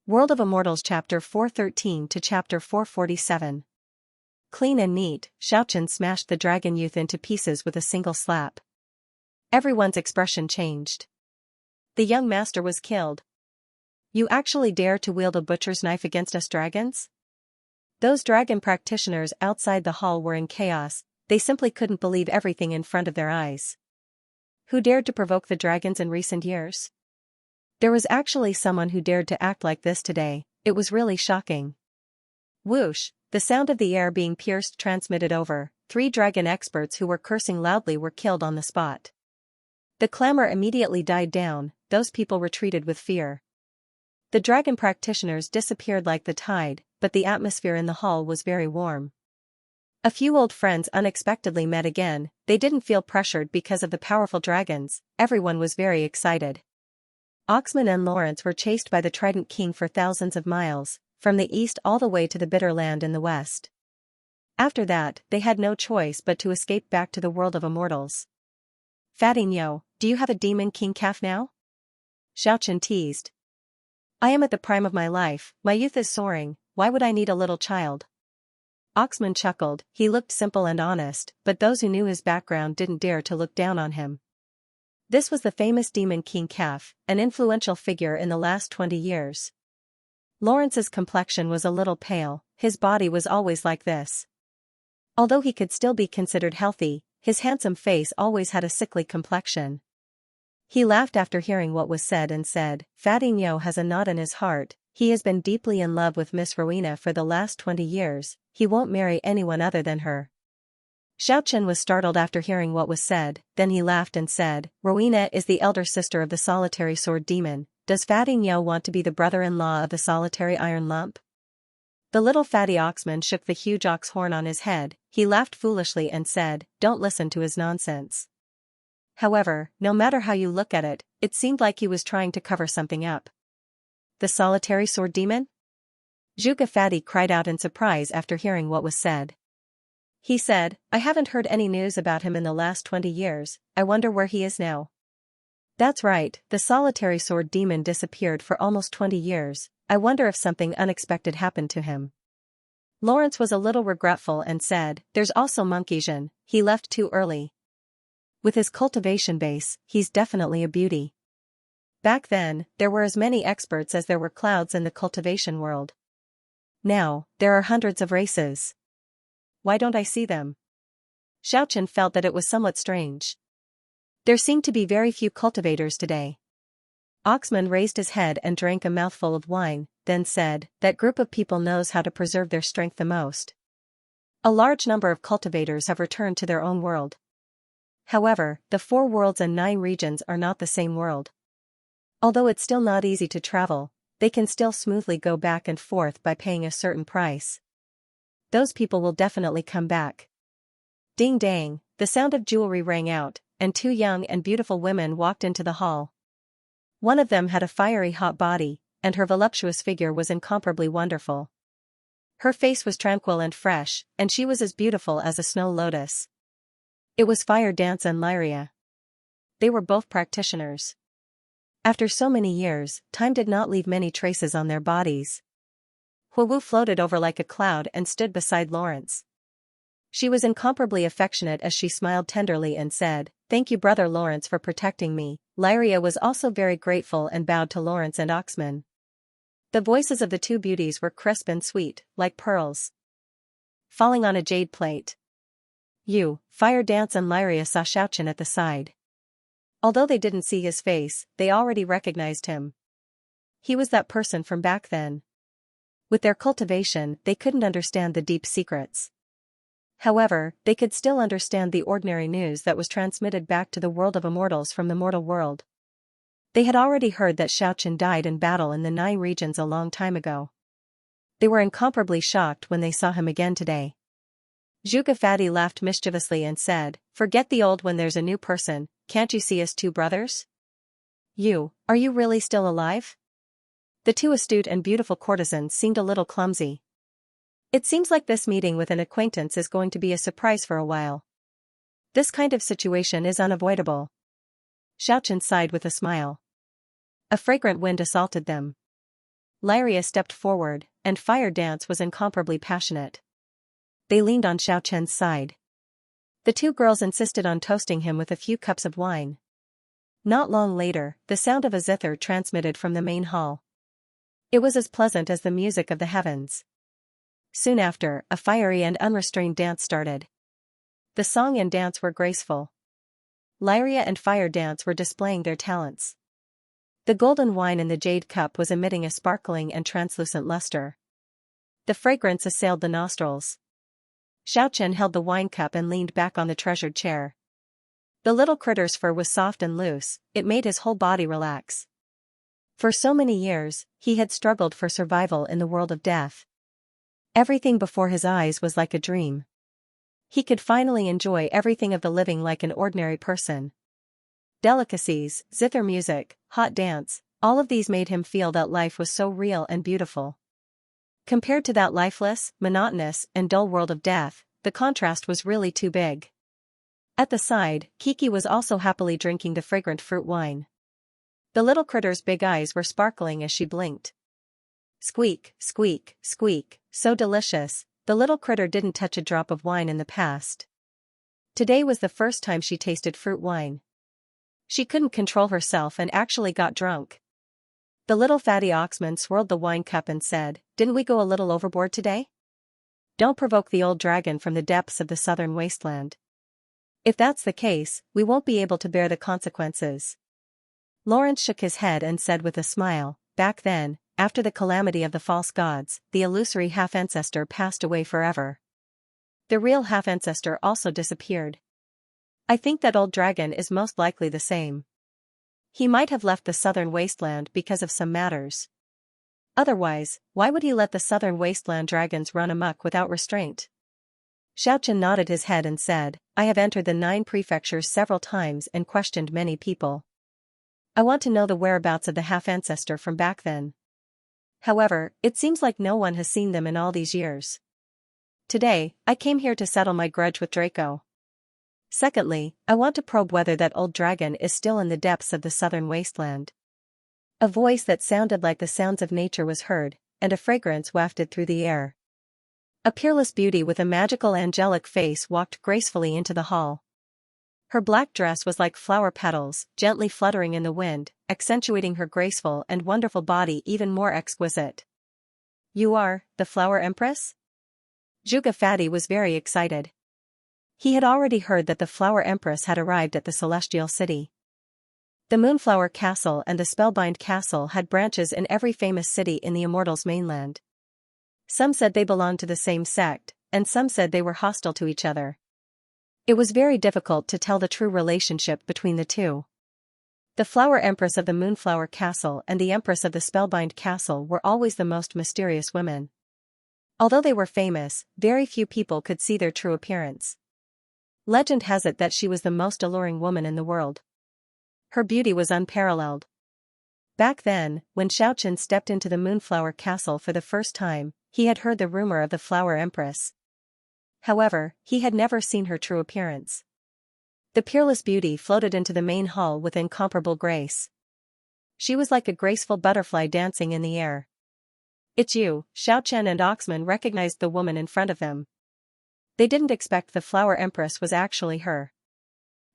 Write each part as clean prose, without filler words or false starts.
World of Immortals Chapter 413 to Chapter 447. Clean and neat, Xianxia smashed the dragon youth into pieces with a single slap. Everyone's expression changed. The young master was killed. You actually dare to wield a butcher's knife against us dragons? Those dragon practitioners outside the hall were in chaos, they simply couldn't believe everything in front of their eyes. Who dared to provoke the dragons in recent years? There was actually someone who dared to act like this today. It was really shocking. Whoosh, the sound of the air being pierced transmitted over. 3 dragon experts who were cursing loudly were killed on the spot. The clamor immediately died down, those people retreated with fear. The dragon practitioners disappeared like the tide, but the atmosphere in the hall was very warm. A few old friends unexpectedly met again, they didn't feel pressured because of the powerful dragons, everyone was very excited. Oxman and Lawrence were chased by the Trident King for thousands of miles, from the east all the way to the bitter land in the west. After that, they had no choice but to escape back to the world of immortals. Fatinho, do you have a demon king calf now? Xianxia teased. I am at the prime of my life, my youth is soaring, why would I need a little child? Oxman chuckled, he looked simple and honest, but those who knew his background didn't dare to look down on him. This was the famous Demon King Calf, an influential figure in the last 20 years. Lawrence's complexion was a little pale, his body was always like this. Although he could still be considered healthy, his handsome face always had a sickly complexion. He laughed after hearing what was said and said, Fatinho has a knot in his heart, he has been deeply in love with Miss Rowena for the last 20 years, he won't marry anyone other than her. Xianxia was startled after hearing what was said, then he laughed and said, Rowena is the elder sister of the solitary sword demon, does Fatinho want to be the brother-in-law of the solitary iron lump? The little fatty oxman shook the huge ox horn on his head, he laughed foolishly and said, don't listen to his nonsense. However, no matter how you look at it, it seemed like he was trying to cover something up. The solitary sword demon? Zhuge Fatty cried out in surprise after hearing what was said. He said, I haven't heard any news about him in the last 20 years, I wonder where he is now. That's right, the solitary sword demon disappeared for almost 20 years, I wonder if something unexpected happened to him. Lawrence was a little regretful and said, there's also Monkey Jin, he left too early. With his cultivation base, he's definitely a beauty. Back then, there were as many experts as there were clouds in the cultivation world. Now, there are hundreds of races. Why don't I see them? Xianxia felt that it was somewhat strange. There seemed to be very few cultivators today. Oxman raised his head and drank a mouthful of wine, then said, that group of people knows how to preserve their strength the most. A large number of cultivators have returned to their own world. However, the 4 worlds and 9 regions are not the same world. Although it's still not easy to travel, they can still smoothly go back and forth by paying a certain price. Those people will definitely come back. Ding dang, the sound of jewelry rang out, and 2 young and beautiful women walked into the hall. One of them had a fiery hot body, and her voluptuous figure was incomparably wonderful. Her face was tranquil and fresh, and she was as beautiful as a snow lotus. It was Fire Dance and Lyria. They were both practitioners. After so many years, time did not leave many traces on their bodies. Huowu floated over like a cloud and stood beside Lawrence. She was incomparably affectionate as she smiled tenderly and said, thank you brother Lawrence for protecting me. Lyria was also very grateful and bowed to Lawrence and Oxman. The voices of the 2 beauties were crisp and sweet, like pearls falling on a jade plate. Fire Dance and Lyria saw Xianxia at the side. Although they didn't see his face, they already recognized him. He was that person from back then. With their cultivation, they couldn't understand the deep secrets. However, they could still understand the ordinary news that was transmitted back to the world of immortals from the mortal world. They had already heard that Xianxia died in battle in the 9 regions a long time ago. They were incomparably shocked when they saw him again today. Zhuge Fatty laughed mischievously and said, forget the old when there's a new person, can't you see us 2 brothers? Are you really still alive? The 2 astute and beautiful courtesans seemed a little clumsy. It seems like this meeting with an acquaintance is going to be a surprise for a while. This kind of situation is unavoidable. Xianxia sighed with a smile. A fragrant wind assaulted them. Lyria stepped forward, and Fire Dance was incomparably passionate. They leaned on Xiaochen's side. The two girls insisted on toasting him with a few cups of wine. Not long later, the sound of a zither transmitted from the main hall. It was as pleasant as the music of the heavens. Soon after, a fiery and unrestrained dance started. The song and dance were graceful. Lyria and Fire Dance were displaying their talents. The golden wine in the jade cup was emitting a sparkling and translucent luster. The fragrance assailed the nostrils. Xiaochen held the wine cup and leaned back on the treasured chair. The little critter's fur was soft and loose, it made his whole body relax. For so many years, he had struggled for survival in the world of death. Everything before his eyes was like a dream. He could finally enjoy everything of the living like an ordinary person. Delicacies, zither music, hot dance, all of these made him feel that life was so real and beautiful. Compared to that lifeless, monotonous, and dull world of death, the contrast was really too big. At the side, Kiki was also happily drinking the fragrant fruit wine. The little critter's big eyes were sparkling as she blinked. Squeak, squeak, squeak, so delicious, the little critter didn't touch a drop of wine in the past. Today was the first time she tasted fruit wine. She couldn't control herself and actually got drunk. The little fatty oxman swirled the wine cup and said, "Didn't we go a little overboard today? Don't provoke the old dragon from the depths of the southern wasteland. If that's the case, we won't be able to bear the consequences." Lawrence shook his head and said with a smile, "Back then, after the calamity of the false gods, the illusory half-ancestor passed away forever. The real half-ancestor also disappeared. I think that old dragon is most likely the same. He might have left the southern wasteland because of some matters. Otherwise, why would he let the southern wasteland dragons run amok without restraint?" Xiaochen nodded his head and said, "I have entered the 9 prefectures several times and questioned many people. I want to know the whereabouts of the half-ancestor from back then. However, it seems like no one has seen them in all these years. Today, I came here to settle my grudge with Draco. Secondly, I want to probe whether that old dragon is still in the depths of the southern wasteland." A voice that sounded like the sounds of nature was heard, and a fragrance wafted through the air. A peerless beauty with a magical angelic face walked gracefully into the hall. Her black dress was like flower petals, gently fluttering in the wind, accentuating her graceful and wonderful body even more exquisite. "You are, the Flower Empress?" Zhuge Fatty was very excited. He had already heard that the Flower Empress had arrived at the Celestial City. The Moonflower Castle and the Spellbind Castle had branches in every famous city in the Immortals mainland. Some said they belonged to the same sect, and some said they were hostile to each other. It was very difficult to tell the true relationship between the two. The Flower Empress of the Moonflower Castle and the Empress of the Spellbind Castle were always the most mysterious women. Although they were famous, very few people could see their true appearance. Legend has it that she was the most alluring woman in the world. Her beauty was unparalleled. Back then, when Xiaochen stepped into the Moonflower Castle for the first time, he had heard the rumor of the Flower Empress. However, he had never seen her true appearance. The peerless beauty floated into the main hall with incomparable grace. She was like a graceful butterfly dancing in the air. "It's you," Xiaochen and Oxman recognized the woman in front of them. They didn't expect the Flower Empress was actually her.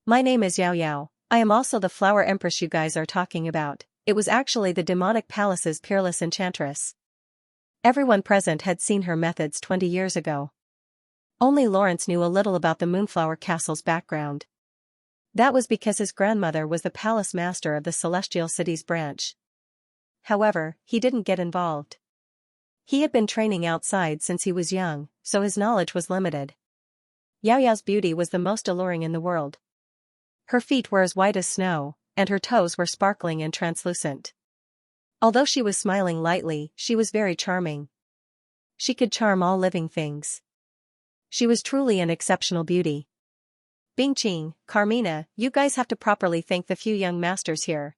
"My name is Yao Yao, I am also the Flower Empress you guys are talking about." It was actually the demonic palace's peerless enchantress. Everyone present had seen her methods 20 years ago. Only Lawrence knew a little about the Moonflower Castle's background. That was because his grandmother was the palace master of the Celestial City's branch. However, he didn't get involved. He had been training outside since he was young, so his knowledge was limited. Yao Yao's beauty was the most alluring in the world. Her feet were as white as snow, and her toes were sparkling and translucent. Although she was smiling lightly, she was very charming. She could charm all living things. She was truly an exceptional beauty. "Bingqing, Carmina, you guys have to properly thank the few young masters here."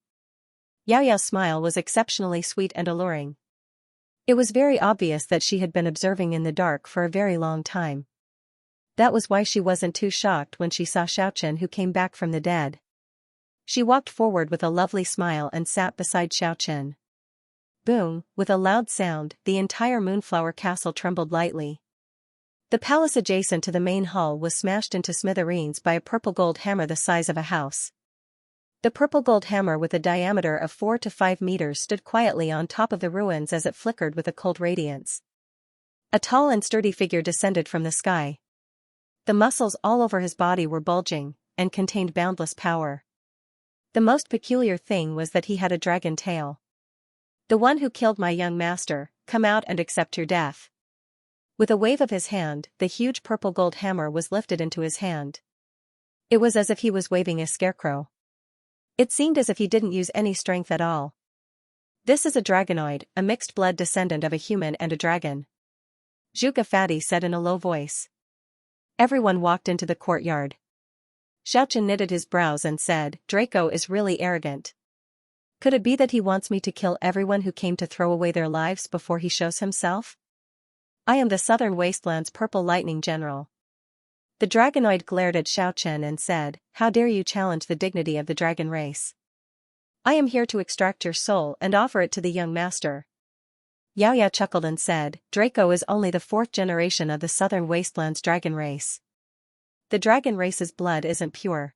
Yao Yao's smile was exceptionally sweet and alluring. It was very obvious that she had been observing in the dark for a very long time. That was why she wasn't too shocked when she saw Xiaochen, who came back from the dead. She walked forward with a lovely smile and sat beside Xiaochen. Boom, with a loud sound, the entire Moonflower Castle trembled lightly. The palace adjacent to the main hall was smashed into smithereens by a purple gold hammer the size of a house. The purple gold hammer with a diameter of 4 to 5 meters stood quietly on top of the ruins as it flickered with a cold radiance. A tall and sturdy figure descended from the sky. The muscles all over his body were bulging, and contained boundless power. The most peculiar thing was that he had a dragon tail. "The one who killed my young master, come out and accept your death." With a wave of his hand, the huge purple gold hammer was lifted into his hand. It was as if he was waving a scarecrow. It seemed as if he didn't use any strength at all. "This is a dragonoid, a mixed-blood descendant of a human and a dragon," Zhuge Fati said in a low voice. Everyone walked into the courtyard. Xiaochen knitted his brows and said, "Draco is really arrogant. Could it be that he wants me to kill everyone who came to throw away their lives before he shows himself? I am the Southern Wasteland's Purple Lightning General." The dragonoid glared at Xiaochen and said, "How dare you challenge the dignity of the dragon race? I am here to extract your soul and offer it to the young master." Yaoya chuckled and said, "Draco is only the 4th generation of the Southern Wasteland's dragon race. The dragon race's blood isn't pure.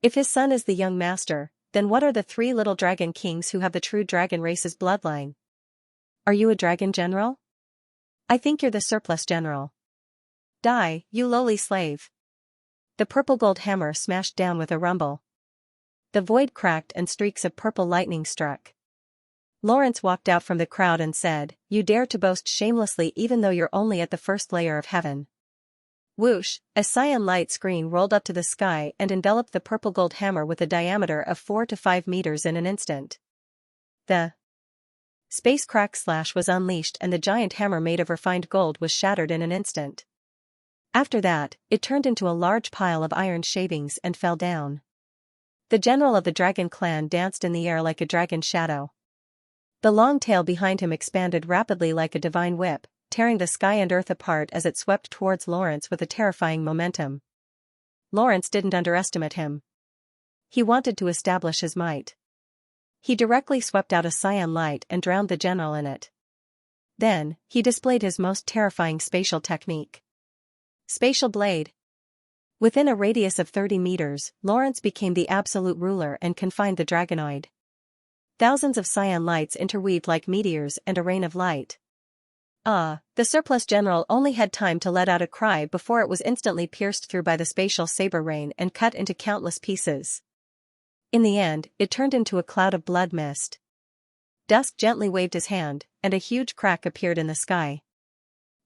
If his son is the young master, then what are the 3 little dragon kings who have the true dragon race's bloodline? Are you a dragon general? I think you're the surplus general. Die, you lowly slave." The purple gold hammer smashed down with a rumble. The void cracked and streaks of purple lightning struck. Lawrence walked out from the crowd and said, "You dare to boast shamelessly even though you're only at the first layer of heaven." Whoosh, a cyan light screen rolled up to the sky and enveloped the purple gold hammer with a diameter of 4 to 5 meters in an instant. The space crack slash was unleashed and the giant hammer made of refined gold was shattered in an instant. After that, it turned into a large pile of iron shavings and fell down. The general of the dragon clan danced in the air like a dragon shadow. The long tail behind him expanded rapidly like a divine whip, tearing the sky and earth apart as it swept towards Lawrence with a terrifying momentum. Lawrence didn't underestimate him. He wanted to establish his might. He directly swept out a cyan light and drowned the general in it. Then, he displayed his most terrifying spatial technique. Spatial blade. Within a radius of 30 meters, Lawrence became the absolute ruler and confined the dragonoid. Thousands of cyan lights interweaved like meteors and a rain of light. The surplus general only had time to let out a cry before it was instantly pierced through by the spatial saber rain and cut into countless pieces. In the end, it turned into a cloud of blood mist. Dusk gently waved his hand, and a huge crack appeared in the sky.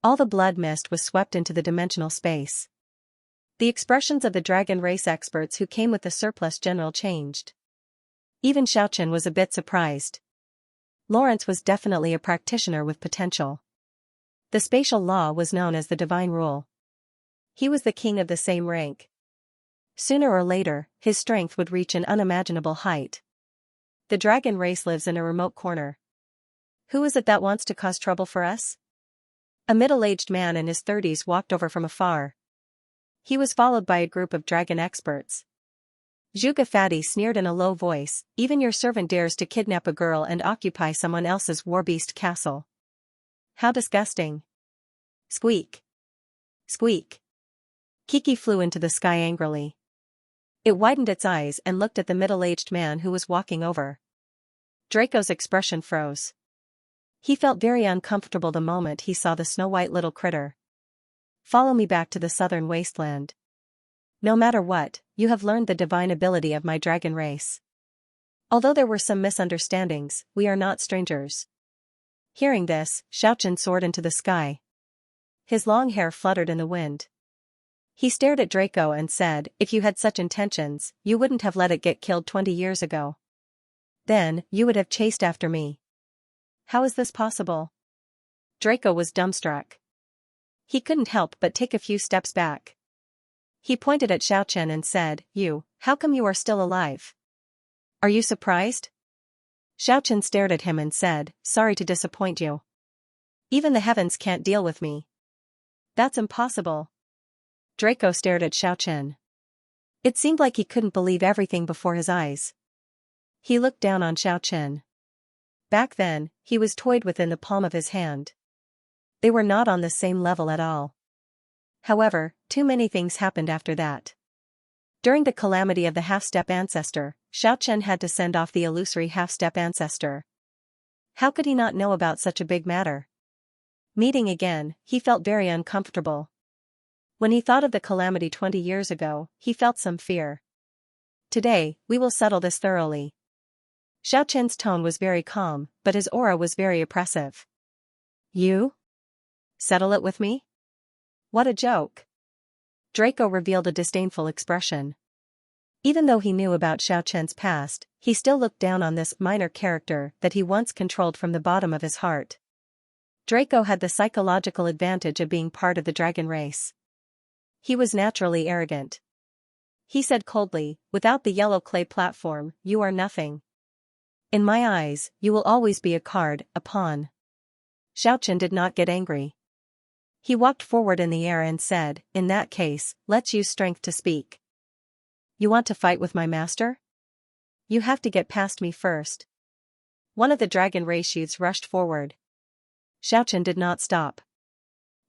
All the blood mist was swept into the dimensional space. The expressions of the dragon race experts who came with the surplus general changed. Even Xiaochen was a bit surprised. Lawrence was definitely a practitioner with potential. The spatial law was known as the divine rule. He was the king of the same rank. Sooner or later, his strength would reach an unimaginable height. The dragon race lives in a remote corner. Who is it that wants to cause trouble for us? A middle-aged man in his 30s walked over from afar. He was followed by a group of dragon experts. Zhuge Fati sneered in a low voice, "Even your servant dares to kidnap a girl and occupy someone else's warbeast castle. How disgusting." Squeak. Squeak. Kiki flew into the sky angrily. It widened its eyes and looked at the middle-aged man who was walking over. Draco's expression froze. He felt very uncomfortable the moment he saw the snow-white little critter. "Follow me back to the southern wasteland. No matter what, you have learned the divine ability of my dragon race. Although there were some misunderstandings, we are not strangers." Hearing this, Xiaochen soared into the sky. His long hair fluttered in the wind. He stared at Draco and said, "If you had such intentions, you wouldn't have let it get killed 20 years ago. Then, you would have chased after me. How is this possible?" Draco was dumbstruck. He couldn't help but take a few steps back. He pointed at Xiaochen and said, How come you are still alive? Are you surprised?" Xiaochen stared at him and said, "Sorry to disappoint you. Even the heavens can't deal with me." "That's impossible." Draco stared at Xiaochen. It seemed like he couldn't believe everything before his eyes. He looked down on Xiaochen. Back then, he was toyed within the palm of his hand. They were not on the same level at all. However, too many things happened after that. During the calamity of the half-step ancestor, Xiaochen had to send off the illusory half-step ancestor. How could he not know about such a big matter? Meeting again, he felt very uncomfortable. When he thought of the calamity 20 years ago, he felt some fear. Today, we will settle this thoroughly. Xiaochen's tone was very calm, but his aura was very oppressive. You? Settle it with me? What a joke. Draco revealed a disdainful expression. Even though he knew about Xiaochen's past, he still looked down on this minor character that he once controlled from the bottom of his heart. Draco had the psychological advantage of being part of the dragon race. He was naturally arrogant. He said coldly, "Without the yellow clay platform, you are nothing. In my eyes, you will always be a card, a pawn." Xiaochen did not get angry. He walked forward in the air and said, "In that case, let's use strength to speak. You want to fight with my master? You have to get past me first." One of the dragon race youths rushed forward. Xiaochen did not stop.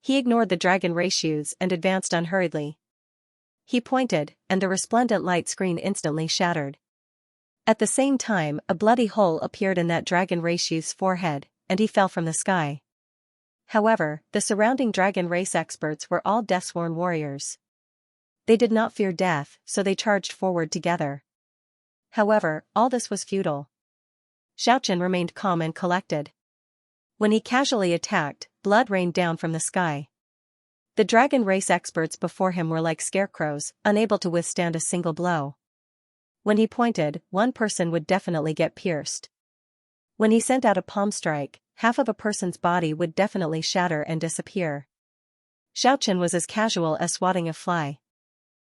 He ignored the dragon race youths and advanced unhurriedly. He pointed, and the resplendent light screen instantly shattered. At the same time, a bloody hole appeared in that dragon race youth's forehead, and he fell from the sky. However, the surrounding dragon race experts were all death-sworn warriors. They did not fear death, so they charged forward together. However, all this was futile. Xiaochen remained calm and collected. When he casually attacked, blood rained down from the sky. The dragon race experts before him were like scarecrows, unable to withstand a single blow. When he pointed, one person would definitely get pierced. When he sent out a palm strike, half of a person's body would definitely shatter and disappear. Xiaochen was as casual as swatting a fly.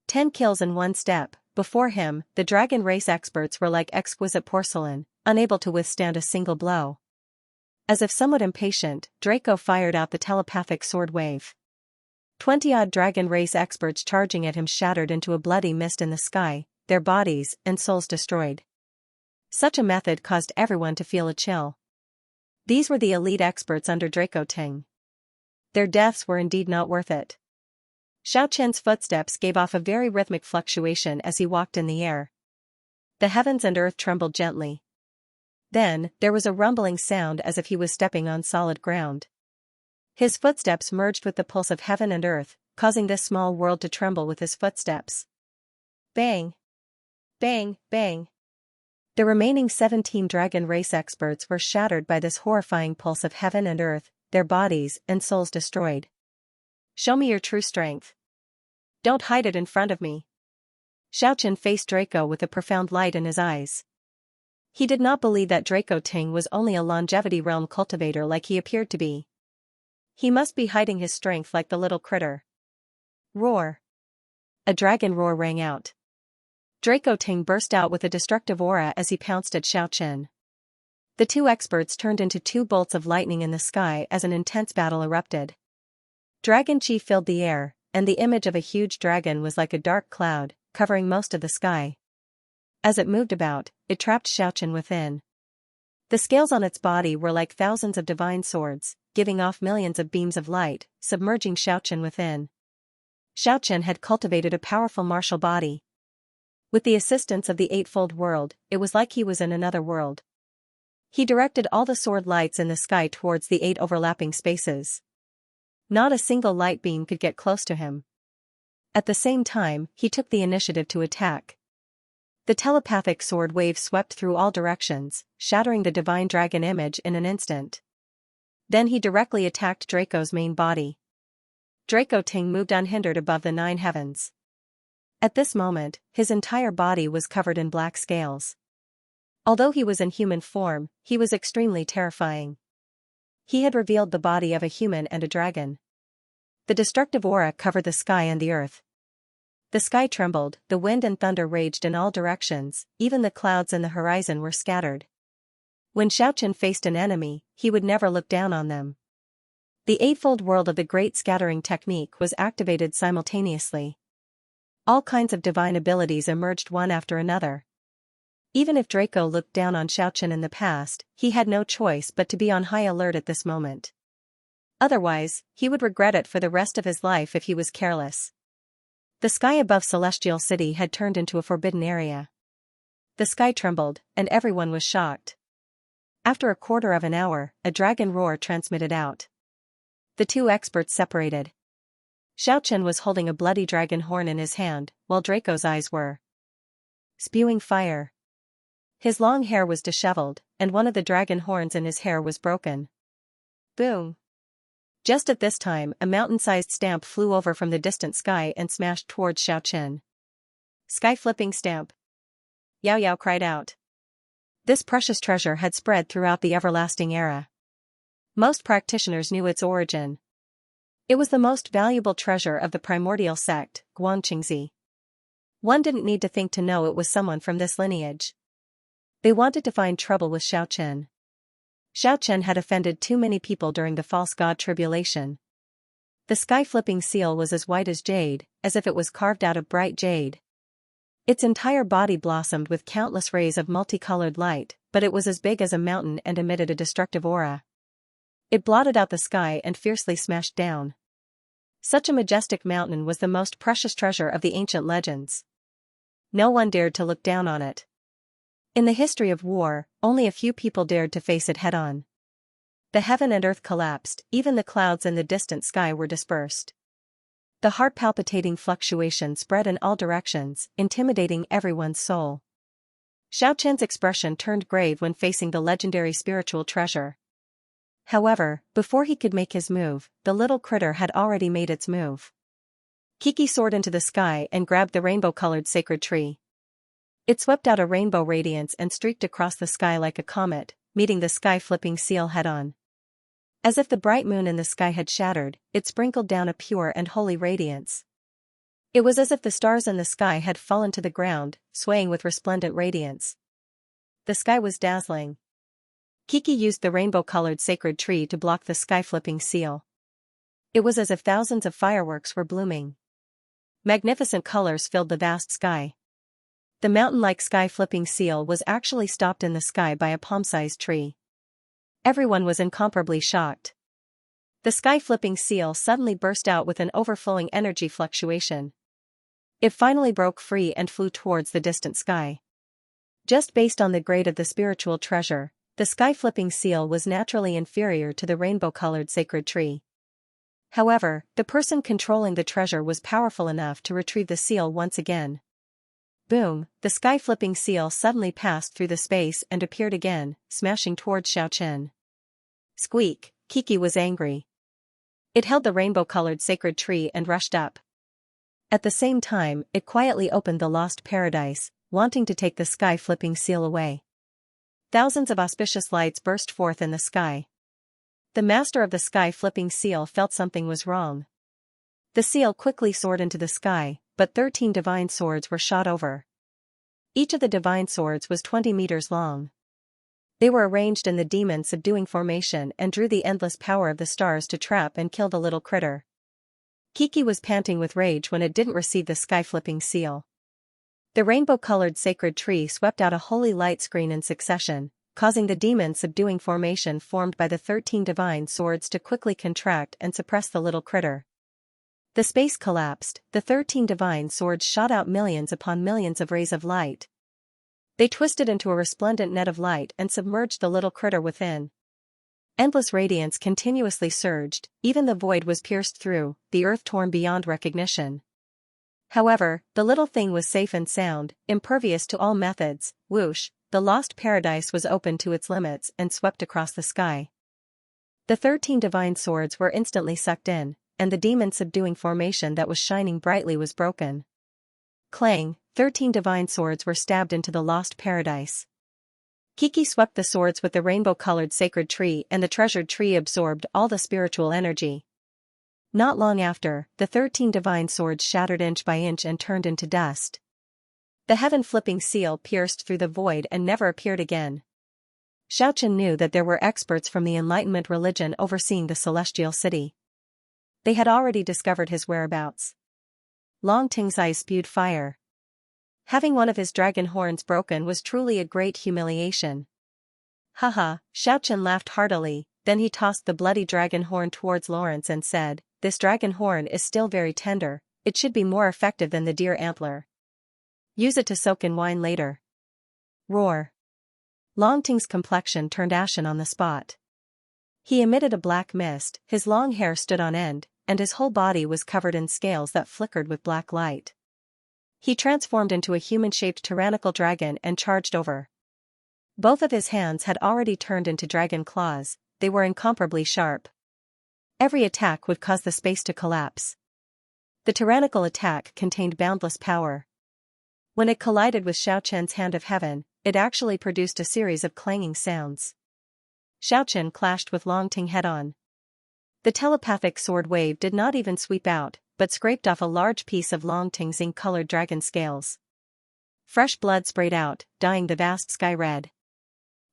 10 kills in one step. Before him, the dragon race experts were like exquisite porcelain, unable to withstand a single blow. As if somewhat impatient, Draco fired out the telepathic sword wave. 20-odd dragon race experts charging at him shattered into a bloody mist in the sky, their bodies and souls destroyed. Such a method caused everyone to feel a chill. These were the elite experts under Draco Ting. Their deaths were indeed not worth it. Xiaochen's footsteps gave off a very rhythmic fluctuation as he walked in the air. The heavens and earth trembled gently. Then, there was a rumbling sound as if he was stepping on solid ground. His footsteps merged with the pulse of heaven and earth, causing this small world to tremble with his footsteps. Bang! Bang! Bang! The remaining 17 dragon race experts were shattered by this horrifying pulse of heaven and earth, their bodies and souls destroyed. Show me your true strength. Don't hide it in front of me. Xiaochen faced Draco with a profound light in his eyes. He did not believe that Draco Ting was only a longevity realm cultivator like he appeared to be. He must be hiding his strength like the little critter. Roar! A dragon roar rang out. Draco Ting burst out with a destructive aura as he pounced at Xiaochen. The two experts turned into two bolts of lightning in the sky as an intense battle erupted. Dragon chi filled the air, and the image of a huge dragon was like a dark cloud, covering most of the sky. As it moved about, it trapped Xiaochen within. The scales on its body were like thousands of divine swords, giving off millions of beams of light, submerging Xiaochen within. Xiaochen had cultivated a powerful martial body. With the assistance of the Eightfold World, it was like he was in another world. He directed all the sword lights in the sky towards the 8 overlapping spaces. Not a single light beam could get close to him. At the same time, he took the initiative to attack. The telepathic sword wave swept through all directions, shattering the divine dragon image in an instant. Then he directly attacked Draco's main body. Draco Ting moved unhindered above the 9 heavens. At this moment, his entire body was covered in black scales. Although he was in human form, he was extremely terrifying. He had revealed the body of a human and a dragon. The destructive aura covered the sky and the earth. The sky trembled, the wind and thunder raged in all directions, even the clouds in the horizon were scattered. When Xiaochen faced an enemy, he would never look down on them. The eightfold world of the great scattering technique was activated simultaneously. All kinds of divine abilities emerged one after another. Even if Draco looked down on Xiaochen in the past, he had no choice but to be on high alert at this moment. Otherwise, he would regret it for the rest of his life if he was careless. The sky above Celestial City had turned into a forbidden area. The sky trembled, and everyone was shocked. After a quarter of an hour, a dragon roar transmitted out. The two experts separated. Xiaochen was holding a bloody dragon horn in his hand, while Draco's eyes were spewing fire. His long hair was disheveled, and one of the dragon horns in his hair was broken. Boom! Just at this time, a mountain-sized stamp flew over from the distant sky and smashed towards Xiaochen. Sky-flipping stamp! Yao Yao cried out. This precious treasure had spread throughout the everlasting era. Most practitioners knew its origin. It was the most valuable treasure of the primordial sect, Guangqingzi. One didn't need to think to know it was someone from this lineage. They wanted to find trouble with Xiaochen. Xiaochen had offended too many people during the false god tribulation. The sky-flipping seal was as white as jade, as if it was carved out of bright jade. Its entire body blossomed with countless rays of multicolored light, but it was as big as a mountain and emitted a destructive aura. It blotted out the sky and fiercely smashed down. Such a majestic mountain was the most precious treasure of the ancient legends. No one dared to look down on it. In the history of war, only a few people dared to face it head-on. The heaven and earth collapsed, even the clouds in the distant sky were dispersed. The heart-palpitating fluctuation spread in all directions, intimidating everyone's soul. Xiaochen's expression turned grave when facing the legendary spiritual treasure. However, before he could make his move, the little critter had already made its move. Kiki soared into the sky and grabbed the rainbow-colored sacred tree. It swept out a rainbow radiance and streaked across the sky like a comet, meeting the sky-flipping seal head-on. As if the bright moon in the sky had shattered, it sprinkled down a pure and holy radiance. It was as if the stars in the sky had fallen to the ground, swaying with resplendent radiance. The sky was dazzling. Kiki used the rainbow-colored sacred tree to block the sky-flipping seal. It was as if thousands of fireworks were blooming. Magnificent colors filled the vast sky. The mountain-like sky-flipping seal was actually stopped in the sky by a palm-sized tree. Everyone was incomparably shocked. The sky-flipping seal suddenly burst out with an overflowing energy fluctuation. It finally broke free and flew towards the distant sky. Just based on the grade of the spiritual treasure, the sky-flipping seal was naturally inferior to the rainbow-colored sacred tree. However, the person controlling the treasure was powerful enough to retrieve the seal once again. Boom, the sky-flipping seal suddenly passed through the space and appeared again, smashing towards Xiaochen. Squeak, Kiki was angry. It held the rainbow-colored sacred tree and rushed up. At the same time, it quietly opened the lost paradise, wanting to take the sky-flipping seal away. Thousands of auspicious lights burst forth in the sky. The master of the sky-flipping seal felt something was wrong. The seal quickly soared into the sky, but 13 divine swords were shot over. Each of the divine swords was 20 meters long. They were arranged in the demon-subduing formation and drew the endless power of the stars to trap and kill the little critter. Kiki was panting with rage when it didn't receive the sky-flipping seal. The rainbow-colored sacred tree swept out a holy light screen in succession, causing the demon-subduing formation formed by the 13 divine swords to quickly contract and suppress the little critter. The space collapsed, the 13 divine swords shot out millions upon millions of rays of light. They twisted into a resplendent net of light and submerged the little critter within. Endless radiance continuously surged, even the void was pierced through, the earth torn beyond recognition. However, the little thing was safe and sound, impervious to all methods. Whoosh, the lost paradise was opened to its limits and swept across the sky. The 13 divine swords were instantly sucked in, and the demon-subduing formation that was shining brightly was broken. Clang, 13 divine swords were stabbed into the lost paradise. Kiki swept the swords with the rainbow-colored sacred tree, and the treasured tree absorbed all the spiritual energy. Not long after, the 13 divine swords shattered inch by inch and turned into dust. The heaven-flipping seal pierced through the void and never appeared again. Xiaochen knew that there were experts from the Enlightenment religion overseeing the celestial city. They had already discovered his whereabouts. Long Ting's eyes spewed fire. Having one of his dragon horns broken was truly a great humiliation. Haha, Xiaochen laughed heartily, then he tossed the bloody dragon horn towards Lawrence and said, "This dragon horn is still very tender, it should be more effective than the deer antler. Use it to soak in wine later." Roar. Longting's complexion turned ashen on the spot. He emitted a black mist, his long hair stood on end, and his whole body was covered in scales that flickered with black light. He transformed into a human-shaped tyrannical dragon and charged over. Both of his hands had already turned into dragon claws, they were incomparably sharp. Every attack would cause the space to collapse. The tyrannical attack contained boundless power. When it collided with Xiaochen's hand of heaven, it actually produced a series of clanging sounds. Xiaochen clashed with Longting head-on. The telepathic sword wave did not even sweep out, but scraped off a large piece of Longting's ink-colored dragon scales. Fresh blood sprayed out, dyeing the vast sky red.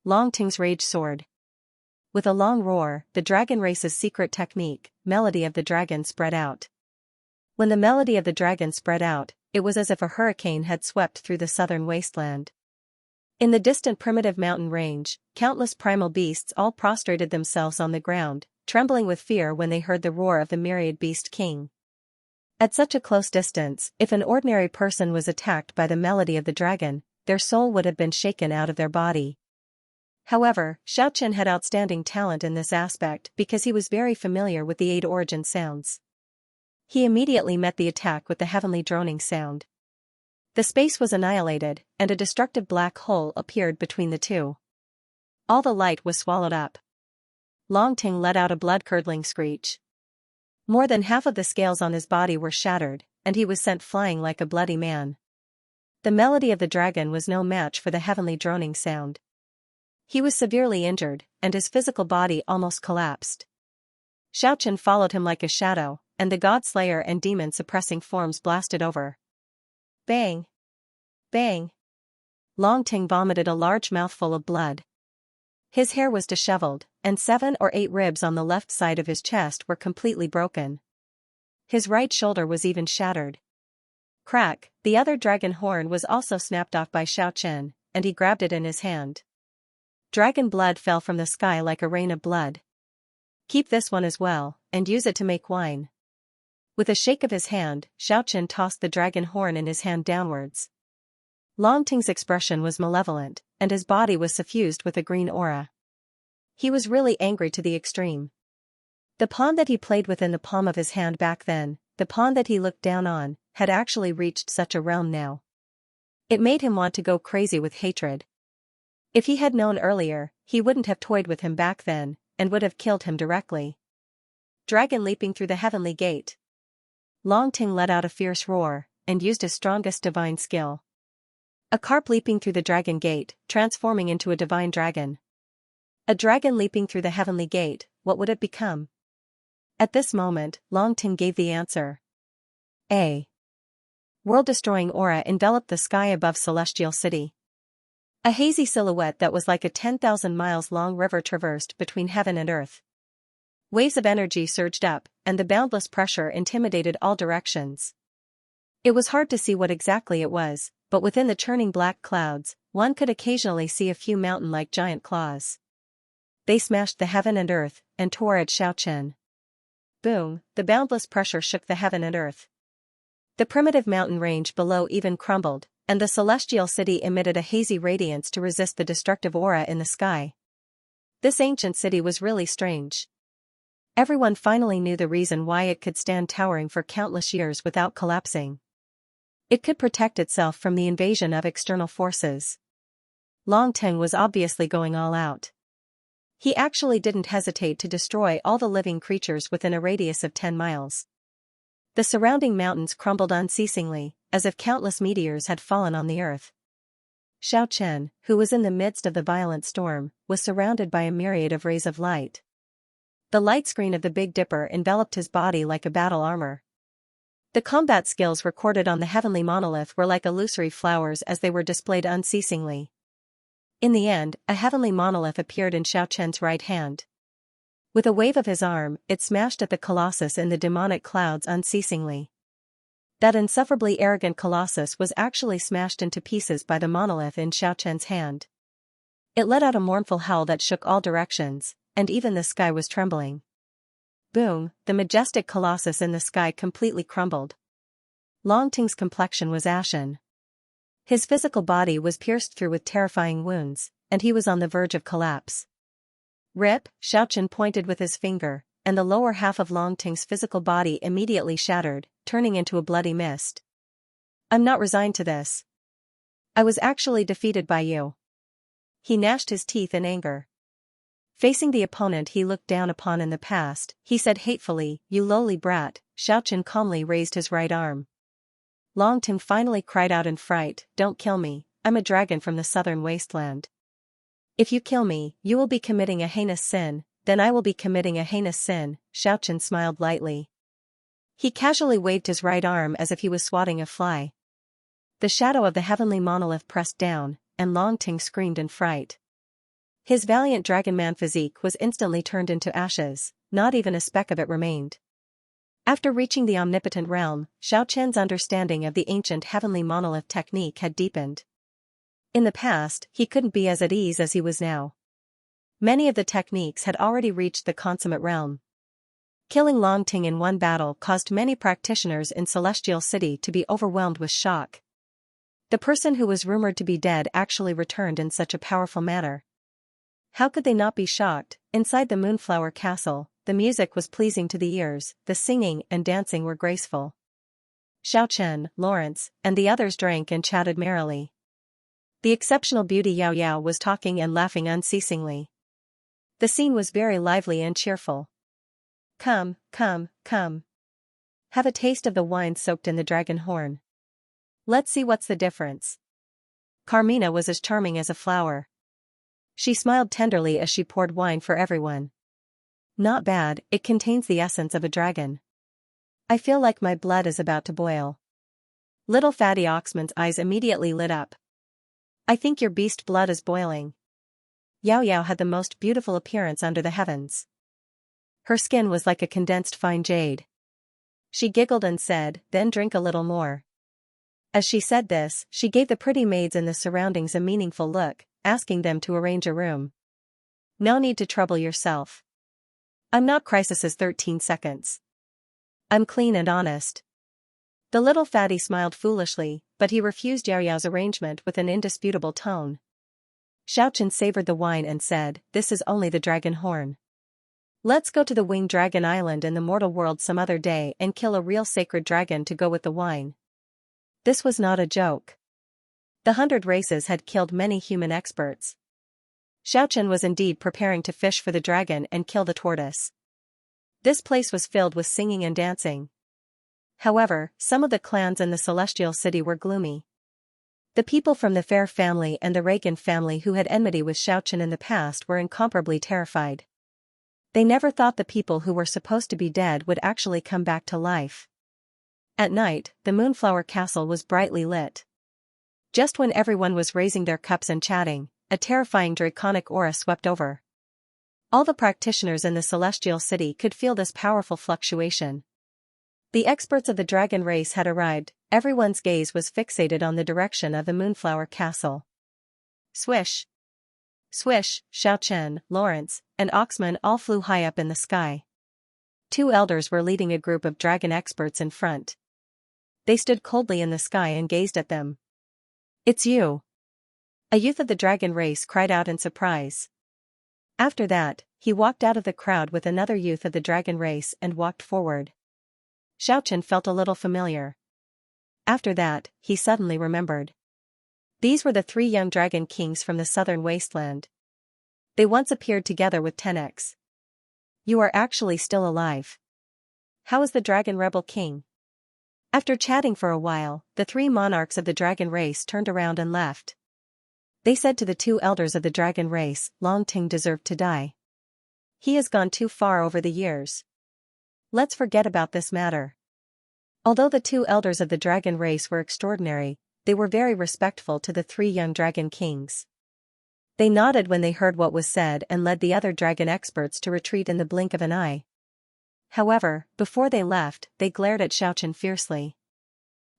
Longting's rage soared. With a long roar, the dragon race's secret technique, Melody of the Dragon, spread out. When the Melody of the Dragon spread out, it was as if a hurricane had swept through the southern wasteland. In the distant primitive mountain range, countless primal beasts all prostrated themselves on the ground, trembling with fear when they heard the roar of the myriad beast king. At such a close distance, if an ordinary person was attacked by the Melody of the Dragon, their soul would have been shaken out of their body. However, Xiaochen had outstanding talent in this aspect because he was very familiar with the 8 origin sounds. He immediately met the attack with the heavenly droning sound. The space was annihilated, and a destructive black hole appeared between the two. All the light was swallowed up. Longting let out a blood-curdling screech. More than half of the scales on his body were shattered, and he was sent flying like a bloody man. The Melody of the Dragon was no match for the heavenly droning sound. He was severely injured, and his physical body almost collapsed. Xiaochen followed him like a shadow, and the god-slayer and demon-suppressing forms blasted over. Bang! Bang! Longting vomited a large mouthful of blood. His hair was disheveled, and 7 or 8 ribs on the left side of his chest were completely broken. His right shoulder was even shattered. Crack! The other dragon horn was also snapped off by Xiaochen, and he grabbed it in his hand. Dragon blood fell from the sky like a rain of blood. Keep this one as well, and use it to make wine. With a shake of his hand, Xiaochen tossed the dragon horn in his hand downwards. Longting's expression was malevolent, and his body was suffused with a green aura. He was really angry to the extreme. The pawn that he played within the palm of his hand back then, the pawn that he looked down on, had actually reached such a realm now. It made him want to go crazy with hatred. If he had known earlier, he wouldn't have toyed with him back then, and would have killed him directly. Dragon leaping through the heavenly gate. Longting let out a fierce roar, and used his strongest divine skill. A carp leaping through the dragon gate, transforming into a divine dragon. A dragon leaping through the heavenly gate, what would it become? At this moment, Longting gave the answer. A world-destroying aura enveloped the sky above Celestial City. A hazy silhouette that was like a 10,000 miles long river traversed between heaven and earth. Waves of energy surged up, and the boundless pressure intimidated all directions. It was hard to see what exactly it was, but within the churning black clouds, one could occasionally see a few mountain-like giant claws. They smashed the heaven and earth, and tore at Xiaochen. Boom, the boundless pressure shook the heaven and earth. The primitive mountain range below even crumbled, and the celestial city emitted a hazy radiance to resist the destructive aura in the sky. This ancient city was really strange. Everyone finally knew the reason why it could stand towering for countless years without collapsing. It could protect itself from the invasion of external forces. Longting was obviously going all out. He actually didn't hesitate to destroy all the living creatures within a radius of 10 miles. The surrounding mountains crumbled unceasingly, as if countless meteors had fallen on the earth. Xiaochen, who was in the midst of the violent storm, was surrounded by a myriad of rays of light. The light screen of the Big Dipper enveloped his body like a battle armor. The combat skills recorded on the heavenly monolith were like illusory flowers as they were displayed unceasingly. In the end, a heavenly monolith appeared in Xiaochen's right hand. With a wave of his arm, it smashed at the colossus in the demonic clouds unceasingly. That insufferably arrogant colossus was actually smashed into pieces by the monolith in Xiaoqian's hand. It let out a mournful howl that shook all directions, and even the sky was trembling. Boom, the majestic colossus in the sky completely crumbled. Long Ting's complexion was ashen. His physical body was pierced through with terrifying wounds, and he was on the verge of collapse. Rip, Xiaoqian pointed with his finger, and the lower half of Long Ting's physical body immediately shattered, turning into a bloody mist. I'm not resigned to this. I was actually defeated by you. He gnashed his teeth in anger. Facing the opponent he looked down upon in the past, he said hatefully, "You lowly brat." Xiaoqian calmly raised his right arm. Long Ting finally cried out in fright, "Don't kill me, I'm a dragon from the southern wasteland. If you kill me, you will be committing a heinous sin, then I will be committing a heinous sin." Xiaoqian smiled lightly. He casually waved his right arm as if he was swatting a fly. The shadow of the heavenly monolith pressed down, and Long Ting screamed in fright. His valiant dragonman physique was instantly turned into ashes, not even a speck of it remained. After reaching the omnipotent realm, Xiaoqian's understanding of the ancient heavenly monolith technique had deepened. In the past, he couldn't be as at ease as he was now. Many of the techniques had already reached the consummate realm. Killing Long Ting in one battle caused many practitioners in Celestial City to be overwhelmed with shock. The person who was rumored to be dead actually returned in such a powerful manner. How could they not be shocked? Inside the Moonflower Castle, the music was pleasing to the ears, the singing and dancing were graceful. Xiaoqian, Lawrence, and the others drank and chatted merrily. The exceptional beauty Yao Yao was talking and laughing unceasingly. The scene was very lively and cheerful. Come, come, come. Have a taste of the wine soaked in the dragon horn. Let's see what's the difference. Carmina was as charming as a flower. She smiled tenderly as she poured wine for everyone. Not bad, it contains the essence of a dragon. I feel like my blood is about to boil. Little fatty Oxman's eyes immediately lit up. I think your beast blood is boiling. Yao Yao had the most beautiful appearance under the heavens. Her skin was like a condensed fine jade. She giggled and said, "Then drink a little more." As she said this, she gave the pretty maids in the surroundings a meaningful look, asking them to arrange a room. No need to trouble yourself. I'm not Crisis's 13 seconds. I'm clean and honest. The little fatty smiled foolishly, but he refused Yao Yao's arrangement with an indisputable tone. Xiaoqian savored the wine and said, "This is only the dragon horn. Let's go to the Winged Dragon Island in the mortal world some other day and kill a real sacred dragon to go with the wine." This was not a joke. The 100 races had killed many human experts. Xiaoqian was indeed preparing to fish for the dragon and kill the tortoise. This place was filled with singing and dancing. However, some of the clans in the Celestial City were gloomy. The people from the Fair family and the Reagan family who had enmity with Xiaoqian in the past were incomparably terrified. They never thought the people who were supposed to be dead would actually come back to life. At night, the Moonflower Castle was brightly lit. Just when everyone was raising their cups and chatting, a terrifying draconic aura swept over. All the practitioners in the Celestial City could feel this powerful fluctuation. The experts of the dragon race had arrived, everyone's gaze was fixated on the direction of the Moonflower Castle. Swish! Swish, Xiaoqian, Lawrence, and Oxman all flew high up in the sky. 2 elders were leading a group of dragon experts in front. They stood coldly in the sky and gazed at them. "It's you!" A youth of the dragon race cried out in surprise. After that, he walked out of the crowd with another youth of the dragon race and walked forward. Xiaoqian felt a little familiar. After that, he suddenly remembered. These were the 3 young dragon kings from the southern wasteland. They once appeared together with Tenex. You are actually still alive. How is the dragon rebel king? After chatting for a while, the 3 monarchs of the dragon race turned around and left. They said to the 2 elders of the dragon race, Long Ting deserved to die. He has gone too far over the years. Let's forget about this matter. Although the 2 elders of the dragon race were extraordinary, they were very respectful to the 3 young dragon kings. They nodded when they heard what was said and led the other dragon experts to retreat in the blink of an eye. However, before they left, they glared at Xiaoqian fiercely.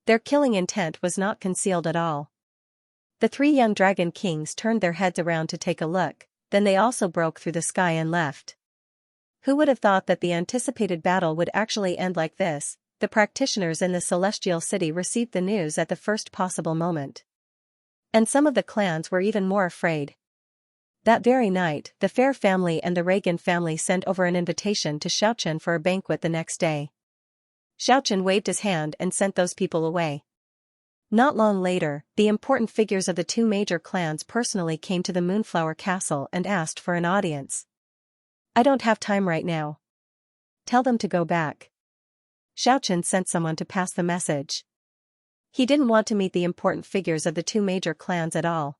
Their killing intent was not concealed at all. The three young dragon kings turned their heads around to take a look, then they also broke through the sky and left. Who would have thought that the anticipated battle would actually end like this? The practitioners in the celestial city received the news at the first possible moment. And some of the clans were even more afraid. That very night, the Fair family and the Reagan family sent over an invitation to Xiaochen for a banquet the next day. Xiaochen waved his hand and sent those people away. Not long later, the important figures of the two major clans personally came to the Moonflower Castle and asked for an audience. "I don't have time right now. Tell them to go back." Xiaochen sent someone to pass the message. He didn't want to meet the important figures of the two major clans at all.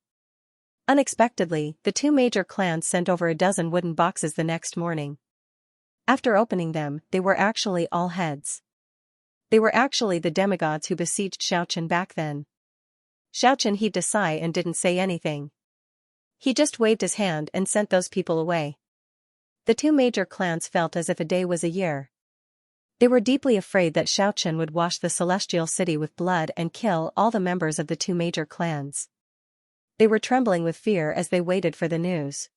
Unexpectedly, the two major clans sent over a dozen wooden boxes the next morning. After opening them, they were actually all heads. They were actually the demigods who besieged Xiaochen back then. Xiaochen heaved a sigh and didn't say anything. He just waved his hand and sent those people away. The two major clans felt as if a day was a year. They were deeply afraid that Xiaochen would wash the celestial city with blood and kill all the members of the two major clans. They were trembling with fear as they waited for the news.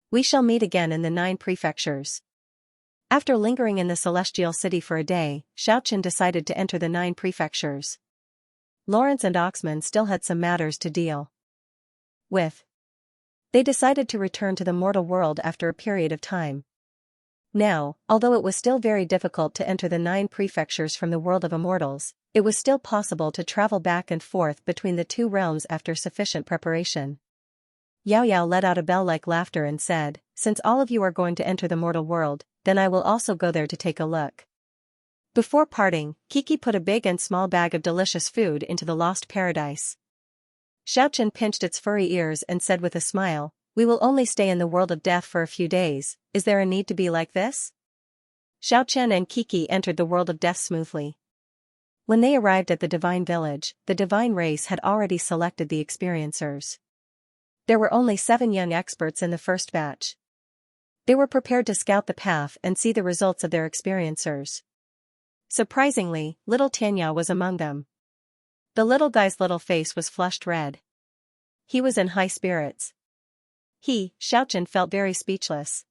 "We shall meet again in the 9 prefectures." After lingering in the celestial city for a day, Xiaochen decided to enter the 9 prefectures. Lawrence and Oxman still had some matters to deal with. They decided to return to the mortal world after a period of time. Now, although it was still very difficult to enter the 9 prefectures from the world of Immortals, it was still possible to travel back and forth between the two realms after sufficient preparation. Yao Yao let out a bell-like laughter and said, "Since all of you are going to enter the mortal world, then I will also go there to take a look." Before parting, Kiki put a big and small bag of delicious food into the lost paradise. Xiaochen pinched its furry ears and said with a smile, "We will only stay in the world of death for a few days, is there a need to be like this?" Xiaochen and Kiki entered the world of death smoothly. When they arrived at the divine village, the divine race had already selected the experiencers. There were only 7 young experts in the first batch. They were prepared to scout the path and see the results of their experiencers. Surprisingly, little Xianxia was among them. The little guy's little face was flushed red. He was in high spirits. Xiaochen felt very speechless.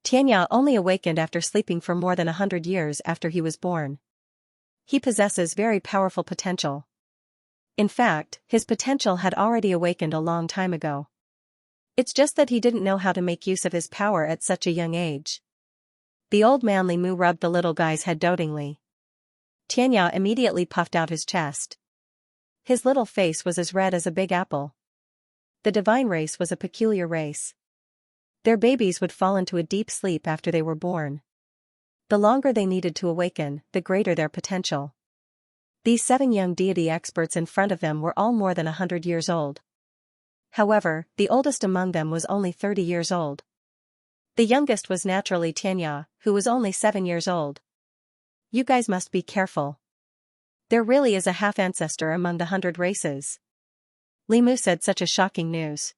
Xianxia only awakened after sleeping for more than 100 years after he was born. He possesses very powerful potential. In fact, his potential had already awakened a long time ago. It's just that he didn't know how to make use of his power at such a young age. The old man Li Mu rubbed the little guy's head dotingly. Xianxia immediately puffed out his chest. His little face was as red as a big apple. The divine race was a peculiar race. Their babies would fall into a deep sleep after they were born. The longer they needed to awaken, the greater their potential. These 7 young deity experts in front of them were all more than 100 years old. However, the oldest among them was only 30 years old. The youngest was naturally Xianxia, who was only 7 years old. "You guys must be careful. There really is a half-ancestor among the 100 races." Li Mu said such a shocking news.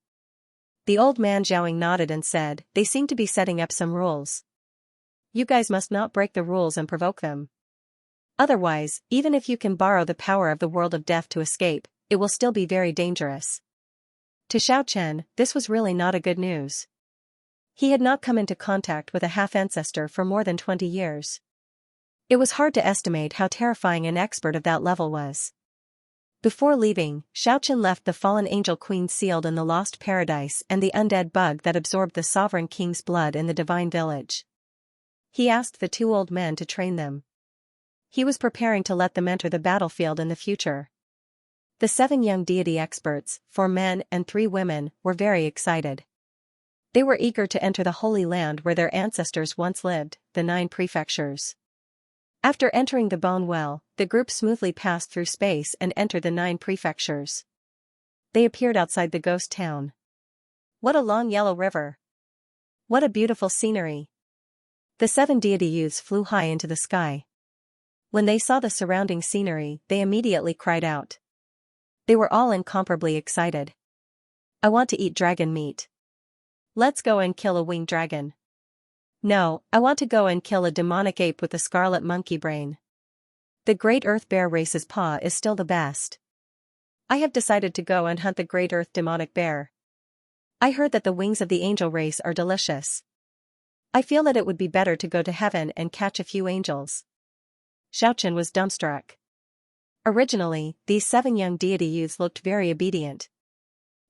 The old man Zhaoing nodded and said, "They seem to be setting up some rules. You guys must not break the rules and provoke them. Otherwise, even if you can borrow the power of the world of death to escape, it will still be very dangerous." To Xiaochen, this was really not a good news. He had not come into contact with a half-ancestor for more than 20 years. It was hard to estimate how terrifying an expert of that level was. Before leaving, Xiaochen left the fallen angel queen sealed in the lost paradise and the undead bug that absorbed the sovereign king's blood in the divine village. He asked the 2 old men to train them. He was preparing to let them enter the battlefield in the future. The 7 young deity experts, 4 men and 3 women, were very excited. They were eager to enter the holy land where their ancestors once lived, the 9 prefectures. After entering the bone well, the group smoothly passed through space and entered the 9 prefectures. They appeared outside the ghost town. What a long yellow river! What a beautiful scenery! The 7 deity youths flew high into the sky. When they saw the surrounding scenery, they immediately cried out. They were all incomparably excited. "I want to eat dragon meat. Let's go and kill a winged dragon." "No, I want to go and kill a demonic ape with a scarlet monkey brain." The Great Earth Bear Race's paw is still the best. I have decided to go and hunt the Great Earth Demonic Bear. I heard that the wings of the angel race are delicious. I feel that it would be better to go to heaven and catch a few angels. Xiaochen was dumbstruck. Originally, these 7 young deity youths looked very obedient.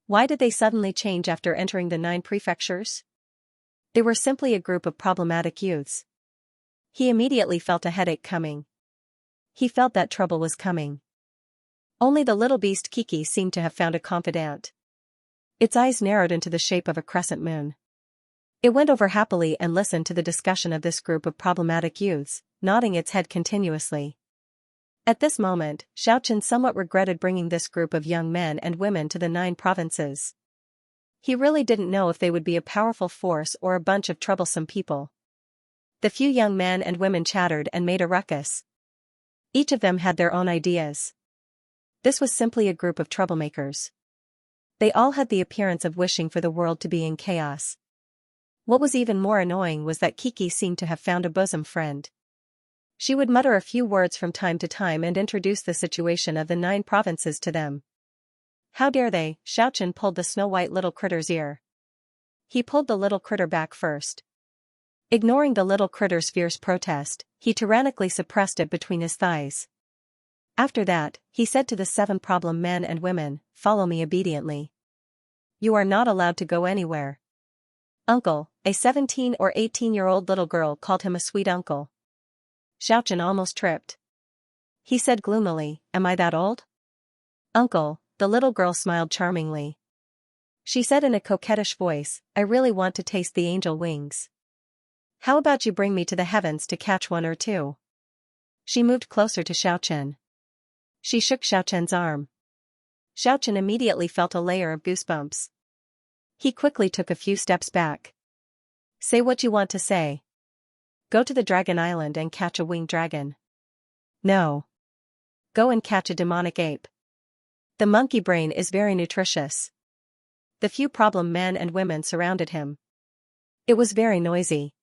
Why did they suddenly change after entering the 9 prefectures? They were simply a group of problematic youths. He immediately felt a headache coming. He felt that trouble was coming. Only the little beast Kiki seemed to have found a confidant. Its eyes narrowed into the shape of a crescent moon. It went over happily and listened to the discussion of this group of problematic youths, nodding its head continuously. At this moment, Xiaochen somewhat regretted bringing this group of young men and women to the 9 provinces. He really didn't know if they would be a powerful force or a bunch of troublesome people. The few young men and women chattered and made a ruckus. Each of them had their own ideas. This was simply a group of troublemakers. They all had the appearance of wishing for the world to be in chaos. What was even more annoying was that Kiki seemed to have found a bosom friend. She would mutter a few words from time to time and introduce the situation of the 9 provinces to them. How dare they? Xiaochen pulled the snow-white little critter's ear. He pulled the little critter back first. Ignoring the little critter's fierce protest, he tyrannically suppressed it between his thighs. After that, he said to the 7 problem men and women, "Follow me obediently. You are not allowed to go anywhere." Uncle, a 17 or 18-year-old little girl called him a sweet uncle. Xiaochen almost tripped. He said gloomily, "Am I that old?" "Uncle," the little girl smiled charmingly. She said in a coquettish voice, "I really want to taste the angel wings. How about you bring me to the heavens to catch 1 or 2? She moved closer to Xiaochen. She shook Xiaochen's arm. Xiaochen immediately felt a layer of goosebumps. He quickly took a few steps back. "Say what you want to say. Go to the Dragon Island and catch a winged dragon." "No. Go and catch a demonic ape. The monkey brain is very nutritious." The few problem men and women surrounded him. It was very noisy.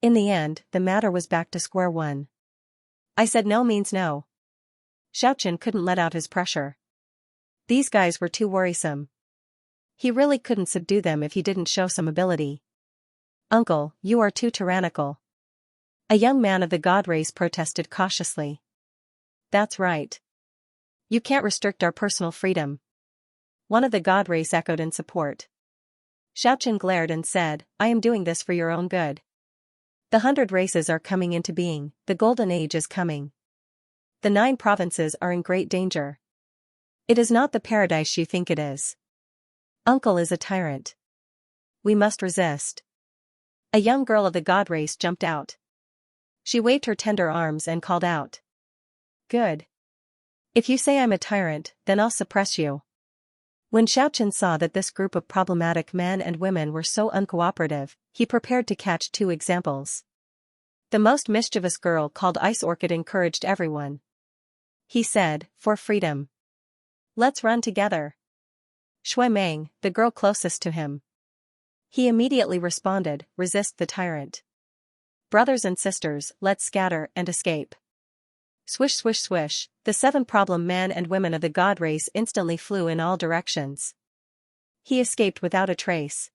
In the end, the matter was back to square one. I said no means no. Xiaochen couldn't let out his pressure. These guys were too worrisome. He really couldn't subdue them if he didn't show some ability. "Uncle, you are too tyrannical." A young man of the god race protested cautiously. "That's right. You can't restrict our personal freedom." One of the god race echoed in support. Xiaochen glared and said, "I am doing this for your own good. The 100 races are coming into being, the golden age is coming. The 9 provinces are in great danger. It is not the paradise you think it is. Uncle is a tyrant. We must resist." A young girl of the god race jumped out. She waved her tender arms and called out. "Good. If you say I'm a tyrant, then I'll suppress you." When Xiaochen saw that this group of problematic men and women were so uncooperative, he prepared to catch 2 examples. The most mischievous girl called Ice Orchid encouraged everyone. He said, "For freedom. Let's run together." Shui Meng, the girl closest to him. He immediately responded, "Resist the tyrant. Brothers and sisters, let's scatter and escape." Swish swish swish, the 7 problem men and women of the god race instantly flew in all directions. He escaped without a trace.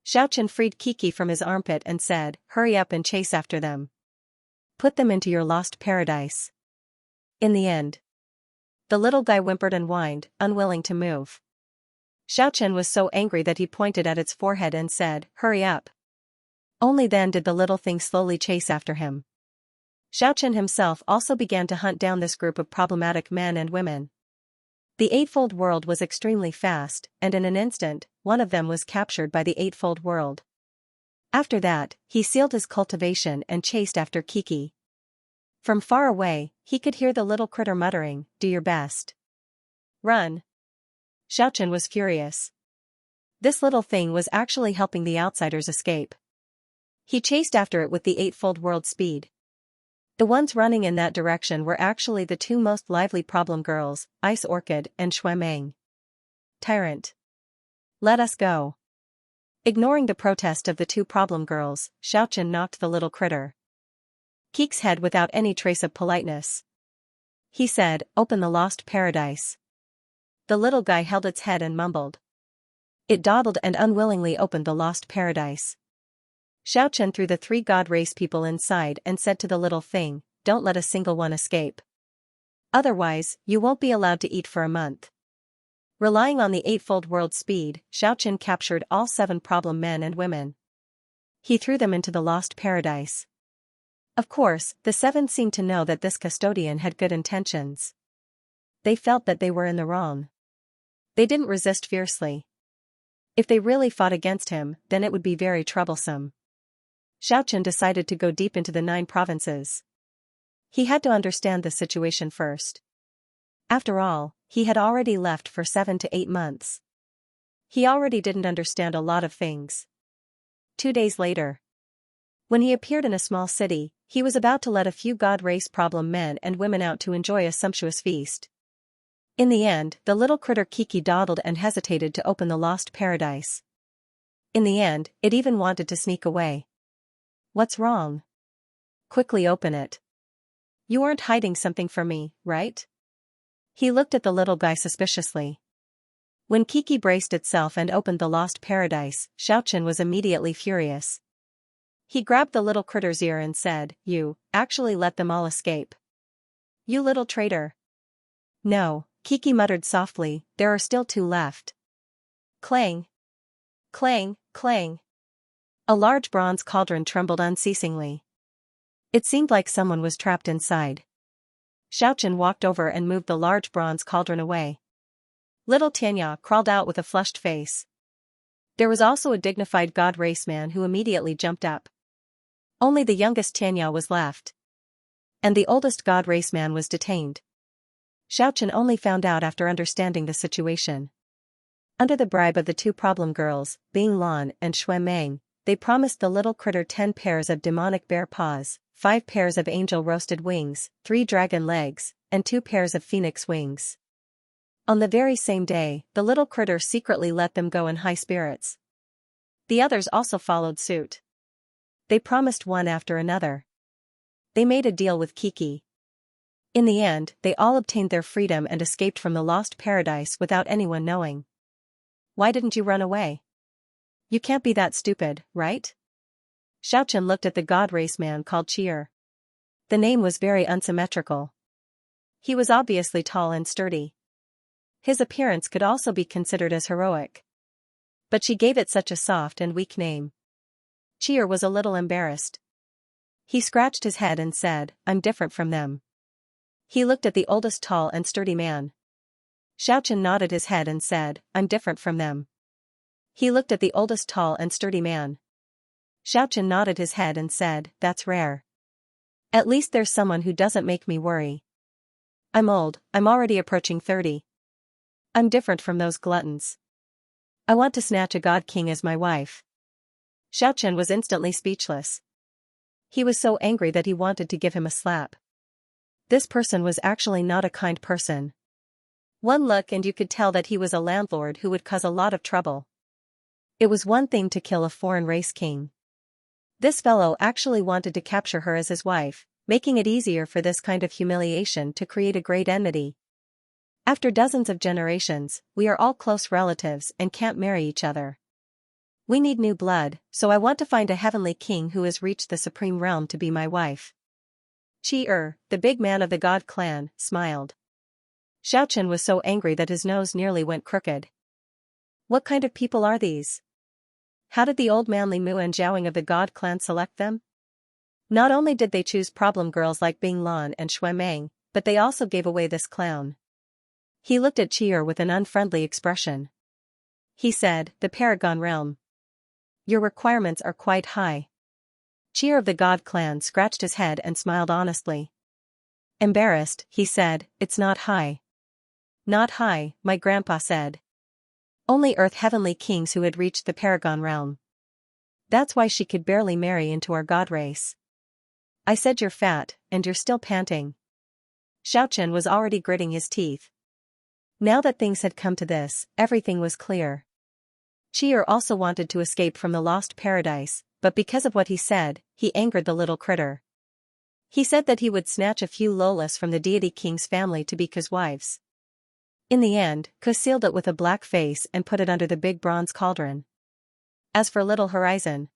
Xiaochen freed Kiki from his armpit and said, "Hurry up and chase after them. Put them into your lost paradise." In the end, the little guy whimpered and whined, unwilling to move. Xiaochen was so angry that he pointed at its forehead and said, "Hurry up." Only then did the little thing slowly chase after him. Xiaochen himself also began to hunt down this group of problematic men and women. The Eightfold World was extremely fast, and in an instant, one of them was captured by the Eightfold World. After that, he sealed his cultivation and chased after Kiki. From far away, he could hear the little critter muttering, "Do your best. Run." Xiaochen was furious. This little thing was actually helping the outsiders escape. He chased after it with the Eightfold World speed. The ones running in that direction were actually the 2 most lively problem girls, Ice Orchid and Shui Meng. "Tyrant. Let us go." Ignoring the protest of the 2 problem girls, Xiaochen knocked the little critter. Kiki's head without any trace of politeness. He said, open the lost paradise. The little guy held its head and mumbled. It dawdled and unwillingly opened the lost paradise. Xiaochen threw the 3 god race people inside and said to the little thing, don't let a single one escape. Otherwise, you won't be allowed to eat for a month. Relying on the 8-fold world speed, Xiaochen captured all 7 problem men and women. He threw them into the lost paradise. Of course, the 7 seemed to know that this custodian had good intentions. They felt that they were in the wrong. They didn't resist fiercely. If they really fought against him, then it would be very troublesome. Xiaochen decided to go deep into the 9 provinces. He had to understand the situation first. After all, he had already left for 7 to 8 months. He already didn't understand a lot of things. 2 days later, when he appeared in a small city, he was about to let a few god race problem men and women out to enjoy a sumptuous feast. In the end, the little critter Kiki dawdled and hesitated to open the lost paradise. In the end, it even wanted to sneak away. What's wrong? Quickly open it. You aren't hiding something from me, right? He looked at the little guy suspiciously. When Kiki braced itself and opened the lost paradise, Xiaochen was immediately furious. He grabbed the little critter's ear and said, you, actually let them all escape. You little traitor. No, Kiki muttered softly, there are still 2 left. Clang. Clang, clang. A large bronze cauldron trembled unceasingly. It seemed like someone was trapped inside. Xiaochen walked over and moved the large bronze cauldron away. Little Xianxia crawled out with a flushed face. There was also a dignified god raceman who immediately jumped up. Only the youngest Xianxia was left. And the oldest god raceman was detained. Xiaochen only found out after understanding the situation. Under the bribe of the 2 problem girls, Bing Lan and Shui Meng, they promised the little critter 10 pairs of demonic bear paws, 5 pairs of angel roasted wings, 3 dragon legs, and 2 pairs of phoenix wings. On the very same day, the little critter secretly let them go in high spirits. The others also followed suit. They promised one after another. They made a deal with Kiki. In the end, they all obtained their freedom and escaped from the lost paradise without anyone knowing. Why didn't you run away? You can't be that stupid, right? Xiaochen looked at the god race man called Qi'er. The name was very unsymmetrical. He was obviously tall and sturdy. His appearance could also be considered as heroic. But she gave it such a soft and weak name. Qi'er was a little embarrassed. He scratched his head and said, I'm different from them. He looked at the oldest tall and sturdy man. Xiaochen nodded his head and said, I'm different from them. He looked at the oldest tall and sturdy man. Xiaochen nodded his head and said, that's rare. At least there's someone who doesn't make me worry. I'm old, I'm already approaching 30. I'm different from those gluttons. I want to snatch a god king as my wife. Xiaochen was instantly speechless. He was so angry that he wanted to give him a slap. This person was actually not a kind person. One look and you could tell that he was a landlord who would cause a lot of trouble. It was one thing to kill a foreign race king. This fellow actually wanted to capture her as his wife, making it easier for this kind of humiliation to create a great enmity. After dozens of generations, we are all close relatives and can't marry each other. We need new blood, so I want to find a heavenly king who has reached the supreme realm to be my wife. Qi'er, the big man of the god clan, smiled. Xiaochen was so angry that his nose nearly went crooked. What kind of people are these? How did the old man Li Mu and Zhaoing of the god clan select them? Not only did they choose problem girls like Bing Lan and Shui Meng, but they also gave away this clown. He looked at Qi'er with an unfriendly expression. He said, the Paragon Realm. Your requirements are quite high. Qi'er of the god clan scratched his head and smiled honestly. Embarrassed, he said, it's not high. Not high, my grandpa said. Only Earth heavenly kings who had reached the Paragon Realm. That's why she could barely marry into our god race. I said you're fat, and you're still panting. Xiaochen was already gritting his teeth. Now that things had come to this, everything was clear. Qi'er also wanted to escape from the lost paradise, but because of what he said, he angered the little critter. He said that he would snatch a few Lolas from the deity king's family to be Ku's wives. In the end, Ku sealed it with a black face and put it under the big bronze cauldron. As for Little Horizon,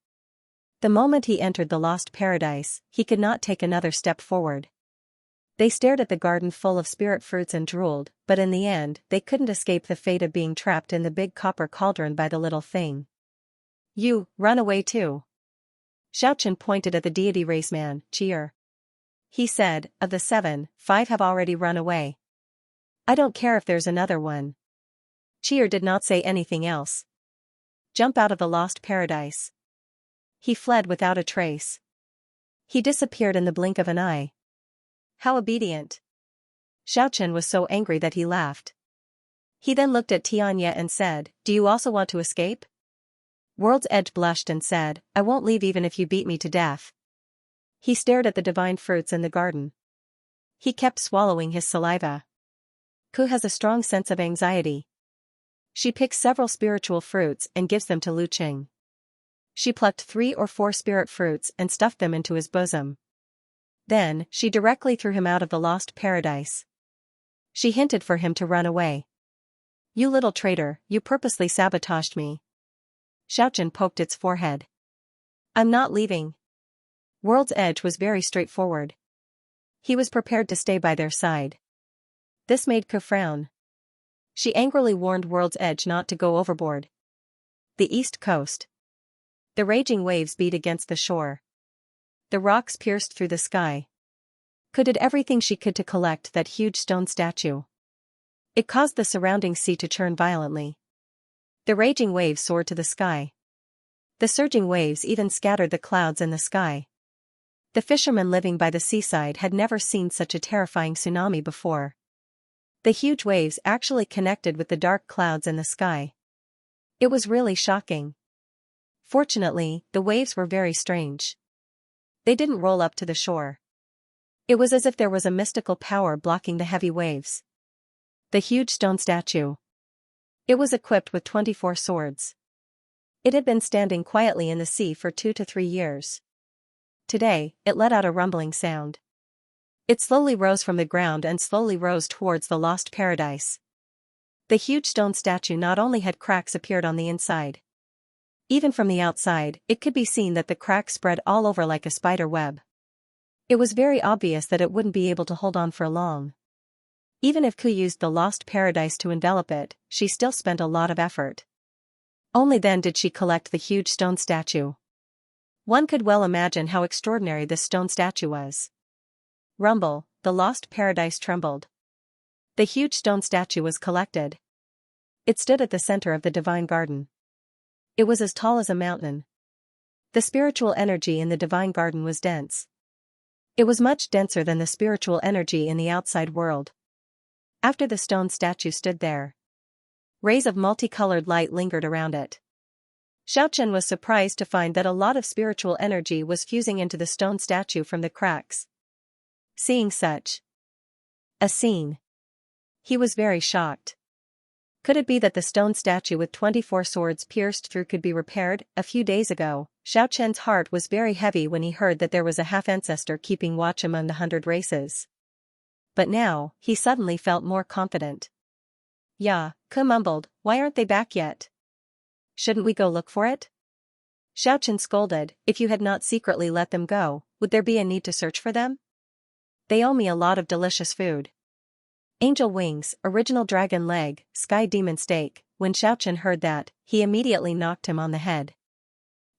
the moment he entered the lost paradise, he could not take another step forward. They stared at the garden full of spirit fruits and drooled, but in the end, they couldn't escape the fate of being trapped in the big copper cauldron by the little thing. You, run away too. Xiaochen pointed at the deity race man, Cheer. He said, of the 7, 5 have already run away. I don't care if there's another one. Cheer did not say anything else. Jump out of the lost paradise. He fled without a trace. He disappeared in the blink of an eye. How obedient. Xiaochen was so angry that he laughed. He then looked at Xianxia and said, do you also want to escape? World's Edge blushed and said, I won't leave even if you beat me to death. He stared at the divine fruits in the garden. He kept swallowing his saliva. Ku has a strong sense of anxiety. She picks several spiritual fruits and gives them to Lu Qing. She plucked 3 or 4 spirit fruits and stuffed them into his bosom. Then, she directly threw him out of the lost paradise. She hinted for him to run away. You little traitor, you purposely sabotaged me. Xiaochen poked its forehead. I'm not leaving. World's Edge was very straightforward. He was prepared to stay by their side. This made Ku frown. She angrily warned World's Edge not to go overboard. The east coast. The raging waves beat against the shore. The rocks pierced through the sky. Ku did everything she could to collect that huge stone statue. It caused the surrounding sea to churn violently. The raging waves soared to the sky. The surging waves even scattered the clouds in the sky. The fishermen living by the seaside had never seen such a terrifying tsunami before. The huge waves actually connected with the dark clouds in the sky. It was really shocking. Fortunately, the waves were very strange. They didn't roll up to the shore. It was as if there was a mystical power blocking the heavy waves. The huge stone statue. It was equipped with 24 swords. It had been standing quietly in the sea for 2 to 3 years. Today, it let out a rumbling sound. It slowly rose from the ground and slowly rose towards the lost paradise. The huge stone statue not only had cracks appeared on the inside. Even from the outside, it could be seen that the cracks spread all over like a spider web. It was very obvious that it wouldn't be able to hold on for long. Even if Ku used the lost paradise to envelop it, she still spent a lot of effort. Only then did she collect the huge stone statue. One could well imagine how extraordinary this stone statue was. Rumble, the lost paradise trembled. The huge stone statue was collected. It stood at the center of the divine garden. It was as tall as a mountain. The spiritual energy in the divine garden was dense. It was much denser than the spiritual energy in the outside world. After the stone statue stood there, rays of multicolored light lingered around it. Xiaochen was surprised to find that a lot of spiritual energy was fusing into the stone statue from the cracks. Seeing such a scene, he was very shocked. Could it be that the stone statue with 24 swords pierced through could be repaired? A few days ago, Xiaochen's heart was very heavy when he heard that there was a half-ancestor keeping watch among the 100 races. But now, he suddenly felt more confident. Yeah, Ku mumbled, why aren't they back yet? Shouldn't we go look for it? Xiaochen scolded, if you had not secretly let them go, would there be a need to search for them? They owe me a lot of delicious food. Angel wings, original dragon leg, sky demon steak. When Xiaochen heard that, he immediately knocked him on the head.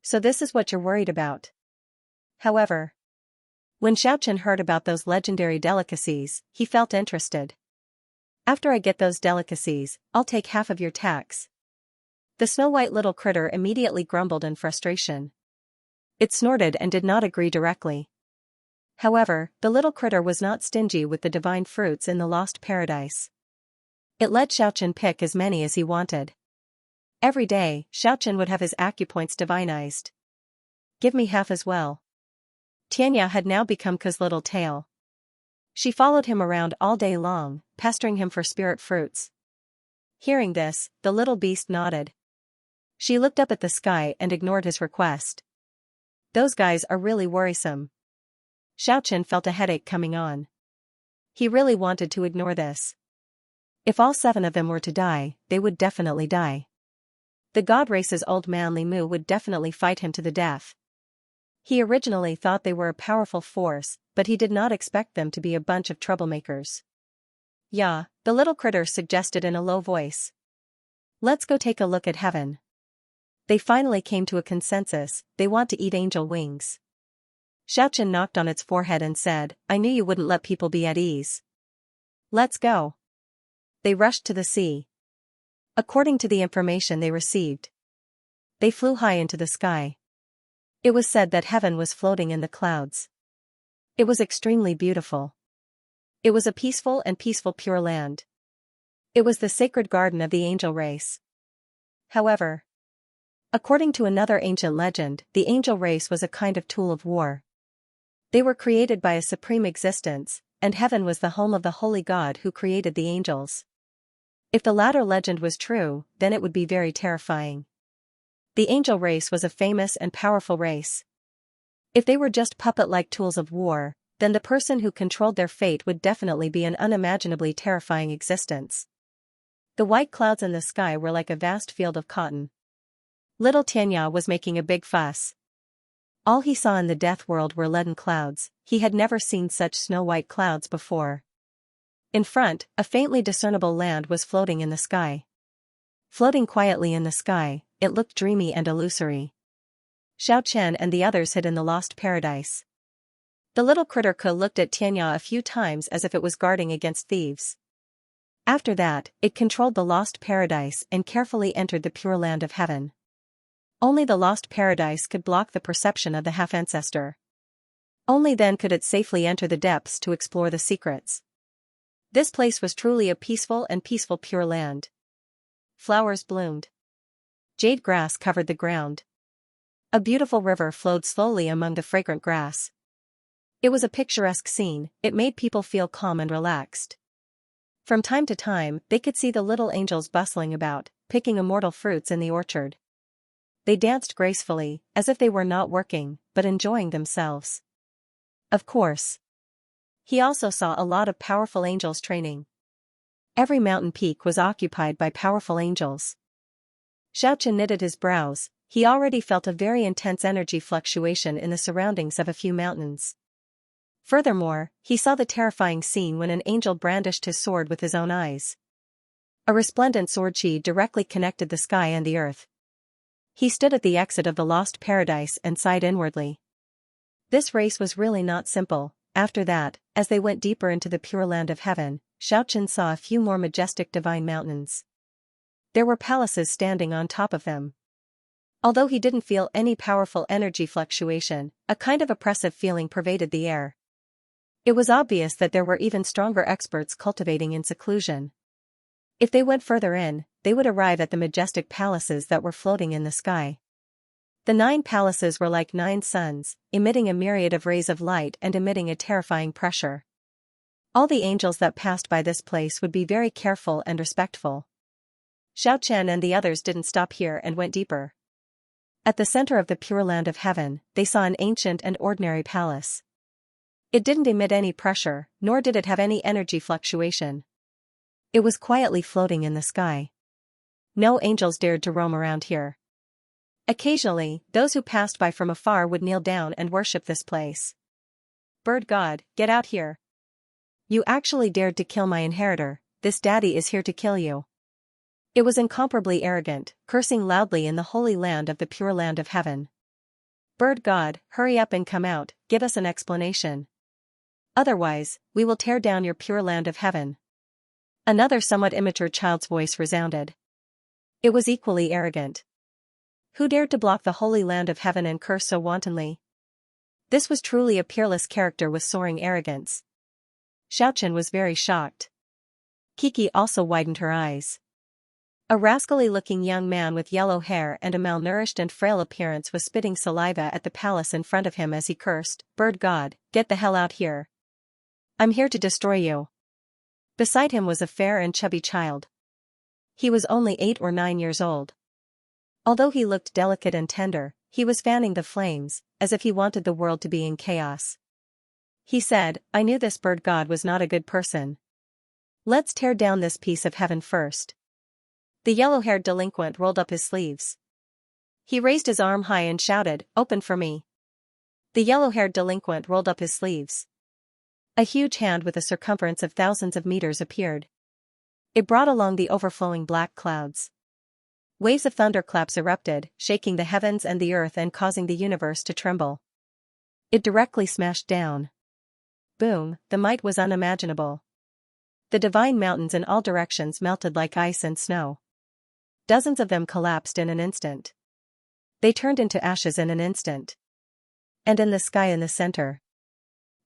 So this is what you're worried about. However, when Xiaochen heard about those legendary delicacies, he felt interested. After I get those delicacies, I'll take half of your tax. The snow-white little critter immediately grumbled in frustration. It snorted and did not agree directly. However, the little critter was not stingy with the divine fruits in the lost paradise. It let Xiaochen pick as many as he wanted. Every day, Xiaochen would have his acupoints divinized. Give me half as well. Xianxia had now become Ku's little tail. She followed him around all day long, pestering him for spirit fruits. Hearing this, the little beast nodded. She looked up at the sky and ignored his request. Those guys are really worrisome. Xiaochen felt a headache coming on. He really wanted to ignore this. If all 7 of them were to die, they would definitely die. The god race's old man Li Mu would definitely fight him to the death. He originally thought they were a powerful force, but he did not expect them to be a bunch of troublemakers. Yeah, the little critter suggested in a low voice. Let's go take a look at heaven. They finally came to a consensus, they want to eat angel wings. Xiaochen knocked on its forehead and said, I knew you wouldn't let people be at ease. Let's go. They rushed to the sea. According to the information they received, they flew high into the sky. It was said that heaven was floating in the clouds. It was extremely beautiful. It was a peaceful pure land. It was the sacred garden of the angel race. However, according to another ancient legend, the angel race was a kind of tool of war. They were created by a supreme existence, and heaven was the home of the holy God who created the angels. If the latter legend was true, then it would be very terrifying. The angel race was a famous and powerful race. If they were just puppet-like tools of war, then the person who controlled their fate would definitely be an unimaginably terrifying existence. The white clouds in the sky were like a vast field of cotton. Little Xianxia was making a big fuss. All he saw in the death world were leaden clouds. He had never seen such snow-white clouds before. In front, a faintly discernible land was floating in the sky. Floating quietly in the sky, it looked dreamy and illusory. Xiaochen and the others hid in the lost paradise. The little critter looked at Xianxia a few times as if it was guarding against thieves. After that, it controlled the lost paradise and carefully entered the pure land of heaven. Only the lost paradise could block the perception of the half-ancestor. Only then could it safely enter the depths to explore the secrets. This place was truly a peaceful pure land. Flowers bloomed. Jade grass covered the ground. A beautiful river flowed slowly among the fragrant grass. It was a picturesque scene, it made people feel calm and relaxed. From time to time, they could see the little angels bustling about, picking immortal fruits in the orchard. They danced gracefully, as if they were not working, but enjoying themselves. Of course. He also saw a lot of powerful angels training. Every mountain peak was occupied by powerful angels. Xiaochen knitted his brows, he already felt a very intense energy fluctuation in the surroundings of a few mountains. Furthermore, he saw the terrifying scene when an angel brandished his sword with his own eyes. A resplendent sword chi directly connected the sky and the earth. He stood at the exit of the lost paradise and sighed inwardly. This race was really not simple. After that, as they went deeper into the pure land of heaven, Xiaochen saw a few more majestic divine mountains. There were palaces standing on top of them. Although he didn't feel any powerful energy fluctuation, a kind of oppressive feeling pervaded the air. It was obvious that there were even stronger experts cultivating in seclusion. If they went further in, they would arrive at the majestic palaces that were floating in the sky. The 9 palaces were like 9 suns, emitting a myriad of rays of light and emitting a terrifying pressure. All the angels that passed by this place would be very careful and respectful. Xiaochen and the others didn't stop here and went deeper. At the center of the pure land of heaven, they saw an ancient and ordinary palace. It didn't emit any pressure, nor did it have any energy fluctuation. It was quietly floating in the sky. No angels dared to roam around here. Occasionally, those who passed by from afar would kneel down and worship this place. Bird God, get out here. You actually dared to kill my inheritor, this daddy is here to kill you. It was incomparably arrogant, cursing loudly in the holy land of the pure land of heaven. Bird God, hurry up and come out, give us an explanation. Otherwise, we will tear down your pure land of heaven. Another somewhat immature child's voice resounded. It was equally arrogant. Who dared to block the holy land of heaven and curse so wantonly? This was truly a peerless character with soaring arrogance. Xiaochen was very shocked. Kiki also widened her eyes. A rascally-looking young man with yellow hair and a malnourished and frail appearance was spitting saliva at the palace in front of him as he cursed, Bird God, get the hell out here. I'm here to destroy you. Beside him was a fair and chubby child. He was only 8 or 9 years old. Although he looked delicate and tender, he was fanning the flames, as if he wanted the world to be in chaos. He said, I knew this bird god was not a good person. Let's tear down this piece of heaven first. The yellow-haired delinquent rolled up his sleeves. He raised his arm high and shouted, Open for me. The yellow-haired delinquent rolled up his sleeves. A huge hand with a circumference of thousands of meters appeared. It brought along the overflowing black clouds. Waves of thunderclaps erupted, shaking the heavens and the earth and causing the universe to tremble. It directly smashed down. Boom, the might was unimaginable. The divine mountains in all directions melted like ice and snow. Dozens of them collapsed in an instant. They turned into ashes in an instant. And in the sky in the center,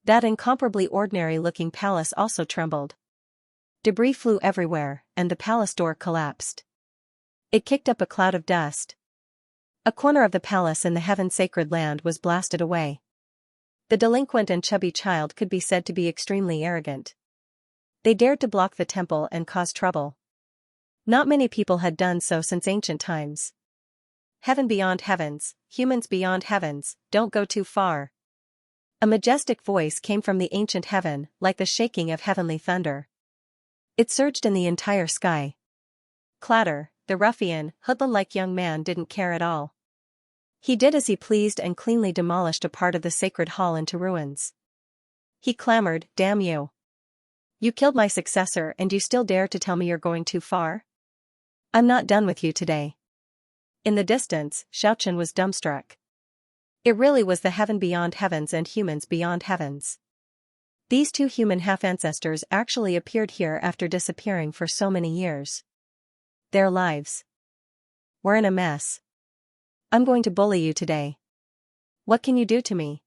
that incomparably ordinary-looking palace also trembled. Debris flew everywhere, and the palace door collapsed. It kicked up a cloud of dust. A corner of the palace in the heaven-sacred land was blasted away. The delinquent and chubby child could be said to be extremely arrogant. They dared to block the temple and cause trouble. Not many people had done so since ancient times. Heaven beyond heavens, humans beyond heavens, don't go too far. A majestic voice came from the ancient heaven, like the shaking of heavenly thunder. It surged in the entire sky. Clatter, the ruffian, hoodlum-like young man didn't care at all. He did as he pleased and cleanly demolished a part of the sacred hall into ruins. He clamored, Damn you! You killed my successor and you still dare to tell me you're going too far? I'm not done with you today. In the distance, Xianxia was dumbstruck. It really was the heaven beyond heavens and humans beyond heavens. These two human half-ancestors actually appeared here after disappearing for so many years. Their lives were in a mess. I'm going to bully you today. What can you do to me?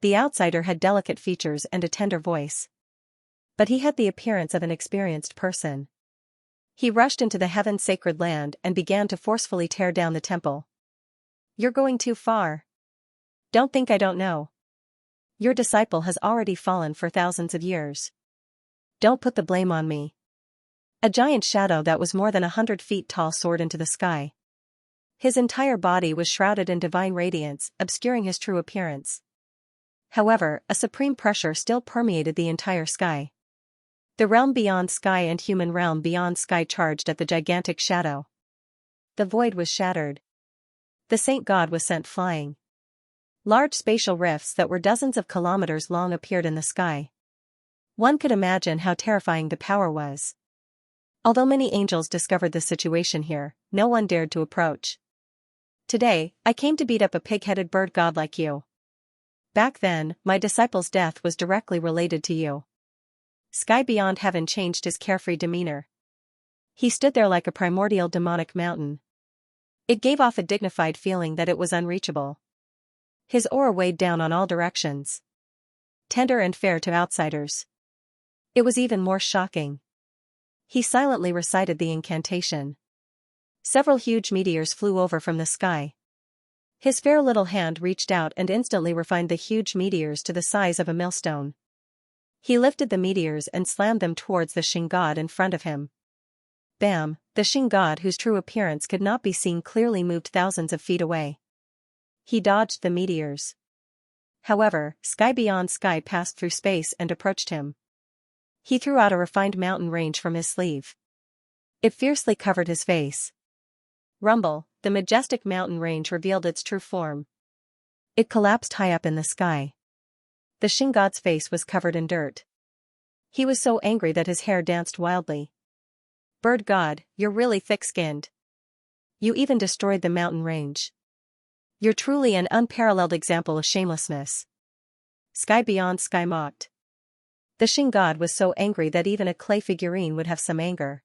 The outsider had delicate features and a tender voice. But he had the appearance of an experienced person. He rushed into the heaven-sacred land and began to forcefully tear down the temple. You're going too far. Don't think I don't know. Your disciple has already fallen for thousands of years. Don't put the blame on me. A giant shadow that was more than 100 feet tall soared into the sky. His entire body was shrouded in divine radiance, obscuring his true appearance. However, a supreme pressure still permeated the entire sky. The realm beyond sky and human realm beyond sky charged at the gigantic shadow. The void was shattered. The saint god was sent flying. Large spatial rifts that were dozens of kilometers long appeared in the sky. One could imagine how terrifying the power was. Although many angels discovered the situation here, no one dared to approach. Today, I came to beat up a pig-headed bird god like you. Back then, my disciple's death was directly related to you. Sky beyond heaven changed his carefree demeanor. He stood there like a primordial demonic mountain. It gave off a dignified feeling that it was unreachable. His aura weighed down on all directions. Tender and fair to outsiders. It was even more shocking. He silently recited the incantation. Several huge meteors flew over from the sky. His fair little hand reached out and instantly refined the huge meteors to the size of a millstone. He lifted the meteors and slammed them towards the Xing god in front of him. Bam! The Xing god, whose true appearance could not be seen clearly, moved thousands of feet away. He dodged the meteors. However, sky beyond sky passed through space and approached him. He threw out a refined mountain range from his sleeve. It fiercely covered his face. Rumble, the majestic mountain range revealed its true form. It collapsed high up in the sky. The Xing god's face was covered in dirt. He was so angry that his hair danced wildly. Bird god, you're really thick-skinned. You even destroyed the mountain range. You're truly an unparalleled example of shamelessness. Sky beyond sky mocked. The Xing god was so angry that even a clay figurine would have some anger.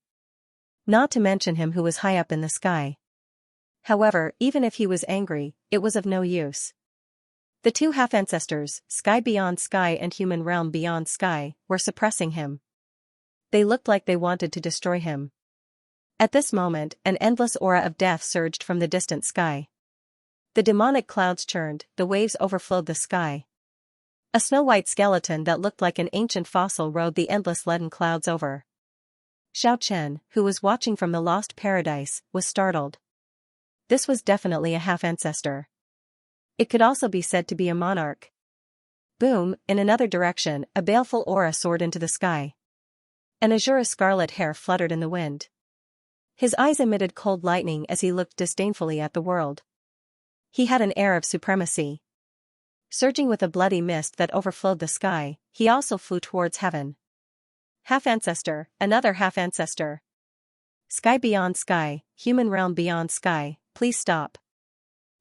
Not to mention him who was high up in the sky. However, even if he was angry, it was of no use. The two half-ancestors, sky beyond sky and human realm beyond sky, were suppressing him. They looked like they wanted to destroy him. At this moment, an endless aura of death surged from the distant sky. The demonic clouds churned, the waves overflowed the sky. A snow-white skeleton that looked like an ancient fossil rode the endless leaden clouds over. Xianxia, who was watching from the lost paradise, was startled. This was definitely a half-ancestor. It could also be said to be a monarch. Boom, in another direction, a baleful aura soared into the sky. An azure scarlet hair fluttered in the wind. His eyes emitted cold lightning as he looked disdainfully at the world. He had an air of supremacy. Surging with a bloody mist that overflowed the sky, he also flew towards heaven. Half-ancestor, another half-ancestor. Sky beyond sky, human realm beyond sky, please stop.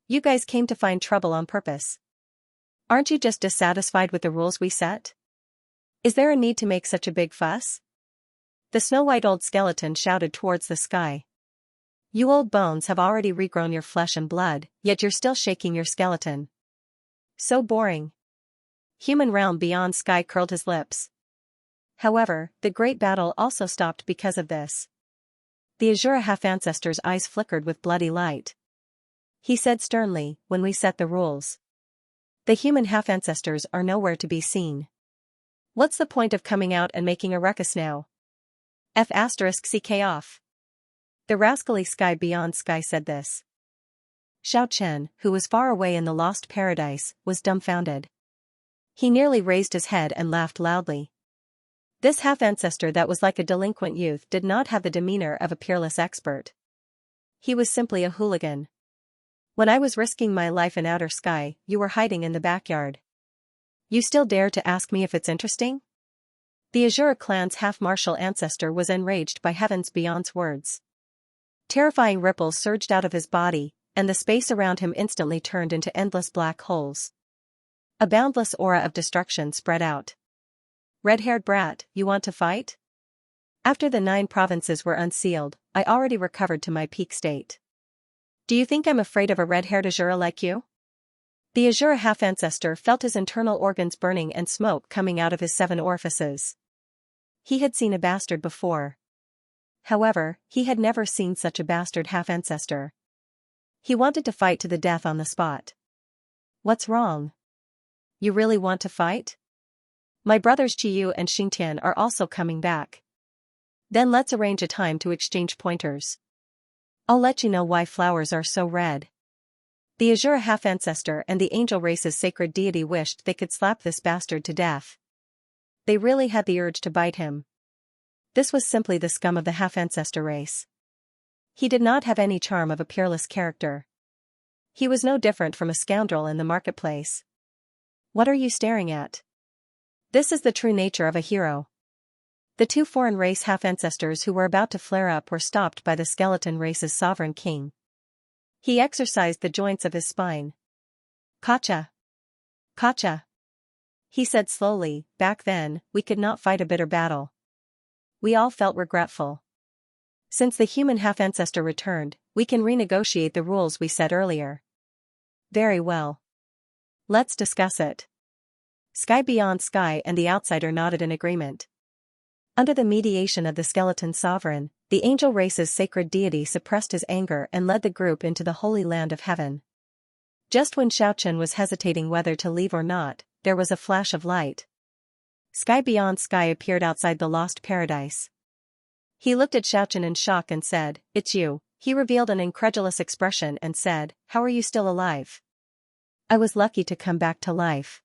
You guys came to find trouble on purpose. Aren't you just dissatisfied with the rules we set? Is there a need to make such a big fuss? The snow-white old skeleton shouted towards the sky. You old bones have already regrown your flesh and blood, yet you're still shaking your skeleton. So boring. Human realm beyond sky curled his lips. However, the great battle also stopped because of this. The azure half-ancestor's eyes flickered with bloody light. He said sternly, when we set the rules. The human half-ancestors are nowhere to be seen. What's the point of coming out and making a ruckus now? F***ck off. The rascally sky beyond sky said this. Xiao, who was far away in the lost paradise, was dumbfounded. He nearly raised his head and laughed loudly. This half-ancestor that was like a delinquent youth did not have the demeanor of a peerless expert. He was simply a hooligan. When I was risking my life in outer sky, you were hiding in the backyard. You still dare to ask me if it's interesting? The Azure clan's half-martial ancestor was enraged by Heavens Beyond's words. Terrifying ripples surged out of his body, and the space around him instantly turned into endless black holes. A boundless aura of destruction spread out. Red-haired brat, you want to fight? After the 9 provinces were unsealed, I already recovered to my peak state. Do you think I'm afraid of a red-haired Azure like you? The Azure half-ancestor felt his internal organs burning and smoke coming out of his 7 orifices. He had seen a bastard before. However, he had never seen such a bastard half-ancestor. He wanted to fight to the death on the spot. What's wrong? You really want to fight? My brothers Qiyu and Xingtian are also coming back. Then let's arrange a time to exchange pointers. I'll let you know why flowers are so red. The Azure half-ancestor and the angel race's sacred deity wished they could slap this bastard to death. They really had the urge to bite him. This was simply the scum of the half-ancestor race. He did not have any charm of a peerless character. He was no different from a scoundrel in the marketplace. What are you staring at? This is the true nature of a hero. The 2 foreign race half-ancestors who were about to flare up were stopped by the skeleton race's sovereign king. He exercised the joints of his spine. Kacha. Kacha. He said slowly, back then, we could not fight a bitter battle. We all felt regretful. Since the human half-ancestor returned, we can renegotiate the rules we set earlier. Very well. Let's discuss it. Sky beyond sky and the outsider nodded in agreement. Under the mediation of the skeleton sovereign, the angel race's sacred deity suppressed his anger and led the group into the holy land of heaven. Just when Xiao was hesitating whether to leave or not, there was a flash of light. Sky beyond sky appeared outside the lost paradise. He looked at Xiao in shock and said, "It's you." He revealed an incredulous expression and said, "How are you still alive?" "I was lucky to come back to life."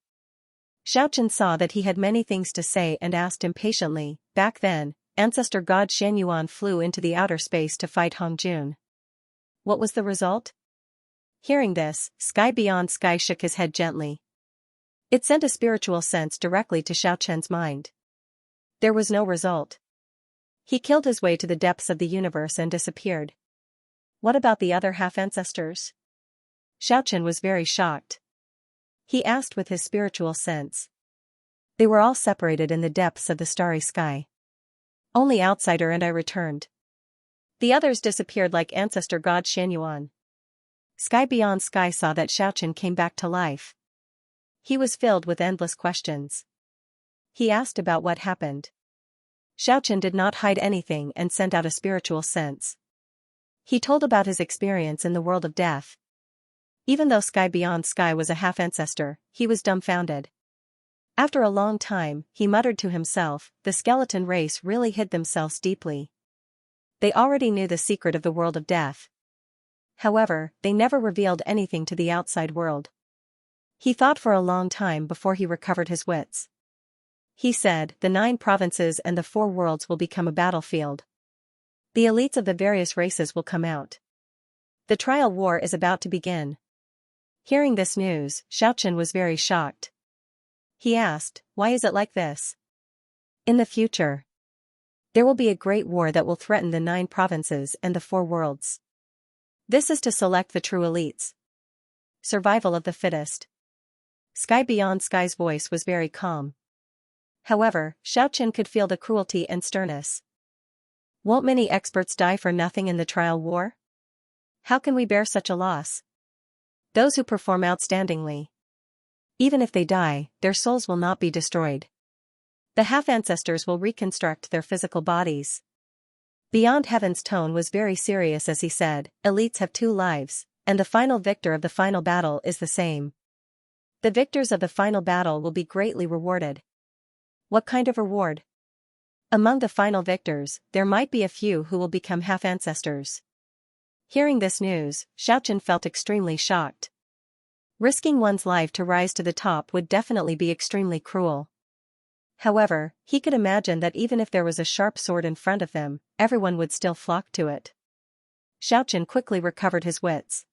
Xiao saw that he had many things to say and asked impatiently, "Back then, ancestor god Xianyuan flew into the outer space to fight Hongjun. What was the result?" Hearing this, Sky beyond sky shook his head gently. It sent a spiritual sense directly to Xiao mind. There was no result. He killed his way to the depths of the universe and disappeared. What about the other half-ancestors? Xiao was very shocked. He asked with his spiritual sense. They were all separated in the depths of the starry sky. Only outsider and I returned. The others disappeared like ancestor god Xianyuan. Sky beyond sky saw that Xiao came back to life. He was filled with endless questions. He asked about what happened. Xiao did not hide anything and sent out a spiritual sense. He told about his experience in the world of death. Even though Sky beyond sky was a half-ancestor, he was dumbfounded. After a long time, he muttered to himself, the skeleton race really hid themselves deeply. They already knew the secret of the world of death. However, they never revealed anything to the outside world. He thought for a long time before he recovered his wits. He said, the 9 provinces and the 4 worlds will become a battlefield. The elites of the various races will come out. The trial war is about to begin. Hearing this news, Xianxia was very shocked. He asked, why is it like this? In the future, there will be a great war that will threaten the 9 provinces and the 4 worlds. This is to select the true elites. Survival of the fittest. Sky Beyond Sky's voice was very calm. However, Xianxia could feel the cruelty and sternness. Won't many experts die for nothing in the trial war? How can we bear such a loss? Those who perform outstandingly. Even if they die, their souls will not be destroyed. The half-ancestors will reconstruct their physical bodies. Beyond Heaven's tone was very serious as he said, elites have 2 lives, and the final victor of the final battle is the same. The victors of the final battle will be greatly rewarded. What kind of reward? Among the final victors, there might be a few who will become half-ancestors. Hearing this news, Xianxia felt extremely shocked. Risking one's life to rise to the top would definitely be extremely cruel. However, he could imagine that even if there was a sharp sword in front of them, everyone would still flock to it. Xianxia quickly recovered his wits.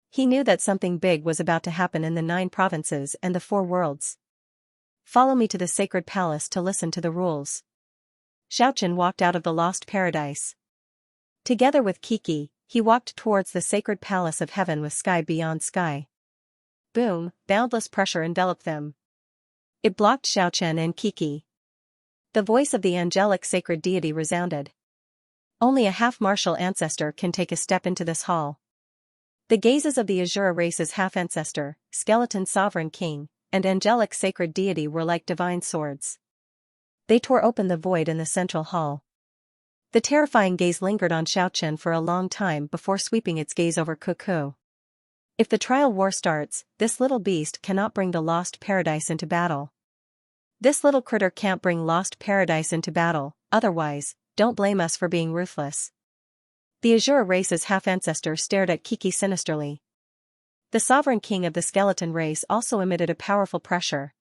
He knew that something big was about to happen in the 9 provinces and the 4 worlds. Follow me to the sacred palace to listen to the rules. Xianxia walked out of the lost paradise. Together with Kiki, he walked towards the sacred palace of heaven with Sky Beyond Sky. Boom, boundless pressure enveloped them. It blocked Xianxia and Kiki. The voice of the angelic sacred deity resounded. Only a half-martial ancestor can take a step into this hall. The gazes of the Azura race's half-ancestor, skeleton sovereign king, and angelic sacred deity were like divine swords. They tore open the void in the central hall. The terrifying gaze lingered on Xianxia for a long time before sweeping its gaze over Cuckoo. If the trial war starts, this little beast cannot bring the lost paradise into battle. This little critter can't bring lost paradise into battle, otherwise, don't blame us for being ruthless. The Azura race's half-ancestor stared at Kiki sinisterly. The sovereign king of the skeleton race also emitted a powerful pressure.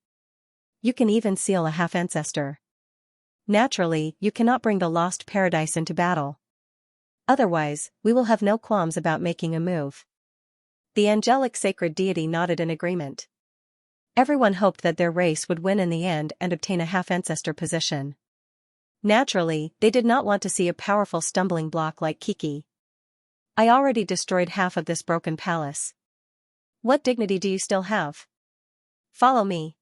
You can even seal a half-ancestor. Naturally, you cannot bring the lost paradise into battle. Otherwise, we will have no qualms about making a move. The angelic sacred deity nodded in agreement. Everyone hoped that their race would win in the end and obtain a half-ancestor position. Naturally, they did not want to see a powerful stumbling block like Kiki. I already destroyed half of this broken palace. What dignity do you still have? Follow me.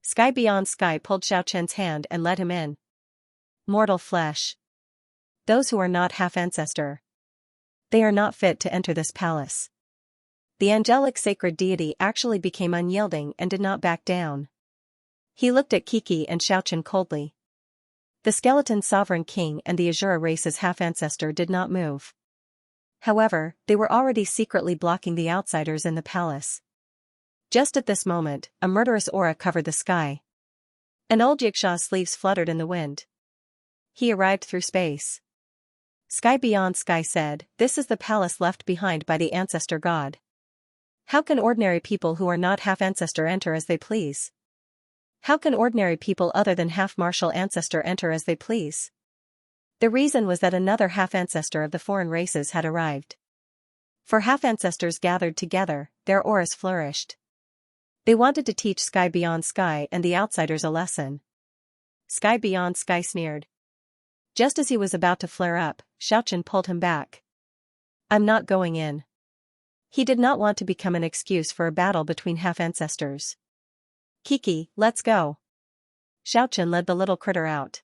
Sky Beyond Sky pulled Xianxia's hand and led him in. Mortal flesh. Those who are not half-ancestor. They are not fit to enter this palace. The angelic sacred deity actually became unyielding and did not back down. He looked at Kiki and Xianxia coldly. The skeleton sovereign king and the Azura race's half-ancestor did not move. However, they were already secretly blocking the outsiders in the palace. Just at this moment, a murderous aura covered the sky. An old Xianxia's sleeves fluttered in the wind. He arrived through space. Sky Beyond Sky said, "This is the palace left behind by the ancestor god. How can ordinary people who are not half-ancestor enter as they please? How can ordinary people other than half-martial ancestor enter as they please?" The reason was that another half-ancestor of the foreign races had arrived. For half-ancestors gathered together, their auras flourished. They wanted to teach Sky Beyond Sky and the outsiders a lesson. Sky Beyond Sky sneered. Just as he was about to flare up, Xianxia pulled him back. I'm not going in. He did not want to become an excuse for a battle between half-ancestors. Kiki, let's go. Xianxia led the little critter out.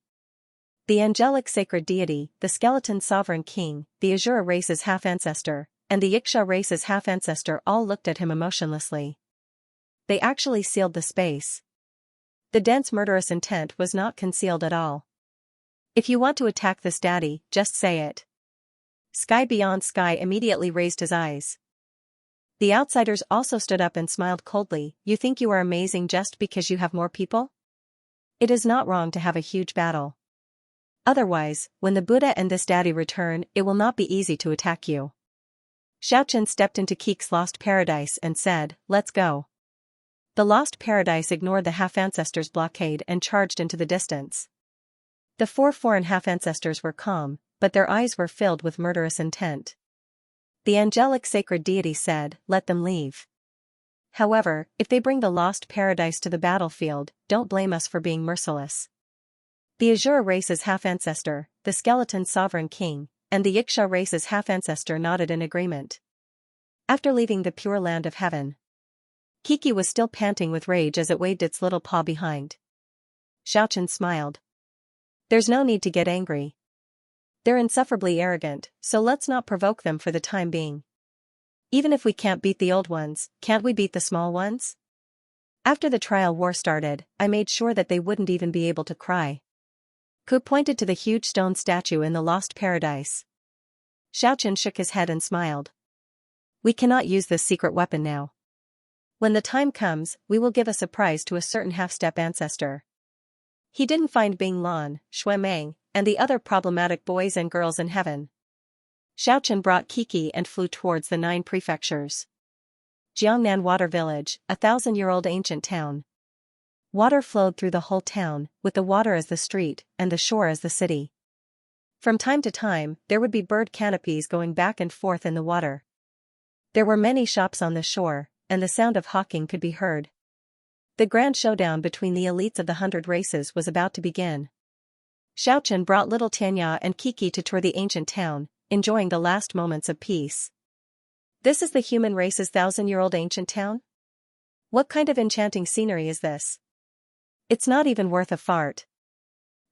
The angelic sacred deity, the skeleton sovereign king, the Azura race's half-ancestor, and the Xianxia race's half-ancestor all looked at him emotionlessly. They actually sealed the space. The dense murderous intent was not concealed at all. If you want to attack this daddy, just say it. Sky Beyond Sky immediately raised his eyes. The outsiders also stood up and smiled coldly. You think you are amazing just because you have more people? It is not wrong to have a huge battle. Otherwise, when the Buddha and this daddy return, it will not be easy to attack you. Xianxia stepped into Kiki's lost paradise and said, let's go. The lost paradise ignored the half-ancestors' blockade and charged into the distance. The four foreign half-ancestors were calm, but their eyes were filled with murderous intent. The angelic sacred deity said, "Let them leave. However, if they bring the lost paradise to the battlefield, don't blame us for being merciless." The Azura race's half-ancestor, the skeleton sovereign king, and the Xianxia race's half-ancestor nodded in agreement. After leaving the pure land of heaven, Kiki was still panting with rage as it waved its little paw behind. Xiaochen smiled. "There's no need to get angry. They're insufferably arrogant, so let's not provoke them for the time being. Even if we can't beat the old ones, can't we beat the small ones?" After the trial war started, I made sure that they wouldn't even be able to cry. Ku pointed to the huge stone statue in the lost paradise. Xiaochen shook his head and smiled. "We cannot use this secret weapon now. When the time comes, we will give a surprise to a certain half-step ancestor." He didn't find Bing Lan, Shui Meng, and the other problematic boys and girls in heaven. Xiaochen brought Kiki and flew towards the 9 prefectures. Jiangnan Water Village, a 1,000-year-old ancient town. Water flowed through the whole town, with the water as the street, and the shore as the city. From time to time, there would be bird canopies going back and forth in the water. There were many shops on the shore, and the sound of hawking could be heard. The grand showdown between the elites of the 100 races was about to begin. Xiaochen brought little Tianya and Kiki to tour the ancient town, enjoying the last moments of peace. "This is the human race's 1,000-year-old ancient town? What kind of enchanting scenery is this? It's not even worth a fart.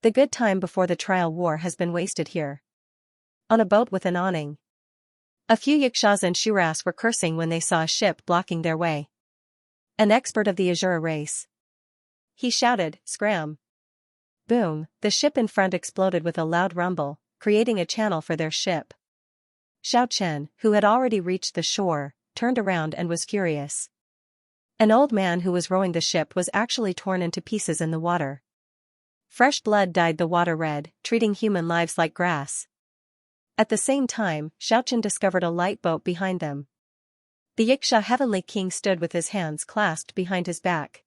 The good time before the trial war has been wasted here." On a boat with an awning. A few Yikshaws and Shuras were cursing when they saw a ship blocking their way. An expert of the Azura race. He shouted, "Scram!" Boom, the ship in front exploded with a loud rumble, creating a channel for their ship. Xiao Chen, who had already reached the shore, turned around and was furious. An old man who was rowing the ship was actually torn into pieces in the water. Fresh blood dyed the water red, treating human lives like grass. At the same time, Xiaochen discovered a light boat behind them. The Yiksha Heavenly King stood with his hands clasped behind his back.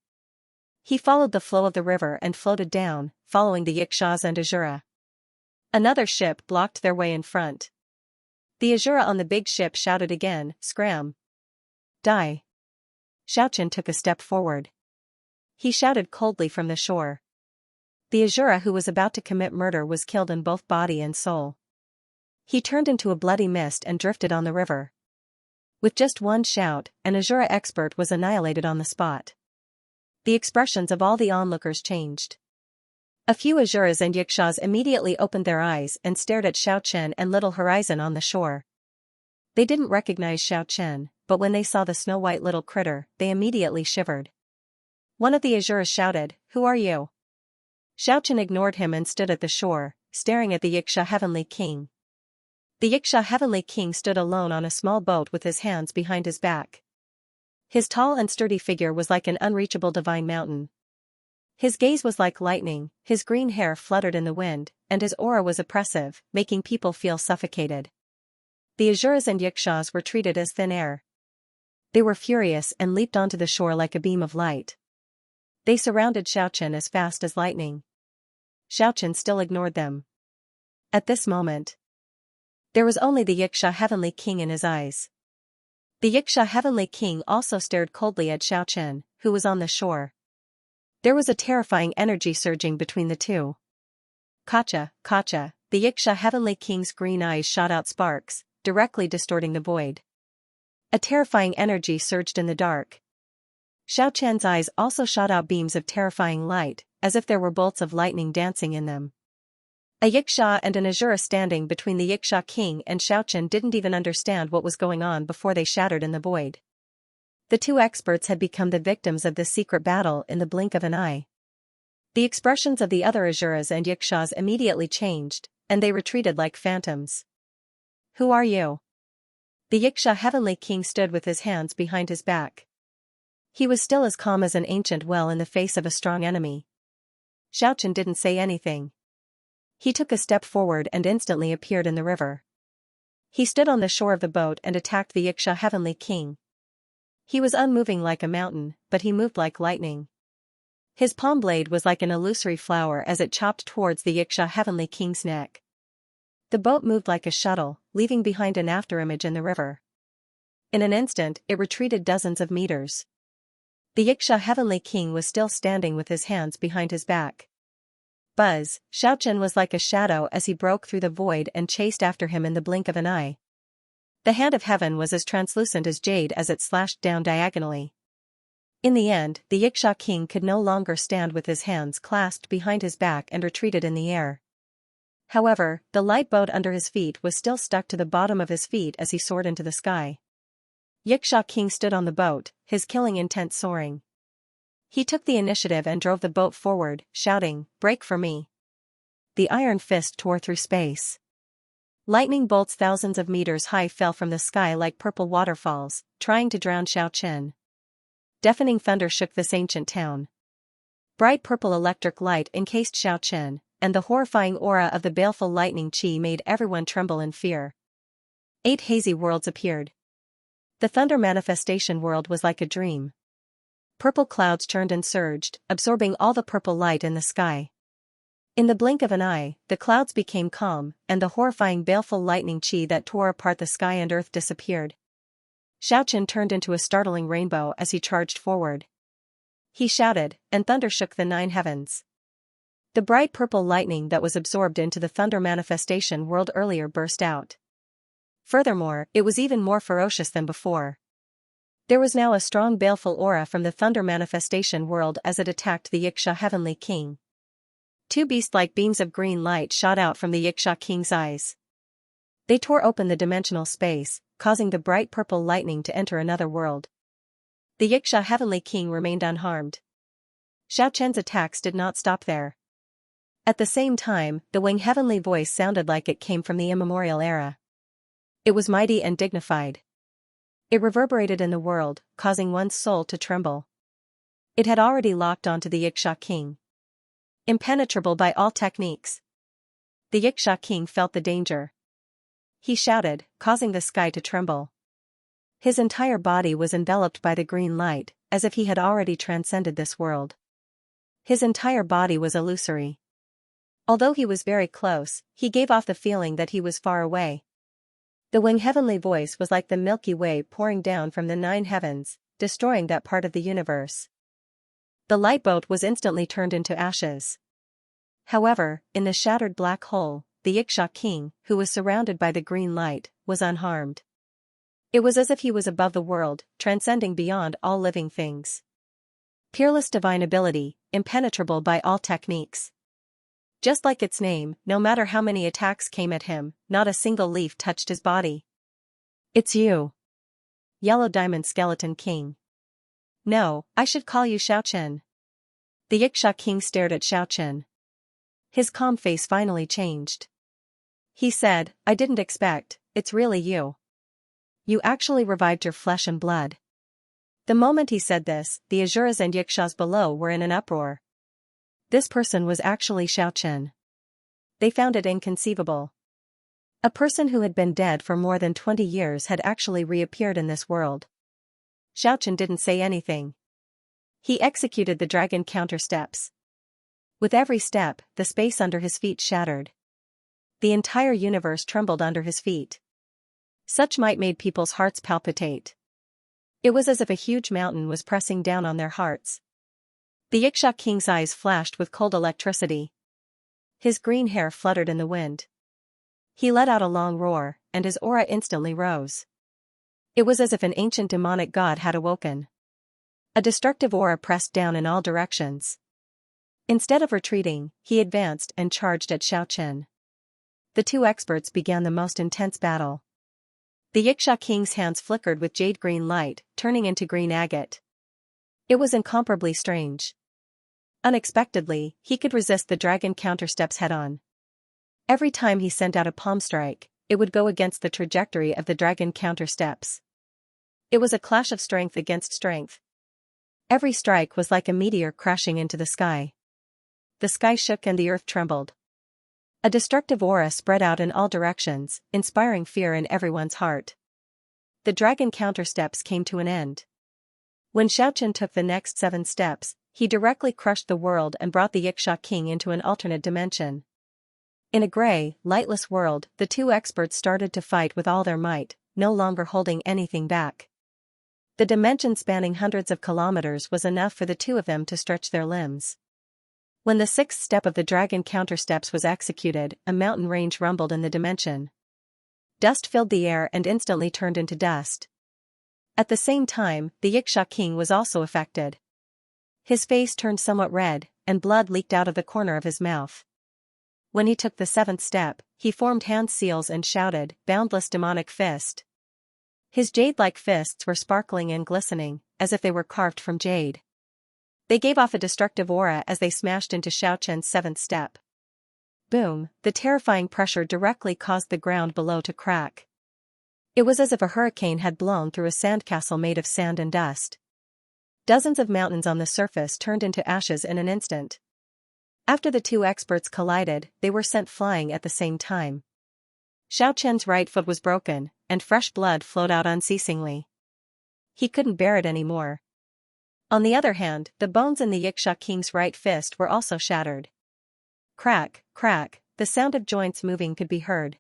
He followed the flow of the river and floated down, following the Yikshas and Azura. Another ship blocked their way in front. The Azura on the big ship shouted again, "Scram! Die!" Xiaochen took a step forward. He shouted coldly from the shore. The Azura who was about to commit murder was killed in both body and soul. He turned into a bloody mist and drifted on the river. With just one shout, an Azura expert was annihilated on the spot. The expressions of all the onlookers changed. A few Azuras and Yikshas immediately opened their eyes and stared at Xiaochen and Little Horizon on the shore. They didn't recognize Xiaochen, but when they saw the snow-white little critter, they immediately shivered. One of the Azuras shouted, "Who are you?" Xiaochen ignored him and stood at the shore, staring at the Yiksha Heavenly King. The Yiksha Heavenly King stood alone on a small boat with his hands behind his back. His tall and sturdy figure was like an unreachable divine mountain. His gaze was like lightning, his green hair fluttered in the wind, and his aura was oppressive, making people feel suffocated. The Azuras and Yikshas were treated as thin air. They were furious and leaped onto the shore like a beam of light. They surrounded Xiaochen as fast as lightning. Xiaochen still ignored them. At this moment, there was only the Yiksha Heavenly King in his eyes. The Yiksha Heavenly King also stared coldly at Xiaochen, who was on the shore. There was a terrifying energy surging between the two. "Kacha, Kacha," the Yiksha Heavenly King's green eyes shot out sparks, directly distorting the void. A terrifying energy surged in the dark. Xiaochen's eyes also shot out beams of terrifying light, as if there were bolts of lightning dancing in them. A Yiksha and an Azura standing between the Yiksha King and Xiaochen didn't even understand what was going on before they shattered in the void. The two experts had become the victims of this secret battle in the blink of an eye. The expressions of the other Azuras and Yikshas immediately changed, and they retreated like phantoms. "Who are you?" The Yiksha Heavenly King stood with his hands behind his back. He was still as calm as an ancient well in the face of a strong enemy. Xiaochen didn't say anything. He took a step forward and instantly appeared in the river. He stood on the shore of the boat and attacked the Yiksha Heavenly King. He was unmoving like a mountain, but he moved like lightning. His palm blade was like an illusory flower as it chopped towards the Xianxia Heavenly King's neck. The boat moved like a shuttle, leaving behind an afterimage in the river. In an instant, it retreated dozens of meters. The Xianxia Heavenly King was still standing with his hands behind his back. Buzz, Xianxia was like a shadow as he broke through the void and chased after him in the blink of an eye. The hand of heaven was as translucent as jade as it slashed down diagonally. In the end, the Xianxia King could no longer stand with his hands clasped behind his back and retreated in the air. However, the light boat under his feet was still stuck to the bottom of his feet as he soared into the sky. Xianxia King stood on the boat, his killing intent soaring. He took the initiative and drove the boat forward, shouting, "Break for me." The iron fist tore through space. Lightning bolts thousands of meters high fell from the sky like purple waterfalls, trying to drown Xianxia. Deafening thunder shook this ancient town. Bright purple electric light encased Xianxia, and the horrifying aura of the baleful lightning chi made everyone tremble in fear. 8 hazy worlds appeared. The thunder manifestation world was like a dream. Purple clouds churned and surged, absorbing all the purple light in the sky. In the blink of an eye, the clouds became calm, and the horrifying baleful lightning chi that tore apart the sky and earth disappeared. Xianxia turned into a startling rainbow as he charged forward. He shouted, and thunder shook the 9 heavens. The bright purple lightning that was absorbed into the thunder manifestation world earlier burst out. Furthermore, it was even more ferocious than before. There was now a strong baleful aura from the thunder manifestation world as it attacked the Xianxia Heavenly King. 2 beast-like beams of green light shot out from the Xianxia King's eyes. They tore open the dimensional space, causing the bright purple lightning to enter another world. The Xianxia Heavenly King remained unharmed. Xianxia's attacks did not stop there. At the same time, the winged heavenly voice sounded like it came from the immemorial era. It was mighty and dignified. It reverberated in the world, causing one's soul to tremble. It had already locked onto the Xianxia King. Impenetrable by all techniques. The Xianxia King felt the danger. He shouted, causing the sky to tremble. His entire body was enveloped by the green light, as if he had already transcended this world. His entire body was illusory. Although he was very close, he gave off the feeling that he was far away. The winged heavenly voice was like the Milky Way pouring down from the 9 heavens, destroying that part of the universe. The light boat was instantly turned into ashes. However, in the shattered black hole, the Xianxia King, who was surrounded by the green light, was unharmed. It was as if he was above the world, transcending beyond all living things. Peerless divine ability, impenetrable by all techniques. Just like its name, no matter how many attacks came at him, not a single leaf touched his body. "It's you. Yellow Diamond Skeleton King." "No, I should call you Xianxia." The Xianxia King stared at Xianxia. His calm face finally changed. He said, "I didn't expect, it's really you. You actually revived your flesh and blood." The moment he said this, the Azuras and Xianxias below were in an uproar. This person was actually Xianxia. They found it inconceivable. A person who had been dead for more than 20 years had actually reappeared in this world. Xianxia didn't say anything. He executed the dragon counter steps. With every step, the space under his feet shattered. The entire universe trembled under his feet. Such might made people's hearts palpitate. It was as if a huge mountain was pressing down on their hearts. The Xianxia King's eyes flashed with cold electricity. His green hair fluttered in the wind. He let out a long roar, and his aura instantly rose. It was as if an ancient demonic god had awoken. A destructive aura pressed down in all directions. Instead of retreating, he advanced and charged at Xianxia. The 2 experts began the most intense battle. The Xianxia King's hands flickered with jade green light, turning into green agate. It was incomparably strange. Unexpectedly, he could resist the dragon countersteps head-on. Every time he sent out a palm strike, it would go against the trajectory of the dragon countersteps. It was a clash of strength against strength. Every strike was like a meteor crashing into the sky. The sky shook and the earth trembled. A destructive aura spread out in all directions, inspiring fear in everyone's heart. The dragon countersteps came to an end. When Xiaochen took the next 7 steps, he directly crushed the world and brought the Yiksha king into an alternate dimension. In a gray, lightless world, the two experts started to fight with all their might, no longer holding anything back. The dimension spanning hundreds of kilometers was enough for the two of them to stretch their limbs. When the 6th step of the dragon countersteps was executed, a mountain range rumbled in the dimension. Dust filled the air and instantly turned into dust. At the same time, the Yiksha king was also affected. His face turned somewhat red, and blood leaked out of the corner of his mouth. When he took the 7th step, he formed hand seals and shouted, "Boundless demonic fist." His jade-like fists were sparkling and glistening, as if they were carved from jade. They gave off a destructive aura as they smashed into Xiaochen's 7th step. Boom, the terrifying pressure directly caused the ground below to crack. It was as if a hurricane had blown through a sandcastle made of sand and dust. Dozens of mountains on the surface turned into ashes in an instant. After the two experts collided, they were sent flying at the same time. Xiaochen's right foot was broken, and fresh blood flowed out unceasingly. He couldn't bear it anymore. On the other hand, the bones in the Yiksha king's right fist were also shattered. Crack, crack, the sound of joints moving could be heard.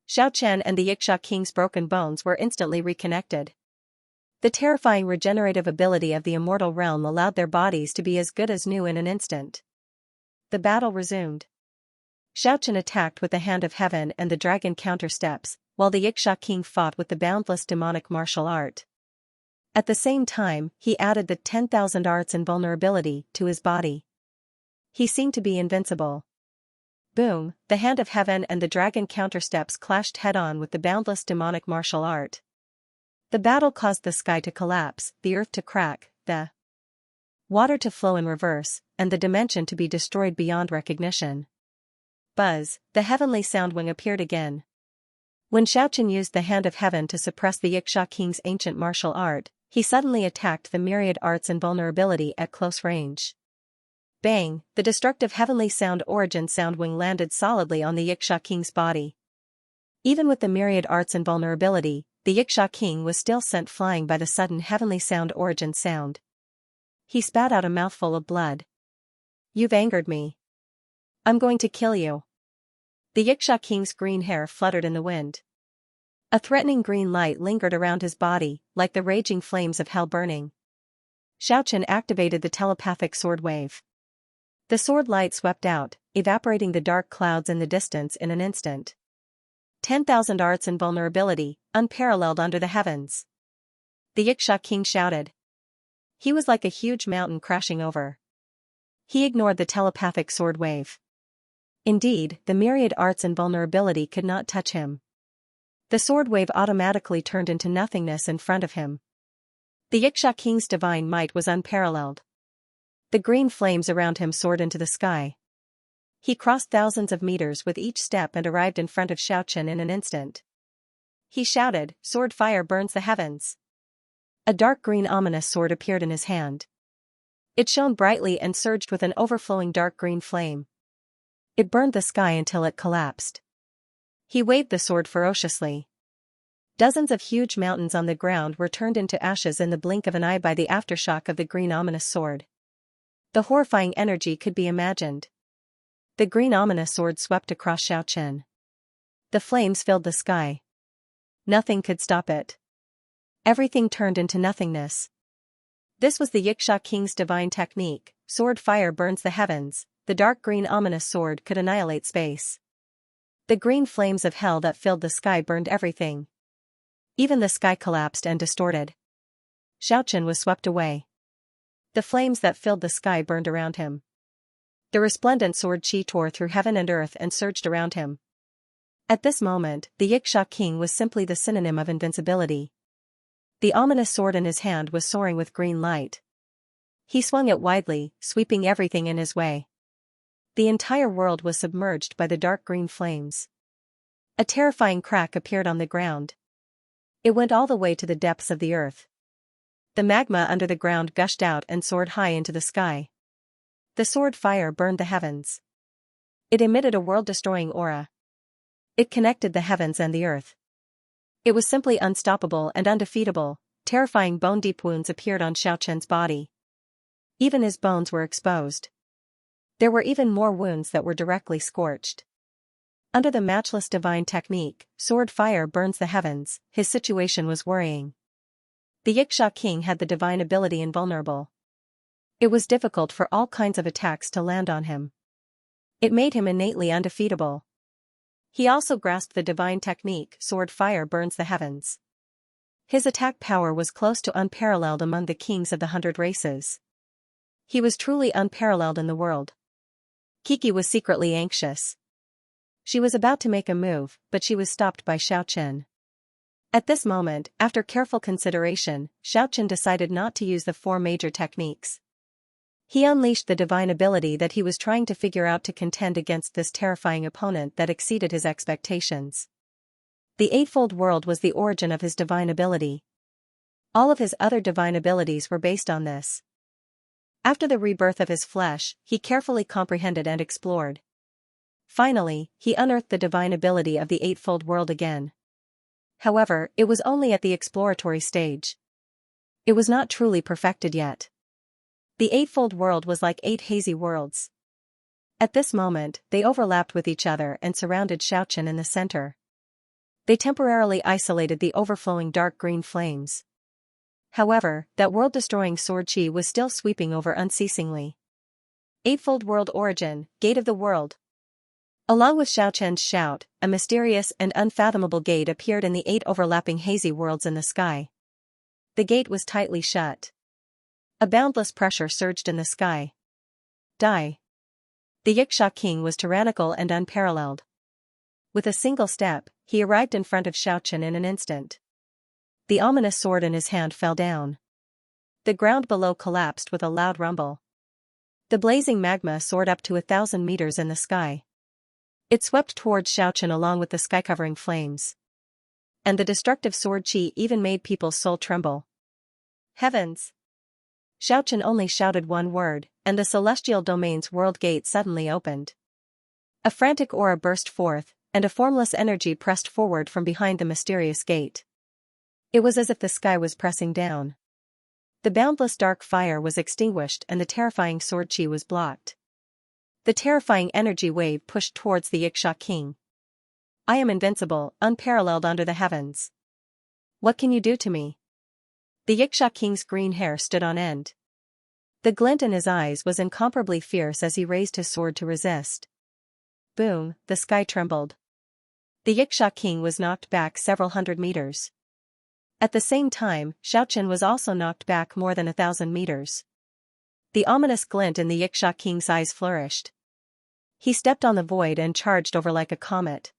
Xiaochen and the Yiksha king's broken bones were instantly reconnected. The terrifying regenerative ability of the immortal realm allowed their bodies to be as good as new in an instant. The battle resumed. Xiaochen attacked with the Hand of Heaven and the Dragon countersteps, while the Yiksha king fought with the boundless demonic martial art. At the same time, he added the 10,000 arts invulnerability to his body. He seemed to be invincible. Boom, the Hand of Heaven and the Dragon countersteps clashed head-on with the boundless demonic martial art. The battle caused the sky to collapse, the earth to crack, the water to flow in reverse, and the dimension to be destroyed beyond recognition. Buzz, the heavenly soundwing appeared again. When Xiaochen used the Hand of Heaven to suppress the Yiksha king's ancient martial art, he suddenly attacked the myriad arts invulnerability at close range. Bang, the destructive heavenly sound origin soundwing landed solidly on the Yiksha king's body. Even with the myriad arts invulnerability, the Yiksha king was still sent flying by the sudden heavenly sound origin sound. He spat out a mouthful of blood. "You've angered me. I'm going to kill you." The Yiksha king's green hair fluttered in the wind. A threatening green light lingered around his body, like the raging flames of hell burning. Xiaochen activated the telepathic sword wave. The sword light swept out, evaporating the dark clouds in the distance in an instant. 10,000 arts invulnerability, unparalleled under the heavens. The Yiksha king shouted. He was like a huge mountain crashing over. He ignored the telepathic sword wave. Indeed, the myriad arts invulnerability could not touch him. The sword wave automatically turned into nothingness in front of him. The Yiksha king's divine might was unparalleled. The green flames around him soared into the sky. He crossed thousands of meters with each step and arrived in front of Xiaochen in an instant. He shouted, "Sword fire burns the heavens." A dark green ominous sword appeared in his hand. It shone brightly and surged with an overflowing dark green flame. It burned the sky until it collapsed. He waved the sword ferociously. Dozens of huge mountains on the ground were turned into ashes in the blink of an eye by the aftershock of the green ominous sword. The horrifying energy could be imagined. The green ominous sword swept across Xiaochen. The flames filled the sky. Nothing could stop it. Everything turned into nothingness. This was the Yiksha king's divine technique. Sword fire burns the heavens. The dark green ominous sword could annihilate space. The green flames of hell that filled the sky burned everything. Even the sky collapsed and distorted. Xiaochen was swept away. The flames that filled the sky burned around him. The resplendent sword chi tore through heaven and earth and surged around him. At this moment, the Yiksha king was simply the synonym of invincibility. The ominous sword in his hand was soaring with green light. He swung it widely, sweeping everything in his way. The entire world was submerged by the dark green flames. A terrifying crack appeared on the ground. It went all the way to the depths of the earth. The magma under the ground gushed out and soared high into the sky. The sword fire burned the heavens. It emitted a world-destroying aura. It connected the heavens and the earth. It was simply unstoppable and undefeatable, terrifying bone-deep wounds appeared on Xiaoqian's body. Even his bones were exposed. There were even more wounds that were directly scorched. Under the matchless divine technique, sword fire burns the heavens, his situation was worrying. The Yiksha king had the divine ability invulnerable. It was difficult for all kinds of attacks to land on him. It made him innately undefeatable. He also grasped the divine technique, sword fire burns the heavens. His attack power was close to unparalleled among the kings of the 100 races. He was truly unparalleled in the world. Kiki was secretly anxious. She was about to make a move, but she was stopped by Xiaoqian. At this moment, after careful consideration, Xiaoqian decided not to use the 4 major techniques. He unleashed the divine ability that he was trying to figure out to contend against this terrifying opponent that exceeded his expectations. The Eightfold World was the origin of his divine ability. All of his other divine abilities were based on this. After the rebirth of his flesh, he carefully comprehended and explored. Finally, he unearthed the divine ability of the Eightfold World again. However, it was only at the exploratory stage. It was not truly perfected yet. The Eightfold World was like 8 hazy worlds. At this moment, they overlapped with each other and surrounded Xiaoqian in the center. They temporarily isolated the overflowing dark green flames. However, that world-destroying sword chi was still sweeping over unceasingly. Eightfold World Origin, Gate of the World. Along with Xiaoqian's shout, a mysterious and unfathomable gate appeared in the 8 overlapping hazy worlds in the sky. The gate was tightly shut. A boundless pressure surged in the sky. Die. The Yiksha king was tyrannical and unparalleled. With a single step, he arrived in front of Xiaoqian in an instant. The ominous sword in his hand fell down. The ground below collapsed with a loud rumble. The blazing magma soared up to 1,000 meters in the sky. It swept towards Xiaoqian along with the sky-covering flames. And the destructive sword chi even made people's soul tremble. Heavens! Xiaoqian only shouted one word, and the celestial domain's world gate suddenly opened. A frantic aura burst forth, and a formless energy pressed forward from behind the mysterious gate. It was as if the sky was pressing down. The boundless dark fire was extinguished and the terrifying sword chi was blocked. The terrifying energy wave pushed towards the Yiksha king. I am invincible, unparalleled under the heavens. What can you do to me? The Yiksha king's green hair stood on end. The glint in his eyes was incomparably fierce as he raised his sword to resist. Boom, the sky trembled. The Yiksha king was knocked back several hundred meters. At the same time, Xiaoqian was also knocked back more than 1,000 meters. The ominous glint in the Yiksha king's eyes flourished. He stepped on the void and charged over like a comet.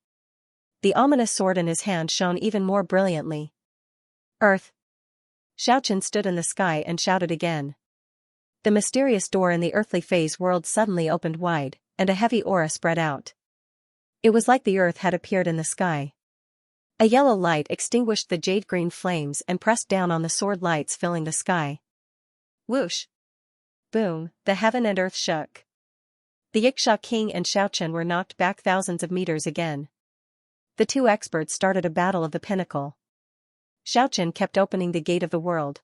The ominous sword in his hand shone even more brilliantly. Earth! Xiaoqian stood in the sky and shouted again. The mysterious door in the earthly phase world suddenly opened wide, and a heavy aura spread out. It was like the earth had appeared in the sky. A yellow light extinguished the jade-green flames and pressed down on the sword lights filling the sky. Whoosh! Boom, the heaven and earth shook. The Yiksha king and Xiaoqian were knocked back thousands of meters again. The 2 experts started a battle of the pinnacle. Xiaoqian kept opening the gate of the world.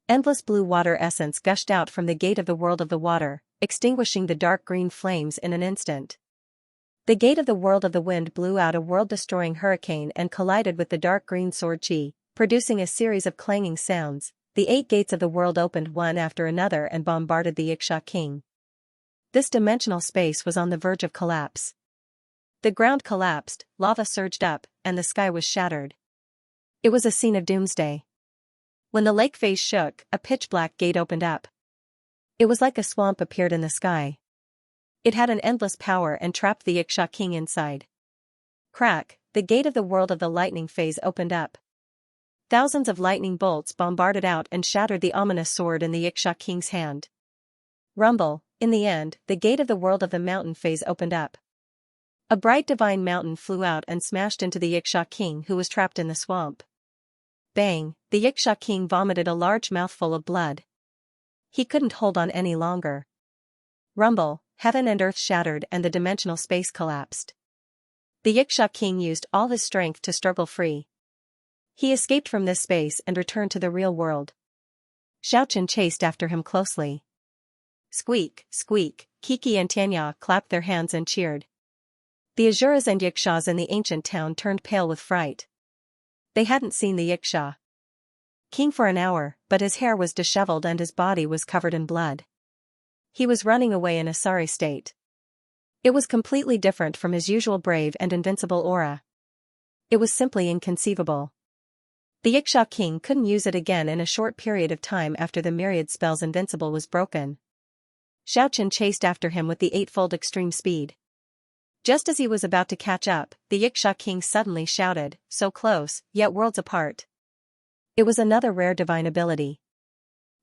Endless blue water essence gushed out from the gate of the world of the water, extinguishing the dark green flames in an instant. The gate of the world of the wind blew out a world-destroying hurricane and collided with the dark green sword chi, producing a series of clanging sounds. The 8 gates of the world opened one after another and bombarded the Yiksha king. This dimensional space was on the verge of collapse. The ground collapsed, lava surged up, and the sky was shattered. It was a scene of doomsday. When the lake phase shook, a pitch-black gate opened up. It was like a swamp appeared in the sky. It had an endless power and trapped the Yiksha king inside. Crack, the gate of the world of the lightning phase opened up. Thousands of lightning bolts bombarded out and shattered the ominous sword in the Yiksha king's hand. Rumble, in the end, the gate of the world of the mountain phase opened up. A bright divine mountain flew out and smashed into the Yiksha king who was trapped in the swamp. Bang, the Yiksha king vomited a large mouthful of blood. He couldn't hold on any longer. Rumble, heaven and earth shattered and the dimensional space collapsed. The Yiksha king used all his strength to struggle free. He escaped from this space and returned to the real world. Xiaochen chased after him closely. Squeak, squeak, Kiki and Tianya clapped their hands and cheered. The Azuras and Yixias in the ancient town turned pale with fright. They hadn't seen the Yixia king for an hour, but his hair was disheveled and his body was covered in blood. He was running away in a sorry state. It was completely different from his usual brave and invincible aura. It was simply inconceivable. The Yixia king couldn't use it again in a short period of time after the myriad spell's invincible was broken. Xiaochen chased after him with the eightfold extreme speed. Just as he was about to catch up, the Yixia king suddenly shouted, so close, yet worlds apart. It was another rare divine ability.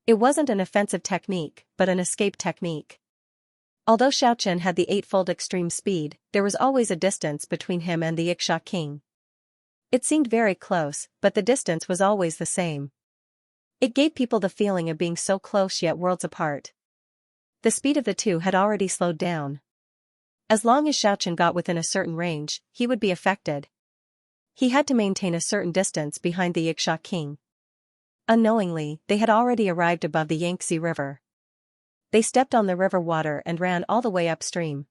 It wasn't an offensive technique, but an escape technique. Although Xiaochen had the eightfold extreme speed, there was always a distance between him and the Yixia king. It seemed very close, but the distance was always the same. It gave people the feeling of being so close yet worlds apart. The speed of the two had already slowed down. As long as Xiaochen got within a certain range, he would be affected. He had to maintain a certain distance behind the Yixia king. Unknowingly, they had already arrived above the Yangtze River. They stepped on the river water and ran all the way upstream.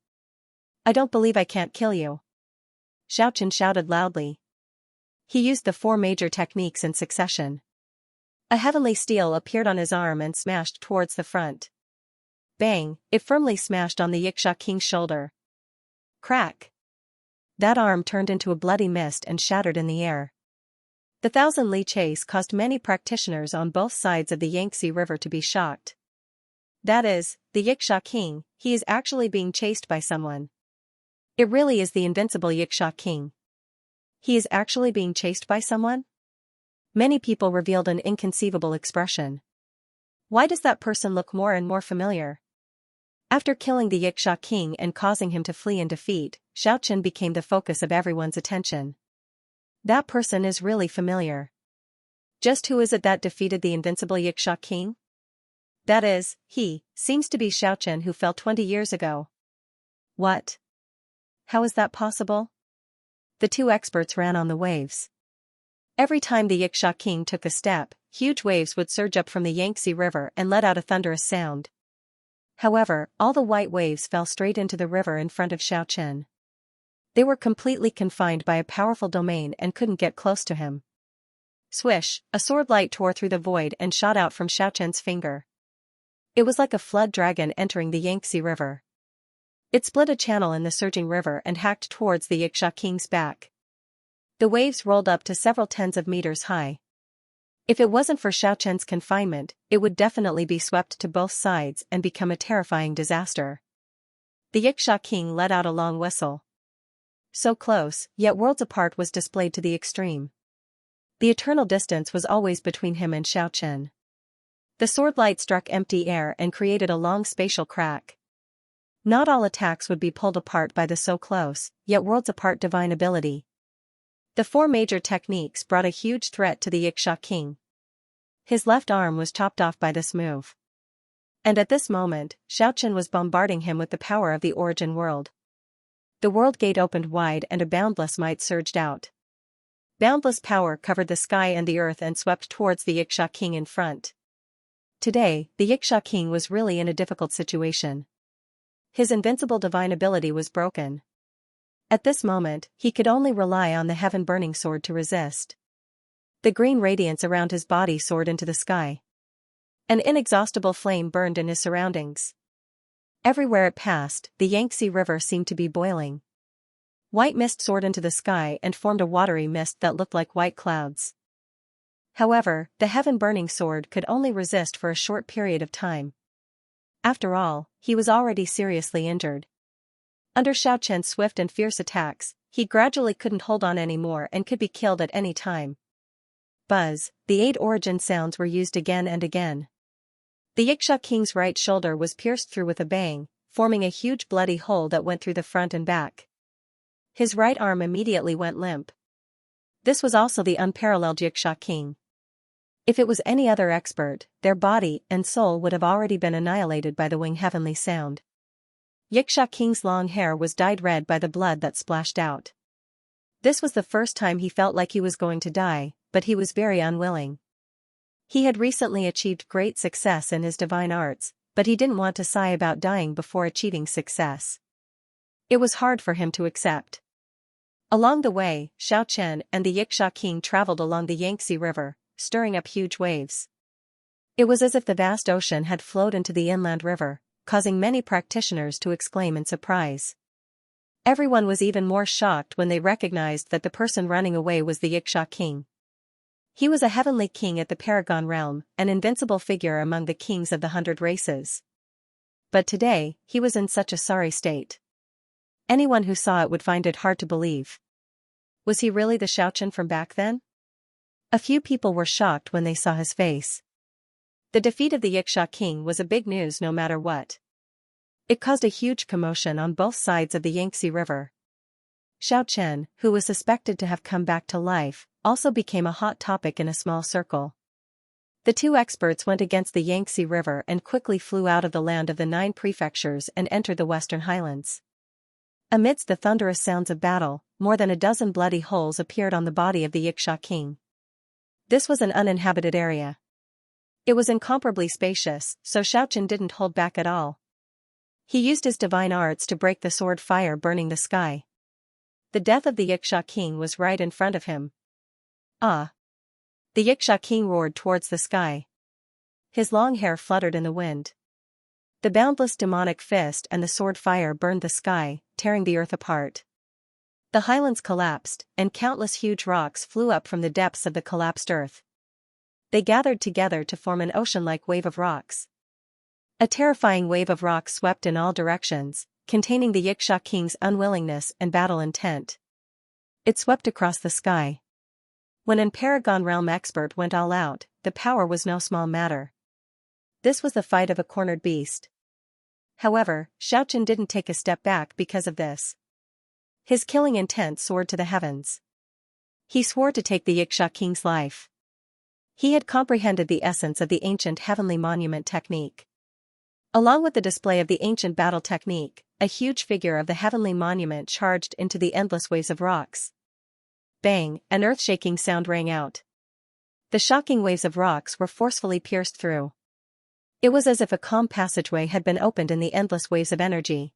I don't believe I can't kill you. Xiaochen shouted loudly. He used the 4 major techniques in succession. A heavenly steel appeared on his arm and smashed towards the front. Bang, it firmly smashed on the Yixia king's shoulder. Crack. That arm turned into a bloody mist and shattered in the air. The 1,000-li chase caused many practitioners on both sides of the Yangtze River to be shocked. That is, the Yixia king, he is actually being chased by someone. It really is the invincible Yixia king. He is actually being chased by someone? Many people revealed an inconceivable expression. Why does that person look more and more familiar? After killing the Yixia king and causing him to flee in defeat, Xiaochen became the focus of everyone's attention. That person is really familiar. Just who is it that defeated the invincible Yixia king? That is, he seems to be Xiaochen who fell 20 years ago. What? How is that possible? The two experts ran on the waves. Every time the Yixia king took a step, huge waves would surge up from the Yangtze River and let out a thunderous sound. However, all the white waves fell straight into the river in front of Xiaochen. They were completely confined by a powerful domain and couldn't get close to him. Swish, a sword light tore through the void and shot out from Xiaochen's finger. It was like a flood dragon entering the Yangtze River. It split a channel in the surging river and hacked towards the Yixia king's back. The waves rolled up to several tens of meters high. If it wasn't for Xiaochen's confinement, it would definitely be swept to both sides and become a terrifying disaster. The Yixia king let out a long whistle. So close, yet worlds apart was displayed to the extreme. The eternal distance was always between him and Xiaochen. The sword light struck empty air and created a long spatial crack. Not all attacks would be pulled apart by the so close, yet worlds apart divine ability. The 4 major techniques brought a huge threat to the Yixia king. His left arm was chopped off by this move. And at this moment, Xiaochen was bombarding him with the power of the origin world. The world gate opened wide and a boundless might surged out. Boundless power covered the sky and the earth and swept towards the Yixia king in front. Today, the Yixia king was really in a difficult situation. His invincible divine ability was broken. At this moment, he could only rely on the heaven-burning sword to resist. The green radiance around his body soared into the sky. An inexhaustible flame burned in his surroundings. Everywhere it passed, the Yangtze River seemed to be boiling. White mist soared into the sky and formed a watery mist that looked like white clouds. However, the heaven-burning sword could only resist for a short period of time. After all, he was already seriously injured. Under Xiaochen's swift and fierce attacks, he gradually couldn't hold on anymore and could be killed at any time. Buzz, the 8 origin sounds were used again and again. The Yixia king's right shoulder was pierced through with a bang, forming a huge bloody hole that went through the front and back. His right arm immediately went limp. This was also the unparalleled Yixia king. If it was any other expert, their body and soul would have already been annihilated by the wing heavenly sound. Yixia king's long hair was dyed red by the blood that splashed out. This was the first time he felt like he was going to die, but he was very unwilling. He had recently achieved great success in his divine arts, but he didn't want to sigh about dying before achieving success. It was hard for him to accept. Along the way, Xianxia and the Xianxia king traveled along the Yangtze River, stirring up huge waves. It was as if the vast ocean had flowed into the inland river, causing many practitioners to exclaim in surprise. Everyone was even more shocked when they recognized that the person running away was the Xianxia king. He was a heavenly king at the Paragon realm, an invincible figure among the kings of the 100 races. But today, he was in such a sorry state. Anyone who saw it would find it hard to believe. Was he really the Xiaoqian from back then? A few people were shocked when they saw his face. The defeat of the Xianxia king was a big news no matter what. It caused a huge commotion on both sides of the Yangtze River. Xiaoqian, who was suspected to have come back to life, also became a hot topic in a small circle. The two experts went against the Yangtze River and quickly flew out of the land of the 9 prefectures and entered the western highlands. Amidst the thunderous sounds of battle, more than a dozen bloody holes appeared on the body of the Xianxia king. This was an uninhabited area. It was incomparably spacious, so Xiaoqian didn't hold back at all. He used his divine arts to break the sword fire burning the sky. The death of the Xianxia king was right in front of him. Ah! The Xianxia king roared towards the sky. His long hair fluttered in the wind. The boundless demonic fist and the sword fire burned the sky, tearing the earth apart. The highlands collapsed, and countless huge rocks flew up from the depths of the collapsed earth. They gathered together to form an ocean-like wave of rocks. A terrifying wave of rocks swept in all directions, containing the Xianxia king's unwillingness and battle intent. It swept across the sky. When an Paragon realm expert went all out, the power was no small matter. This was the fight of a cornered beast. However, Xiaoqian didn't take a step back because of this. His killing intent soared to the heavens. He swore to take the Xianxia king's life. He had comprehended the essence of the ancient heavenly monument technique. Along with the display of the ancient battle technique, a huge figure of the heavenly monument charged into the endless waves of rocks. Bang! An earth-shaking sound rang out. The shocking waves of rocks were forcefully pierced through. It was as if a calm passageway had been opened in the endless waves of energy.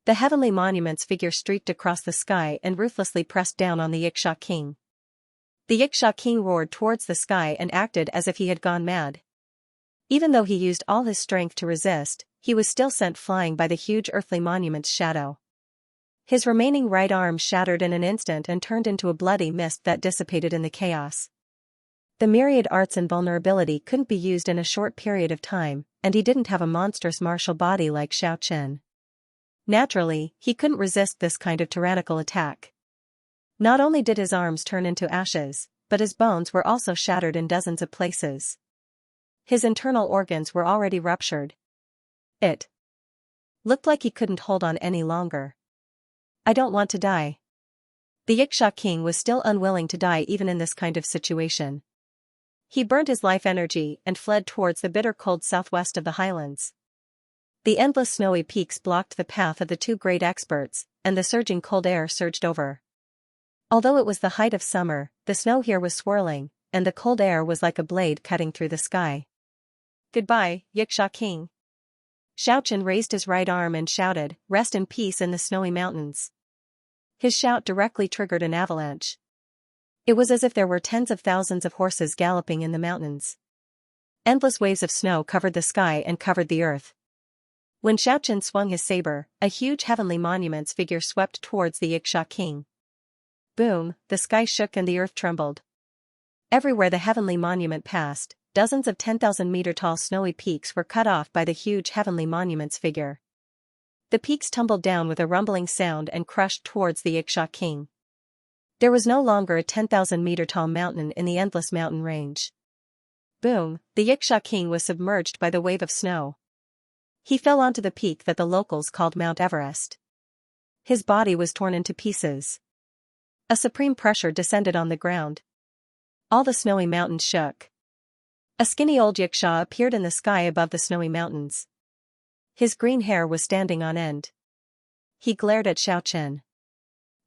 The heavenly monument's figure streaked across the sky and ruthlessly pressed down on the Xianxia king. The Xianxia king roared towards the sky and acted as if he had gone mad. Even though he used all his strength to resist, he was still sent flying by the huge earthly monument's shadow. His remaining right arm shattered in an instant and turned into a bloody mist that dissipated in the chaos. The myriad arts and vulnerability couldn't be used in a short period of time, and he didn't have a monstrous martial body like Xiaoqian. Naturally, he couldn't resist this kind of tyrannical attack. Not only did his arms turn into ashes, but his bones were also shattered in dozens of places. His internal organs were already ruptured. It looked like he couldn't hold on any longer. I don't want to die. The Xianxia king was still unwilling to die even in this kind of situation. He burned his life energy and fled towards the bitter cold southwest of the highlands. The endless snowy peaks blocked the path of the two great experts, and the surging cold air surged over. Although it was the height of summer, the snow here was swirling, and the cold air was like a blade cutting through the sky. Goodbye, Xianxia king. Xiaoqian raised his right arm and shouted, "Rest in peace in the snowy mountains." His shout directly triggered an avalanche. It was as if there were tens of thousands of horses galloping in the mountains. Endless waves of snow covered the sky and covered the earth. When Xiaoqian swung his saber, a huge heavenly monument's figure swept towards the Xianxia king. Boom, the sky shook and the earth trembled. Everywhere the heavenly monument passed, dozens of 10,000-meter-tall snowy peaks were cut off by the huge heavenly monument's figure. The peaks tumbled down with a rumbling sound and crushed towards the Xianxia king. There was no longer a 10,000-meter-tall mountain in the endless mountain range. Boom, the Xianxia king was submerged by the wave of snow. He fell onto the peak that the locals called Mount Everest. His body was torn into pieces. A supreme pressure descended on the ground. All the snowy mountains shook. A skinny old Xianxia appeared in the sky above the snowy mountains. His green hair was standing on end. He glared at Xiaoqian.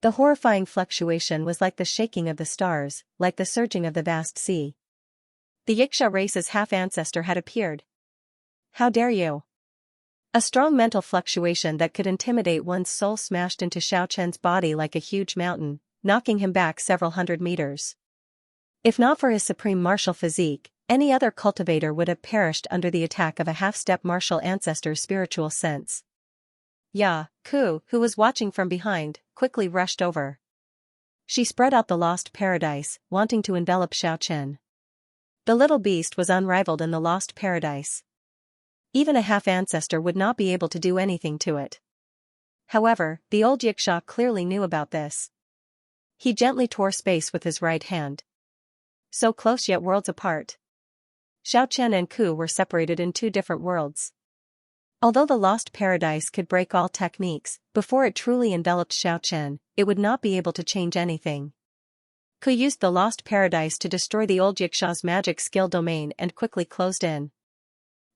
The horrifying fluctuation was like the shaking of the stars, like the surging of the vast sea. The Xianxia race's half-ancestor had appeared. How dare you? A strong mental fluctuation that could intimidate one's soul smashed into Xiaochen's body like a huge mountain, knocking him back several hundred meters. If not for his supreme martial physique, any other cultivator would have perished under the attack of a half-step martial ancestor's spiritual sense. Ku, who was watching from behind, quickly rushed over. She spread out the lost paradise, wanting to envelop Xiaochen. The little beast was unrivaled in the lost paradise. Even a half-ancestor would not be able to do anything to it. However, the old Xianxia clearly knew about this. He gently tore space with his right hand. So close yet worlds apart. Xiaochen and Ku were separated in two different worlds. Although the lost paradise could break all techniques, before it truly enveloped Xiaochen, it would not be able to change anything. Ku used the lost paradise to destroy the old Xianxia's magic skill domain and quickly closed in.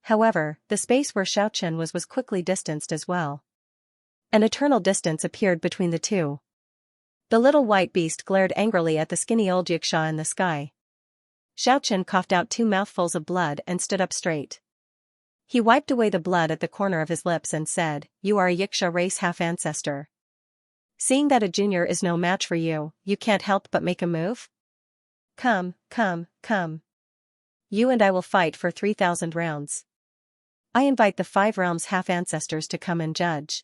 However, the space where Xiaochen was quickly distanced as well. An eternal distance appeared between the two. The little white beast glared angrily at the skinny old Xianxia in the sky. Xiaochen coughed out 2 mouthfuls of blood and stood up straight. He wiped away the blood at the corner of his lips and said, "You are a Xianxia race half-ancestor. Seeing that a junior is no match for you, you can't help but make a move? Come. You and I will fight for 3,000 rounds. I invite the 5 realms half-ancestors to come and judge."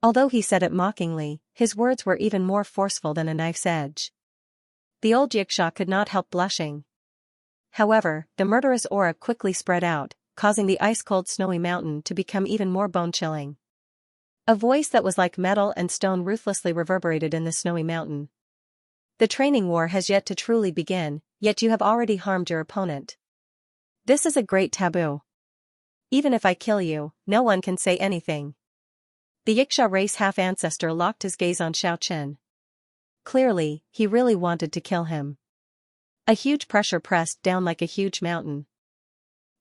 Although he said it mockingly, his words were even more forceful than a knife's edge. The old Xianxia could not help blushing. However, the murderous aura quickly spread out, causing the ice-cold snowy mountain to become even more bone-chilling. A voice that was like metal and stone ruthlessly reverberated in the snowy mountain. The training war has yet to truly begin, yet you have already harmed your opponent. This is a great taboo. Even if I kill you, no one can say anything. The Xianxia race half-ancestor locked his gaze on Xiaochen. Clearly, he really wanted to kill him. A huge pressure pressed down like a huge mountain.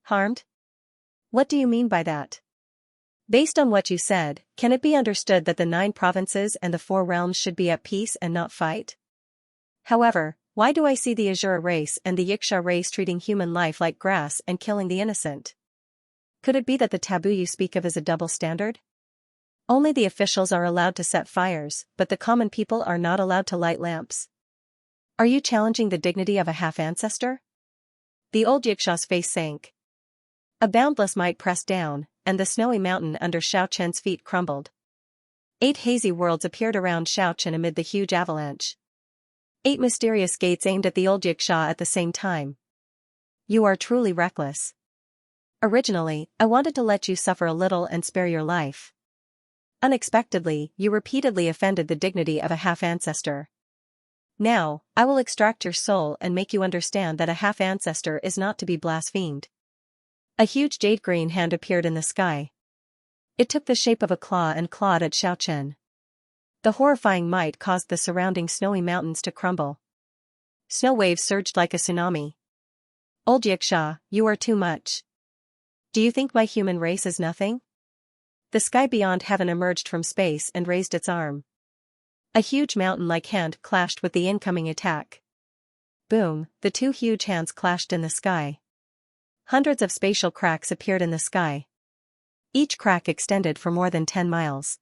Harmed? What do you mean by that? Based on what you said, can it be understood that the 9 provinces and the 4 realms should be at peace and not fight? However, why do I see the Azura race and the Xianxia race treating human life like grass and killing the innocent? Could it be that the taboo you speak of is a double standard? Only the officials are allowed to set fires, but the common people are not allowed to light lamps. Are you challenging the dignity of a half-ancestor? The old Xianxia's face sank. A boundless might pressed down, and the snowy mountain under Xiaochen's feet crumbled. 8 hazy worlds appeared around Xiaochen amid the huge avalanche. 8 mysterious gates aimed at the old Xianxia at the same time. You are truly reckless. Originally, I wanted to let you suffer a little and spare your life. Unexpectedly, you repeatedly offended the dignity of a half-ancestor. Now, I will extract your soul and make you understand that a half-ancestor is not to be blasphemed. A huge jade-green hand appeared in the sky. It took the shape of a claw and clawed at Xiaochen. The horrifying might caused the surrounding snowy mountains to crumble. Snow waves surged like a tsunami. Old Xianxia, you are too much. Do you think my human race is nothing? The sky beyond heaven emerged from space and raised its arm. A huge mountain-like hand clashed with the incoming attack. Boom, the 2 huge hands clashed in the sky. Hundreds of spatial cracks appeared in the sky. Each crack extended for more than 10 miles.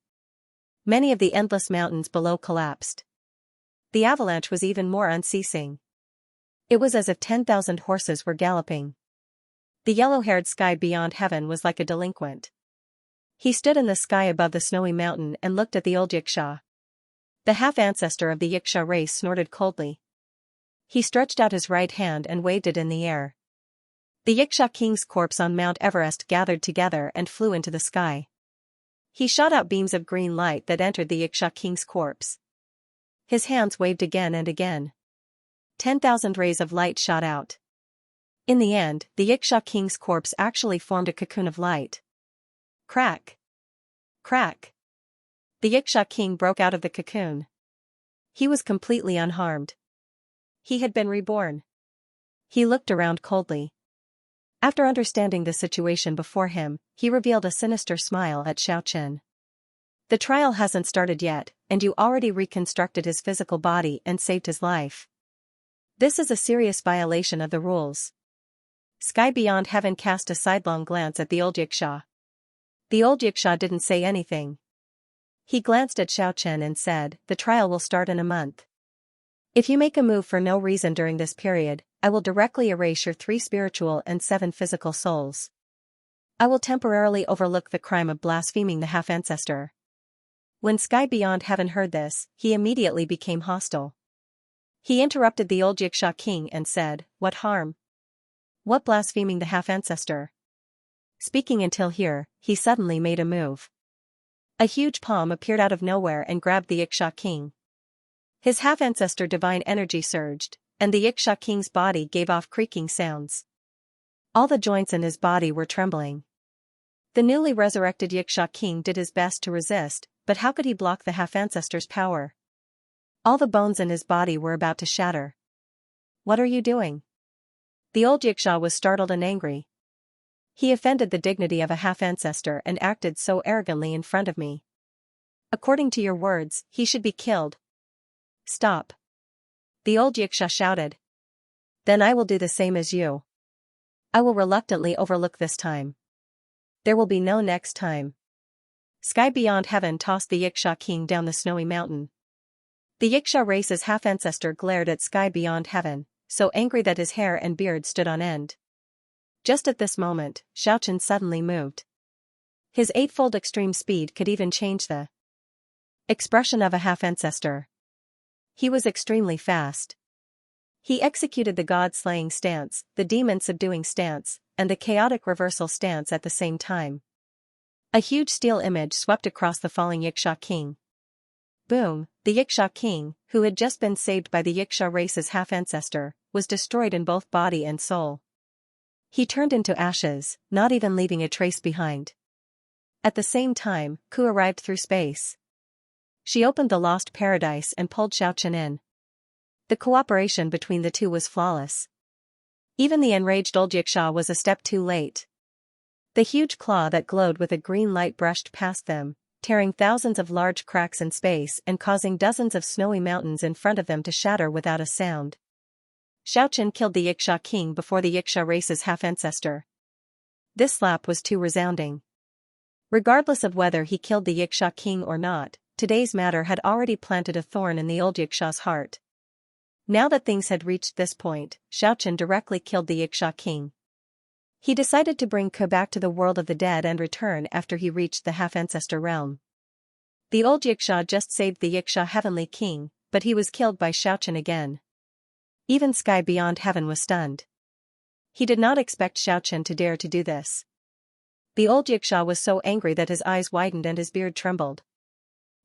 Many of the endless mountains below collapsed. The avalanche was even more unceasing. It was as if 10,000 horses were galloping. The yellow-haired sky beyond heaven was like a delinquent. He stood in the sky above the snowy mountain and looked at the old Xianxia. The half-ancestor of the Xianxia race snorted coldly. He stretched out his right hand and waved it in the air. The Xianxia king's corpse on Mount Everest gathered together and flew into the sky. He shot out beams of green light that entered the Xianxia king's corpse. His hands waved again and again. 10,000 rays of light shot out. In the end, the Xianxia king's corpse actually formed a cocoon of light. Crack! Crack! The Xianxia king broke out of the cocoon. He was completely unharmed. He had been reborn. He looked around coldly. After understanding the situation before him, he revealed a sinister smile at Xiaochen. The trial hasn't started yet, and you already reconstructed his physical body and saved his life. This is a serious violation of the rules. Sky Beyond Heaven cast a sidelong glance at the old Xianxia. The old Xianxia didn't say anything. He glanced at Xiaochen and said, "The trial will start in a month. If you make a move for no reason during this period, I will directly erase your 3 spiritual and 7 physical souls. I will temporarily overlook the crime of blaspheming the half-ancestor." When Sky Beyond Heaven heard this, he immediately became hostile. He interrupted the old Xianxia king and said, "What harm? What blaspheming the half-ancestor?" Speaking until here, he suddenly made a move. A huge palm appeared out of nowhere and grabbed the Xianxia king. His half-ancestor divine energy surged, and the Xianxia king's body gave off creaking sounds. All the joints in his body were trembling. The newly resurrected Xianxia king did his best to resist, but how could he block the half-ancestor's power? All the bones in his body were about to shatter. "What are you doing?" The old Xianxia was startled and angry. "He offended the dignity of a half-ancestor and acted so arrogantly in front of me. According to your words, he should be killed." "Stop!" the old Xianxia shouted. "Then I will do the same as you. I will reluctantly overlook this time. There will be no next time." Sky Beyond Heaven tossed the Xianxia king down the snowy mountain. The Xianxia race's half-ancestor glared at Sky Beyond Heaven, so angry that his hair and beard stood on end. Just at this moment, Xiaochen suddenly moved. His 8-fold extreme speed could even change the expression of a half-ancestor. He was extremely fast. He executed the god-slaying stance, the demon-subduing stance, and the chaotic reversal stance at the same time. A huge steel image swept across the falling Xianxia king. Boom! The Xianxia king, who had just been saved by the Xianxia race's half-ancestor, was destroyed in both body and soul. He turned into ashes, not even leaving a trace behind. At the same time, Ku arrived through space. She opened the lost paradise and pulled Xiaochen in. The cooperation between the two was flawless. Even the enraged old Xianxia was a step too late. The huge claw that glowed with a green light brushed past them, tearing thousands of large cracks in space and causing dozens of snowy mountains in front of them to shatter without a sound. Xiaochen killed the Xianxia king before the Xianxia race's half-ancestor. This slap was too resounding. Regardless of whether he killed the Xianxia king or not, today's matter had already planted a thorn in the old Xianxia's heart. Now that things had reached this point, Xiaochen directly killed the Xianxia king. He decided to bring Ke back to the world of the dead and return after he reached the half-ancestor realm. The old Xianxia just saved the Xianxia heavenly king, but he was killed by Xiaochen again. Even Sky Beyond Heaven was stunned. He did not expect Xiaochen to dare to do this. The old Xianxia was so angry that his eyes widened and his beard trembled.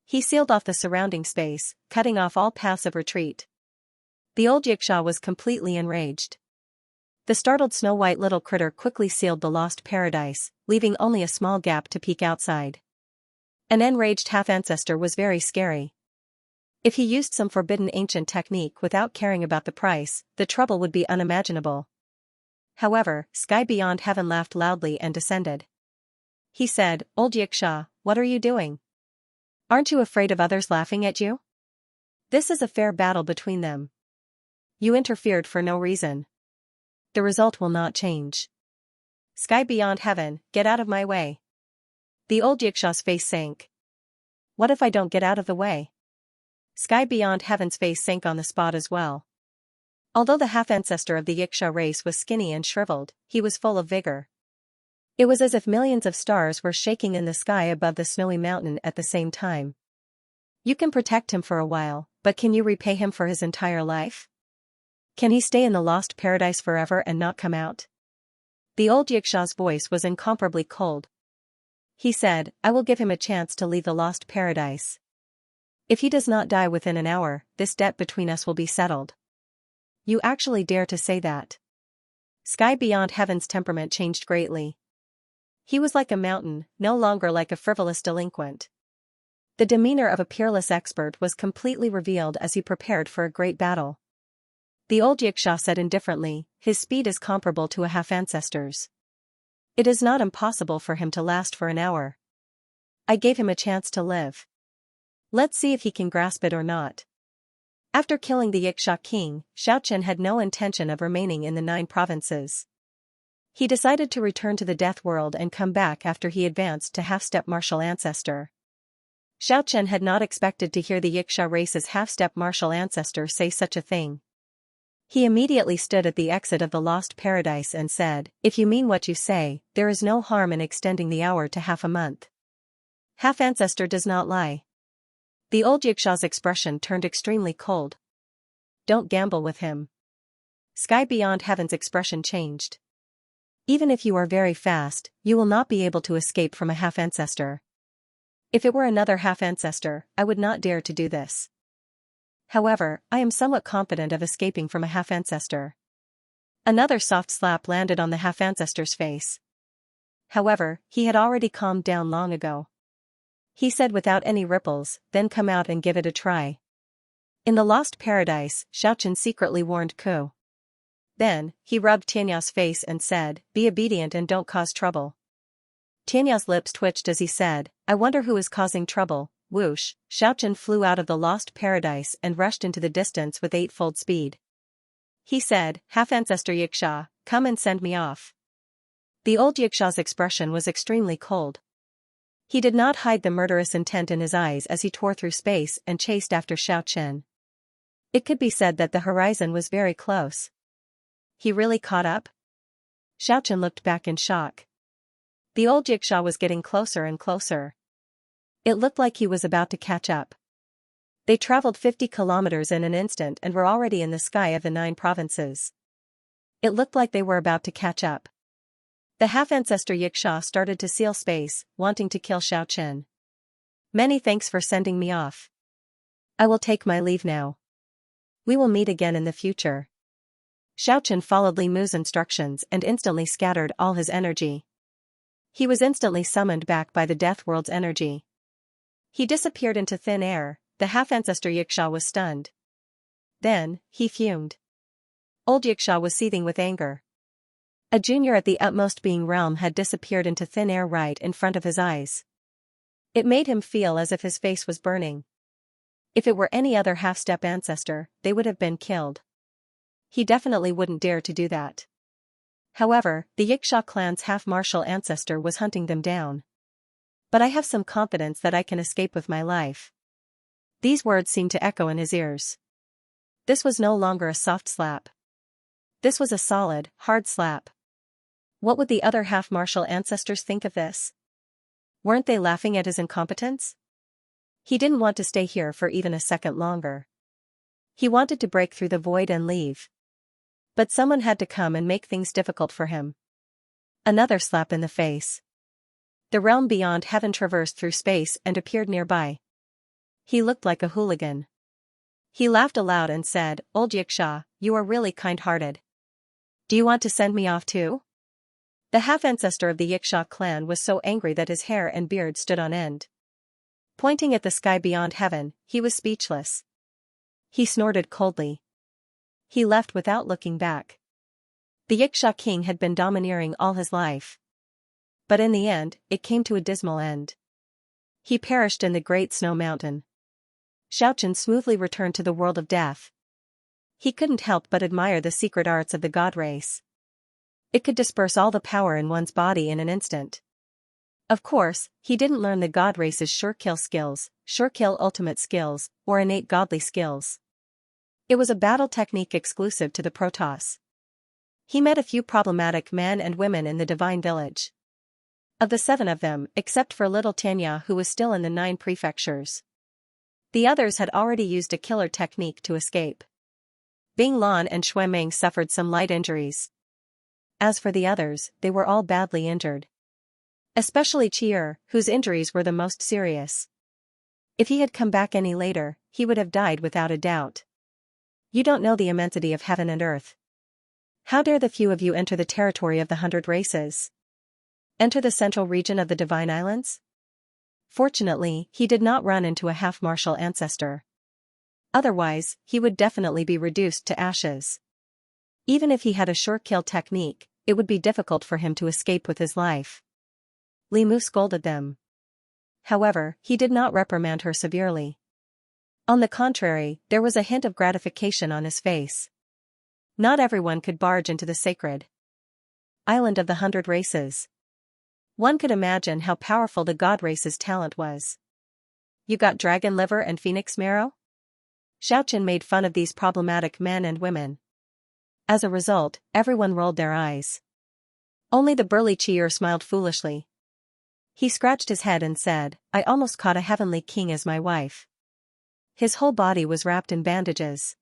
He sealed off the surrounding space, cutting off all paths of retreat. The old Xianxia was completely enraged. The startled snow-white little critter quickly sealed the lost paradise, leaving only a small gap to peek outside. An enraged half-ancestor was very scary. If he used some forbidden ancient technique without caring about the price, the trouble would be unimaginable. However, Sky Beyond Heaven laughed loudly and descended. He said, "Old Xianxia, what are you doing? Aren't you afraid of others laughing at you? This is a fair battle between them. You interfered for no reason. The result will not change. Sky Beyond Heaven, get out of my way." The old Xianxia's face sank. "What if I don't get out of the way?" Sky Beyond Heaven's face sank on the spot as well. Although the half-ancestor of the Xianxia race was skinny and shriveled, he was full of vigor. It was as if millions of stars were shaking in the sky above the snowy mountain at the same time. You can protect him for a while, but can you repay him for his entire life? Can he stay in the lost paradise forever and not come out? The old Xianxia's voice was incomparably cold. He said, "I will give him a chance to leave the lost paradise. If he does not die within an hour, this debt between us will be settled." You actually dare to say that? Sky Beyond Heaven's temperament changed greatly. He was like a mountain, no longer like a frivolous delinquent. The demeanor of a peerless expert was completely revealed as he prepared for a great battle. The old Xianxia said indifferently, "His speed is comparable to a half-ancestor's. It is not impossible for him to last for an hour. I gave him a chance to live. Let's see if he can grasp it or not. After killing the Xianxia king, Xianxia had no intention of remaining in the 9 provinces. He decided to return to the death world and come back after he advanced to half-step martial ancestor. Xianxia had not expected to hear the Xianxia race's half-step martial ancestor say such a thing. He immediately stood at the exit of the Lost Paradise and said, "If you mean what you say, there is no harm in extending the hour to half a month. Half-ancestor does not lie." The old Xianxia's expression turned extremely cold. "Don't gamble with him." Sky Beyond Heaven's expression changed. "Even if you are very fast, you will not be able to escape from a half-ancestor. If it were another half-ancestor, I would not dare to do this. However, I am somewhat confident of escaping from a half-ancestor." Another soft slap landed on the half-ancestor's face. However, he had already calmed down long ago. He said without any ripples, "Then come out and give it a try." In the Lost Paradise, Xianxia secretly warned Ku. Then, he rubbed Xianxia's face and said, "Be obedient and don't cause trouble." Xianxia's lips twitched as he said, "I wonder who is causing trouble." Whoosh, Xianxia flew out of the Lost Paradise and rushed into the distance with 8-fold speed. He said, "Half-ancestor Xianxia, come and send me off." The old Xianxia's expression was extremely cold. He did not hide the murderous intent in his eyes as he tore through space and chased after Xianxia. It could be said that the horizon was very close. He really caught up? Xianxia looked back in shock. The old Xianxia was getting closer and closer. It looked like he was about to catch up. They traveled 50 kilometers in an instant and were already in the sky of the 9 provinces. It looked like they were about to catch up. The half-ancestor Xianxia started to seal space, wanting to kill Xianxia. "Many thanks for sending me off. I will take my leave now. We will meet again in the future." Xianxia followed Li Mu's instructions and instantly scattered all his energy. He was instantly summoned back by the Death World's energy. He disappeared into thin air. The half-ancestor Xianxia was stunned. Then, he fumed. Old Xianxia was seething with anger. A junior at the utmost being realm had disappeared into thin air right in front of his eyes. It made him feel as if his face was burning. If it were any other half-step ancestor, they would have been killed. He definitely wouldn't dare to do that. However, the Xianxia clan's half-martial ancestor was hunting them down. "But I have some confidence that I can escape with my life." These words seemed to echo in his ears. This was no longer a soft slap. This was a solid, hard slap. What would the other half-martial ancestors think of this? Weren't they laughing at his incompetence? He didn't want to stay here for even a second longer. He wanted to break through the void and leave. But someone had to come and make things difficult for him. Another slap in the face. The realm beyond heaven traversed through space and appeared nearby. He looked like a hooligan. He laughed aloud and said, "Old Xianxia, you are really kind-hearted. Do you want to send me off too?" The half-ancestor of the Xianxia clan was so angry that his hair and beard stood on end. Pointing at the sky beyond heaven, he was speechless. He snorted coldly. He left without looking back. The Xianxia king had been domineering all his life. But in the end, it came to a dismal end. He perished in the great snow mountain. Xianxia smoothly returned to the world of death. He couldn't help but admire the secret arts of the god race. It could disperse all the power in one's body in an instant. Of course, he didn't learn the god race's sure-kill skills, sure-kill ultimate skills, or innate godly skills. It was a battle technique exclusive to the Protoss. He met a few problematic men and women in the Divine Village. Of the 7 of them, except for little Xianxia who was still in the 9 prefectures. The others had already used a killer technique to escape. Bing Lan and Xue Meng suffered some light injuries. As for the others, they were all badly injured. Especially Qi'er, whose injuries were the most serious. If he had come back any later, he would have died without a doubt. You don't know the immensity of heaven and earth. How dare the few of you enter the territory of the 100 races? Enter the central region of the Divine Islands? Fortunately, he did not run into a half-martial ancestor. Otherwise, he would definitely be reduced to ashes. Even if he had a sure-kill technique, it would be difficult for him to escape with his life. Li Mu scolded them. However, he did not reprimand her severely. On the contrary, there was a hint of gratification on his face. Not everyone could barge into the sacred island of the 100 races. One could imagine how powerful the god race's talent was. You got dragon liver and phoenix marrow? Xiaochen made fun of these problematic men and women. As a result, everyone rolled their eyes. Only the burly Chier smiled foolishly. He scratched his head and said, I almost caught a heavenly king as my wife. His whole body was wrapped in bandages.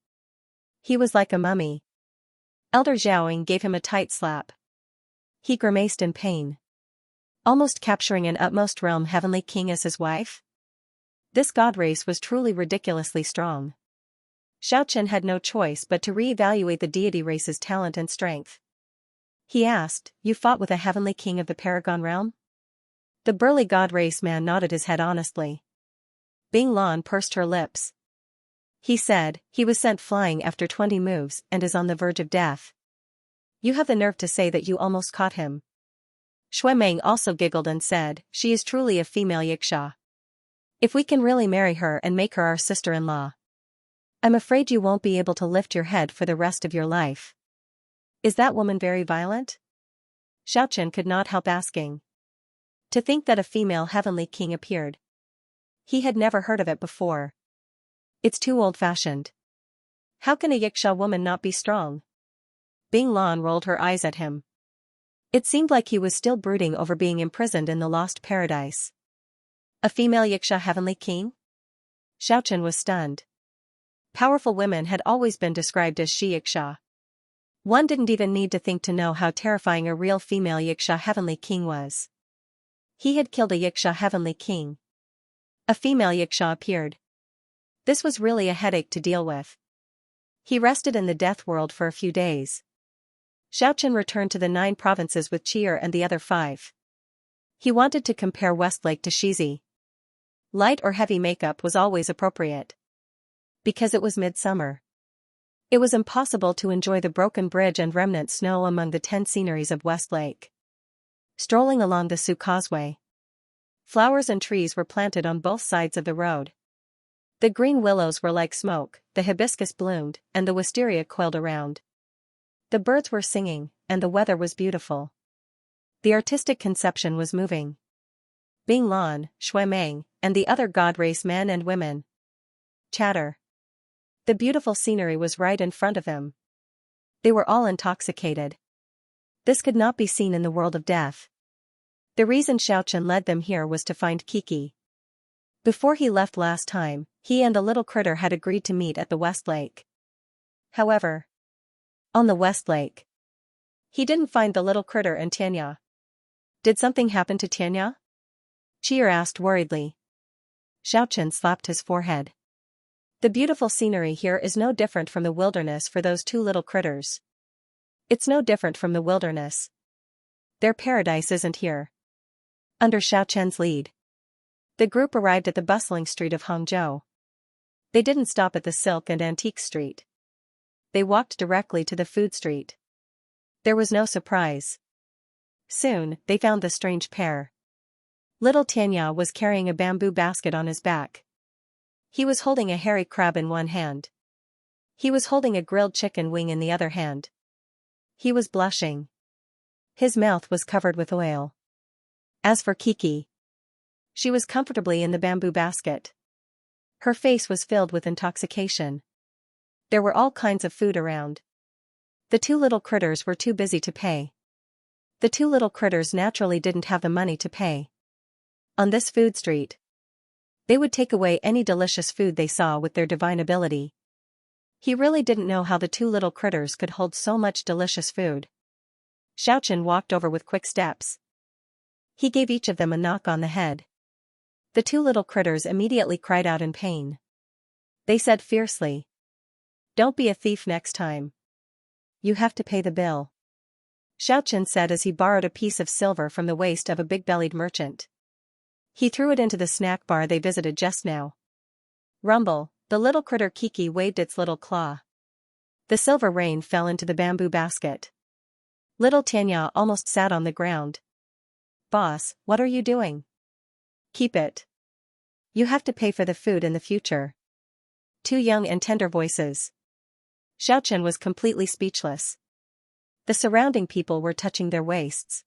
He was like a mummy. Elder Zhaoying gave him a tight slap. He grimaced in pain. Almost capturing an utmost realm heavenly king as his wife? This god race was truly ridiculously strong. Xiaochen had no choice but to re-evaluate the deity race's talent and strength. He asked, You fought with a heavenly king of the Paragon realm? The burly god race man nodded his head honestly. Bing Lan pursed her lips. He said, he was sent flying after 20 moves and is on the verge of death. You have the nerve to say that you almost caught him. Shui Meng also giggled and said, She is truly a female Yiksha. If we can really marry her and make her our sister-in-law, I'm afraid you won't be able to lift your head for the rest of your life. Is that woman very violent? Xiaochen could not help asking. To think that a female heavenly king appeared. He had never heard of it before. It's too old-fashioned. How can a Yiksha woman not be strong? Bing Lan rolled her eyes at him. It seemed like he was still brooding over being imprisoned in the lost paradise. A female Yiksha heavenly king? Xiaochen was stunned. Powerful women had always been described as she-Yiksha. One didn't even need to think to know how terrifying a real female Yiksha heavenly king was. He had killed a Yiksha heavenly king. A female Yiksha appeared. This was really a headache to deal with. He rested in the death world for a few days. Xiaochen returned to the 9 provinces with Chier and the other 5. He wanted to compare Westlake to Shizi. Light or heavy makeup was always appropriate. Because it was midsummer. It was impossible to enjoy the broken bridge and remnant snow among the 10 sceneries of Westlake. Strolling along the Sioux Causeway. Flowers and trees were planted on both sides of the road. The green willows were like smoke, the hibiscus bloomed, and the wisteria coiled around. The birds were singing, and the weather was beautiful. The artistic conception was moving. Bing Lan, Shui Meng, and the other god race men and women. Chatter. The beautiful scenery was right in front of them. They were all intoxicated. This could not be seen in the world of death. The reason Xiaochen led them here was to find Kiki. Before he left last time, he and the little critter had agreed to meet at the West Lake. However, on the West Lake, he didn't find the little critter and Xianxia. Did something happen to Xianxia? Chier asked worriedly. Xiaochen slapped his forehead. The beautiful scenery here is no different from the wilderness for those 2 little critters. It's no different from the wilderness. Their paradise isn't here. Under Xiaochen's lead, the group arrived at the bustling street of Hangzhou. They didn't stop at the silk and antique street. They walked directly to the food street. There was no surprise. Soon, they found the strange pair. Little Xianxia was carrying a bamboo basket on his back. He was holding a hairy crab in one hand. He was holding a grilled chicken wing in the other hand. He was blushing. His mouth was covered with oil. As for Kiki, she was comfortably in the bamboo basket. Her face was filled with intoxication. There were all kinds of food around. The 2 little critters were too busy to pay. The 2 little critters naturally didn't have the money to pay. On this food street, they would take away any delicious food they saw with their divine ability. He really didn't know how the 2 little critters could hold so much delicious food. Xiaochen walked over with quick steps. He gave each of them a knock on the head. The 2 little critters immediately cried out in pain. They said fiercely, Don't be a thief next time. You have to pay the bill. Xiaochen said as he borrowed a piece of silver from the waist of a big-bellied merchant. He threw it into the snack bar they visited just now. Rumble, the little critter Kiki waved its little claw. The silver rain fell into the bamboo basket. Little Xianxia almost sat on the ground. Boss, what are you doing? Keep it. You have to pay for the food in the future. Two young and tender voices. Xiaochen was completely speechless. The surrounding people were touching their waists.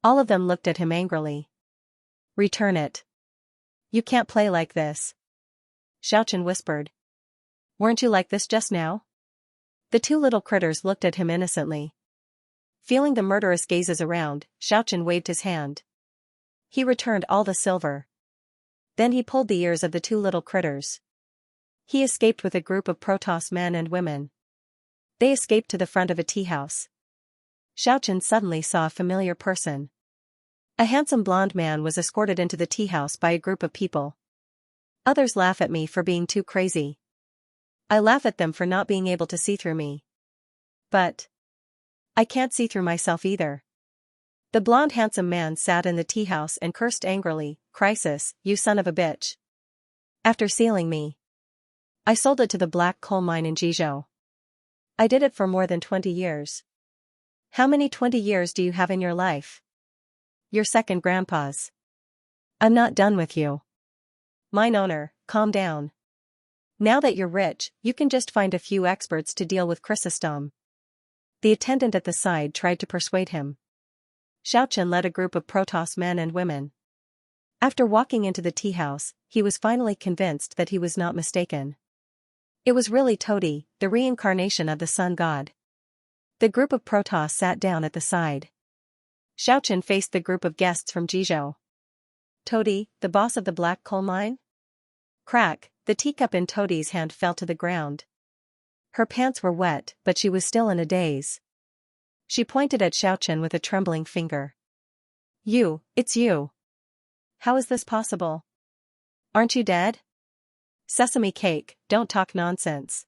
All of them looked at him angrily. Return it. You can't play like this. Xiaochen whispered. Weren't you like this just now? The two little critters looked at him innocently. Feeling the murderous gazes around, Xiaochen waved his hand. He returned all the silver. Then he pulled the ears of the two little critters. He escaped with a group of Protoss men and women. They escaped to the front of a tea house. Xiaochen suddenly saw a familiar person. A handsome blonde man was escorted into the tea house by a group of people. Others laugh at me for being too crazy. I laugh at them for not being able to see through me. But I can't see through myself either. The blonde handsome man sat in the tea house and cursed angrily, Crisis, you son of a bitch. After sealing me, I sold it to the black coal mine in Jizhou. I did it for more than 20 years. How many 20 years do you have in your life? Your second grandpa's. I'm not done with you. Mine owner, calm down. Now that you're rich, you can just find a few experts to deal with Chrysostom. The attendant at the side tried to persuade him. Xiaochen led a group of Protoss men and women. After walking into the tea house, he was finally convinced that he was not mistaken. It was really Todi, the reincarnation of the sun god. The group of Protoss sat down at the side. Xiaochen faced the group of guests from Jizhou. Todi, the boss of the black coal mine? Crack, the teacup in Todi's hand fell to the ground. Her pants were wet, but she was still in a daze. She pointed at Xiaochen with a trembling finger. It's you. How is this possible? Aren't you dead? Sesame cake, don't talk nonsense.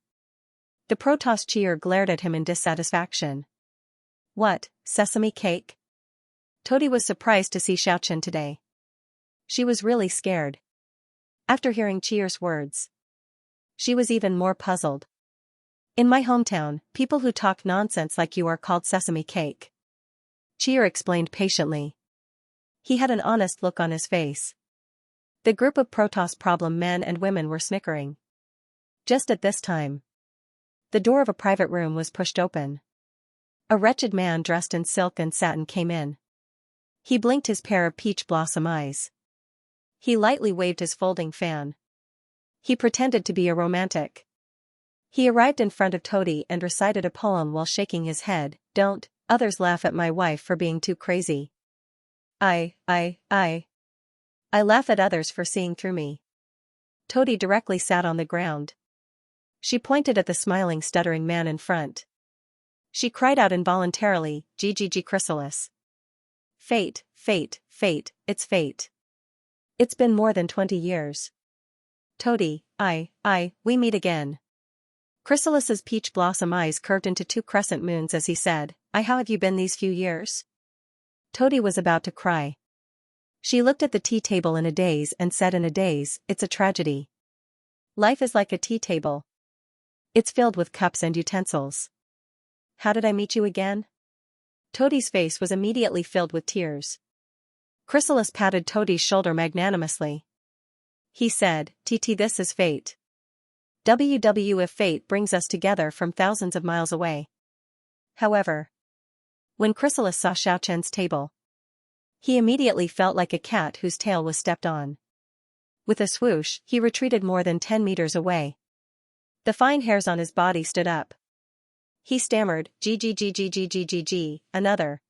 The Protoss cheer glared at him in dissatisfaction. What, sesame cake? Todi was surprised to see Xiaochen today. She was really scared. After hearing Cheer's words, she was even more puzzled. In my hometown, people who talk nonsense like you are called sesame cake. Cheer explained patiently. He had an honest look on his face. The group of Protoss problem men and women were snickering. Just at this time, the door of a private room was pushed open. A wretched man dressed in silk and satin came in. He blinked his pair of peach blossom eyes. He lightly waved his folding fan. He pretended to be a romantic. He arrived in front of Todi and recited a poem while shaking his head. Don't others laugh at my wife for being too crazy. I laugh at others for seeing through me. Todi directly sat on the ground. She pointed at the smiling stuttering man in front. She cried out involuntarily, GGG Chrysalis. Fate, fate, fate, it's fate. It's been more than 20 years. Todi, we meet again. Chrysalis's peach blossom eyes curved into two crescent moons as he said, how have you been these few years? Todi was about to cry. She looked at the tea table in a daze and said in a daze, it's a tragedy. Life is like a tea table. It's filled with cups and utensils. How did I meet you again? Todi's face was immediately filled with tears. Chrysalis patted Todi's shoulder magnanimously. He said, TT, this is fate. If fate brings us together from thousands of miles away. However, when Chrysalis saw Xiaochen's table, he immediately felt like a cat whose tail was stepped on. With a swoosh, he retreated more than 10 meters away. The fine hairs on his body stood up. He stammered, GGGGGGGG, another.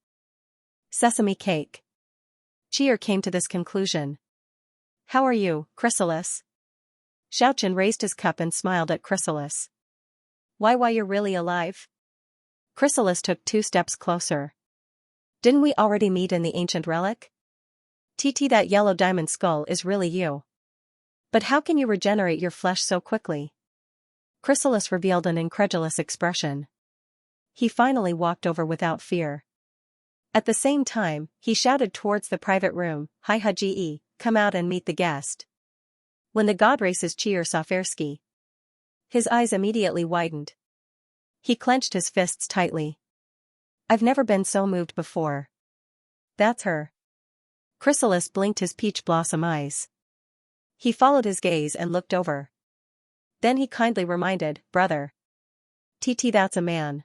Sesame cake. Cheer came to this conclusion. How are you, Chrysalis? Xiaochen raised his cup and smiled at Chrysalis. Why you're really alive? Chrysalis took 2 steps closer. Didn't we already meet in the ancient relic? TT, that yellow diamond skull is really you. But how can you regenerate your flesh so quickly? Chrysalis revealed an incredulous expression. He finally walked over without fear. At the same time, he shouted towards the private room, Hi Haji, come out and meet the guest. When the god race's Cheer saw Fersky, his eyes immediately widened. He clenched his fists tightly. I've never been so moved before. That's her. Chrysalis blinked his peach blossom eyes. He followed his gaze and looked over. Then he kindly reminded, brother. TT, that's a man.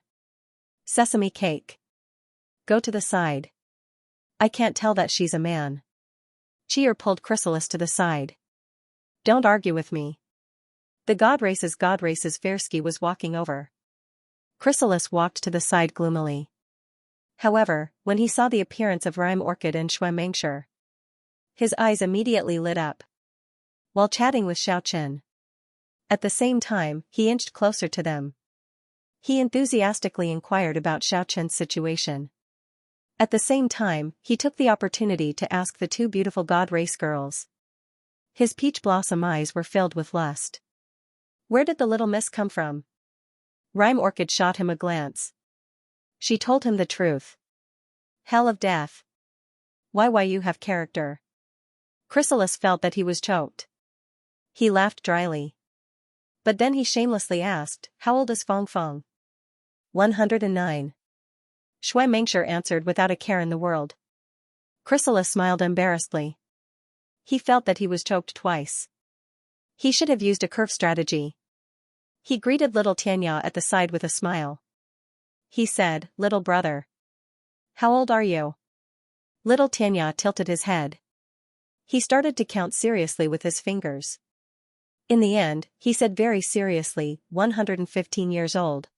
Sesame cake. Go to the side. I can't tell that she's a man. Cheer pulled Chrysalis to the side. Don't argue with me. The God races Fersky was walking over. Chrysalis walked to the side gloomily. However, when he saw the appearance of Rhyme Orchid and Xianxia, his eyes immediately lit up. While chatting with Xiaochen, at the same time, he inched closer to them. He enthusiastically inquired about Xiaochen's situation. At the same time, he took the opportunity to ask the two beautiful God race girls. His peach blossom eyes were filled with lust. Where did the little miss come from? Rhyme Orchid shot him a glance. She told him the truth. Hell of death. Why you have character. Chrysalis felt that he was choked. He laughed dryly. But then he shamelessly asked, how old is Fong Fong? 109. Xianxia answered without a care in the world. Chrysalis smiled embarrassedly. He felt that he was choked twice. He should have used a curve strategy. He greeted little Xianxia at the side with a smile. He said, little brother. How old are you? Little Xianxia tilted his head. He started to count seriously with his fingers. In the end, he said very seriously, 115 years old.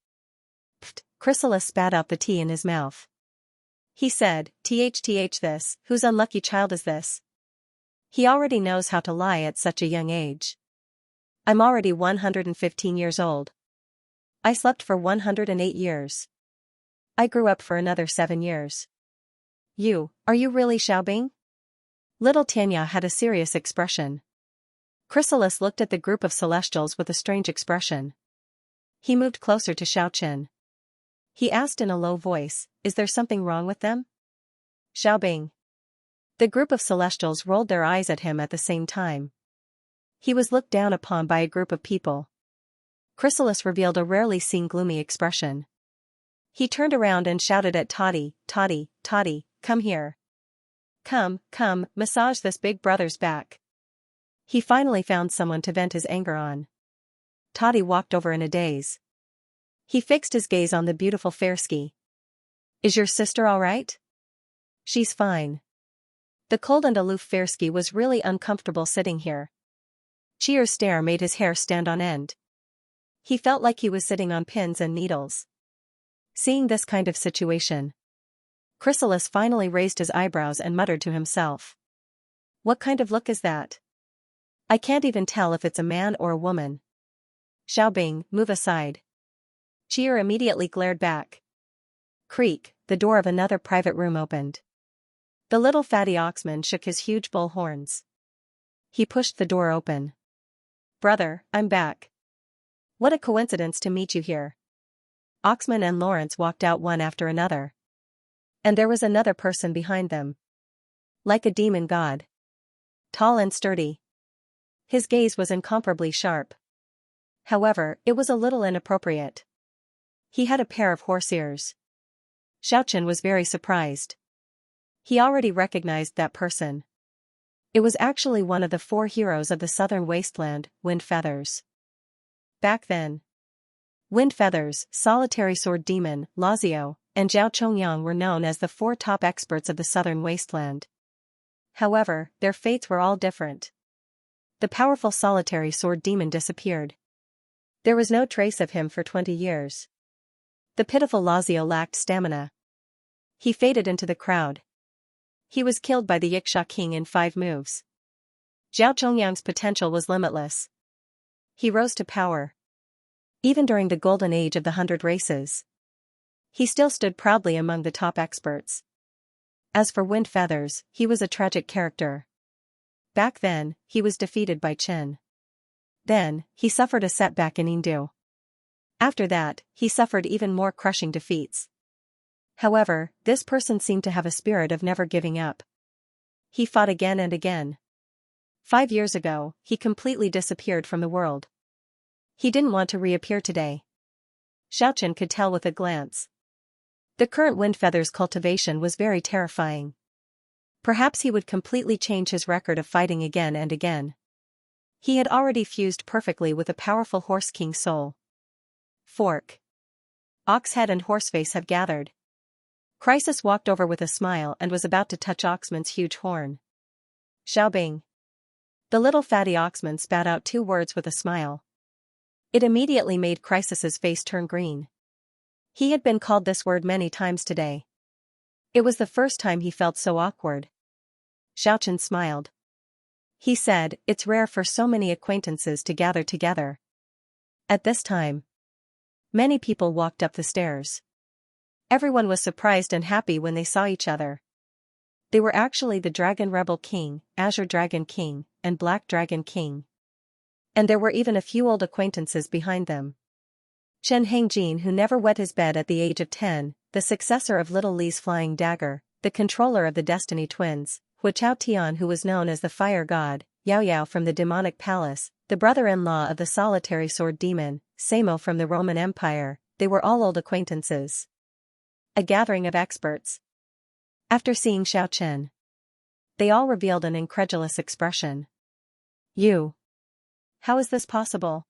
Pfft, Chrysalis spat out the tea in his mouth. He said, th this, whose unlucky child is this? He already knows how to lie at such a young age. I'm already 115 years old. I slept for 108 years. I grew up for another 7 years. Are you really Xiaobing? Little Xianxia had a serious expression. Chrysalis looked at the group of celestials with a strange expression. He moved closer to Xiaochen. He asked in a low voice, is there something wrong with them? Xiaobing. The group of celestials rolled their eyes at him at the same time. He was looked down upon by a group of people. Chrysalis revealed a rarely seen gloomy expression. He turned around and shouted at Toddy, come here. Come, massage this big brother's back. He finally found someone to vent his anger on. Toddy walked over in a daze. He fixed his gaze on the beautiful Fersky. Is your sister all right? She's fine. The cold and aloof Fersky was really uncomfortable sitting here. Cheer's stare made his hair stand on end. He felt like he was sitting on pins and needles. Seeing this kind of situation, Chrysalis finally raised his eyebrows and muttered to himself. What kind of look is that? I can't even tell if it's a man or a woman. Xiaobing, move aside. Cheer immediately glared back. Creak, the door of another private room opened. The little fatty oxman shook his huge bull horns. He pushed the door open. Brother, I'm back. What a coincidence to meet you here. Oxman and Lawrence walked out one after another. And there was another person behind them. Like a demon god. Tall and sturdy. His gaze was incomparably sharp. However, it was a little inappropriate. He had a pair of horse ears. Xiaochen was very surprised. He already recognized that person. It was actually one of the 4 heroes of the southern wasteland, Wind Feathers. Back then, Wind Feathers, Solitary Sword Demon, Lazio, and Zhao Chongyang were known as the 4 top experts of the southern wasteland. However, their fates were all different. The powerful Solitary Sword Demon disappeared. There was no trace of him for 20 years. The pitiful Lazio lacked stamina. He faded into the crowd. He was killed by the Yiksha King in 5 moves. Zhao Chongyang's potential was limitless. He rose to power. Even during the golden age of the 100 races, he still stood proudly among the top experts. As for Wind Feathers, he was a tragic character. Back then, he was defeated by Chen. Then, he suffered a setback in Indu. After that, he suffered even more crushing defeats. However, this person seemed to have a spirit of never giving up. He fought again and again. 5 years ago, he completely disappeared from the world. He didn't want to reappear today. Xiaochen could tell with a glance. The current Wind Feathers cultivation was very terrifying. Perhaps he would completely change his record of fighting again and again. He had already fused perfectly with a powerful Horse King soul. Fork. Oxhead and Horseface have gathered. Crisis walked over with a smile and was about to touch Oxman's huge horn. Xiaobing. The little fatty Oxman spat out 2 words with a smile. It immediately made Crisis's face turn green. He had been called this word many times today. It was the first time he felt so awkward. Xiaochen smiled. He said, "It's rare for so many acquaintances to gather together." At this time, many people walked up the stairs. Everyone was surprised and happy when they saw each other. They were actually the Dragon Rebel King, Azure Dragon King, and Black Dragon King. And there were even a few old acquaintances behind them. Chen Hangjin, who never wet his bed at the age of 10, the successor of Little Li's flying dagger, the controller of the Destiny Twins, Hu Chao Tian, who was known as the Fire God, Yao Yao from the Demonic Palace, the brother-in-law of the solitary sword demon, Samo from the Roman Empire, they were all old acquaintances. A gathering of experts. After seeing Xiao Chen, they all revealed an incredulous expression. You. How is this possible?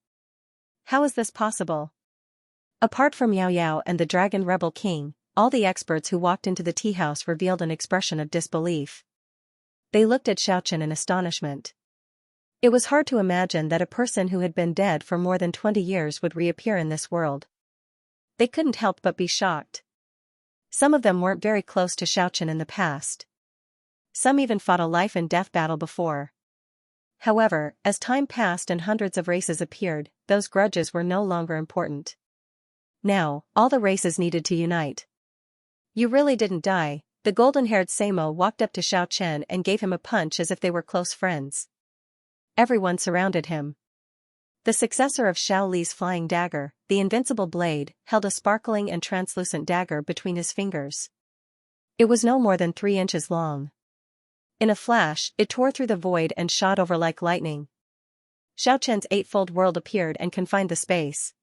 How is this possible? Apart from Yao Yao and the Dragon Rebel King, all the experts who walked into the tea house revealed an expression of disbelief. They looked at Xiao Chen in astonishment. It was hard to imagine that a person who had been dead for more than 20 years would reappear in this world. They couldn't help but be shocked. Some of them weren't very close to Xiao Chen in the past. Some even fought a life-and-death battle before. However, as time passed and hundreds of races appeared, those grudges were no longer important. Now, all the races needed to unite. You really didn't die. The golden-haired Samo walked up to Xiao Chen and gave him a punch as if they were close friends. Everyone surrounded him. The successor of Xiao Li's flying dagger, the invincible blade, held a sparkling and translucent dagger between his fingers. It was no more than 3 inches long. In a flash, it tore through the void and shot over like lightning. Xiao Chen's eightfold world appeared and confined the space.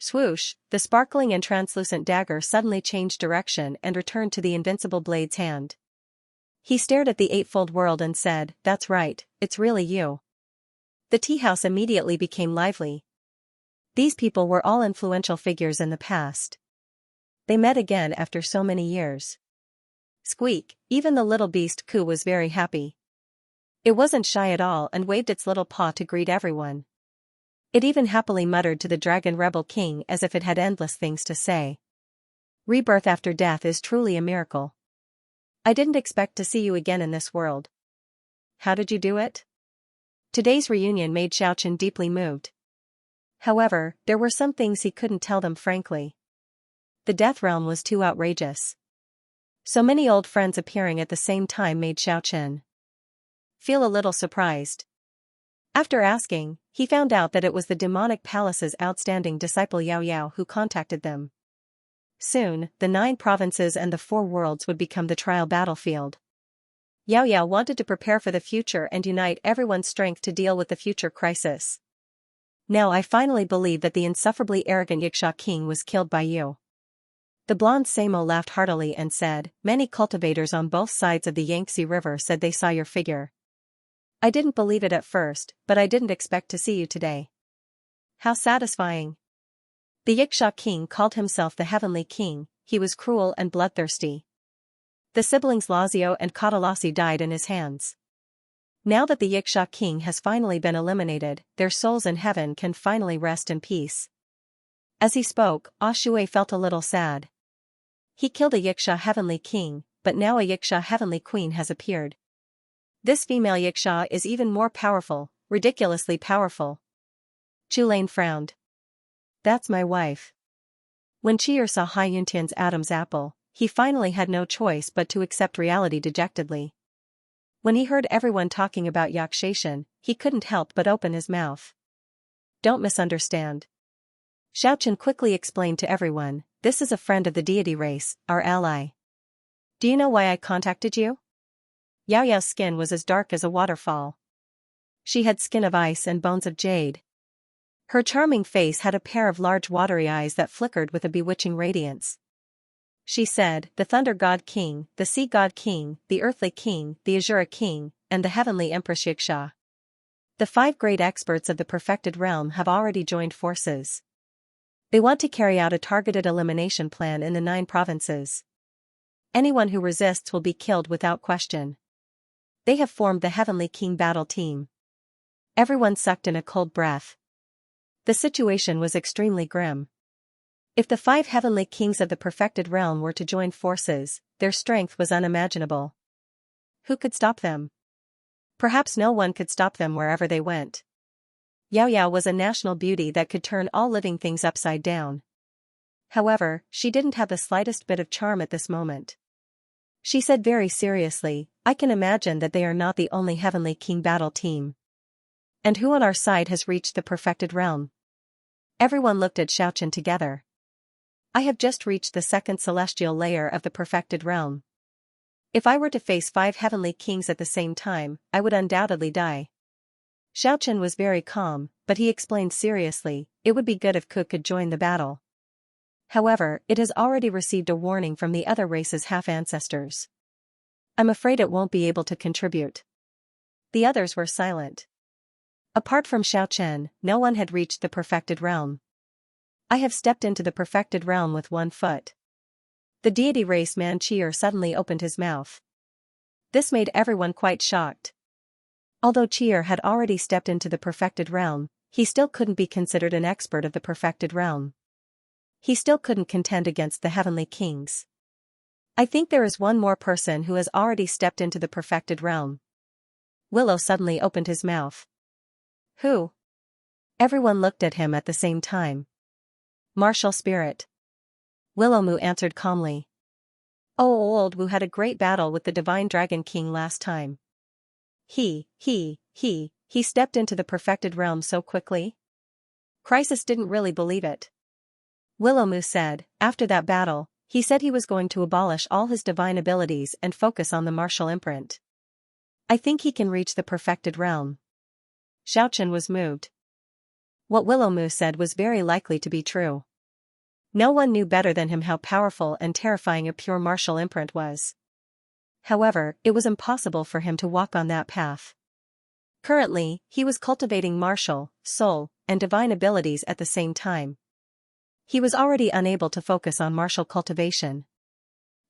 Swoosh, the sparkling and translucent dagger suddenly changed direction and returned to the invincible blade's hand. He stared at the eightfold world and said, "That's right, it's really you." The tea house immediately became lively. These people were all influential figures in the past. They met again after so many years. Squeak, even the little beast Ku was very happy. It wasn't shy at all and waved its little paw to greet everyone. It even happily muttered to the Dragon Rebel King as if it had endless things to say. Rebirth after death is truly a miracle. I didn't expect to see you again in this world. How did you do it? Today's reunion made Xiao Chen deeply moved. However, there were some things he couldn't tell them frankly. The death realm was too outrageous. So many old friends appearing at the same time made Xiao Chen feel a little surprised. After asking, he found out that it was the Demonic Palace's outstanding disciple Yao Yao who contacted them. Soon, the 9 provinces and the 4 worlds would become the trial battlefield. Yao Yao wanted to prepare for the future and unite everyone's strength to deal with the future crisis. Now I finally believe that the insufferably arrogant Xianxia King was killed by you. The blonde Samo laughed heartily and said, "Many cultivators on both sides of the Yangtze River said they saw your figure. I didn't believe it at first, but I didn't expect to see you today. How satisfying." The Xianxia King called himself the Heavenly King. He was cruel and bloodthirsty. The siblings Lazio and Catalasi died in his hands. Now that the Xianxia King has finally been eliminated, their souls in heaven can finally rest in peace. As he spoke, Ashui felt a little sad. He killed a Xianxia Heavenly King, but now a Xianxia Heavenly Queen has appeared. This female Xianxia is even more powerful, ridiculously powerful. Chulain frowned. That's my wife. When Chier saw Hai Yuntian's Adam's apple, he finally had no choice but to accept reality dejectedly. When he heard everyone talking about Yakshan, he couldn't help but open his mouth. Don't misunderstand. Xiao Chen quickly explained to everyone, this is a friend of the deity race, our ally. Do you know why I contacted you? Yao Yao's skin was as dark as a waterfall. She had skin of ice and bones of jade. Her charming face had a pair of large watery eyes that flickered with a bewitching radiance. She said, the Thunder God King, the Sea God King, the Earthly King, the Azura King, and the Heavenly Empress Xianxia. The 5 great experts of the perfected realm have already joined forces. They want to carry out a targeted elimination plan in the 9 provinces. Anyone who resists will be killed without question. They have formed the Heavenly King battle team. Everyone sucked in a cold breath. The situation was extremely grim. If the 5 Heavenly Kings of the perfected realm were to join forces, their strength was unimaginable. Who could stop them? Perhaps no one could stop them wherever they went. Xiaoyao was a national beauty that could turn all living things upside down. However, she didn't have the slightest bit of charm at this moment. She said very seriously, I can imagine that they are not the only Heavenly King battle team. And who on our side has reached the perfected realm? Everyone looked at Xiaochen together. I have just reached the 2nd celestial layer of the perfected realm. If I were to face 5 Heavenly Kings at the same time, I would undoubtedly die. Xiaochen was very calm, but he explained seriously, it would be good if Ku could join the battle. However, it has already received a warning from the other race's half-ancestors. I'm afraid it won't be able to contribute. The others were silent. Apart from Xiaochen, no one had reached the perfected realm. I have stepped into the perfected realm with 1 foot. The deity race man Chier suddenly opened his mouth. This made everyone quite shocked. Although Chier had already stepped into the perfected realm, he still couldn't be considered an expert of the perfected realm. He still couldn't contend against the Heavenly Kings. I think there is one more person who has already stepped into the perfected realm. Willow suddenly opened his mouth. Who? Everyone looked at him at the same time. Martial Spirit. Willowmoo answered calmly. Oh, old Wu had a great battle with the Divine Dragon King last time. He stepped into the perfected realm so quickly? Crisis didn't really believe it. Willowmoo said, after that battle, he said he was going to abolish all his divine abilities and focus on the martial imprint. I think he can reach the perfected realm. Xiaochen was moved. What Willowmoo said was very likely to be true. No one knew better than him how powerful and terrifying a pure martial imprint was. However, it was impossible for him to walk on that path. Currently, he was cultivating martial, soul, and divine abilities at the same time. He was already unable to focus on martial cultivation.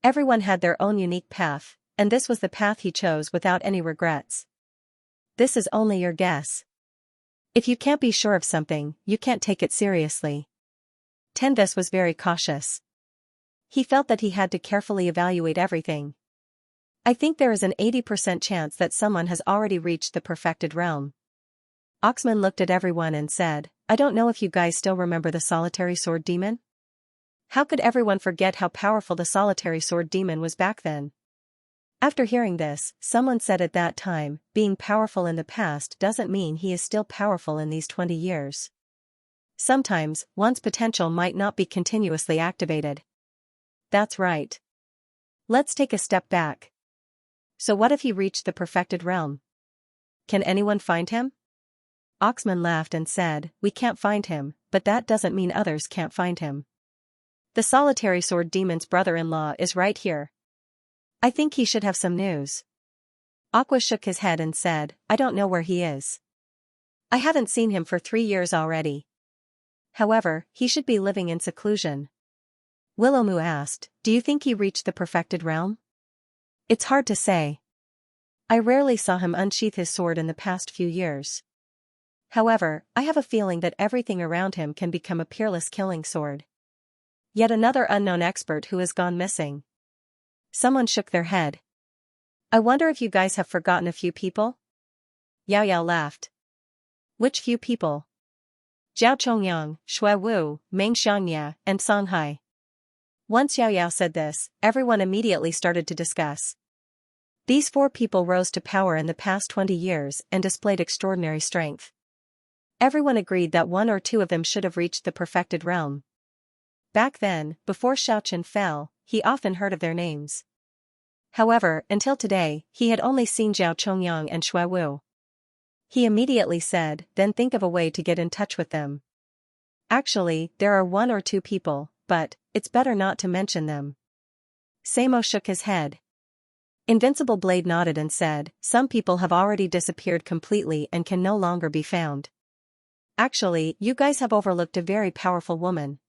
Everyone had their own unique path, and this was the path he chose without any regrets. This is only your guess. If you can't be sure of something, you can't take it seriously. Tenvis was very cautious. He felt that he had to carefully evaluate everything. I think there is an 80% chance that someone has already reached the perfected realm. Oxman looked at everyone and said, I don't know if you guys still remember the solitary sword demon? How could everyone forget how powerful the solitary sword demon was back then? After hearing this, someone said at that time, being powerful in the past doesn't mean he is still powerful in these 20 years. Sometimes, one's potential might not be continuously activated. That's right. Let's take a step back. So what if he reached the perfected realm? Can anyone find him? Oxman laughed and said, we can't find him, but that doesn't mean others can't find him. The solitary sword demon's brother-in-law is right here. I think he should have some news. Aqua shook his head and said, I don't know where he is. I haven't seen him for 3 years already. However, he should be living in seclusion. Willowmoo asked, do you think he reached the perfected realm? It's hard to say. I rarely saw him unsheath his sword in the past few years. However, I have a feeling that everything around him can become a peerless killing sword. Yet another unknown expert who has gone missing. Someone shook their head. I wonder if you guys have forgotten a few people? Yao Yao laughed. Which few people? Zhao Chongyang, Shui Wu, Meng Xianxia, and Songhai. Once Yao Yao said this, everyone immediately started to discuss. These 4 people rose to power in the past 20 years and displayed extraordinary strength. Everyone agreed that 1 or 2 of them should have reached the perfected realm. Back then, before Xiaochen fell, he often heard of their names. However, until today, he had only seen Zhao Chongyang and Shui Wu. He immediately said, then think of a way to get in touch with them. Actually, there are 1 or 2 people, but it's better not to mention them. Samo shook his head. Invincible Blade nodded and said, "Some people have already disappeared completely and can no longer be found. Actually, you guys have overlooked a very powerful woman."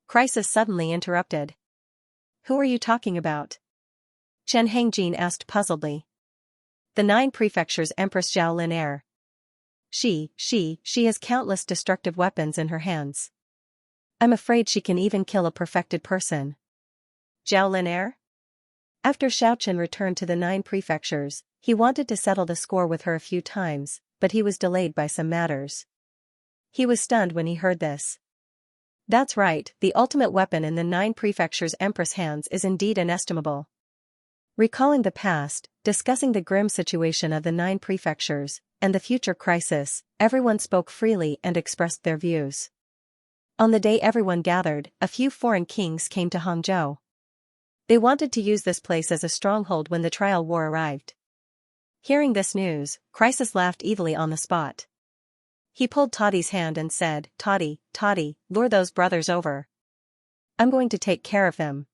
Crisis suddenly interrupted. "Who are you talking about?" Chen Hangjin asked puzzledly. "The 9 Prefectures Empress Zhao Lin. She has countless destructive weapons in her hands. I'm afraid she can even kill a perfected person." Zhao Lin? After Xiaochen returned to the 9 prefectures, he wanted to settle the score with her a few times, but he was delayed by some matters. He was stunned when he heard this. That's right, the ultimate weapon in the 9 prefectures' Empress hands is indeed inestimable. Recalling the past, discussing the grim situation of the 9 prefectures, and the future crisis, everyone spoke freely and expressed their views. On the day everyone gathered, a few foreign kings came to Hangzhou. They wanted to use this place as a stronghold when the trial war arrived. Hearing this news, Crisis laughed evilly on the spot. He pulled Toddy's hand and said, Toddy, lure those brothers over. I'm going to take care of them."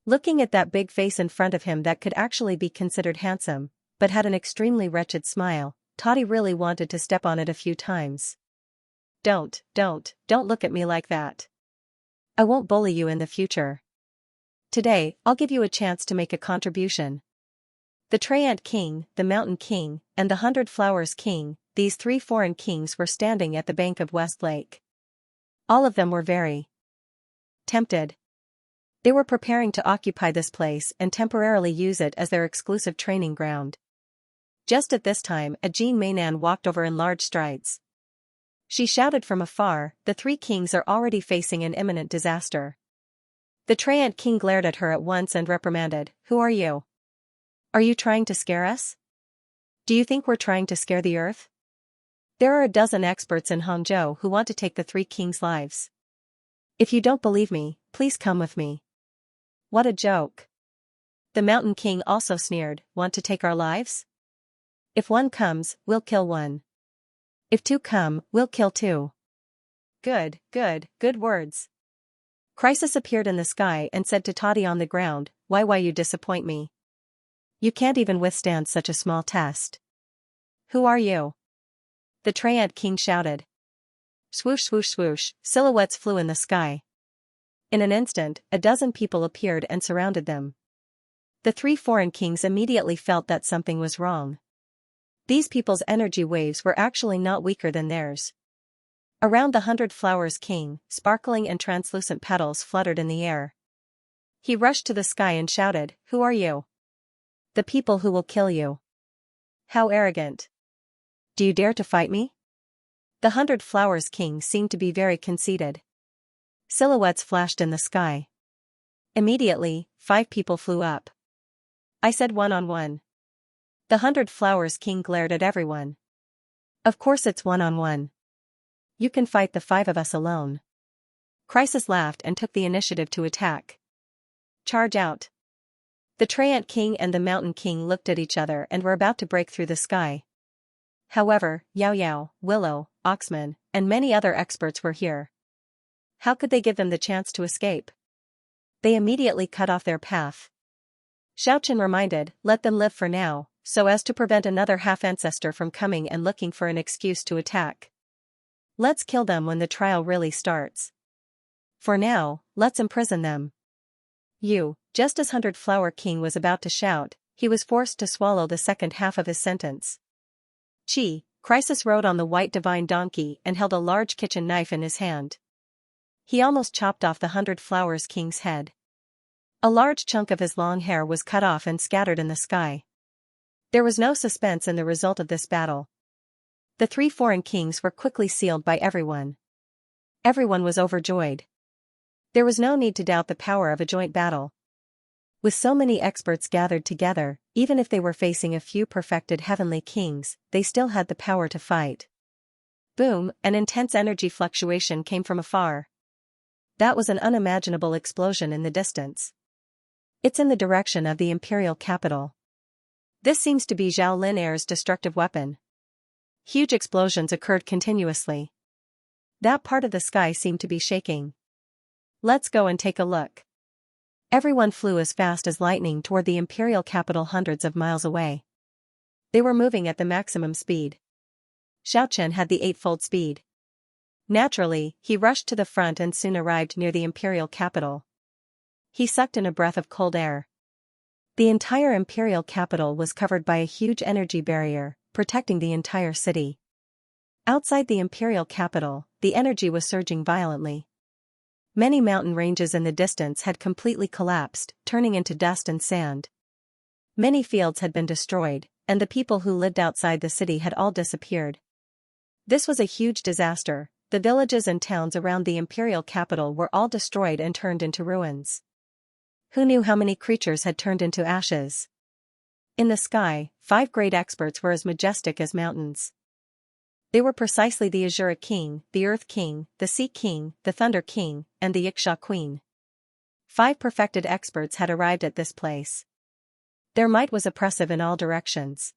Looking at that big face in front of him that could actually be considered handsome, but had an extremely wretched smile, Toddy really wanted to step on it a few times. Don't look at me like that. I won't bully you in the future. Today, I'll give you a chance to make a contribution. The Traiant King, the Mountain King, and the 100 Flowers King, these 3 foreign kings were standing at the bank of West Lake. All of them were very tempted. They were preparing to occupy this place and temporarily use it as their exclusive training ground. Just at this time, a Jean Mainan walked over in large strides. She shouted from afar, "The 3 kings are already facing an imminent disaster." The Traiant King glared at her at once and reprimanded, "Who are you? Are you trying to scare us? Do you think we're trying to scare the earth? There are a dozen experts in Hangzhou who want to take the 3 kings' lives. If you don't believe me, please come with me." What a joke. The Mountain King also sneered, "Want to take our lives? If 1 comes, we'll kill 1. If 2 come, we'll kill 2. Good words." Crisis appeared in the sky and said to Toddy on the ground, Why you disappoint me? You can't even withstand such a small test." "Who are you?" the Traiant King shouted. Swoosh swoosh swoosh, silhouettes flew in the sky. In an instant, a dozen people appeared and surrounded them. The 3 foreign kings immediately felt that something was wrong. These people's energy waves were actually not weaker than theirs. Around the 100 Flowers King, sparkling and translucent petals fluttered in the air. He rushed to the sky and shouted, "Who are you?" "The people who will kill you." "How arrogant. Do you dare to fight me?" The 100 Flowers King seemed to be very conceited. Silhouettes flashed in the sky. Immediately, 5 people flew up. "I said 1-on-1. The 100 Flowers King glared at everyone. "Of course it's 1-on-1. You can fight the 5 of us alone." Crisis laughed and took the initiative to attack. "Charge out." The Traiant King and the Mountain King looked at each other and were about to break through the sky. However, Yao, Willow, Oxman, and many other experts were here. How could they give them the chance to escape? They immediately cut off their path. Xiaochen reminded, "Let them live for now, so as to prevent another half-ancestor from coming and looking for an excuse to attack. Let's kill them when the trial really starts. For now, let's imprison them." Just as 100 Flower King was about to shout, he was forced to swallow the second half of his sentence. Crisis rode on the white divine donkey and held a large kitchen knife in his hand. He almost chopped off the 100 Flowers King's head. A large chunk of his long hair was cut off and scattered in the sky. There was no suspense in the result of this battle. The 3 foreign kings were quickly sealed by everyone. Everyone was overjoyed. There was no need to doubt the power of a joint battle. With so many experts gathered together, even if they were facing a few perfected heavenly kings, they still had the power to fight. Boom, an intense energy fluctuation came from afar. That was an unimaginable explosion in the distance. It's in the direction of the imperial capital. This seems to be Zhao Lin's destructive weapon. Huge explosions occurred continuously. That part of the sky seemed to be shaking. Let's go and take a look. Everyone flew as fast as lightning toward the imperial capital hundreds of miles away. They were moving at the maximum speed. Xiaochen had the eightfold speed. Naturally, he rushed to the front and soon arrived near the imperial capital. He sucked in a breath of cold air. The entire imperial capital was covered by a huge energy barrier, protecting the entire city. Outside the imperial capital, the energy was surging violently. Many mountain ranges in the distance had completely collapsed, turning into dust and sand. Many fields had been destroyed, and the people who lived outside the city had all disappeared. This was a huge disaster. The villages and towns around the imperial capital were all destroyed and turned into ruins. Who knew how many creatures had turned into ashes? In the sky, 5 great experts were as majestic as mountains. They were precisely the Azura King, the Earth King, the Sea King, the Thunder King, and the Xianxia Queen. 5 perfected experts had arrived at this place. Their might was oppressive in all directions.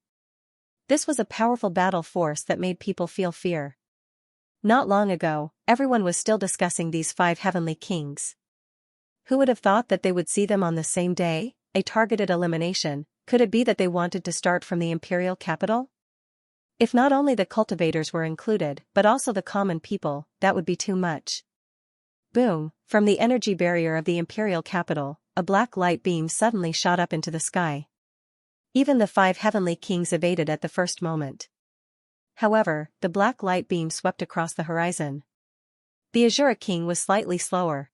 This was a powerful battle force that made people feel fear. Not long ago, everyone was still discussing these 5 heavenly kings. Who would have thought that they would see them on the same day? A targeted elimination. Could it be that they wanted to start from the imperial capital? If not only the cultivators were included, but also the common people, that would be too much. Boom, from the energy barrier of the imperial capital, a black light beam suddenly shot up into the sky. Even the 5 heavenly kings evaded at the first moment. However, the black light beam swept across the horizon. The Azura King was slightly slower.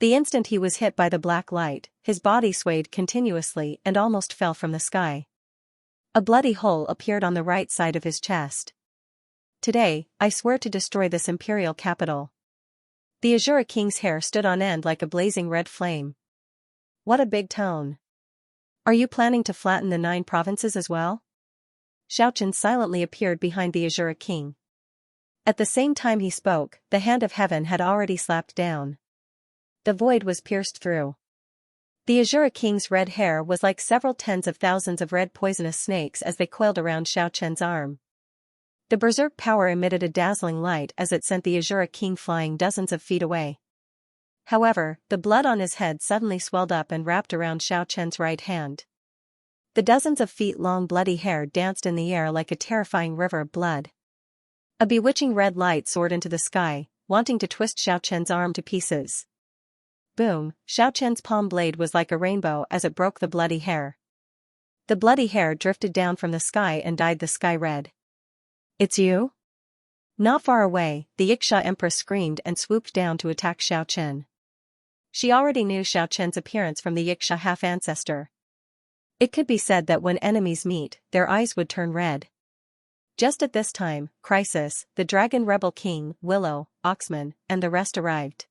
The instant he was hit by the black light, his body swayed continuously and almost fell from the sky. A bloody hole appeared on the right side of his chest. Today, I swear to destroy this imperial capital. The Azura King's hair stood on end like a blazing red flame. What a big tone. Are you planning to flatten the 9 provinces as well? Xiaochen silently appeared behind the Azura King. At the same time he spoke, the hand of heaven had already slapped down. The void was pierced through. The Azura King's red hair was like several tens of thousands of red poisonous snakes as they coiled around Xiaochen's arm. The berserk power emitted a dazzling light as it sent the Azura King flying dozens of feet away. However, the blood on his head suddenly swelled up and wrapped around Xiaochen's right hand. The dozens of feet-long bloody hair danced in the air like a terrifying river of blood. A bewitching red light soared into the sky, wanting to twist Xiaochen's arm to pieces. Boom, Xiaochen's palm blade was like a rainbow as it broke the bloody hair. The bloody hair drifted down from the sky and dyed the sky red. It's you? Not far away, the Xianxia Empress screamed and swooped down to attack Xiaochen. She already knew Xiaochen's appearance from the Xianxia half-ancestor. It could be said that when enemies meet, their eyes would turn red. Just at this time, Crisis, the Dragon Rebel King, Willow, Oxman, and the rest arrived.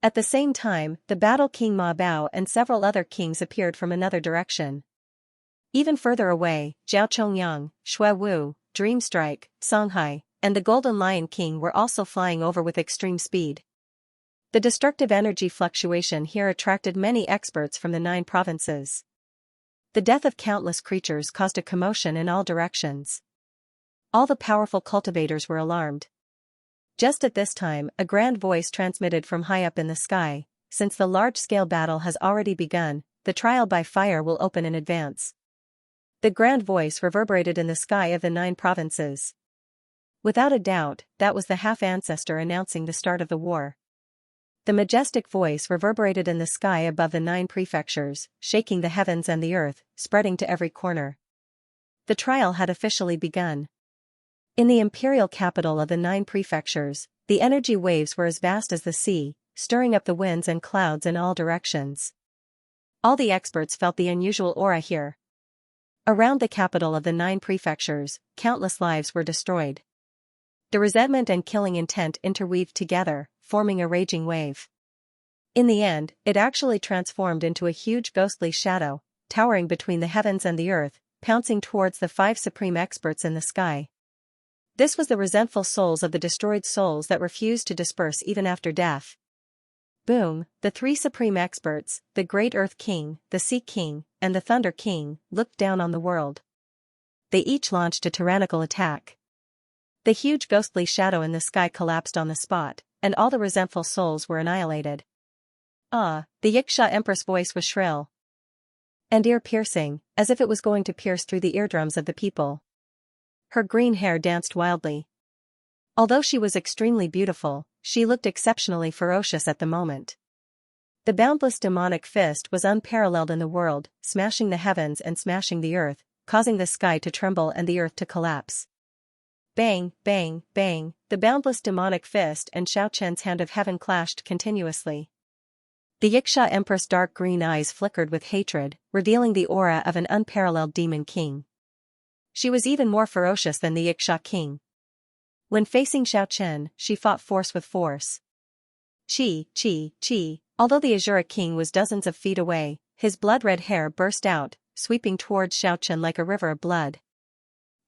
At the same time, the Battle King Ma Bao and several other kings appeared from another direction. Even further away, Zhao Chongyang, Shui Wu, Dreamstrike, Songhai, and the Golden Lion King were also flying over with extreme speed. The destructive energy fluctuation here attracted many experts from the 9 provinces. The death of countless creatures caused a commotion in all directions. All the powerful cultivators were alarmed. Just at this time, a grand voice transmitted from high up in the sky. Since the large-scale battle has already begun, the trial by fire will open in advance. The grand voice reverberated in the sky of the 9 provinces. Without a doubt, that was the half-ancestor announcing the start of the war. The majestic voice reverberated in the sky above the 9 prefectures, shaking the heavens and the earth, spreading to every corner. The trial had officially begun. In the imperial capital of the 9 prefectures, the energy waves were as vast as the sea, stirring up the winds and clouds in all directions. All the experts felt the unusual aura here. Around the capital of the 9 prefectures, countless lives were destroyed. The resentment and killing intent interweaved together, forming a raging wave. In the end, it actually transformed into a huge ghostly shadow, towering between the heavens and the earth, pouncing towards the 5 supreme experts in the sky. This was the resentful souls of the destroyed souls that refused to disperse even after death. Boom, the 3 supreme experts, the Great Earth King, the Sea King, and the Thunder King, looked down on the world. They each launched a tyrannical attack. The huge ghostly shadow in the sky collapsed on the spot, and all the resentful souls were annihilated. Ah, the Yiksha Empress voice was shrill and ear-piercing, as if it was going to pierce through the eardrums of the people. Her green hair danced wildly. Although she was extremely beautiful, she looked exceptionally ferocious at the moment. The boundless demonic fist was unparalleled in the world, smashing the heavens and smashing the earth, causing the sky to tremble and the earth to collapse. Bang, bang, bang, the boundless demonic fist and Xiaoqian's hand of heaven clashed continuously. The Yiksha Empress' dark green eyes flickered with hatred, revealing the aura of an unparalleled demon king. She was even more ferocious than the Yiksha king. When facing Xiaoqian, she fought force with force. Chi, chi, chi. Although the Azura king was dozens of feet away, his blood-red hair burst out, sweeping towards Xiaoqian like a river of blood.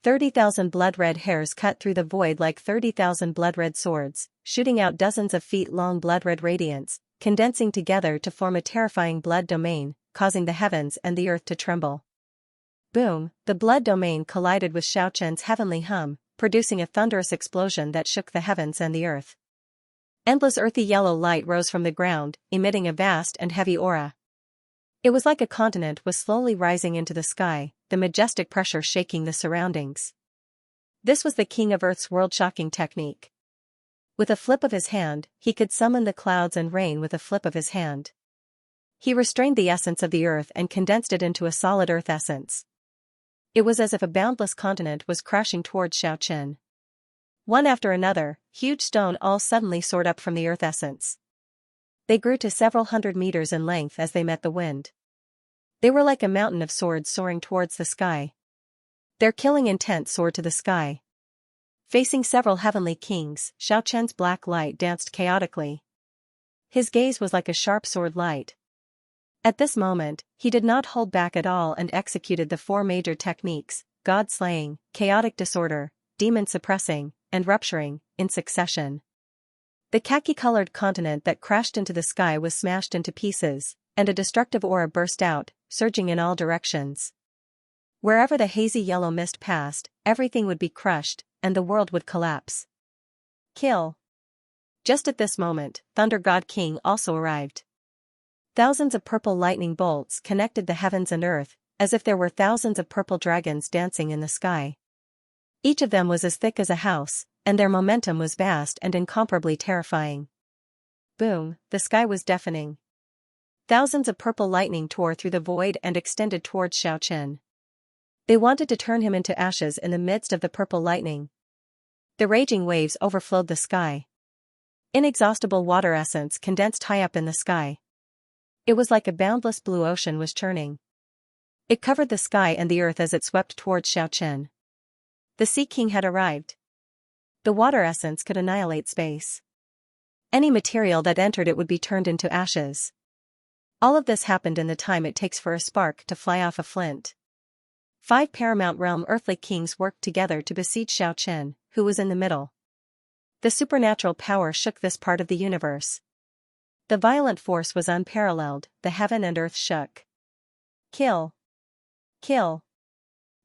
30,000 blood-red hairs cut through the void like 30,000 blood-red swords, shooting out dozens of feet-long blood-red radiance, condensing together to form a terrifying blood domain, causing the heavens and the earth to tremble. Boom, the blood domain collided with Xiaoqian's heavenly hum, producing a thunderous explosion that shook the heavens and the earth. Endless earthy yellow light rose from the ground, emitting a vast and heavy aura. It was like a continent was slowly rising into the sky, the majestic pressure shaking the surroundings. This was the King of Earth's world-shocking technique. With a flip of his hand, he could summon the clouds and rain with a flip of his hand. He restrained the essence of the earth and condensed it into a solid earth essence. It was as if a boundless continent was crashing towards Xiaoqian. One after another, huge stone all suddenly soared up from the earth essence. They grew to several hundred meters in length as they met the wind. They were like a mountain of swords soaring towards the sky. Their killing intent soared to the sky. Facing several heavenly kings, Xiaoqian's black light danced chaotically. His gaze was like a sharp sword light. At this moment, he did not hold back at all and executed the four major techniques: God-slaying, chaotic disorder, demon-suppressing, and rupturing, in succession. The khaki-colored continent that crashed into the sky was smashed into pieces, and a destructive aura burst out, surging in all directions. Wherever the hazy yellow mist passed, everything would be crushed, and the world would collapse. Kill. Just at this moment, Thunder God King also arrived. Thousands of purple lightning bolts connected the heavens and earth, as if there were thousands of purple dragons dancing in the sky. Each of them was as thick as a house, and their momentum was vast and incomparably terrifying. Boom, the sky was deafening. Thousands of purple lightning tore through the void and extended towards Xiaoqian. They wanted to turn him into ashes in the midst of the purple lightning. The raging waves overflowed the sky. Inexhaustible water essence condensed high up in the sky. It was like a boundless blue ocean was churning. It covered the sky and the earth as it swept towards Xiaoqian. The Sea King had arrived. The water essence could annihilate space. Any material that entered it would be turned into ashes. All of this happened in the time it takes for a spark to fly off a flint. 5 Paramount Realm earthly kings worked together to besiege Xiaoqian, who was in the middle. The supernatural power shook this part of the universe. The violent force was unparalleled, the heaven and earth shook. Kill. Kill.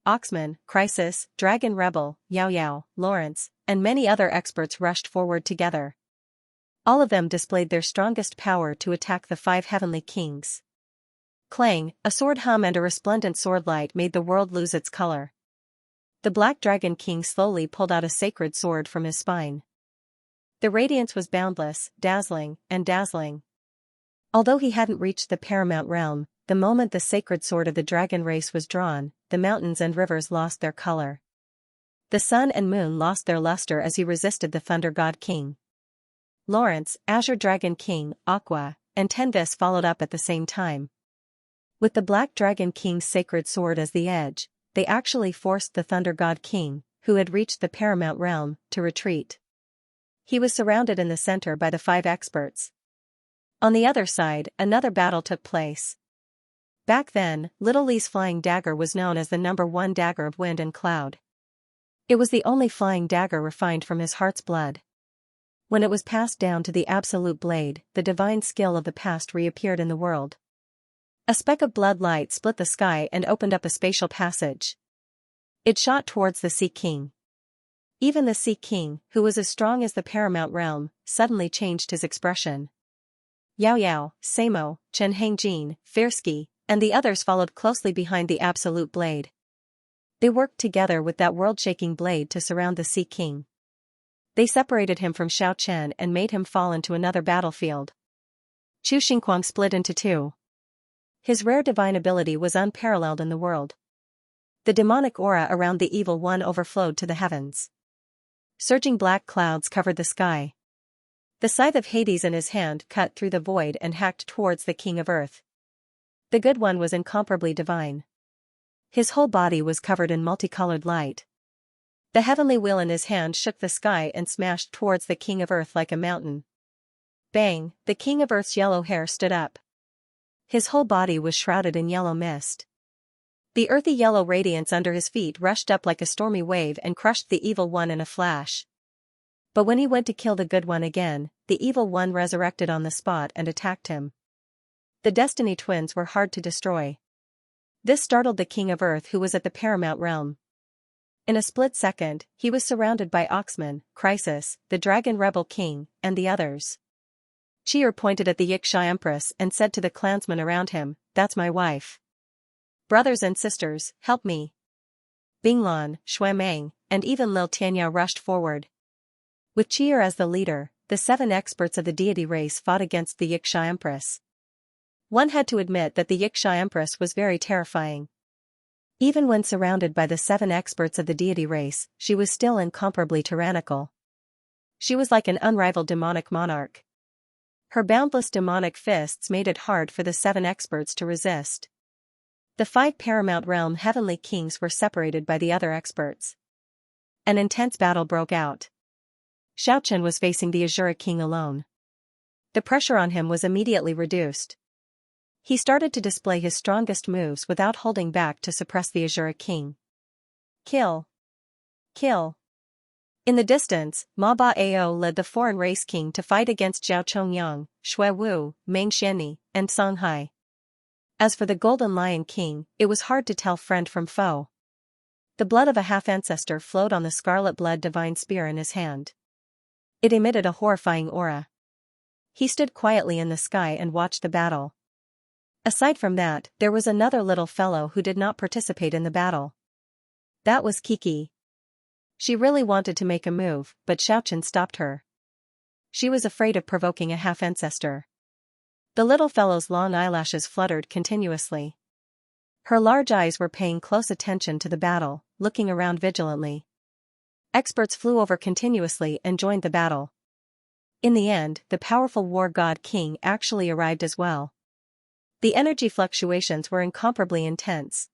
Oxman, Crisis, Dragon Rebel, Yao Yao, Lawrence, and many other experts rushed forward together. All of them displayed their strongest power to attack the 5 heavenly kings. Clang, a sword hum and a resplendent sword light made the world lose its color. The Black Dragon King slowly pulled out a sacred sword from his spine. The radiance was boundless, dazzling, and dazzling. Although he hadn't reached the Paramount Realm, the moment the sacred sword of the dragon race was drawn, the mountains and rivers lost their color. The sun and moon lost their luster as he resisted the Thunder God King. Lawrence, Azure Dragon King, Aqua, and Tenvis followed up at the same time. With the Black Dragon King's sacred sword as the edge, they actually forced the Thunder God King, who had reached the Paramount Realm, to retreat. He was surrounded in the center by the 5 experts. On the other side, another battle took place. Back then, Little Li's flying dagger was known as the #1 dagger of wind and cloud. It was the only flying dagger refined from his heart's blood. When it was passed down to the absolute blade, the divine skill of the past reappeared in the world. A speck of blood light split the sky and opened up a spatial passage. It shot towards the Sea King. Even the Sea King, who was as strong as the Paramount Realm, suddenly changed his expression. Yao Yao, Samo, Chen Hangjin, Fierski, and the others followed closely behind the Absolute Blade. They worked together with that world-shaking blade to surround the Sea King. They separated him from Xiao Chen and made him fall into another battlefield. Chu Xingquang split into two. His rare divine ability was unparalleled in the world. The demonic aura around the evil one overflowed to the heavens. Surging black clouds covered the sky. The scythe of Hades in his hand cut through the void and hacked towards the King of Earth. The good one was incomparably divine. His whole body was covered in multicolored light. The heavenly wheel in his hand shook the sky and smashed towards the King of Earth like a mountain. Bang! The King of Earth's yellow hair stood up. His whole body was shrouded in yellow mist. The earthy yellow radiance under his feet rushed up like a stormy wave and crushed the evil one in a flash. But when he went to kill the good one again, the evil one resurrected on the spot and attacked him. The Destiny twins were hard to destroy. This startled the King of Earth, who was at the paramount realm. In a split second, he was surrounded by Oxman, Crisis, the Dragon Rebel King, and the others. Chi'er pointed at the Xianxia Empress and said to the clansmen around him, "That's my wife. Brothers and sisters, help me." Binglan, Shuemeng, and even Lil Tianya rushed forward. With Chi'er as the leader, the 7 experts of the deity race fought against the Xianxia Empress. One had to admit that the Xianxia Empress was very terrifying. Even when surrounded by the 7 experts of the deity race, she was still incomparably tyrannical. She was like an unrivaled demonic monarch. Her boundless demonic fists made it hard for the 7 experts to resist. The 5 paramount realm heavenly kings were separated by the other experts. An intense battle broke out. Xiao Chen was facing the Azura King alone. The pressure on him was immediately reduced. He started to display his strongest moves without holding back to suppress the Azura King. Kill! Kill! In the distance, Ma Ba Ao led the foreign race king to fight against Zhao Chongyang, Shui Wu, Meng Xianni, and Song Hai. As for the Golden Lion King, it was hard to tell friend from foe. The blood of a half-ancestor flowed on the scarlet blood divine spear in his hand. It emitted a horrifying aura. He stood quietly in the sky and watched the battle. Aside from that, there was another little fellow who did not participate in the battle. That was Kiki. She really wanted to make a move, but Xiao Chen stopped her. She was afraid of provoking a half-ancestor. The little fellow's long eyelashes fluttered continuously. Her large eyes were paying close attention to the battle, looking around vigilantly. Experts flew over continuously and joined the battle. In the end, the powerful war god king actually arrived as well. The energy fluctuations were incomparably intense.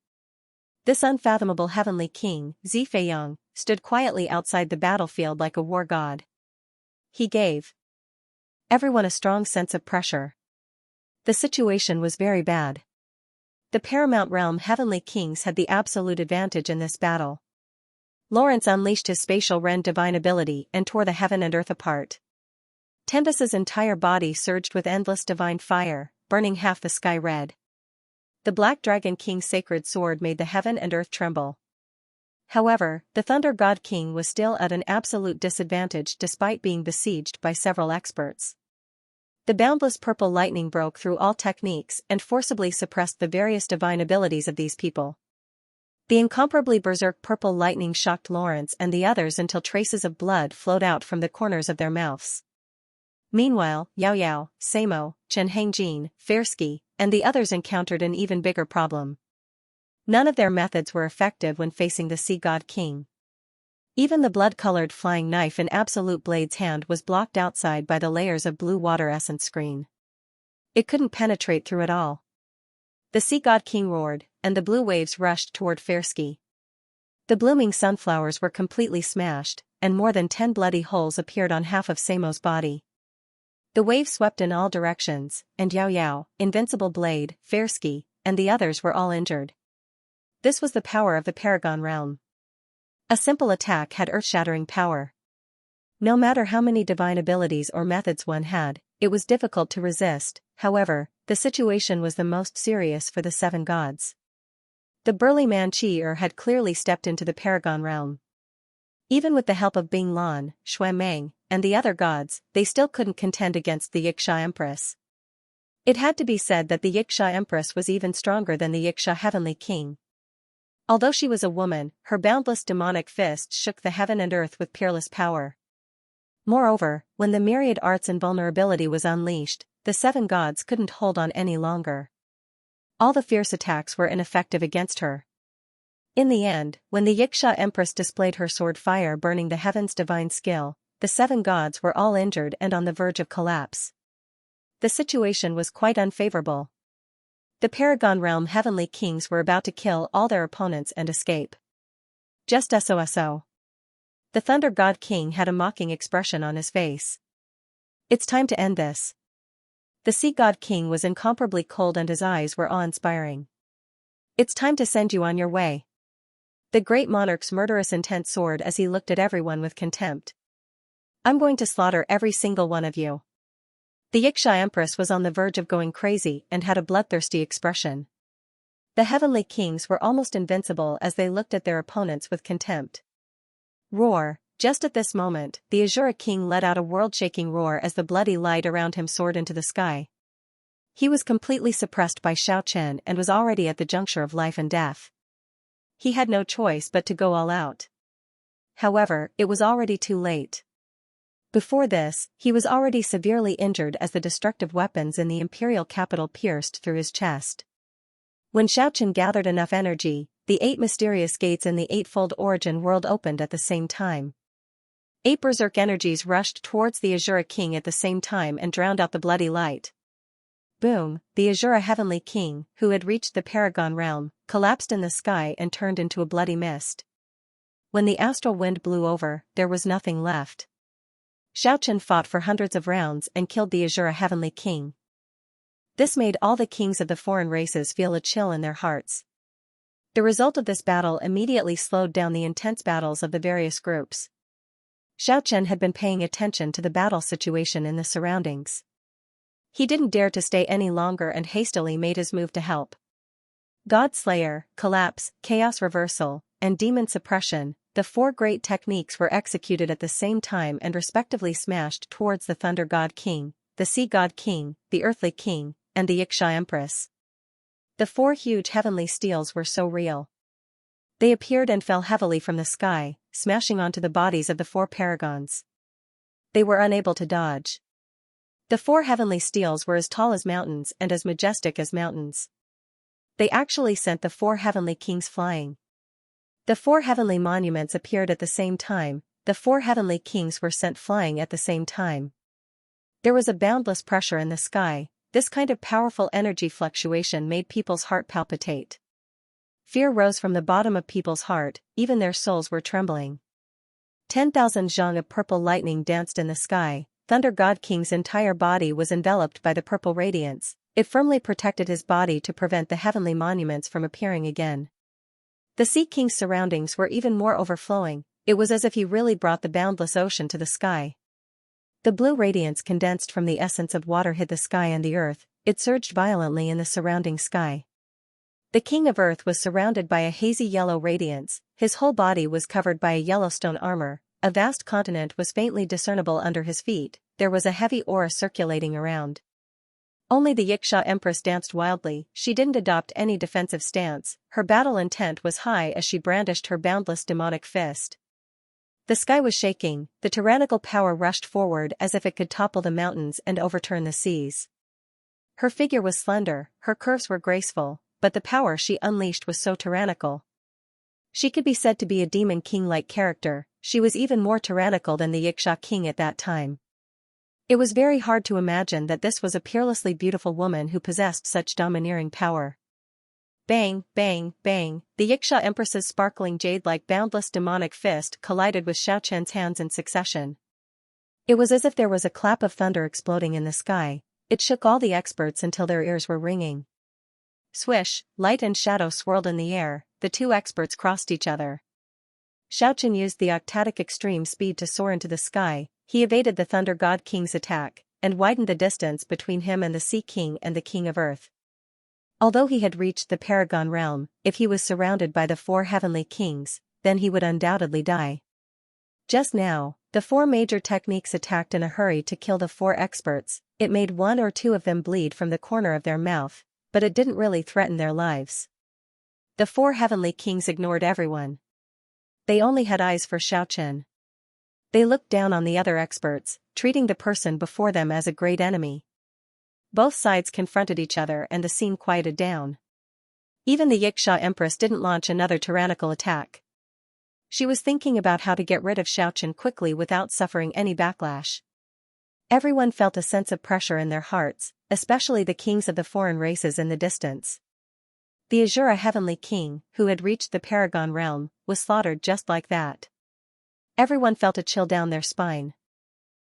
This unfathomable heavenly king, Zifeiyang, stood quietly outside the battlefield like a war god. He gave everyone a strong sense of pressure. The situation was very bad. The paramount realm heavenly kings had the absolute advantage in this battle. Lawrence unleashed his spatial Ren divine ability and tore the heaven and earth apart. Tempest's entire body surged with endless divine fire, burning half the sky red. The Black Dragon King's sacred sword made the heaven and earth tremble. However, the Thunder God King was still at an absolute disadvantage despite being besieged by several experts. The boundless purple lightning broke through all techniques and forcibly suppressed the various divine abilities of these people. The incomparably berserk purple lightning shocked Lawrence and the others until traces of blood flowed out from the corners of their mouths. Meanwhile, Yao Yao, Samo, Chen Hangjin, Fierski, and the others encountered an even bigger problem. None of their methods were effective when facing the Sea God King. Even the blood-colored flying knife in Absolute Blade's hand was blocked outside by the layers of blue water essence screen. It couldn't penetrate through it all. The Sea God King roared, and the blue waves rushed toward Fierski. The blooming sunflowers were completely smashed, and more than 10 bloody holes appeared on half of Samo's body. The waves swept in all directions, and Yao Yao, Invincible Blade, Fierski, and the others were all injured. This was the power of the Paragon realm. A simple attack had earth-shattering power. No matter how many divine abilities or methods one had, it was difficult to resist. However, the situation was the most serious for the 7 gods. The burly man Chi'er had clearly stepped into the Paragon realm. Even with the help of Bing Lan, Shui Meng, and the other gods, they still couldn't contend against the Xianxia Empress. It had to be said that the Xianxia Empress was even stronger than the Xianxia Heavenly King. Although she was a woman, her boundless demonic fists shook the heaven and earth with peerless power. Moreover, when the myriad arts invulnerability was unleashed, the seven gods couldn't hold on any longer. All the fierce attacks were ineffective against her. In the end, when the Xianxia Empress displayed her sword fire burning the heavens' divine skill, the seven gods were all injured and on the verge of collapse. The situation was quite unfavorable. The Paragon Realm heavenly kings were about to kill all their opponents and escape. Just so. The Thunder God King had a mocking expression on his face. It's time to end this. The Sea God King was incomparably cold and his eyes were awe-inspiring. It's time to send you on your way. The great monarch's murderous intent soared as he looked at everyone with contempt. I'm going to slaughter every single one of you. The Xianxia Empress was on the verge of going crazy and had a bloodthirsty expression. The heavenly kings were almost invincible as they looked at their opponents with contempt. Roar! Just at this moment, the Azura King let out a world-shaking roar as the bloody light around him soared into the sky. He was completely suppressed by Xiaochen and was already at the juncture of life and death. He had no choice but to go all out. However, it was already too late. Before this, he was already severely injured as the destructive weapons in the imperial capital pierced through his chest. When Xiaochen gathered enough energy, the 8 mysterious gates in the eightfold origin world opened at the same time. 8 berserk energies rushed towards the Azura King at the same time and drowned out the bloody light. Boom! The Azura Heavenly King, who had reached the Paragon Realm, collapsed in the sky and turned into a bloody mist. When the astral wind blew over, there was nothing left. Xiaochen fought for hundreds of rounds and killed the Azura Heavenly King. This made all the kings of the foreign races feel a chill in their hearts. The result of this battle immediately slowed down the intense battles of the various groups. Xiaochen had been paying attention to the battle situation in the surroundings. He didn't dare to stay any longer and hastily made his move to help. God Slayer, Collapse, Chaos Reversal, and Demon Suppression, the 4 great techniques were executed at the same time and respectively smashed towards the Thunder God King, the Sea God King, the Earthly King, and the Xianxia Empress. The 4 huge heavenly steels were so real. They appeared and fell heavily from the sky, smashing onto the bodies of the 4 paragons. They were unable to dodge. The 4 heavenly steels were as tall as mountains and as majestic as mountains. They actually sent the 4 heavenly kings flying. The 4 heavenly monuments appeared at the same time, the 4 heavenly kings were sent flying at the same time. There was a boundless pressure in the sky. This kind of powerful energy fluctuation made people's heart palpitate. Fear rose from the bottom of people's heart, even their souls were trembling. 10,000 zhang of purple lightning danced in the sky. Thunder God King's entire body was enveloped by the purple radiance. It firmly protected his body to prevent the heavenly monuments from appearing again. The Sea King's surroundings were even more overflowing. It was as if he really brought the boundless ocean to the sky. The blue radiance condensed from the essence of water hit the sky and the earth. It surged violently in the surrounding sky. The King of Earth was surrounded by a hazy yellow radiance. His whole body was covered by a Yellowstone armor. A vast continent was faintly discernible under his feet. There was a heavy aura circulating around. Only the Xianxia Empress danced wildly. She didn't adopt any defensive stance. Her battle intent was high as she brandished her boundless demonic fist. The sky was shaking. The tyrannical power rushed forward as if it could topple the mountains and overturn the seas. Her figure was slender, her curves were graceful, but the power she unleashed was so tyrannical. She could be said to be a demon king-like character. She was even more tyrannical than the Xianxia King at that time. It was very hard to imagine that this was a peerlessly beautiful woman who possessed such domineering power. Bang, bang, bang, the Xianxia Empress's sparkling jade-like boundless demonic fist collided with Xiaochen's hands in succession. It was as if there was a clap of thunder exploding in the sky. It shook all the experts until their ears were ringing. Swish, light and shadow swirled in the air. The 2 experts crossed each other. Xiaochen used the octatic extreme speed to soar into the sky. He evaded the Thunder God King's attack, and widened the distance between him and the Sea King and the King of Earth. Although he had reached the Paragon Realm, if he was surrounded by the 4 heavenly kings, then he would undoubtedly die. Just now, the 4 major techniques attacked in a hurry to kill the 4 experts. It made one or two of them bleed from the corner of their mouth, but it didn't really threaten their lives. The four heavenly kings ignored everyone. They only had eyes for Xiaochen. They looked down on the other experts, treating the person before them as a great enemy. Both sides confronted each other and the scene quieted down. Even the Xianxia Empress didn't launch another tyrannical attack. She was thinking about how to get rid of Xiaochen quickly without suffering any backlash. Everyone felt a sense of pressure in their hearts, especially the kings of the foreign races in the distance. The Azura Heavenly King, who had reached the Paragon realm, was slaughtered just like that. Everyone felt a chill down their spine.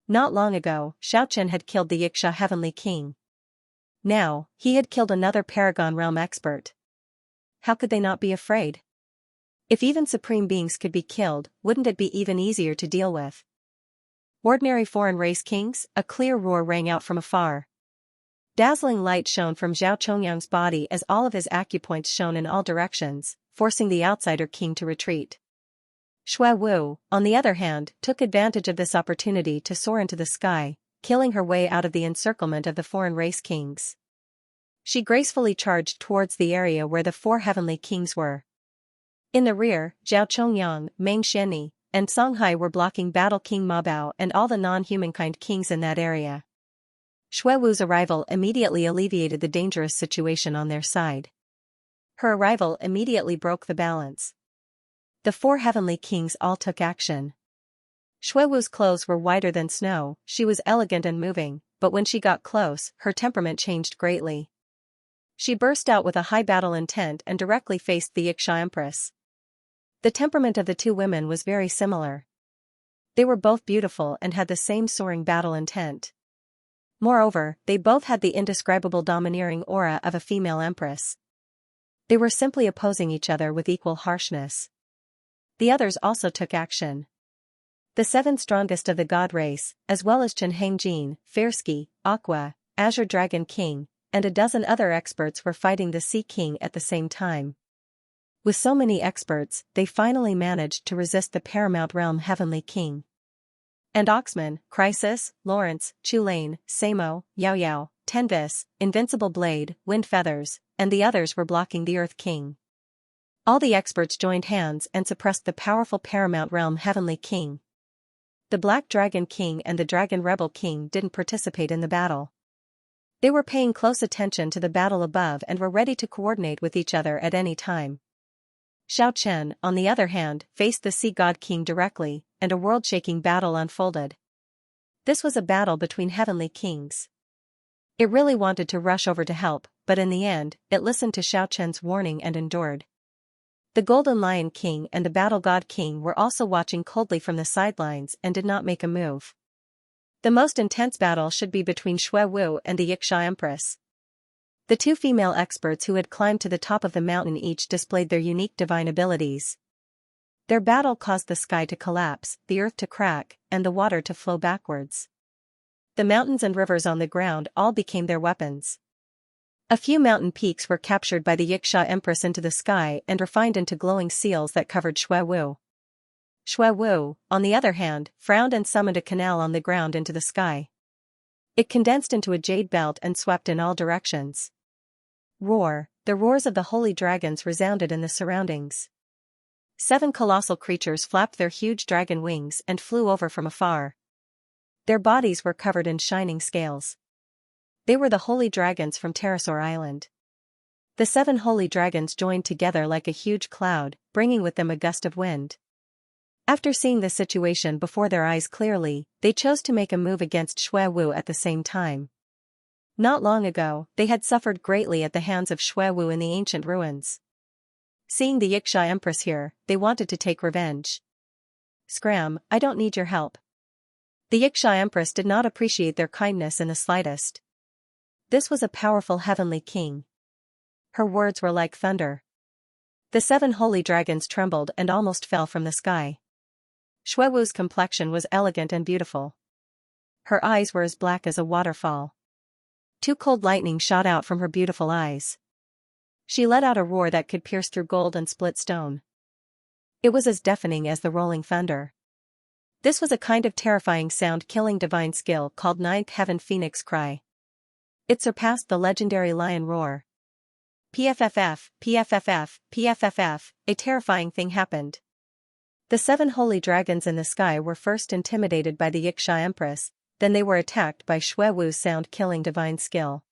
Not long ago, Xiaochen had killed the Xianxia Heavenly King. Now, he had killed another Paragon realm expert. How could they not be afraid? If even supreme beings could be killed, wouldn't it be even easier to deal with? Ordinary foreign race kings, a clear roar rang out from afar. Dazzling light shone from Zhao Chongyang's body as all of his acupoints shone in all directions, forcing the outsider king to retreat. Xue Wu, on the other hand, took advantage of this opportunity to soar into the sky, killing her way out of the encirclement of the foreign race kings. She gracefully charged towards the area where the four heavenly kings were. In the rear, Zhao Chongyang, Meng Xianni, and Songhai were blocking Battle King Ma Bao and all the non-humankind kings in that area. Xue Wu's arrival immediately alleviated the dangerous situation on their side. Her arrival immediately broke the balance. The four heavenly kings all took action. Xue Wu's clothes were whiter than snow, she was elegant and moving, but when she got close, her temperament changed greatly. She burst out with a high battle intent and directly faced the Xianxia Empress. The temperament of the two women was very similar. They were both beautiful and had the same soaring battle intent. Moreover, they both had the indescribable domineering aura of a female empress. They were simply opposing each other with equal harshness. The others also took action. The seven strongest of the god race, as well as Chen Hangjin, Fairsky, Aqua, Azure Dragon King, and a dozen other experts were fighting the Sea King at the same time. With so many experts, they finally managed to resist the Paramount Realm Heavenly King. And Oxman, Crisis, Lawrence, Chulane, Samo, Yao Yao, Tenvis, Invincible Blade, Wind Feathers, and the others were blocking the Earth King. All the experts joined hands and suppressed the powerful Paramount Realm Heavenly King. The Black Dragon King and the Dragon Rebel King didn't participate in the battle. They were paying close attention to the battle above and were ready to coordinate with each other at any time. Xiaochen, on the other hand, faced the Sea God King directly, and a world-shaking battle unfolded. This was a battle between heavenly kings. It really wanted to rush over to help, but in the end, it listened to Xiaochen's warning and endured. The Golden Lion King and the Battle God King were also watching coldly from the sidelines and did not make a move. The most intense battle should be between Xue Wu and the Xianxia Empress. The two female experts who had climbed to the top of the mountain each displayed their unique divine abilities. Their battle caused the sky to collapse, the earth to crack, and the water to flow backwards. The mountains and rivers on the ground all became their weapons. A few mountain peaks were captured by the Xianxia Empress into the sky and refined into glowing seals that covered Xue Wu. Xue Wu, on the other hand, frowned and summoned a canal on the ground into the sky. It condensed into a jade belt and swept in all directions. Roar, the roars of the holy dragons resounded in the surroundings. 7 colossal creatures flapped their huge dragon wings and flew over from afar. Their bodies were covered in shining scales. They were the holy dragons from Pterosaur Island. The 7 holy dragons joined together like a huge cloud, bringing with them a gust of wind. After seeing the situation before their eyes clearly, they chose to make a move against Xue Wu at the same time. Not long ago, they had suffered greatly at the hands of Xue Wu in the ancient ruins. Seeing the Xianxia Empress here, they wanted to take revenge. Scram, I don't need your help. The Xianxia Empress did not appreciate their kindness in the slightest. This was a powerful heavenly king. Her words were like thunder. The 7 holy dragons trembled and almost fell from the sky. Xue Wu's complexion was elegant and beautiful. Her eyes were as black as a waterfall. 2 cold lightning shot out from her beautiful eyes. She let out a roar that could pierce through gold and split stone. It was as deafening as the rolling thunder. This was a kind of terrifying sound-killing divine skill called Ninth Heaven Phoenix Cry. It surpassed the legendary lion roar. PFFF, PFFF, PFFF, a terrifying thing happened. The 7 holy dragons in the sky were first intimidated by the Xianxia Empress, then they were attacked by Xue Wu's sound-killing divine skill.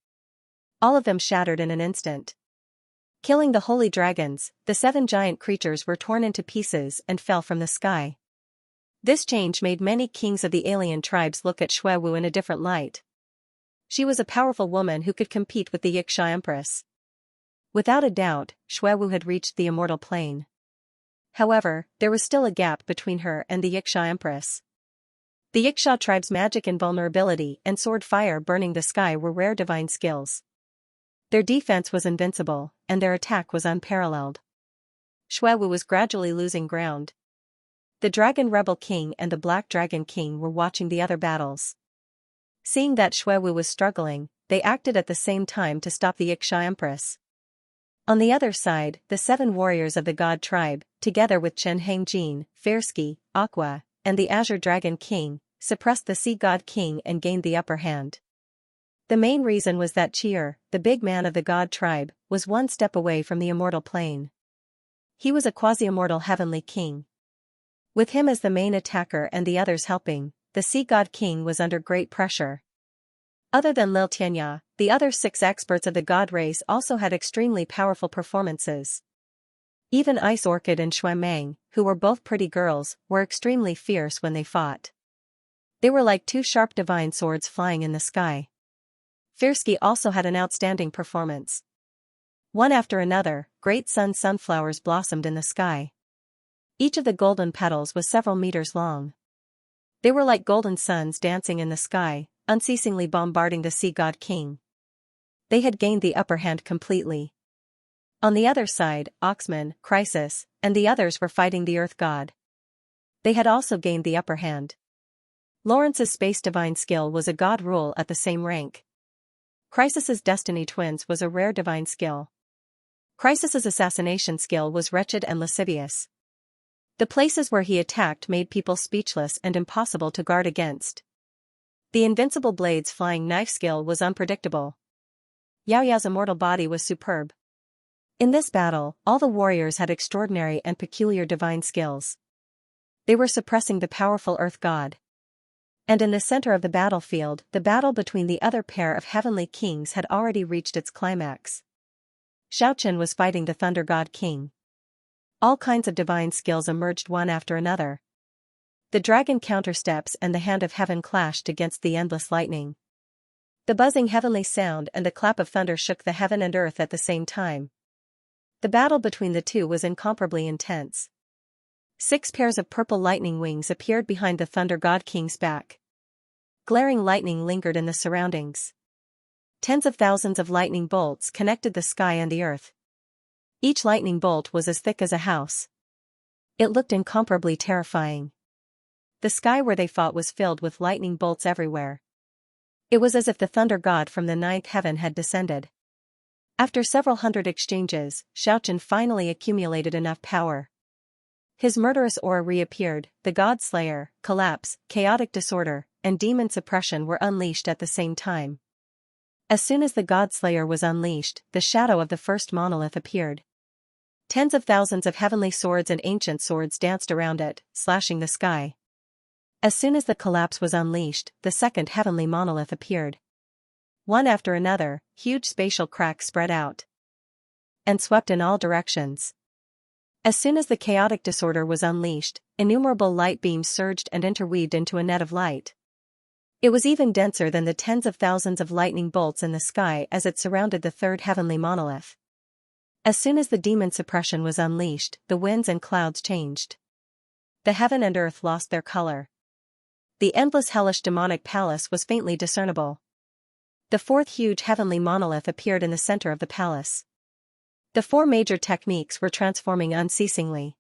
All of them shattered in an instant. Killing the holy dragons, the 7 giant creatures were torn into pieces and fell from the sky. This change made many kings of the alien tribes look at Xue Wu in a different light. She was a powerful woman who could compete with the Xianxia Empress. Without a doubt, Xue Wu had reached the immortal plane. However, there was still a gap between her and the Xianxia Empress. The Xianxia tribe's magic invulnerability and sword fire burning the sky were rare divine skills. Their defense was invincible, and their attack was unparalleled. Xue Wu was gradually losing ground. The Dragon Rebel King and the Black Dragon King were watching the other battles. Seeing that Xue Wu was struggling, they acted at the same time to stop the Xianxia Empress. On the other side, the 7 warriors of the God tribe, together with Chen Hangjin, Fierski, Aqua, and the Azure Dragon King, suppressed the Sea God King and gained the upper hand. The main reason was that Chi'er, the big man of the God tribe, was one step away from the immortal plane. He was a quasi-immortal heavenly king. With him as the main attacker and the others helping, the Sea God King was under great pressure. Other than Lil Tianya, the other 6 experts of the God race also had extremely powerful performances. Even Ice Orchid and Xue Meng, who were both pretty girls, were extremely fierce when they fought. They were like 2 sharp divine swords flying in the sky. Fierski also had an outstanding performance. One after another, great sunflowers blossomed in the sky. Each of the golden petals was several meters long. They were like golden suns dancing in the sky, unceasingly bombarding the Sea God King. They had gained the upper hand completely. On the other side, Oxman, Crisis, and the others were fighting the Earth God. They had also gained the upper hand. Lawrence's space divine skill was a god rule at the same rank. Crisis's Destiny Twins was a rare divine skill. Crisis's assassination skill was wretched and lascivious. The places where he attacked made people speechless and impossible to guard against. The invincible blade's flying knife skill was unpredictable. Yao Yao's immortal body was superb. In this battle, all the warriors had extraordinary and peculiar divine skills. They were suppressing the powerful Earth God. And in the center of the battlefield, the battle between the other pair of heavenly kings had already reached its climax. Xiaochen was fighting the Thunder God King. All kinds of divine skills emerged one after another. The dragon countersteps and the hand of heaven clashed against the endless lightning. The buzzing heavenly sound and the clap of thunder shook the heaven and earth at the same time. The battle between the two was incomparably intense. 6 pairs of purple lightning wings appeared behind the Thunder God King's back. Glaring lightning lingered in the surroundings. Tens of thousands of lightning bolts connected the sky and the earth. Each lightning bolt was as thick as a house. It looked incomparably terrifying. The sky where they fought was filled with lightning bolts everywhere. It was as if the thunder god from the 9th heaven had descended. After several hundred exchanges, Xiaochen finally accumulated enough power. His murderous aura reappeared, the God Slayer, collapse, chaotic disorder, and demon suppression were unleashed at the same time. As soon as the God Slayer was unleashed, the shadow of the first monolith appeared. Tens of thousands of heavenly swords and ancient swords danced around it, slashing the sky. As soon as the collapse was unleashed, the second heavenly monolith appeared. One after another, huge spatial cracks spread out and swept in all directions. As soon as the chaotic disorder was unleashed, innumerable light beams surged and interweaved into a net of light. It was even denser than the tens of thousands of lightning bolts in the sky as it surrounded the third heavenly monolith. As soon as the demon suppression was unleashed, the winds and clouds changed. The heaven and earth lost their color. The endless hellish demonic palace was faintly discernible. The fourth huge heavenly monolith appeared in the center of the palace. The 4 major techniques were transforming unceasingly.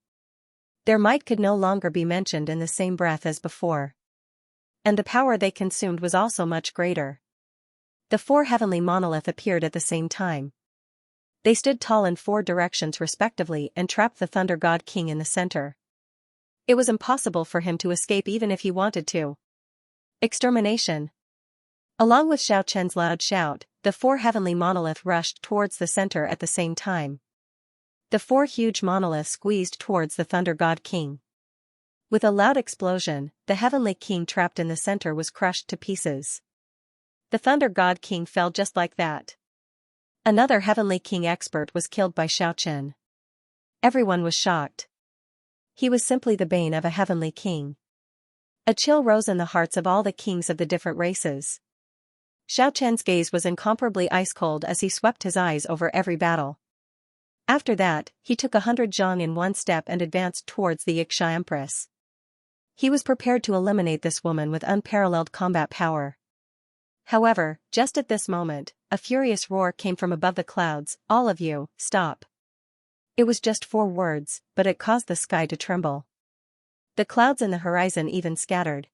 Their might could no longer be mentioned in the same breath as before. And the power they consumed was also much greater. The 4 heavenly monoliths appeared at the same time. They stood tall in 4 directions respectively and trapped the Thunder God King in the center. It was impossible for him to escape even if he wanted to. Extermination. Along with Xiaochen's loud shout, the four heavenly monoliths rushed towards the center at the same time. The four huge monoliths squeezed towards the Thunder God King. With a loud explosion, the heavenly king trapped in the center was crushed to pieces. The Thunder God King fell just like that. Another heavenly king expert was killed by Xiaochen. Everyone was shocked. He was simply the bane of a heavenly king. A chill rose in the hearts of all the kings of the different races. Xiaochen's gaze was incomparably ice-cold as he swept his eyes over every battle. After that, he took 100 zhang in one step and advanced towards the Xianxia Empress. He was prepared to eliminate this woman with unparalleled combat power. However, just at this moment, a furious roar came from above the clouds. "All of you, stop." It was just 4 words, but it caused the sky to tremble. The clouds in the horizon even scattered.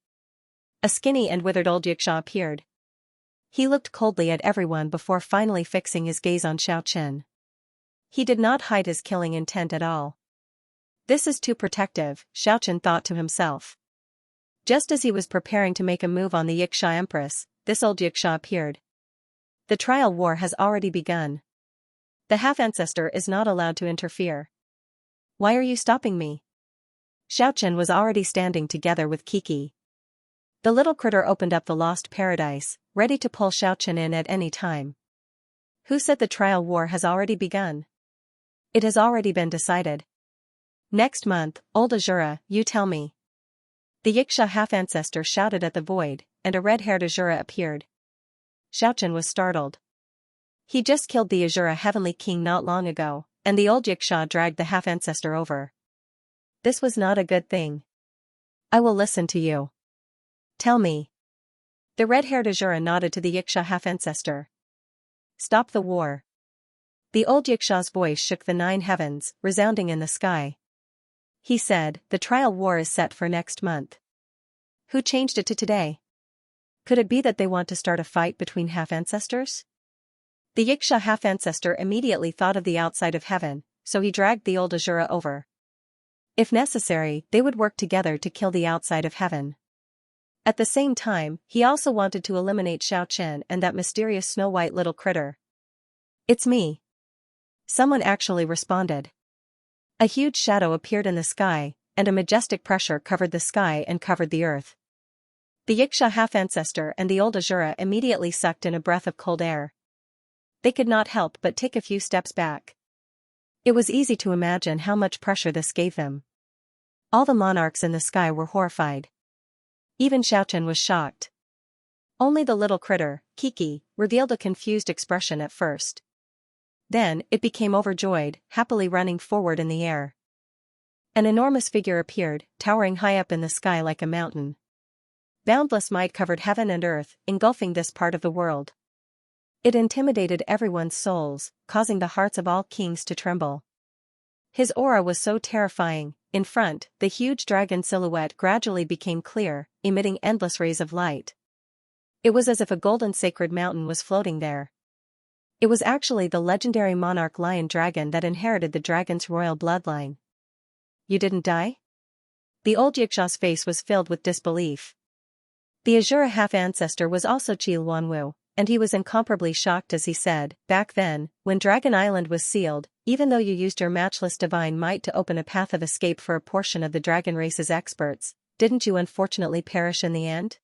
A skinny and withered old Xianxia appeared. He looked coldly at everyone before finally fixing his gaze on Xiaochen. He did not hide his killing intent at all. This is too protective, Xiaochen thought to himself. Just as he was preparing to make a move on the Xianxia Empress, this old Xianxia appeared. The trial war has already begun. The half-ancestor is not allowed to interfere. Why are you stopping me? Xiaochen was already standing together with Kiki. The little critter opened up the lost paradise, ready to pull Xiaochen in at any time. Who said the trial war has already begun? It has already been decided. Next month, old Azura, you tell me. The Xianxia half-ancestor shouted at the void, and a red-haired Azura appeared. Xiaochen was startled. He just killed the Azura heavenly king not long ago, and the old Xianxia dragged the half-ancestor over. This was not a good thing. I will listen to you. Tell me. The red-haired Azura nodded to the Xianxia half-ancestor. Stop the war. The old Xianxia's voice shook the 9 heavens, resounding in the sky. He said, the trial war is set for next month. Who changed it to today? Could it be that they want to start a fight between half-ancestors? The Xianxia half-ancestor immediately thought of the outside of heaven, so he dragged the old Azura over. If necessary, they would work together to kill the outside of heaven. At the same time, he also wanted to eliminate Xiaochen and that mysterious snow-white little critter. It's me. Someone actually responded. A huge shadow appeared in the sky, and a majestic pressure covered the sky and covered the earth. The Xianxia half-ancestor and the old Azura immediately sucked in a breath of cold air. They could not help but take a few steps back. It was easy to imagine how much pressure this gave them. All the monarchs in the sky were horrified. Even Xiaochen was shocked. Only the little critter, Kiki, revealed a confused expression at first. Then, it became overjoyed, happily running forward in the air. An enormous figure appeared, towering high up in the sky like a mountain. Boundless might covered heaven and earth, engulfing this part of the world. It intimidated everyone's souls, causing the hearts of all kings to tremble. His aura was so terrifying. In front, the huge dragon silhouette gradually became clear, emitting endless rays of light. It was as if a golden sacred mountain was floating there. It was actually the legendary monarch lion dragon that inherited the dragon's royal bloodline. You didn't die? The old Xianxia's face was filled with disbelief. The Azura half-ancestor was also Qi Luanwu, and he was incomparably shocked as he said, back then, when Dragon Island was sealed, even though you used your matchless divine might to open a path of escape for a portion of the dragon race's experts, didn't you unfortunately perish in the end?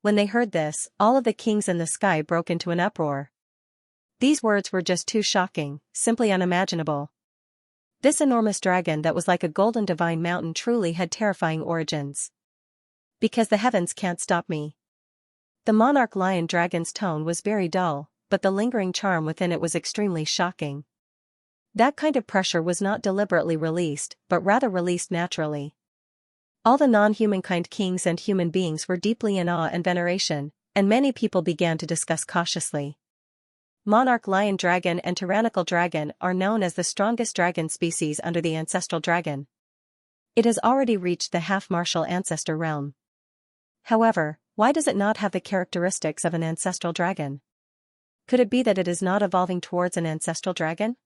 When they heard this, all of the kings in the sky broke into an uproar. These words were just too shocking, simply unimaginable. This enormous dragon that was like a golden divine mountain truly had terrifying origins. Because the heavens can't stop me. The monarch lion dragon's tone was very dull, but the lingering charm within it was extremely shocking. That kind of pressure was not deliberately released, but rather released naturally. All the non-humankind kings and human beings were deeply in awe and veneration, and many people began to discuss cautiously. Monarch lion dragon and tyrannical dragon are known as the strongest dragon species under the ancestral dragon. It has already reached the half-martial ancestor realm. However, why does it not have the characteristics of an ancestral dragon? Could it be that it is not evolving towards an ancestral dragon?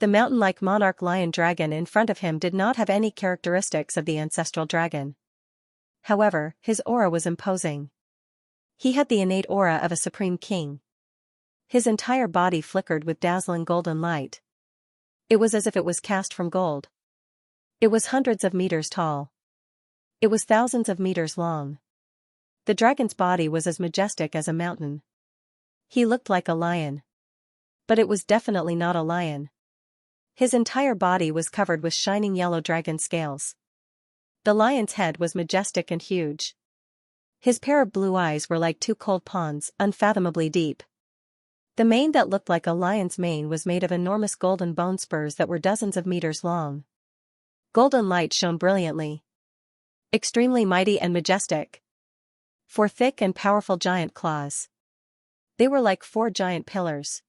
The mountain-like monarch lion dragon in front of him did not have any characteristics of the ancestral dragon. However, his aura was imposing. He had the innate aura of a supreme king. His entire body flickered with dazzling golden light. It was as if it was cast from gold. It was hundreds of meters tall. It was thousands of meters long. The dragon's body was as majestic as a mountain. He looked like a lion. But it was definitely not a lion. His entire body was covered with shining yellow dragon scales. The lion's head was majestic and huge. His pair of blue eyes were like two cold ponds, unfathomably deep. The mane that looked like a lion's mane was made of enormous golden bone spurs that were dozens of meters long. Golden light shone brilliantly. Extremely mighty and majestic. 4 thick and powerful giant claws. They were like 4 giant pillars.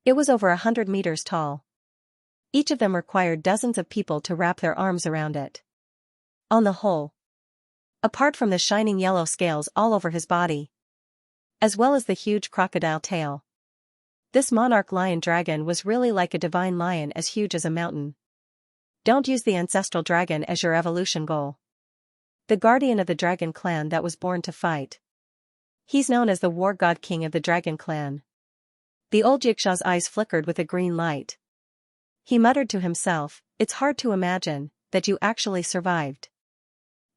It was over 100 meters tall. Each of them required dozens of people to wrap their arms around it. On the whole, apart from the shining yellow scales all over his body, as well as the huge crocodile tail, this monarch lion dragon was really like a divine lion as huge as a mountain. Don't use the ancestral dragon as your evolution goal. The guardian of the dragon clan that was born to fight. He's known as the war god king of the dragon clan. The old Xianxia's eyes flickered with a green light. He muttered to himself, "It's hard to imagine that you actually survived."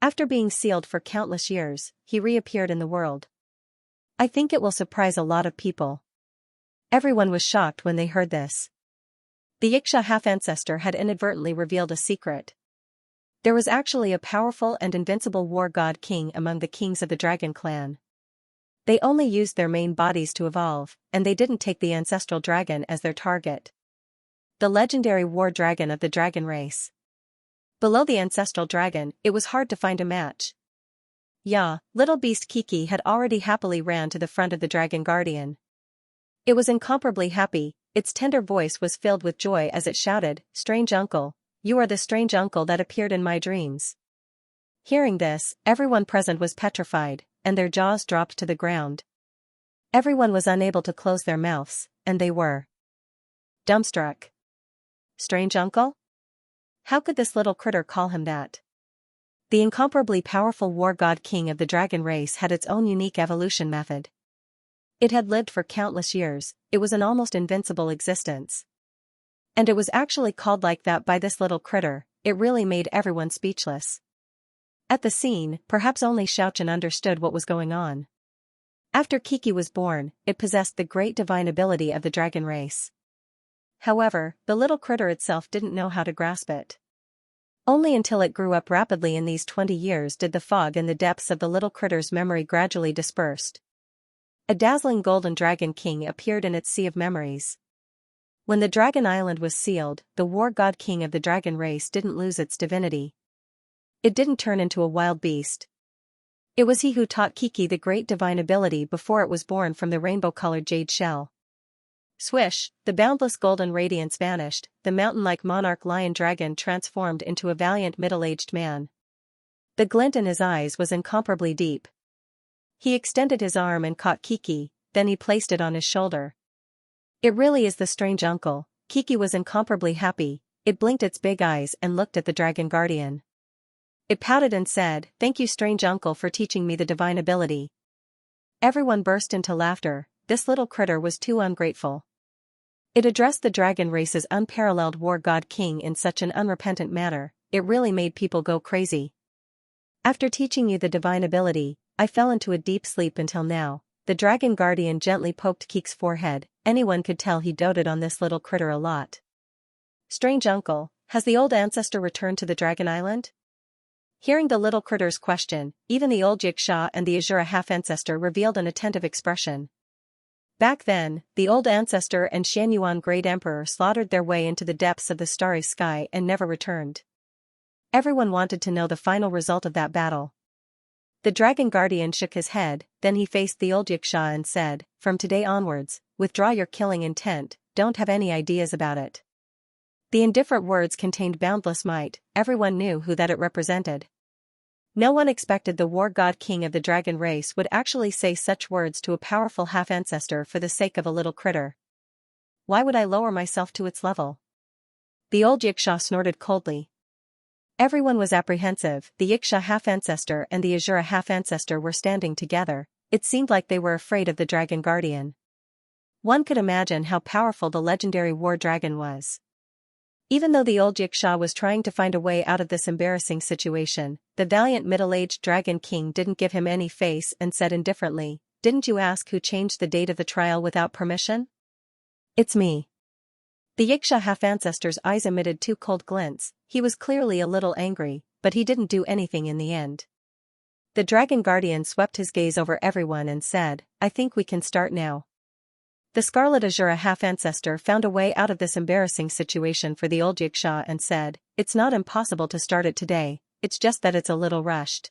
After being sealed for countless years, he reappeared in the world. I think it will surprise a lot of people. Everyone was shocked when they heard this. The Xianxia half-ancestor had inadvertently revealed a secret. There was actually a powerful and invincible war god king among the kings of the dragon clan. They only used their main bodies to evolve, and they didn't take the ancestral dragon as their target. The legendary war dragon of the dragon race. Below the ancestral dragon, it was hard to find a match. Yeah, little beast Kiki had already happily ran to the front of the dragon guardian. It was incomparably happy, its tender voice was filled with joy as it shouted, "Strange uncle, you are the strange uncle that appeared in my dreams." Hearing this, everyone present was petrified, and their jaws dropped to the ground. Everyone was unable to close their mouths, and they were dumbstruck. Strange uncle? How could this little critter call him that? The incomparably powerful war god king of the dragon race had its own unique evolution method. It had lived for countless years, it was an almost invincible existence. And it was actually called like that by this little critter. It really made everyone speechless. At the scene, perhaps only Xiaochen understood what was going on. After Kiki was born, it possessed the great divine ability of the dragon race. However, the little critter itself didn't know how to grasp it. Only until it grew up rapidly in these 20 years did the fog in the depths of the little critter's memory gradually dispersed. A dazzling golden dragon king appeared in its sea of memories. When the dragon island was sealed, the war god king of the dragon race didn't lose its divinity. It didn't turn into a wild beast. It was he who taught Kiki the great divine ability before it was born from the rainbow-colored jade shell. Swish, the boundless golden radiance vanished, the mountain-like monarch lion dragon transformed into a valiant middle-aged man. The glint in his eyes was incomparably deep. He extended his arm and caught Kiki, then he placed it on his shoulder. It really is the strange uncle. Kiki was incomparably happy, it blinked its big eyes and looked at the dragon guardian. It pouted and said, "Thank you, strange uncle, for teaching me the divine ability." Everyone burst into laughter. This little critter was too ungrateful. It addressed the dragon race's unparalleled war god king in such an unrepentant manner, it really made people go crazy. "After teaching you the divine ability, I fell into a deep sleep until now." The dragon guardian gently poked Kiki's forehead. Anyone could tell he doted on this little critter a lot. "Strange uncle, has the old ancestor returned to the dragon island?" Hearing the little critter's question, even the old Xianxia and the Azura half-ancestor revealed an attentive expression. Back then, the old ancestor and Xianyuan Great Emperor slaughtered their way into the depths of the starry sky and never returned. Everyone wanted to know the final result of that battle. The dragon guardian shook his head, then he faced the old Xianxia and said, "From today onwards, withdraw your killing intent, don't have any ideas about it." The indifferent words contained boundless might, everyone knew who that it represented. No one expected the war god king of the dragon race would actually say such words to a powerful half-ancestor for the sake of a little critter. Why would I lower myself to its level? The old Xianxia snorted coldly. Everyone was apprehensive. The Xianxia half-ancestor and the Azura half-ancestor were standing together. It seemed like they were afraid of the dragon guardian. One could imagine how powerful the legendary war dragon was. Even though the old Xianxia was trying to find a way out of this embarrassing situation, the valiant middle-aged dragon king didn't give him any face and said indifferently, "Didn't you ask who changed the date of the trial without permission?" "It's me." The Xianxia half-ancestor's eyes emitted two cold glints. He was clearly a little angry, but he didn't do anything in the end. The dragon guardian swept his gaze over everyone and said, "I think we can start now." The Scarlet Azura half-ancestor found a way out of this embarrassing situation for the old Xianxia and said, "It's not impossible to start it today, it's just that it's a little rushed."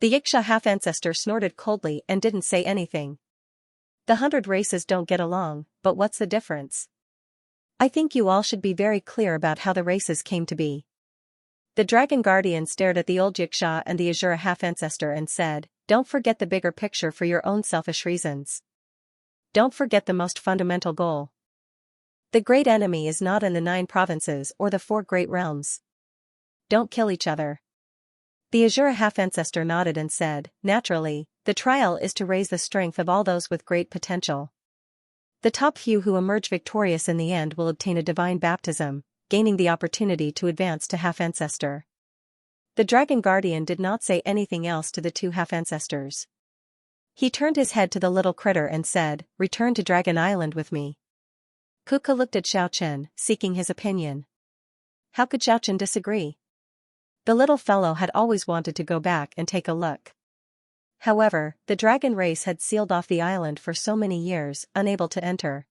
The Xianxia half-ancestor snorted coldly and didn't say anything. The 100 races don't get along, but what's the difference? I think you all should be very clear about how the races came to be. The dragon guardian stared at the old Xianxia and the Azura half-ancestor and said, "Don't forget the bigger picture for your own selfish reasons. Don't forget the most fundamental goal. The great enemy is not in the 9 provinces or the 4 great realms. Don't kill each other." The Azura half-ancestor nodded and said, "Naturally, the trial is to raise the strength of all those with great potential. The top few who emerge victorious in the end will obtain a divine baptism, gaining the opportunity to advance to half-ancestor." The dragon guardian did not say anything else to the 2 half-ancestors. He turned his head to the little critter and said, "Return to Dragon Island with me." Kuka looked at Xiaochen, seeking his opinion. How could Xiaochen disagree? The little fellow had always wanted to go back and take a look. However, the dragon race had sealed off the island for so many years, unable to enter.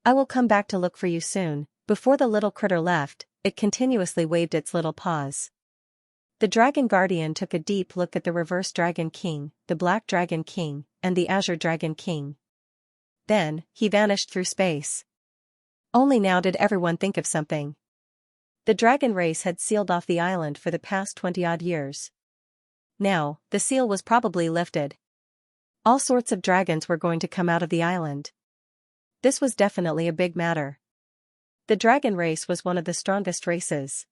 "I will come back to look for you soon." Before the little critter left, it continuously waved its little paws. The dragon guardian took a deep look at the reverse dragon king, the black dragon king, and the azure dragon king. Then, he vanished through space. Only now did everyone think of something. The dragon race had sealed off the island for the past 20-odd years. Now, the seal was probably lifted. All sorts of dragons were going to come out of the island. This was definitely a big matter. The dragon race was one of the strongest races.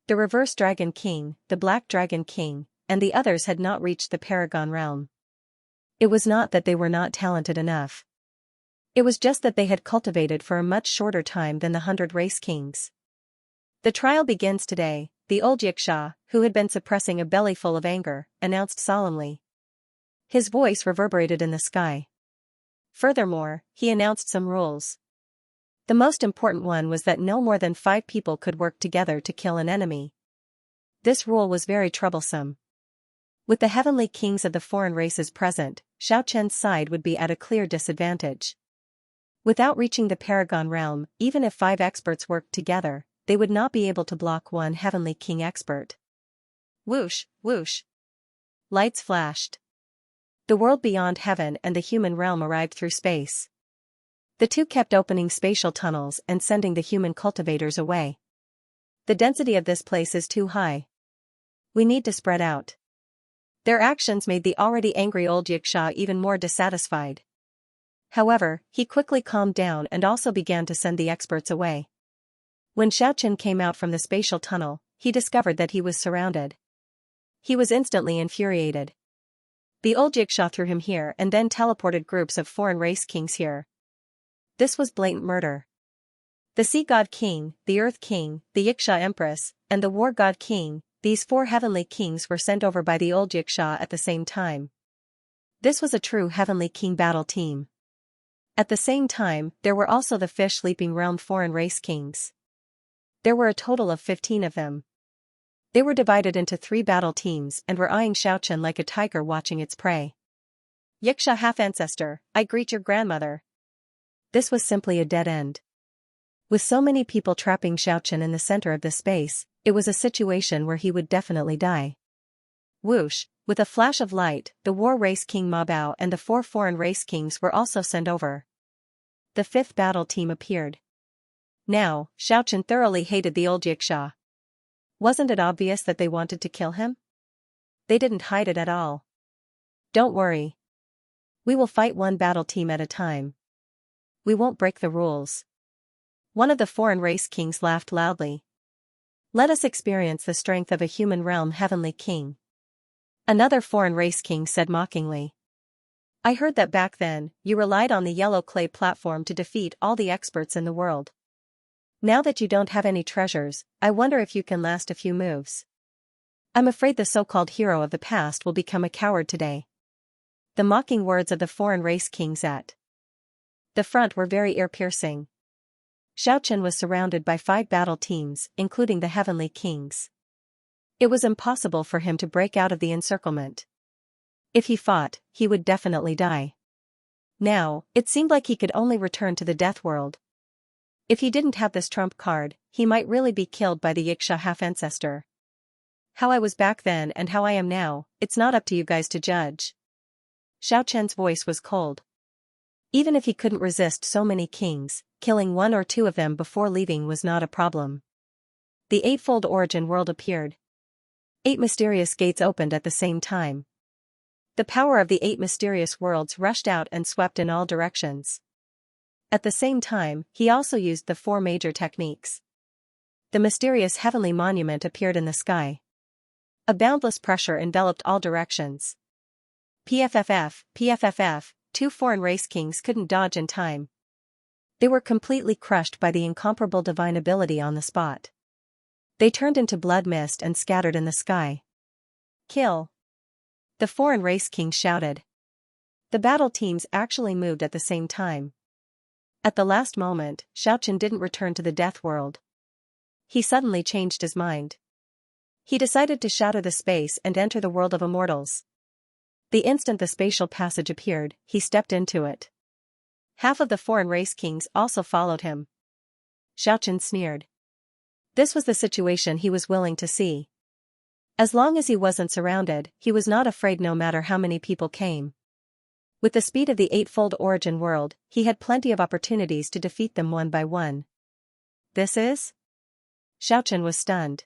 The reverse dragon king, the black dragon king, and the others had not reached the Paragon realm. It was not that they were not talented enough. It was just that they had cultivated for a much shorter time than the 100 race kings. "The trial begins today," the old Xianxia, who had been suppressing a bellyful of anger, announced solemnly. His voice reverberated in the sky. Furthermore, he announced some rules. The most important one was that no more than 5 people could work together to kill an enemy. This rule was very troublesome. With the heavenly kings of the foreign races present, Xiaochen's side would be at a clear disadvantage. Without reaching the Paragon realm, even if 5 experts worked together, they would not be able to block one heavenly king expert. Whoosh, whoosh. Lights flashed. The world beyond heaven and the human realm arrived through space. The 2 kept opening spatial tunnels and sending the human cultivators away. "The density of this place is too high. We need to spread out." Their actions made the already angry old Xianxia even more dissatisfied. However, he quickly calmed down and also began to send the experts away. When Xiaochen came out from the spatial tunnel, he discovered that he was surrounded. He was instantly infuriated. The old Xianxia threw him here and then teleported groups of foreign race kings here. This was blatant murder. The Sea God King, the Earth King, the Xianxia Empress, and the War God King, these 4 heavenly kings were sent over by the old Xianxia at the same time. This was a true heavenly king battle team. At the same time, there were also the Fish Leaping Realm foreign race kings. There were a total of 15 of them. They were divided into 3 battle teams and were eyeing Xiaochen like a tiger watching its prey. "Xianxia half-ancestor, I greet your grandmother." This was simply a dead end. With so many people trapping Xiaochen in the center of the space, it was a situation where he would definitely die. Whoosh, with a flash of light, the War Race King Ma Bao and the 4 foreign race kings were also sent over. The 5th battle team appeared. Now, Xiaochen thoroughly hated the old Xianxia. Wasn't it obvious that they wanted to kill him? They didn't hide it at all. "Don't worry. We will fight one battle team at a time. We won't break the rules. One of the foreign race kings laughed loudly. Let us experience the strength of a human realm heavenly king. Another foreign race king said mockingly. I heard that back then, you relied on the yellow clay platform to defeat all the experts in the world. Now that you don't have any treasures, I wonder if you can last a few moves. I'm afraid the so-called hero of the past will become a coward today. The mocking words of the foreign race kings at the front were very ear-piercing. Xianxia was surrounded by 5 battle teams, including the heavenly kings. It was impossible for him to break out of the encirclement. If he fought, he would definitely die. Now, it seemed like he could only return to the death world. If he didn't have this trump card, he might really be killed by the Xianxia half-ancestor. How I was back then and how I am now, it's not up to you guys to judge. Xiaoqian's voice was cold. Even if he couldn't resist so many kings, killing 1 or 2 of them before leaving was not a problem. The eightfold origin world appeared. 8 mysterious gates opened at the same time. The power of the 8 mysterious worlds rushed out and swept in all directions. At the same time, he also used the 4 major techniques. The mysterious heavenly monument appeared in the sky. A boundless pressure enveloped all directions. PFFF, 2 foreign race kings couldn't dodge in time. They were completely crushed by the incomparable divine ability on the spot. They turned into blood mist and scattered in the sky. Kill! The foreign race king shouted. The battle teams actually moved at the same time. At the last moment, Xiaoqian didn't return to the death world. He suddenly changed his mind. He decided to shatter the space and enter the world of immortals. The instant the spatial passage appeared, he stepped into it. Half of the foreign race kings also followed him. Xiaoqian sneered. This was the situation he was willing to see. As long as he wasn't surrounded, he was not afraid no matter how many people came. With the speed of the eightfold origin world, he had plenty of opportunities to defeat them one by one. This is? Xiaoqian was stunned.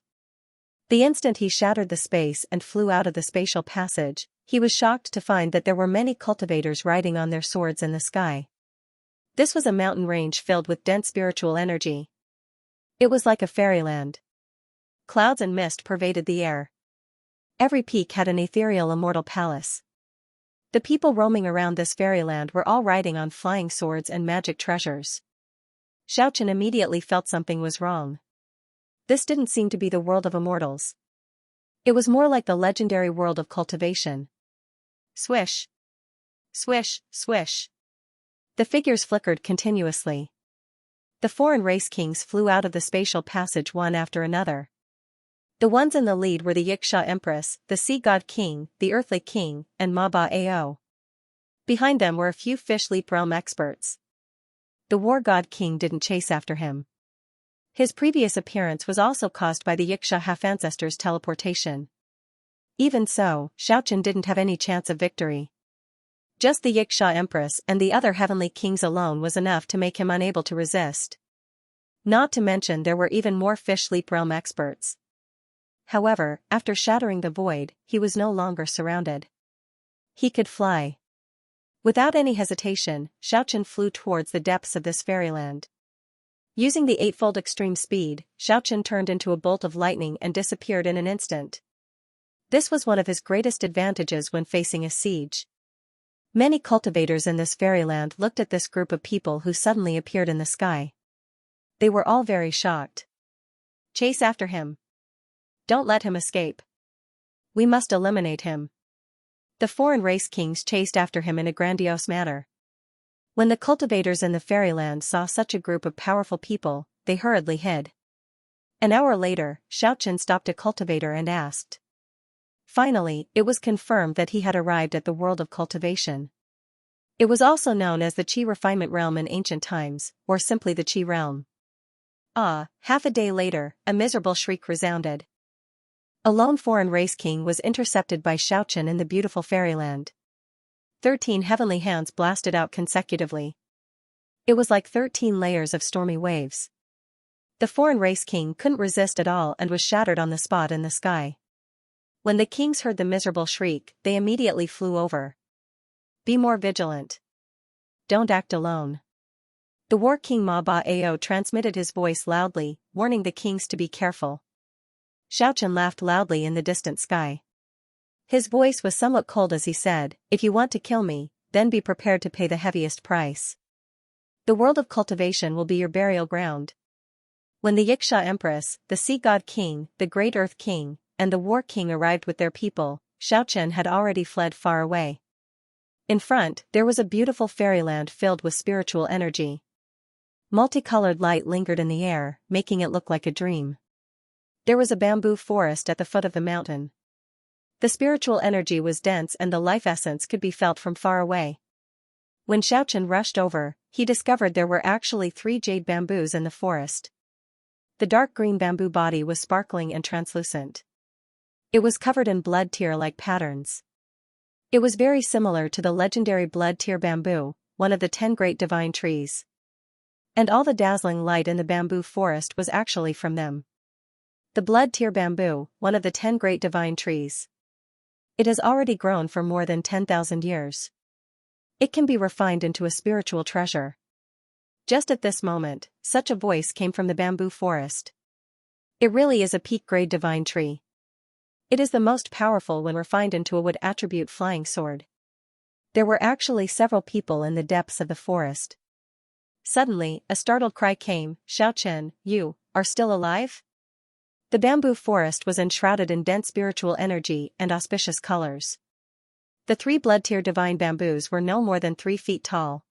The instant he shattered the space and flew out of the spatial passage, he was shocked to find that there were many cultivators riding on their swords in the sky. This was a mountain range filled with dense spiritual energy. It was like a fairyland. Clouds and mist pervaded the air. Every peak had an ethereal immortal palace. The people roaming around this fairyland were all riding on flying swords and magic treasures. Xiaoqian immediately felt something was wrong. This didn't seem to be the world of immortals. It was more like the legendary world of cultivation. Swish! Swish, swish! The figures flickered continuously. The foreign race kings flew out of the spatial passage one after another. The ones in the lead were the Xianxia Empress, the Sea God King, the Earthly King, and Maba Ao. Behind them were a few Fish Leap Realm experts. The War God King didn't chase after him. His previous appearance was also caused by the Xianxia half-ancestor's teleportation. Even so, Xiaoqian didn't have any chance of victory. Just the Xianxia Empress and the other heavenly kings alone was enough to make him unable to resist. Not to mention there were even more Fish Leap Realm experts. However, after shattering the void, he was no longer surrounded. He could fly. Without any hesitation, Xiaoqian flew towards the depths of this fairyland. Using the eightfold extreme speed, Xiaoqian turned into a bolt of lightning and disappeared in an instant. This was one of his greatest advantages when facing a siege. Many cultivators in this fairyland looked at this group of people who suddenly appeared in the sky. They were all very shocked. Chase after him. Don't let him escape. We must eliminate him. The foreign race kings chased after him in a grandiose manner. When the cultivators in the fairyland saw such a group of powerful people, they hurriedly hid. An hour later, Xiaoqian stopped a cultivator and asked. Finally, it was confirmed that he had arrived at the world of cultivation. It was also known as the Qi Refinement Realm in ancient times, or simply the Qi Realm. Half a day later, a miserable shriek resounded. A lone foreign race king was intercepted by Xiaoqian in the beautiful fairyland. 13 heavenly hands blasted out consecutively. It was like 13 layers of stormy waves. The foreign race king couldn't resist at all and was shattered on the spot in the sky. When the kings heard the miserable shriek, they immediately flew over. Be more vigilant. Don't act alone. The war king Ma Bao transmitted his voice loudly, warning the kings to be careful. Xiaochen laughed loudly in the distant sky. His voice was somewhat cold as he said, "If you want to kill me, then be prepared to pay the heaviest price. The world of cultivation will be your burial ground." When the Xianxia Empress, the Sea God King, the Great Earth King, and the War King arrived with their people, Xiaochen had already fled far away. In front, there was a beautiful fairyland filled with spiritual energy. Multicolored light lingered in the air, making it look like a dream. There was a bamboo forest at the foot of the mountain. The spiritual energy was dense and the life essence could be felt from far away. When Xiaochen rushed over, he discovered there were actually 3 jade bamboos in the forest. The dark green bamboo body was sparkling and translucent. It was covered in blood tear-like patterns. It was very similar to the legendary blood tear bamboo, one of the 10 great divine trees. And all the dazzling light in the bamboo forest was actually from them. The blood tear bamboo, one of the 10 great divine trees. It has already grown for more than 10,000 years. It can be refined into a spiritual treasure. Just at this moment, such a voice came from the bamboo forest. It really is a peak-grade divine tree. It is the most powerful when refined into a wood attribute flying sword. There were actually several people in the depths of the forest. Suddenly, a startled cry came, "Xiaochen, you are still alive?" The bamboo forest was enshrouded in dense spiritual energy and auspicious colors. The 3 blood tear divine bamboos were no more than 3 feet tall.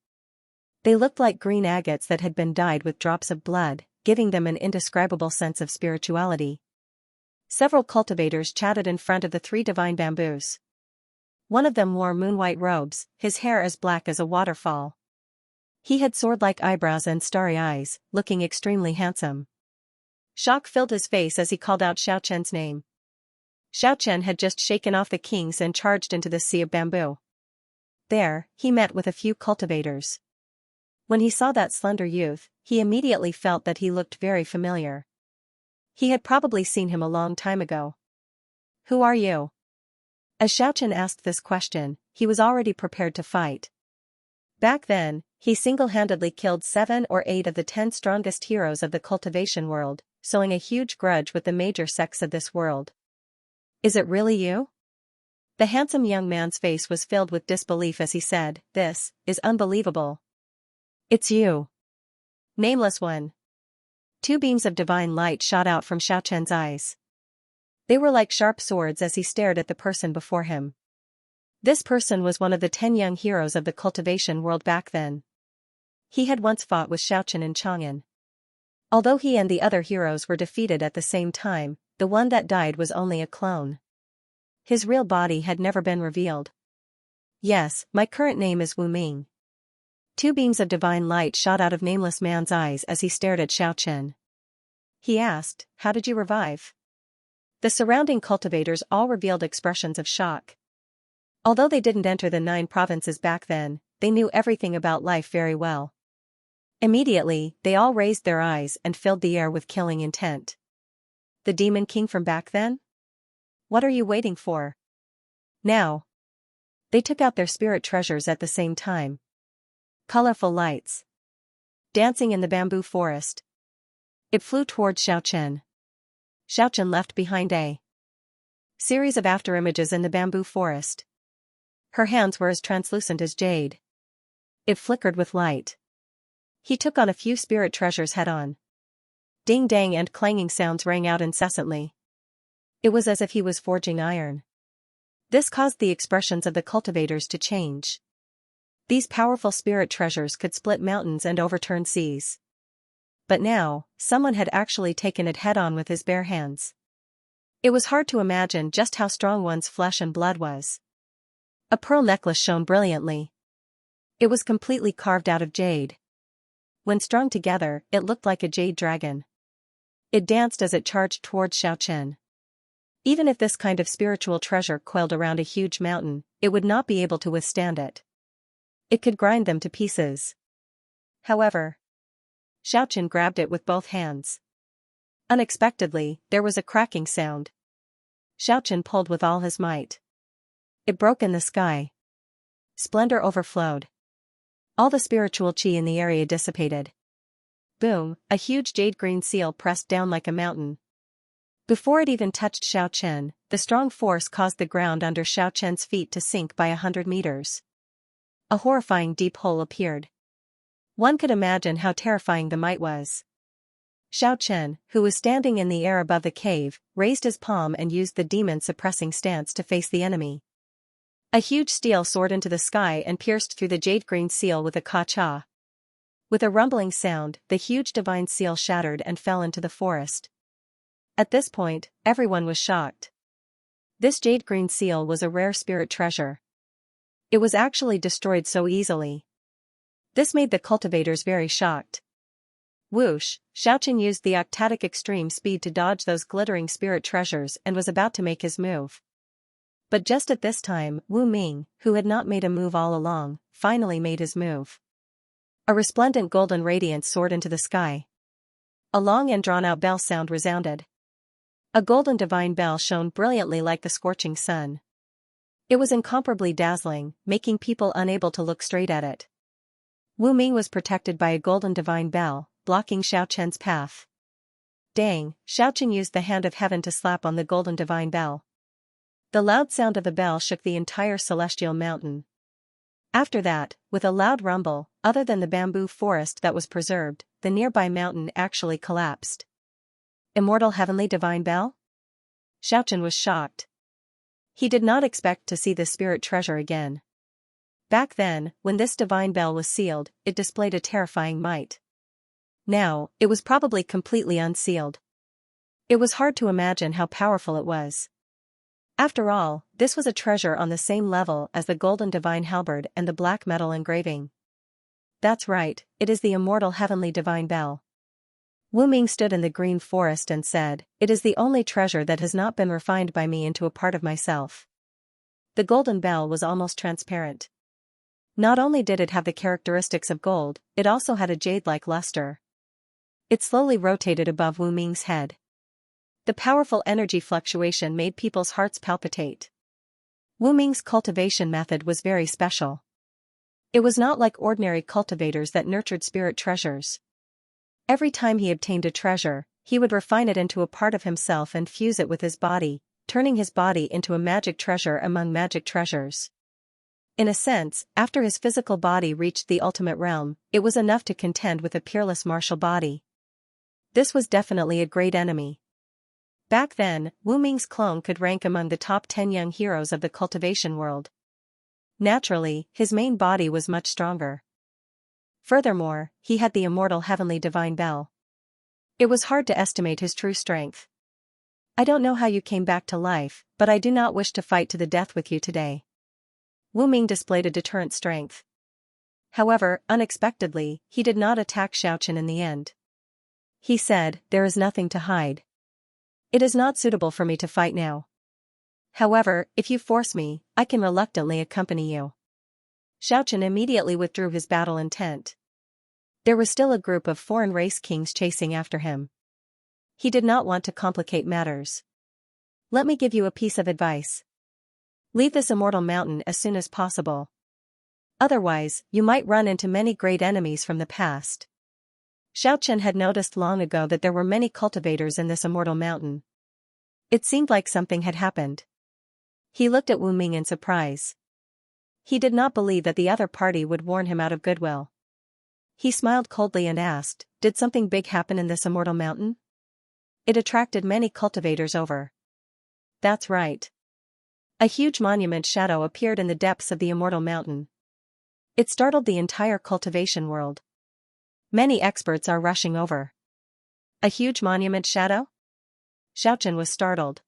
They looked like green agates that had been dyed with drops of blood, giving them an indescribable sense of spirituality. Several cultivators chatted in front of the 3 divine bamboos. One of them wore moon-white robes, his hair as black as a waterfall. He had sword-like eyebrows and starry eyes, looking extremely handsome. Shock filled his face as he called out Xiaochen's name. Xiaochen had just shaken off the kings and charged into the sea of bamboo. There, he met with a few cultivators. When he saw that slender youth, he immediately felt that he looked very familiar. He had probably seen him a long time ago. "Who are you?" As Xiaochen asked this question, he was already prepared to fight. Back then, he single-handedly killed 7 or 8 of the 10 strongest heroes of the cultivation world, sowing a huge grudge with the major sects of this world. "Is it really you?" The handsome young man's face was filled with disbelief as he said, "This is unbelievable. It's you. Nameless One." 2 beams of divine light shot out from Xiaochen's eyes. They were like sharp swords as he stared at the person before him. This person was one of the 10 young heroes of the cultivation world back then. He had once fought with Xiaochen in Chang'an. Although he and the other heroes were defeated at the same time, the one that died was only a clone. His real body had never been revealed. "Yes, my current name is Wu Ming." 2 beams of divine light shot out of Nameless Man's eyes as he stared at Xiaochen. He asked, "How did you revive?" The surrounding cultivators all revealed expressions of shock. Although they didn't enter the 9 provinces back then, they knew everything about life very well. Immediately, they all raised their eyes and filled the air with killing intent. "The Demon King from back then? What are you waiting for? Now!" They took out their spirit treasures at the same time. Colorful lights dancing in the bamboo forest. It flew towards Xiaochen. Xiaochen left behind a series of afterimages in the bamboo forest. Her hands were as translucent as jade. It flickered with light. He took on a few spirit treasures head-on. Ding-dang and clanging sounds rang out incessantly. It was as if he was forging iron. This caused the expressions of the cultivators to change. These powerful spirit treasures could split mountains and overturn seas. But now, someone had actually taken it head-on with his bare hands. It was hard to imagine just how strong one's flesh and blood was. A pearl necklace shone brilliantly. It was completely carved out of jade. When strung together, it looked like a jade dragon. It danced as it charged towards Xiaochen. Even if this kind of spiritual treasure coiled around a huge mountain, it would not be able to withstand it. It could grind them to pieces. However, Xiaochen grabbed it with both hands. Unexpectedly, there was a cracking sound. Xiaochen pulled with all his might. It broke in the sky. Splendor overflowed. All the spiritual chi in the area dissipated. Boom, a huge jade-green seal pressed down like a mountain. Before it even touched Xiaochen, the strong force caused the ground under Xiaochen's feet to sink by 100 meters. A horrifying deep hole appeared. One could imagine how terrifying the might was. Xiaochen, who was standing in the air above the cave, raised his palm and used the demon-suppressing stance to face the enemy. A huge steel soared into the sky and pierced through the jade-green seal with a ka-cha. With a rumbling sound, the huge divine seal shattered and fell into the forest. At this point, everyone was shocked. This jade-green seal was a rare spirit treasure. It was actually destroyed so easily. This made the cultivators very shocked. Whoosh, Xiaochen used the octatic extreme speed to dodge those glittering spirit treasures and was about to make his move. But just at this time, Wu Ming, who had not made a move all along, finally made his move. A resplendent golden radiance soared into the sky. A long and drawn-out bell sound resounded. A golden divine bell shone brilliantly like the scorching sun. It was incomparably dazzling, making people unable to look straight at it. Wu Ming was protected by a golden divine bell, blocking Xiaochen's path. Dang, Xiaochen used the hand of heaven to slap on the golden divine bell. The loud sound of the bell shook the entire celestial mountain. After that, with a loud rumble, other than the bamboo forest that was preserved, the nearby mountain actually collapsed. Immortal heavenly divine bell? Xiaochen was shocked. He did not expect to see the spirit treasure again. Back then, when this divine bell was sealed, it displayed a terrifying might. Now, it was probably completely unsealed. It was hard to imagine how powerful it was. After all, this was a treasure on the same level as the golden divine halberd and the black metal engraving. That's right, it is the immortal heavenly divine bell. Wu Ming stood in the green forest and said, "It is the only treasure that has not been refined by me into a part of myself." The golden bell was almost transparent. Not only did it have the characteristics of gold, it also had a jade-like luster. It slowly rotated above Wu Ming's head. The powerful energy fluctuation made people's hearts palpitate. Wu Ming's cultivation method was very special. It was not like ordinary cultivators that nurtured spirit treasures. Every time he obtained a treasure, he would refine it into a part of himself and fuse it with his body, turning his body into a magic treasure among magic treasures. In a sense, after his physical body reached the ultimate realm, it was enough to contend with a peerless martial body. This was definitely a great enemy. Back then, Wu Ming's clone could rank among the top 10 young heroes of the cultivation world. Naturally, his main body was much stronger. Furthermore, he had the immortal heavenly divine bell. It was hard to estimate his true strength. "I don't know how you came back to life, but I do not wish to fight to the death with you today." Wu Ming displayed a deterrent strength. However, unexpectedly, he did not attack Xiaochen in the end. He said, "There is nothing to hide. It is not suitable for me to fight now. However, if you force me, I can reluctantly accompany you." Xiaochen immediately withdrew his battle intent. There was still a group of foreign race kings chasing after him. He did not want to complicate matters. "Let me give you a piece of advice. Leave this immortal mountain as soon as possible. Otherwise, you might run into many great enemies from the past." Xiaochen had noticed long ago that there were many cultivators in this immortal mountain. It seemed like something had happened. He looked at Wu Ming in surprise. He did not believe that the other party would warn him out of goodwill. He smiled coldly and asked, "Did something big happen in this immortal mountain? It attracted many cultivators over." "That's right." A huge monument shadow appeared in the depths of the immortal mountain. It startled the entire cultivation world. Many experts are rushing over. A huge monument shadow? Xiaochen was startled.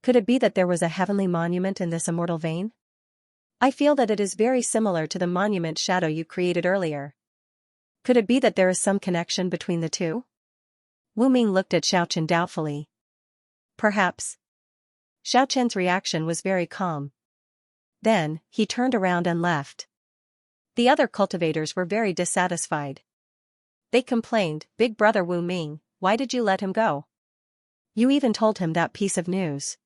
Could it be that there was a heavenly monument in this immortal vein? "I feel that it is very similar to the monument shadow you created earlier. Could it be that there is some connection between the two?" Wu Ming looked at Xiaochen doubtfully. "Perhaps." Xiaochen's reaction was very calm. Then, he turned around and left. The other cultivators were very dissatisfied. They complained, "Big brother Wu Ming, why did you let him go? You even told him that piece of news."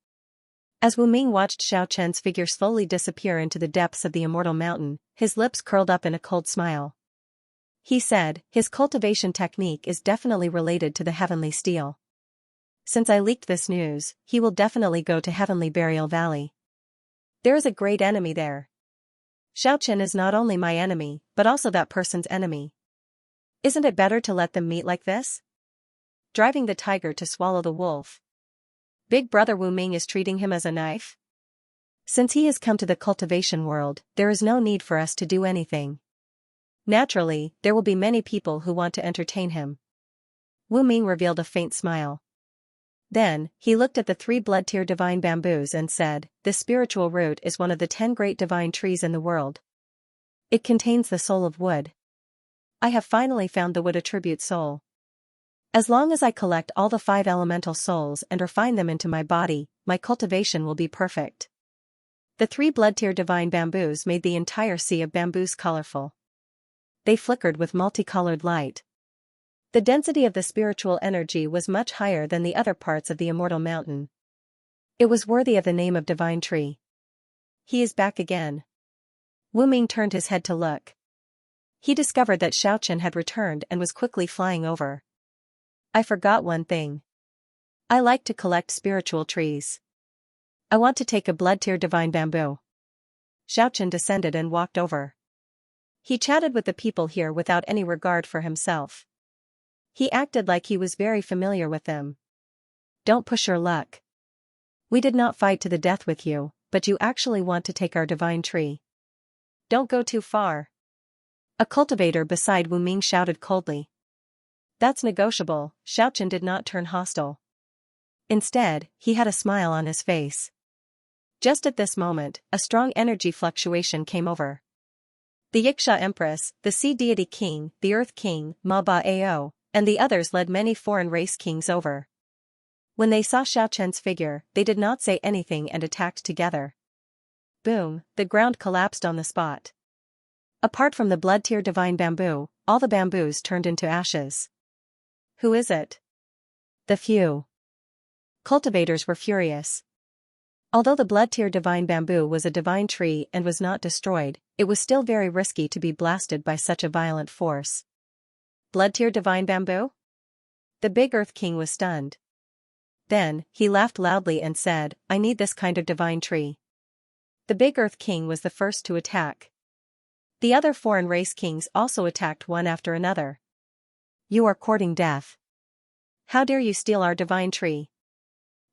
As Wu Ming watched Xiao Chen's figure slowly disappear into the depths of the immortal mountain, his lips curled up in a cold smile. He said, his cultivation technique is definitely related to the heavenly steel. Since I leaked this news, he will definitely go to Heavenly Burial Valley. There is a great enemy there. Xiao Chen is not only my enemy, but also that person's enemy. Isn't it better to let them meet like this? Driving the tiger to swallow the wolf. Big brother Wu Ming is treating him as a knife? Since he has come to the cultivation world, there is no need for us to do anything. Naturally, there will be many people who want to entertain him. Wu Ming revealed a faint smile. Then, he looked at the 3 blood-tier divine bamboos and said, this spiritual root is one of the 10 great divine trees in the world. It contains the soul of wood. I have finally found the wood attribute soul. As long as I collect all the 5 elemental souls and refine them into my body, my cultivation will be perfect. The 3 blood-tier divine bamboos made the entire sea of bamboos colorful. They flickered with multicolored light. The density of the spiritual energy was much higher than the other parts of the immortal mountain. It was worthy of the name of divine tree. He is back again. Wu Ming turned his head to look. He discovered that Xiao Chen had returned and was quickly flying over. I forgot one thing. I like to collect spiritual trees. I want to take a blood-tier divine bamboo. Xiao Chen descended and walked over. He chatted with the people here without any regard for himself. He acted like he was very familiar with them. Don't push your luck. We did not fight to the death with you, but you actually want to take our divine tree. Don't go too far. A cultivator beside Wu Ming shouted coldly. That's negotiable. Xiao Chen did not turn hostile. Instead, he had a smile on his face. Just at this moment, a strong energy fluctuation came over. The Xianxia Empress, the Sea Deity King, the Earth King, Ma Ba Ao, and the others led many foreign race kings over. When they saw Xiao Chen's figure, they did not say anything and attacked together. Boom, the ground collapsed on the spot. Apart from the blood-tier divine bamboo, all the bamboos turned into ashes. Who is it? The few cultivators were furious. Although the blood-tier divine bamboo was a divine tree and was not destroyed, it was still very risky to be blasted by such a violent force. Blood-tier divine bamboo? The big Earth King was stunned. Then, he laughed loudly and said, I need this kind of divine tree. The big Earth King was the first to attack. The other foreign race kings also attacked one after another. You are courting death. How dare you steal our divine tree?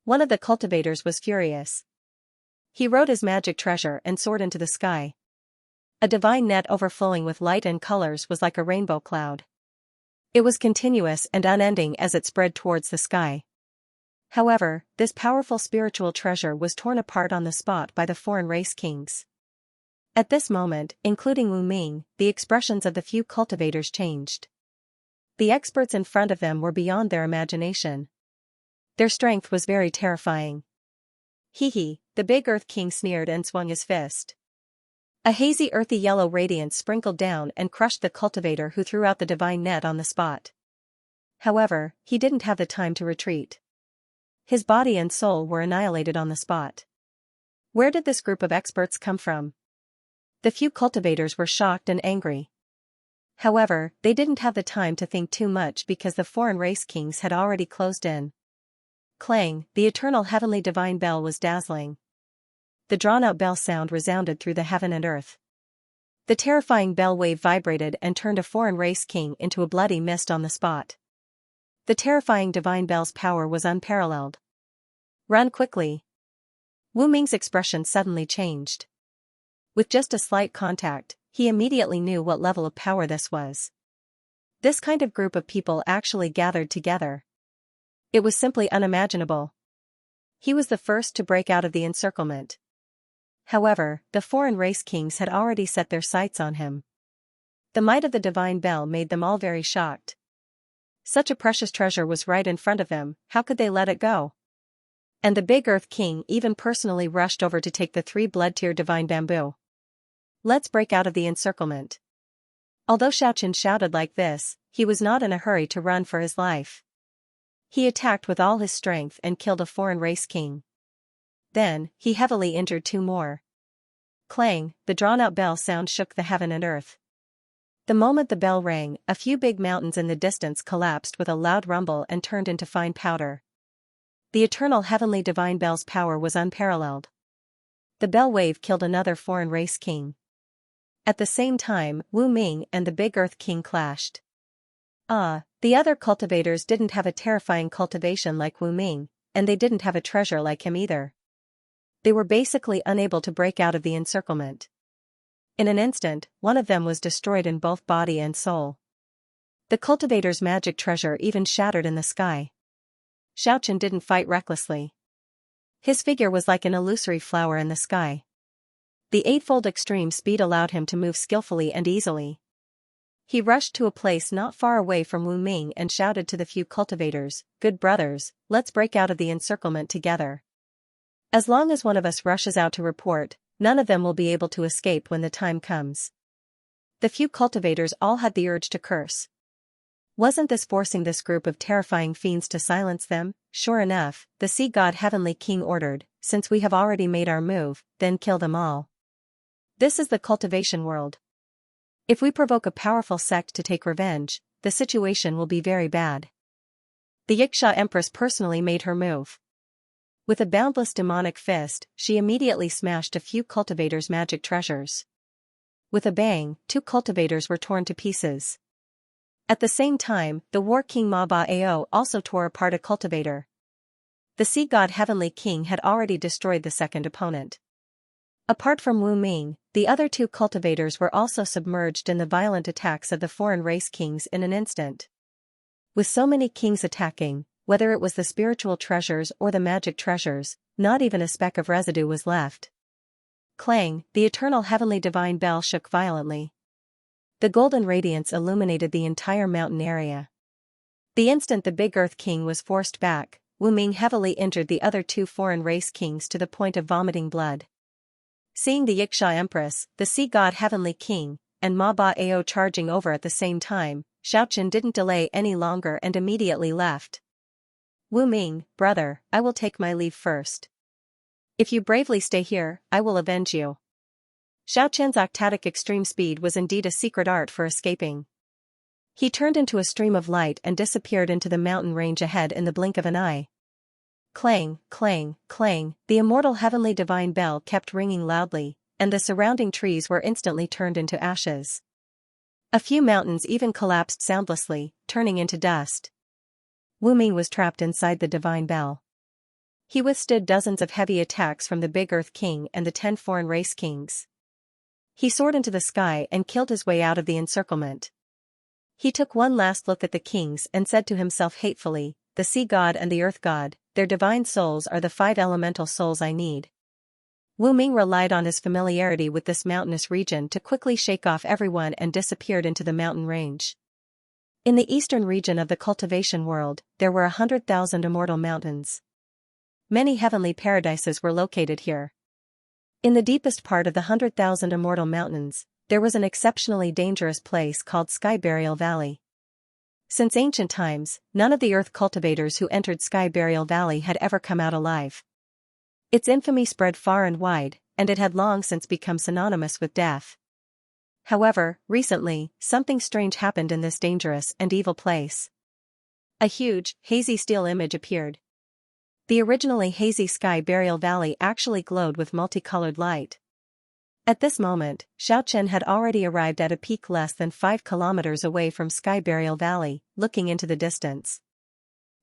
One of the cultivators was furious. He rode his magic treasure and soared into the sky. A divine net overflowing with light and colors was like a rainbow cloud. It was continuous and unending as it spread towards the sky. However, this powerful spiritual treasure was torn apart on the spot by the foreign race kings. At this moment, including Wu Ming, the expressions of the few cultivators changed. The experts in front of them were beyond their imagination. Their strength was very terrifying. Hee hee, the big Earth King sneered and swung his fist. A hazy earthy yellow radiance sprinkled down and crushed the cultivator who threw out the divine net on the spot. However, he didn't have the time to retreat. His body and soul were annihilated on the spot. Where did this group of experts come from? The few cultivators were shocked and angry. However, they didn't have the time to think too much because the foreign race kings had already closed in. Clang, the eternal heavenly divine bell was dazzling. The drawn-out bell sound resounded through the heaven and earth. The terrifying bell wave vibrated and turned a foreign race king into a bloody mist on the spot. The terrifying divine bell's power was unparalleled. Run quickly. Wu Ming's expression suddenly changed. With just a slight contact, he immediately knew what level of power this was. This kind of group of people actually gathered together. It was simply unimaginable. He was the first to break out of the encirclement. However, the foreign race kings had already set their sights on him. The might of the divine bell made them all very shocked. Such a precious treasure was right in front of them, how could they let it go? And the big Earth King even personally rushed over to take the 3 blood-tier divine bamboo. Let's break out of the encirclement. Although Xiao Chen shouted like this, he was not in a hurry to run for his life. He attacked with all his strength and killed a foreign race king. then, he heavily injured 2 more. Clang, the drawn-out bell sound shook the heaven and earth. The moment the bell rang, a few big mountains in the distance collapsed with a loud rumble and turned into fine powder. The eternal heavenly divine bell's power was unparalleled. The bell wave killed another foreign race king. At the same time, Wu Ming and the Big Earth King clashed. The other cultivators didn't have a terrifying cultivation like Wu Ming, and they didn't have a treasure like him either. They were basically unable to break out of the encirclement. In an instant, one of them was destroyed in both body and soul. The cultivator's magic treasure even shattered in the sky. Xiaochen didn't fight recklessly. His figure was like an illusory flower in the sky. The eightfold extreme speed allowed him to move skillfully and easily. He rushed to a place not far away from Wu Ming and shouted to the few cultivators, "Good brothers, let's break out of the encirclement together. As long as one of us rushes out to report, none of them will be able to escape when the time comes." The few cultivators all had the urge to curse. Wasn't this forcing this group of terrifying fiends to silence them? Sure enough, the sea god Heavenly King ordered, "Since we have already made our move, then kill them all." This is the cultivation world. If we provoke a powerful sect to take revenge, the situation will be very bad. The Xianxia Empress personally made her move. With a boundless demonic fist, she immediately smashed a few cultivators' magic treasures. With a bang, 2 cultivators were torn to pieces. At the same time, the War King Ma Bao also tore apart a cultivator. The sea god Heavenly King had already destroyed the second opponent. Apart from Wu Ming, the other 2 cultivators were also submerged in the violent attacks of the foreign race kings in an instant. With so many kings attacking, whether it was the spiritual treasures or the magic treasures, not even a speck of residue was left. Clang, the eternal heavenly divine bell shook violently. The golden radiance illuminated the entire mountain area. The instant the Big Earth King was forced back, Wu Ming heavily injured the other 2 foreign race kings to the point of vomiting blood. Seeing the Xianxia Empress, the sea god Heavenly King, and Ma Bao charging over at the same time, Xiaochen didn't delay any longer and immediately left. "Wu Ming, brother, I will take my leave first. If you bravely stay here, I will avenge you." Xiaochen's octatic extreme speed was indeed a secret art for escaping. He turned into a stream of light and disappeared into the mountain range ahead in the blink of an eye. Clang, clang, clang, the immortal heavenly divine bell kept ringing loudly, and the surrounding trees were instantly turned into ashes. A few mountains even collapsed soundlessly, turning into dust. Wu Ming was trapped inside the divine bell. He withstood dozens of heavy attacks from the Big Earth King and the 10 foreign race kings. He soared into the sky and killed his way out of the encirclement. He took one last look at the kings and said to himself hatefully, "The sea god and the earth god, their divine souls are the 5 elemental souls I need." Wu Ming relied on his familiarity with this mountainous region to quickly shake off everyone and disappeared into the mountain range. In the eastern region of the cultivation world, there were 100,000 immortal mountains. Many heavenly paradises were located here. In the deepest part of the 100,000 immortal mountains, there was an exceptionally dangerous place called Sky Burial Valley. Since ancient times, none of the earth cultivators who entered Sky Burial Valley had ever come out alive. Its infamy spread far and wide, and it had long since become synonymous with death. However, recently, something strange happened in this dangerous and evil place. A huge, hazy steel image appeared. The originally hazy Sky Burial Valley actually glowed with multicolored light. At this moment, Xiaochen had already arrived at a peak less than 5 kilometers away from Sky Burial Valley, looking into the distance.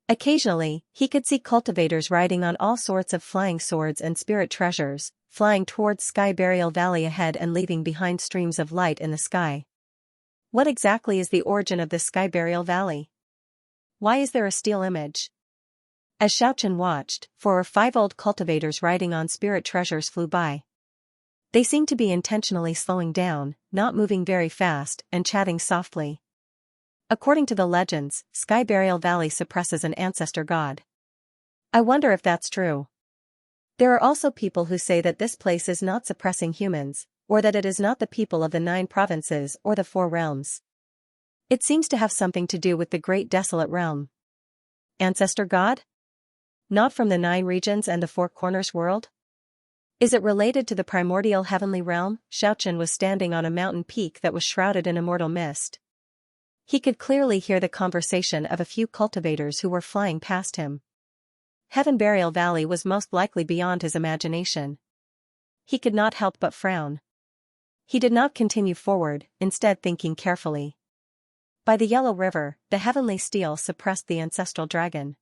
Occasionally, he could see cultivators riding on all sorts of flying swords and spirit treasures, flying towards Sky Burial Valley ahead and leaving behind streams of light in the sky. What exactly is the origin of this Sky Burial Valley? Why is there a steel image? As Xiaochen watched, 4 or 5 old cultivators riding on spirit treasures flew by. They seemed to be intentionally slowing down, not moving very fast, and chatting softly. According to the legends, Sky Burial Valley suppresses an ancestor god. I wonder if that's true. There are also people who say that this place is not suppressing humans, or that it is not the people of the 9 provinces or the 4 realms. It seems to have something to do with the Great Desolate Realm. Ancestor god? Not from the 9 regions and the 4 corners world? Is it related to the primordial heavenly realm? Xiaochen was standing on a mountain peak that was shrouded in immortal mist. He could clearly hear the conversation of a few cultivators who were flying past him. Heaven Burial Valley was most likely beyond his imagination. He could not help but frown. He did not continue forward, instead thinking carefully. By the Yellow River, the heavenly steel suppressed the ancestral dragon.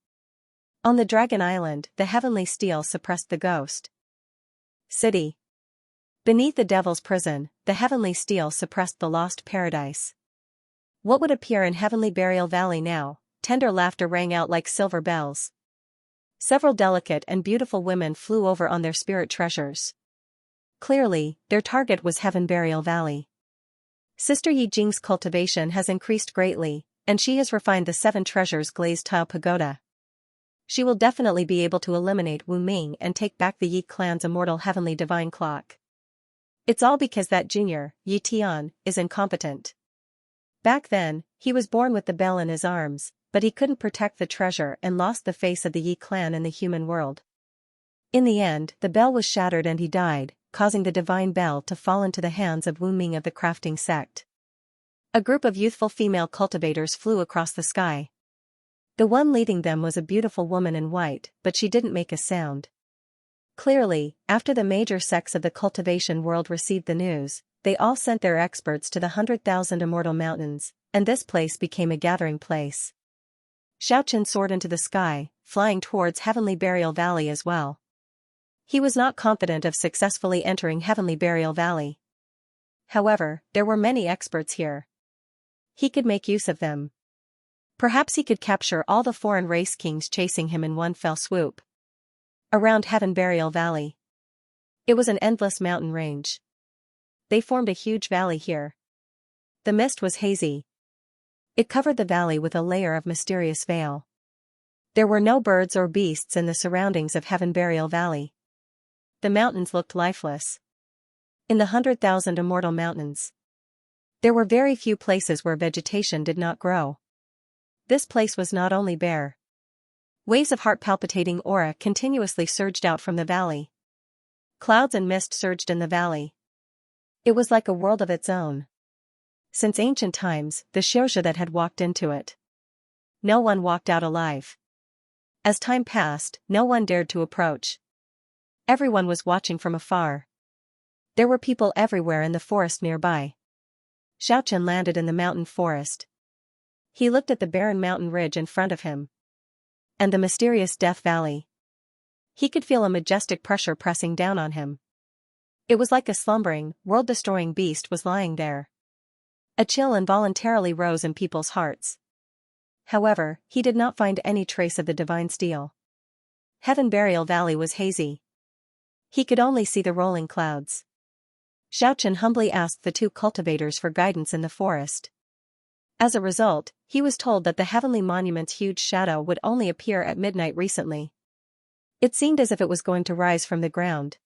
On the Dragon Island, the heavenly steel suppressed the ghost city. Beneath the devil's prison, the heavenly steel suppressed the lost paradise. What would appear in Heavenly Burial Valley now? Tender laughter rang out like silver bells. Several delicate and beautiful women flew over on their spirit treasures. Clearly, their target was Heaven Burial Valley. Sister Yi Jing's cultivation has increased greatly, and she has refined the 7 treasures glazed tile pagoda. She will definitely be able to eliminate Wu Ming and take back the Yi clan's immortal heavenly divine clock. It's all because that junior, Yi Tian, is incompetent. Back then, he was born with the bell in his arms, but he couldn't protect the treasure and lost the face of the Yi clan in the human world. In the end, the bell was shattered and he died, causing the divine bell to fall into the hands of Wu Ming of the crafting sect. A group of youthful female cultivators flew across the sky. The one leading them was a beautiful woman in white, but she didn't make a sound. Clearly, after the major sects of the cultivation world received the news, they all sent their experts to the 100,000 Immortal Mountains, and this place became a gathering place. Xiaochen soared into the sky, flying towards Heavenly Burial Valley as well. He was not confident of successfully entering Heavenly Burial Valley. However, there were many experts here. He could make use of them. Perhaps he could capture all the foreign race kings chasing him in one fell swoop. Around Heaven Burial Valley. It was an endless mountain range. They formed a huge valley here. The mist was hazy. It covered the valley with a layer of mysterious veil. There were no birds or beasts in the surroundings of Heaven Burial Valley. The mountains looked lifeless. In the 100,000 Immortal Mountains, there were very few places where vegetation did not grow. This place was not only bare. Waves of heart-palpitating aura continuously surged out from the valley. Clouds and mist surged in the valley. It was like a world of its own. Since ancient times, the Xianxia that had walked into it. No one walked out alive. As time passed, no one dared to approach. Everyone was watching from afar. There were people everywhere in the forest nearby. Xiaochen landed in the mountain forest. He looked at the barren mountain ridge in front of him. And the mysterious Death Valley. He could feel a majestic pressure pressing down on him. It was like a slumbering, world-destroying beast was lying there. A chill involuntarily rose in people's hearts. However, he did not find any trace of the divine steel. Heaven Burial Valley was hazy. He could only see the rolling clouds. Xiaochen humbly asked the 2 cultivators for guidance in the forest. As a result, he was told that the heavenly monument's huge shadow would only appear at midnight recently. It seemed as if it was going to rise from the ground.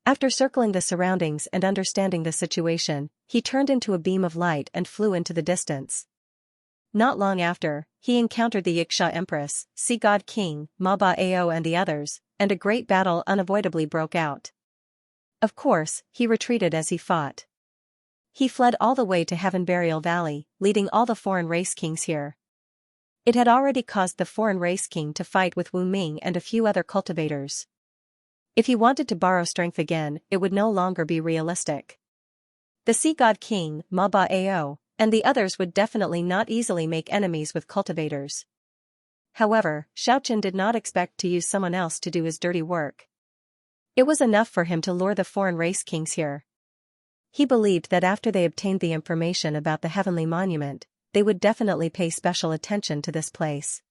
After circling the surroundings and understanding the situation, he turned into a beam of light and flew into the distance. Not long after, he encountered the Xianxia Empress, Sea God King, Ma Ba Ao and the others, and a great battle unavoidably broke out. Of course, he retreated as he fought. He fled all the way to Heaven Burial Valley, leading all the foreign race kings here. It had already caused the foreign race king to fight with Wu Ming and a few other cultivators. If he wanted to borrow strength again, it would no longer be realistic. The Sea God King, Ma Ba Ao, and the others would definitely not easily make enemies with cultivators. However, Xiaochen did not expect to use someone else to do his dirty work. It was enough for him to lure the foreign race kings here. He believed that after they obtained the information about the heavenly monument, they would definitely pay special attention to this place.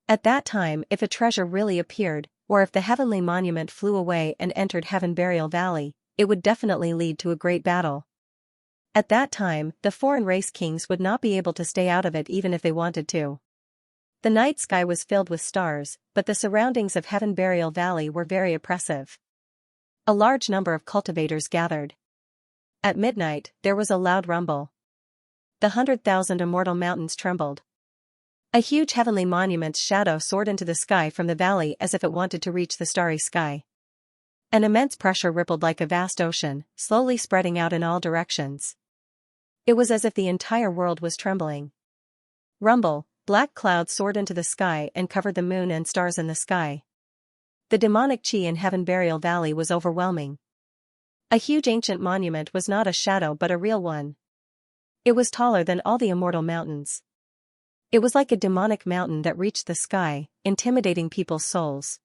At that time, if a treasure really appeared, or if the heavenly monument flew away and entered Heaven Burial Valley, it would definitely lead to a great battle. At that time, the foreign race kings would not be able to stay out of it even if they wanted to. The night sky was filled with stars, but the surroundings of Heaven Burial Valley were very oppressive. A large number of cultivators gathered. At midnight, there was a loud rumble. The 100,000 Immortal Mountains trembled. A huge heavenly monument's shadow soared into the sky from the valley as if it wanted to reach the starry sky. An immense pressure rippled like a vast ocean, slowly spreading out in all directions. It was as if the entire world was trembling. Rumble, black clouds soared into the sky and covered the moon and stars in the sky. The demonic chi in Heaven Burial Valley was overwhelming. A huge ancient monument was not a shadow but a real one. It was taller than all the immortal mountains. It was like a demonic mountain that reached the sky, intimidating people's souls.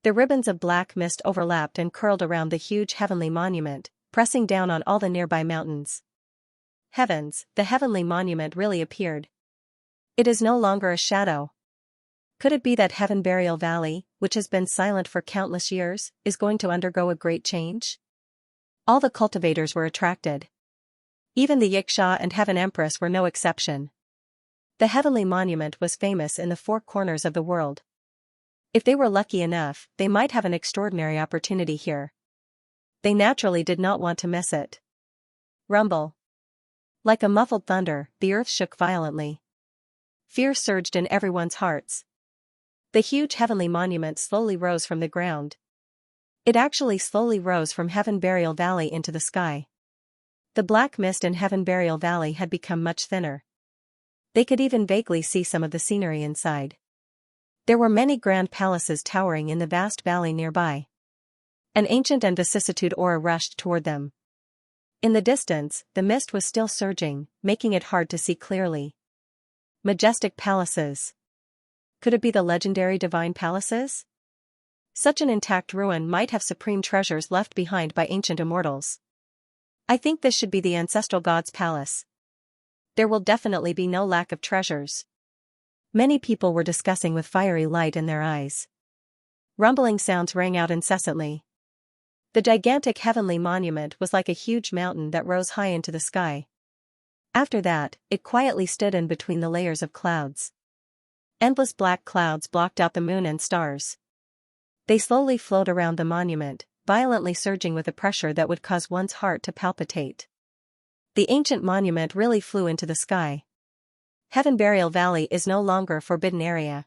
The ribbons of black mist overlapped and curled around the huge heavenly monument, pressing down on all the nearby mountains. Heavens, the heavenly monument really appeared. It is no longer a shadow. Could it be that Heaven Burial Valley, which has been silent for countless years, is going to undergo a great change? All the cultivators were attracted. Even the Xianxia and Heaven Empress were no exception. The heavenly monument was famous in the four corners of the world. If they were lucky enough, they might have an extraordinary opportunity here. They naturally did not want to miss it. Rumble. Like a muffled thunder, the earth shook violently. Fear surged in everyone's hearts. The huge heavenly monument slowly rose from the ground. It actually slowly rose from Heaven Burial Valley into the sky. The black mist in Heaven Burial Valley had become much thinner. They could even vaguely see some of the scenery inside. There were many grand palaces towering in the vast valley nearby. An ancient and vicissitude aura rushed toward them. In the distance, the mist was still surging, making it hard to see clearly. Majestic palaces. Could it be the legendary divine palaces? Such an intact ruin might have supreme treasures left behind by ancient immortals. I think this should be the ancestral god's palace. There will definitely be no lack of treasures. Many people were discussing with fiery light in their eyes. Rumbling sounds rang out incessantly. The gigantic heavenly monument was like a huge mountain that rose high into the sky. After that, it quietly stood in between the layers of clouds. Endless black clouds blocked out the moon and stars. They slowly flowed around the monument, violently surging with a pressure that would cause one's heart to palpitate. The ancient monument really flew into the sky. Heaven Burial Valley is no longer a forbidden area.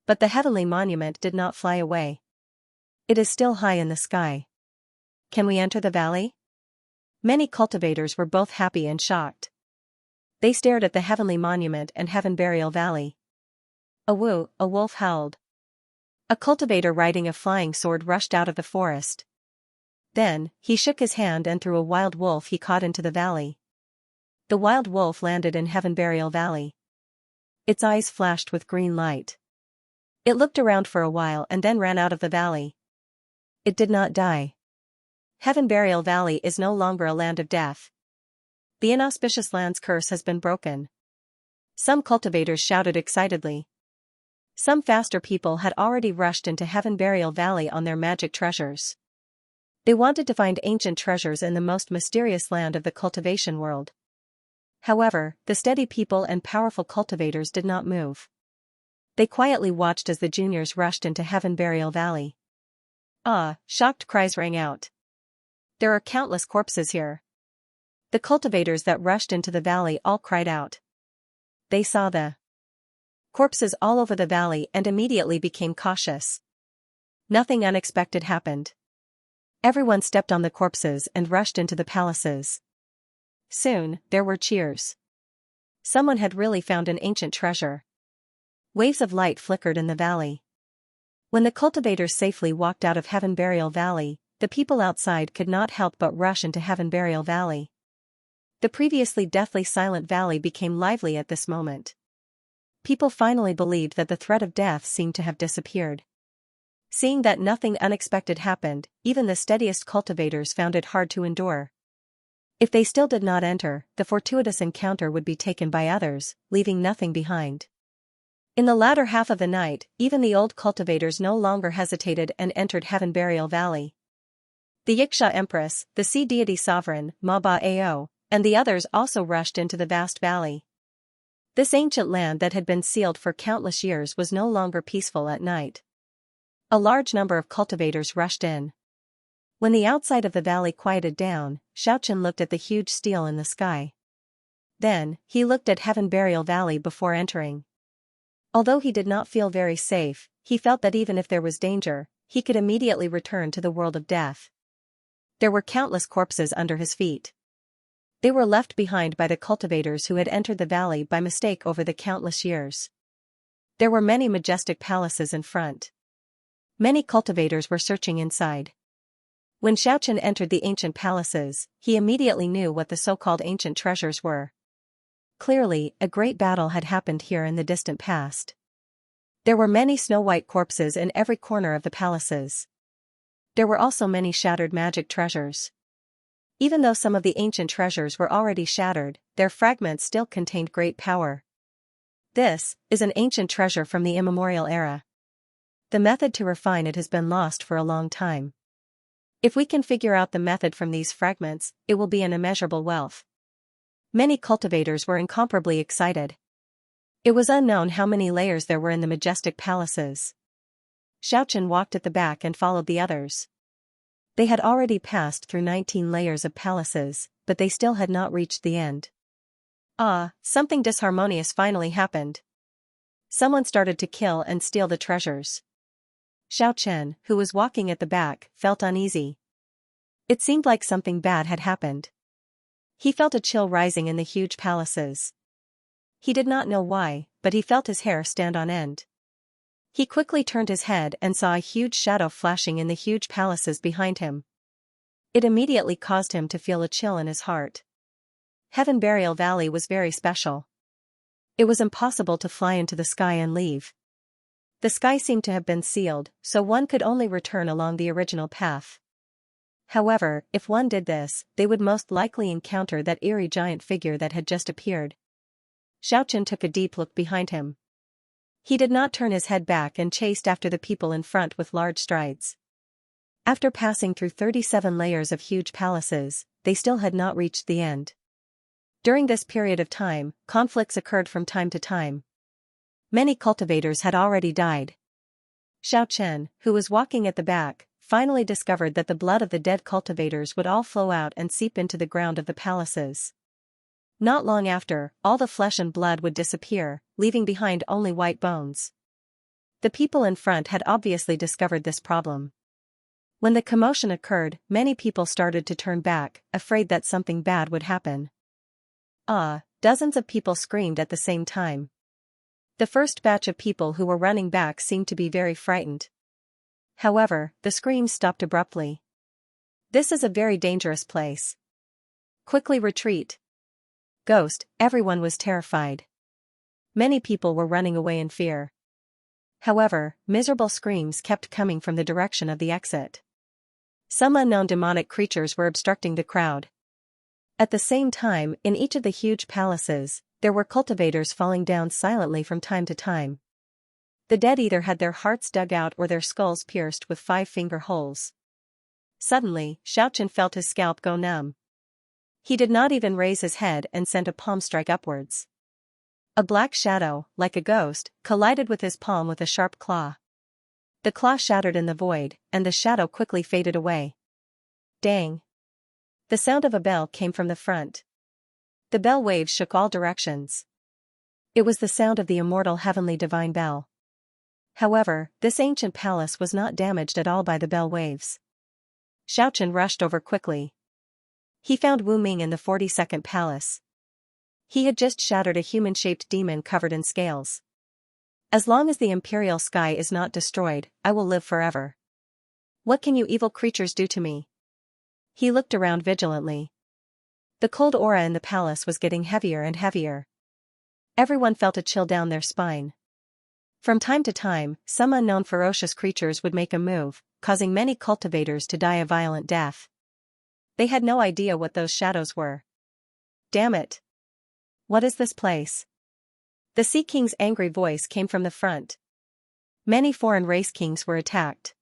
But the heavenly monument did not fly away. It is still high in the sky. Can we enter the valley? Many cultivators were both happy and shocked. They stared at the heavenly monument and Heaven Burial Valley. Awoo, a wolf howled. A cultivator riding a flying sword rushed out of the forest. Then, he shook his hand and threw a wild wolf he caught into the valley. The wild wolf landed in Heaven Burial Valley. Its eyes flashed with green light. It looked around for a while and then ran out of the valley. It did not die. Heaven Burial Valley is no longer a land of death. The inauspicious land's curse has been broken. Some cultivators shouted excitedly. Some faster people had already rushed into Heaven Burial Valley on their magic treasures. They wanted to find ancient treasures in the most mysterious land of the cultivation world. However, the steady people and powerful cultivators did not move. They quietly watched as the juniors rushed into Heaven Burial Valley. Ah, shocked cries rang out. There are countless corpses here. The cultivators that rushed into the valley all cried out. They saw the corpses all over the valley and immediately became cautious. Nothing unexpected happened. Everyone stepped on the corpses and rushed into the palaces. Soon, there were cheers. Someone had really found an ancient treasure. Waves of light flickered in the valley. When the cultivators safely walked out of Heaven Burial Valley, the people outside could not help but rush into Heaven Burial Valley. The previously deathly silent valley became lively at this moment. People finally believed that the threat of death seemed to have disappeared. Seeing that nothing unexpected happened, even the steadiest cultivators found it hard to endure. If they still did not enter, the fortuitous encounter would be taken by others, leaving nothing behind. In the latter half of the night, even the old cultivators no longer hesitated and entered Heaven Burial Valley. The Xianxia Empress, the Sea Deity Sovereign, Ma Ba Ao, and the others also rushed into the vast valley. This ancient land that had been sealed for countless years was no longer peaceful at night. A large number of cultivators rushed in. When the outside of the valley quieted down, Xianxia looked at the huge steel in the sky. Then, he looked at Heaven Burial Valley before entering. Although he did not feel very safe, he felt that even if there was danger, he could immediately return to the world of death. There were countless corpses under his feet. They were left behind by the cultivators who had entered the valley by mistake over the countless years. There were many majestic palaces in front. Many cultivators were searching inside. When Xianxia entered the ancient palaces, he immediately knew what the so-called ancient treasures were. Clearly, a great battle had happened here in the distant past. There were many snow-white corpses in every corner of the palaces. There were also many shattered magic treasures. Even though some of the ancient treasures were already shattered, their fragments still contained great power. This is an ancient treasure from the immemorial era. The method to refine it has been lost for a long time. If we can figure out the method from these fragments, it will be an immeasurable wealth. Many cultivators were incomparably excited. It was unknown how many layers there were in the majestic palaces. Xianxia walked at the back and followed the others. They had already passed through 19 layers of palaces, but they still had not reached the end. Something disharmonious finally happened. Someone started to kill and steal the treasures. Xianxia, who was walking at the back, felt uneasy. It seemed like something bad had happened. He felt a chill rising in the huge palaces. He did not know why, but he felt his hair stand on end. He quickly turned his head and saw a huge shadow flashing in the huge palaces behind him. It immediately caused him to feel a chill in his heart. Heaven Burial Valley was very special. It was impossible to fly into the sky and leave. The sky seemed to have been sealed, so one could only return along the original path. However, if one did this, they would most likely encounter that eerie giant figure that had just appeared. Xianxia took a deep look behind him. He did not turn his head back and chased after the people in front with large strides. After passing through 37 layers of huge palaces, they still had not reached the end. During this period of time, conflicts occurred from time to time. Many cultivators had already died. Xianxia, who was walking at the back, finally discovered that the blood of the dead cultivators would all flow out and seep into the ground of the palaces. Not long after, all the flesh and blood would disappear, leaving behind only white bones. The people in front had obviously discovered this problem. When the commotion occurred, many people started to turn back, afraid that something bad would happen. Dozens of people screamed at the same time. The first batch of people who were running back seemed to be very frightened. However, the screams stopped abruptly. This is a very dangerous place. Quickly retreat. Ghost, everyone was terrified. Many people were running away in fear. However, miserable screams kept coming from the direction of the exit. Some unknown demonic creatures were obstructing the crowd. At the same time, in each of the huge palaces, there were cultivators falling down silently from time to time. The dead either had their hearts dug out or their skulls pierced with 5-finger holes. Suddenly, Xianxia felt his scalp go numb. He did not even raise his head and sent a palm strike upwards. A black shadow, like a ghost, collided with his palm with a sharp claw. The claw shattered in the void, and the shadow quickly faded away. Dang! The sound of a bell came from the front. The bell waves shook all directions. It was the sound of the immortal heavenly divine bell. However, this ancient palace was not damaged at all by the bell waves. Xianxia rushed over quickly. He found Wu Ming in the 42nd palace. He had just shattered a human-shaped demon covered in scales. As long as the imperial sky is not destroyed, I will live forever. What can you evil creatures do to me? He looked around vigilantly. The cold aura in the palace was getting heavier and heavier. Everyone felt a chill down their spine. From time to time, some unknown ferocious creatures would make a move, causing many cultivators to die a violent death. They had no idea what those shadows were. Damn it! What is this place? The Sea King's angry voice came from the front. Many foreign race kings were attacked.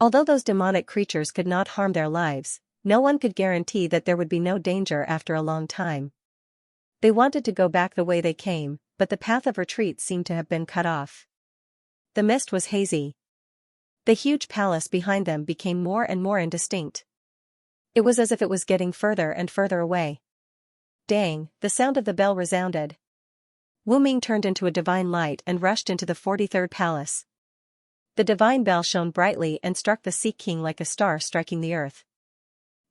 Although those demonic creatures could not harm their lives, no one could guarantee that there would be no danger after a long time. They wanted to go back the way they came, but the path of retreat seemed to have been cut off. The mist was hazy. The huge palace behind them became more and more indistinct. It was as if it was getting further and further away. Dang, the sound of the bell resounded. Wu Ming turned into a divine light and rushed into the 43rd palace. The divine bell shone brightly and struck the Sea King like a star striking the earth.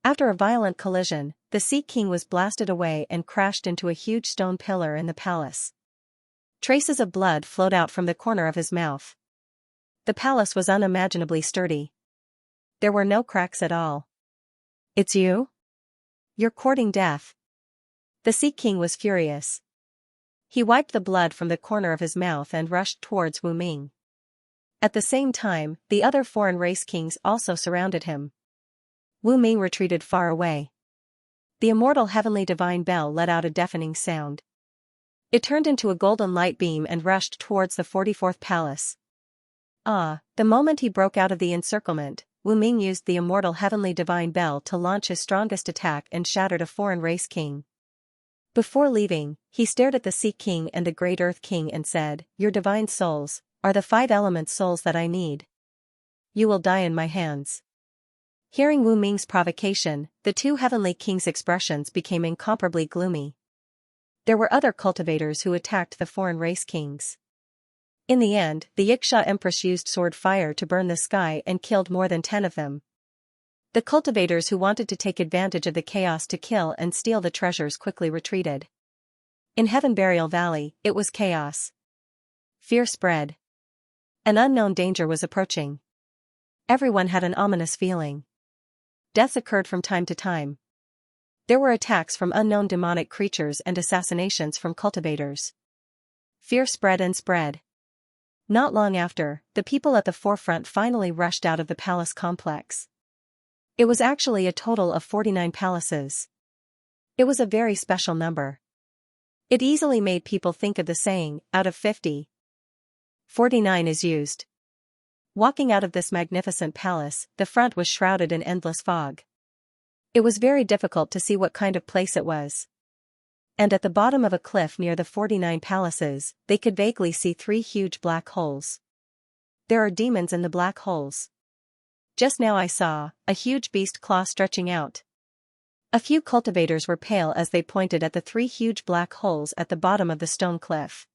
After a violent collision, the Sea King was blasted away and crashed into a huge stone pillar in the palace. Traces of blood flowed out from the corner of his mouth. The palace was unimaginably sturdy. There were no cracks at all. "It's you? You're courting death." The Sea King was furious. He wiped the blood from the corner of his mouth and rushed towards Wu Ming. At the same time, the other foreign race kings also surrounded him. Wu Ming retreated far away. The immortal heavenly divine bell let out a deafening sound. It turned into a golden light beam and rushed towards the 44th palace. The moment he broke out of the encirclement, Wu Ming used the immortal heavenly divine bell to launch his strongest attack and shattered a foreign race king. Before leaving, he stared at the Sea King and the Great Earth King and said, "Your divine souls are the 5 element souls that I need. You will die in my hands." Hearing Wu Ming's provocation, the 2 heavenly kings' expressions became incomparably gloomy. There were other cultivators who attacked the foreign race kings. In the end, the Xianxia Empress used sword fire to burn the sky and killed more than 10 of them. The cultivators who wanted to take advantage of the chaos to kill and steal the treasures quickly retreated. In Heaven Burial Valley, it was chaos. Fear spread. An unknown danger was approaching. Everyone had an ominous feeling. Deaths occurred from time to time. There were attacks from unknown demonic creatures and assassinations from cultivators. Fear spread and spread. Not long after, the people at the forefront finally rushed out of the palace complex. It was actually a total of 49 palaces. It was a very special number. It easily made people think of the saying, out of 50, 49 is used. Walking out of this magnificent palace, the front was shrouded in endless fog. It was very difficult to see what kind of place it was. And at the bottom of a cliff near the 49 palaces, they could vaguely see 3 huge black holes. There are demons in the black holes. Just now I saw a huge beast claw stretching out. A few cultivators were pale as they pointed at the 3 huge black holes at the bottom of the stone cliff.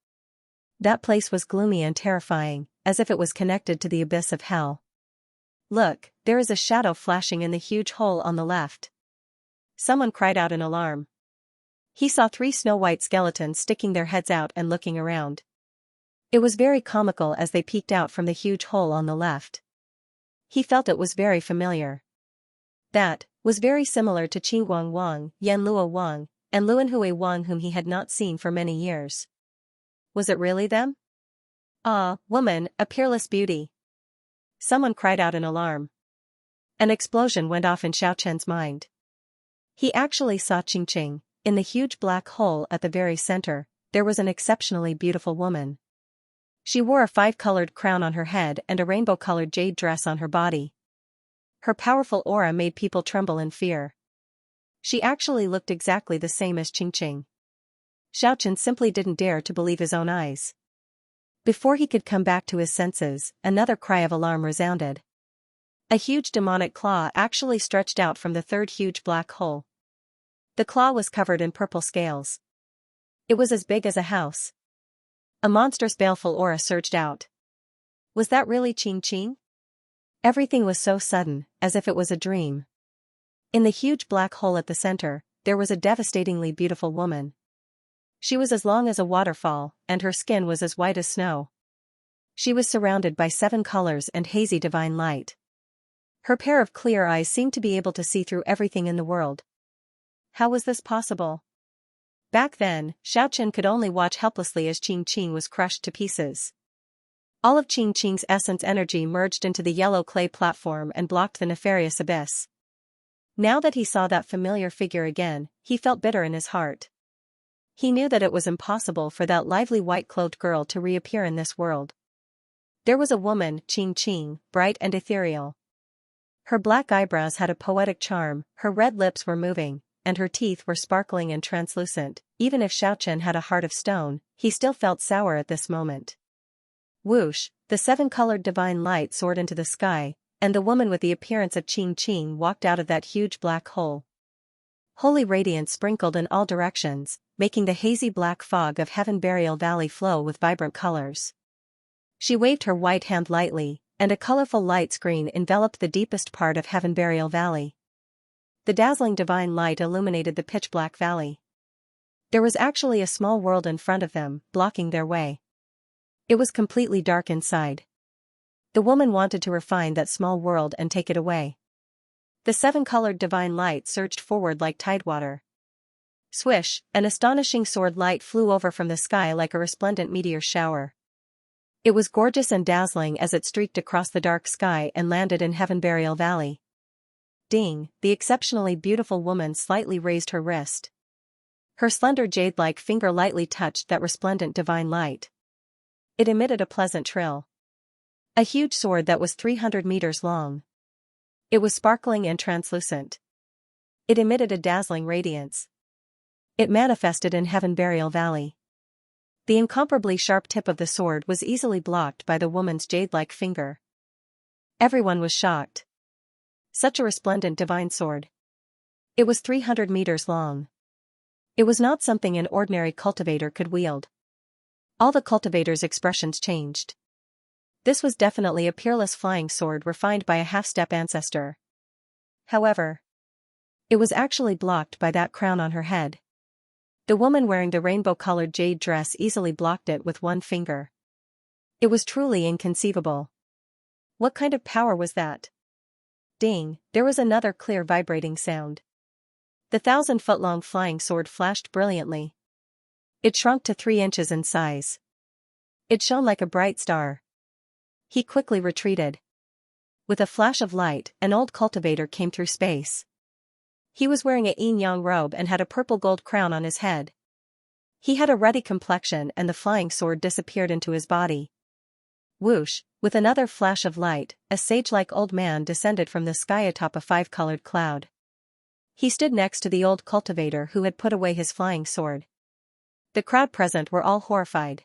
That place was gloomy and terrifying, as if it was connected to the abyss of hell. "Look, there is a shadow flashing in the huge hole on the left." Someone cried out in alarm. He saw 3 snow-white skeletons sticking their heads out and looking around. It was very comical as they peeked out from the huge hole on the left. He felt it was very familiar. That was very similar to Qin Guang Wang, Yan Luo Wang, and Luanhui Wang, whom he had not seen for many years. Was it really them? "Ah, woman, a peerless beauty!" Someone cried out in alarm. An explosion went off in Xiaochen's mind. He actually saw Qingqing. In the huge black hole at the very center, there was an exceptionally beautiful woman. She wore a 5-colored crown on her head and a rainbow-colored jade dress on her body. Her powerful aura made people tremble in fear. She actually looked exactly the same as Qingqing. Xiaochen simply didn't dare to believe his own eyes. Before he could come back to his senses, another cry of alarm resounded. A huge demonic claw actually stretched out from the 3rd huge black hole. The claw was covered in purple scales. It was as big as a house. A monstrous baleful aura surged out. Was that really Qingqing? Everything was so sudden, as if it was a dream. In the huge black hole at the center, there was a devastatingly beautiful woman. She was as long as a waterfall, and her skin was as white as snow. She was surrounded by 7 colors and hazy divine light. Her pair of clear eyes seemed to be able to see through everything in the world. How was this possible? Back then, Xiaochen could only watch helplessly as Qingqing was crushed to pieces. All of Qingqing's essence energy merged into the yellow clay platform and blocked the nefarious abyss. Now that he saw that familiar figure again, he felt bitter in his heart. He knew that it was impossible for that lively white-clothed girl to reappear in this world. There was a woman, Qingqing, bright and ethereal. Her black eyebrows had a poetic charm, her red lips were moving, and her teeth were sparkling and translucent. Even if Xiaochen had a heart of stone, he still felt sour at this moment. Whoosh, the 7-colored divine light soared into the sky, and the woman with the appearance of Qingqing walked out of that huge black hole. Holy radiance sprinkled in all directions, making the hazy black fog of Heaven Burial Valley flow with vibrant colors. She waved her white hand lightly, and a colorful light screen enveloped the deepest part of Heaven Burial Valley. The dazzling divine light illuminated the pitch-black valley. There was actually a small world in front of them, blocking their way. It was completely dark inside. The woman wanted to refine that small world and take it away. The seven-colored divine light surged forward like tidewater. Swish, an astonishing sword light flew over from the sky like a resplendent meteor shower. It was gorgeous and dazzling as it streaked across the dark sky and landed in Heaven Burial Valley. Ding, the exceptionally beautiful woman slightly raised her wrist. Her slender jade-like finger lightly touched that resplendent divine light. It emitted a pleasant trill. A huge sword that was 300 meters long. It was sparkling and translucent. It emitted a dazzling radiance. It manifested in Heaven Burial Valley. The incomparably sharp tip of the sword was easily blocked by the woman's jade-like finger. Everyone was shocked. Such a resplendent divine sword. It was 300 meters long. It was not something an ordinary cultivator could wield. All the cultivators' expressions changed. This was definitely a peerless flying sword refined by a half-step ancestor. However, it was actually blocked by that crown on her head. The woman wearing the rainbow-colored jade dress easily blocked it with one finger. It was truly inconceivable. What kind of power was that? Ding, there was another clear vibrating sound. The 1,000-foot-long flying sword flashed brilliantly. It shrunk to 3 inches in size. It shone like a bright star. He quickly retreated. With a flash of light, an old cultivator came through space. He was wearing a yin-yang robe and had a purple-gold crown on his head. He had a ruddy complexion and the flying sword disappeared into his body. Whoosh, with another flash of light, a sage-like old man descended from the sky atop a 5-colored cloud. He stood next to the old cultivator who had put away his flying sword. The crowd present were all horrified.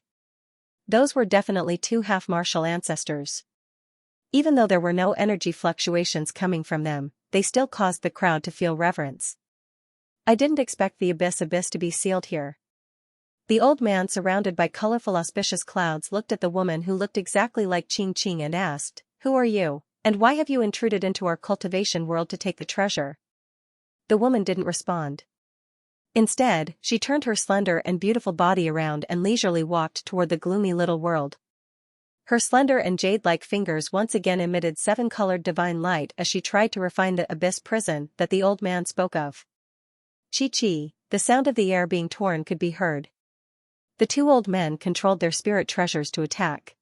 Those were definitely 2 half-martial ancestors. Even though there were no energy fluctuations coming from them, they still caused the crowd to feel reverence. I didn't expect the abyss to be sealed here. The old man surrounded by colorful auspicious clouds looked at the woman who looked exactly like Ching Ching and asked, "Who are you, and why have you intruded into our cultivation world to take the treasure?" The woman didn't respond. Instead, she turned her slender and beautiful body around and leisurely walked toward the gloomy little world. Her slender and jade-like fingers once again emitted 7-colored divine light as she tried to refine the abyss prison that the old man spoke of. Chi-chi, the sound of the air being torn could be heard. The 2 old men controlled their spirit treasures to attack.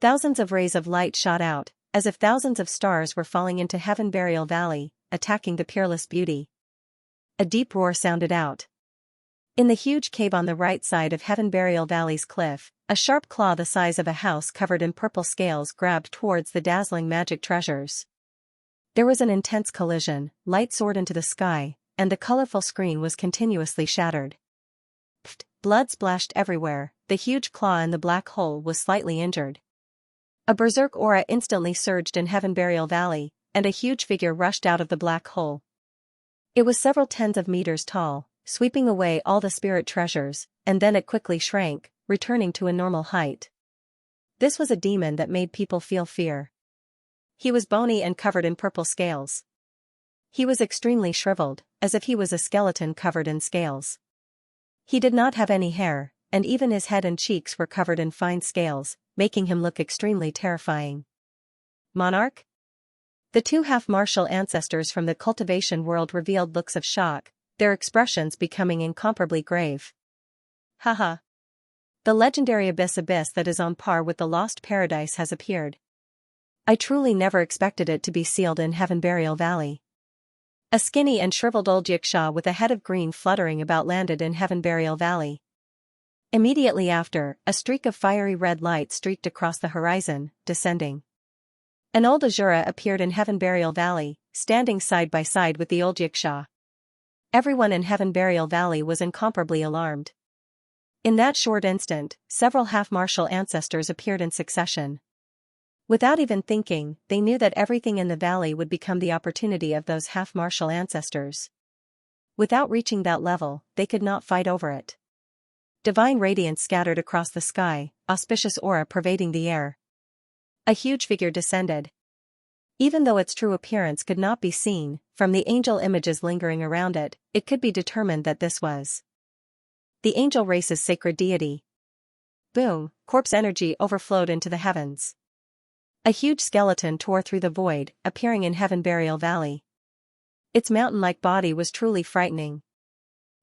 Thousands of rays of light shot out, as if thousands of stars were falling into Heaven Burial Valley, attacking the peerless beauty. A deep roar sounded out. In the huge cave on the right side of Heaven Burial Valley's cliff, a sharp claw the size of a house covered in purple scales grabbed towards the dazzling magic treasures. There was an intense collision, light soared into the sky, and the colorful screen was continuously shattered. Pfft, blood splashed everywhere, the huge claw in the black hole was slightly injured. A berserk aura instantly surged in Heaven Burial Valley, and a huge figure rushed out of the black hole. It was several tens of meters tall, sweeping away all the spirit treasures, and then it quickly shrank, returning to a normal height. This was a demon that made people feel fear. He was bony and covered in purple scales. He was extremely shriveled, as if he was a skeleton covered in scales. He did not have any hair, and even his head and cheeks were covered in fine scales, making him look extremely terrifying. Monarch? The 2 half-martial ancestors from the cultivation world revealed looks of shock, their expressions becoming incomparably grave. Haha. The legendary abyss that is on par with the lost paradise has appeared. I truly never expected it to be sealed in Heaven Burial Valley. A skinny and shriveled old Xianxia with a head of green fluttering about landed in Heaven Burial Valley. Immediately after, a streak of fiery red light streaked across the horizon, descending. An old Azura appeared in Heaven Burial Valley, standing side by side with the old Xianxia. Everyone in Heaven Burial Valley was incomparably alarmed. In that short instant, several half-martial ancestors appeared in succession. Without even thinking, they knew that everything in the valley would become the opportunity of those half-martial ancestors. Without reaching that level, they could not fight over it. Divine radiance scattered across the sky, auspicious aura pervading the air. A huge figure descended. Even though its true appearance could not be seen, from the angel images lingering around it, it could be determined that this was the angel race's sacred deity. Boom, corpse energy overflowed into the heavens. A huge skeleton tore through the void, appearing in Heaven Burial Valley. Its mountain-like body was truly frightening.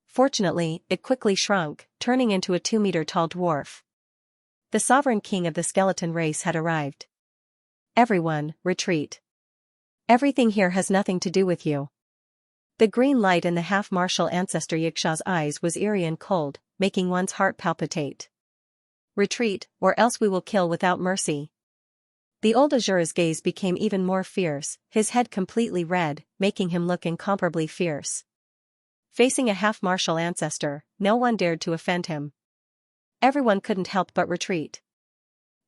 Fortunately, it quickly shrunk, turning into a 2-meter-tall dwarf. The sovereign king of the skeleton race had arrived. Everyone, retreat. Everything here has nothing to do with you. The green light in the half-martial ancestor Xianxia's eyes was eerie and cold, making one's heart palpitate. Retreat, or else we will kill without mercy. The old Azura's gaze became even more fierce, his head completely red, making him look incomparably fierce. Facing a half-martial ancestor, no one dared to offend him. Everyone couldn't help but retreat.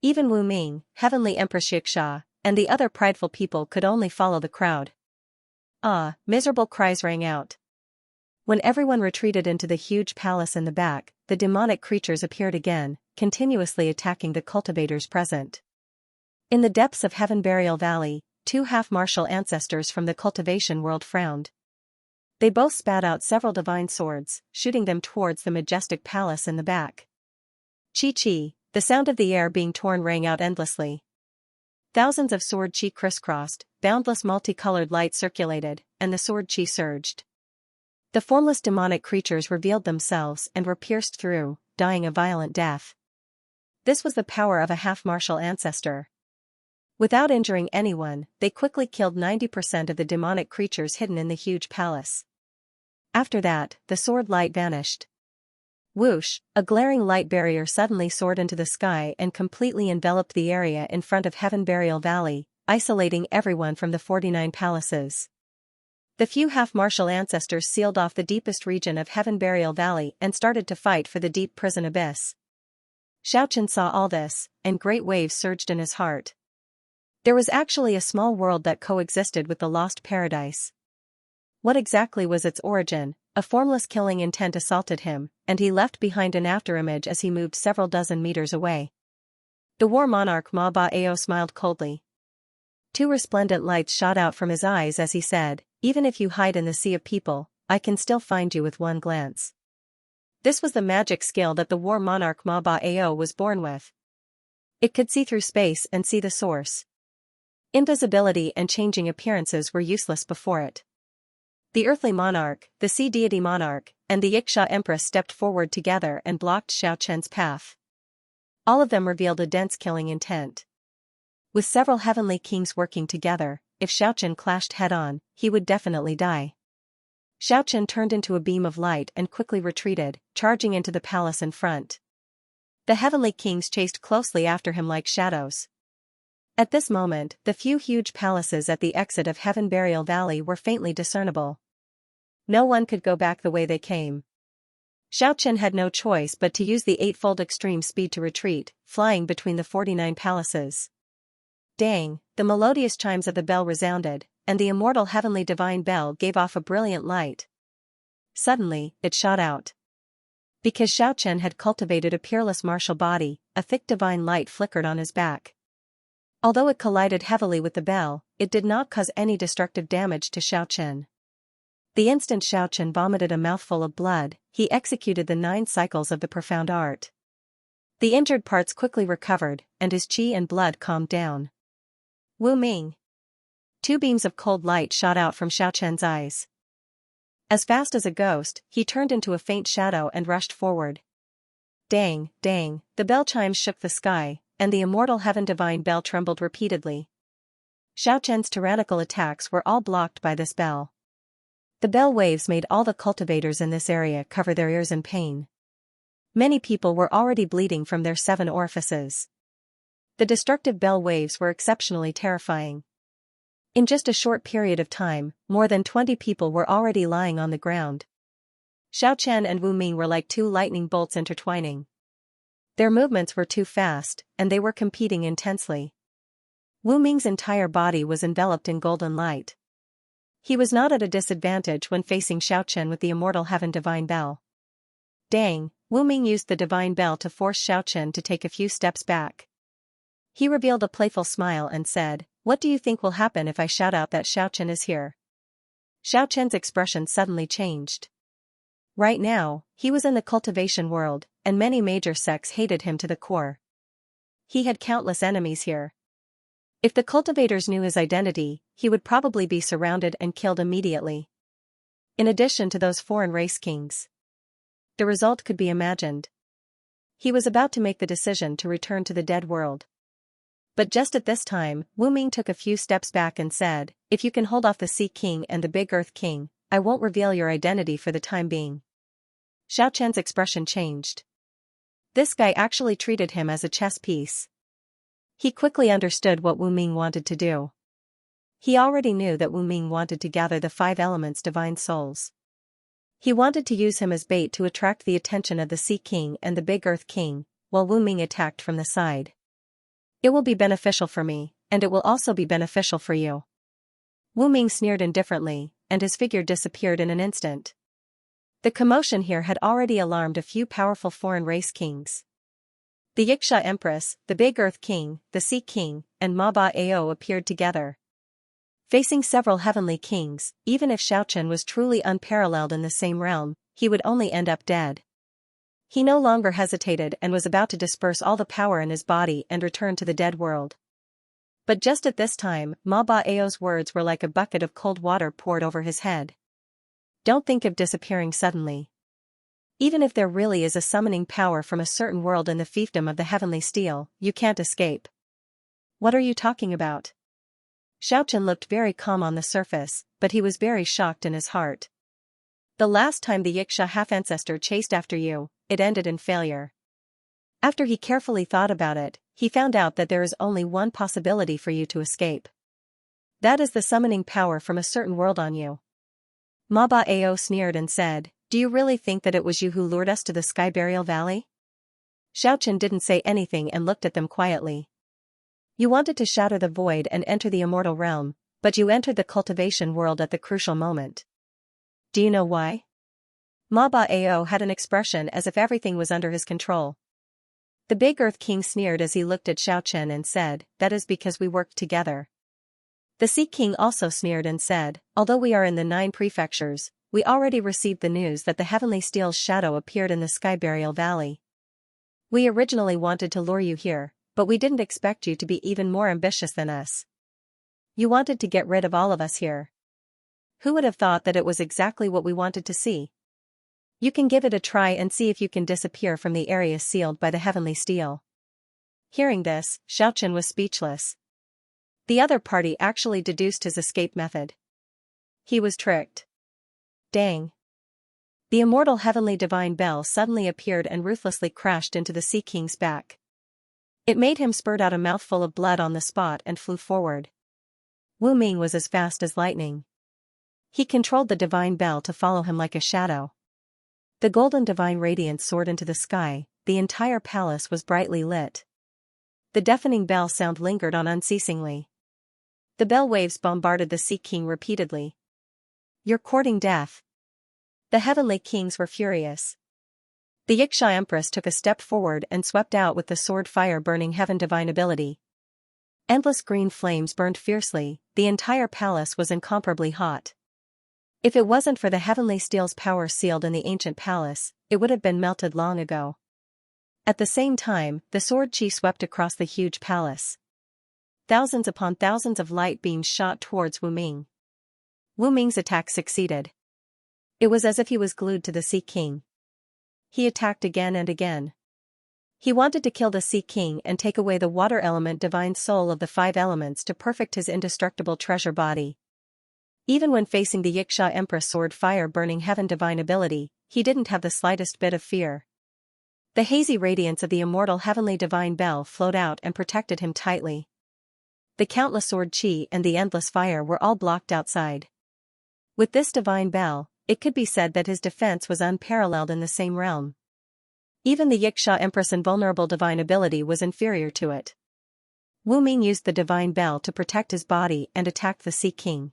Even Wu Ming, Heavenly Empress Xianxia, and the other prideful people could only follow the crowd. Ah, miserable cries rang out. When everyone retreated into the huge palace in the back, the demonic creatures appeared again, continuously attacking the cultivators present. In the depths of Heaven Burial Valley, 2 half-martial ancestors from the cultivation world frowned. They both spat out several divine swords, shooting them towards the majestic palace in the back. Chi-chi, the sound of the air being torn rang out endlessly. Thousands of sword chi crisscrossed, boundless multicolored light circulated, and the sword chi surged. The formless demonic creatures revealed themselves and were pierced through, dying a violent death. This was the power of a half-martial ancestor. Without injuring anyone, they quickly killed 90% of the demonic creatures hidden in the huge palace. After that, the sword light vanished. Whoosh, a glaring light barrier suddenly soared into the sky and completely enveloped the area in front of Heaven Burial Valley, isolating everyone from the 49 palaces. The few half-martial ancestors sealed off the deepest region of Heaven Burial Valley and started to fight for the deep prison abyss. Xiaochen saw all this, and great waves surged in his heart. There was actually a small world that coexisted with the lost paradise. What exactly was its origin? A formless killing intent assaulted him, and he left behind an afterimage as he moved several dozen meters away. The war monarch Ma Ba Ao smiled coldly. 2 resplendent lights shot out from his eyes as he said, "Even if you hide in the sea of people, I can still find you with one glance." This was the magic skill that the war monarch Ma Ba Ao was born with. It could see through space and see the source. Invisibility and changing appearances were useless before it. The earthly monarch, the sea deity monarch, and the Xianxia empress stepped forward together and blocked Xiaochen's path. All of them revealed a dense killing intent. With several heavenly kings working together, if Xiaochen clashed head-on, he would definitely die. Xiaochen turned into a beam of light and quickly retreated, charging into the palace in front. The heavenly kings chased closely after him like shadows. At this moment, the few huge palaces at the exit of Heaven Burial Valley were faintly discernible. No one could go back the way they came. Xiaochen had no choice but to use the 8-fold extreme speed to retreat, flying between the 49 palaces. Dang, the melodious chimes of the bell resounded, and the immortal heavenly divine bell gave off a brilliant light. Suddenly, it shot out. Because Xiaochen had cultivated a peerless martial body, a thick divine light flickered on his back. Although it collided heavily with the bell, it did not cause any destructive damage to Xiaochen. The instant Xiaochen vomited a mouthful of blood, he executed the 9 cycles of the profound art. The injured parts quickly recovered, and his qi and blood calmed down. Wu Ming. 2 beams of cold light shot out from Xiaochen's eyes. As fast as a ghost, he turned into a faint shadow and rushed forward. Dang, dang, the bell chimes shook the sky, and the immortal heaven divine bell trembled repeatedly. Xiaochen's tyrannical attacks were all blocked by this bell. The bell waves made all the cultivators in this area cover their ears in pain. Many people were already bleeding from their 7 orifices. The destructive bell waves were exceptionally terrifying. In just a short period of time, more than 20 people were already lying on the ground. Xiaochen and Wu Ming were like 2 lightning bolts intertwining. Their movements were too fast, and they were competing intensely. Wu Ming's entire body was enveloped in golden light. He was not at a disadvantage when facing Xiaochen with the immortal heaven divine bell. Dang, Wu Ming used the divine bell to force Xiaochen to take a few steps back. He revealed a playful smile and said, "What do you think will happen if I shout out that Xiaochen is here?" Xiaochen's expression suddenly changed. Right now, he was in the cultivation world, and many major sects hated him to the core. He had countless enemies here. If the cultivators knew his identity, he would probably be surrounded and killed immediately. In addition to those foreign race kings. The result could be imagined. He was about to make the decision to return to the dead world. But just at this time, Wu Ming took a few steps back and said, "If you can hold off the Sea King and the Big Earth King, I won't reveal your identity for the time being." Xiaochen's expression changed. This guy actually treated him as a chess piece. He quickly understood what Wu Ming wanted to do. He already knew that Wu Ming wanted to gather the 5 elements divine souls. He wanted to use him as bait to attract the attention of the Sea King and the Big Earth King, while Wu Ming attacked from the side. "It will be beneficial for me, and it will also be beneficial for you." Wu Ming sneered indifferently, and his figure disappeared in an instant. The commotion here had already alarmed a few powerful foreign race kings. The Xianxia Empress, the Big Earth King, the Sea King, and Ma Ba Ao appeared together. Facing several heavenly kings, even if Xiaochen was truly unparalleled in the same realm, he would only end up dead. He no longer hesitated and was about to disperse all the power in his body and return to the dead world. But just at this time, Ma Ba Ao's words were like a bucket of cold water poured over his head. "Don't think of disappearing suddenly. Even if there really is a summoning power from a certain world in the fiefdom of the heavenly steel, you can't escape." "What are you talking about?" Xiaochen looked very calm on the surface, but he was very shocked in his heart. "The last time the Xianxia half-ancestor chased after you, it ended in failure." After he carefully thought about it, he found out that there is only one possibility for you to escape. That is the summoning power from a certain world on you. Ma Ba Ao sneered and said, "Do you really think that it was you who lured us to the Sky Burial Valley?" Xiaochen didn't say anything and looked at them quietly. "You wanted to shatter the void and enter the immortal realm, but you entered the cultivation world at the crucial moment. Do you know why?" Ma Ba Ao had an expression as if everything was under his control. The Big Earth King sneered as he looked at Xiaochen and said, "That is because we worked together." The Sea King also sneered and said, "Although we are in the 9 prefectures, we already received the news that the heavenly steel's shadow appeared in the Sky Burial Valley. We originally wanted to lure you here, but we didn't expect you to be even more ambitious than us. You wanted to get rid of all of us here. Who would have thought that it was exactly what we wanted to see? You can give it a try and see if you can disappear from the area sealed by the heavenly steel." Hearing this, Xiaochen was speechless. The other party actually deduced his escape method. He was tricked. Dang. The immortal heavenly divine bell suddenly appeared and ruthlessly crashed into the Sea King's back. It made him spurt out a mouthful of blood on the spot and flew forward. Wu Ming was as fast as lightning. He controlled the divine bell to follow him like a shadow. The golden divine radiance soared into the sky, the entire palace was brightly lit. The deafening bell sound lingered on unceasingly. The bell waves bombarded the Sea King repeatedly. "You're courting death." The heavenly kings were furious. The Xianxia Empress took a step forward and swept out with the sword fire burning heaven divine ability. Endless green flames burned fiercely, the entire palace was incomparably hot. If it wasn't for the heavenly steel's power sealed in the ancient palace, it would have been melted long ago. At the same time, the sword chi swept across the huge palace. Thousands upon thousands of light beams shot towards Wu Ming. Wu Ming's attack succeeded. It was as if he was glued to the Sea King. He attacked again and again. He wanted to kill the Sea King and take away the water element divine soul of the 5 elements to perfect his indestructible treasure body. Even when facing the Xianxia Empress sword fire burning heaven divine ability, he didn't have the slightest bit of fear. The hazy radiance of the immortal heavenly divine bell flowed out and protected him tightly. The countless sword chi and the endless fire were all blocked outside. With this divine bell, it could be said that his defense was unparalleled in the same realm. Even the Xianxia Empress' invulnerable divine ability was inferior to it. Wu Ming used the divine bell to protect his body and attacked the Sea King.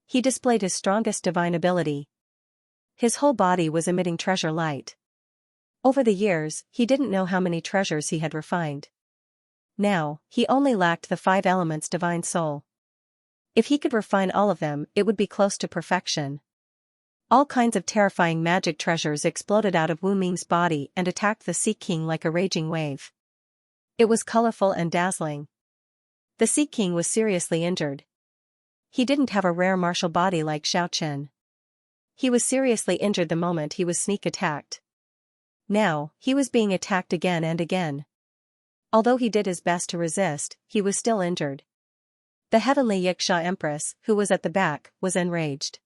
He displayed his strongest divine ability. His whole body was emitting treasure light. Over the years, he didn't know how many treasures he had refined. Now, he only lacked the 5 elements divine soul. If he could refine all of them, it would be close to perfection. All kinds of terrifying magic treasures exploded out of Wu Ming's body and attacked the Sea King like a raging wave. It was colorful and dazzling. The Sea King was seriously injured. He didn't have a rare martial body like Xiaochen. He was seriously injured the moment he was sneak attacked. Now, he was being attacked again and again. Although he did his best to resist, he was still injured. The heavenly Xianxia Empress, who was at the back, was enraged.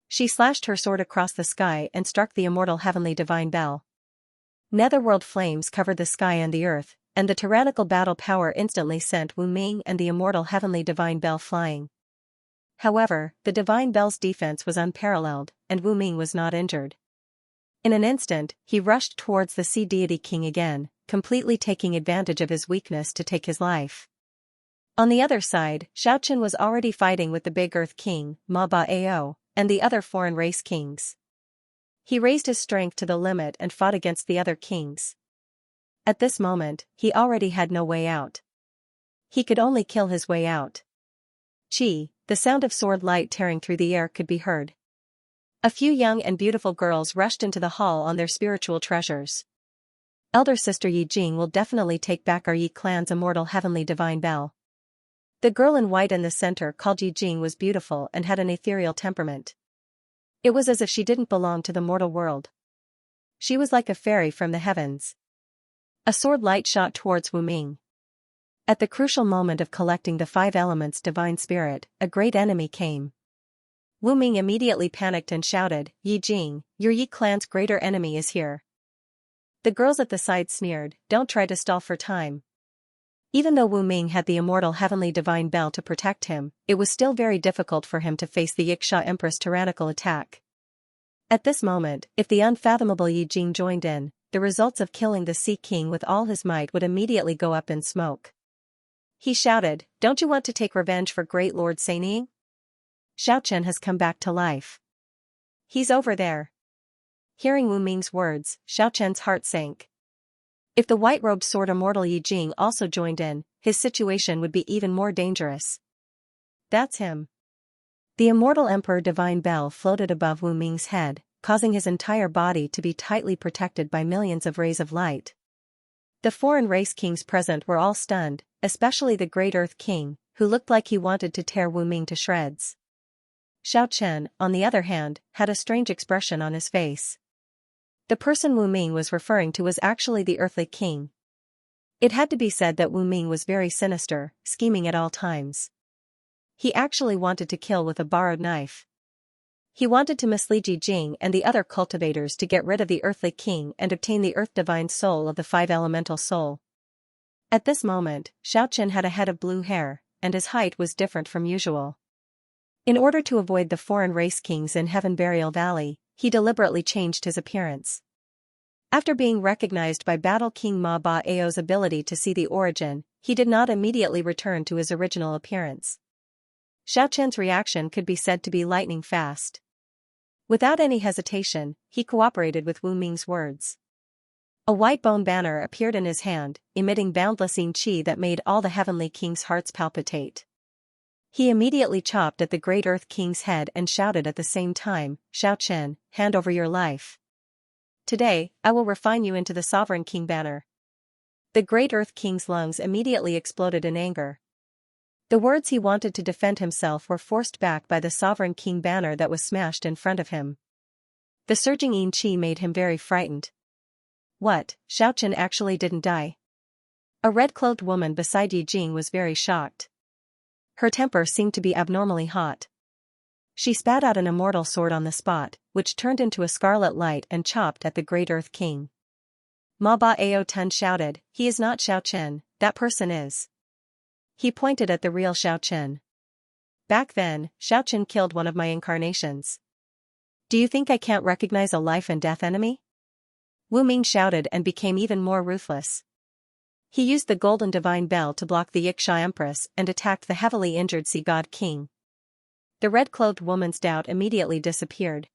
She slashed her sword across the sky and struck the immortal heavenly divine bell. Netherworld flames covered the sky and the earth, and the tyrannical battle power instantly sent Wu Ming and the immortal heavenly divine bell flying. However, the divine bell's defense was unparalleled, and Wu Ming was not injured. In an instant, he rushed towards the Sea Deity King again, completely taking advantage of his weakness to take his life. On the other side, Xiaochen was already fighting with the Big Earth King, Ma Ba Ao, and the other foreign race kings. He raised his strength to the limit and fought against the other kings. At this moment, he already had no way out. He could only kill his way out. Chi, the sound of sword light tearing through the air could be heard. A few young and beautiful girls rushed into the hall on their spiritual treasures. Elder sister Yi Jing will definitely take back our Yi clan's immortal heavenly divine bell. The girl in white in the center called Yi Jing was beautiful and had an ethereal temperament. It was as if she didn't belong to the mortal world. She was like a fairy from the heavens. A sword light shot towards Wu Ming. At the crucial moment of collecting the 5 elements divine spirit, a great enemy came. Wu Ming immediately panicked and shouted, "Yi Jing, your Yi clan's greater enemy is here." The girls at the side sneered, "Don't try to stall for time." Even though Wu Ming had the immortal heavenly divine bell to protect him, it was still very difficult for him to face the Xianxia Empress' tyrannical attack. At this moment, if the unfathomable Yi Jing joined in, the results of killing the Sea King with all his might would immediately go up in smoke. He shouted, "Don't you want to take revenge for great Lord Saining? Xiaochen has come back to life. He's over there." Hearing Wu Ming's words, Xiaochen's heart sank. If the white-robed sword immortal Yi Jing also joined in, his situation would be even more dangerous. That's him. The immortal Emperor Divine Bell floated above Wu Ming's head, causing his entire body to be tightly protected by millions of rays of light. The foreign race kings present were all stunned, especially the Great Earth King, who looked like he wanted to tear Wu Ming to shreds. Xiaochen, on the other hand, had a strange expression on his face. The person Wu Ming was referring to was actually the Earthly King. It had to be said that Wu Ming was very sinister, scheming at all times. He actually wanted to kill with a borrowed knife. He wanted to mislead Yi Jing and the other cultivators to get rid of the Earthly King and obtain the Earth Divine Soul of the 5 elemental soul. At this moment, Xiaochen had a head of blue hair, and his height was different from usual. In order to avoid the foreign race kings in Heaven Burial Valley, he deliberately changed his appearance. After being recognized by Battle King Ma Ba Ao's ability to see the origin, he did not immediately return to his original appearance. Xiaochen's reaction could be said to be lightning fast. Without any hesitation, he cooperated with Wu Ming's words. A white bone banner appeared in his hand, emitting boundless yin qi that made all the heavenly kings' hearts palpitate. He immediately chopped at the Great Earth King's head and shouted at the same time, "Xiaochen, hand over your life. Today, I will refine you into the Sovereign King banner." The Great Earth King's lungs immediately exploded in anger. The words he wanted to defend himself were forced back by the Sovereign King banner that was smashed in front of him. The surging yin qi made him very frightened. What, Xiaochen actually didn't die? A red-clothed woman beside Yi Jing was very shocked. Her temper seemed to be abnormally hot. She spat out an immortal sword on the spot, which turned into a scarlet light and chopped at the Great Earth King. Ma Ba Ao Tun shouted, "He is not Xiaochen, that person is." He pointed at the real Xiaochen. "Back then, Xiaochen killed one of my incarnations. Do you think I can't recognize a life and death enemy?" Wu Ming shouted and became even more ruthless. He used the golden divine bell to block the Xianxia Empress and attacked the heavily injured Sea God King. The red-clothed woman's doubt immediately disappeared.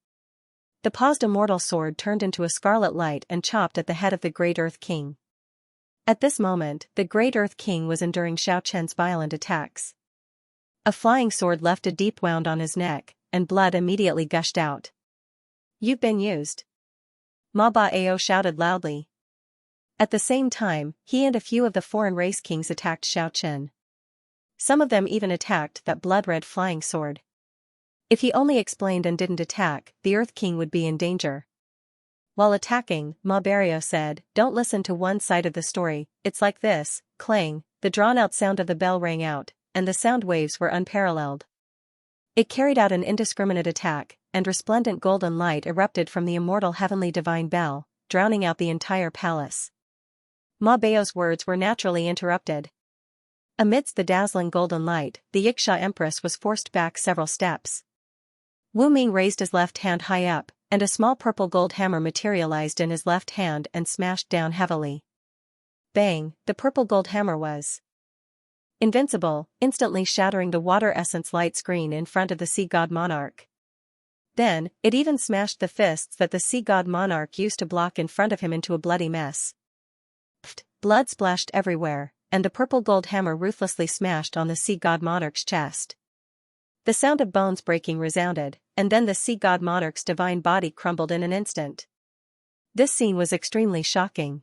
The paused immortal sword turned into a scarlet light and chopped at the head of the Great Earth King. At this moment, the Great Earth King was enduring Xiaochen's violent attacks. A flying sword left a deep wound on his neck, and blood immediately gushed out. "You've been used," Ma Baeo shouted loudly. At the same time, he and a few of the foreign race kings attacked Xiaochen. Some of them even attacked that blood-red flying sword. If he only explained and didn't attack, the Earth King would be in danger. While attacking, Ma Baeo said, "Don't listen to one side of the story, it's like this." Clang, the drawn-out sound of the bell rang out, and the sound waves were unparalleled. It carried out an indiscriminate attack, and resplendent golden light erupted from the immortal heavenly divine bell, drowning out the entire palace. Ma Bao's words were naturally interrupted. Amidst the dazzling golden light, the Xianxia Empress was forced back several steps. Wu Ming raised his left hand high up, and a small purple gold hammer materialized in his left hand and smashed down heavily. Bang, the purple gold hammer was invincible, instantly shattering the water essence light screen in front of the sea god monarch. Then, it even smashed the fists that the sea god monarch used to block in front of him into a bloody mess. Pfft, blood splashed everywhere, and the purple gold hammer ruthlessly smashed on the sea god monarch's chest. The sound of bones breaking resounded, and then the sea god monarch's divine body crumbled in an instant. This scene was extremely shocking.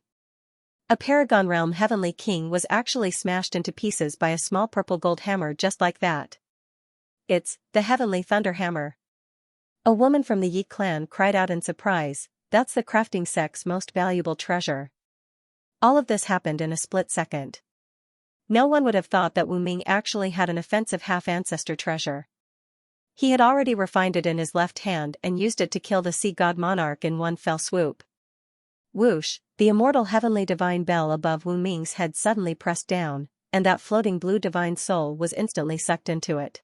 A Paragon Realm heavenly king was actually smashed into pieces by a small purple gold hammer just like that. "It's the heavenly thunder hammer." A woman from the Yi clan cried out in surprise, "That's the crafting sect's most valuable treasure." All of this happened in a split second. No one would have thought that Wu Ming actually had an offensive half-ancestor treasure. He had already refined it in his left hand and used it to kill the sea god monarch in one fell swoop. Whoosh, the immortal heavenly divine bell above Wu Ming's head suddenly pressed down, and that floating blue divine soul was instantly sucked into it.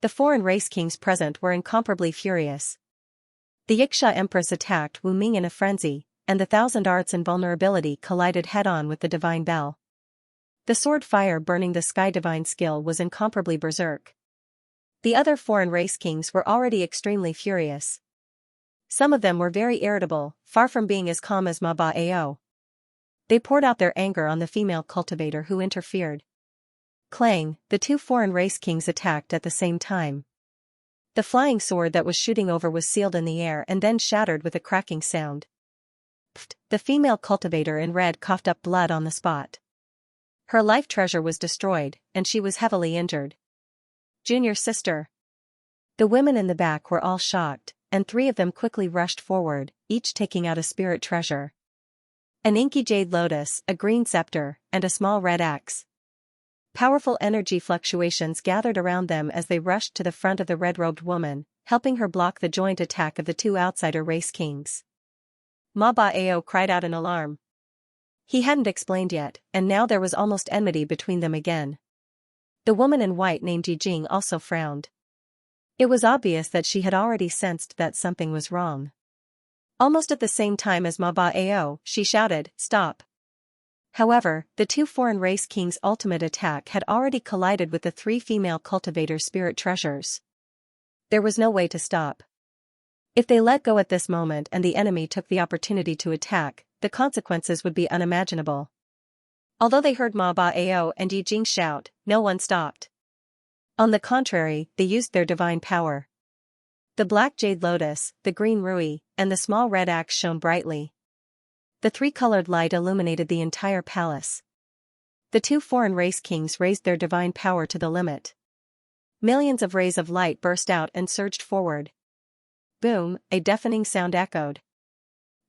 The foreign race kings present were incomparably furious. The Xianxia Empress attacked Wu Ming in a frenzy, and the thousand arts invulnerability collided head-on with the divine bell. The sword fire burning the sky divine skill was incomparably berserk. The other foreign race kings were already extremely furious. Some of them were very irritable, far from being as calm as Ma Baeo. They poured out their anger on the female cultivator who interfered. Clang, the two foreign race kings attacked at the same time. The flying sword that was shooting over was sealed in the air and then shattered with a cracking sound. Pfft, the female cultivator in red coughed up blood on the spot. Her life treasure was destroyed, and she was heavily injured. "Junior sister." The women in the back were all shocked, and three of them quickly rushed forward, each taking out a spirit treasure. An inky jade lotus, a green scepter, and a small red axe. Powerful energy fluctuations gathered around them as they rushed to the front of the red-robed woman, helping her block the joint attack of the two outsider race kings. Ma Baeo cried out in alarm. He hadn't explained yet, and now there was almost enmity between them again. The woman in white named Yijing also frowned. It was obvious that she had already sensed that something was wrong. Almost at the same time as Ma Baeo, she shouted, "Stop!" However, the two foreign race kings' ultimate attack had already collided with the three female cultivators' spirit treasures. There was no way to stop. If they let go at this moment and the enemy took the opportunity to attack, the consequences would be unimaginable. Although they heard Ma Baeo and Yijing shout, no one stopped. On the contrary, they used their divine power. The black jade lotus, the green rui, and the small red axe shone brightly. The three-colored light illuminated the entire palace. The two foreign race kings raised their divine power to the limit. Millions of rays of light burst out and surged forward. Boom, a deafening sound echoed.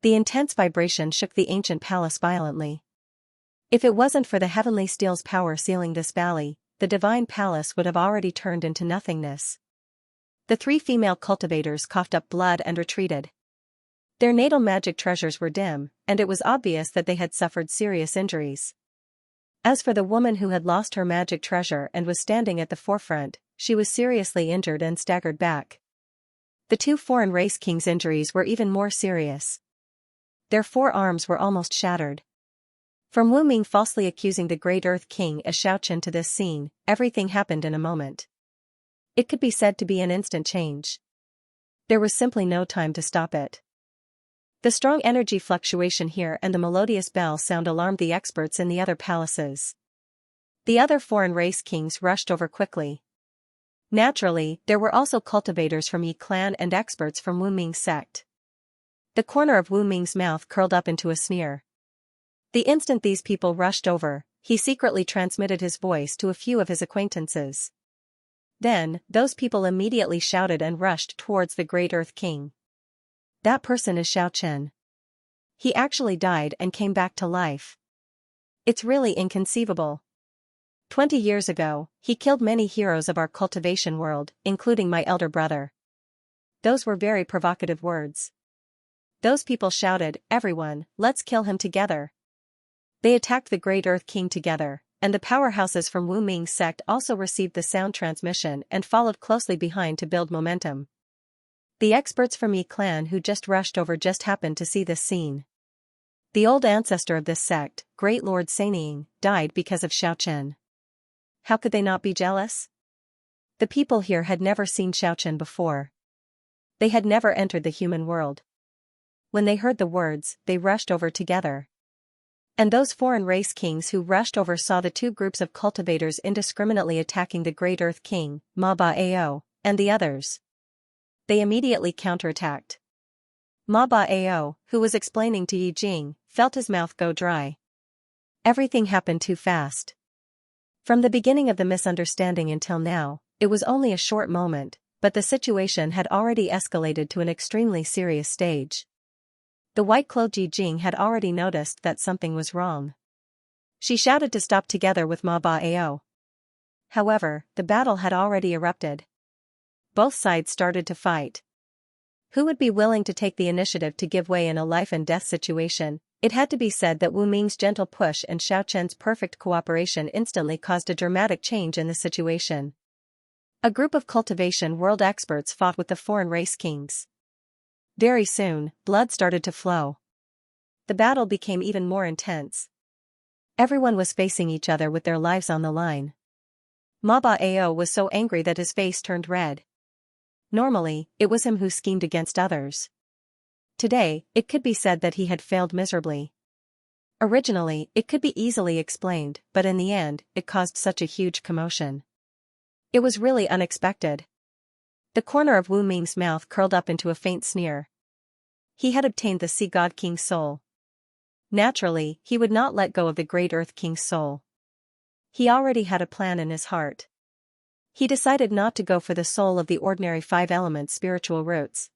The intense vibration shook the ancient palace violently. If it wasn't for the heavenly steel's power sealing this valley, the divine palace would have already turned into nothingness. The three female cultivators coughed up blood and retreated. Their natal magic treasures were dim, and it was obvious that they had suffered serious injuries. As for the woman who had lost her magic treasure and was standing at the forefront, she was seriously injured and staggered back. The two foreign race kings' injuries were even more serious. Their forearms were almost shattered. From Wu Ming falsely accusing the Great Earth King as Xiaochen to this scene, everything happened in a moment. It could be said to be an instant change. There was simply no time to stop it. The strong energy fluctuation here and the melodious bell sound alarmed the experts in the other palaces. The other foreign race kings rushed over quickly. Naturally, there were also cultivators from Yi clan and experts from Wu Ming's sect. The corner of Wu Ming's mouth curled up into a sneer. The instant these people rushed over, he secretly transmitted his voice to a few of his acquaintances. Then, those people immediately shouted and rushed towards the Great Earth King. That person is Xiaochen. He actually died and came back to life. It's really inconceivable. 20 years ago, he killed many heroes of our cultivation world, including my elder brother. Those were very provocative words. Those people shouted, "Everyone, let's kill him together." They attacked the Great Earth King together, and the powerhouses from Wu Ming's sect also received the sound transmission and followed closely behind to build momentum. The experts from Yi clan who just rushed over just happened to see this scene. The old ancestor of this sect, Great Lord Sanying, died because of Xiaochen. How could they not be jealous? The people here had never seen Xiaochen before. They had never entered the human world. When they heard the words, they rushed over together. And those foreign race kings who rushed over saw the two groups of cultivators indiscriminately attacking the Great Earth King, Ma Bao, and the others. They immediately counterattacked. Ma Bao, who was explaining to Yi Jing, felt his mouth go dry. Everything happened too fast. From the beginning of the misunderstanding until now, it was only a short moment, but the situation had already escalated to an extremely serious stage. The white-clothed Yi Jing had already noticed that something was wrong. She shouted to stop together with Ma Bao. However, the battle had already erupted. Both sides started to fight. Who would be willing to take the initiative to give way in a life-and-death situation? It had to be said that Wu Ming's gentle push and Xiaochen's perfect cooperation instantly caused a dramatic change in the situation. A group of cultivation world experts fought with the foreign race kings. Very soon, blood started to flow. The battle became even more intense. Everyone was facing each other with their lives on the line. Ma Bao was so angry that his face turned red. Normally, it was him who schemed against others. Today, it could be said that he had failed miserably. Originally, it could be easily explained, but in the end, it caused such a huge commotion. It was really unexpected. The corner of Wu Ming's mouth curled up into a faint sneer. He had obtained the Sea God King's soul. Naturally, he would not let go of the Great Earth King's soul. He already had a plan in his heart. He decided not to go for the soul of the ordinary five-element spiritual roots.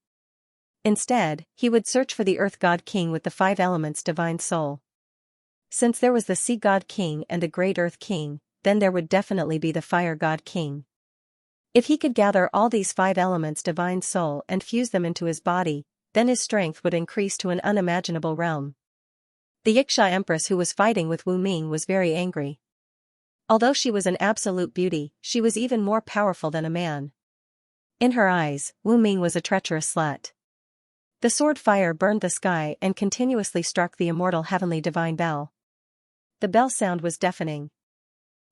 Instead, he would search for the Earth God King with the five elements divine soul. Since there was the Sea God King and the Great Earth King, then there would definitely be the Fire God King. If he could gather all these five elements divine soul and fuse them into his body, then his strength would increase to an unimaginable realm. The Xianxia Empress who was fighting with Wu Ming was very angry. Although she was an absolute beauty, she was even more powerful than a man. In her eyes, Wu Ming was a treacherous slut. The sword fire burned the sky and continuously struck the immortal heavenly divine bell. The bell sound was deafening.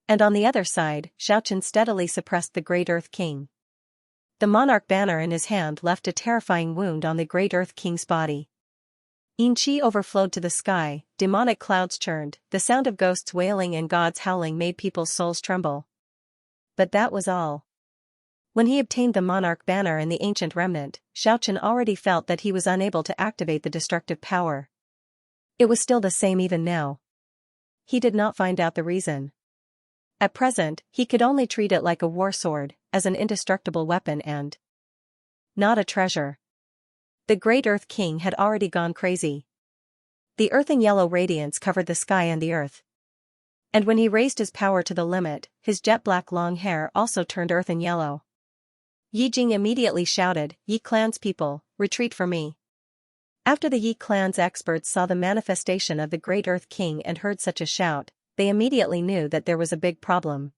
And on the other side, Xiaochen steadily suppressed the Great Earth King. The monarch banner in his hand left a terrifying wound on the Great Earth King's body. Yin Qi overflowed to the sky, demonic clouds churned, the sound of ghosts wailing and gods howling made people's souls tremble. But that was all. When he obtained the monarch banner and the ancient remnant, Xiaochen already felt that he was unable to activate the destructive power. It was still the same even now. He did not find out the reason. At present, he could only treat it like a war sword, as an indestructible weapon and not a treasure. The Great Earth King had already gone crazy. The earthing yellow radiance covered the sky and the earth. And when he raised his power to the limit, his jet-black long hair also turned earthen yellow. Yi Jing immediately shouted, "Yi clan's people, retreat for me." After the Yi clan's experts saw the manifestation of the Great Earth King and heard such a shout, they immediately knew that there was a big problem.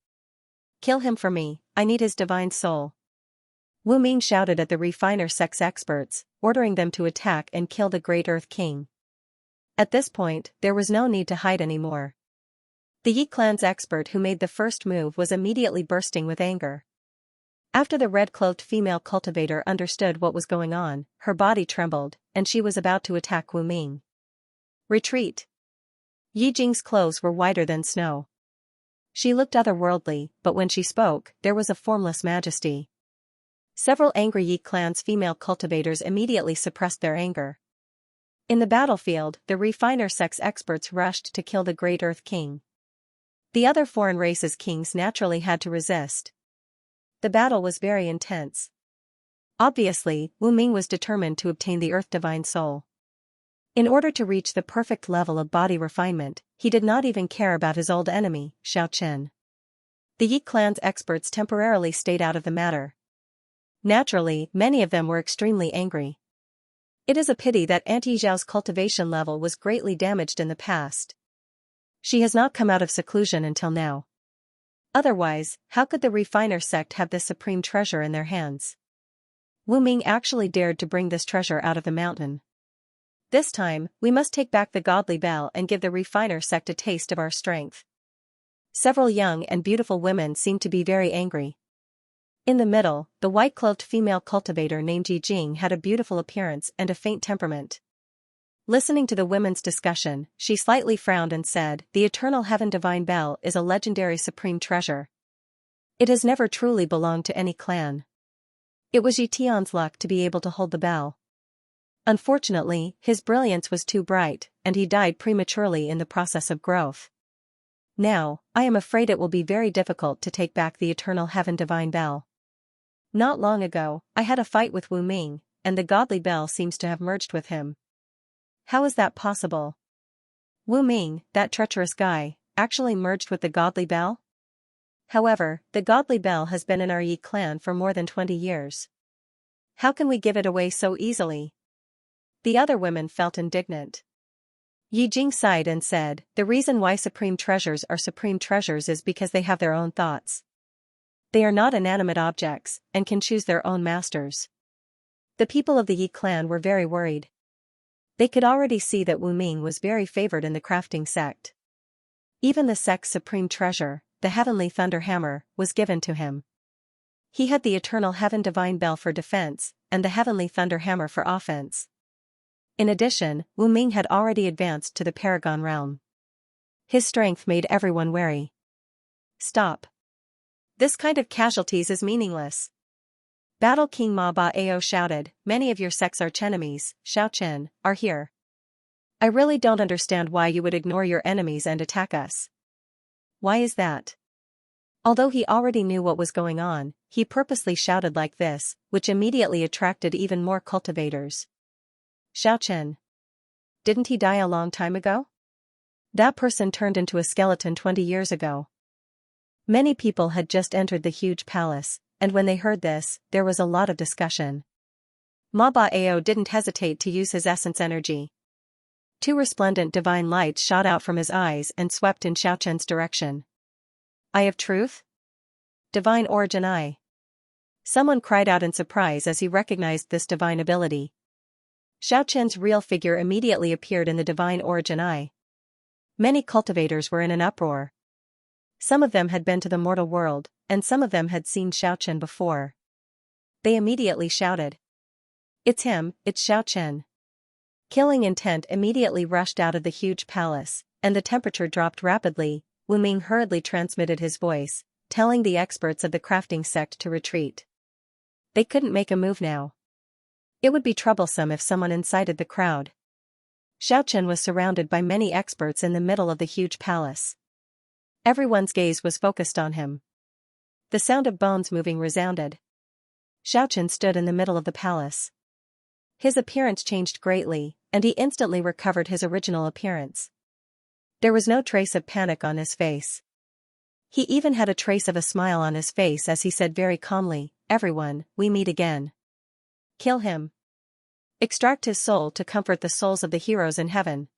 "Kill him for me, I need his divine soul." Wu Ming shouted at the refiner sex experts, ordering them to attack and kill the Great Earth King. At this point, there was no need to hide anymore. The Yi clan's expert who made the first move was immediately bursting with anger. After the red-cloaked female cultivator understood what was going on, her body trembled, and she was about to attack Wu Ming. Retreat! Yi Jing's clothes were whiter than snow. She looked otherworldly, but when she spoke, there was a formless majesty. Several angry Yi clan's female cultivators immediately suppressed their anger. In the battlefield, the refiner sex experts rushed to kill the Great Earth King. The other foreign races' kings naturally had to resist. The battle was very intense. Obviously, Wu Ming was determined to obtain the Earth Divine Soul. In order to reach the perfect level of body refinement, he did not even care about his old enemy, Xiaochen. The Yi clan's experts temporarily stayed out of the matter. Naturally, many of them were extremely angry. It is a pity that Aunt Yi Zhao's cultivation level was greatly damaged in the past. She has not come out of seclusion until now. Otherwise, how could the refiner sect have this supreme treasure in their hands? Wu Ming actually dared to bring this treasure out of the mountain. This time, we must take back the godly bell and give the refiner sect a taste of our strength. Several young and beautiful women seemed to be very angry. In the middle, the white-cloaked female cultivator named Yi Jing had a beautiful appearance and a faint temperament. Listening to the women's discussion, she slightly frowned and said, "The Eternal Heaven Divine Bell is a legendary supreme treasure. It has never truly belonged to any clan. It was Yi Tian's luck to be able to hold the bell. Unfortunately, his brilliance was too bright, and he died prematurely in the process of growth. Now, I am afraid it will be very difficult to take back the Eternal Heaven Divine Bell. Not long ago, I had a fight with Wu Ming, and the godly bell seems to have merged with him. How is that possible? Wu Ming, that treacherous guy, actually merged with the godly bell? However, the godly bell has been in our Yi clan for more than 20 years. How can we give it away so easily?" The other women felt indignant. Yi Jing sighed and said, "The reason why supreme treasures are supreme treasures is because they have their own thoughts. They are not inanimate objects, and can choose their own masters." The people of the Yi clan were very worried. They could already see that Wu Ming was very favored in the crafting sect. Even the sect's supreme treasure, the Heavenly Thunder Hammer, was given to him. He had the Eternal Heaven Divine Bell for defense, and the Heavenly Thunder Hammer for offense. In addition, Wu Ming had already advanced to the Paragon realm. His strength made everyone wary. "Stop. This kind of casualties is meaningless." Battle King Ma Bao shouted, "Many of your sect's archenemies, Xiaochen, are here. I really don't understand why you would ignore your enemies and attack us. Why is that?" Although he already knew what was going on, he purposely shouted like this, which immediately attracted even more cultivators. "Xiaochen. Didn't he die a long time ago? That person turned into a skeleton 20 years ago." Many people had just entered the huge palace, and when they heard this, there was a lot of discussion. Ma Bao didn't hesitate to use his essence energy. 2 resplendent divine lights shot out from his eyes and swept in Xiaochen's direction. "Eye of Truth? Divine Origin Eye." Someone cried out in surprise as he recognized this divine ability. Xiaochen's real figure immediately appeared in the Divine Origin Eye. Many cultivators were in an uproar. Some of them had been to the mortal world, and some of them had seen Xiaochen before. They immediately shouted, "It's him, it's Xiaochen." Killing intent immediately rushed out of the huge palace, and the temperature dropped rapidly. Wu Ming hurriedly transmitted his voice, telling the experts of the crafting sect to retreat. They couldn't make a move now. It would be troublesome if someone incited the crowd. Xiaochen was surrounded by many experts in the middle of the huge palace. Everyone's gaze was focused on him. The sound of bones moving resounded. Xiaochen stood in the middle of the palace. His appearance changed greatly, and he instantly recovered his original appearance. There was no trace of panic on his face. He even had a trace of a smile on his face as he said very calmly, "Everyone, we meet again. Kill him. Extract his soul to comfort the souls of the heroes in heaven."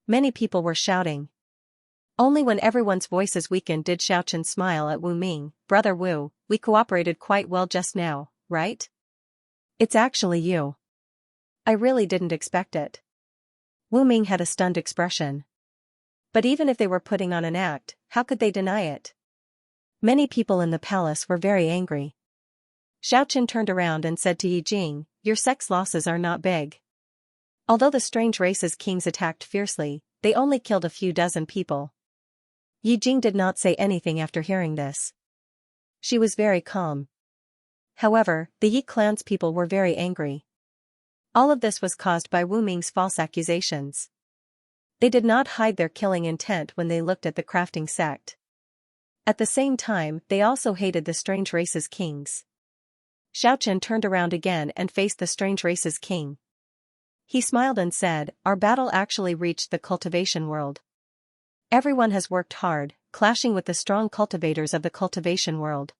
Many people were shouting. Only when everyone's voices weakened did Xiaochen smile at Wu Ming. "Brother Wu, we cooperated quite well just now, right? It's actually you. I really didn't expect it." Wu Ming had a stunned expression. But even if they were putting on an act, how could they deny it? Many people in the palace were very angry. Xiaochen turned around and said to Yi Jing, your sex losses are not big. Although the strange race's kings attacked fiercely, they only killed a few dozen people. Yi Jing did not say anything after hearing this. She was very calm. However, the Yi clan's people were very angry. All of this was caused by Wu Ming's false accusations. They did not hide their killing intent when they looked at the crafting sect. At the same time, they also hated the strange race's kings. Xiaochen turned around again and faced the strange race's king. He smiled and said, our battle actually reached the cultivation world. Everyone has worked hard, clashing with the strong cultivators of the cultivation world.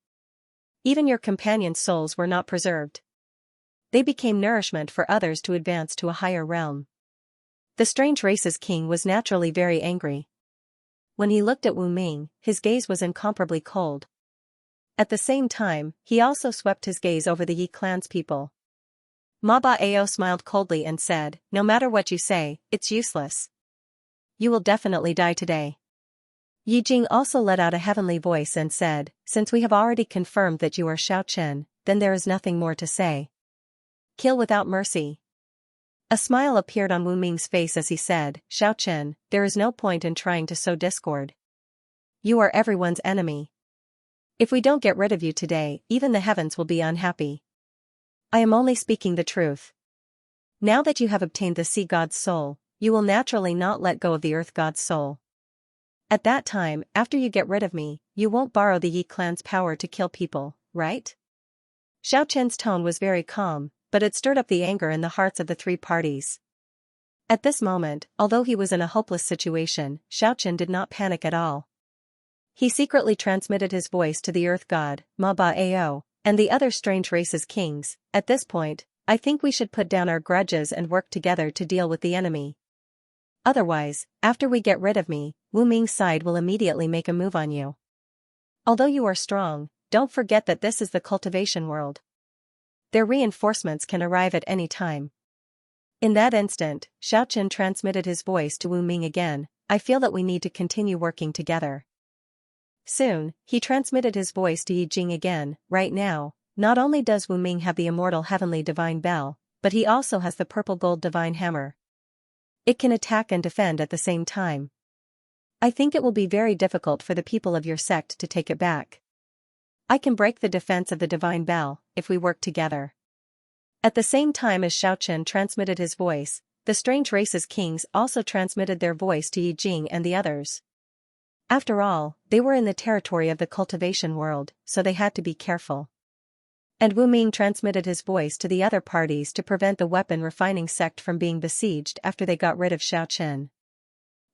Even your companions' souls were not preserved. They became nourishment for others to advance to a higher realm. The strange race's king was naturally very angry. When he looked at Wu Ming, his gaze was incomparably cold. At the same time, he also swept his gaze over the Yi clan's people. Ma Baeo smiled coldly and said, no matter what you say, it's useless. You will definitely die today. Yi Jing also let out a heavenly voice and said, since we have already confirmed that you are Xiaochen, then there is nothing more to say. Kill without mercy. A smile appeared on Wu Ming's face as he said, Xiaochen, there is no point in trying to sow discord. You are everyone's enemy. If we don't get rid of you today, even the heavens will be unhappy. I am only speaking the truth. Now that you have obtained the sea god's soul, you will naturally not let go of the earth god's soul. At that time, after you get rid of me, you won't borrow the Yi clan's power to kill people, right? Xiaochen's tone was very calm, but it stirred up the anger in the hearts of the three parties. At this moment, although he was in a hopeless situation, Xiaochen did not panic at all. He secretly transmitted his voice to the earth god, Ma Baeo, and the other strange race's kings. At this point, I think we should put down our grudges and work together to deal with the enemy. Otherwise, after we get rid of me, Wu Ming's side will immediately make a move on you. Although you are strong, don't forget that this is the cultivation world. Their reinforcements can arrive at any time. In that instant, Xiaochen transmitted his voice to Wu Ming again, I feel that we need to continue working together. Soon, he transmitted his voice to Yi Jing again, right now, not only does Wu Ming have the immortal heavenly divine bell, but he also has the purple gold divine hammer. It can attack and defend at the same time. I think it will be very difficult for the people of your sect to take it back. I can break the defense of the divine bell, if we work together. At the same time as Xiaochen transmitted his voice, the strange race's kings also transmitted their voice to Yi Jing and the others. After all, they were in the territory of the cultivation world, so they had to be careful. And Wu Ming transmitted his voice to the other parties to prevent the weapon refining sect from being besieged after they got rid of Xiaochen.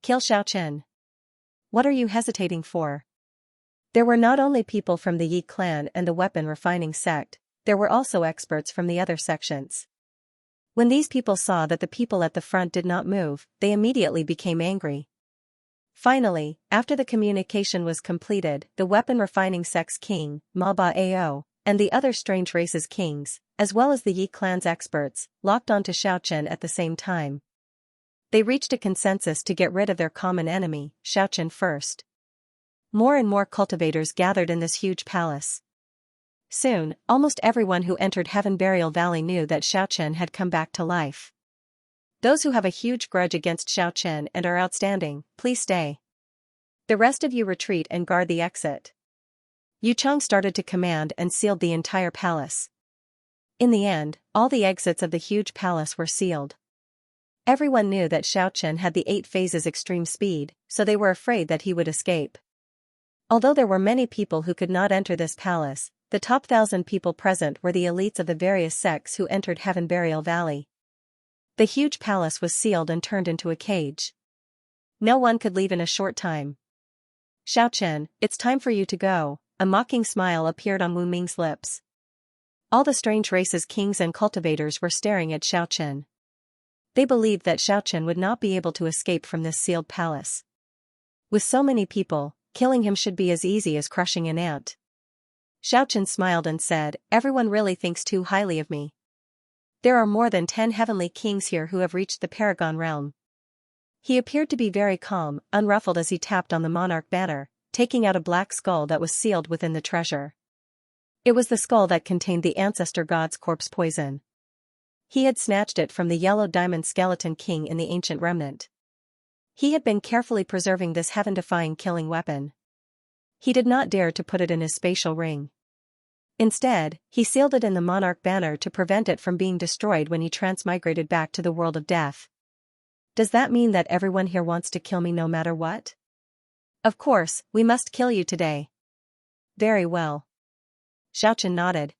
Kill Xiaochen. What are you hesitating for? There were not only people from the Yi clan and the weapon refining sect, there were also experts from the other sections. When these people saw that the people at the front did not move, they immediately became angry. Finally, after the communication was completed, the weapon refining sect's king, Ma Baeo, and the other strange race's kings, as well as the Yi clan's experts, locked onto Xiaochen at the same time. They reached a consensus to get rid of their common enemy, Xiaochen first. More and more cultivators gathered in this huge palace. Soon, almost everyone who entered Heaven Burial Valley knew that Xiaochen had come back to life. Those who have a huge grudge against Xiaochen and are outstanding, please stay. The rest of you retreat and guard the exit. Yu Cheng started to command and sealed the entire palace. In the end, all the exits of the huge palace were sealed. Everyone knew that Xiaochen had the 8 phases extreme speed, so they were afraid that he would escape. Although there were many people who could not enter this palace, the top 1,000 people present were the elites of the various sects who entered Heaven Burial Valley. The huge palace was sealed and turned into a cage. No one could leave in a short time. Xiaochen, it's time for you to go, a mocking smile appeared on Wu Ming's lips. All the strange race's kings and cultivators were staring at Xiaochen. They believed that Xiaochen would not be able to escape from this sealed palace. With so many people, killing him should be as easy as crushing an ant. Xiaochen smiled and said, everyone really thinks too highly of me. There are more than 10 heavenly kings here who have reached the Paragon realm. He appeared to be very calm, unruffled as he tapped on the monarch banner, taking out a black skull that was sealed within the treasure. It was the skull that contained the ancestor god's corpse poison. He had snatched it from the yellow diamond skeleton king in the ancient remnant. He had been carefully preserving this heaven-defying killing weapon. He did not dare to put it in his spatial ring. Instead, he sealed it in the monarch banner to prevent it from being destroyed when he transmigrated back to the world of death. Does that mean that everyone here wants to kill me no matter what? Of course, we must kill you today. Very well. Xianxia nodded.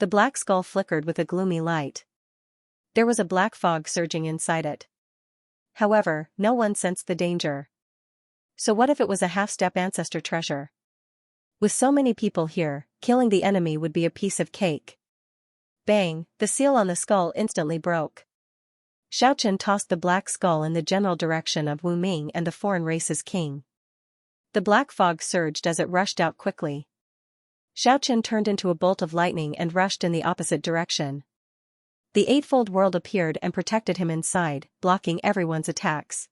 The black skull flickered with a gloomy light. There was a black fog surging inside it. However, no one sensed the danger. So what if it was a half-step ancestor treasure? With so many people here, killing the enemy would be a piece of cake. Bang, the seal on the skull instantly broke. Xianxia tossed the black skull in the general direction of Wu Ming and the foreign race's king. The black fog surged as it rushed out quickly. Xianxia turned into a bolt of lightning and rushed in the opposite direction. The eightfold world appeared and protected him inside, blocking everyone's attacks.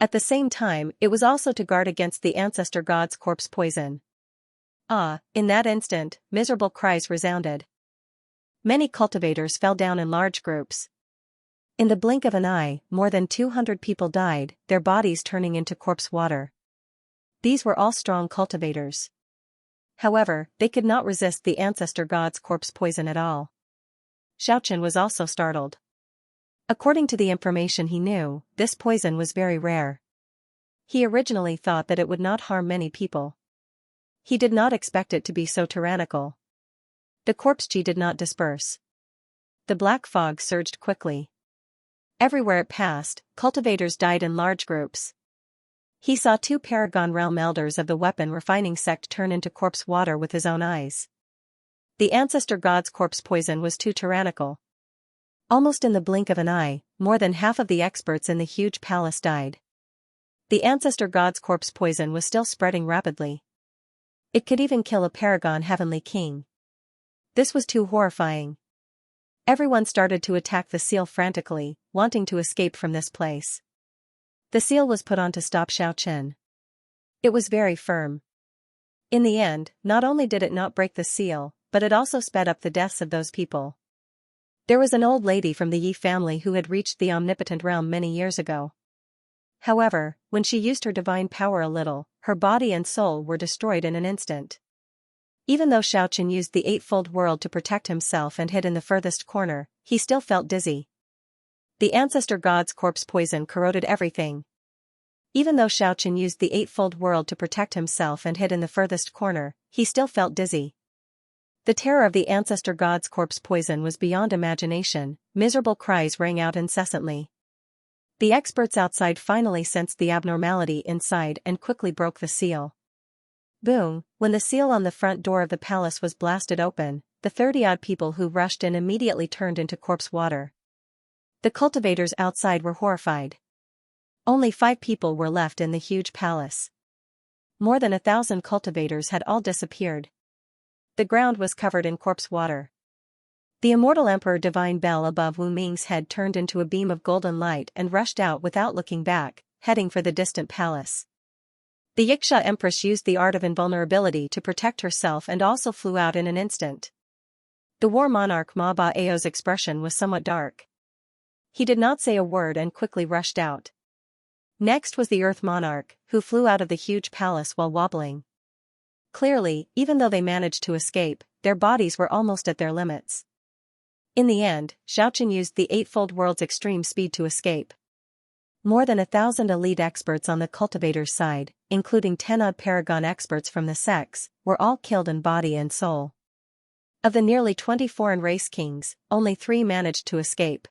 At the same time, it was also to guard against the ancestor god's corpse poison. In that instant, miserable cries resounded. Many cultivators fell down in large groups. In the blink of an eye, more than 200 people died, their bodies turning into corpse water. These were all strong cultivators. However, they could not resist the ancestor god's corpse poison at all. Xianxia was also startled. According to the information he knew, this poison was very rare. He originally thought that it would not harm many people. He did not expect it to be so tyrannical. The corpse chi did not disperse. The black fog surged quickly. Everywhere it passed, cultivators died in large groups. He saw 2 Paragon realm elders of the weapon refining sect turn into corpse water with his own eyes. The ancestor god's corpse poison was too tyrannical. Almost in the blink of an eye, more than half of the experts in the huge palace died. The ancestor god's corpse poison was still spreading rapidly. It could even kill a Paragon heavenly king. This was too horrifying. Everyone started to attack the seal frantically, wanting to escape from this place. The seal was put on to stop Xianxia. It was very firm. In the end, not only did it not break the seal, but it also sped up the deaths of those people. There was an old lady from the Yi family who had reached the omnipotent realm many years ago. However, when she used her divine power a little, her body and soul were destroyed in an instant. Even though Xianxia used the eightfold world to protect himself and hid in the furthest corner, he still felt dizzy. The ancestor god's corpse poison corroded everything. Even though Xianxia used the eightfold world to protect himself and hid in the furthest corner, he still felt dizzy. The terror of the ancestor god's corpse poison was beyond imagination. Miserable cries rang out incessantly. The experts outside finally sensed the abnormality inside and quickly broke the seal. Boom! When the seal on the front door of the palace was blasted open, the 30-odd people who rushed in immediately turned into corpse water. The cultivators outside were horrified. Only 5 people were left in the huge palace. More than 1,000 cultivators had all disappeared. The ground was covered in corpse water. The immortal Emperor Divine Bell above Wu Ming's head turned into a beam of golden light and rushed out without looking back, heading for the distant palace. The Xianxia Empress used the art of invulnerability to protect herself and also flew out in an instant. The war monarch Ma Bao's expression was somewhat dark. He did not say a word and quickly rushed out. Next was the Earth monarch, who flew out of the huge palace while wobbling. Clearly, even though they managed to escape, their bodies were almost at their limits. In the end, Xianxia used the eightfold world's extreme speed to escape. More than 1,000 elite experts on the cultivator's side, including 10-odd Paragon experts from the sects, were all killed in body and soul. Of the nearly 20 foreign race kings, only 3 managed to escape.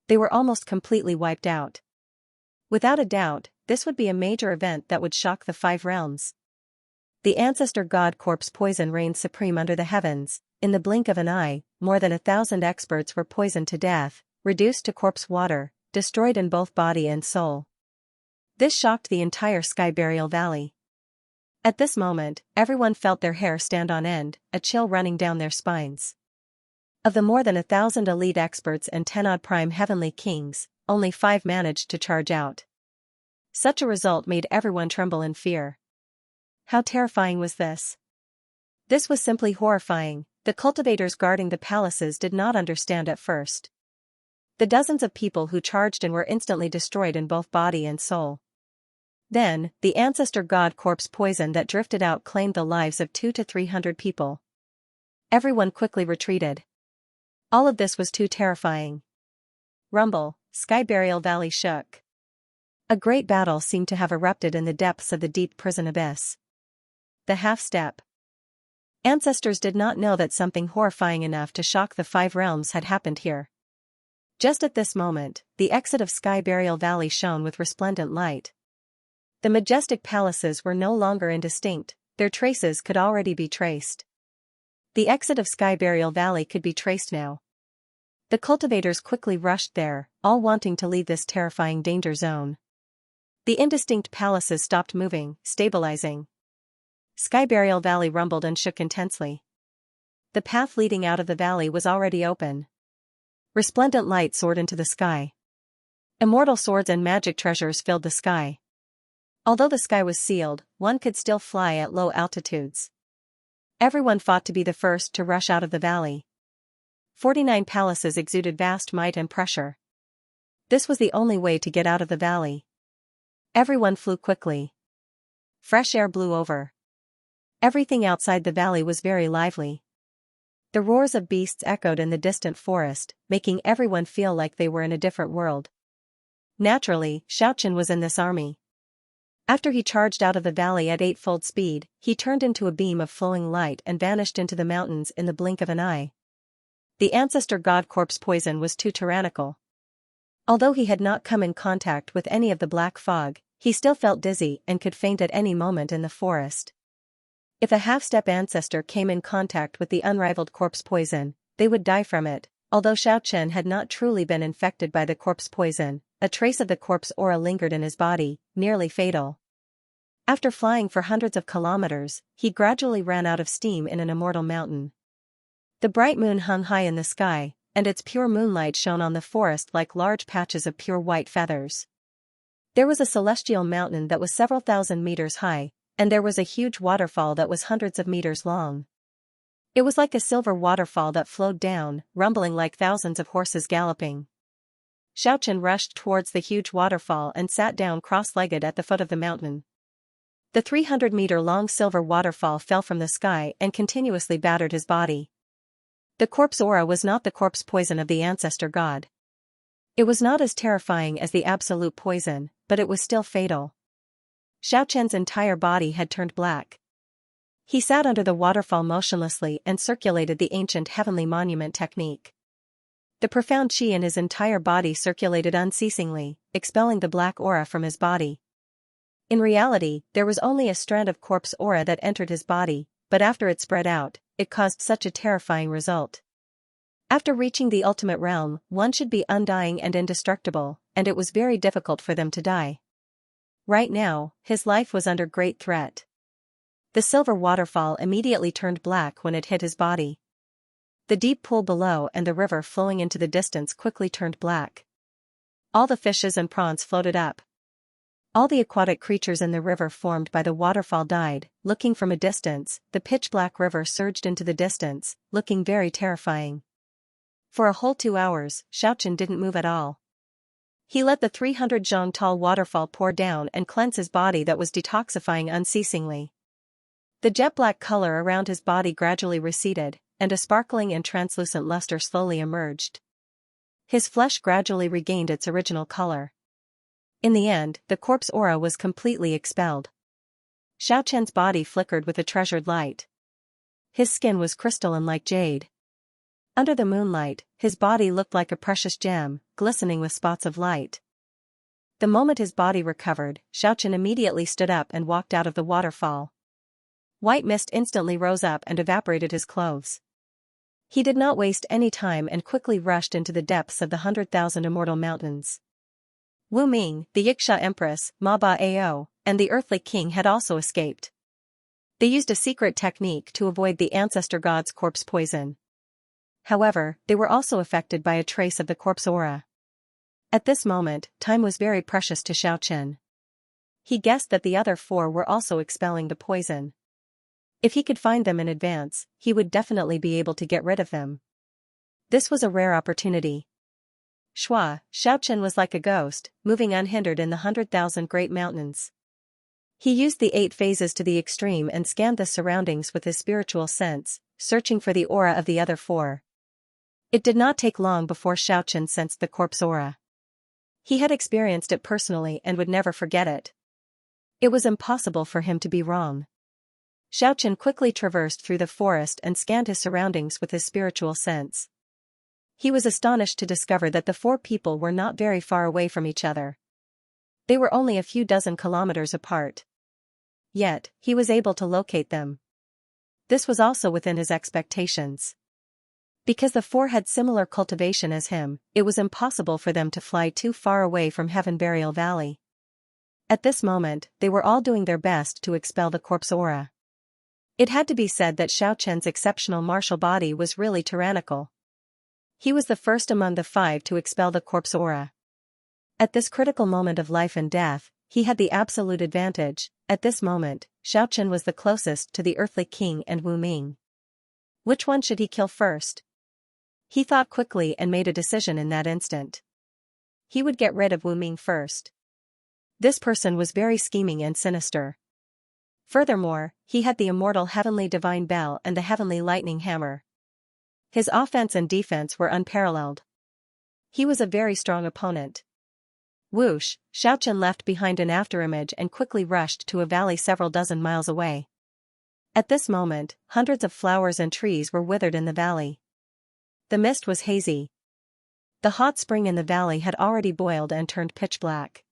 They were almost completely wiped out. Without a doubt, this would be a major event that would shock the 5 realms. The ancestor god corpse poison reigned supreme under the heavens. In the blink of an eye, more than 1,000 experts were poisoned to death, reduced to corpse water, destroyed in both body and soul. This shocked the entire Sky Burial Valley. At this moment, everyone felt their hair stand on end, a chill running down their spines. Of the more than 1,000 elite experts and 10-odd prime heavenly kings, only 5 managed to charge out. Such a result made everyone tremble in fear. How terrifying was this? This was simply horrifying. The cultivators guarding the palaces did not understand at first. The dozens of people who charged in were instantly destroyed in both body and soul. Then, the ancestor god corpse poison that drifted out claimed the lives of 200 to 300 people. Everyone quickly retreated. All of this was too terrifying. Rumble, Sky Burial Valley shook. A great battle seemed to have erupted in the depths of the deep prison abyss. The half-step. Ancestors did not know that something horrifying enough to shock the 5 realms had happened here. Just at this moment, the exit of Sky Burial Valley shone with resplendent light. The majestic palaces were no longer indistinct, their traces could already be traced. The exit of Sky Burial Valley could be traced now. The cultivators quickly rushed there, all wanting to leave this terrifying danger zone. The indistinct palaces stopped moving, stabilizing. Sky Burial Valley rumbled and shook intensely. The path leading out of the valley was already open. Resplendent light soared into the sky. Immortal swords and magic treasures filled the sky. Although the sky was sealed, one could still fly at low altitudes. Everyone fought to be the first to rush out of the valley. 49 palaces exuded vast might and pressure. This was the only way to get out of the valley. Everyone flew quickly. Fresh air blew over. Everything outside the valley was very lively. The roars of beasts echoed in the distant forest, making everyone feel like they were in a different world. Naturally, Xianxia was in this army. After he charged out of the valley at 8-fold speed, he turned into a beam of flowing light and vanished into the mountains in the blink of an eye. The ancestor god corpse poison was too tyrannical. Although he had not come in contact with any of the black fog, he still felt dizzy and could faint at any moment in the forest. If a half-step ancestor came in contact with the unrivaled corpse poison, they would die from it. Although Xianxia had not truly been infected by the corpse poison, a trace of the corpse aura lingered in his body, nearly fatal. After flying for hundreds of kilometers, he gradually ran out of steam in an immortal mountain. The bright moon hung high in the sky, and its pure moonlight shone on the forest like large patches of pure white feathers. There was a celestial mountain that was several thousand meters high, and there was a huge waterfall that was hundreds of meters long. It was like a silver waterfall that flowed down, rumbling like thousands of horses galloping. Xianxia rushed towards the huge waterfall and sat down cross-legged at the foot of the mountain. The 300-meter-long silver waterfall fell from the sky and continuously battered his body. The corpse aura was not the corpse poison of the ancestor god. It was not as terrifying as the absolute poison, but it was still fatal. Xianxia's entire body had turned black. He sat under the waterfall motionlessly and circulated the ancient heavenly monument technique. The profound chi in his entire body circulated unceasingly, expelling the black aura from his body. In reality, there was only a strand of corpse aura that entered his body, but after it spread out, it caused such a terrifying result. After reaching the ultimate realm, one should be undying and indestructible, and it was very difficult for them to die. Right now, his life was under great threat. The silver waterfall immediately turned black when it hit his body. The deep pool below and the river flowing into the distance quickly turned black. All the fishes and prawns floated up. All the aquatic creatures in the river formed by the waterfall died. Looking from a distance, the pitch-black river surged into the distance, looking very terrifying. For a whole 2 hours, Xianxia didn't move at all. He let the 300-zhong tall waterfall pour down and cleanse his body that was detoxifying unceasingly. The jet-black color around his body gradually receded, and a sparkling and translucent luster slowly emerged. His flesh gradually regained its original color. In the end, the corpse aura was completely expelled. Xianxia's body flickered with a treasured light. His skin was crystalline like jade. Under the moonlight, his body looked like a precious gem, glistening with spots of light. The moment his body recovered, Xianxia immediately stood up and walked out of the waterfall. White mist instantly rose up and evaporated his clothes. He did not waste any time and quickly rushed into the depths of the 100,000 immortal mountains. Wu Ming, the Yiksha Empress, Ma Ba Ao, and the Earthly King had also escaped. They used a secret technique to avoid the ancestor god's corpse poison. However, they were also affected by a trace of the corpse aura. At this moment, time was very precious to Xianxia. He guessed that the other 4 were also expelling the poison. If he could find them in advance, he would definitely be able to get rid of them. This was a rare opportunity. Xiaochen was like a ghost, moving unhindered in the 100,000 great mountains. He used the 8 phases to the extreme and scanned the surroundings with his spiritual sense, searching for the aura of the other 4. It did not take long before Xiaochen sensed the corpse aura. He had experienced it personally and would never forget it. It was impossible for him to be wrong. Xiaochen quickly traversed through the forest and scanned his surroundings with his spiritual sense. He was astonished to discover that the 4 people were not very far away from each other. They were only a few dozen kilometers apart. Yet, he was able to locate them. This was also within his expectations. Because the 4 had similar cultivation as him, it was impossible for them to fly too far away from Heaven Burial Valley. At this moment, they were all doing their best to expel the corpse aura. It had to be said that Xiaochen's exceptional martial body was really tyrannical. He was the first among the 5 to expel the corpse aura. At this critical moment of life and death, he had the absolute advantage. At this moment, Xiaochen was the closest to the earthly king and Wu Ming. Which one should he kill first? He thought quickly and made a decision in that instant. He would get rid of Wu Ming first. This person was very scheming and sinister. Furthermore, he had the immortal heavenly divine bell and the heavenly lightning hammer. His offense and defense were unparalleled. He was a very strong opponent. Whoosh, Xiaochen left behind an afterimage and quickly rushed to a valley several dozen miles away. At this moment, hundreds of flowers and trees were withered in the valley. The mist was hazy. The hot spring in the valley had already boiled and turned pitch black.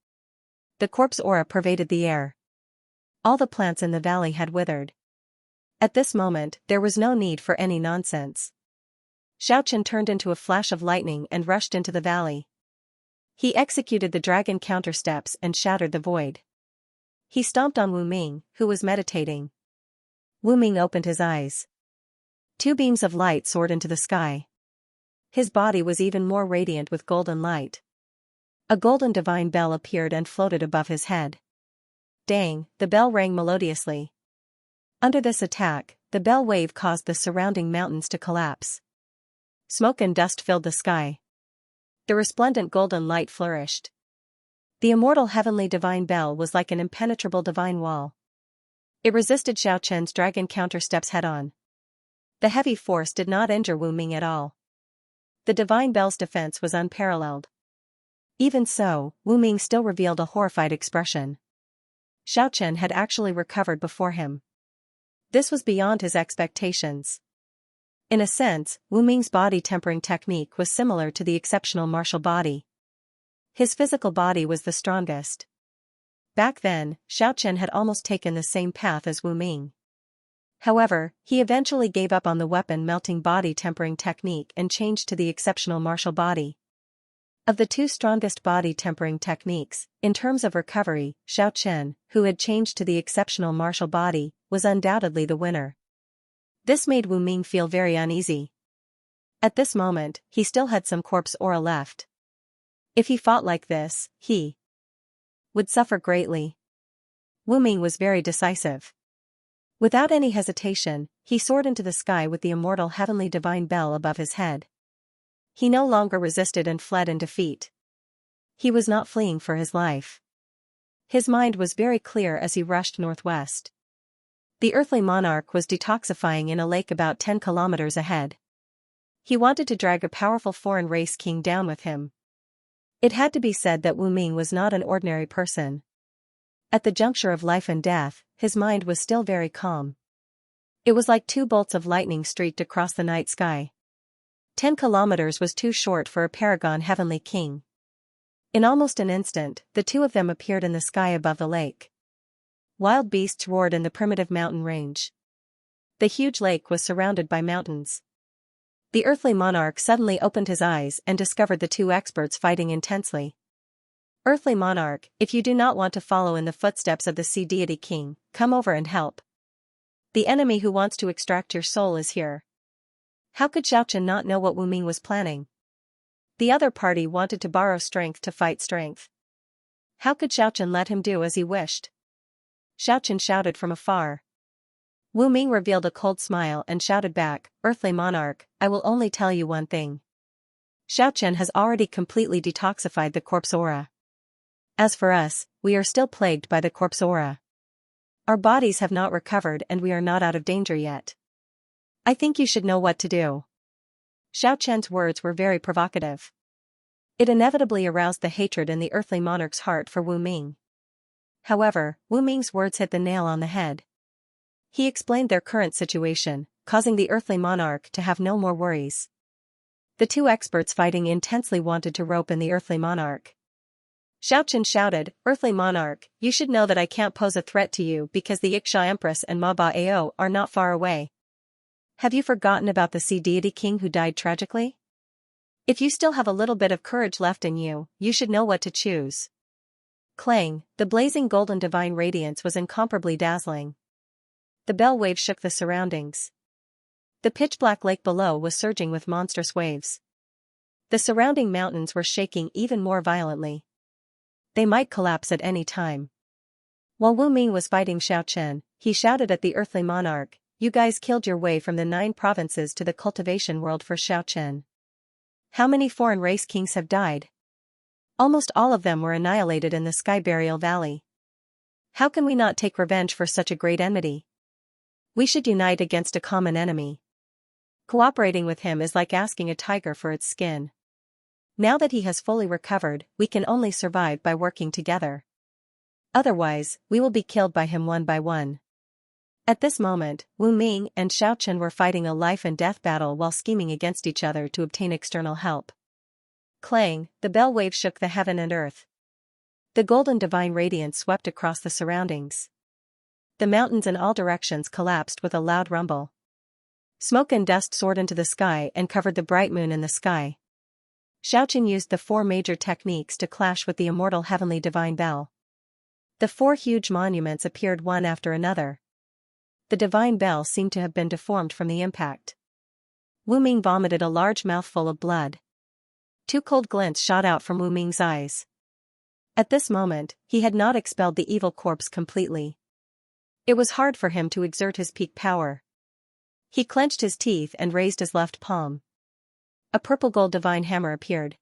The corpse aura pervaded the air. All the plants in the valley had withered. At this moment, there was no need for any nonsense. Xiaochen turned into a flash of lightning and rushed into the valley. He executed the dragon countersteps and shattered the void. He stomped on Wu Ming, who was meditating. Wu Ming opened his eyes. 2 beams of light soared into the sky. His body was even more radiant with golden light. A golden divine bell appeared and floated above his head. Dang, the bell rang melodiously. Under this attack, the bell wave caused the surrounding mountains to collapse. Smoke and dust filled the sky. The resplendent golden light flourished. The immortal heavenly divine bell was like an impenetrable divine wall. It resisted Xiaochen's dragon countersteps head-on. The heavy force did not injure Wu Ming at all. The divine bell's defense was unparalleled. Even so, Wu Ming still revealed a horrified expression. Xiaochen had actually recovered before him. This was beyond his expectations. In a sense, Wu Ming's body tempering technique was similar to the exceptional martial body. His physical body was the strongest. Back then, Xiaochen had almost taken the same path as Wu Ming. However, he eventually gave up on the weapon-melting body tempering technique and changed to the exceptional martial body. Of the 2 strongest body tempering techniques, in terms of recovery, Xiaochen, who had changed to the exceptional martial body, was undoubtedly the winner. This made Wu Ming feel very uneasy. At this moment, he still had some corpse aura left. If he fought like this, he would suffer greatly. Wu Ming was very decisive. Without any hesitation, he soared into the sky with the immortal heavenly divine bell above his head. He no longer resisted and fled in defeat. He was not fleeing for his life. His mind was very clear as he rushed northwest. The earthly monarch was detoxifying in a lake about 10 kilometers ahead. He wanted to drag a powerful foreign race king down with him. It had to be said that Wu Ming was not an ordinary person. At the juncture of life and death, his mind was still very calm. It was like 2 bolts of lightning streaked across the night sky. 10 kilometers was too short for a paragon heavenly king. In almost an instant, the 2 of them appeared in the sky above the lake. Wild beasts roared in the primitive mountain range. The huge lake was surrounded by mountains. The earthly monarch suddenly opened his eyes and discovered the 2 experts fighting intensely. Earthly monarch, if you do not want to follow in the footsteps of the sea deity king, come over and help. The enemy who wants to extract your soul is here. How could Xiaochen not know what Wu Ming was planning? The other party wanted to borrow strength to fight strength. How could Xiaochen let him do as he wished? Xiaochen shouted from afar. Wu Ming revealed a cold smile and shouted back, "Earthly monarch, I will only tell you one thing. Xiaochen has already completely detoxified the corpse aura. As for us, we are still plagued by the corpse aura. Our bodies have not recovered and we are not out of danger yet. I think you should know what to do." Xiaochen's words were very provocative. It inevitably aroused the hatred in the earthly monarch's heart for Wu Ming. However, Wu Ming's words hit the nail on the head. He explained their current situation, causing the earthly monarch to have no more worries. The two experts fighting intensely wanted to rope in the earthly monarch. Xiaochen shouted, "Earthly monarch, you should know that I can't pose a threat to you because the Xianxia Empress and Ma Bao are not far away. Have you forgotten about the sea deity king who died tragically? If you still have a little bit of courage left in you, you should know what to choose." Clang, the blazing golden divine radiance was incomparably dazzling. The bell wave shook the surroundings. The pitch-black lake below was surging with monstrous waves. The surrounding mountains were shaking even more violently. They might collapse at any time. While Wu Ming was fighting Xiaochen, he shouted at the earthly monarch, "You guys killed your way from the 9 provinces to the cultivation world for Xiaochen. How many foreign race kings have died? Almost all of them were annihilated in the Sky Burial Valley. How can we not take revenge for such a great enmity? We should unite against a common enemy. Cooperating with him is like asking a tiger for its skin. Now that he has fully recovered, we can only survive by working together. Otherwise, we will be killed by him one by one." At this moment, Wu Ming and Xiaochen were fighting a life and death battle while scheming against each other to obtain external help. Clang, the bell wave shook the heaven and earth. The golden divine radiance swept across the surroundings. The mountains in all directions collapsed with a loud rumble. Smoke and dust soared into the sky and covered the bright moon in the sky. Xiaochen used the 4 major techniques to clash with the immortal heavenly divine bell. The 4 huge monuments appeared one after another. The divine bell seemed to have been deformed from the impact. Wu Ming vomited a large mouthful of blood. 2 cold glints shot out from Wu Ming's eyes. At this moment, he had not expelled the evil corpse completely. It was hard for him to exert his peak power. He clenched his teeth and raised his left palm. A purple gold divine hammer appeared.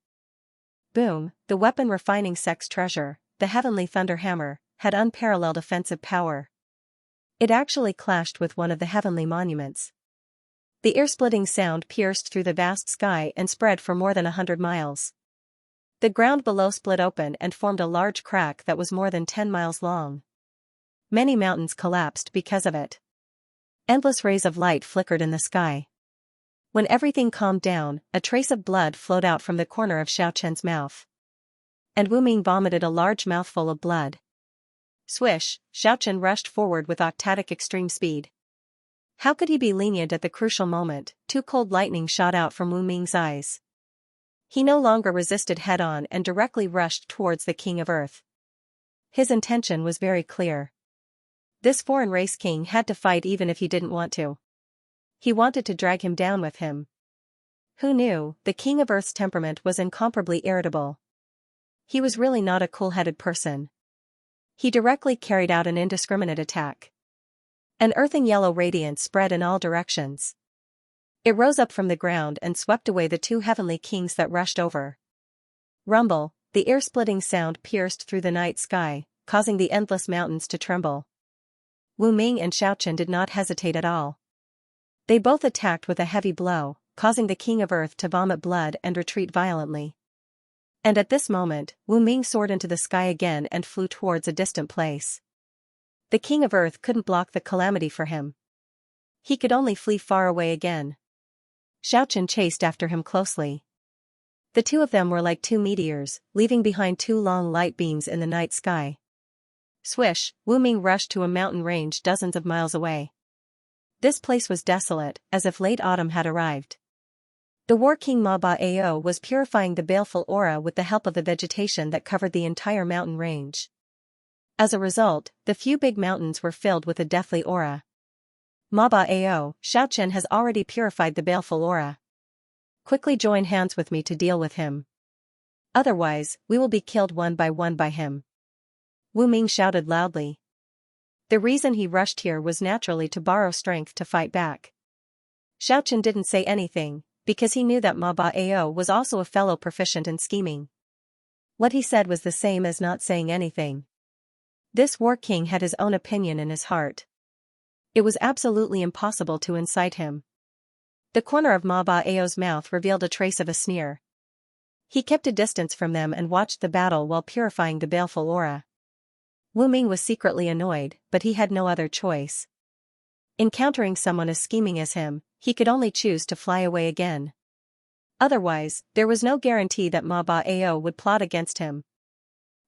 Boom, the weapon refining sex treasure, the heavenly thunder hammer, had unparalleled offensive power. It actually clashed with one of the heavenly monuments. The ear-splitting sound pierced through the vast sky and spread for more than 100 miles. The ground below split open and formed a large crack that was more than 10 miles long. Many mountains collapsed because of it. Endless rays of light flickered in the sky. When everything calmed down, a trace of blood flowed out from the corner of Xiaochen's mouth. And Wu Ming vomited a large mouthful of blood. Swish, Xiaochen rushed forward with octatic extreme speed. How could he be lenient at the crucial moment? 2 cold lightning shot out from Wu Ming's eyes. He no longer resisted head-on and directly rushed towards the King of Earth. His intention was very clear. This foreign race king had to fight even if he didn't want to. He wanted to drag him down with him. Who knew, the King of Earth's temperament was incomparably irritable. He was really not a cool-headed person. He directly carried out an indiscriminate attack. An earthing yellow radiance spread in all directions. It rose up from the ground and swept away the 2 heavenly kings that rushed over. Rumble, the ear-splitting sound pierced through the night sky, causing the endless mountains to tremble. Wu Ming and Xiaochen did not hesitate at all. They both attacked with a heavy blow, causing the King of Earth to vomit blood and retreat violently. And at this moment, Wu Ming soared into the sky again and flew towards a distant place. The King of Earth couldn't block the calamity for him. He could only flee far away again. Xiaochen chased after him closely. The 2 of them were like 2 meteors, leaving behind 2 long light beams in the night sky. Swish, Wu Ming rushed to a mountain range dozens of miles away. This place was desolate, as if late autumn had arrived. The War King Ma Bao was purifying the baleful aura with the help of the vegetation that covered the entire mountain range. As a result, the few big mountains were filled with a deathly aura. Ma Bao, Xiaochen has already purified the baleful aura. Quickly join hands with me to deal with him. Otherwise, we will be killed one by him. Wu Ming shouted loudly. The reason he rushed here was naturally to borrow strength to fight back. Xiaochen didn't say anything, because he knew that Ma Bao was also a fellow proficient in scheming. What he said was the same as not saying anything. This war king had his own opinion in his heart. It was absolutely impossible to incite him. The corner of Ma Bao's mouth revealed a trace of a sneer. He kept a distance from them and watched the battle while purifying the baleful aura. Wu Ming was secretly annoyed, but he had no other choice. Encountering someone as scheming as him, he could only choose to fly away again. Otherwise, there was no guarantee that Ma Bao would plot against him.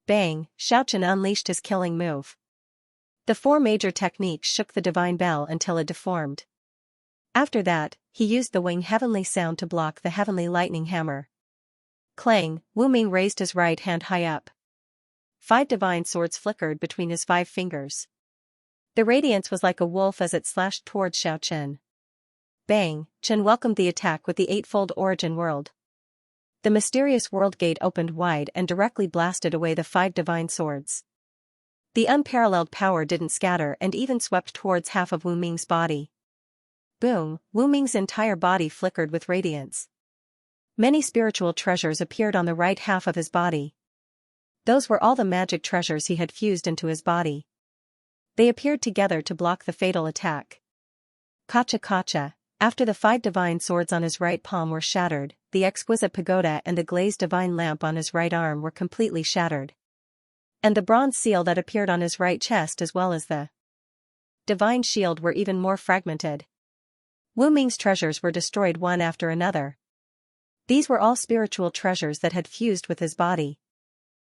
Bang, Xiaochen unleashed his killing move. The 4 major techniques shook the divine bell until it deformed. After that, he used the wing heavenly sound to block the heavenly lightning hammer. Clang, Wu Ming raised his right hand high up. 5 divine swords flickered between his 5 fingers. The radiance was like a wolf as it slashed towards Xiaochen. Bang, Chen welcomed the attack with the 8-fold origin world. The mysterious world gate opened wide and directly blasted away the 5 divine swords. The unparalleled power didn't scatter and even swept towards half of Wu Ming's body. Boom, Wu Ming's entire body flickered with radiance. Many spiritual treasures appeared on the right half of his body. Those were all the magic treasures he had fused into his body. They appeared together to block the fatal attack. Kacha kacha, after the 5 divine swords on his right palm were shattered, the exquisite pagoda and the glazed divine lamp on his right arm were completely shattered. And the bronze seal that appeared on his right chest as well as the divine shield were even more fragmented. Wu Ming's treasures were destroyed one after another. These were all spiritual treasures that had fused with his body.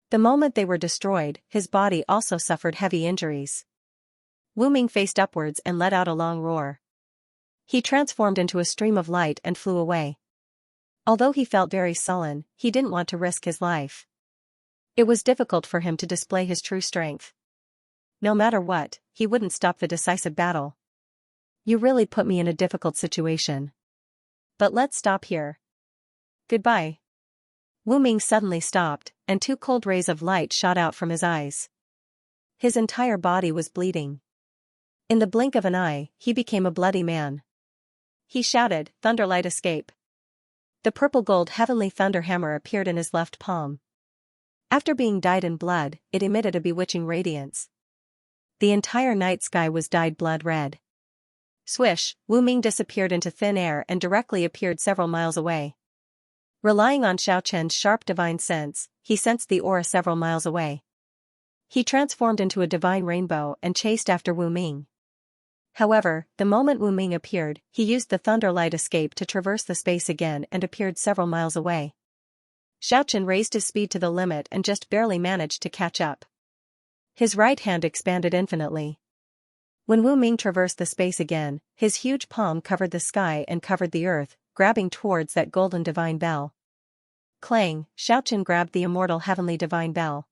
The moment they were destroyed, his body also suffered heavy injuries. Wu Ming faced upwards and let out a long roar. He transformed into a stream of light and flew away. Although he felt very sullen, he didn't want to risk his life. It was difficult for him to display his true strength. No matter what, he wouldn't stop the decisive battle. You really put me in a difficult situation. But let's stop here. Goodbye. Wu Ming suddenly stopped, and 2 cold rays of light shot out from his eyes. His entire body was bleeding. In the blink of an eye, he became a bloody man. He shouted, "Thunderlight escape!" The purple gold heavenly thunder hammer appeared in his left palm. After being dyed in blood, it emitted a bewitching radiance. The entire night sky was dyed blood red. Swish, Wu Ming disappeared into thin air and directly appeared several miles away. Relying on Xiaochen's sharp divine sense, he sensed the aura several miles away. He transformed into a divine rainbow and chased after Wu Ming. However, the moment Wu Ming appeared, he used the thunderlight escape to traverse the space again and appeared several miles away. Xiaochen raised his speed to the limit and just barely managed to catch up. His right hand expanded infinitely. When Wu Ming traversed the space again, his huge palm covered the sky and covered the earth, grabbing towards that golden divine bell. Clang, Xiaochen grabbed the immortal heavenly divine bell.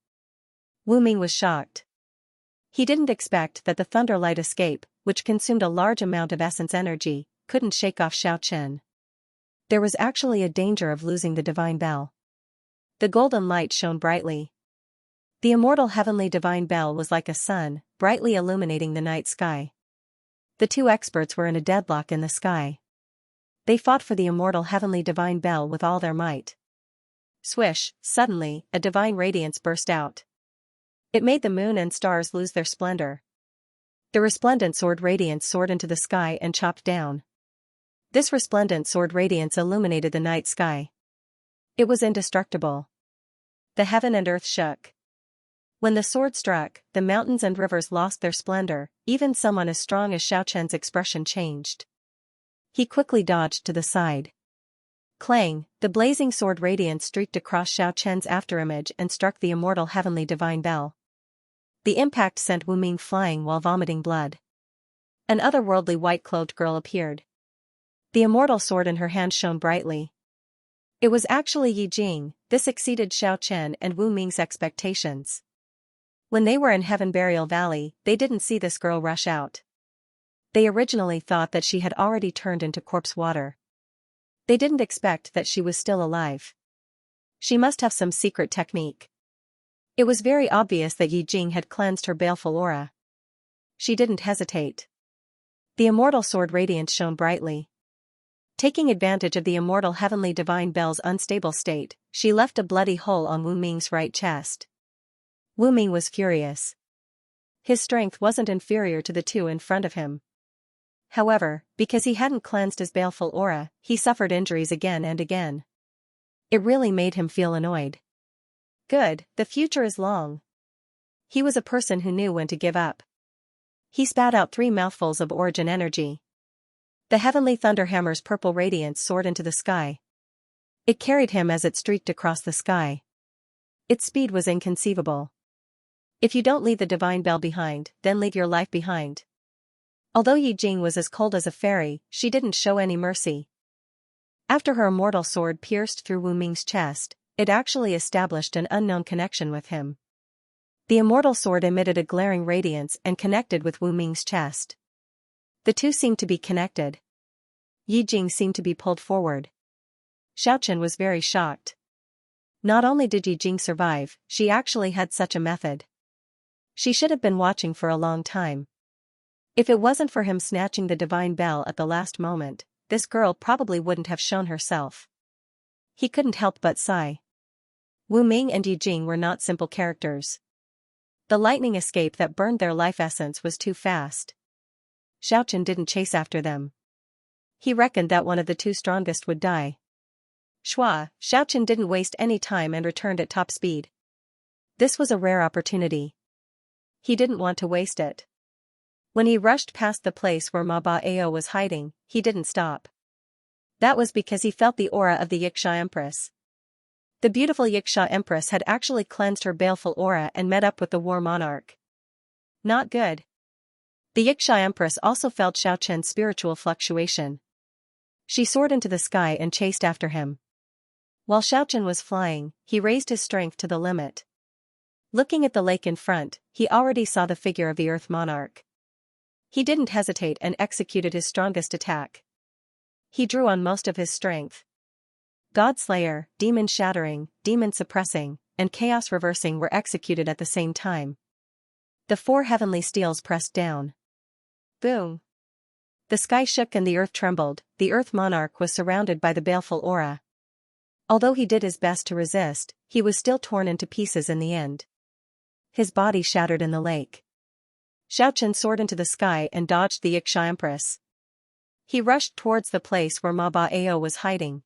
Wu Ming was shocked. He didn't expect that the thunderlight escape, which consumed a large amount of essence energy, couldn't shake off Xiaochen. There was actually a danger of losing the divine bell. The golden light shone brightly. The immortal heavenly divine bell was like a sun, brightly illuminating the night sky. The 2 experts were in a deadlock in the sky. They fought for the immortal heavenly divine bell with all their might. Swish, suddenly, a divine radiance burst out. It made the moon and stars lose their splendor. The resplendent sword radiance soared into the sky and chopped down. This resplendent sword radiance illuminated the night sky. It was indestructible. The heaven and earth shook. When the sword struck, the mountains and rivers lost their splendor, even someone as strong as Xiaochen's expression changed. He quickly dodged to the side. Clang, the blazing sword radiance streaked across Xiaochen's afterimage and struck the immortal heavenly divine bell. The impact sent Wu Ming flying while vomiting blood. An otherworldly white-clothed girl appeared. The immortal sword in her hand shone brightly. It was actually Yi Jing. This exceeded Xiaochen and Wu Ming's expectations. When they were in Heaven Burial Valley, they didn't see this girl rush out. They originally thought that she had already turned into corpse water. They didn't expect that she was still alive. She must have some secret technique. It was very obvious that Yi Jing had cleansed her baleful aura. She didn't hesitate. The immortal sword radiance shone brightly. Taking advantage of the immortal heavenly divine bell's unstable state, she left a bloody hole on Wu Ming's right chest. Wu Ming was furious. His strength wasn't inferior to the two in front of him. However, because he hadn't cleansed his baleful aura, he suffered injuries again and again. It really made him feel annoyed. Good, the future is long. He was a person who knew when to give up. He spat out 3 mouthfuls of origin energy. The heavenly thunderhammer's purple radiance soared into the sky. It carried him as it streaked across the sky. Its speed was inconceivable. If you don't leave the divine bell behind, then leave your life behind. Although Yi Jing was as cold as a fairy, she didn't show any mercy. After her immortal sword pierced through Wu Ming's chest, it actually established an unknown connection with him. The immortal sword emitted a glaring radiance and connected with Wu Ming's chest. The two seemed to be connected. Yi Jing seemed to be pulled forward. Xiaochen was very shocked. Not only did Yi Jing survive, she actually had such a method. She should have been watching for a long time. If it wasn't for him snatching the divine bell at the last moment, this girl probably wouldn't have shown herself. He couldn't help but sigh. Wu Ming and Yi Jing were not simple characters. The lightning escape that burned their life essence was too fast. Xiaochen didn't chase after them. He reckoned that one of the two strongest would die. Xiaochen didn't waste any time and returned at top speed. This was a rare opportunity. He didn't want to waste it. When he rushed past the place where Ma Bao was hiding, he didn't stop. That was because he felt the aura of the Xianxia Empress. The beautiful Xianxia Empress had actually cleansed her baleful aura and met up with the war monarch. Not good. The Xianxia Empress also felt Xiaochen's spiritual fluctuation. She soared into the sky and chased after him. While Xiaochen was flying, he raised his strength to the limit. Looking at the lake in front, he already saw the figure of the Earth Monarch. He didn't hesitate and executed his strongest attack. He drew on most of his strength. God Slayer, Demon Shattering, Demon Suppressing, and Chaos Reversing were executed at the same time. The 4 heavenly steels pressed down. Boom! The sky shook and the earth trembled. The Earth Monarch was surrounded by the baleful aura. Although he did his best to resist, he was still torn into pieces in the end. His body shattered in the lake. Xiaochen soared into the sky and dodged the Xianxia Empress. He rushed towards the place where Ma Bao was hiding.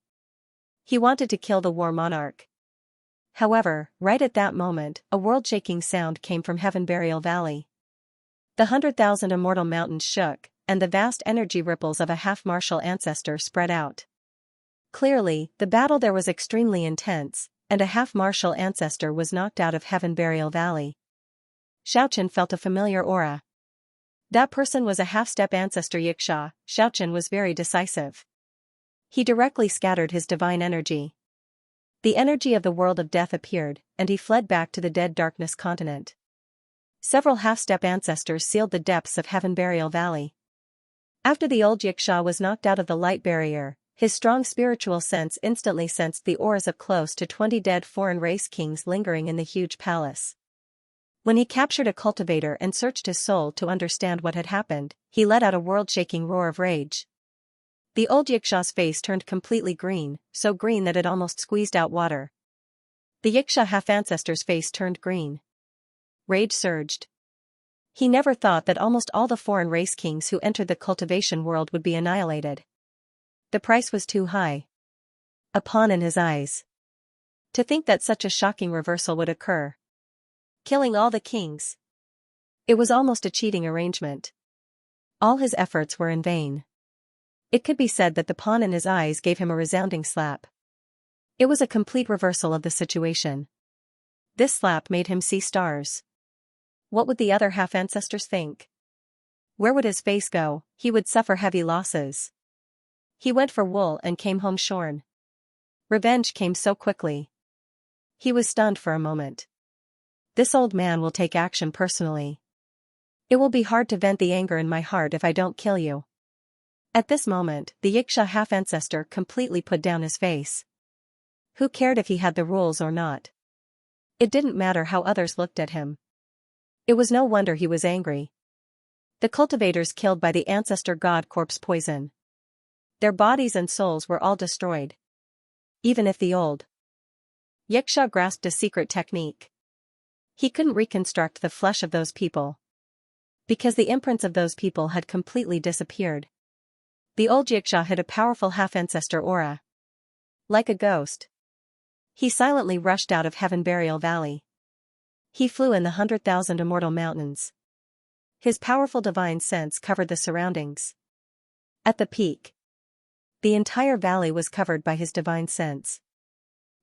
He wanted to kill the war monarch. However, right at that moment, a world-shaking sound came from Heaven Burial Valley. The 100,000 immortal mountains shook, and the vast energy ripples of a half-martial ancestor spread out. Clearly, the battle there was extremely intense, and a half-martial ancestor was knocked out of Heaven Burial Valley. Xiaochen felt a familiar aura. That person was a half-step ancestor Xianxia. Xiaochen was very decisive. He directly scattered his divine energy. The energy of the world of death appeared, and he fled back to the dead darkness continent. Several half-step ancestors sealed the depths of Heaven Burial Valley. After the old Xianxia was knocked out of the light barrier, his strong spiritual sense instantly sensed the auras of close to 20 dead foreign race kings lingering in the huge palace. When he captured a cultivator and searched his soul to understand what had happened, he let out a world-shaking roar of rage. The old Xianxia's face turned completely green, so green that it almost squeezed out water. The Xianxia half-ancestor's face turned green. Rage surged. He never thought that almost all the foreign race kings who entered the cultivation world would be annihilated. The price was too high. A pawn in his eyes. To think that such a shocking reversal would occur. Killing all the kings. It was almost a cheating arrangement. All his efforts were in vain. It could be said that the pawn in his eyes gave him a resounding slap. It was a complete reversal of the situation. This slap made him see stars. What would the other half-ancestors think? Where would his face go? He would suffer heavy losses. He went for wool and came home shorn. Revenge came so quickly. He was stunned for a moment. This old man will take action personally. It will be hard to vent the anger in my heart if I don't kill you. At this moment, the Xianxia half-ancestor completely put down his face. Who cared if he had the rules or not? It didn't matter how others looked at him. It was no wonder he was angry. The cultivators killed by the ancestor god corpse poison. Their bodies and souls were all destroyed. Even if the old Xianxia grasped a secret technique. He couldn't reconstruct the flesh of those people, because the imprints of those people had completely disappeared. The old Xianxia had a powerful half-ancestor aura. Like a ghost, he silently rushed out of Heaven Burial Valley. He flew in the 100,000 immortal mountains. His powerful divine sense covered the surroundings. At the peak, the entire valley was covered by his divine sense.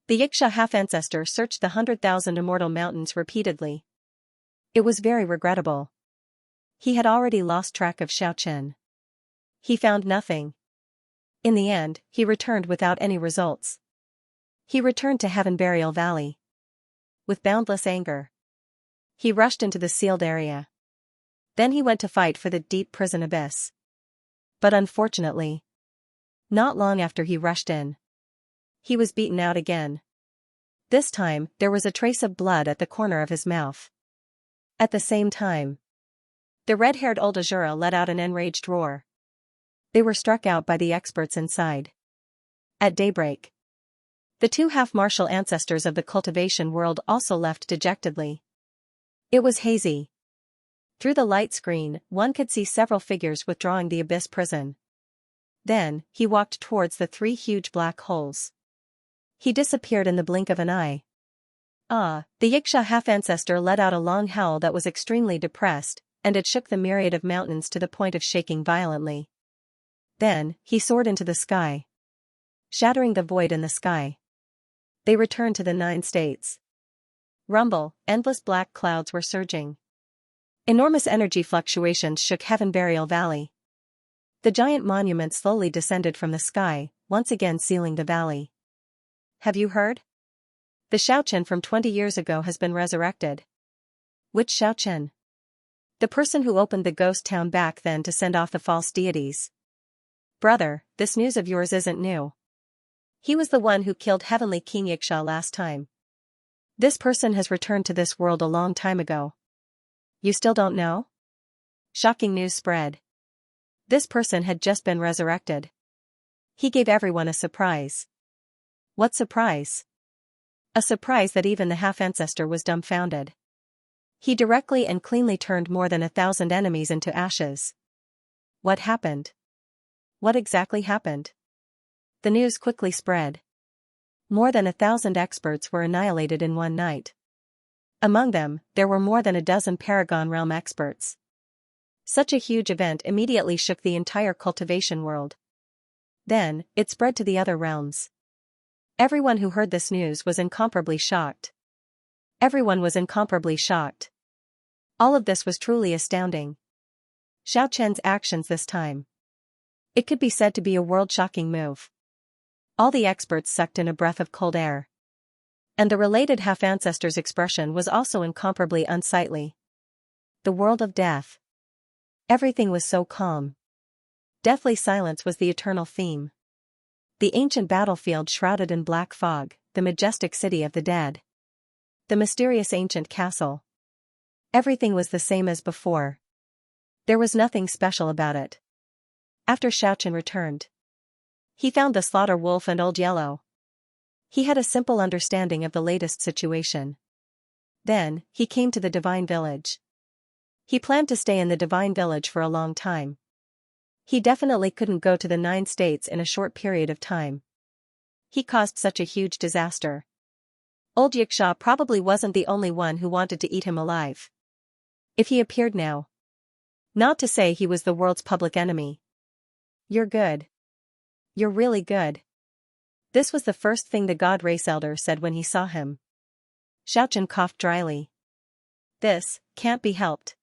The Xianxia half-ancestor searched the 100,000 immortal mountains repeatedly. It was very regrettable. He had already lost track of Xiaochen. He found nothing. In the end, he returned without any results. He returned to Heaven Burial Valley. With boundless anger, he rushed into the sealed area. Then he went to fight for the deep prison abyss. But unfortunately, not long after he rushed in, he was beaten out again. This time, there was a trace of blood at the corner of his mouth. At the same time, the red-haired old Azura let out an enraged roar. They were struck out by the experts inside. At daybreak, the two half-martial ancestors of the cultivation world also left dejectedly. It was hazy. Through the light screen, one could see several figures withdrawing the abyss prison. Then, he walked towards the three huge black holes. He disappeared in the blink of an eye. The Xianxia half-ancestor let out a long howl that was extremely depressed, and it shook the myriad of mountains to the point of shaking violently. Then, he soared into the sky, shattering the void in the sky. They returned to the 9 states. Rumble, endless black clouds were surging. Enormous energy fluctuations shook Heaven Burial Valley. The giant monument slowly descended from the sky, once again sealing the valley. Have you heard? The Xiaochen from 20 years ago has been resurrected. Which Xiaochen? The person who opened the ghost town back then to send off the false deities. Brother, this news of yours isn't new. He was the one who killed Heavenly King Xianxia last time. This person has returned to this world a long time ago. You still don't know? Shocking news spread. This person had just been resurrected. He gave everyone a surprise. What surprise? A surprise that even the half-ancestor was dumbfounded. He directly and cleanly turned more than 1,000 enemies into ashes. What happened? What exactly happened? The news quickly spread. More than 1,000 experts were annihilated in one night. Among them, there were more than a dozen Paragon Realm experts. Such a huge event immediately shook the entire cultivation world. Then, it spread to the other realms. Everyone who heard this news was incomparably shocked. Everyone was incomparably shocked. All of this was truly astounding. Xiaochen's actions this time. It could be said to be a world-shocking move. All the experts sucked in a breath of cold air. And the related half-ancestor's expression was also incomparably unsightly. The world of death. Everything was so calm. Deathly silence was the eternal theme. The ancient battlefield shrouded in black fog, the majestic city of the dead. The mysterious ancient castle. Everything was the same as before. There was nothing special about it. After Xiaochen returned, he found the Slaughter Wolf and Old Yellow. He had a simple understanding of the latest situation. Then, he came to the Divine Village. He planned to stay in the Divine Village for a long time. He definitely couldn't go to the 9 states in a short period of time. He caused such a huge disaster. Old Xianxia probably wasn't the only one who wanted to eat him alive. If he appeared now. Not to say he was the world's public enemy. You're good. You're really good. This was the first thing the God Race Elder said when he saw him. Xiaochen coughed dryly. This can't be helped.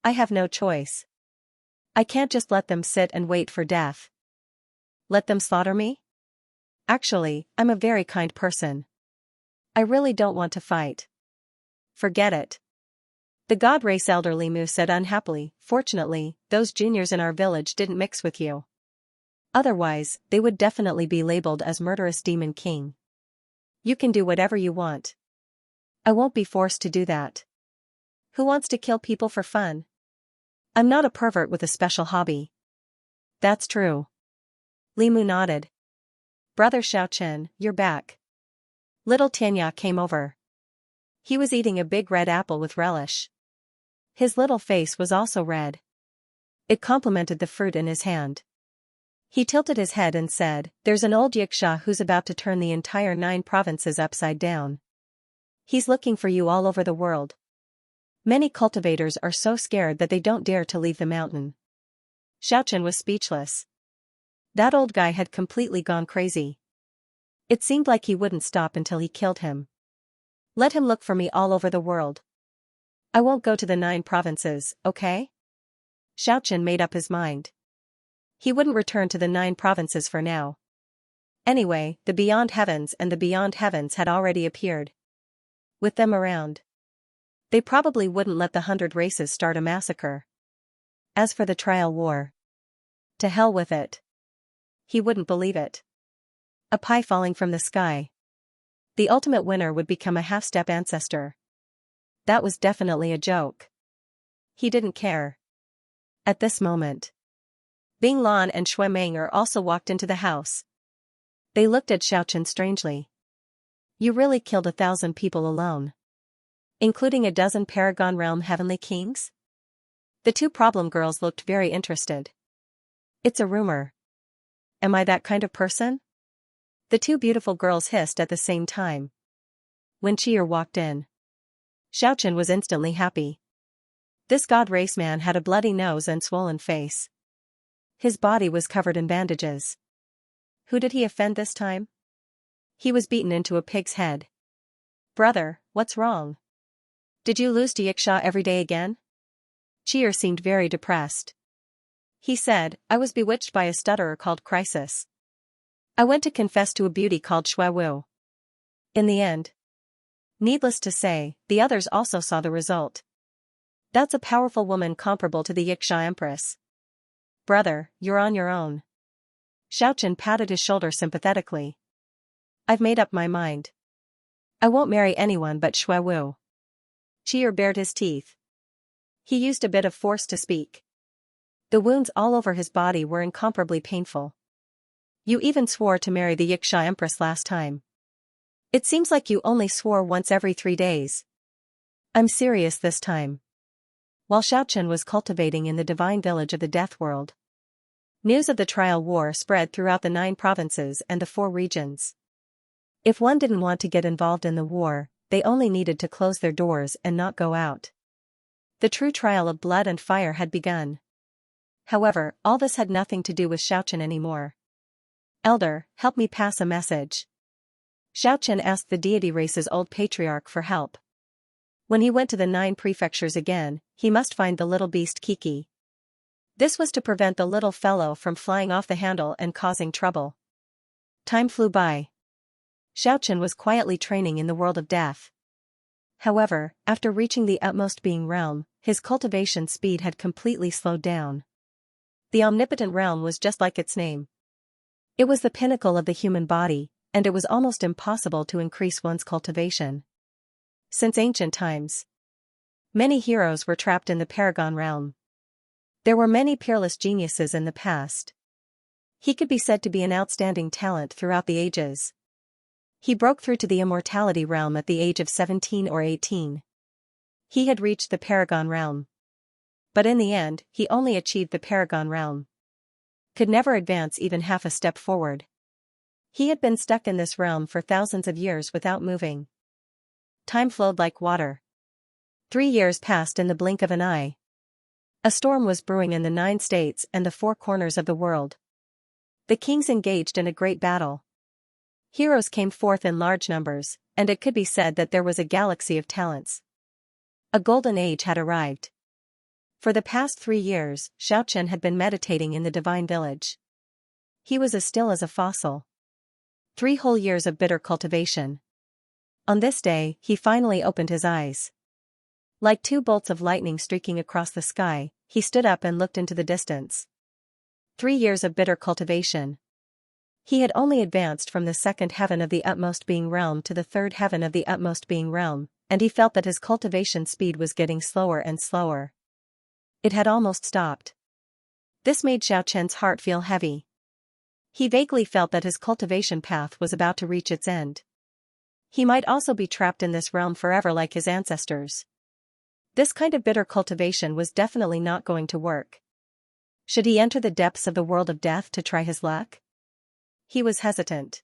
I have no choice. I can't just let them sit and wait for death. Let them slaughter me? Actually, I'm a very kind person. I really don't want to fight. Forget it. The God Race Elder Limu said unhappily. Fortunately, those juniors in our village didn't mix with you. Otherwise, they would definitely be labeled as murderous demon king. You can do whatever you want. I won't be forced to do that. Who wants to kill people for fun? I'm not a pervert with a special hobby. That's true. Limu nodded. Brother Xiaochen, you're back. Little Tianya came over. He was eating a big red apple with relish. His little face was also red. It complemented the fruit in his hand. He tilted his head and said, "There's an old Xianxia who's about to turn the entire 9 provinces upside down. He's looking for you all over the world. Many cultivators are so scared that they don't dare to leave the mountain." Xiaochen was speechless. That old guy had completely gone crazy. It seemed like he wouldn't stop until he killed him. Let him look for me all over the world. I won't go to the 9 provinces, okay? Xiaochen made up his mind. He wouldn't return to the 9 provinces for now. Anyway, the Beyond Heavens and the Beyond Heavens had already appeared. With them around, they probably wouldn't let the 100 races start a massacre. As for the trial war, to hell with it. He wouldn't believe it. A pie falling from the sky. The ultimate winner would become a half-step ancestor. That was definitely a joke. He didn't care. At this moment, Bing Lan and Shui Manger also walked into the house. They looked at Xiaochen strangely. You really killed 1,000 people alone? Including a dozen Paragon Realm Heavenly Kings? The 2 problem girls looked very interested. It's a rumor. Am I that kind of person? The 2 beautiful girls hissed at the same time. When Chier walked in, Xiaochen was instantly happy. This god race man had a bloody nose and swollen face. His body was covered in bandages. Who did he offend this time? He was beaten into a pig's head. Brother, what's wrong? Did you lose to Yiksha every day again? Chier seemed very depressed. He said, I was bewitched by a stutterer called Crisis. I went to confess to a beauty called Shui Wu. In the end, needless to say, the others also saw the result. That's a powerful woman comparable to the Yiksha Empress. Brother, you're on your own. Xiaochen patted his shoulder sympathetically. I've made up my mind. I won't marry anyone but Shui Wu. Chier bared his teeth. He used a bit of force to speak. The wounds all over his body were incomparably painful. You even swore to marry the Yiksha Empress last time. It seems like you only swore once every 3 days. I'm serious this time. While Xiaochen was cultivating in the divine village of the Death World, news of the trial war spread throughout the 9 provinces and the 4 regions. If one didn't want to get involved in the war, they only needed to close their doors and not go out. The true trial of blood and fire had begun. However, all this had nothing to do with Xiaochen anymore. Elder, help me pass a message. Xiaochen asked the deity race's old patriarch for help. When he went to the 9 prefectures again, he must find the little beast Kiki. This was to prevent the little fellow from flying off the handle and causing trouble. Time flew by. Xiaochen was quietly training in the world of death. However, after reaching the utmost being realm, his cultivation speed had completely slowed down. The omnipotent realm was just like its name. It was the pinnacle of the human body, and it was almost impossible to increase one's cultivation. Since ancient times, many heroes were trapped in the Paragon realm. There were many peerless geniuses in the past. He could be said to be an outstanding talent throughout the ages. He broke through to the immortality realm at the age of 17 or 18. He had reached the Paragon realm. But in the end, he only achieved the Paragon realm. Could never advance even half a step forward. He had been stuck in this realm for thousands of years without moving. Time flowed like water. 3 years passed in the blink of an eye. A storm was brewing in the 9 states and the 4 corners of the world. The kings engaged in a great battle. Heroes came forth in large numbers, and it could be said that there was a galaxy of talents. A golden age had arrived. For the past 3 years, Xiaochen had been meditating in the divine village. He was as still as a fossil. 3 whole years of bitter cultivation. On this day, he finally opened his eyes. Like 2 bolts of lightning streaking across the sky, he stood up and looked into the distance. 3 years of bitter cultivation. He had only advanced from the 2nd heaven of the utmost being realm to the 3rd heaven of the utmost being realm, and he felt that his cultivation speed was getting slower and slower. It had almost stopped. This made Xiaochen's heart feel heavy. He vaguely felt that his cultivation path was about to reach its end. He might also be trapped in this realm forever like his ancestors. This kind of bitter cultivation was definitely not going to work. Should he enter the depths of the world of death to try his luck? He was hesitant.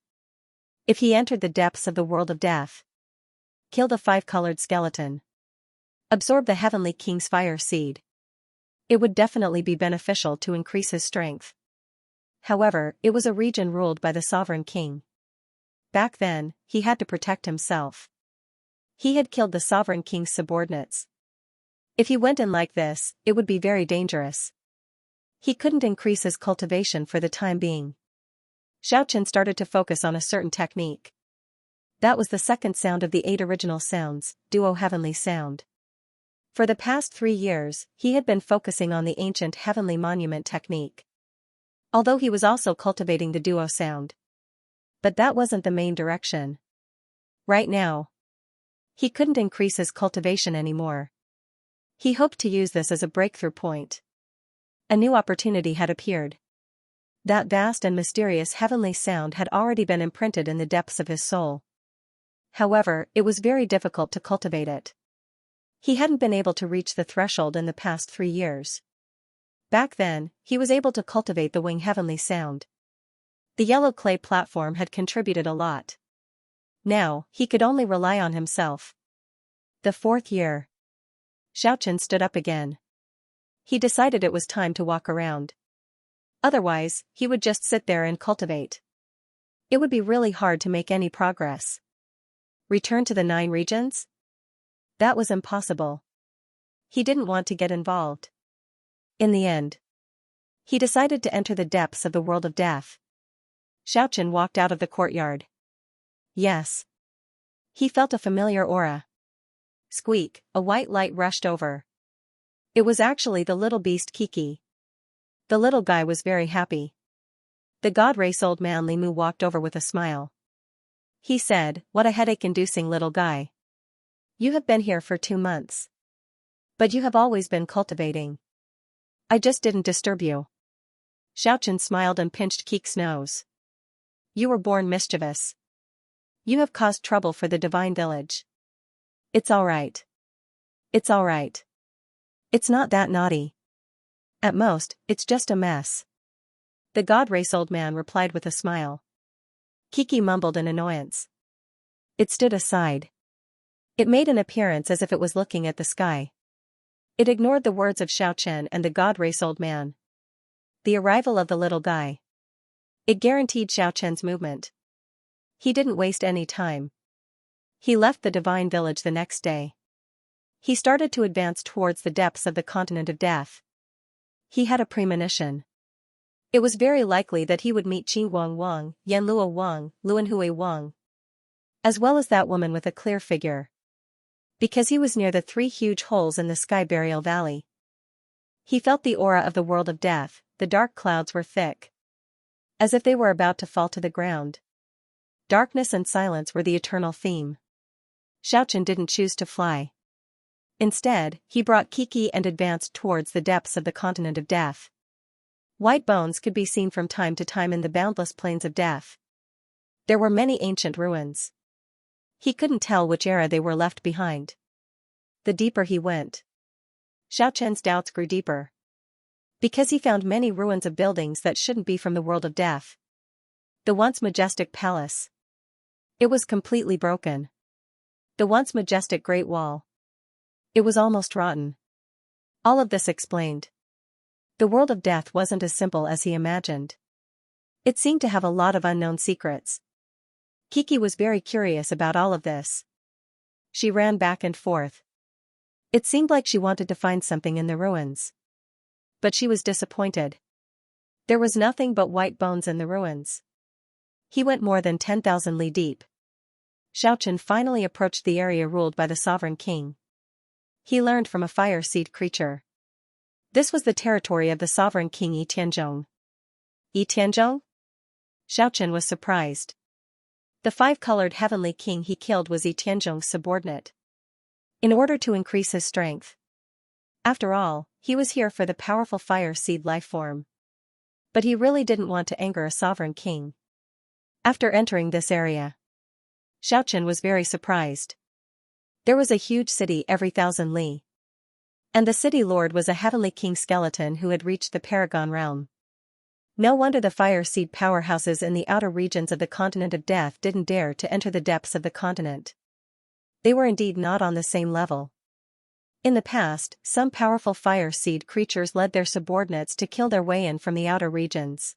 If he entered the depths of the world of death, kill the five-colored skeleton, absorb the Heavenly King's fire seed, it would definitely be beneficial to increase his strength. However, it was a region ruled by the sovereign king. Back then, he had to protect himself. He had killed the sovereign king's subordinates. If he went in like this, it would be very dangerous. He couldn't increase his cultivation for the time being. Xiaochen started to focus on a certain technique. That was the second sound of the 8 original sounds, duo heavenly sound. For the past 3 years, he had been focusing on the ancient heavenly monument technique. Although he was also cultivating the duo sound. But that wasn't the main direction. Right now, he couldn't increase his cultivation anymore. He hoped to use this as a breakthrough point. A new opportunity had appeared. That vast and mysterious heavenly sound had already been imprinted in the depths of his soul. However, it was very difficult to cultivate it. He hadn't been able to reach the threshold in the past 3 years. Back then, he was able to cultivate the wing heavenly sound. The yellow clay platform had contributed a lot. Now, he could only rely on himself. The 4th year. Xiaochen stood up again. He decided it was time to walk around. Otherwise, he would just sit there and cultivate. It would be really hard to make any progress. Return to the 9 regions? That was impossible. He didn't want to get involved. In the end, he decided to enter the depths of the world of death. Xiaochen walked out of the courtyard. Yes. He felt a familiar aura. Squeak, a white light rushed over. It was actually the little beast Kiki. The little guy was very happy. The god race old man Limu walked over with a smile. He said, "What a headache-inducing little guy. You have been here for 2 months. But you have always been cultivating. I just didn't disturb you." Xiaochen smiled and pinched Kiki's nose. "You were born mischievous. You have caused trouble for the divine village. It's alright. It's alright. It's not that naughty. At most, it's just a mess." The god race old man replied with a smile. Kiki mumbled in annoyance. It stood aside. It made an appearance as if it was looking at the sky. It ignored the words of Xiaochen and the god race old man. The arrival of the little guy. It guaranteed Xiaochen's movement. He didn't waste any time. He left the divine village the next day. He started to advance towards the depths of the continent of death. He had a premonition. It was very likely that he would meet Qin Wang Wang, Yanluo Wang, Luanhui Wang, as well as that woman with a clear figure. Because he was near the 3 huge holes in the sky burial valley. He felt the aura of the world of death. The dark clouds were thick, as if they were about to fall to the ground. Darkness and silence were the eternal theme. Xiaochen didn't choose to fly. Instead, he brought Kiki and advanced towards the depths of the continent of death. White bones could be seen from time to time in the boundless plains of death. There were many ancient ruins. He couldn't tell which era they were left behind. The deeper he went, Xiaochen's doubts grew deeper. Because he found many ruins of buildings that shouldn't be from the world of death. The once majestic palace. It was completely broken. The once majestic Great Wall. It was almost rotten. All of this explained. The world of death wasn't as simple as he imagined. It seemed to have a lot of unknown secrets. Kiki was very curious about all of this. She ran back and forth. It seemed like she wanted to find something in the ruins. But she was disappointed. There was nothing but white bones in the ruins. He went more than 10,000 li deep. Xiaochen finally approached the area ruled by the sovereign king. He learned from a fire seed creature. This was the territory of the sovereign king Yi Tianzhong. Yi Tianzhong? Xiaochen was surprised. The 5-colored heavenly king he killed was Yi Tianzhong's subordinate. In order to increase his strength. After all, He was here for the powerful fire seed life form. But he really didn't want to anger a sovereign king. After entering this area, Xianxia was very surprised. There was a huge city every 1,000 li. And the city lord was a heavenly king skeleton who had reached the Paragon realm. No wonder the fire seed powerhouses in the outer regions of the continent of death didn't dare to enter the depths of the continent. They were indeed not on the same level. In the past, some powerful fire seed creatures led their subordinates to kill their way in from the outer regions.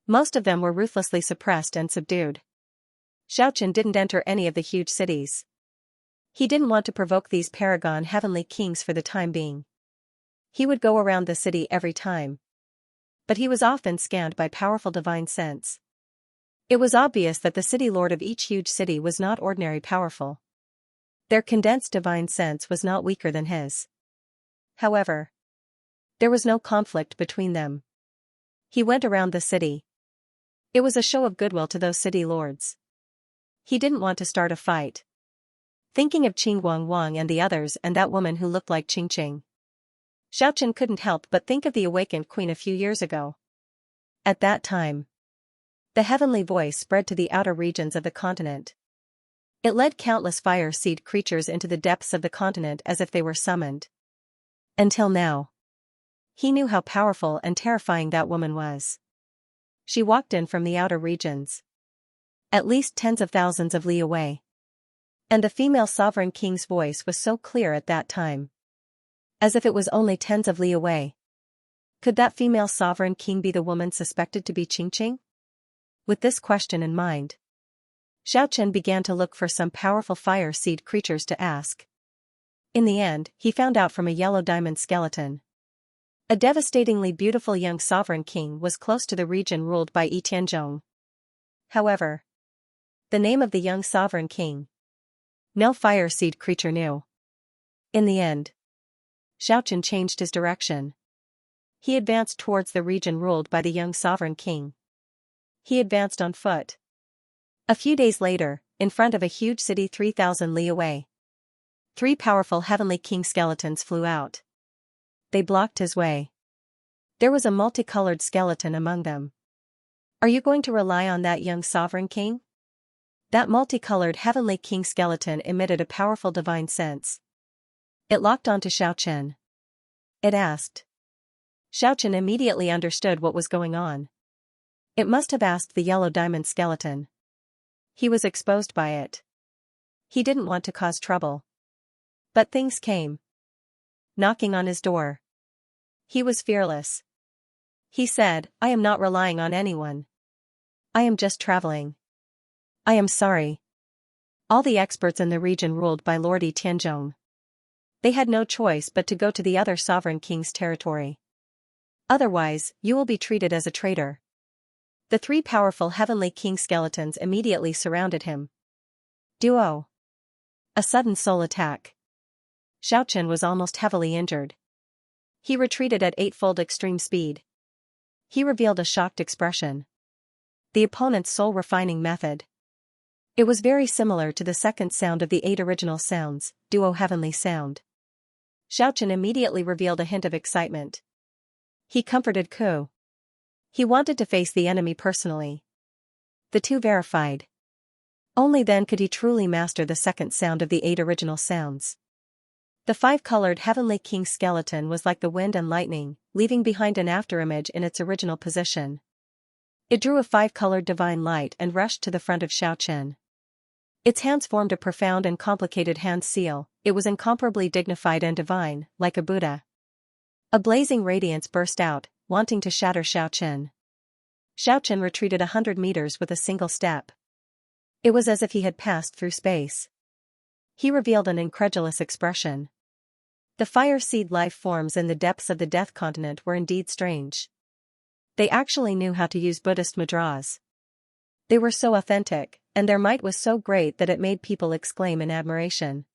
Most of them were ruthlessly suppressed and subdued. Xianxia didn't enter any of the huge cities. He didn't want to provoke these paragon heavenly kings for the time being. He would go around the city every time. But he was often scanned by powerful divine sense. It was obvious that the city lord of each huge city was not ordinary powerful. Their condensed divine sense was not weaker than his. However, there was no conflict between them. He went around the city. It was a show of goodwill to those city lords. He didn't want to start a fight. Thinking of Qing Wang and the others and that woman who looked like Qing, Xianxia couldn't help but think of the awakened queen a few years ago. At that time, the heavenly voice spread to the outer regions of the continent. It led countless fire seed creatures into the depths of the continent as if they were summoned. Until now, he knew how powerful and terrifying that woman was. She walked in from the outer regions, at least tens of thousands of li away. And the female sovereign king's voice was so clear at that time, as if it was only tens of li away. Could that female sovereign king be the woman suspected to be Qing? With this question in mind, Xianxia began to look for some powerful fire seed creatures to ask. In the end, he found out from a yellow diamond skeleton. A devastatingly beautiful young sovereign king was close to the region ruled by Tianzhong. However, the name of the young sovereign king, no fire seed creature knew. In the end, Xianxia changed his direction. He advanced towards the region ruled by the young sovereign king. He advanced on foot. A few days later, in front of a huge city 3,000 li away, 3 powerful heavenly king skeletons flew out. They blocked his way. There was a multicolored skeleton among them. Are you going to rely on that young sovereign king? That multicolored heavenly king skeleton emitted a powerful divine sense. It locked onto Xianxia. It asked. Xianxia immediately understood what was going on. It must have asked the yellow diamond skeleton. He was exposed by it. He didn't want to cause trouble. But things came knocking on his door. He was fearless. He said, I am not relying on anyone. I am just traveling. I am sorry. All the experts in the region ruled by Lord Tianzhong. They had no choice but to go to the other sovereign king's territory. Otherwise, you will be treated as a traitor. The 3 powerful heavenly king skeletons immediately surrounded him. Duo. A sudden soul attack. Xianxia was almost heavily injured. He retreated at 8-fold extreme speed. He revealed a shocked expression. The opponent's soul refining method. It was very similar to the second sound of the 8 original sounds, duo heavenly sound. Xianxia immediately revealed a hint of excitement. He comforted Ku. He wanted to face the enemy personally. The 2 verified. Only then could he truly master the second sound of the 8 original sounds. The 5-colored heavenly king skeleton was like the wind and lightning, leaving behind an afterimage in its original position. It drew a 5-colored divine light and rushed to the front of Xianxia. Its hands formed a profound and complicated hand seal. It was incomparably dignified and divine, like a Buddha. A blazing radiance burst out, wanting to shatter Xianxia. Xianxia retreated 100 meters with a single step. It was as if he had passed through space. He revealed an incredulous expression. The fire seed life forms in the depths of the death continent were indeed strange. They actually knew how to use Buddhist mudras. They were so authentic, and their might was so great that it made people exclaim in admiration.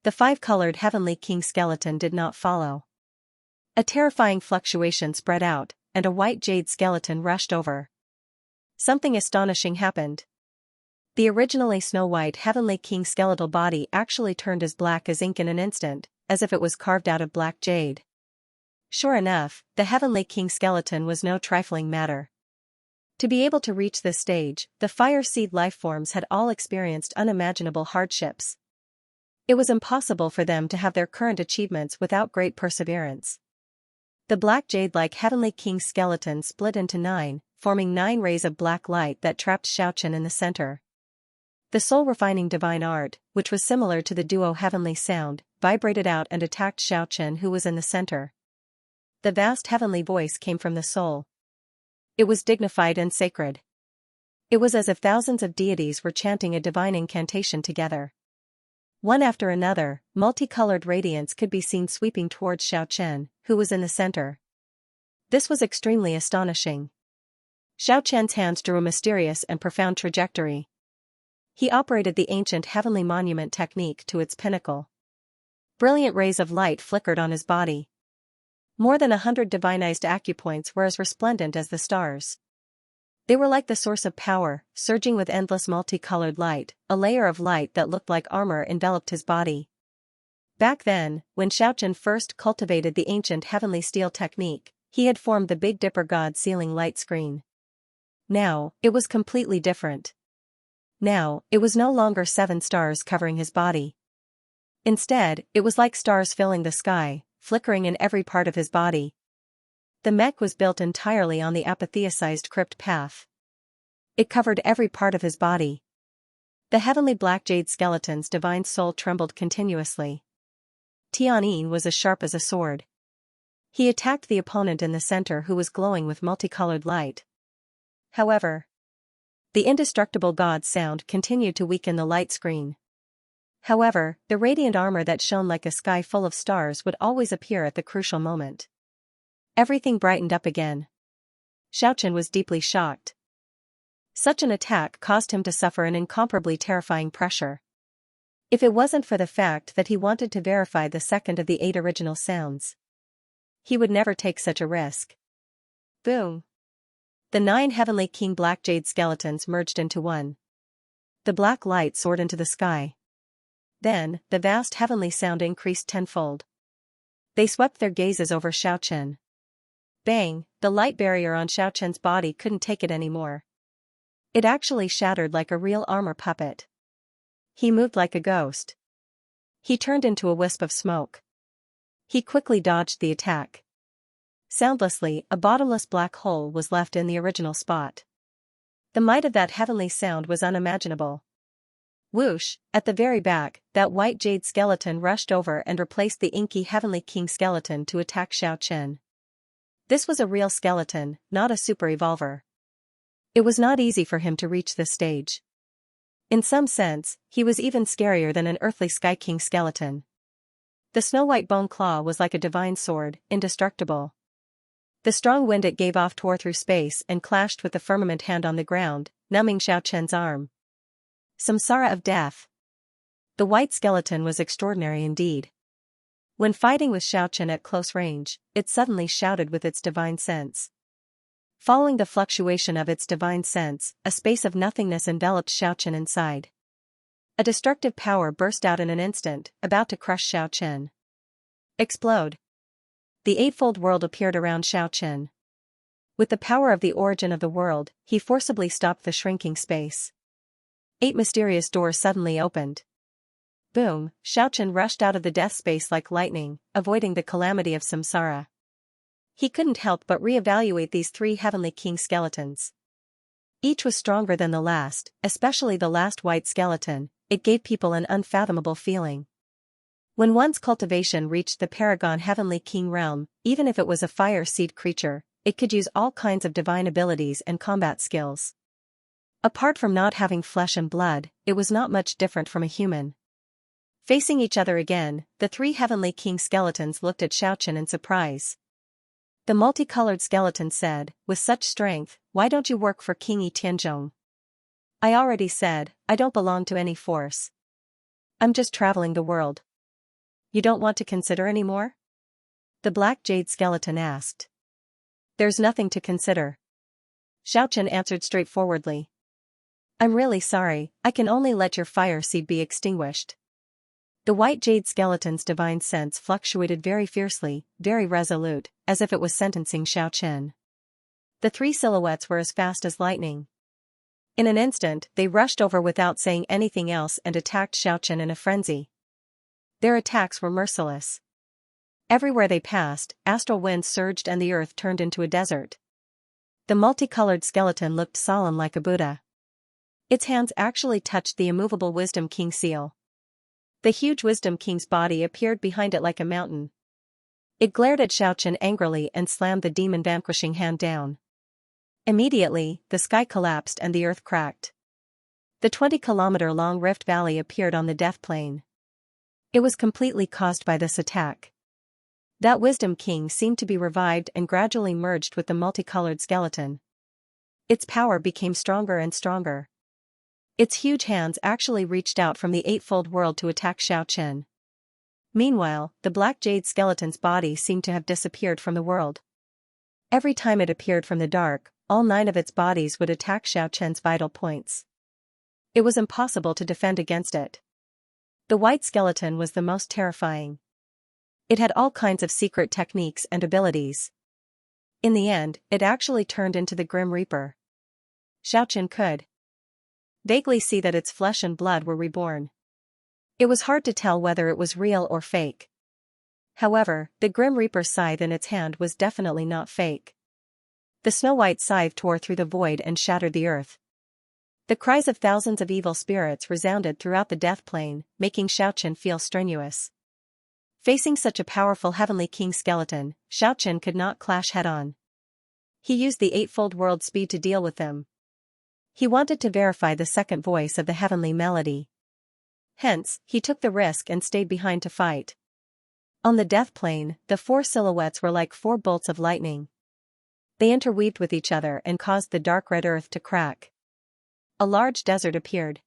The 5-colored heavenly king skeleton did not follow. A terrifying fluctuation spread out, and a white jade skeleton rushed over. Something astonishing happened. The originally snow-white heavenly king skeletal body actually turned as black as ink in an instant, as if it was carved out of black jade. Sure enough, the Heavenly King skeleton was no trifling matter. To be able to reach this stage, the fire seed lifeforms had all experienced unimaginable hardships. It was impossible for them to have their current achievements without great perseverance. The black jade-like Heavenly King skeleton split into 9, forming 9 rays of black light that trapped Xianxia in the center. The soul-refining divine art, which was similar to the duo Heavenly Sound, vibrated out and attacked Xianxia, who was in the center. The vast heavenly voice came from the soul. It was dignified and sacred. It was as if thousands of deities were chanting a divine incantation together. One after another, multicolored radiance could be seen sweeping towards Xianxia, who was in the center. This was extremely astonishing. Xianxia's hands drew a mysterious and profound trajectory. He operated the ancient heavenly monument technique to its pinnacle. Brilliant rays of light flickered on his body. More than 100 divinized acupoints were as resplendent as the stars. They were like the source of power, surging with endless multicolored light. A layer of light that looked like armor enveloped his body. Back then, when Xianxia first cultivated the ancient heavenly steel technique, he had formed the Big Dipper God sealing light screen. Now, it was completely different. Now, it was no longer 7 stars covering his body. Instead, it was like stars filling the sky, flickering in every part of his body. The mech was built entirely on the apotheosized crypt path. It covered every part of his body. The heavenly black jade skeleton's divine soul trembled continuously. Tianyin was as sharp as a sword. He attacked the opponent in the center, who was glowing with multicolored light. However, the indestructible God's sound continued to weaken the light screen. However, the radiant armor that shone like a sky full of stars would always appear at the crucial moment. Everything brightened up again. Xianxia was deeply shocked. Such an attack caused him to suffer an incomparably terrifying pressure. If it wasn't for the fact that he wanted to verify the second of the 8 original sounds, he would never take such a risk. Boom! The 9 Heavenly King black jade skeletons merged into one. The black light soared into the sky. Then, the vast heavenly sound increased tenfold. They swept their gazes over Xianxia. Bang! The light barrier on Xianxia's body couldn't take it anymore. It actually shattered like a real armor puppet. He moved like a ghost. He turned into a wisp of smoke. He quickly dodged the attack. Soundlessly, a bottomless black hole was left in the original spot. The might of that heavenly sound was unimaginable. Whoosh! At the very back, that white jade skeleton rushed over and replaced the inky Heavenly King skeleton to attack Xianxia. This was a real skeleton, not a super evolver. It was not easy for him to reach this stage. In some sense, he was even scarier than an earthly Sky King skeleton. The snow-white bone claw was like a divine sword, indestructible. The strong wind it gave off tore through space and clashed with the firmament hand on the ground, numbing Xianxia's arm. Samsara of death. The white skeleton was extraordinary indeed. When fighting with Xianxia at close range, it suddenly shouted with its divine sense. Following the fluctuation of its divine sense, a space of nothingness enveloped Xianxia inside. A destructive power burst out in an instant, about to crush Xianxia. Explode. The eightfold world appeared around Xianxia. With the power of the origin of the world, he forcibly stopped the shrinking space. 8 mysterious doors suddenly opened. Boom! Xianxia rushed out of the death space like lightning, avoiding the calamity of samsara. He couldn't help but reevaluate these 3 Heavenly King skeletons. Each was stronger than the last, especially the last white skeleton. It gave people an unfathomable feeling. When one's cultivation reached the Paragon Heavenly King realm, even if it was a fire seed creature, it could use all kinds of divine abilities and combat skills. Apart from not having flesh and blood, it was not much different from a human. Facing each other again, the 3 Heavenly King skeletons looked at Xianxia in surprise. The multicolored skeleton said, with such strength, "Why don't you work for King Yi Tianzhong?" "I already said, I don't belong to any force. I'm just traveling the world." "You don't want to consider anymore?" The black jade skeleton asked. "There's nothing to consider." Xianxia answered straightforwardly. "I'm really sorry, I can only let your fire seed be extinguished." The white jade skeleton's divine sense fluctuated very fiercely, very resolute, as if it was sentencing Xiaochen. The three silhouettes were as fast as lightning. In an instant, they rushed over without saying anything else and attacked Xiaochen in a frenzy. Their attacks were merciless. Everywhere they passed, astral winds surged and the earth turned into a desert. The multicolored skeleton looked solemn like a Buddha. Its hands actually touched the immovable Wisdom King seal. The huge Wisdom King's body appeared behind it like a mountain. It glared at Xiaochen angrily and slammed the demon-vanquishing hand down. Immediately, the sky collapsed and the earth cracked. The 20-kilometer-long rift valley appeared on the death plain. It was completely caused by this attack. That Wisdom King seemed to be revived and gradually merged with the multicolored skeleton. Its power became stronger and stronger. Its huge hands actually reached out from the eightfold world to attack Xiaochen. Meanwhile, the black jade skeleton's body seemed to have disappeared from the world. Every time it appeared from the dark, all 9 of its bodies would attack Xiaochen's vital points. It was impossible to defend against it. The white skeleton was the most terrifying. It had all kinds of secret techniques and abilities. In the end, it actually turned into the Grim Reaper. Xiaochen could vaguely see that its flesh and blood were reborn. It was hard to tell whether it was real or fake. However, the Grim Reaper's scythe in its hand was definitely not fake. The snow-white scythe tore through the void and shattered the earth. The cries of thousands of evil spirits resounded throughout the death plain, making Xiaochen feel strenuous. Facing such a powerful Heavenly King skeleton, Xiaochen could not clash head-on. He used the eightfold world speed to deal with them. He wanted to verify the second voice of the heavenly melody. Hence, he took the risk and stayed behind to fight. On the death plain, the 4 silhouettes were like 4 bolts of lightning. They interweaved with each other and caused the dark red earth to crack. A large desert appeared.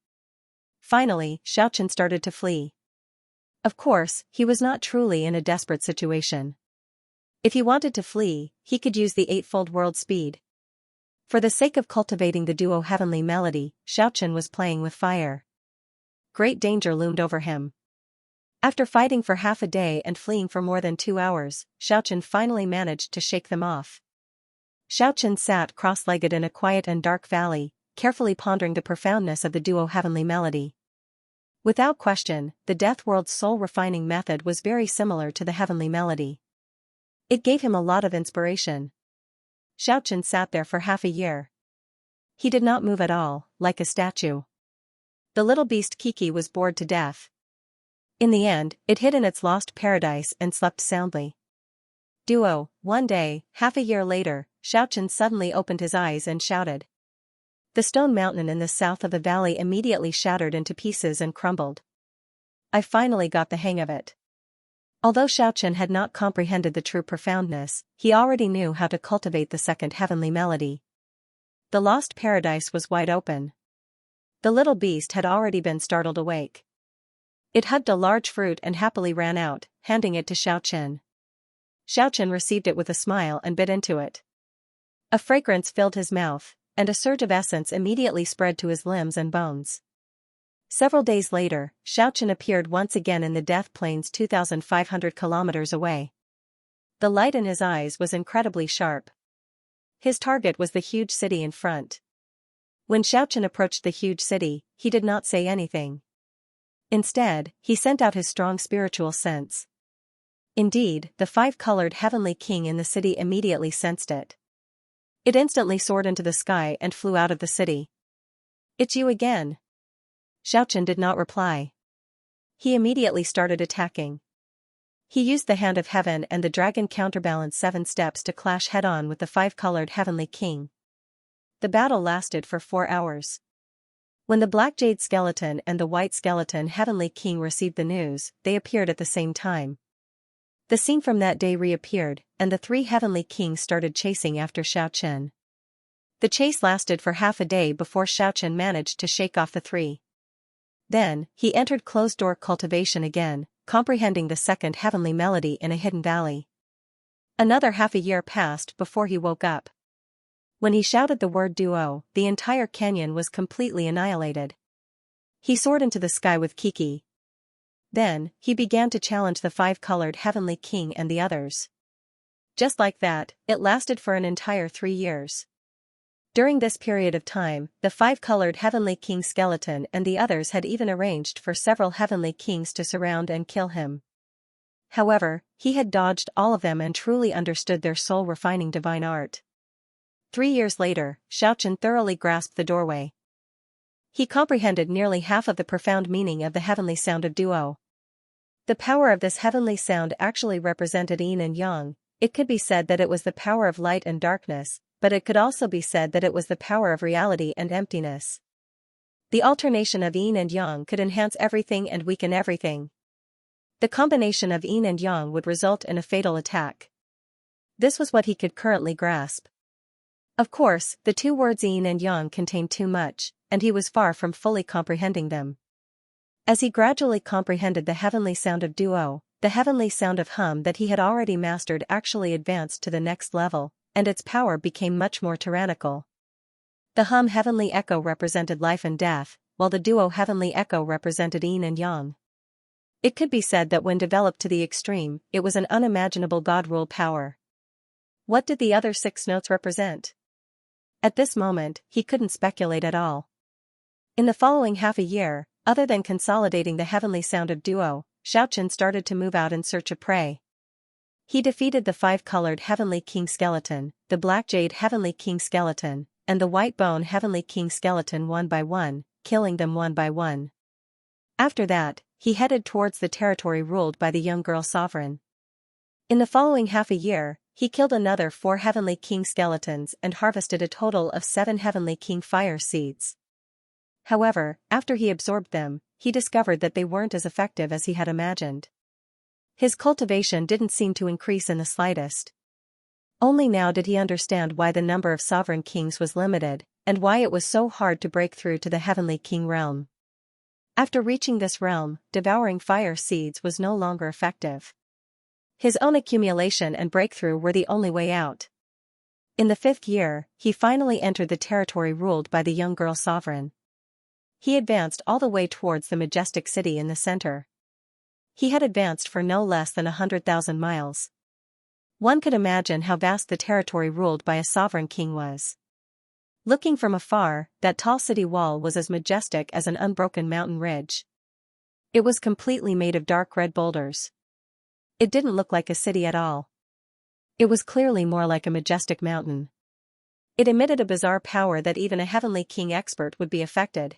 Finally, Xiaochen started to flee. Of course, he was not truly in a desperate situation. If he wanted to flee, he could use the eightfold world speed. For the sake of cultivating the duo heavenly melody, Xiaochen was playing with fire. Great danger loomed over him. After fighting for half a day and fleeing for more than 2 hours, Xiaochen finally managed to shake them off. Xiaochen sat cross-legged in a quiet and dark valley, carefully pondering the profoundness of the duo heavenly melody. Without question, the Death World's soul-refining method was very similar to the heavenly melody. It gave him a lot of inspiration. Xiaochen sat there for half a year. He did not move at all, like a statue. The little beast Kiki was bored to death. In the end, it hid in its lost paradise and slept soundly. Duo, one day, half a year later, Xiaochen suddenly opened his eyes and shouted. The stone mountain in the south of the valley immediately shattered into pieces and crumbled. I finally got the hang of it. Although Xiaochen had not comprehended the true profoundness, he already knew how to cultivate the second heavenly melody. The lost paradise was wide open. The little beast had already been startled awake. It hugged a large fruit and happily ran out, handing it to Xiaochen. Xiaochen received it with a smile and bit into it. A fragrance filled his mouth, and a surge of essence immediately spread to his limbs and bones. Several days later, Xiaochen appeared once again in the death plains 2,500 kilometers away. The light in his eyes was incredibly sharp. His target was the huge city in front. When Xiaochen approached the huge city, he did not say anything. Instead, he sent out his strong spiritual sense. Indeed, the 5-colored heavenly king in the city immediately sensed it. It instantly soared into the sky and flew out of the city. "It's you again." Xiaochen did not reply. He immediately started attacking. He used the hand of heaven and the dragon counterbalanced 7 steps to clash head-on with the 5-colored heavenly king. The battle lasted for 4 hours. When the black jade skeleton and the white skeleton heavenly king received the news, they appeared at the same time. The scene from that day reappeared, and the 3 heavenly kings started chasing after Xiaochen. The chase lasted for half a day before Xiaochen managed to shake off the 3. Then, he entered closed-door cultivation again, comprehending the second heavenly melody in a hidden valley. Another half a year passed before he woke up. When he shouted the word duo, the entire canyon was completely annihilated. He soared into the sky with Kiki. Then, he began to challenge the five-colored Heavenly King and the others. Just like that, it lasted for an entire 3 years. During this period of time, the five-colored Heavenly King skeleton and the others had even arranged for several Heavenly Kings to surround and kill him. However, he had dodged all of them and truly understood their soul-refining divine art. 3 years later, Xianxia thoroughly grasped the doorway. He comprehended nearly half of the profound meaning of the heavenly sound of duo. The power of this heavenly sound actually represented yin and yang. It could be said that it was the power of light and darkness, but it could also be said that it was the power of reality and emptiness. The alternation of yin and yang could enhance everything and weaken everything. The combination of yin and yang would result in a fatal attack. This was what he could currently grasp. Of course, the two words yin and yang contained too much, and he was far from fully comprehending them. As he gradually comprehended the heavenly sound of duo, the heavenly sound of hum that he had already mastered actually advanced to the next level, and its power became much more tyrannical. The hum heavenly echo represented life and death, while the duo heavenly echo represented yin and yang. It could be said that when developed to the extreme, it was an unimaginable God-rule power. What did the other 6 notes represent? At this moment, he couldn't speculate at all. In the following half a year, other than consolidating the heavenly sound of duo, Xianxia started to move out in search of prey. He defeated the five-colored Heavenly King skeleton, the black jade Heavenly King skeleton, and the white bone Heavenly King skeleton one by one, killing them one by one. After that, he headed towards the territory ruled by the young girl sovereign. In the following half a year, he killed another 4 Heavenly King skeletons and harvested a total of 7 Heavenly King fire seeds. However, after he absorbed them, he discovered that they weren't as effective as he had imagined. His cultivation didn't seem to increase in the slightest. Only now did he understand why the number of sovereign kings was limited, and why it was so hard to break through to the Heavenly King realm. After reaching this realm, devouring fire seeds was no longer effective. His own accumulation and breakthrough were the only way out. In the 5th year, he finally entered the territory ruled by the young girl sovereign. He advanced all the way towards the majestic city in the center. He had advanced for no less than 100,000 miles. One could imagine how vast the territory ruled by a sovereign king was. Looking from afar, that tall city wall was as majestic as an unbroken mountain ridge. It was completely made of dark red boulders. It didn't look like a city at all. It was clearly more like a majestic mountain. It emitted a bizarre power that even a heavenly king expert would be affected.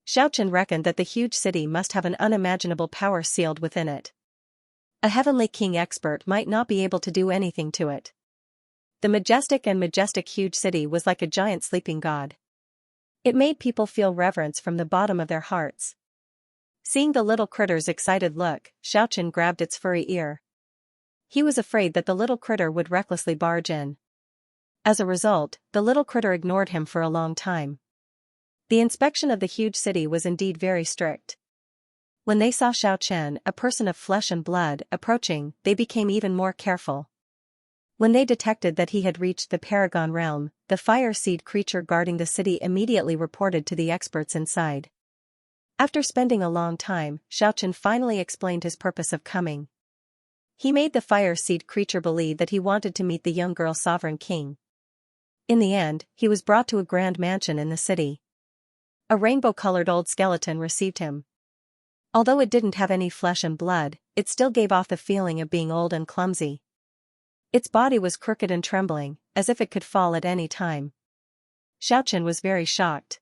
Xianxia reckoned that the huge city must have an unimaginable power sealed within it. A heavenly king expert might not be able to do anything to it. The majestic huge city was like a giant sleeping god. It made people feel reverence from the bottom of their hearts. Seeing the little critter's excited look, Xianxia grabbed its furry ear. He was afraid that the little critter would recklessly barge in. As a result, the little critter ignored him for a long time. The inspection of the huge city was indeed very strict. When they saw Xianxia, a person of flesh and blood, approaching, they became even more careful. When they detected that he had reached the Paragon realm, the fire seed creature guarding the city immediately reported to the experts inside. After spending a long time, Xianxia finally explained his purpose of coming. He made the fire seed creature believe that he wanted to meet the young girl sovereign king. In the end, he was brought to a grand mansion in the city. A rainbow-colored old skeleton received him. Although it didn't have any flesh and blood, it still gave off the feeling of being old and clumsy. Its body was crooked and trembling, as if it could fall at any time. Xianxia was very shocked.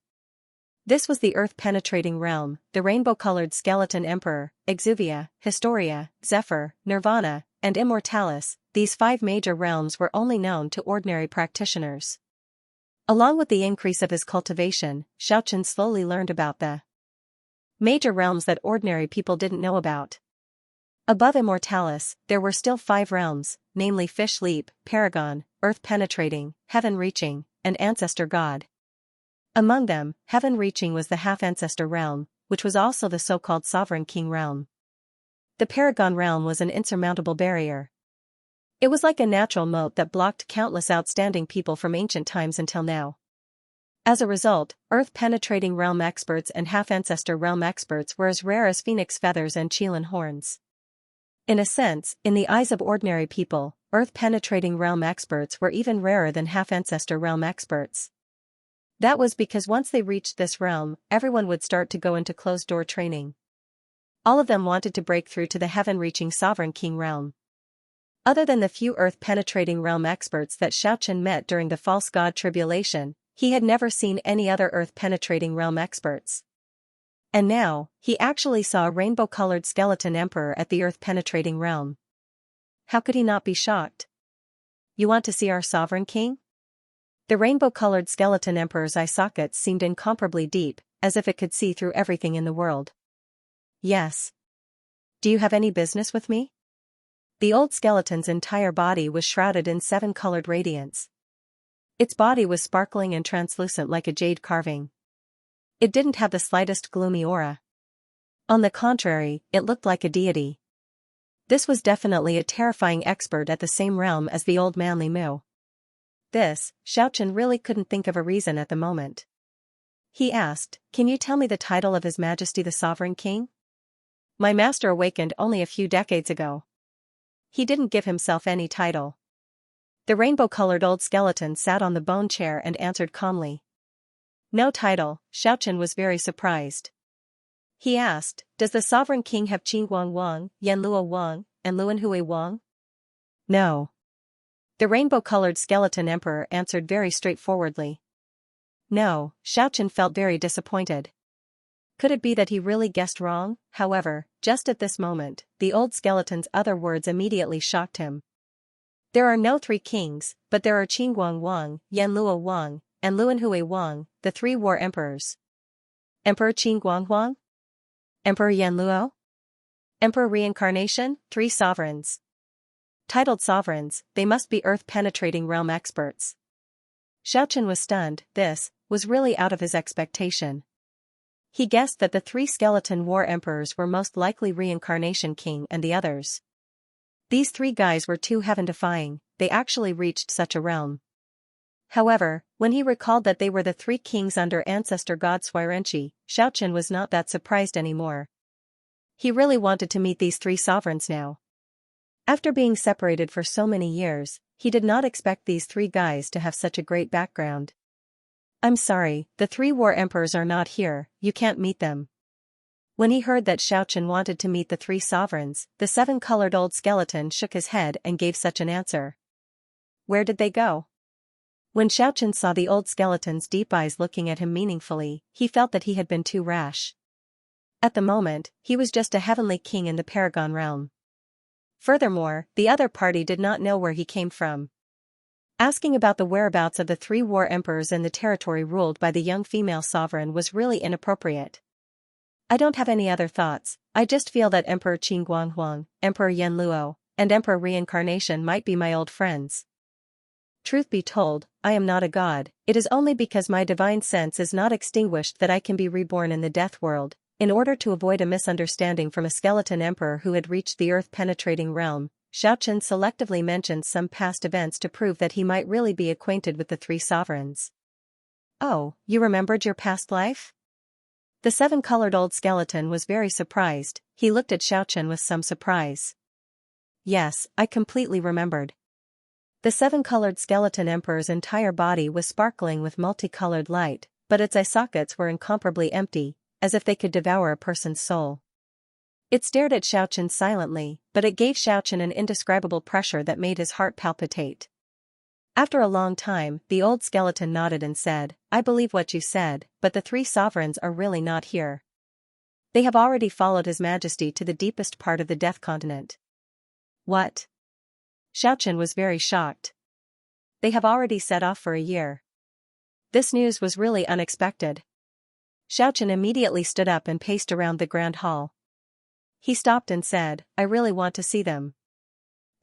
This was the earth-penetrating realm, the rainbow-colored skeleton emperor, Exuvia, Historia, Zephyr, Nirvana, and Immortalis. These 5 major realms were only known to ordinary practitioners. Along with the increase of his cultivation, Xianxia slowly learned about the major realms that ordinary people didn't know about. Above Immortalis, there were still 5 realms, namely Fish Leap, Paragon, Earth Penetrating, Heaven Reaching, and Ancestor God. Among them, Heaven Reaching was the half-ancestor realm, which was also the so-called Sovereign King realm. The Paragon realm was an insurmountable barrier. It was like a natural moat that blocked countless outstanding people from ancient times until now. As a result, Earth-penetrating realm experts and half-ancestor realm experts were as rare as phoenix feathers and Qilin horns. In a sense, in the eyes of ordinary people, Earth-penetrating realm experts were even rarer than half-ancestor realm experts. That was because once they reached this realm, everyone would start to go into closed-door training. All of them wanted to break through to the heaven-reaching Sovereign King realm. Other than the few Earth-penetrating realm experts that Xianxia met during the false god tribulation, he had never seen any other Earth-penetrating realm experts. And now, he actually saw a rainbow-colored skeleton emperor at the Earth-penetrating realm. How could he not be shocked? "You want to see our Sovereign King?" The rainbow-colored skeleton emperor's eye sockets seemed incomparably deep, as if it could see through everything in the world. "Yes. Do you have any business with me?" The old skeleton's entire body was shrouded in 7-colored radiance. Its body was sparkling and translucent like a jade carving. It didn't have the slightest gloomy aura. On the contrary, it looked like a deity. This was definitely a terrifying expert at the same realm as the old manly Mu. This, Xianxia really couldn't think of a reason at the moment. He asked, "Can you tell me the title of His Majesty the Sovereign King? My master awakened only a few decades ago. He didn't give himself any title." The rainbow-colored old skeleton sat on the bone chair and answered calmly. "No title." Xianxia was very surprised. He asked, "Does the Sovereign King have Qinguang Wang, Yanluo Wang, and Luanhui Wang?" "No." The rainbow-colored skeleton emperor answered very straightforwardly. "No." Xianxia felt very disappointed. Could it be that he really guessed wrong? However, just at this moment, the old skeleton's other words immediately shocked him. "There are no 3 kings, but there are Qinguang Wang, Yanluo Wang, and Luanhui Wang, the 3 war emperors." Emperor Qinguang Wang? Emperor Yanluo? Emperor Reincarnation? 3 sovereigns. Titled sovereigns, they must be Earth-penetrating realm experts. Xianxia was stunned. This was really out of his expectation. He guessed that the 3 skeleton war emperors were most likely Reincarnation King and the others. These 3 guys were too heaven-defying, they actually reached such a realm. However, when he recalled that they were the 3 kings under ancestor god Xianxia, Xianxia was not that surprised anymore. He really wanted to meet these 3 sovereigns now. After being separated for so many years, he did not expect these 3 guys to have such a great background. "I'm sorry, the 3 war emperors are not here, you can't meet them." When he heard that Xianxia wanted to meet the 3 sovereigns, the 7-colored old skeleton shook his head and gave such an answer. "Where did they go?" When Xianxia saw the old skeleton's deep eyes looking at him meaningfully, he felt that he had been too rash. At the moment, he was just a heavenly king in the Paragon realm. Furthermore, the other party did not know where he came from. Asking about the whereabouts of the 3 war emperors in the territory ruled by the young female sovereign was really inappropriate. "I don't have any other thoughts, I just feel that Emperor Qinguang Huang, Emperor Yanluo, and Emperor Reincarnation might be my old friends. Truth be told, I am not a god, it is only because my divine sense is not extinguished that I can be reborn in the death world." In order to avoid a misunderstanding from a skeleton emperor who had reached the earth-penetrating realm, Xianxia selectively mentioned some past events to prove that he might really be acquainted with the 3 sovereigns. "Oh, you remembered your past life?" The 7-colored old skeleton was very surprised. He looked at Xianxia with some surprise. "Yes, I completely remembered." The 7-colored skeleton emperor's entire body was sparkling with multicolored light, but its eye sockets were incomparably empty, as if they could devour a person's soul. It stared at Xianxia silently, but it gave Xianxia an indescribable pressure that made his heart palpitate. After a long time, the old skeleton nodded and said, "I believe what you said, but the 3 sovereigns are really not here. They have already followed His Majesty to the deepest part of the Death Continent." "What?" Xianxia was very shocked. "They have already set off for a year." This news was really unexpected. Xianxia immediately stood up and paced around the grand hall. He stopped and said, "I really want to see them."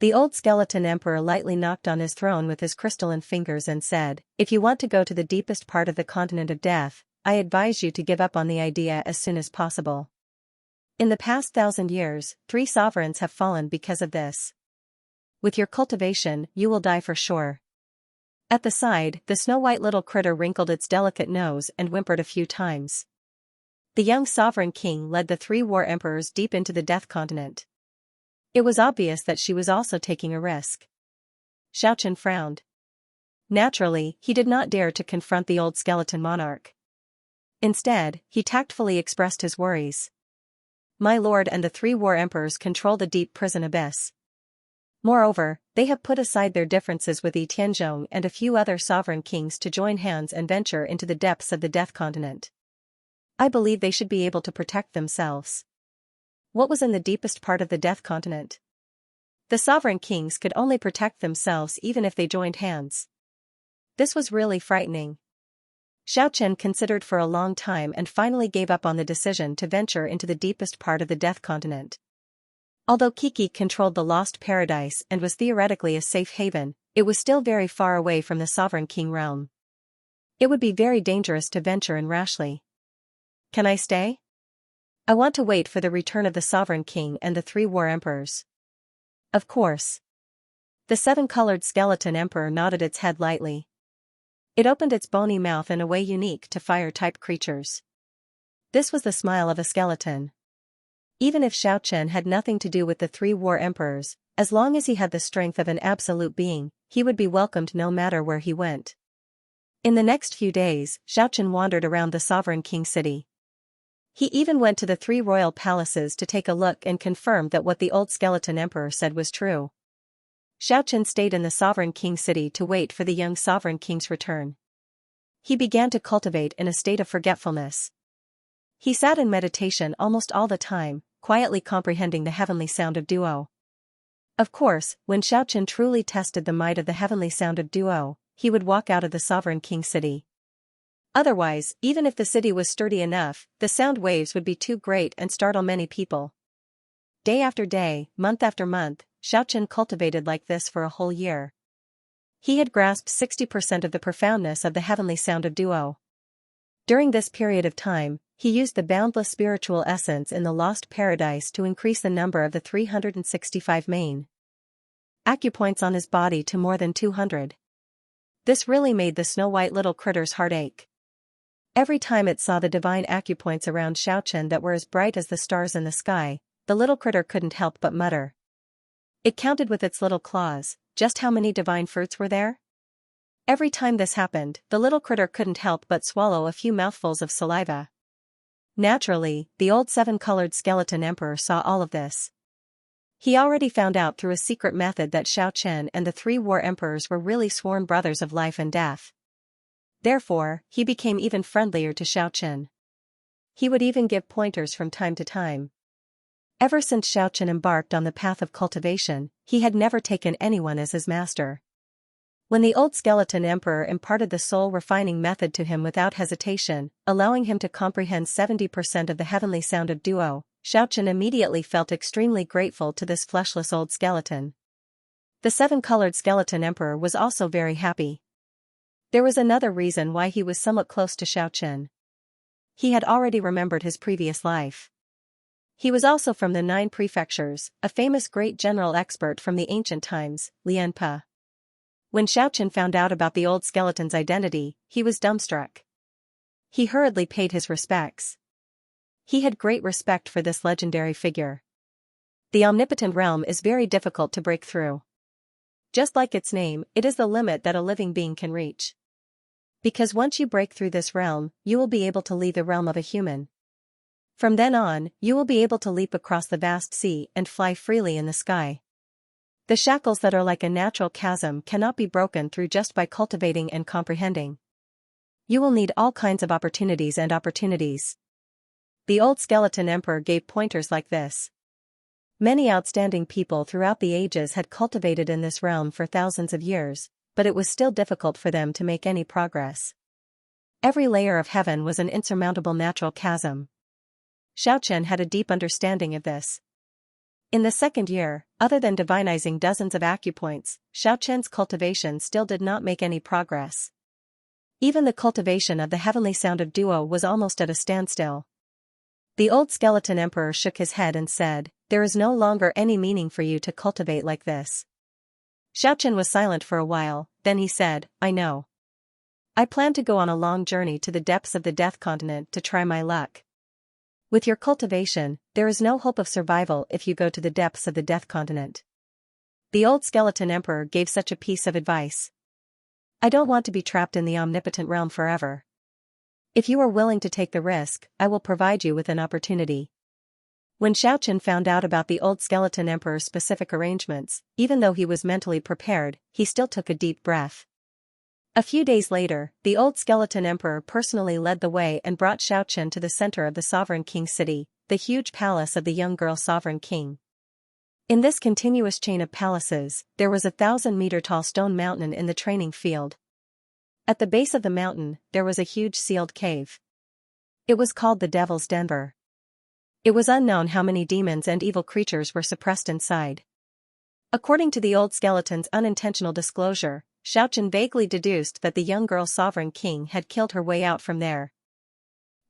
The old skeleton emperor lightly knocked on his throne with his crystalline fingers and said, "If you want to go to the deepest part of the continent of death, I advise you to give up on the idea as soon as possible. In the past 1,000 years, 3 sovereigns have fallen because of this. With your cultivation, you will die for sure. At the side, the snow-white little critter wrinkled its delicate nose and whimpered a few times. The young sovereign king led the 3 war emperors deep into the Death Continent. It was obvious that she was also taking a risk. Xiaochen frowned. Naturally, he did not dare to confront the old skeleton monarch. Instead, he tactfully expressed his worries. My lord and the 3 war emperors control the deep prison abyss. Moreover, they have put aside their differences with Yi Tianzhong and a few other sovereign kings to join hands and venture into the depths of the Death Continent. I believe they should be able to protect themselves. What was in the deepest part of the Death Continent? The sovereign kings could only protect themselves even if they joined hands. This was really frightening. Xiaochen considered for a long time and finally gave up on the decision to venture into the deepest part of the Death Continent. Although Kiki controlled the Lost Paradise and was theoretically a safe haven, it was still very far away from the Sovereign King realm. It would be very dangerous to venture in rashly. Can I stay? I want to wait for the return of the Sovereign King and the 3 war emperors. Of course. The 7-colored skeleton emperor nodded its head lightly. It opened its bony mouth in a way unique to fire-type creatures. This was the smile of a skeleton. Even if Xiaochen had nothing to do with the 3 war emperors, as long as he had the strength of an absolute being, he would be welcomed no matter where he went. In the next few days, Xiaochen wandered around the Sovereign King city. He even went to the 3 royal palaces to take a look and confirm that what the old skeleton emperor said was true. Xiaochen stayed in the Sovereign King city to wait for the young Sovereign King's return. He began to cultivate in a state of forgetfulness. He sat in meditation almost all the time, quietly comprehending the heavenly sound of duo. Of course, when Xiaochen truly tested the might of the heavenly sound of duo, he would walk out of the Sovereign King city. Otherwise, even if the city was sturdy enough, the sound waves would be too great and startle many people. Day after day, month after month, Xiaochen cultivated like this for a whole year. He had grasped 60% of the profoundness of the heavenly sound of duo. During this period of time, he used the boundless spiritual essence in the Lost Paradise to increase the number of the 365 main acupoints on his body to more than 200. This really made the snow-white little critter's heart ache. Every time it saw the divine acupoints around Xiaochen that were as bright as the stars in the sky, the little critter couldn't help but mutter. It counted with its little claws, just how many divine fruits were there? Every time this happened, the little critter couldn't help but swallow a few mouthfuls of saliva. Naturally, the old 7-colored skeleton emperor saw all of this. He already found out through a secret method that Xiaochen and the 3 war emperors were really sworn brothers of life and death. Therefore, he became even friendlier to Xiaochen. He would even give pointers from time to time. Ever since Xiaochen embarked on the path of cultivation, he had never taken anyone as his master. When the old skeleton emperor imparted the soul-refining method to him without hesitation, allowing him to comprehend 70% of the heavenly sound of duo, Xiaochen immediately felt extremely grateful to this fleshless old skeleton. The 7-colored skeleton emperor was also very happy. There was another reason why he was somewhat close to Xiaochen. He had already remembered his previous life. He was also from the 9 prefectures, a famous great general expert from the ancient times, Lianpa. When Xiaochen found out about the old skeleton's identity, he was dumbstruck. He hurriedly paid his respects. He had great respect for this legendary figure. The omnipotent realm is very difficult to break through. Just like its name, it is the limit that a living being can reach. Because once you break through this realm, you will be able to leave the realm of a human. From then on, you will be able to leap across the vast sea and fly freely in the sky. The shackles that are like a natural chasm cannot be broken through just by cultivating and comprehending. You will need all kinds of opportunities and opportunities. The old skeleton emperor gave pointers like this. Many outstanding people throughout the ages had cultivated in this realm for thousands of years, but it was still difficult for them to make any progress. Every layer of heaven was an insurmountable natural chasm. Xiaochen had a deep understanding of this. In the second year, other than divinizing dozens of acupoints, Xiaochen's cultivation still did not make any progress. Even the cultivation of the heavenly sound of duo was almost at a standstill. The old skeleton emperor shook his head and said, "There is no longer any meaning for you to cultivate like this. Xiaochen was silent for a while, then he said, I know. I plan to go on a long journey to the depths of the Death Continent to try my luck. With your cultivation, there is no hope of survival if you go to the depths of the Death Continent. The old skeleton emperor gave such a piece of advice. I don't want to be trapped in the omnipotent realm forever. If you are willing to take the risk, I will provide you with an opportunity. When Xiaochen found out about the old skeleton emperor's specific arrangements, even though he was mentally prepared, he still took a deep breath. A few days later, the old skeleton emperor personally led the way and brought Xiaochen to the center of the Sovereign King city, the huge palace of the young girl Sovereign King. In this continuous chain of palaces, there was a 1,000-meter-tall stone mountain in the training field. At the base of the mountain, there was a huge sealed cave. It was called the Devil's Den. It was unknown how many demons and evil creatures were suppressed inside. According to the old skeleton's unintentional disclosure, Xiaochen vaguely deduced that the young girl Sovereign King had killed her way out from there.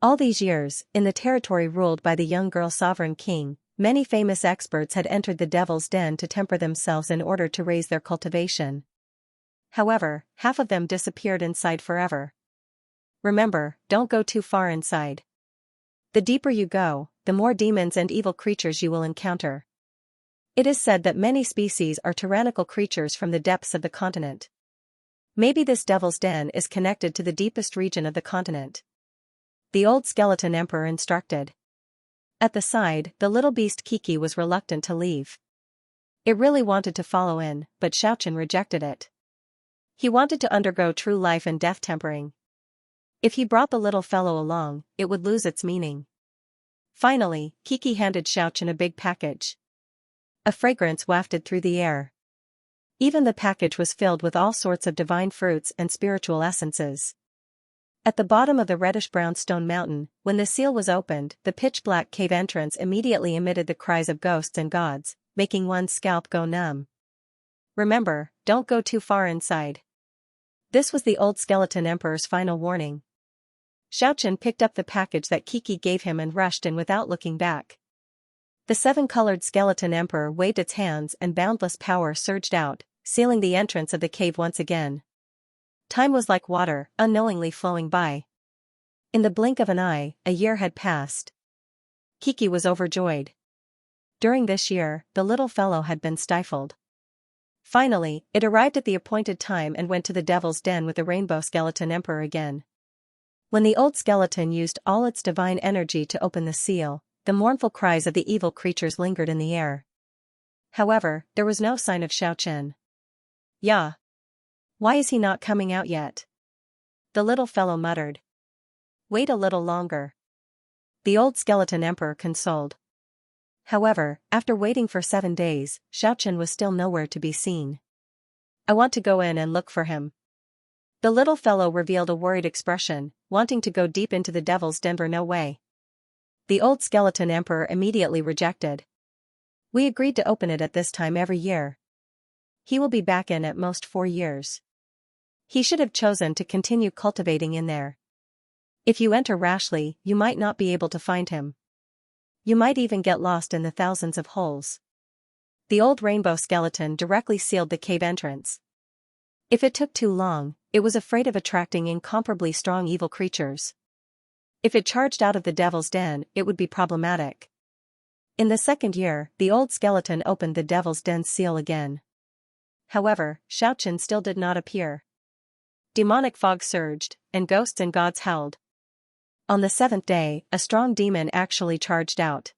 All these years, in the territory ruled by the young girl Sovereign King, many famous experts had entered the Devil's Den to temper themselves in order to raise their cultivation. However, half of them disappeared inside forever. Remember, don't go too far inside. The deeper you go, the more demons and evil creatures you will encounter. It is said that many species are tyrannical creatures from the depths of the continent. Maybe this Devil's Den is connected to the deepest region of the continent. The old skeleton emperor instructed. At the side, the little beast Kiki was reluctant to leave. It really wanted to follow in, but Xiaochen rejected it. He wanted to undergo true life and death tempering. If he brought the little fellow along, it would lose its meaning. Finally, Kiki handed Xiaochen a big package. A fragrance wafted through the air. Even the package was filled with all sorts of divine fruits and spiritual essences. At the bottom of the reddish-brown stone mountain, when the seal was opened, the pitch-black cave entrance immediately emitted the cries of ghosts and gods, making one's scalp go numb. Remember, don't go too far inside. This was the old skeleton emperor's final warning. Xiaochen picked up the package that Kiki gave him and rushed in without looking back. The seven-colored skeleton emperor waved its hands and boundless power surged out, sealing the entrance of the cave once again. Time was like water, unknowingly flowing by. In the blink of an eye, a year had passed. Kiki was overjoyed. During this year, the little fellow had been stifled. Finally, it arrived at the appointed time and went to the Devil's Den with the rainbow skeleton emperor again. When the old skeleton used all its divine energy to open the seal, the mournful cries of the evil creatures lingered in the air. However, there was no sign of Xiaochen. Yeah. Why is he not coming out yet? The little fellow muttered. Wait a little longer. The old skeleton emperor consoled. However, after waiting for 7 days, Xiaochen was still nowhere to be seen. I want to go in and look for him. The little fellow revealed a worried expression, wanting to go deep into the Devil's Den. No way. The old skeleton emperor immediately rejected. We agreed to open it at this time every year. He will be back in at most 4 years. He should have chosen to continue cultivating in there. If you enter rashly, you might not be able to find him. You might even get lost in the thousands of holes. The old rainbow skeleton directly sealed the cave entrance. If it took too long, it was afraid of attracting incomparably strong evil creatures. If it charged out of the Devil's Den, it would be problematic. In the 2nd year, the old skeleton opened the Devil's Den's seal again. However, Xiaochen still did not appear. Demonic fog surged, and ghosts and gods howled. On the 7th day, a strong demon actually charged out.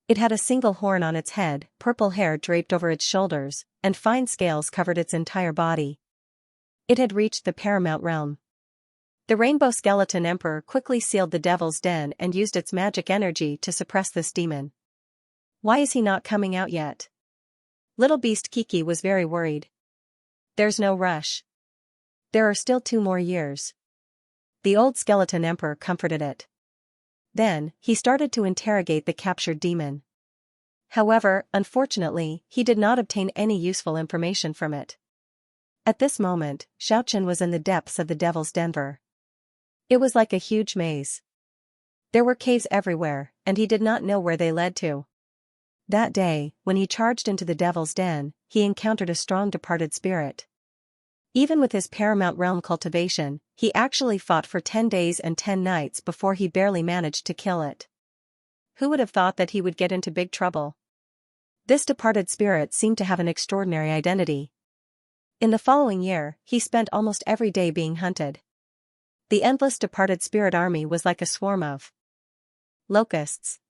It had a single horn on its head, purple hair draped over its shoulders, and fine scales covered its entire body. It had reached the paramount realm. The rainbow skeleton emperor quickly sealed the Devil's Den and used its magic energy to suppress this demon. Why is he not coming out yet? Little beast Kiki was very worried. There's no rush. There are still 2 more years. The old skeleton emperor comforted it. Then, he started to interrogate the captured demon. However, unfortunately, he did not obtain any useful information from it. At this moment, Xiaochen was in the depths of the Devil's Den. It was like a huge maze. There were caves everywhere, and he did not know where they led to. That day, when he charged into the devil's den, he encountered a strong departed spirit. Even with his paramount realm cultivation, he actually fought for 10 days and 10 nights before he barely managed to kill it. Who would have thought that he would get into big trouble? This departed spirit seemed to have an extraordinary identity. In the following year, he spent almost every day being hunted. The endless departed spirit army was like a swarm of locusts.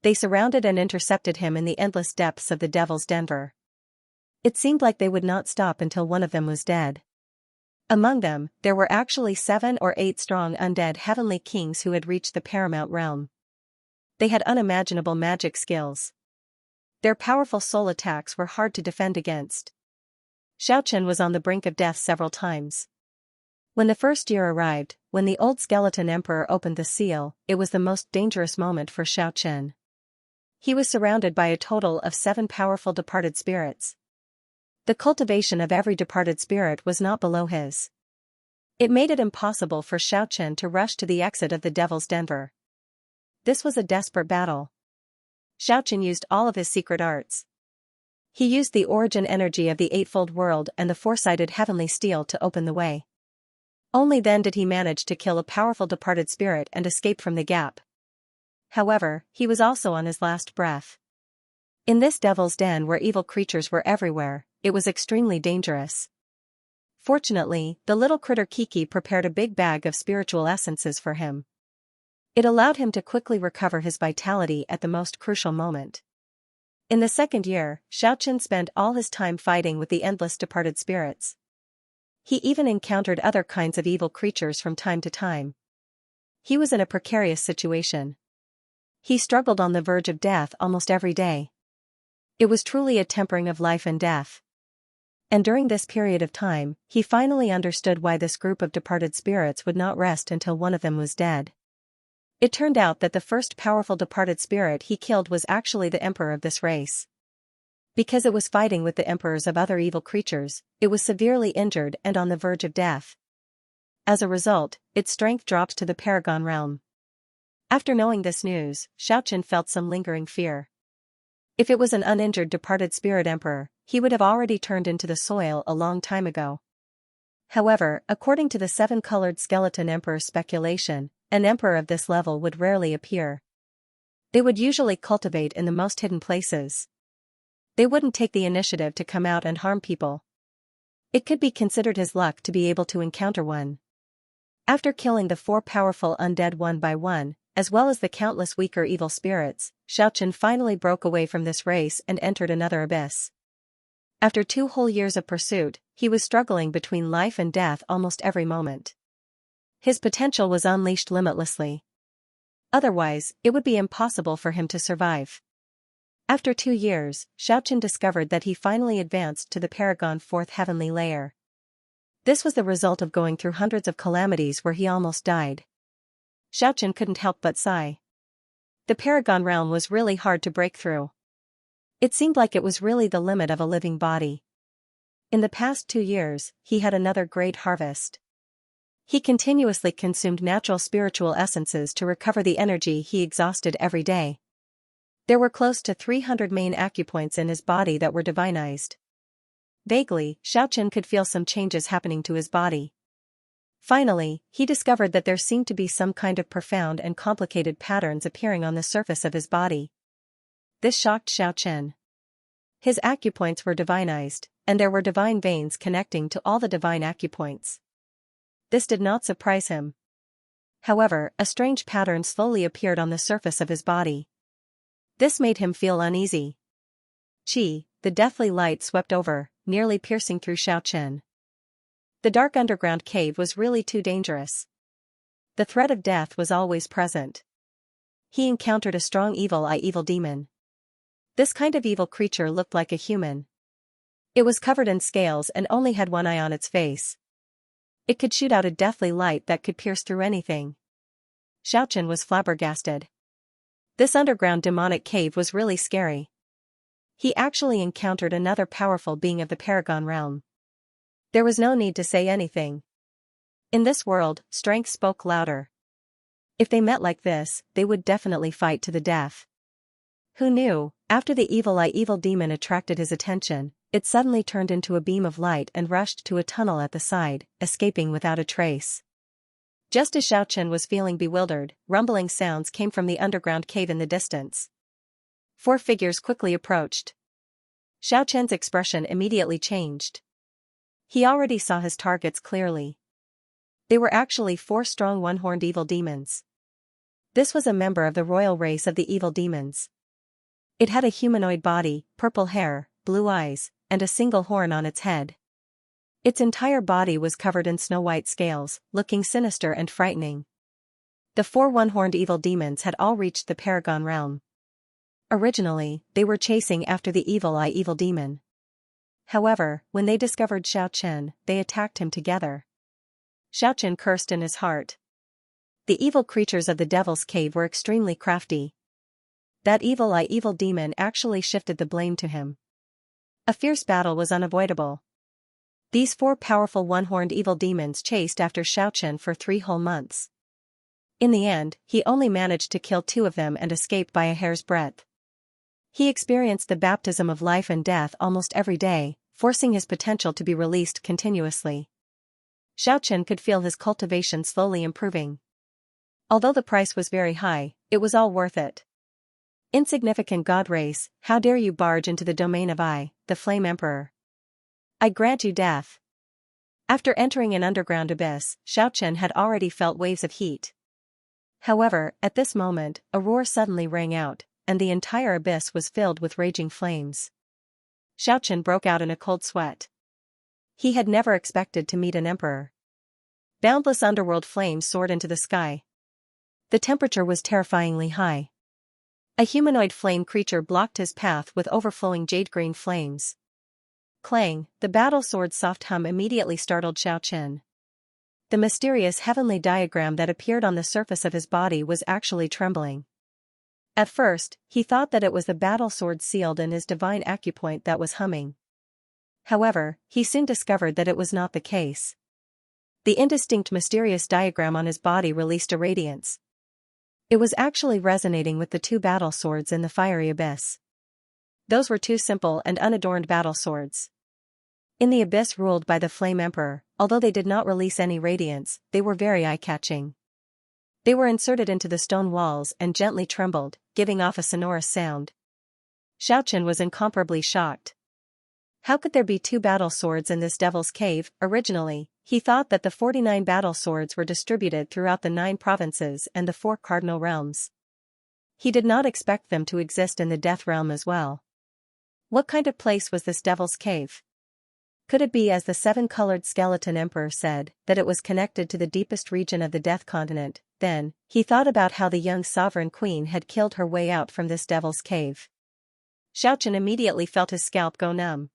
They surrounded and intercepted him in the endless depths of the devil's den. It seemed like they would not stop until one of them was dead. Among them, there were actually 7 or 8 strong undead heavenly kings who had reached the paramount realm. They had unimaginable magic skills. Their powerful soul attacks were hard to defend against. Xianxia was on the brink of death several times. When the first year arrived, when the old skeleton emperor opened the seal, it was the most dangerous moment for Xianxia. He was surrounded by a total of 7 powerful departed spirits. The cultivation of every departed spirit was not below his. It made it impossible for Xianxia to rush to the exit of the devil's den. This was a desperate battle. Xianxia used all of his secret arts. He used the origin energy of the eightfold world and the four-sided heavenly steel to open the way. Only then did he manage to kill a powerful departed spirit and escape from the gap. However, he was also on his last breath. In this devil's den where evil creatures were everywhere, it was extremely dangerous. Fortunately, the little critter Kiki prepared a big bag of spiritual essences for him. It allowed him to quickly recover his vitality at the most crucial moment. In the second year, Xianxia spent all his time fighting with the endless departed spirits. He even encountered other kinds of evil creatures from time to time. He was in a precarious situation. He struggled on the verge of death almost every day. It was truly a tempering of life and death. And during this period of time, he finally understood why this group of departed spirits would not rest until one of them was dead. It turned out that the first powerful departed spirit he killed was actually the emperor of this race. Because it was fighting with the emperors of other evil creatures, it was severely injured and on the verge of death. As a result, its strength dropped to the Paragon realm. After knowing this news, Xianxia felt some lingering fear. If it was an uninjured departed spirit emperor, he would have already turned into the soil a long time ago. However, according to the 7-colored skeleton emperor's speculation, an emperor of this level would rarely appear. They would usually cultivate in the most hidden places. They wouldn't take the initiative to come out and harm people. It could be considered his luck to be able to encounter one. After killing the 4 powerful undead one by one, as well as the countless weaker evil spirits, Xianxia finally broke away from this race and entered another abyss. After 2 whole years of pursuit, he was struggling between life and death almost every moment. His potential was unleashed limitlessly. Otherwise, it would be impossible for him to survive. After 2 years, Xianxia discovered that he finally advanced to the Paragon 4th heavenly layer. This was the result of going through hundreds of calamities where he almost died. Xianxia couldn't help but sigh. The Paragon realm was really hard to break through. It seemed like it was really the limit of a living body. In the past 2 years, he had another great harvest. He continuously consumed natural spiritual essences to recover the energy he exhausted every day. There were close to 300 main acupoints in his body that were divinized. Vaguely, Xianxia could feel some changes happening to his body. Finally, he discovered that there seemed to be some kind of profound and complicated patterns appearing on the surface of his body. This shocked Xianxia. His acupoints were divinized, and there were divine veins connecting to all the divine acupoints. This did not surprise him. However, a strange pattern slowly appeared on the surface of his body. This made him feel uneasy. Qi, the deathly light swept over, nearly piercing through Xianxia. The dark underground cave was really too dangerous. The threat of death was always present. He encountered a strong evil demon. This kind of evil creature looked like a human. It was covered in scales and only had one eye on its face. It could shoot out a deathly light that could pierce through anything. Xianxia was flabbergasted. This underground demonic cave was really scary. He actually encountered another powerful being of the Paragon realm. There was no need to say anything. In this world, strength spoke louder. If they met like this, they would definitely fight to the death. Who knew, after the evil demon attracted his attention, it suddenly turned into a beam of light and rushed to a tunnel at the side, escaping without a trace. Just as Xiaochen was feeling bewildered, rumbling sounds came from the underground cave in the distance. 4 figures quickly approached. Xiaochen's expression immediately changed. He already saw his targets clearly. They were actually 4 strong one-horned evil demons. This was a member of the royal race of the evil demons. It had a humanoid body, purple hair, blue eyes, and a single horn on its head. Its entire body was covered in snow-white scales, looking sinister and frightening. The 4 one-horned evil demons had all reached the Paragon realm. Originally, they were chasing after the evil demon. However, when they discovered Xiaochen, they attacked him together. Xiaochen cursed in his heart. The evil creatures of the Devil's Cave were extremely crafty. That evil demon actually shifted the blame to him. A fierce battle was unavoidable. These 4 powerful one-horned evil demons chased after Xiaochen for 3 whole months. In the end, he only managed to kill 2 of them and escape by a hair's breadth. He experienced the baptism of life and death almost every day, forcing his potential to be released continuously. Xiaochen could feel his cultivation slowly improving. Although the price was very high, it was all worth it. Insignificant god race, how dare you barge into the domain of I, the Flame Emperor? I grant you death. After entering an underground abyss, Xiaochen had already felt waves of heat. However, at this moment, a roar suddenly rang out, and the entire abyss was filled with raging flames. Xiaochen broke out in a cold sweat. He had never expected to meet an emperor. Boundless underworld flames soared into the sky. The temperature was terrifyingly high. A humanoid flame creature blocked his path with overflowing jade-green flames. Clang, the battle sword's soft hum immediately startled Xiaochen. The mysterious heavenly diagram that appeared on the surface of his body was actually trembling. At first, he thought that it was the battle sword sealed in his divine acupoint that was humming. However, he soon discovered that it was not the case. The indistinct mysterious diagram on his body released a radiance. It was actually resonating with the 2 battle swords in the fiery abyss. Those were 2 simple and unadorned battle swords. In the abyss ruled by the Flame Emperor, although they did not release any radiance, they were very eye-catching. They were inserted into the stone walls and gently trembled, giving off a sonorous sound. Xiaochen was incomparably shocked. How could there be 2 battle swords in this Devil's Cave? Originally, he thought that the 49 battle swords were distributed throughout the 9 provinces and the 4 cardinal realms. He did not expect them to exist in the Death Realm as well. What kind of place was this Devil's Cave? Could it be, as the 7-colored skeleton emperor said, that it was connected to the deepest region of the Death Continent? Then, he thought about how the young sovereign queen had killed her way out from this Devil's Cave. Xiaochen immediately felt his scalp go numb.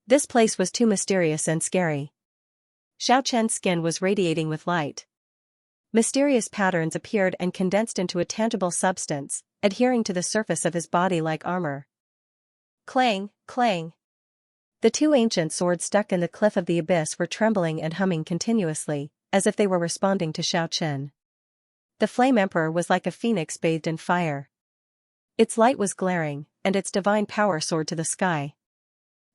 This place was too mysterious and scary. Xiaochen's skin was radiating with light. Mysterious patterns appeared and condensed into a tangible substance, adhering to the surface of his body like armor. Clang, clang. The 2 ancient swords stuck in the cliff of the abyss were trembling and humming continuously, as if they were responding to Xiaochen. The Flame Emperor was like a phoenix bathed in fire. Its light was glaring, and its divine power soared to the sky.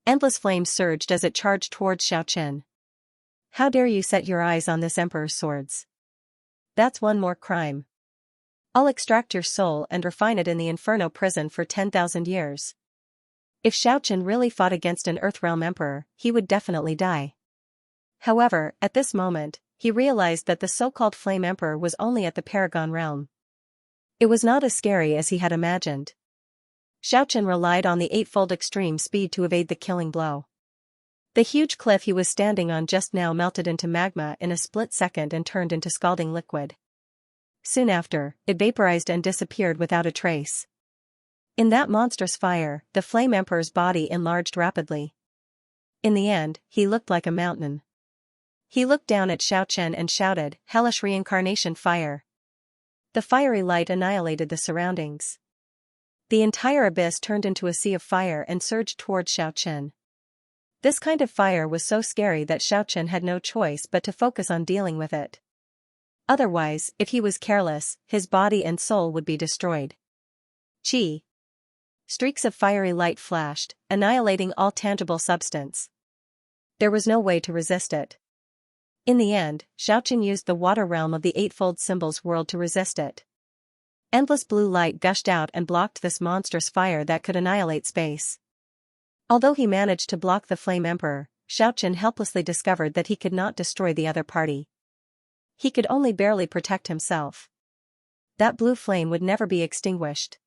Endless flames surged as it charged towards Xiaochen. How dare you set your eyes on this emperor's swords? That's one more crime. I'll extract your soul and refine it in the Inferno prison for 10,000 years. If Xiaochen really fought against an Earthrealm emperor, he would definitely die. However, at this moment, he realized that the so-called Flame Emperor was only at the Paragon realm. It was not as scary as he had imagined. Xiaochen relied on the 8-fold extreme speed to evade the killing blow. The huge cliff he was standing on just now melted into magma in a split second and turned into scalding liquid. Soon after, it vaporized and disappeared without a trace. In that monstrous fire, the Flame Emperor's body enlarged rapidly. In the end, he looked like a mountain. He looked down at Xiaochen and shouted, "Hellish reincarnation fire!" The fiery light annihilated the surroundings. The entire abyss turned into a sea of fire and surged towards Xiaochen. This kind of fire was so scary that Xiaochen had no choice but to focus on dealing with it. Otherwise, if he was careless, his body and soul would be destroyed. Qi. Streaks of fiery light flashed, annihilating all tangible substance. There was no way to resist it. In the end, Xiaoqin used the water realm of the Eightfold Symbols world to resist it. Endless blue light gushed out and blocked this monstrous fire that could annihilate space. Although he managed to block the Flame Emperor, Xiaoqin helplessly discovered that he could not destroy the other party. He could only barely protect himself. That blue flame would never be extinguished.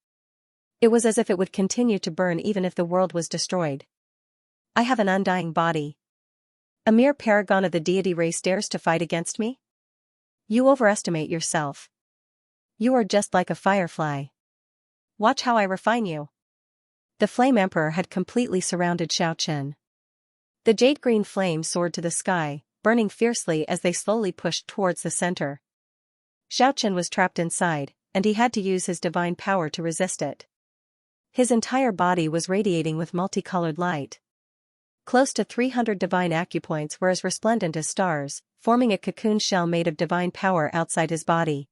It was as if it would continue to burn even if the world was destroyed. I have an undying body. A mere paragon of the deity race dares to fight against me? You overestimate yourself. You are just like a firefly. Watch how I refine you. The Flame Emperor had completely surrounded Xiaoqin. The jade-green flame soared to the sky, burning fiercely as they slowly pushed towards the center. Xiaoqin was trapped inside, and he had to use his divine power to resist it. His entire body was radiating with multicolored light. Close to 300 divine acupoints were as resplendent as stars, forming a cocoon shell made of divine power outside his body.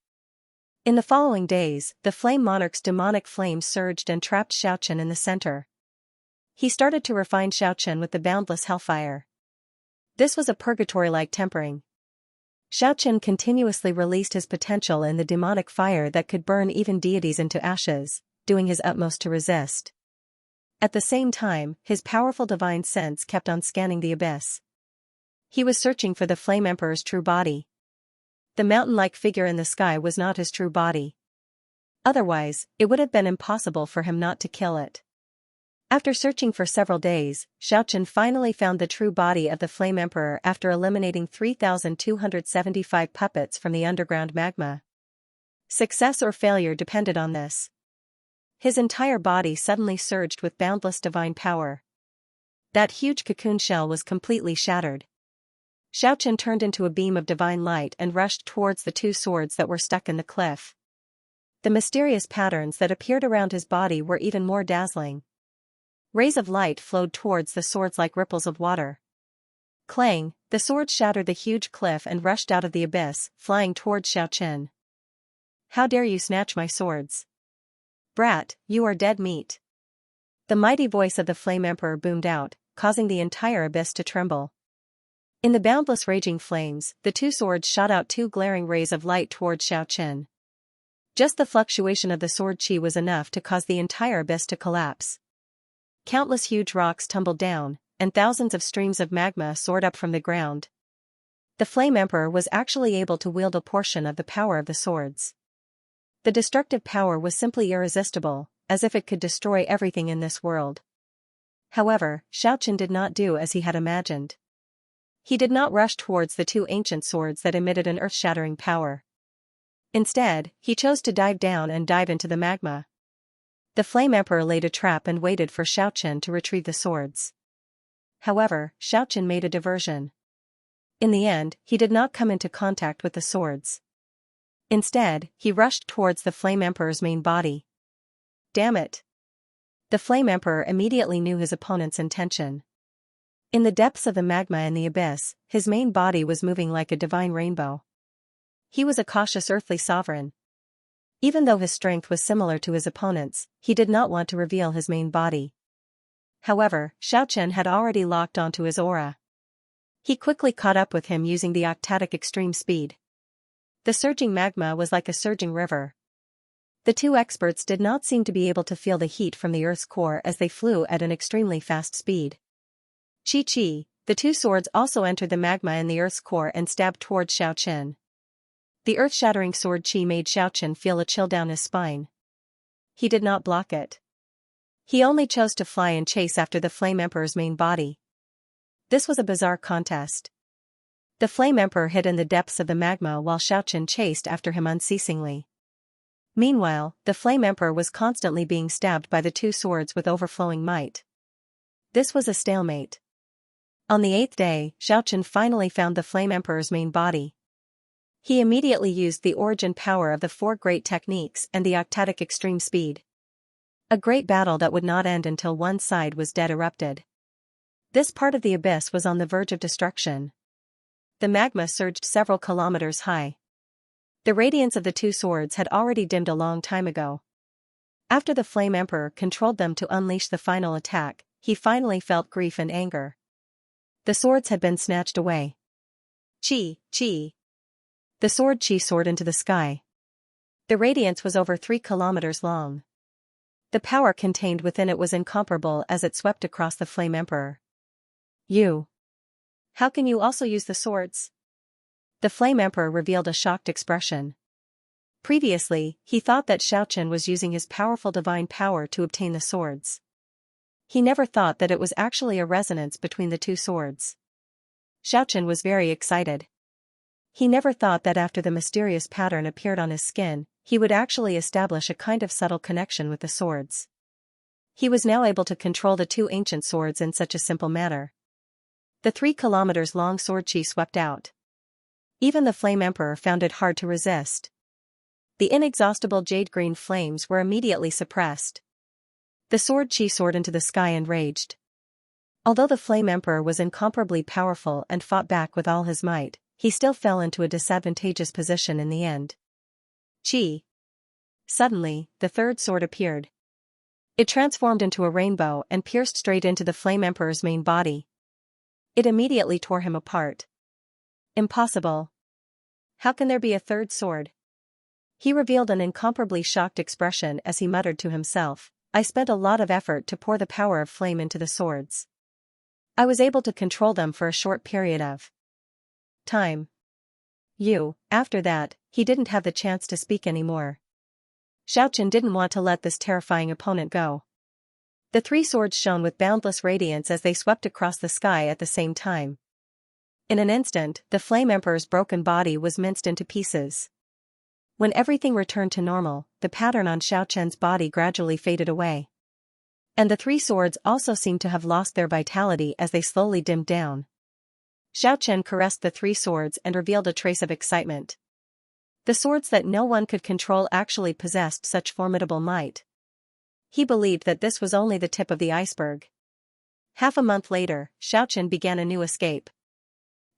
In the following days, the Flame Monarch's demonic flame surged and trapped Xiaoqin in the center. He started to refine Xiaoqin with the boundless hellfire. This was a purgatory-like tempering. Xiaoqin continuously released his potential in the demonic fire that could burn even deities into ashes, doing his utmost to resist. At the same time, his powerful divine sense kept on scanning the abyss. He was searching for the Flame Emperor's true body. The mountain-like figure in the sky was not his true body. Otherwise, it would have been impossible for him not to kill it. After searching for several days, Xiaoqin finally found the true body of the Flame Emperor after eliminating 3,275 puppets from the underground magma. Success or failure depended on this. His entire body suddenly surged with boundless divine power. That huge cocoon shell was completely shattered. Xiaoqin turned into a beam of divine light and rushed towards the two swords that were stuck in the cliff. The mysterious patterns that appeared around his body were even more dazzling. Rays of light flowed towards the swords like ripples of water. Clang, the swords shattered the huge cliff and rushed out of the abyss, flying towards Xiaoqin. How dare you snatch my swords? Brat, you are dead meat. The mighty voice of the Flame Emperor boomed out, causing the entire abyss to tremble. In the boundless raging flames, the two swords shot out two glaring rays of light towards Xiaoqin. Just the fluctuation of the sword chi was enough to cause the entire abyss to collapse. Countless huge rocks tumbled down, and thousands of streams of magma soared up from the ground. The Flame Emperor was actually able to wield a portion of the power of the swords. The destructive power was simply irresistible, as if it could destroy everything in this world. However, Xiaoqin did not do as he had imagined. He did not rush towards the two ancient swords that emitted an earth-shattering power. Instead, he chose to dive down and dive into the magma. The Flame Emperor laid a trap and waited for Xiaoqin to retrieve the swords. However, Xiaoqin made a diversion. In the end, he did not come into contact with the swords. Instead, he rushed towards the Flame Emperor's main body. Damn it! The Flame Emperor immediately knew his opponent's intention. In the depths of the magma and the abyss, his main body was moving like a divine rainbow. He was a cautious earthly sovereign. Even though his strength was similar to his opponent's, he did not want to reveal his main body. However, Xiaoqin had already locked onto his aura. He quickly caught up with him using the octatic extreme speed. The surging magma was like a surging river. The two experts did not seem to be able to feel the heat from the Earth's core as they flew at an extremely fast speed. Chi-chi, the two swords also entered the magma in the Earth's core and stabbed towards Xiaoqin. The earth-shattering sword chi made Xiaoqin feel a chill down his spine. He did not block it. He only chose to fly and chase after the Flame Emperor's main body. This was a bizarre contest. The Flame Emperor hid in the depths of the magma while Xiaoqin chased after him unceasingly. Meanwhile, the Flame Emperor was constantly being stabbed by the two swords with overflowing might. This was a stalemate. On the 8th day, Xiaoqin finally found the Flame Emperor's main body. He immediately used the origin power of the four great techniques and the octatic extreme speed. A great battle that would not end until one side was dead erupted. This part of the abyss was on the verge of destruction. The magma surged several kilometers high. The radiance of the two swords had already dimmed a long time ago. After the Flame Emperor controlled them to unleash the final attack, he finally felt grief and anger. The swords had been snatched away. Chi, chi. The sword chi soared into the sky. The radiance was over 3 kilometers long. The power contained within it was incomparable as it swept across the Flame Emperor. You. How can you also use the swords? The Flame Emperor revealed a shocked expression. Previously, he thought that Xianxia was using his powerful divine power to obtain the swords. He never thought that it was actually a resonance between the two swords. Xianxia was very excited. He never thought that after the mysterious pattern appeared on his skin, he would actually establish a kind of subtle connection with the swords. He was now able to control the two ancient swords in such a simple manner. The 3 kilometers long sword chi swept out. Even the Flame Emperor found it hard to resist. The inexhaustible jade-green flames were immediately suppressed. The sword chi soared into the sky and raged. Although the Flame Emperor was incomparably powerful and fought back with all his might, he still fell into a disadvantageous position in the end. Chi. Suddenly, the third sword appeared. It transformed into a rainbow and pierced straight into the Flame Emperor's main body. It immediately tore him apart. Impossible. How can there be a third sword? He revealed an incomparably shocked expression as he muttered to himself, I spent a lot of effort to pour the power of flame into the swords. I was able to control them for a short period of time. After that, he didn't have the chance to speak anymore. Xianxia didn't want to let this terrifying opponent go. The 3 swords shone with boundless radiance as they swept across the sky at the same time. In an instant, the Flame Emperor's broken body was minced into pieces. When everything returned to normal, the pattern on Xianxia's body gradually faded away. And the 3 swords also seemed to have lost their vitality as they slowly dimmed down. Xianxia caressed the 3 swords and revealed a trace of excitement. The swords that no one could control actually possessed such formidable might. He believed that this was only the tip of the iceberg. Half a month later, Xianxia began a new escape.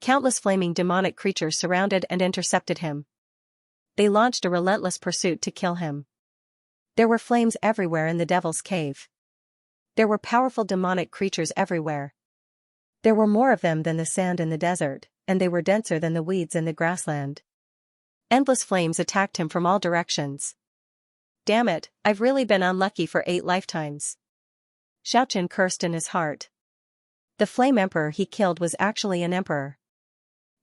Countless flaming demonic creatures surrounded and intercepted him. They launched a relentless pursuit to kill him. There were flames everywhere in the Devil's Cave. There were powerful demonic creatures everywhere. There were more of them than the sand in the desert, and they were denser than the weeds in the grassland. Endless flames attacked him from all directions. Damn it, I've really been unlucky for 8 lifetimes. Xianxia cursed in his heart. The Flame Emperor he killed was actually an emperor.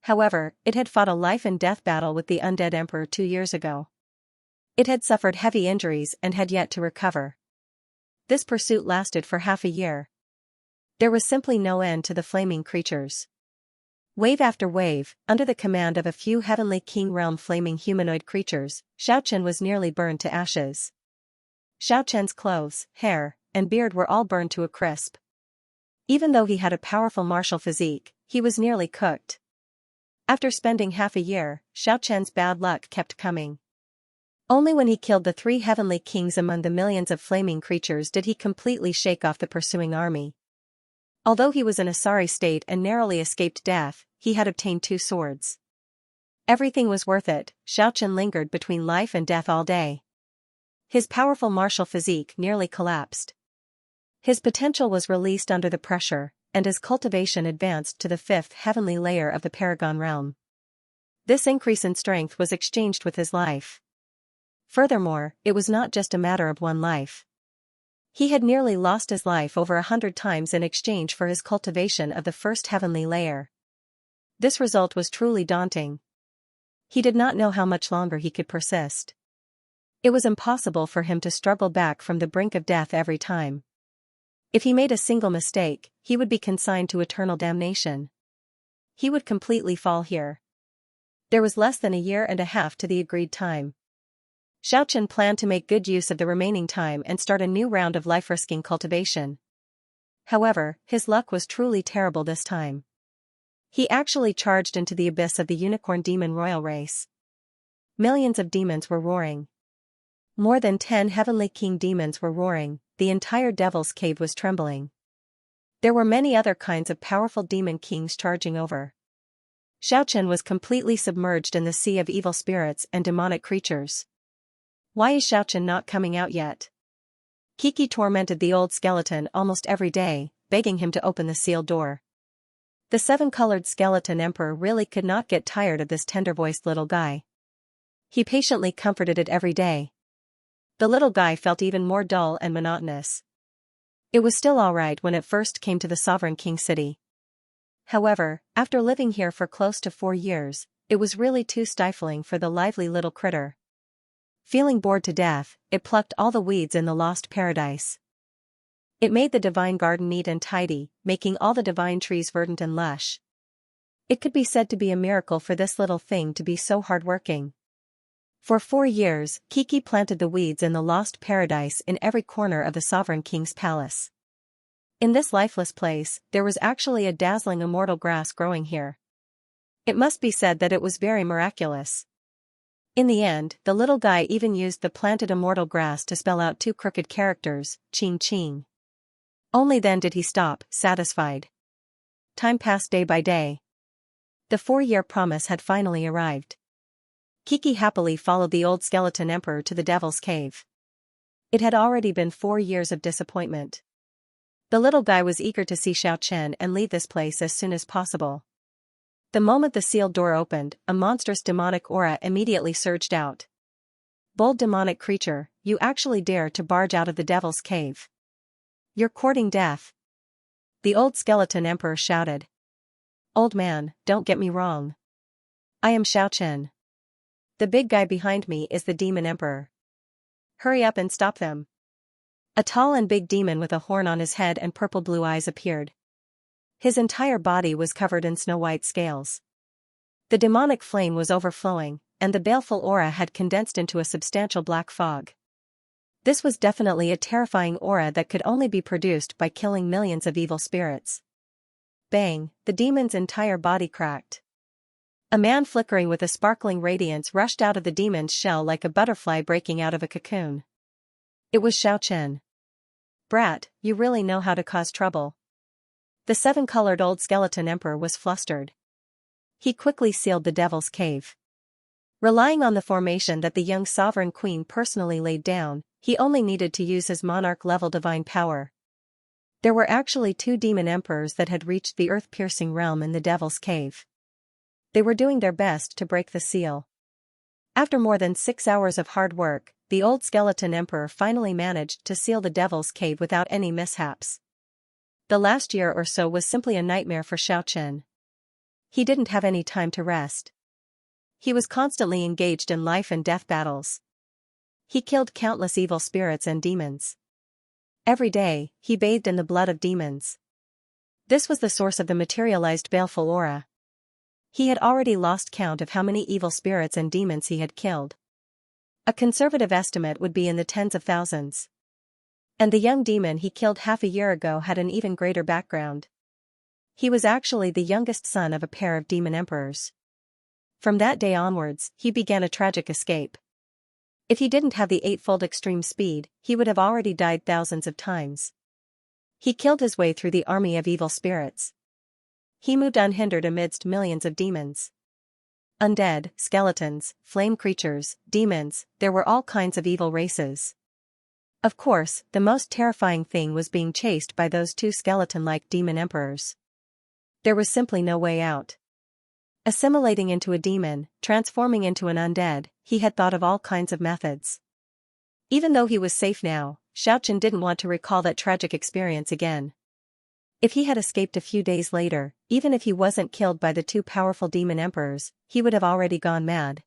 However, it had fought a life-and-death battle with the undead emperor 2 years ago. It had suffered heavy injuries and had yet to recover. This pursuit lasted for half a year. There was simply no end to the flaming creatures. Wave after wave, under the command of a few heavenly king realm flaming humanoid creatures, Xianxia was nearly burned to ashes. Xianxia's clothes, hair, and beard were all burned to a crisp. Even though he had a powerful martial physique, he was nearly cooked. After spending half a year, Xianxia's bad luck kept coming. Only when he killed the 3 heavenly kings among the millions of flaming creatures did he completely shake off the pursuing army. Although he was in a sorry state and narrowly escaped death, he had obtained 2 swords. Everything was worth it. Xianxia lingered between life and death all day. His powerful martial physique nearly collapsed. His potential was released under the pressure, and his cultivation advanced to the 5th heavenly layer of the Paragon realm. This increase in strength was exchanged with his life. Furthermore, it was not just a matter of one life. He had nearly lost his life over 100 times in exchange for his cultivation of the 1st heavenly layer. This result was truly daunting. He did not know how much longer he could persist. It was impossible for him to struggle back from the brink of death every time. If he made a single mistake, he would be consigned to eternal damnation. He would completely fall here. There was less than a year and a half to the agreed time. Xianxia planned to make good use of the remaining time and start a new round of life-risking cultivation. However, his luck was truly terrible this time. He actually charged into the abyss of the unicorn demon royal race. Millions of demons were roaring. More than 10 heavenly king demons were roaring, the entire Devil's Cave was trembling. There were many other kinds of powerful demon kings charging over. Xianxia was completely submerged in the sea of evil spirits and demonic creatures. Why is Xianxia not coming out yet? Kiki tormented the old skeleton almost every day, begging him to open the sealed door. The seven-colored skeleton emperor really could not get tired of this tender-voiced little guy. He patiently comforted it every day. The little guy felt even more dull and monotonous. It was still alright when it first came to the Sovereign King city. However, after living here for close to 4 years, it was really too stifling for the lively little critter. Feeling bored to death, it plucked all the weeds in the lost paradise. It made the divine garden neat and tidy, making all the divine trees verdant and lush. It could be said to be a miracle for this little thing to be so hardworking. For 4 years, Kiki planted the weeds in the lost paradise in every corner of the Sovereign King's palace. In this lifeless place, there was actually a dazzling immortal grass growing here. It must be said that it was very miraculous. In the end, the little guy even used the planted immortal grass to spell out 2 crooked characters, Ching Ching. Only then did he stop, satisfied. Time passed day by day. The 4-year promise had finally arrived. Kiki happily followed the old skeleton emperor to the Devil's Cave. It had already been 4 years of disappointment. The little guy was eager to see Xianxia and leave this place as soon as possible. The moment the sealed door opened, a monstrous demonic aura immediately surged out. Bold demonic creature, you actually dare to barge out of the Devil's Cave. You're courting death. The old skeleton emperor shouted. Old man, don't get me wrong. I am Xianxia. The big guy behind me is the demon emperor. Hurry up and stop them. A tall and big demon with a horn on his head and purple-blue eyes appeared. His entire body was covered in snow-white scales. The demonic flame was overflowing, and the baleful aura had condensed into a substantial black fog. This was definitely a terrifying aura that could only be produced by killing millions of evil spirits. Bang, the demon's entire body cracked. A man flickering with a sparkling radiance rushed out of the demon's shell like a butterfly breaking out of a cocoon. It was Xianxia. Brat, you really know how to cause trouble. The 7-colored old skeleton emperor was flustered. He quickly sealed the Devil's Cave. Relying on the formation that the young sovereign queen personally laid down, he only needed to use his monarch-level divine power. There were actually 2 demon emperors that had reached the earth-piercing realm in the Devil's Cave. They were doing their best to break the seal. After more than 6 hours of hard work, the old skeleton emperor finally managed to seal the Devil's Cave without any mishaps. The last year or so was simply a nightmare for Xianxia. He didn't have any time to rest. He was constantly engaged in life and death battles. He killed countless evil spirits and demons. Every day, he bathed in the blood of demons. This was the source of the materialized baleful aura. He had already lost count of how many evil spirits and demons he had killed. A conservative estimate would be in the tens of thousands. And the young demon he killed half a year ago had an even greater background. He was actually the youngest son of a pair of demon emperors. From that day onwards, he began a tragic escape. If he didn't have the 8-fold extreme speed, he would have already died thousands of times. He killed his way through the army of evil spirits. He moved unhindered amidst millions of demons. Undead, skeletons, flame creatures, demons, there were all kinds of evil races. Of course, the most terrifying thing was being chased by those 2 skeleton-like demon emperors. There was simply no way out. Assimilating into a demon, transforming into an undead, he had thought of all kinds of methods. Even though he was safe now, Xianxia didn't want to recall that tragic experience again. If he had escaped a few days later, even if he wasn't killed by the 2 powerful demon emperors, he would have already gone mad.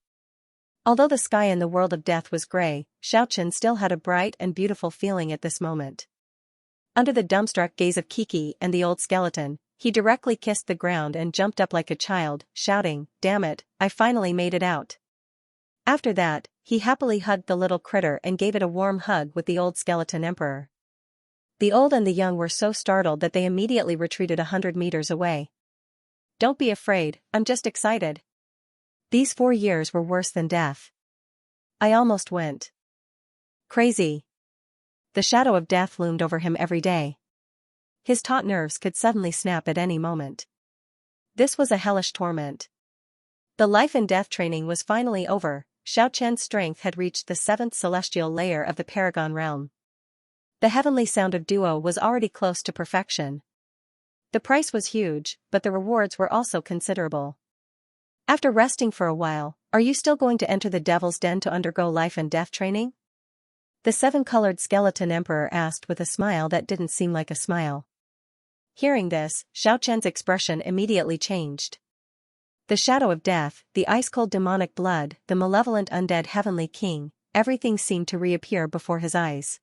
Although the sky in the world of death was gray, Xianxia still had a bright and beautiful feeling at this moment. Under the dumbstruck gaze of Kiki and the old skeleton, he directly kissed the ground and jumped up like a child, shouting, "Damn it, I finally made it out." After that, he happily hugged the little critter and gave it a warm hug with the old skeleton emperor. The old and the young were so startled that they immediately retreated 100 meters away. "Don't be afraid, I'm just excited. These 4 years were worse than death. I almost went crazy." The shadow of death loomed over him every day. His taut nerves could suddenly snap at any moment. This was a hellish torment. The life and death training was finally over. Xianxia's strength had reached the 7th celestial layer of the Paragon realm. The heavenly sound of duo was already close to perfection. The price was huge, but the rewards were also considerable. After resting for a while, are you still going to enter the Devil's Den to undergo life and death training? The seven-colored skeleton emperor asked with a smile that didn't seem like a smile. Hearing this, Xiaoqian's expression immediately changed. The shadow of death, the ice-cold demonic blood, the malevolent undead heavenly king, everything seemed to reappear before his eyes.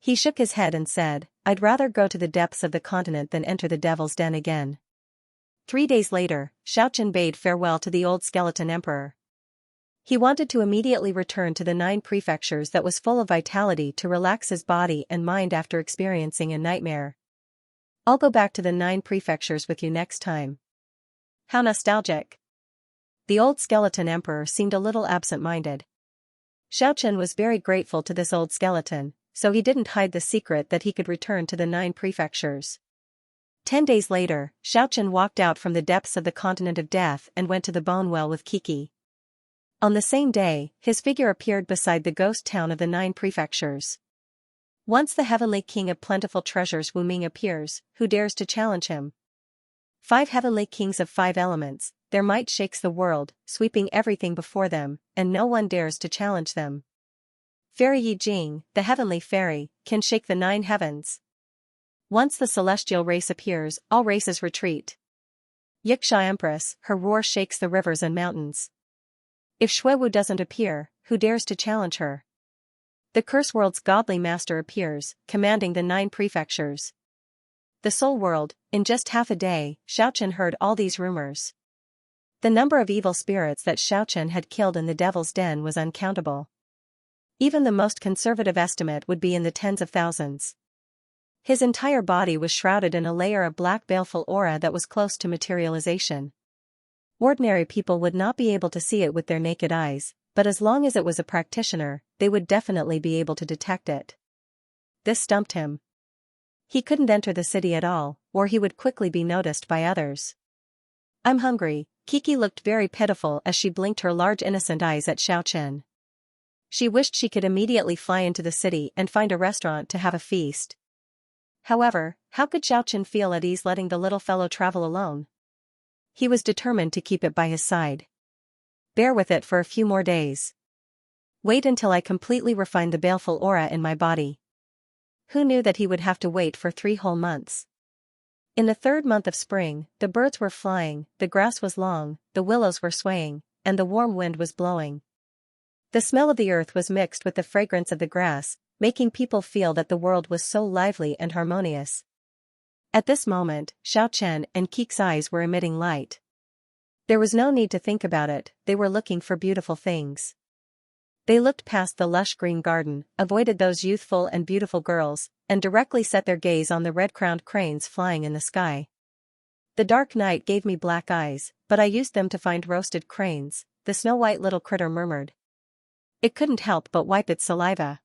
He shook his head and said, "I'd rather go to the depths of the continent than enter the Devil's Den again." 3 days later, Xiaoqian bade farewell to the old skeleton emperor. He wanted to immediately return to the 9 prefectures that was full of vitality to relax his body and mind after experiencing a nightmare. "I'll go back to the 9 prefectures with you next time." How nostalgic. The old skeleton emperor seemed a little absent-minded. Xiaoqian was very grateful to this old skeleton, so he didn't hide the secret that he could return to the 9 prefectures. 10 days later, Xiaoqian walked out from the depths of the continent of death and went to the bone well with Kiki. On the same day, his figure appeared beside the ghost town of the 9 prefectures. Once the heavenly king of plentiful treasures Wu Ming appears, who dares to challenge him? 5 heavenly kings of 5 elements, their might shakes the world, sweeping everything before them, and no one dares to challenge them. Fairy Yi Jing, the heavenly fairy, can shake the 9 heavens. Once the celestial race appears, all races retreat. Xianxia Empress, her roar shakes the rivers and mountains. If Xuewu doesn't appear, who dares to challenge her? The Curse World's godly master appears, commanding the 9 prefectures. The Soul World, in just half a day, Xiaoqian heard all these rumors. The number of evil spirits that Xiaoqian had killed in the Devil's Den was uncountable. Even the most conservative estimate would be in the tens of thousands. His entire body was shrouded in a layer of black baleful aura that was close to materialization. Ordinary people would not be able to see it with their naked eyes, but as long as it was a practitioner, they would definitely be able to detect it. This stumped him. He couldn't enter the city at all, or he would quickly be noticed by others. "I'm hungry." Kiki looked very pitiful as she blinked her large innocent eyes at Xiaoqian. She wished she could immediately fly into the city and find a restaurant to have a feast. However, how could Xiaoqian feel at ease letting the little fellow travel alone? He was determined to keep it by his side. "Bear with it for a few more days. Wait until I completely refine the baleful aura in my body." Who knew that he would have to wait for 3 whole months? In the 3rd month of spring, the birds were flying, the grass was long, the willows were swaying, and the warm wind was blowing. The smell of the earth was mixed with the fragrance of the grass, making people feel that the world was so lively and harmonious. At this moment, Xiaoqian and Kiki's eyes were emitting light. There was no need to think about it, they were looking for beautiful things. They looked past the lush green garden, avoided those youthful and beautiful girls, and directly set their gaze on the red-crowned cranes flying in the sky. "The dark night gave me black eyes, but I used them to find roasted cranes," the snow-white little critter murmured. It couldn't help but wipe its saliva.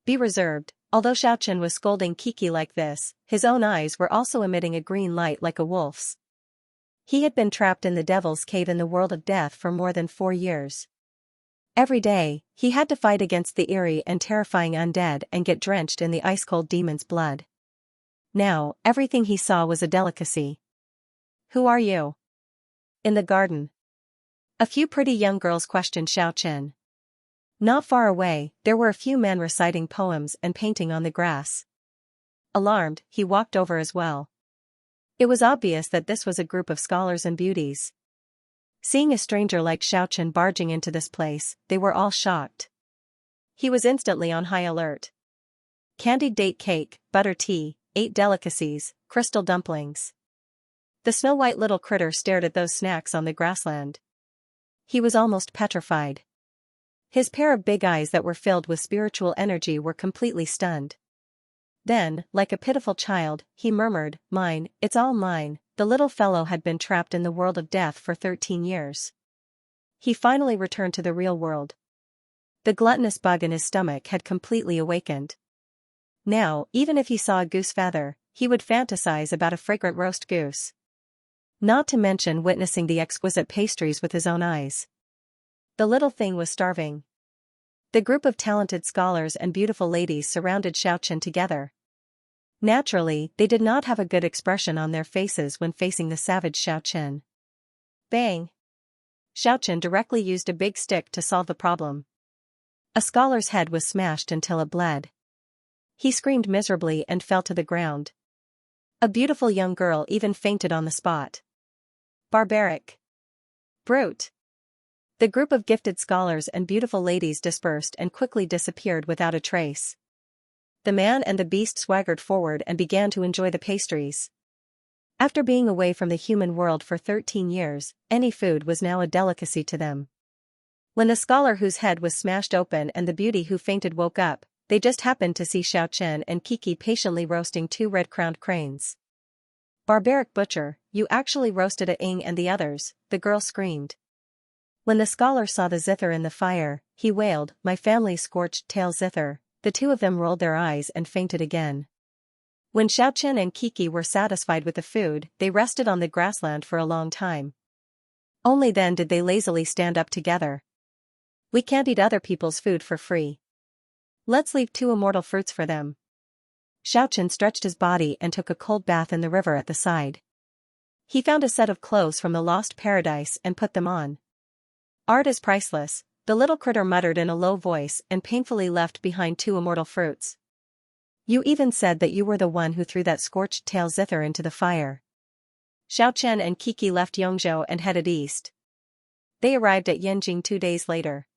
"Be reserved." Although Xiaoqian was scolding Kiki like this, his own eyes were also emitting a green light like a wolf's. He had been trapped in the Devil's Cave in the world of death for more than 4 years. Every day, he had to fight against the eerie and terrifying undead and get drenched in the ice-cold demon's blood. Now, everything he saw was a delicacy. "Who are you?" In the garden. A few pretty young girls questioned Xiaoqian. Not far away, there were a few men reciting poems and painting on the grass. Alarmed, he walked over as well. It was obvious that this was a group of scholars and beauties. Seeing a stranger like Xiaoqian barging into this place, they were all shocked. He was instantly on high alert. Candied date cake, butter tea, 8 delicacies, crystal dumplings. The snow-white little critter stared at those snacks on the grassland. He was almost petrified. His pair of big eyes that were filled with spiritual energy were completely stunned. Then, like a pitiful child, he murmured, "Mine, it's all mine." The little fellow had been trapped in the world of death for 13 years. He finally returned to the real world. The gluttonous bug in his stomach had completely awakened. Now, even if he saw a goose feather, he would fantasize about a fragrant roast goose. Not to mention witnessing the exquisite pastries with his own eyes. The little thing was starving. The group of talented scholars and beautiful ladies surrounded Xiaochen together. Naturally, they did not have a good expression on their faces when facing the savage Xiaochen. Bang! Xiaochen directly used a big stick to solve the problem. A scholar's head was smashed until it bled. He screamed miserably and fell to the ground. A beautiful young girl even fainted on the spot. Barbaric. Brute. The group of gifted scholars and beautiful ladies dispersed and quickly disappeared without a trace. The man and the beast swaggered forward and began to enjoy the pastries. After being away from the human world for 13 years, any food was now a delicacy to them. When the scholar whose head was smashed open and the beauty who fainted woke up, they just happened to see Xiaochen and Kiki patiently roasting 2 red-crowned cranes. Barbaric butcher, you actually roasted a Ing and the others, the girl screamed. When the scholar saw the zither in the fire, he wailed, my family's scorched tail zither. The two of them rolled their eyes and fainted again. When Xiaochen and Kiki were satisfied with the food, they rested on the grassland for a long time. Only then did they lazily stand up together. We can't eat other people's food for free. Let's leave 2 immortal fruits for them. Xiaochen stretched his body and took a cold bath in the river at the side. He found a set of clothes from the lost paradise and put them on. Art is priceless, the little critter muttered in a low voice and painfully left behind 2 immortal fruits. You even said that you were the one who threw that scorched tail zither into the fire. Xiaochen and Kiki left Yongzhou and headed east. They arrived at Yanjing 2 days later.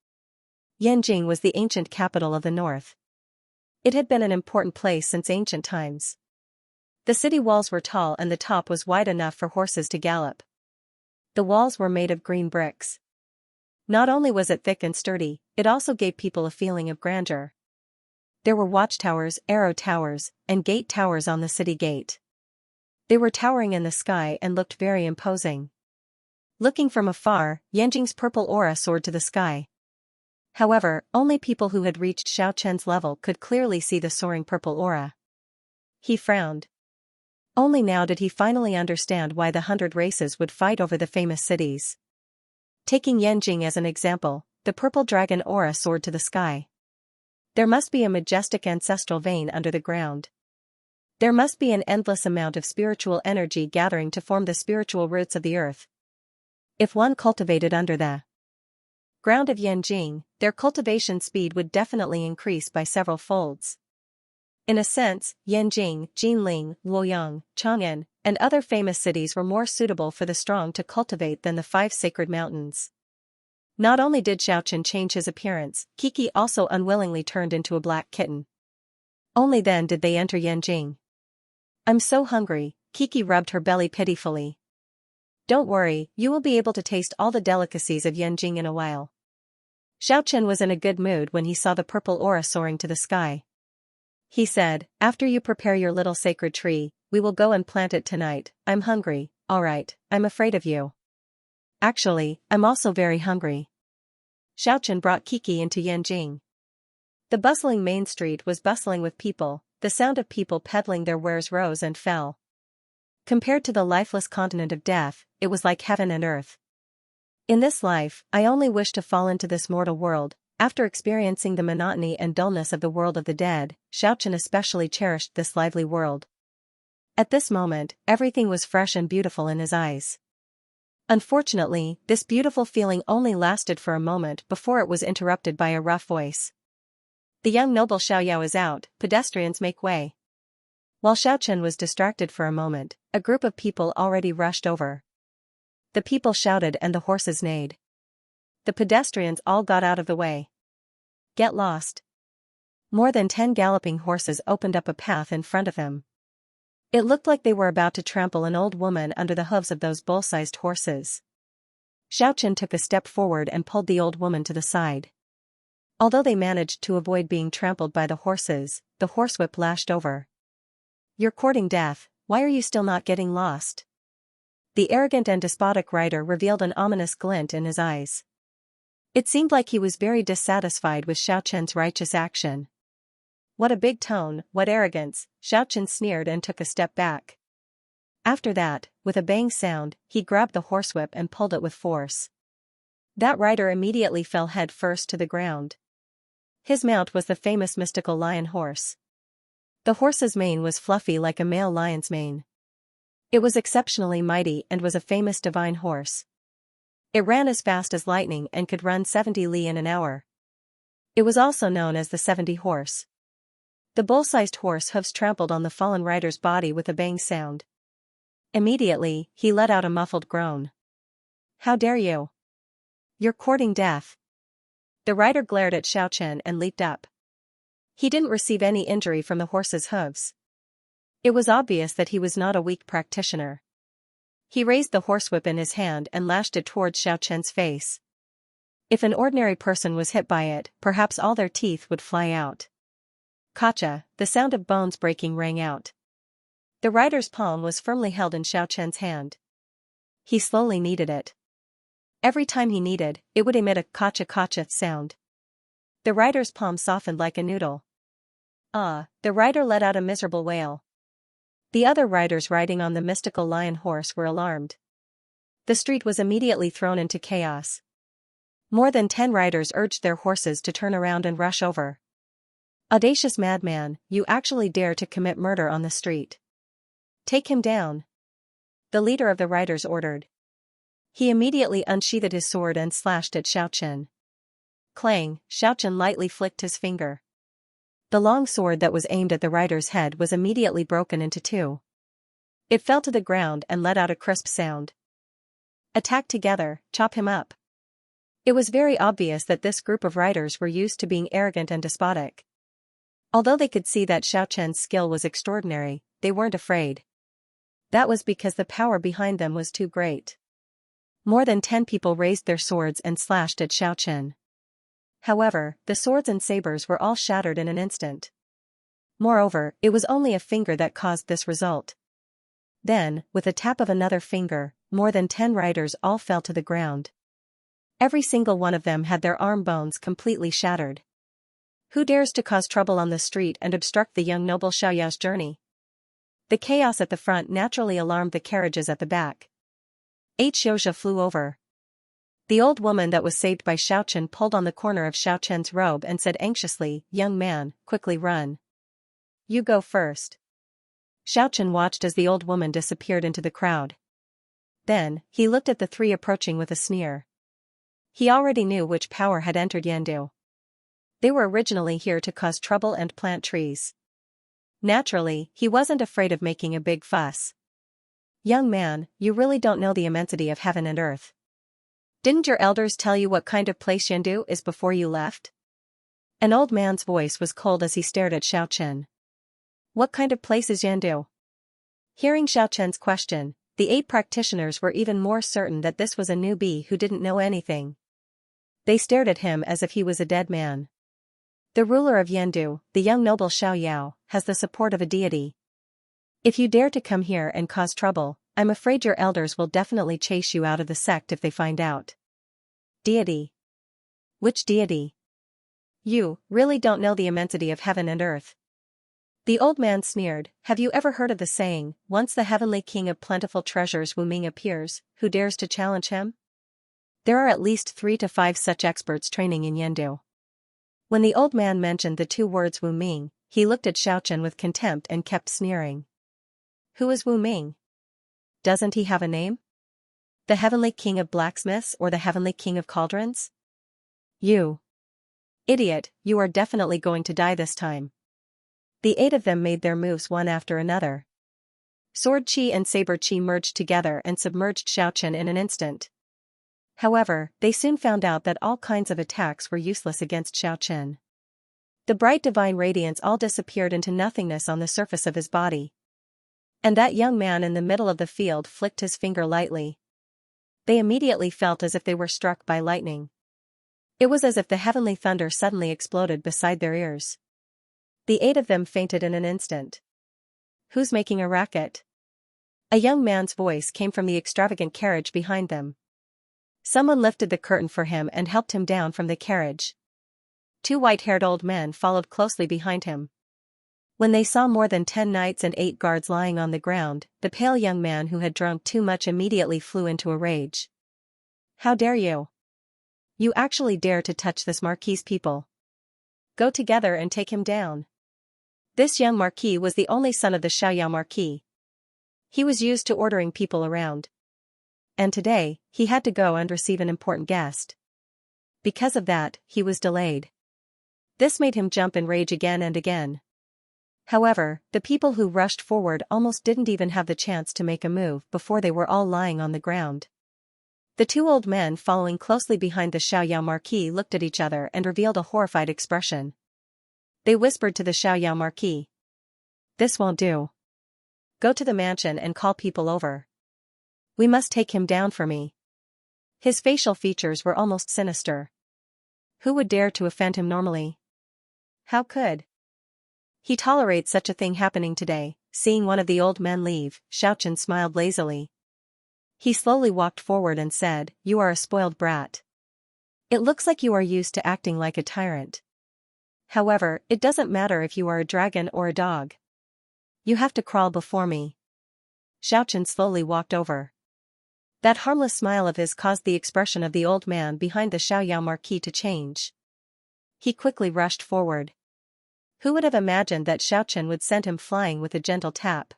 Yanjing was the ancient capital of the north. It had been an important place since ancient times. The city walls were tall and the top was wide enough for horses to gallop. The walls were made of green bricks. Not only was it thick and sturdy, it also gave people a feeling of grandeur. There were watchtowers, arrow towers, and gate towers on the city gate. They were towering in the sky and looked very imposing. Looking from afar, Yanjing's purple aura soared to the sky. However, only people who had reached Xiaochen's level could clearly see the soaring purple aura. He frowned. Only now did he finally understand why the 100 races would fight over the famous cities. Taking Yanjing as an example, the purple dragon aura soared to the sky. There must be a majestic ancestral vein under the ground. There must be an endless amount of spiritual energy gathering to form the spiritual roots of the earth. If one cultivated under the ground of Yanjing, their cultivation speed would definitely increase by several folds. In a sense, Yanjing, Jinling, Luoyang, Chang'an, and other famous cities were more suitable for the strong to cultivate than the 5 sacred mountains. Not only did Xiaochen change his appearance, Kiki also unwillingly turned into a black kitten. Only then did they enter Yanjing. I'm so hungry, Kiki rubbed her belly pitifully. Don't worry, you will be able to taste all the delicacies of Yanjing in a while. Xiaochen was in a good mood when he saw the purple aura soaring to the sky. He said, after you prepare your little sacred tree, we will go and plant it tonight. I'm hungry, alright, I'm afraid of you. Actually, I'm also very hungry. Xiaochen brought Kiki into Yanjing. The bustling main street was bustling with people, the sound of people peddling their wares rose and fell. Compared to the lifeless continent of death, it was like heaven and earth. In this life, I only wish to fall into this mortal world. After experiencing the monotony and dullness of the world of the dead, Xiaochen especially cherished this lively world. At this moment, everything was fresh and beautiful in his eyes. Unfortunately, this beautiful feeling only lasted for a moment before it was interrupted by a rough voice. The young noble Xiaoyao is out, pedestrians make way. While Xiaochen was distracted for a moment, a group of people already rushed over. The people shouted and the horses neighed. The pedestrians all got out of the way. Get lost. More than 10 galloping horses opened up a path in front of him. It looked like they were about to trample an old woman under the hooves of those bull-sized horses. Xiaochen took a step forward and pulled the old woman to the side. Although they managed to avoid being trampled by the horses, the horsewhip lashed over. You're courting death, why are you still not getting lost? The arrogant and despotic rider revealed an ominous glint in his eyes. It seemed like he was very dissatisfied with Xiaochen's righteous action. What a big tone, what arrogance, Xiaochen sneered and took a step back. After that, with a bang sound, he grabbed the horsewhip and pulled it with force. That rider immediately fell head first to the ground. His mount was the famous mystical lion horse. The horse's mane was fluffy like a male lion's mane. It was exceptionally mighty and was a famous divine horse. It ran as fast as lightning and could run 70 li in an hour. It was also known as the 70 horse. The bull-sized horse hooves trampled on the fallen rider's body with a bang sound. Immediately, he let out a muffled groan. "How dare you? You're courting death." The rider glared at Xiaochen and leaped up. He didn't receive any injury from the horse's hooves. It was obvious that he was not a weak practitioner. He raised the horsewhip in his hand and lashed it towards Xiaochen's face. If an ordinary person was hit by it, perhaps all their teeth would fly out. Kacha, the sound of bones breaking rang out. The rider's palm was firmly held in Xiaochen's hand. He slowly kneaded it. Every time he kneaded, it would emit a kacha-kacha sound. The rider's palm softened like a noodle. The rider let out a miserable wail. The other riders riding on the mystical lion horse were alarmed. The street was immediately thrown into chaos. More than 10 riders urged their horses to turn around and rush over. "Audacious madman, you actually dare to commit murder on the street. Take him down," the leader of the riders ordered. He immediately unsheathed his sword and slashed at Xiaochen. Clang, Xiaochen lightly flicked his finger. The long sword that was aimed at the rider's head was immediately broken into two. It fell to the ground and let out a crisp sound. "Attack together, chop him up." It was very obvious that this group of riders were used to being arrogant and despotic. Although they could see that Xiaochen's skill was extraordinary, they weren't afraid. That was because the power behind them was too great. More than 10 people raised their swords and slashed at Xiaochen. However, the swords and sabers were all shattered in an instant. Moreover, it was only a finger that caused this result. Then, with a tap of another finger, more than 10 riders all fell to the ground. Every single one of them had their arm bones completely shattered. Who dares to cause trouble on the street and obstruct the young noble Xiaoyao's journey? The chaos at the front naturally alarmed the carriages at the back. Xiaoxia flew over. The old woman that was saved by Xiaochen pulled on the corner of Xiaochen's robe and said anxiously, "Young man, quickly run. You go first." Xiaochen watched as the old woman disappeared into the crowd. Then, he looked at the three approaching with a sneer. He already knew which power had entered Yandu. They were originally here to cause trouble and plant trees. Naturally, he wasn't afraid of making a big fuss. "Young man, you really don't know the immensity of heaven and earth. Didn't your elders tell you what kind of place Yandu is before you left?" An old man's voice was cold as he stared at Xiaochen. "What kind of place is Yandu?" Hearing Xiaochen's question, the 8 practitioners were even more certain that this was a newbie who didn't know anything. They stared at him as if he was a dead man. "The ruler of Yandu, the young noble Xiaoyao, has the support of a deity. If you dare to come here and cause trouble, I'm afraid your elders will definitely chase you out of the sect if they find out." "Deity? Which deity? You really don't know the immensity of heaven and earth." The old man sneered. "Have you ever heard of the saying, 'Once the heavenly king of plentiful treasures Wu Ming appears, who dares to challenge him?' There are at least 3 to 5 such experts training in Yandu." When the old man mentioned the 2 words Wu Ming, he looked at Xiaochen with contempt and kept sneering. "Who is Wu Ming? Doesn't he have a name? The heavenly king of blacksmiths or the heavenly king of cauldrons? You idiot, you are definitely going to die this time." The 8 of them made their moves one after another. Sword chi and saber chi merged together and submerged Xiaochen in an instant. However, they soon found out that all kinds of attacks were useless against Xiaochen. The bright divine radiance all disappeared into nothingness on the surface of his body. And that young man in the middle of the field flicked his finger lightly. They immediately felt as if they were struck by lightning. It was as if the heavenly thunder suddenly exploded beside their ears. The 8 of them fainted in an instant. "Who's making a racket?" A young man's voice came from the extravagant carriage behind them. Someone lifted the curtain for him and helped him down from the carriage. 2 white-haired old men followed closely behind him. When they saw more than 10 knights and 8 guards lying on the ground, the pale young man who had drunk too much immediately flew into a rage. "How dare you? You actually dare to touch this marquis's people? Go together and take him down. This young marquis was the only son of the Xiaoyao marquis. He was used to ordering people around. And today, he had to go and receive an important guest. Because of that, he was delayed. This made him jump in rage again and again. However, the people who rushed forward almost didn't even have the chance to make a move before they were all lying on the ground. The two old men following closely behind the Xiaoyao marquis looked at each other and revealed a horrified expression. They whispered to the Xiaoyao marquis. "This won't do. Go to the mansion and call people over. We must take him down for me." His facial features were almost sinister. Who would dare to offend him normally? How could he tolerate such a thing happening today? Seeing one of the old men leave, Xiaochen smiled lazily. He slowly walked forward and said, "You are a spoiled brat. It looks like you are used to acting like a tyrant. However, it doesn't matter if you are a dragon or a dog. You have to crawl before me." Xiaochen slowly walked over. That harmless smile of his caused the expression of the old man behind the Xiaoyao marquis to change. He quickly rushed forward. Who would have imagined that Xiaochen would send him flying with a gentle tap?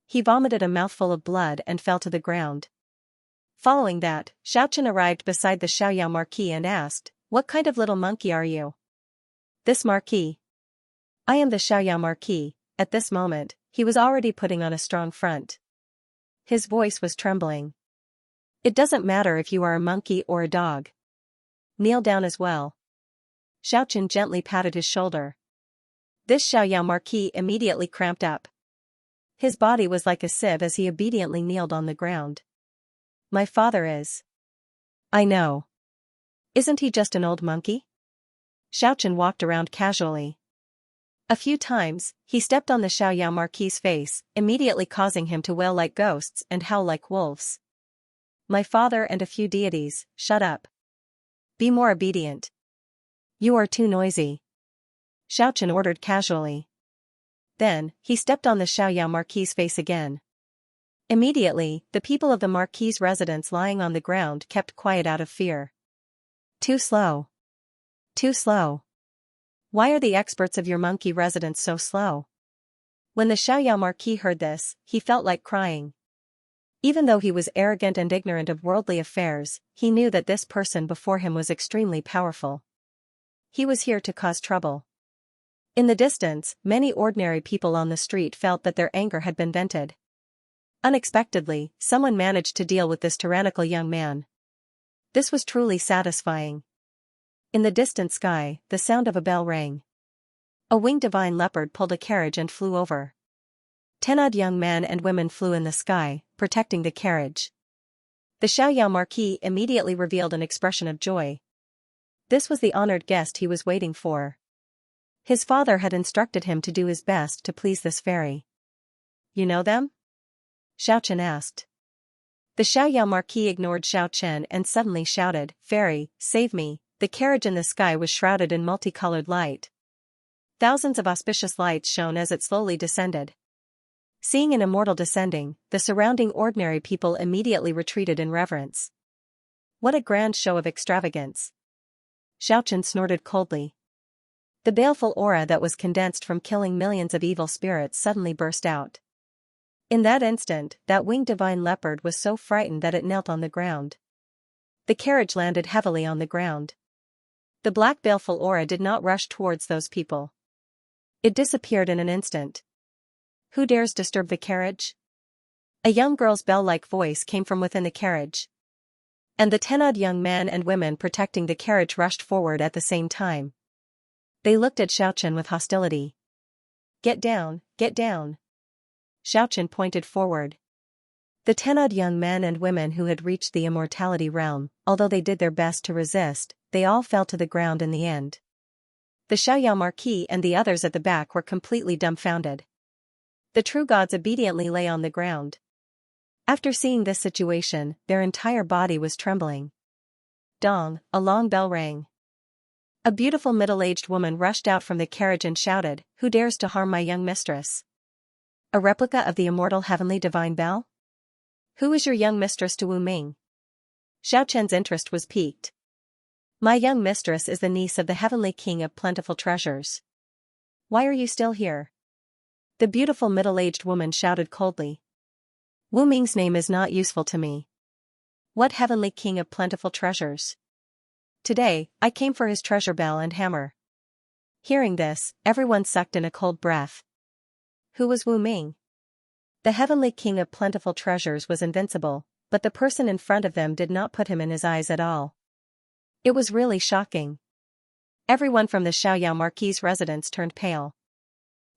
He vomited a mouthful of blood and fell to the ground. Following that, Xiaochen arrived beside the Xiaoyao marquis and asked, "What kind of little monkey are you?" "This marquis. I am the Xiaoyao marquis." At this moment, he was already putting on a strong front. His voice was trembling. "It doesn't matter if you are a monkey or a dog. Kneel down as well." Xiaochen gently patted his shoulder. This Xiaoyao marquis immediately cramped up. His body was like a sieve as he obediently kneeled on the ground. "My father is." "I know. Isn't he just an old monkey?" Xiaochen walked around casually. A few times, he stepped on the Xiaoyao marquis's face, immediately causing him to wail like ghosts and howl like wolves. "My father and a few deities, shut up. Be more obedient. You are too noisy," Xiaochen ordered casually. Then, he stepped on the Xiaoyao marquis's face again. Immediately, the people of the marquis's residence lying on the ground kept quiet out of fear. "Too slow. Too slow. Why are the experts of your monkey residence so slow?" When the Xiaoyao marquis heard this, he felt like crying. Even though he was arrogant and ignorant of worldly affairs, he knew that this person before him was extremely powerful. He was here to cause trouble. In the distance, many ordinary people on the street felt that their anger had been vented. Unexpectedly, someone managed to deal with this tyrannical young man. This was truly satisfying. In the distant sky, the sound of a bell rang. A winged divine leopard pulled a carriage and flew over. 10 odd young men and women flew in the sky, protecting the carriage. The Xiaoyao marquis immediately revealed an expression of joy. This was the honored guest he was waiting for. His father had instructed him to do his best to please this fairy. "You know them?" Xiaochen asked. The Xiaoyao marquis ignored Xiaochen and suddenly shouted, "Fairy, save me." The carriage in the sky was shrouded in multicolored light. Thousands of auspicious lights shone as it slowly descended. Seeing an immortal descending, the surrounding ordinary people immediately retreated in reverence. What a grand show of extravagance! Xiaochen snorted coldly. The baleful aura that was condensed from killing millions of evil spirits suddenly burst out. In that instant, that winged divine leopard was so frightened that it knelt on the ground. The carriage landed heavily on the ground. The black baleful aura did not rush towards those people. It disappeared in an instant. "Who dares disturb the carriage?" A young girl's bell-like voice came from within the carriage. And the 10 odd young men and women protecting the carriage rushed forward at the same time. They looked at Xiaochen with hostility. Get down, get down." Xiaochen pointed forward. The 10 odd young men and women who had reached the immortality realm, although they did their best to resist, they all fell to the ground in the end. The Xiaoyao marquis and the others at the back were completely dumbfounded. The true gods obediently lay on the ground. After seeing this situation, their entire body was trembling. Dong, a long bell rang. A beautiful middle-aged woman rushed out from the carriage and shouted, "Who dares to harm my young mistress? A replica of the immortal heavenly divine bell? Who is your young mistress to Wu Ming?" Xiaochen's interest was piqued. My young mistress is the niece of the heavenly king of plentiful treasures. Why are you still here? The beautiful middle-aged woman shouted coldly. Wu Ming's name is not useful to me. What heavenly king of plentiful treasures? Today, I came for his treasure bell and hammer. Hearing this, everyone sucked in a cold breath. Who was Wu Ming? The heavenly king of plentiful treasures was invincible, but the person in front of them did not put him in his eyes at all. It was really shocking. Everyone from the Xiaoyao Marquis' residence turned pale.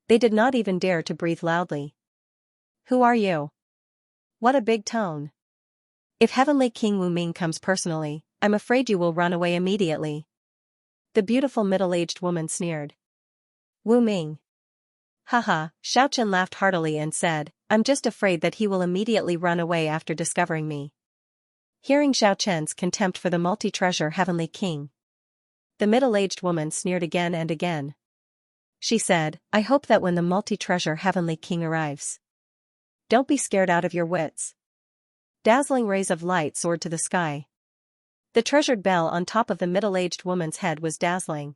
They did not even dare to breathe loudly. Who are you? What a big tone. If Heavenly King Wu Ming comes personally, I'm afraid you will run away immediately. The beautiful middle-aged woman sneered. Wu Ming. Haha, Xiaochen laughed heartily and said, I'm just afraid that he will immediately run away after discovering me. Hearing Xiaochen's contempt for the multi-treasure Heavenly King, the middle-aged woman sneered again and again. She said, I hope that when the multi-treasure Heavenly King arrives, don't be scared out of your wits. Dazzling rays of light soared to the sky. The treasured bell on top of the middle-aged woman's head was dazzling.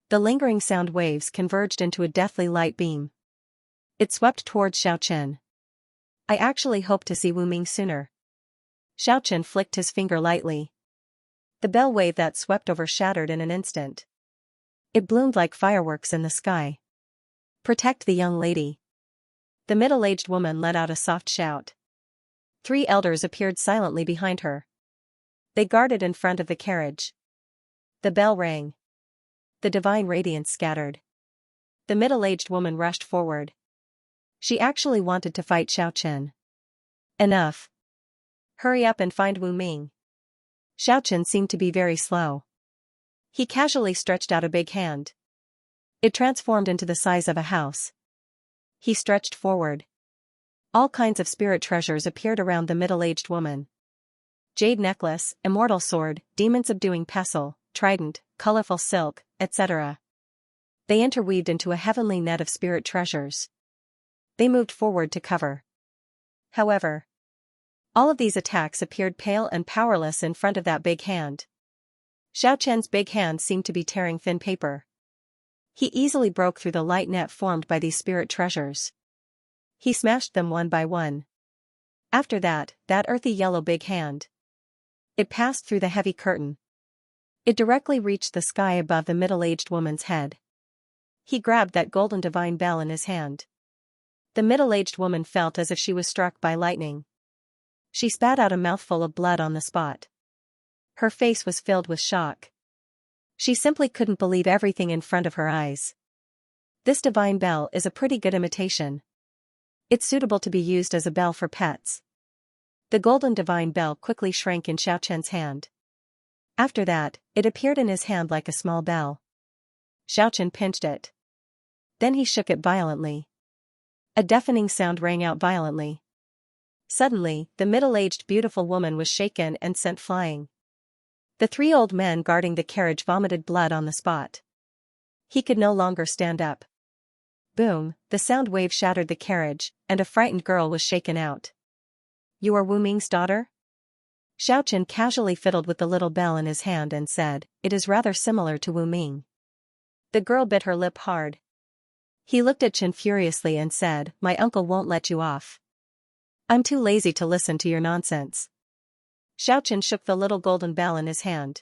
The lingering sound waves converged into a deathly light beam. It swept towards Xiaochen. I actually hope to see Wu Ming sooner. Xiaochen flicked his finger lightly. The bell wave that swept over shattered in an instant. It bloomed like fireworks in the sky. Protect the young lady. The middle-aged woman let out a soft shout. 3 elders appeared silently behind her. They guarded in front of the carriage. The bell rang. The divine radiance scattered. The middle-aged woman rushed forward. She actually wanted to fight Xiaochen. Enough. Hurry up and find Wu Ming. Xiaochen seemed to be very slow. He casually stretched out a big hand. It transformed into the size of a house. He stretched forward. All kinds of spirit treasures appeared around the middle-aged woman. Jade necklace, immortal sword, demon-subduing pestle, trident, colorful silk, etc. They interweaved into a heavenly net of spirit treasures. They moved forward to cover. However, all of these attacks appeared pale and powerless in front of that big hand. Xiaochen's big hand seemed to be tearing thin paper. He easily broke through the light net formed by these spirit treasures. He smashed them one by one. After that earthy yellow big hand. It passed through the heavy curtain. It directly reached the sky above the middle-aged woman's head. He grabbed that golden divine bell in his hand. The middle-aged woman felt as if she was struck by lightning. She spat out a mouthful of blood on the spot. Her face was filled with shock. She simply couldn't believe everything in front of her eyes. This divine bell is a pretty good imitation. It's suitable to be used as a bell for pets. The golden divine bell quickly shrank in Xiaochen's hand. After that, it appeared in his hand like a small bell. Xiaochen pinched it. Then he shook it violently. A deafening sound rang out violently. Suddenly, the middle-aged beautiful woman was shaken and sent flying. The 3 old men guarding the carriage vomited blood on the spot. He could no longer stand up. Boom, the sound wave shattered the carriage, and a frightened girl was shaken out. You are Wu Ming's daughter? Xiaochen casually fiddled with the little bell in his hand and said, it is rather similar to Wu Ming. The girl bit her lip hard. He looked at Chen furiously and said, my uncle won't let you off. I'm too lazy to listen to your nonsense. Xiaochen shook the little golden bell in his hand.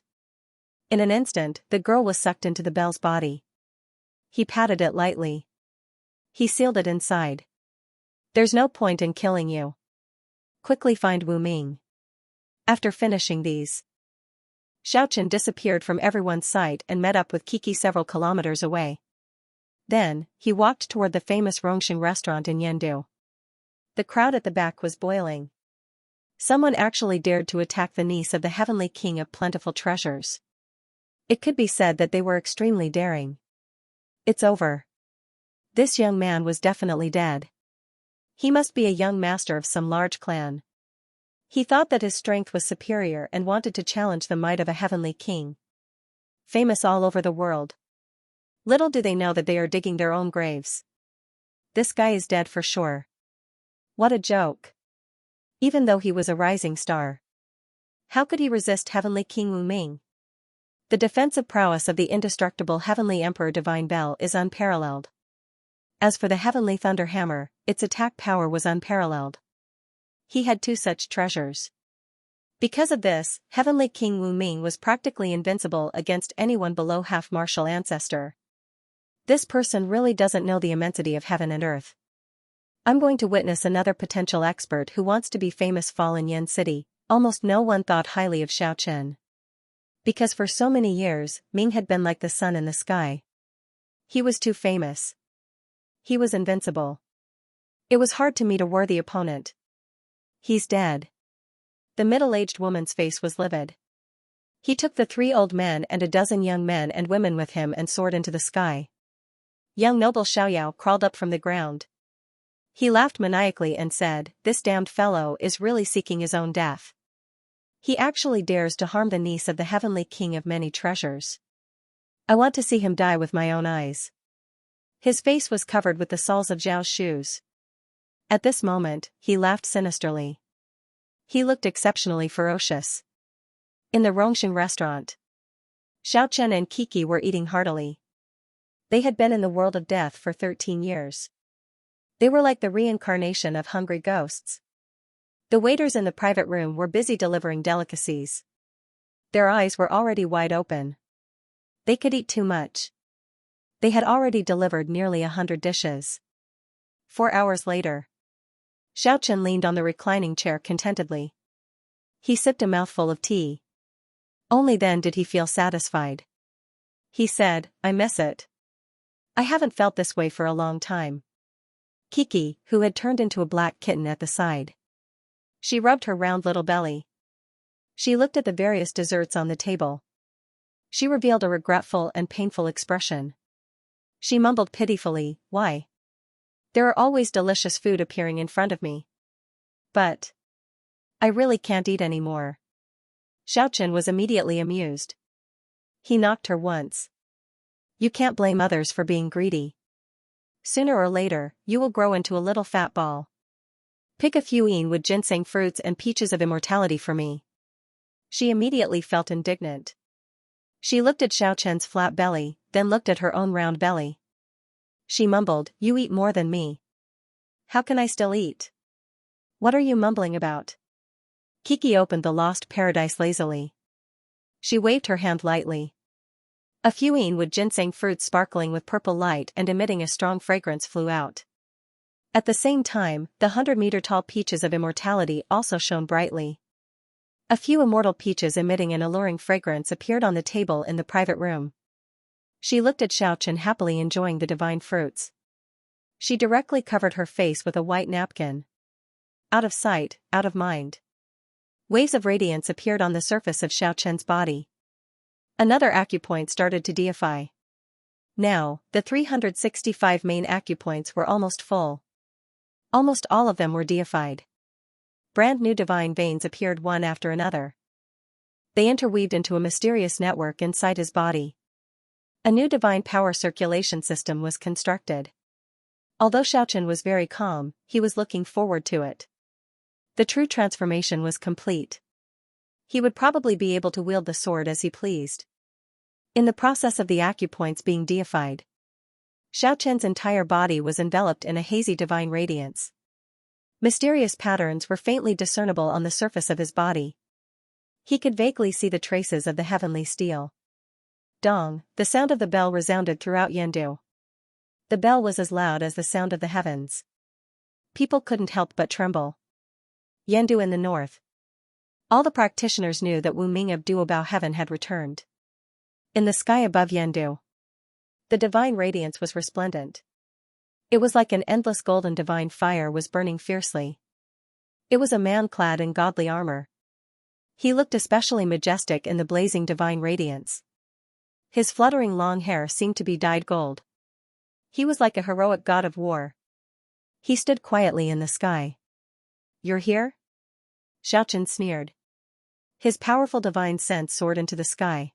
In an instant, the girl was sucked into the bell's body. He patted it lightly. He sealed it inside. There's no point in killing you. Quickly find Wu Ming. After finishing these, Xiaochen disappeared from everyone's sight and met up with Kiki several kilometers away. Then, he walked toward the famous Rongxing restaurant in Yendu. The crowd at the back was boiling. Someone actually dared to attack the niece of the heavenly king of plentiful treasures. It could be said that they were extremely daring. It's over. This young man was definitely dead. He must be a young master of some large clan. He thought that his strength was superior and wanted to challenge the might of a heavenly king. Famous all over the world. Little do they know that they are digging their own graves. This guy is dead for sure. What a joke. Even though he was a rising star. How could he resist Heavenly King Wu Ming? The defensive prowess of the indestructible Heavenly Emperor Divine Bell is unparalleled. As for the Heavenly Thunder Hammer, its attack power was unparalleled. He had two such treasures. Because of this, Heavenly King Wu Ming was practically invincible against anyone below half-martial ancestor. This person really doesn't know the immensity of heaven and earth. I'm going to witness another potential expert who wants to be famous fall in Yen City. Almost no one thought highly of Xiaochen. Because for so many years, Ming had been like the sun in the sky. He was too famous. He was invincible. It was hard to meet a worthy opponent. He's dead. The middle-aged woman's face was livid. He took the 3 old men and a dozen young men and women with him and soared into the sky. Young noble Xiaoyao crawled up from the ground. He laughed maniacally and said, "This damned fellow is really seeking his own death. He actually dares to harm the niece of the Heavenly King of Many Treasures. I want to see him die with my own eyes." His face was covered with the soles of Zhao's shoes. At this moment, he laughed sinisterly. He looked exceptionally ferocious. In the Rongsheng restaurant, Xiaochen and Kiki were eating heartily. They had been in the world of death for 13 years. They were like the reincarnation of hungry ghosts. The waiters in the private room were busy delivering delicacies. Their eyes were already wide open. They could eat too much. They had already delivered nearly 100 dishes. 4 hours later, Xiaochen leaned on the reclining chair contentedly. He sipped a mouthful of tea. Only then did he feel satisfied. He said, "I miss it. I haven't felt this way for a long time." Kiki, who had turned into a black kitten at the side. She rubbed her round little belly. She looked at the various desserts on the table. She revealed a regretful and painful expression. She mumbled pitifully, "Why? There are always delicious food appearing in front of me. But I really can't eat anymore." Xiaochen was immediately amused. He knocked her once. "You can't blame others for being greedy. Sooner or later, you will grow into a little fat ball. Pick a few wood ginseng fruits and peaches of immortality for me." She immediately felt indignant. She looked at Xiaochen's flat belly, then looked at her own round belly. She mumbled, "You eat more than me. How can I still eat? What are you mumbling about?" Kiki opened the Lost Paradise lazily. She waved her hand lightly. A few wood ginseng fruits sparkling with purple light and emitting a strong fragrance flew out. At the same time, the 100-meter-tall peaches of immortality also shone brightly. A few immortal peaches emitting an alluring fragrance appeared on the table in the private room. She looked at Xiaochen happily enjoying the divine fruits. She directly covered her face with a white napkin. Out of sight, out of mind. Waves of radiance appeared on the surface of Xiaochen's body. Another acupoint started to deify. Now, the 365 main acupoints were almost full. Almost all of them were deified. Brand new divine veins appeared one after another. They interweaved into a mysterious network inside his body. A new divine power circulation system was constructed. Although Xiaochen was very calm, he was looking forward to it. The true transformation was complete. He would probably be able to wield the sword as he pleased. In the process of the acupoints being deified, Xiaochen's entire body was enveloped in a hazy divine radiance. Mysterious patterns were faintly discernible on the surface of his body. He could vaguely see the traces of the heavenly steel. Dong, the sound of the bell resounded throughout Yendu. The bell was as loud as the sound of the heavens. People couldn't help but tremble. Yendu in the north. All the practitioners knew that Wu Ming of Duobao heaven had returned. In the sky above Yendu, the divine radiance was resplendent. It was like an endless golden divine fire was burning fiercely. It was a man clad in godly armor. He looked especially majestic in the blazing divine radiance. His fluttering long hair seemed to be dyed gold. He was like a heroic god of war. He stood quietly in the sky. "You're here?" Xiaochen sneered. His powerful divine sense soared into the sky.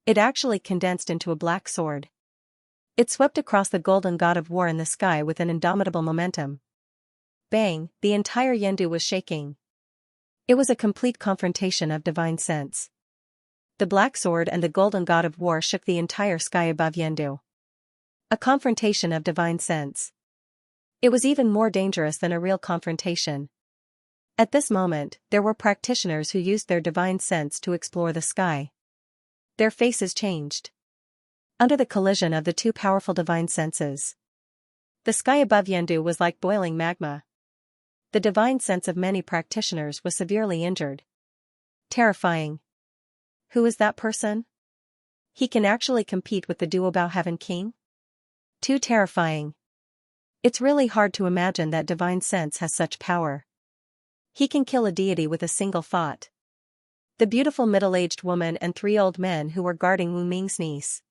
It actually condensed into a black sword. It swept across the golden god of war in the sky with an indomitable momentum. Bang, the entire Yendu was shaking. It was a complete confrontation of divine sense. The black sword and the golden god of war shook the entire sky above Yendu. A confrontation of divine sense. It was even more dangerous than a real confrontation. At this moment, there were practitioners who used their divine sense to explore the sky. Their faces changed. Under the collision of the two powerful divine senses, the sky above Yendu was like boiling magma. The divine sense of many practitioners was severely injured. Terrifying. Who is that person? He can actually compete with the Duobao Heaven King? Too terrifying. It's really hard to imagine that divine sense has such power. He can kill a deity with a single thought. The beautiful middle-aged woman and 3 old men who were guarding Wu Ming's niece.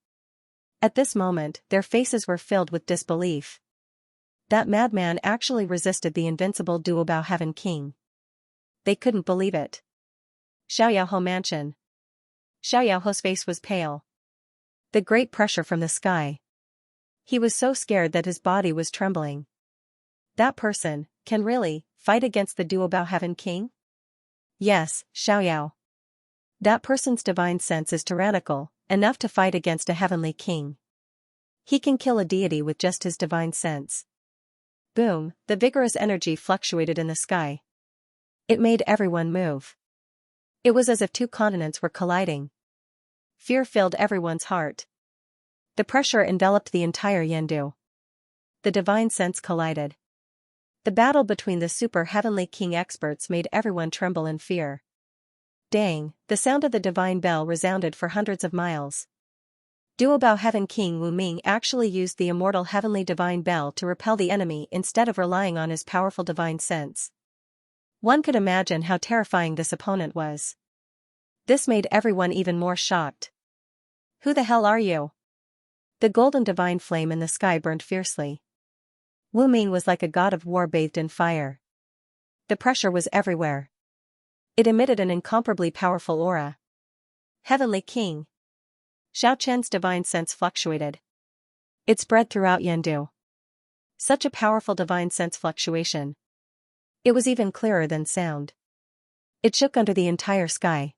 At this moment, their faces were filled with disbelief. That madman actually resisted the invincible Duobao Heaven King. They couldn't believe it. Xiaoyaoho Mansion. Xiaoyaoho's face was pale. The great pressure from the sky. He was so scared that his body was trembling. That person can really fight against the Duobao Heaven King? Yes, Xiaoyao. That person's divine sense is tyrannical, enough to fight against a heavenly king. He can kill a deity with just his divine sense. Boom, the vigorous energy fluctuated in the sky. It made everyone move. It was as if 2 continents were colliding. Fear filled everyone's heart. The pressure enveloped the entire Yendu. The divine sense collided. The battle between the super heavenly king experts made everyone tremble in fear. Dang, the sound of the divine bell resounded for hundreds of miles. Duobao Heaven King Wu Ming actually used the immortal heavenly divine bell to repel the enemy instead of relying on his powerful divine sense. One could imagine how terrifying this opponent was. This made everyone even more shocked. Who the hell are you? The golden divine flame in the sky burned fiercely. Wu Ming was like a god of war bathed in fire. The pressure was everywhere. It emitted an incomparably powerful aura. Heavenly King. Xiao Chen's divine sense fluctuated. It spread throughout Yendu. Such a powerful divine sense fluctuation. It was even clearer than sound. It shook under the entire sky.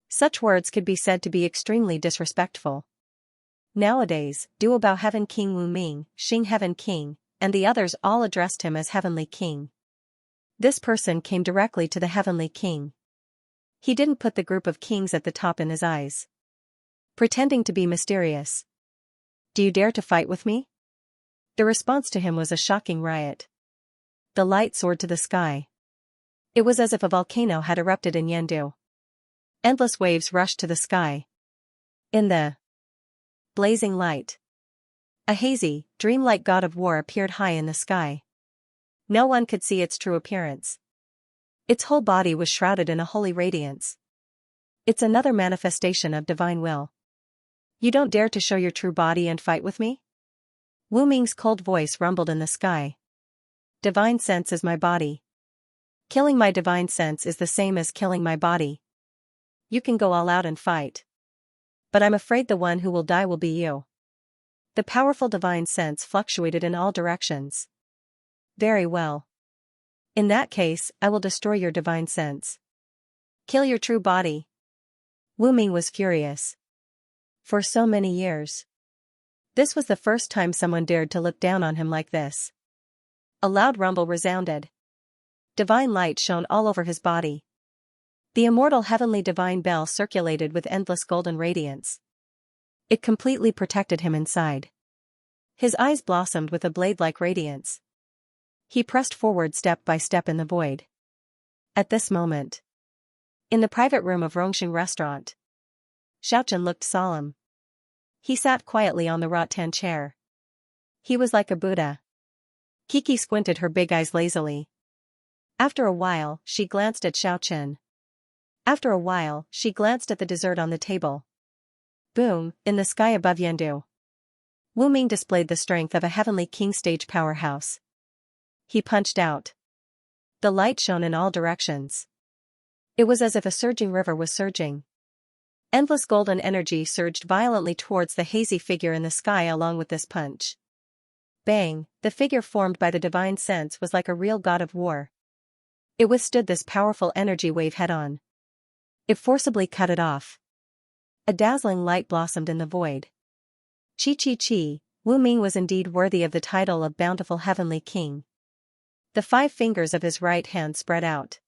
Such words could be said to be extremely disrespectful. Nowadays, Duobao Heaven King Wu Ming, Xing Heaven King, and the others all addressed him as Heavenly King. This person came directly to the Heavenly King. He didn't put the group of kings at the top in his eyes. Pretending to be mysterious. Do you dare to fight with me? The response to him was a shocking riot. The light soared to the sky. It was as if a volcano had erupted in Yendu. Endless waves rushed to the sky. In the blazing light, a hazy, dreamlike god of war appeared high in the sky. No one could see its true appearance. Its whole body was shrouded in a holy radiance. It's another manifestation of divine will. You don't dare to show your true body and fight with me? Wu Ming's cold voice rumbled in the sky. Divine sense is my body. Killing my divine sense is the same as killing my body. You can go all out and fight. But I'm afraid the one who will die will be you. The powerful divine sense fluctuated in all directions. Very well. In that case, I will destroy your divine sense. Kill your true body. Wu Ming was furious. For so many years. This was the first time someone dared to look down on him like this. A loud rumble resounded. Divine light shone all over his body. The immortal heavenly divine bell circulated with endless golden radiance. It completely protected him inside. His eyes blossomed with a blade-like radiance. He pressed forward step by step in the void. At this moment, in the private room of Rongxing restaurant, Xiaochen looked solemn. He sat quietly on the rattan chair. He was like a Buddha. Kiki squinted her big eyes lazily. After a while, she glanced at Xiaochen. After a while, she glanced at the dessert on the table. Boom, in the sky above Yendu. Wu Ming displayed the strength of a heavenly king stage powerhouse. He punched out. The light shone in all directions. It was as if a surging river was surging. Endless golden energy surged violently towards the hazy figure in the sky along with this punch. Bang, the figure formed by the divine sense was like a real god of war. It withstood this powerful energy wave head-on. It forcibly cut it off. A dazzling light blossomed in the void. Chi chi chi, Wu Ming was indeed worthy of the title of bountiful heavenly king. The 5 fingers of his right hand spread out.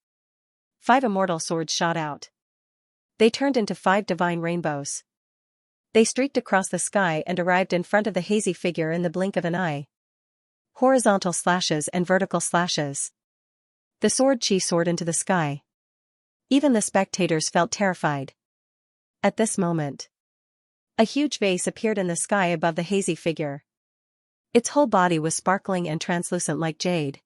5 immortal swords shot out. They turned into 5 divine rainbows. They streaked across the sky and arrived in front of the hazy figure in the blink of an eye. Horizontal slashes and vertical slashes. The sword chi soared into the sky. Even the spectators felt terrified. At this moment, a huge vase appeared in the sky above the hazy figure. Its whole body was sparkling and translucent like jade.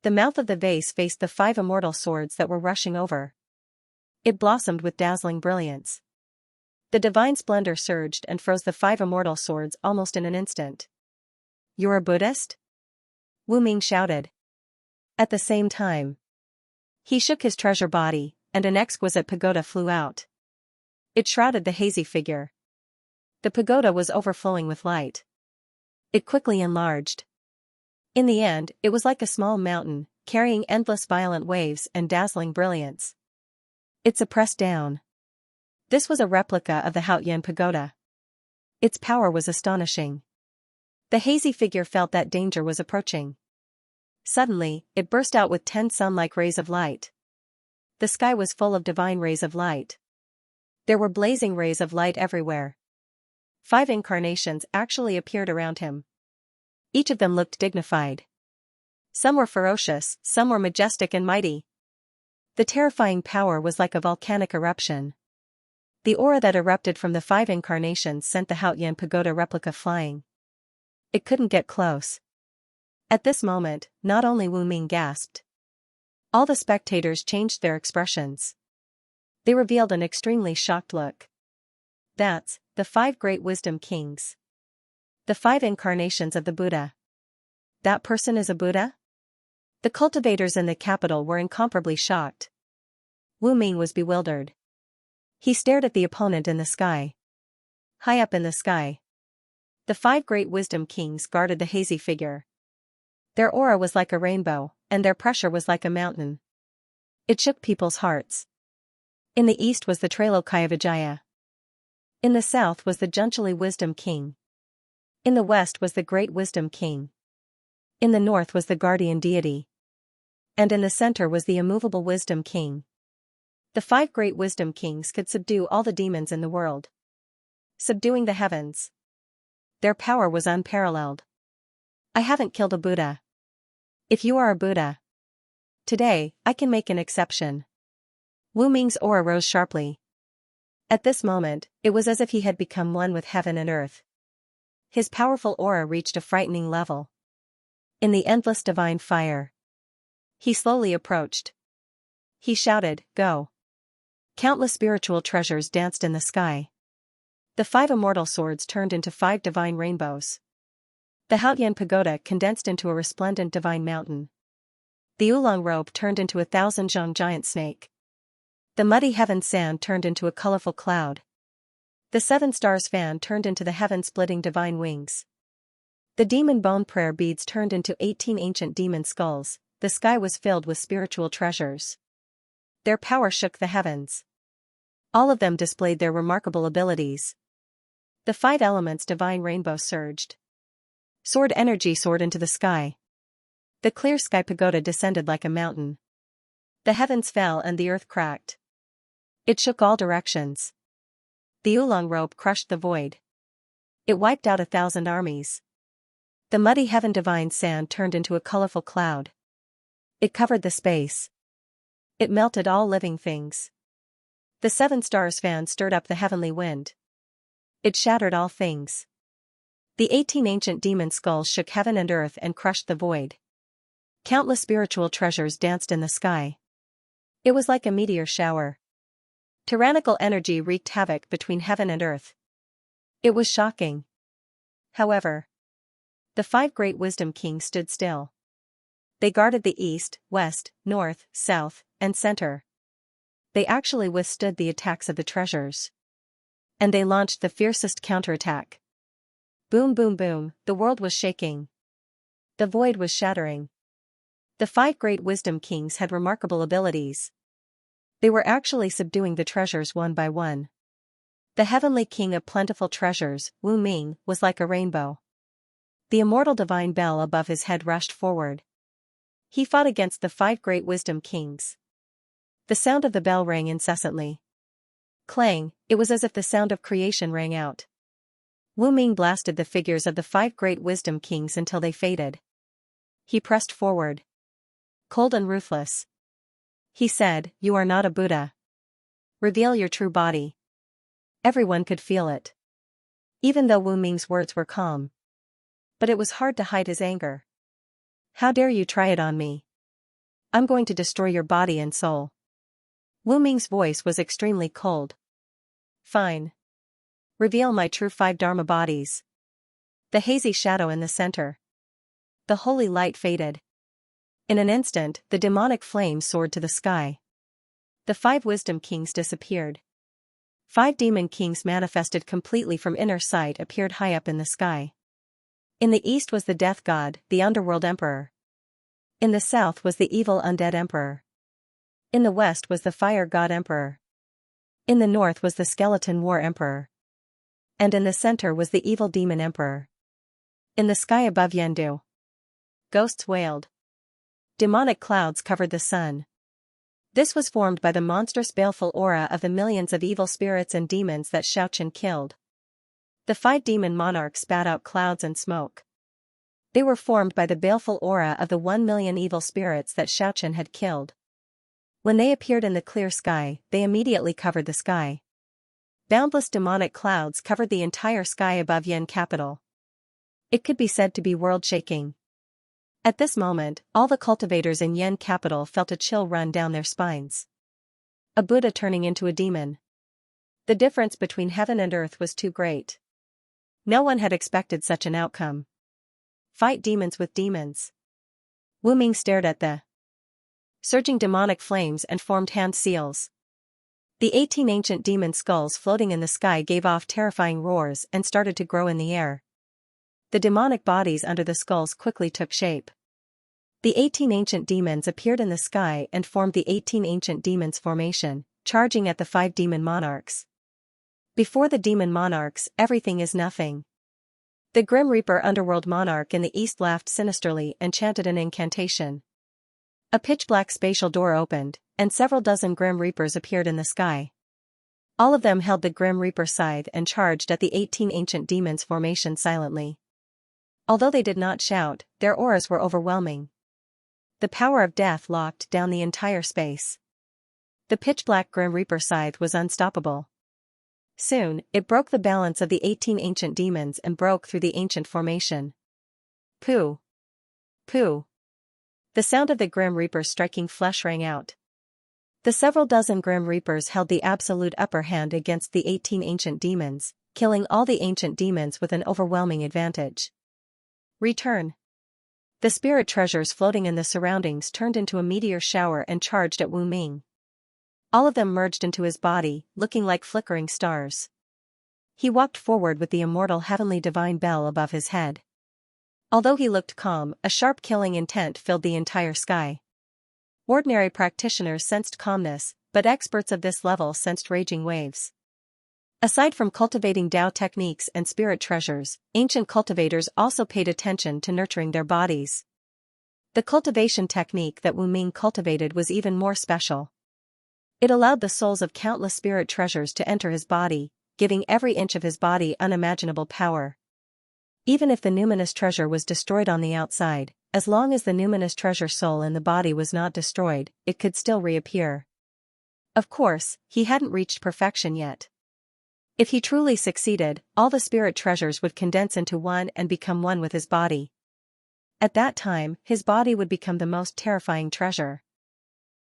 The mouth of the vase faced the 5 immortal swords that were rushing over. It blossomed with dazzling brilliance. The divine splendor surged and froze the 5 immortal swords almost in an instant. "You're a Buddhist?" Wu Ming shouted. At the same time, he shook his treasure body, and an exquisite pagoda flew out. It shrouded the hazy figure. The pagoda was overflowing with light. It quickly enlarged. In the end, it was like a small mountain, carrying endless violent waves and dazzling brilliance. It suppressed down. This was a replica of the Haotian pagoda. Its power was astonishing. The hazy figure felt that danger was approaching. Suddenly, it burst out with 10 sun-like rays of light. The sky was full of divine rays of light. There were blazing rays of light everywhere. 5 incarnations actually appeared around him. Each of them looked dignified. Some were ferocious, some were majestic and mighty. The terrifying power was like a volcanic eruption. The aura that erupted from the 5 incarnations sent the Haotian pagoda replica flying. It couldn't get close. At this moment, not only Wu Ming gasped. All the spectators changed their expressions. They revealed an extremely shocked look. That's the 5 great wisdom kings. The 5 incarnations of the Buddha. That person is a Buddha? The cultivators in the capital were incomparably shocked. Wu Ming was bewildered. He stared at the opponent in the sky. High up in the sky, the 5 great wisdom kings guarded the hazy figure. Their aura was like a rainbow, and their pressure was like a mountain. It shook people's hearts. In the east was the Trailokaya Vijaya. In the south was the Junchali wisdom king. In the west was the great wisdom king. In the north was the guardian deity. And in the center was the immovable wisdom king. The 5 great wisdom kings could subdue all the demons in the world. Subduing the heavens. Their power was unparalleled. I haven't killed a Buddha. If you are a Buddha, today, I can make an exception. Wu Ming's aura rose sharply. At this moment, it was as if he had become one with heaven and earth. His powerful aura reached a frightening level. In the endless divine fire, he slowly approached. He shouted, "Go!" Countless spiritual treasures danced in the sky. The 5 immortal swords turned into 5 divine rainbows. The Haotian pagoda condensed into a resplendent divine mountain. The oolong robe turned into a 1,000-zhang giant snake. The muddy heaven sand turned into a colorful cloud. The 7 stars fan turned into the heaven-splitting divine wings. The demon bone prayer beads turned into 18 ancient demon skulls. The sky was filled with spiritual treasures. Their power shook the heavens. All of them displayed their remarkable abilities. The 5 elements' divine rainbow surged. Sword energy soared into the sky. The clear sky pagoda descended like a mountain. The heavens fell and the earth cracked. It shook all directions. The oolong robe crushed the void. It wiped out 1,000 armies. The muddy heaven divine sand turned into a colorful cloud. It covered the space. It melted all living things. The 7 stars fan stirred up the heavenly wind. It shattered all things. The 18 ancient demon skulls shook heaven and earth and crushed the void. Countless spiritual treasures danced in the sky. It was like a meteor shower. Tyrannical energy wreaked havoc between heaven and earth. It was shocking. However, the 5 great wisdom kings stood still. They guarded the east, west, north, south, and center. They actually withstood the attacks of the treasures. And they launched the fiercest counterattack. Boom boom boom, the world was shaking. The void was shattering. The 5 great wisdom kings had remarkable abilities. They were actually subduing the treasures one by one. The heavenly king of plentiful treasures, Wu Ming, was like a rainbow. The immortal divine bell above his head rushed forward. He fought against the 5 great wisdom kings. The sound of the bell rang incessantly. Clang, it was as if the sound of creation rang out. Wu Ming blasted the figures of the 5 great wisdom kings until they faded. He pressed forward. Cold and ruthless. He said, "You are not a Buddha. Reveal your true body." Everyone could feel it. Even though Wu Ming's words were calm. But it was hard to hide his anger. "How dare you try it on me? I'm going to destroy your body and soul." Wu Ming's voice was extremely cold. "Fine. Reveal my true 5 Dharma bodies." The hazy shadow in the center. The holy light faded. In an instant, the demonic flame soared to the sky. The 5 wisdom kings disappeared. 5 demon kings manifested completely from inner sight appeared high up in the sky. In the east was the death god, the underworld emperor. In the south was the evil undead emperor. In the west was the fire god emperor. In the north was the skeleton war emperor. And in the center was the evil demon emperor. In the sky above Yendu, ghosts wailed. Demonic clouds covered the sun. This was formed by the monstrous baleful aura of the millions of evil spirits and demons that Xianxia killed. The 5 demon monarchs spat out clouds and smoke. They were formed by the baleful aura of the 1 million evil spirits that Xianxia had killed. When they appeared in the clear sky, they immediately covered the sky. Boundless demonic clouds covered the entire sky above Yen capital. It could be said to be world-shaking. At this moment, all the cultivators in Yen capital felt a chill run down their spines. A Buddha turning into a demon. The difference between heaven and earth was too great. No one had expected such an outcome. Fight demons with demons. Wu Ming stared at the surging demonic flames and formed hand seals. The 18 ancient demon skulls floating in the sky gave off terrifying roars and started to grow in the air. The demonic bodies under the skulls quickly took shape. The 18 ancient demons appeared in the sky and formed the 18 ancient demons formation, charging at the 5 demon monarchs. Before the demon monarchs, everything is nothing. The Grim Reaper underworld monarch in the east laughed sinisterly and chanted an incantation. A pitch-black spatial door opened, and several dozen Grim Reapers appeared in the sky. All of them held the Grim Reaper scythe and charged at the 18 ancient demons formation silently. Although they did not shout, their auras were overwhelming. The power of death locked down the entire space. The pitch-black Grim Reaper scythe was unstoppable. Soon, it broke the balance of the 18 ancient demons and broke through the ancient formation. Pooh! Pooh! The sound of the Grim Reapers striking flesh rang out. The several dozen Grim Reapers held the absolute upper hand against the 18 ancient demons, killing all the ancient demons with an overwhelming advantage. Return. The spirit treasures floating in the surroundings turned into a meteor shower and charged at Wu Ming. All of them merged into his body, looking like flickering stars. He walked forward with the immortal heavenly divine bell above his head. Although he looked calm, a sharp killing intent filled the entire sky. Ordinary practitioners sensed calmness, but experts of this level sensed raging waves. Aside from cultivating Tao techniques and spirit treasures, ancient cultivators also paid attention to nurturing their bodies. The cultivation technique that Wu Ming cultivated was even more special. It allowed the souls of countless spirit treasures to enter his body, giving every inch of his body unimaginable power. Even if the numinous treasure was destroyed on the outside, as long as the numinous treasure soul in the body was not destroyed, it could still reappear. Of course, he hadn't reached perfection yet. If he truly succeeded, all the spirit treasures would condense into one and become one with his body. At that time, his body would become the most terrifying treasure.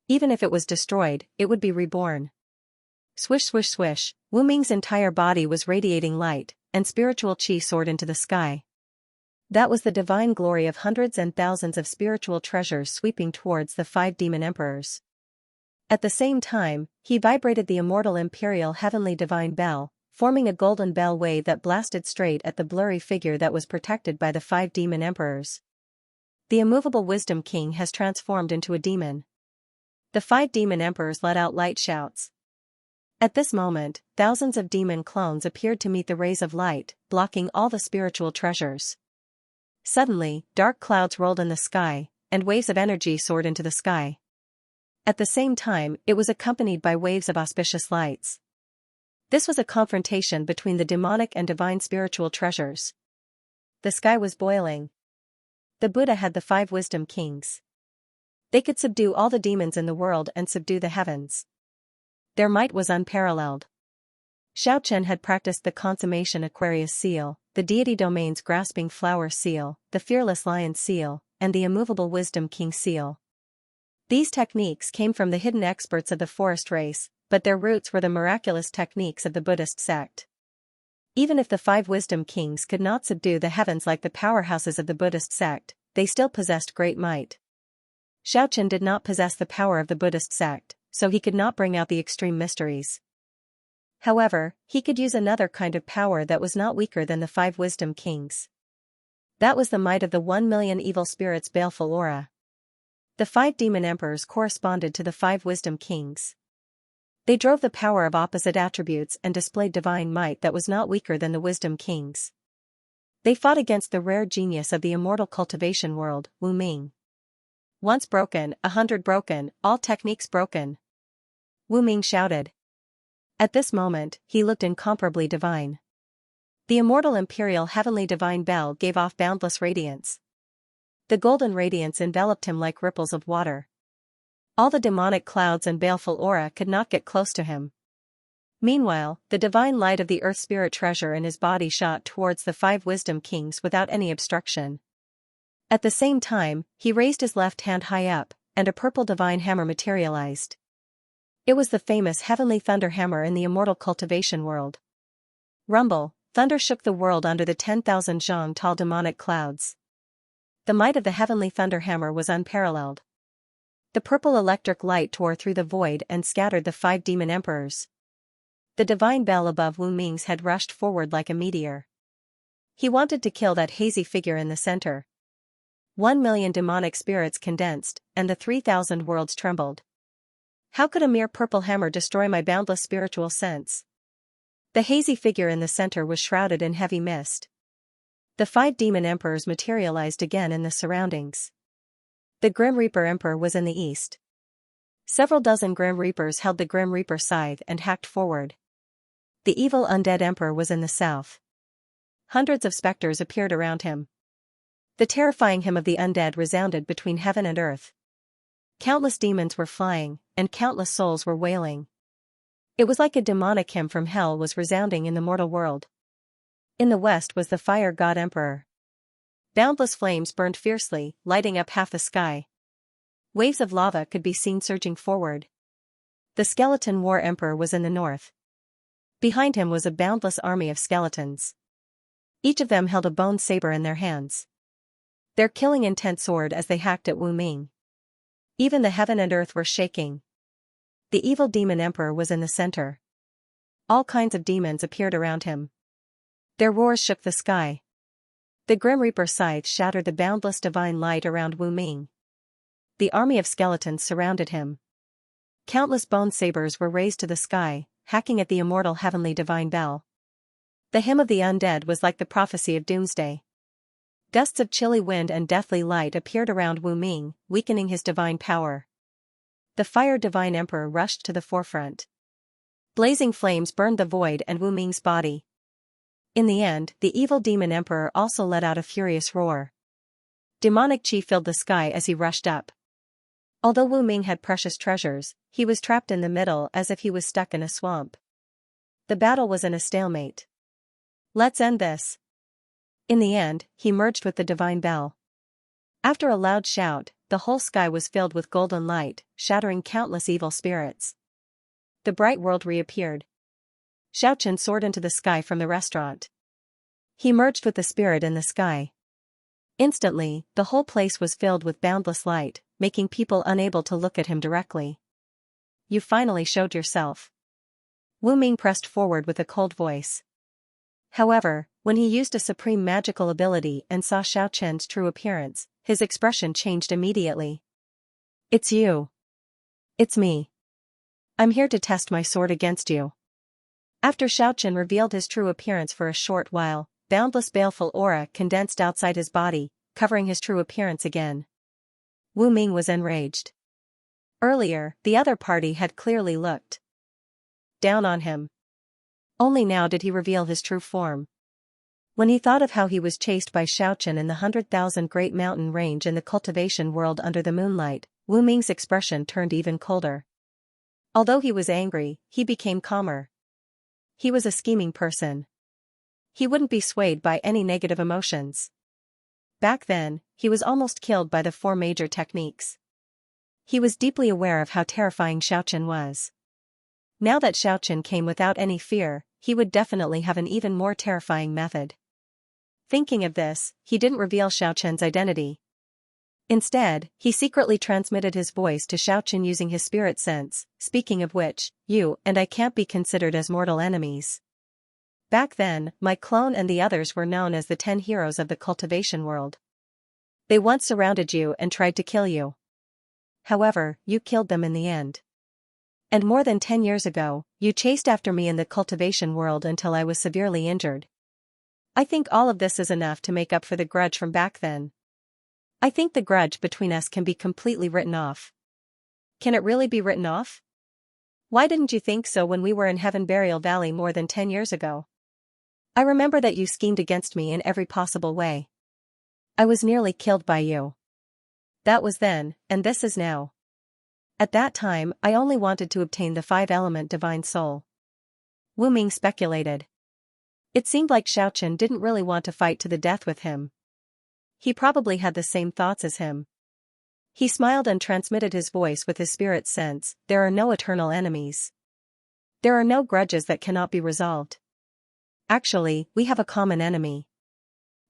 Even if it was destroyed, it would be reborn. Swish swish swish, Wu Ming's entire body was radiating light, and spiritual qi soared into the sky. That was the divine glory of hundreds and thousands of spiritual treasures sweeping towards the 5 demon emperors. At the same time, he vibrated the immortal imperial heavenly divine bell, forming a golden bell wave that blasted straight at the blurry figure that was protected by the 5 demon emperors. The immovable wisdom king has transformed into a demon. The 5 demon emperors let out light shouts. At this moment, thousands of demon clones appeared to meet the rays of light, blocking all the spiritual treasures. Suddenly, dark clouds rolled in the sky, and waves of energy soared into the sky. At the same time, it was accompanied by waves of auspicious lights. This was a confrontation between the demonic and divine spiritual treasures. The sky was boiling. The Buddha had the 5 wisdom kings. They could subdue all the demons in the world and subdue the heavens. Their might was unparalleled. Xianxia had practiced the consummation Aquarius seal, the deity domain's grasping flower seal, the fearless lion seal, and the immovable wisdom king seal. These techniques came from the hidden experts of the forest race, but their roots were the miraculous techniques of the Buddhist sect. Even if the 5 wisdom kings could not subdue the heavens like the powerhouses of the Buddhist sect, they still possessed great might. Xianxia did not possess the power of the Buddhist sect, so he could not bring out the extreme mysteries. However, he could use another kind of power that was not weaker than the 5 wisdom kings. That was the might of the 1,000,000 evil spirits' baleful aura. The 5 demon emperors corresponded to the 5 wisdom kings. They drove the power of opposite attributes and displayed divine might that was not weaker than the wisdom kings. They fought against the rare genius of the immortal cultivation world, Wu Ming. Once broken, 100 broken, all techniques broken. Wu Ming shouted. At this moment, he looked incomparably divine. The immortal imperial heavenly divine bell gave off boundless radiance. The golden radiance enveloped him like ripples of water. All the demonic clouds and baleful aura could not get close to him. Meanwhile, the divine light of the earth spirit treasure in his body shot towards the 5 wisdom kings without any obstruction. At the same time, he raised his left hand high up, and a purple divine hammer materialized. It was the famous heavenly thunder hammer in the immortal cultivation world. Rumble, thunder shook the world under the 10,000 zhang tall demonic clouds. The might of the heavenly thunder hammer was unparalleled. The purple electric light tore through the void and scattered the 5 demon emperors. The divine bell above Wu Ming's head rushed forward like a meteor. He wanted to kill that hazy figure in the center. 1,000,000 demonic spirits condensed, and the 3,000 worlds trembled. How could a mere purple hammer destroy my boundless spiritual sense? The hazy figure in the center was shrouded in heavy mist. The 5 demon emperors materialized again in the surroundings. The Grim Reaper Emperor was in the east. Several dozen Grim Reapers held the Grim Reaper scythe and hacked forward. The evil undead emperor was in the south. Hundreds of specters appeared around him. The terrifying hymn of the undead resounded between heaven and earth. Countless demons were flying, and countless souls were wailing. It was like a demonic hymn from hell was resounding in the mortal world. In the west was the fire god emperor. Boundless flames burned fiercely, lighting up half the sky. Waves of lava could be seen surging forward. The skeleton war emperor was in the north. Behind him was a boundless army of skeletons. Each of them held a bone saber in their hands. Their killing intent soared as they hacked at Wu Ming. Even the heaven and earth were shaking. The evil demon emperor was in the center. All kinds of demons appeared around him. Their roars shook the sky. The Grim Reaper scythe shattered the boundless divine light around Wu Ming. The army of skeletons surrounded him. Countless bone sabers were raised to the sky, hacking at the immortal heavenly divine bell. The hymn of the undead was like the prophecy of doomsday. Gusts of chilly wind and deathly light appeared around Wu Ming, weakening his divine power. The fire divine emperor rushed to the forefront. Blazing flames burned the void and Wu Ming's body. In the end, the evil demon emperor also let out a furious roar. Demonic chi filled the sky as he rushed up. Although Wu Ming had precious treasures, he was trapped in the middle as if he was stuck in a swamp. The battle was in a stalemate. Let's end this. In the end, he merged with the divine bell. After a loud shout, the whole sky was filled with golden light, shattering countless evil spirits. The bright world reappeared. Xiaoqian soared into the sky from the restaurant. He merged with the spirit in the sky. Instantly, the whole place was filled with boundless light, making people unable to look at him directly. You finally showed yourself. Wu Ming pressed forward with a cold voice. However, when he used a supreme magical ability and saw Xiaoqian's true appearance, his expression changed immediately. It's you. It's me. I'm here to test my sword against you. After Xiaochen revealed his true appearance for a short while, boundless baleful aura condensed outside his body, covering his true appearance again. Wu Ming was enraged. Earlier, the other party had clearly looked down on him. Only now did he reveal his true form. When he thought of how he was chased by Xiaochen in the 100,000 Great Mountain Range in the cultivation world under the moonlight, Wu Ming's expression turned even colder. Although he was angry, he became calmer. He was a scheming person. He wouldn't be swayed by any negative emotions. Back then, he was almost killed by the 4 major techniques. He was deeply aware of how terrifying Xiaochen was. Now that Xiaochen came without any fear, he would definitely have an even more terrifying method. Thinking of this, he didn't reveal Xiaochen's identity. Instead, he secretly transmitted his voice to Xiaochen using his spirit sense, speaking of which, you and I can't be considered as mortal enemies. Back then, my clone and the others were known as the 10 heroes of the cultivation world. They once surrounded you and tried to kill you. However, you killed them in the end. And more than 10 years ago, you chased after me in the cultivation world until I was severely injured. I think all of this is enough to make up for the grudge from back then. I think the grudge between us can be completely written off. Can it really be written off? Why didn't you think so when we were in Heaven Burial Valley more than 10 years ago? I remember that you schemed against me in every possible way. I was nearly killed by you. That was then, and this is now. At that time, I only wanted to obtain the 5-element divine soul. Wu Ming speculated. It seemed like Xiaochen didn't really want to fight to the death with him. He probably had the same thoughts as him. He smiled and transmitted his voice with his spirit sense. There are no eternal enemies. There are no grudges that cannot be resolved. Actually, we have a common enemy.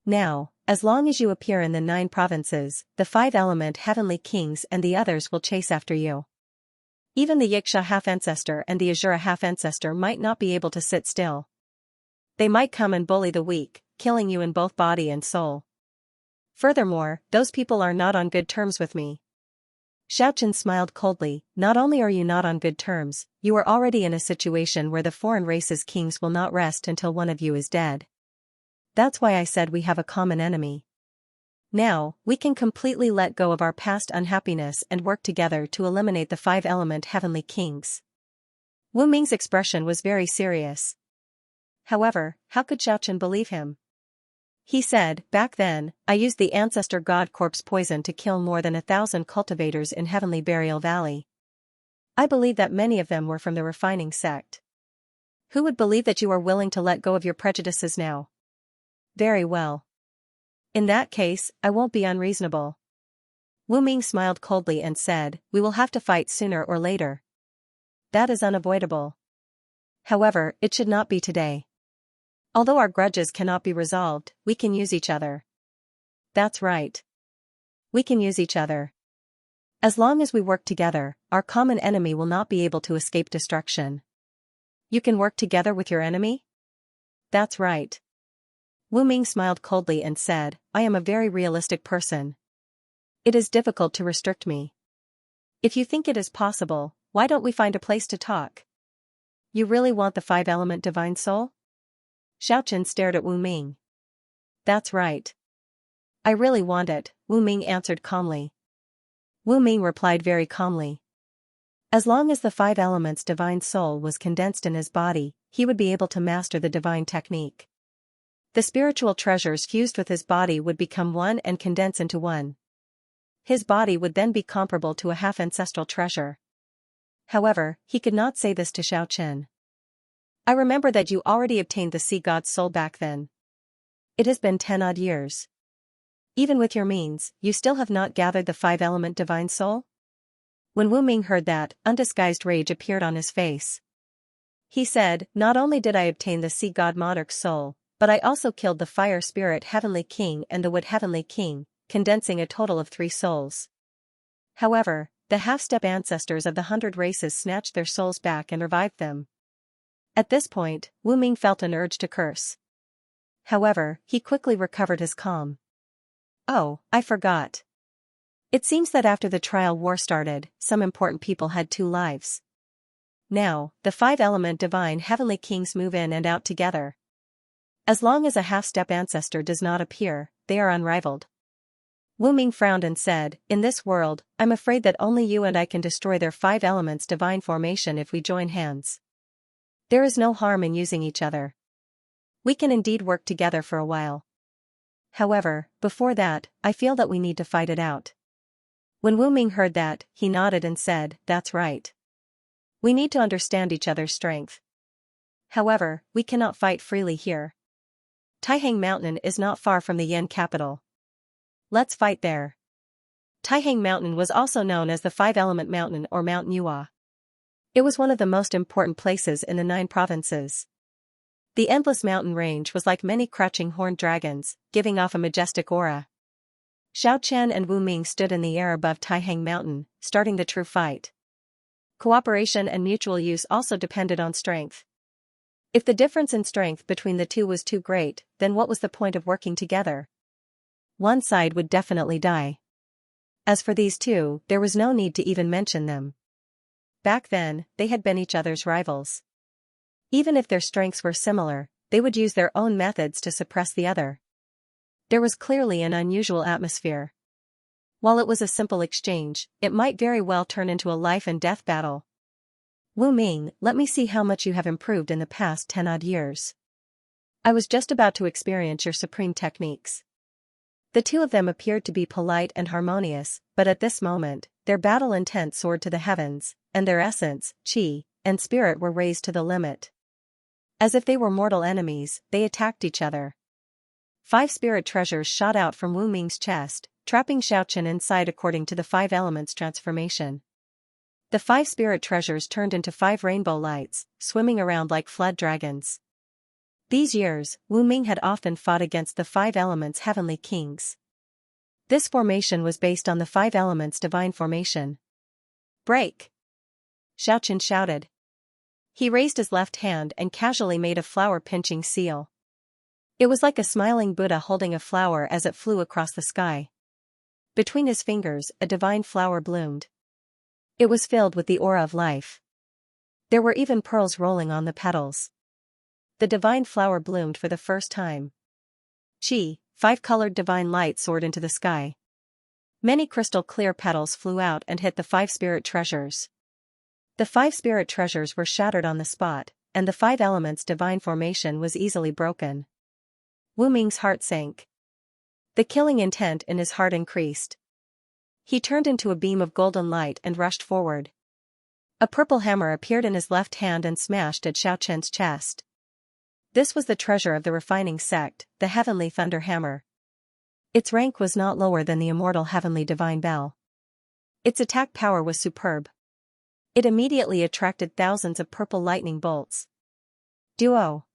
Now, as long as you appear in the 9 provinces, the 5-element heavenly kings and the others will chase after you. Even the Xianxia half-ancestor and the Azura half-ancestor might not be able to sit still. They might come and bully the weak, killing you in both body and soul. Furthermore, those people are not on good terms with me. Xiaochen smiled coldly. Not only are you not on good terms, you are already in a situation where the foreign race's kings will not rest until one of you is dead. That's why I said we have a common enemy. Now, we can completely let go of our past unhappiness and work together to eliminate the 5-element heavenly kings. Wu Ming's expression was very serious. However, how could Xiaochen believe him? He said, back then, I used the ancestor god corpse poison to kill more than 1,000 cultivators in Heavenly Burial Valley. I believe that many of them were from the refining sect. Who would believe that you are willing to let go of your prejudices now? Very well. In that case, I won't be unreasonable. Wu Ming smiled coldly and said, we will have to fight sooner or later. That is unavoidable. However, it should not be today. Although our grudges cannot be resolved, we can use each other. That's right. We can use each other. As long as we work together, our common enemy will not be able to escape destruction. You can work together with your enemy? That's right. Wu Ming smiled coldly and said, I am a very realistic person. It is difficult to restrict me. If you think it is possible, why don't we find a place to talk? You really want the 5-element divine soul? Xiaochen stared at Wu Ming. That's right. I really want it, Wu Ming answered calmly. Wu Ming replied very calmly. As long as the 5 elements divine soul was condensed in his body, he would be able to master the divine technique. The spiritual treasures fused with his body would become one and condense into one. His body would then be comparable to a half-ancestral treasure. However, he could not say this to Xiaochen. I remember that you already obtained the sea god's soul back then. It has been 10-odd years. Even with your means, you still have not gathered the 5-element divine soul? When Wu Ming heard that, undisguised rage appeared on his face. He said, not only did I obtain the sea god monarch's soul, but I also killed the fire spirit heavenly king and the wood heavenly king, condensing a total of 3 souls. However, the half-step ancestors of the 100 races snatched their souls back and revived them. At this point, Wu Ming felt an urge to curse. However, he quickly recovered his calm. Oh, I forgot. It seems that after the trial war started, some important people had 2 lives. Now, the five-element divine heavenly kings move in and out together. As long as a half-step ancestor does not appear, they are unrivaled. Wu Ming frowned and said, "In this world, I'm afraid that only you and I can destroy their five elements divine formation if we join hands. There is no harm in using each other. We can indeed work together for a while. However, before that, I feel that we need to fight it out." When Wu Ming heard that, he nodded and said, "That's right. We need to understand each other's strength. However, we cannot fight freely here. Taihang Mountain is not far from the Yin capital. Let's fight there." Taihang Mountain was also known as the Five-Element Mountain or Mount Nuwa. It was one of the most important places in the 9 provinces. The endless mountain range was like many crouching horned dragons, giving off a majestic aura. Xiao Chen and Wu Ming stood in the air above Taihang Mountain, starting the true fight. Cooperation and mutual use also depended on strength. If the difference in strength between the two was too great, then what was the point of working together? One side would definitely die. As for these two, there was no need to even mention them. Back then, they had been each other's rivals. Even if their strengths were similar, they would use their own methods to suppress the other. There was clearly an unusual atmosphere. While it was a simple exchange, it might very well turn into a life-and-death battle. "Wu Ming, let me see how much you have improved in the past 10-odd years. I was just about to experience your supreme techniques." The two of them appeared to be polite and harmonious, but at this moment, their battle intent soared to the heavens, and their essence, qi, and spirit were raised to the limit. As if they were mortal enemies, they attacked each other. 5 spirit treasures shot out from Wu Ming's chest, trapping Xiaochen inside according to the 5 elements transformation. The 5 spirit treasures turned into 5 rainbow lights, swimming around like flood dragons. These years, Wu Ming had often fought against the 5 elements heavenly kings. This formation was based on the 5 elements divine formation. "Break!" Xiaochen shouted. He raised his left hand and casually made a flower-pinching seal. It was like a smiling Buddha holding a flower as it flew across the sky. Between his fingers, a divine flower bloomed. It was filled with the aura of life. There were even pearls rolling on the petals. The divine flower bloomed for the first time. Qi, 5-colored divine light soared into the sky. Many crystal-clear petals flew out and hit the 5 spirit treasures. The 5 spirit treasures were shattered on the spot, and the 5 elements divine formation was easily broken. Wu Ming's heart sank. The killing intent in his heart increased. He turned into a beam of golden light and rushed forward. A purple hammer appeared in his left hand and smashed at Xiao Chen's chest. This was the treasure of the refining sect, the Heavenly Thunder Hammer. Its rank was not lower than the immortal Heavenly Divine Bell. Its attack power was superb. It immediately attracted thousands of purple lightning bolts. "Duo!"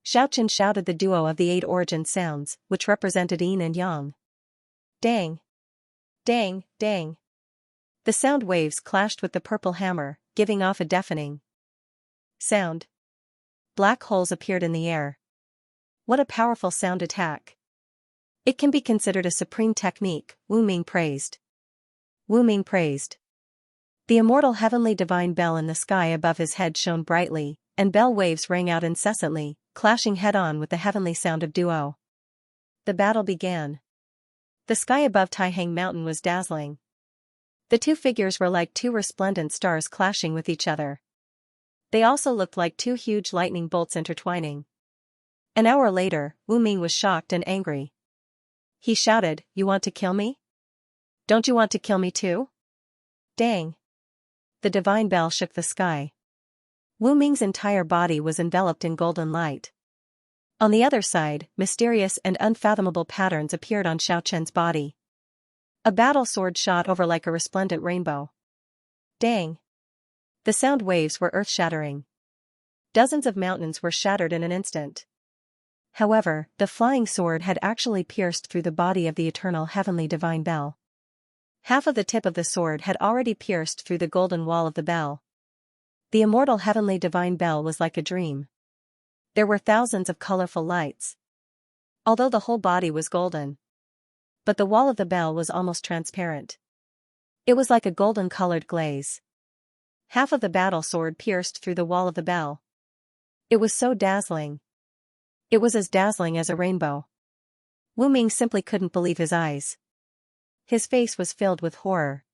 Xiaochen shouted the duo of the 8 origin sounds, which represented yin and yang. Dang! Dang! Dang! The sound waves clashed with the purple hammer, giving off a deafening sound. Black holes appeared in the air. What a powerful sound attack! It can be considered a supreme technique, Wu Ming praised. Wu Ming praised. The immortal heavenly divine bell in the sky above his head shone brightly, and bell waves rang out incessantly, clashing head-on with the heavenly sound of duo. The battle began. The sky above Taihang Mountain was dazzling. The two figures were like 2 resplendent stars clashing with each other. They also looked like 2 huge lightning bolts intertwining. An hour later, Wu Ming was shocked and angry. He shouted, "You want to kill me? Don't you want to kill me too?" Dang! The divine bell shook the sky. Wu Ming's entire body was enveloped in golden light. On the other side, mysterious and unfathomable patterns appeared on Xiao Chen's body. A battle sword shot over like a resplendent rainbow. Dang! The sound waves were earth-shattering. Dozens of mountains were shattered in an instant. However, the flying sword had actually pierced through the body of the eternal heavenly divine bell. Half of the tip of the sword had already pierced through the golden wall of the bell. The immortal heavenly divine bell was like a dream. There were thousands of colorful lights. Although the whole body was golden. But the wall of the bell was almost transparent. It was like a golden-colored glaze. Half of the battle sword pierced through the wall of the bell. It was so dazzling. It was as dazzling as a rainbow. Wu Ming simply couldn't believe his eyes. His face was filled with horror.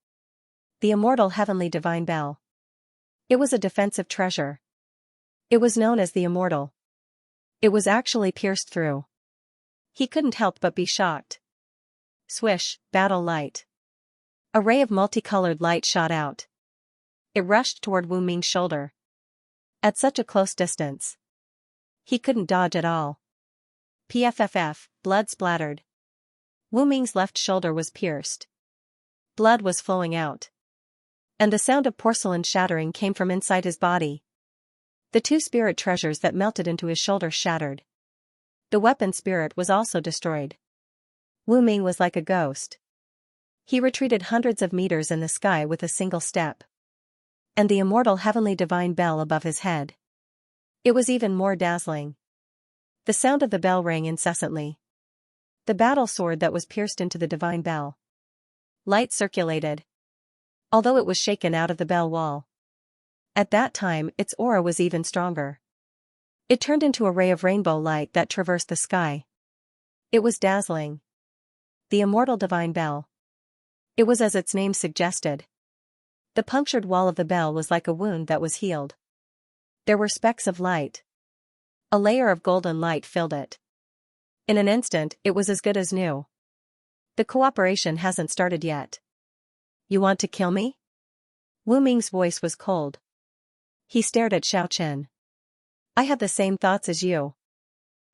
The immortal heavenly divine bell. It was a defensive treasure. It was known as the Immortal. It was actually pierced through. He couldn't help but be shocked. Swish, battle light. A ray of multicolored light shot out. It rushed toward Wu Ming's shoulder. At such a close distance. He couldn't dodge at all. Pfff, blood splattered. Wu Ming's left shoulder was pierced. Blood was flowing out. And the sound of porcelain shattering came from inside his body. The two spirit treasures that melted into his shoulder shattered. The weapon spirit was also destroyed. Wu Ming was like a ghost. He retreated hundreds of meters in the sky with a single step. And the immortal heavenly divine bell above his head. It was even more dazzling. The sound of the bell rang incessantly. The battle sword that was pierced into the divine bell. Light circulated. Although it was shaken out of the bell wall. At that time, its aura was even stronger. It turned into a ray of rainbow light that traversed the sky. It was dazzling. The immortal divine bell. It was as its name suggested. The punctured wall of the bell was like a wound that was healed. There were specks of light. A layer of golden light filled it. In an instant, it was as good as new. The cooperation hasn't started yet. You want to kill me? Wu Ming's voice was cold. He stared at Xianxia. I have the same thoughts as you.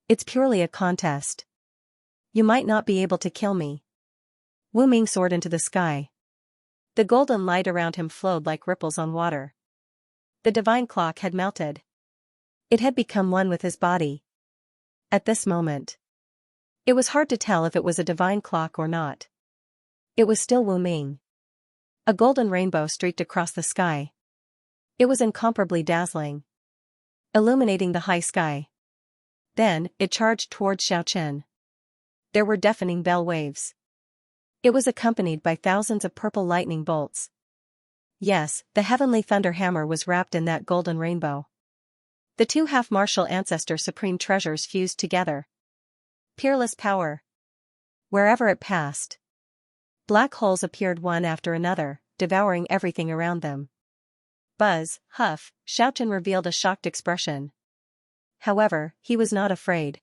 It's purely a contest. You might not be able to kill me. Wu Ming soared into the sky. The golden light around him flowed like ripples on water. The divine clock had melted. It had become one with his body. At this moment, it was hard to tell if it was a divine clock or not. It was still Wu Ming. A golden rainbow streaked across the sky. It was incomparably dazzling, illuminating the high sky. Then, it charged toward Xianxia. There were deafening bell waves. It was accompanied by thousands of purple lightning bolts. Yes, the heavenly thunder hammer was wrapped in that golden rainbow. The two half-martial ancestor supreme treasures fused together. Peerless power. Wherever it passed, black holes appeared one after another, devouring everything around them. Buzz, huff, Xiaochen revealed a shocked expression. However, he was not afraid.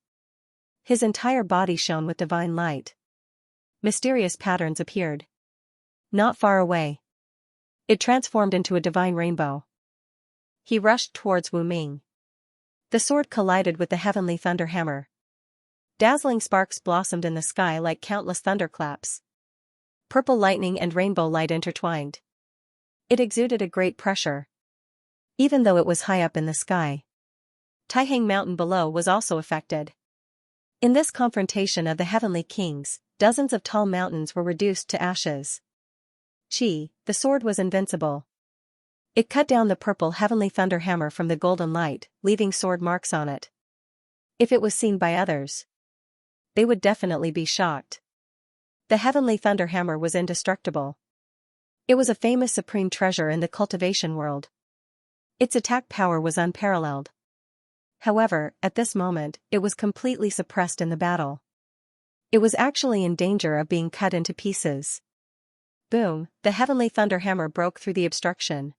His entire body shone with divine light. Mysterious patterns appeared. Not far away. It transformed into a divine rainbow. He rushed towards Wu Ming. The sword collided with the heavenly thunder hammer. Dazzling sparks blossomed in the sky like countless thunderclaps. Purple lightning and rainbow light intertwined. It exuded a great pressure. Even though it was high up in the sky. Taihang Mountain below was also affected. In this confrontation of the heavenly kings, dozens of tall mountains were reduced to ashes. The sword was invincible. It cut down the purple heavenly thunder hammer from the golden light, leaving sword marks on it. If it was seen by others, they would definitely be shocked. The heavenly thunder hammer was indestructible. It was a famous supreme treasure in the cultivation world. Its attack power was unparalleled. However, at this moment, it was completely suppressed in the battle. It was actually in danger of being cut into pieces. Boom, the heavenly thunder hammer broke through the obstruction.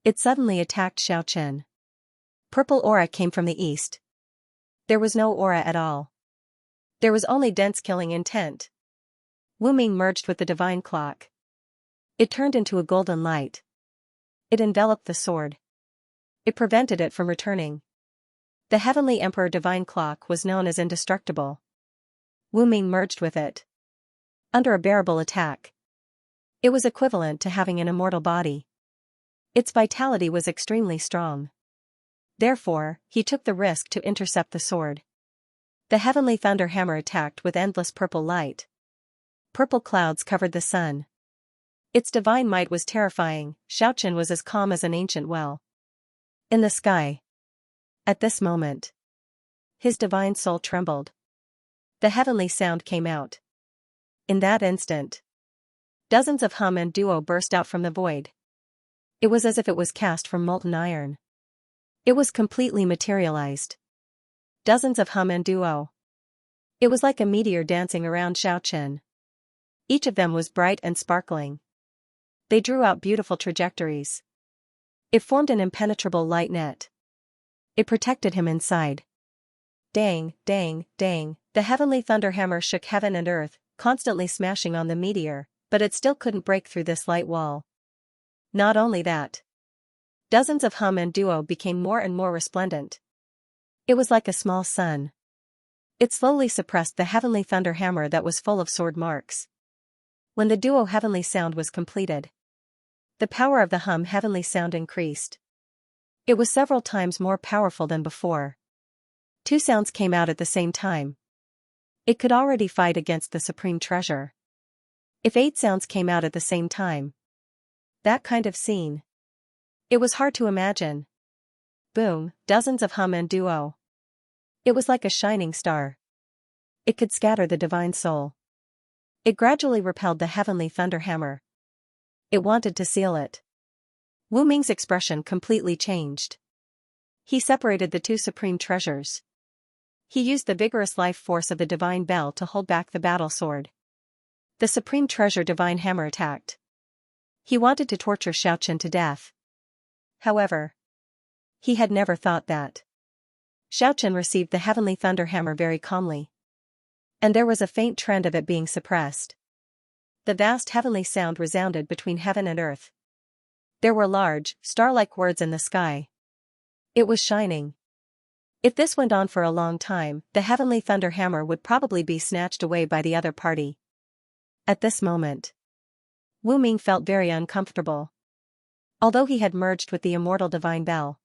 It suddenly attacked Xiaochen. Purple aura came from the east. There was no aura at all. There was only dense killing intent. Wu Ming merged with the divine clock. It turned into a golden light. It enveloped the sword. It prevented it from returning. The heavenly emperor divine clock was known as indestructible. Wu Ming merged with it. Under a bearable attack. It was equivalent to having an immortal body. Its vitality was extremely strong. Therefore, he took the risk to intercept the sword. The heavenly thunder hammer attacked with endless purple light. Purple clouds covered the sun. Its divine might was terrifying. Xiaochen was as calm as an ancient well. In the sky. At this moment, his divine soul trembled. The heavenly sound came out. In that instant, dozens of hum and duo burst out from the void. It was as if it was cast from molten iron. It was completely materialized. Dozens of hum and duo. It was like a meteor dancing around Xiaochen. Each of them was bright and sparkling. They drew out beautiful trajectories. It formed an impenetrable light net. It protected him inside. Dang, dang, dang, the heavenly thunderhammer shook heaven and earth, constantly smashing on the meteor, but it still couldn't break through this light wall. Not only that. Dozens of hum and duo became more and more resplendent. It was like a small sun. It slowly suppressed the heavenly thunderhammer that was full of sword marks. When the duo heavenly sound was completed, the power of the hum heavenly sound increased. It was several times more powerful than before. 2 sounds came out at the same time. It could already fight against the supreme treasure. If 8 sounds came out at the same time. That kind of scene. It was hard to imagine. Boom, dozens of hum and duo. It was like a shining star. It could scatter the divine soul. It gradually repelled the heavenly thunderhammer. It wanted to seal it. Wu Ming's expression completely changed. He separated the 2 supreme treasures. He used the vigorous life force of the divine bell to hold back the battle sword. The supreme treasure divine hammer attacked. He wanted to torture Xiaochen to death. However, he had never thought that. Xiaochen received the heavenly thunderhammer very calmly. And there was a faint trend of it being suppressed. The vast heavenly sound resounded between heaven and earth. There were large, star-like words in the sky. It was shining. If this went on for a long time, the heavenly thunderhammer would probably be snatched away by the other party. At this moment, Wu Ming felt very uncomfortable. Although he had merged with the immortal divine bell,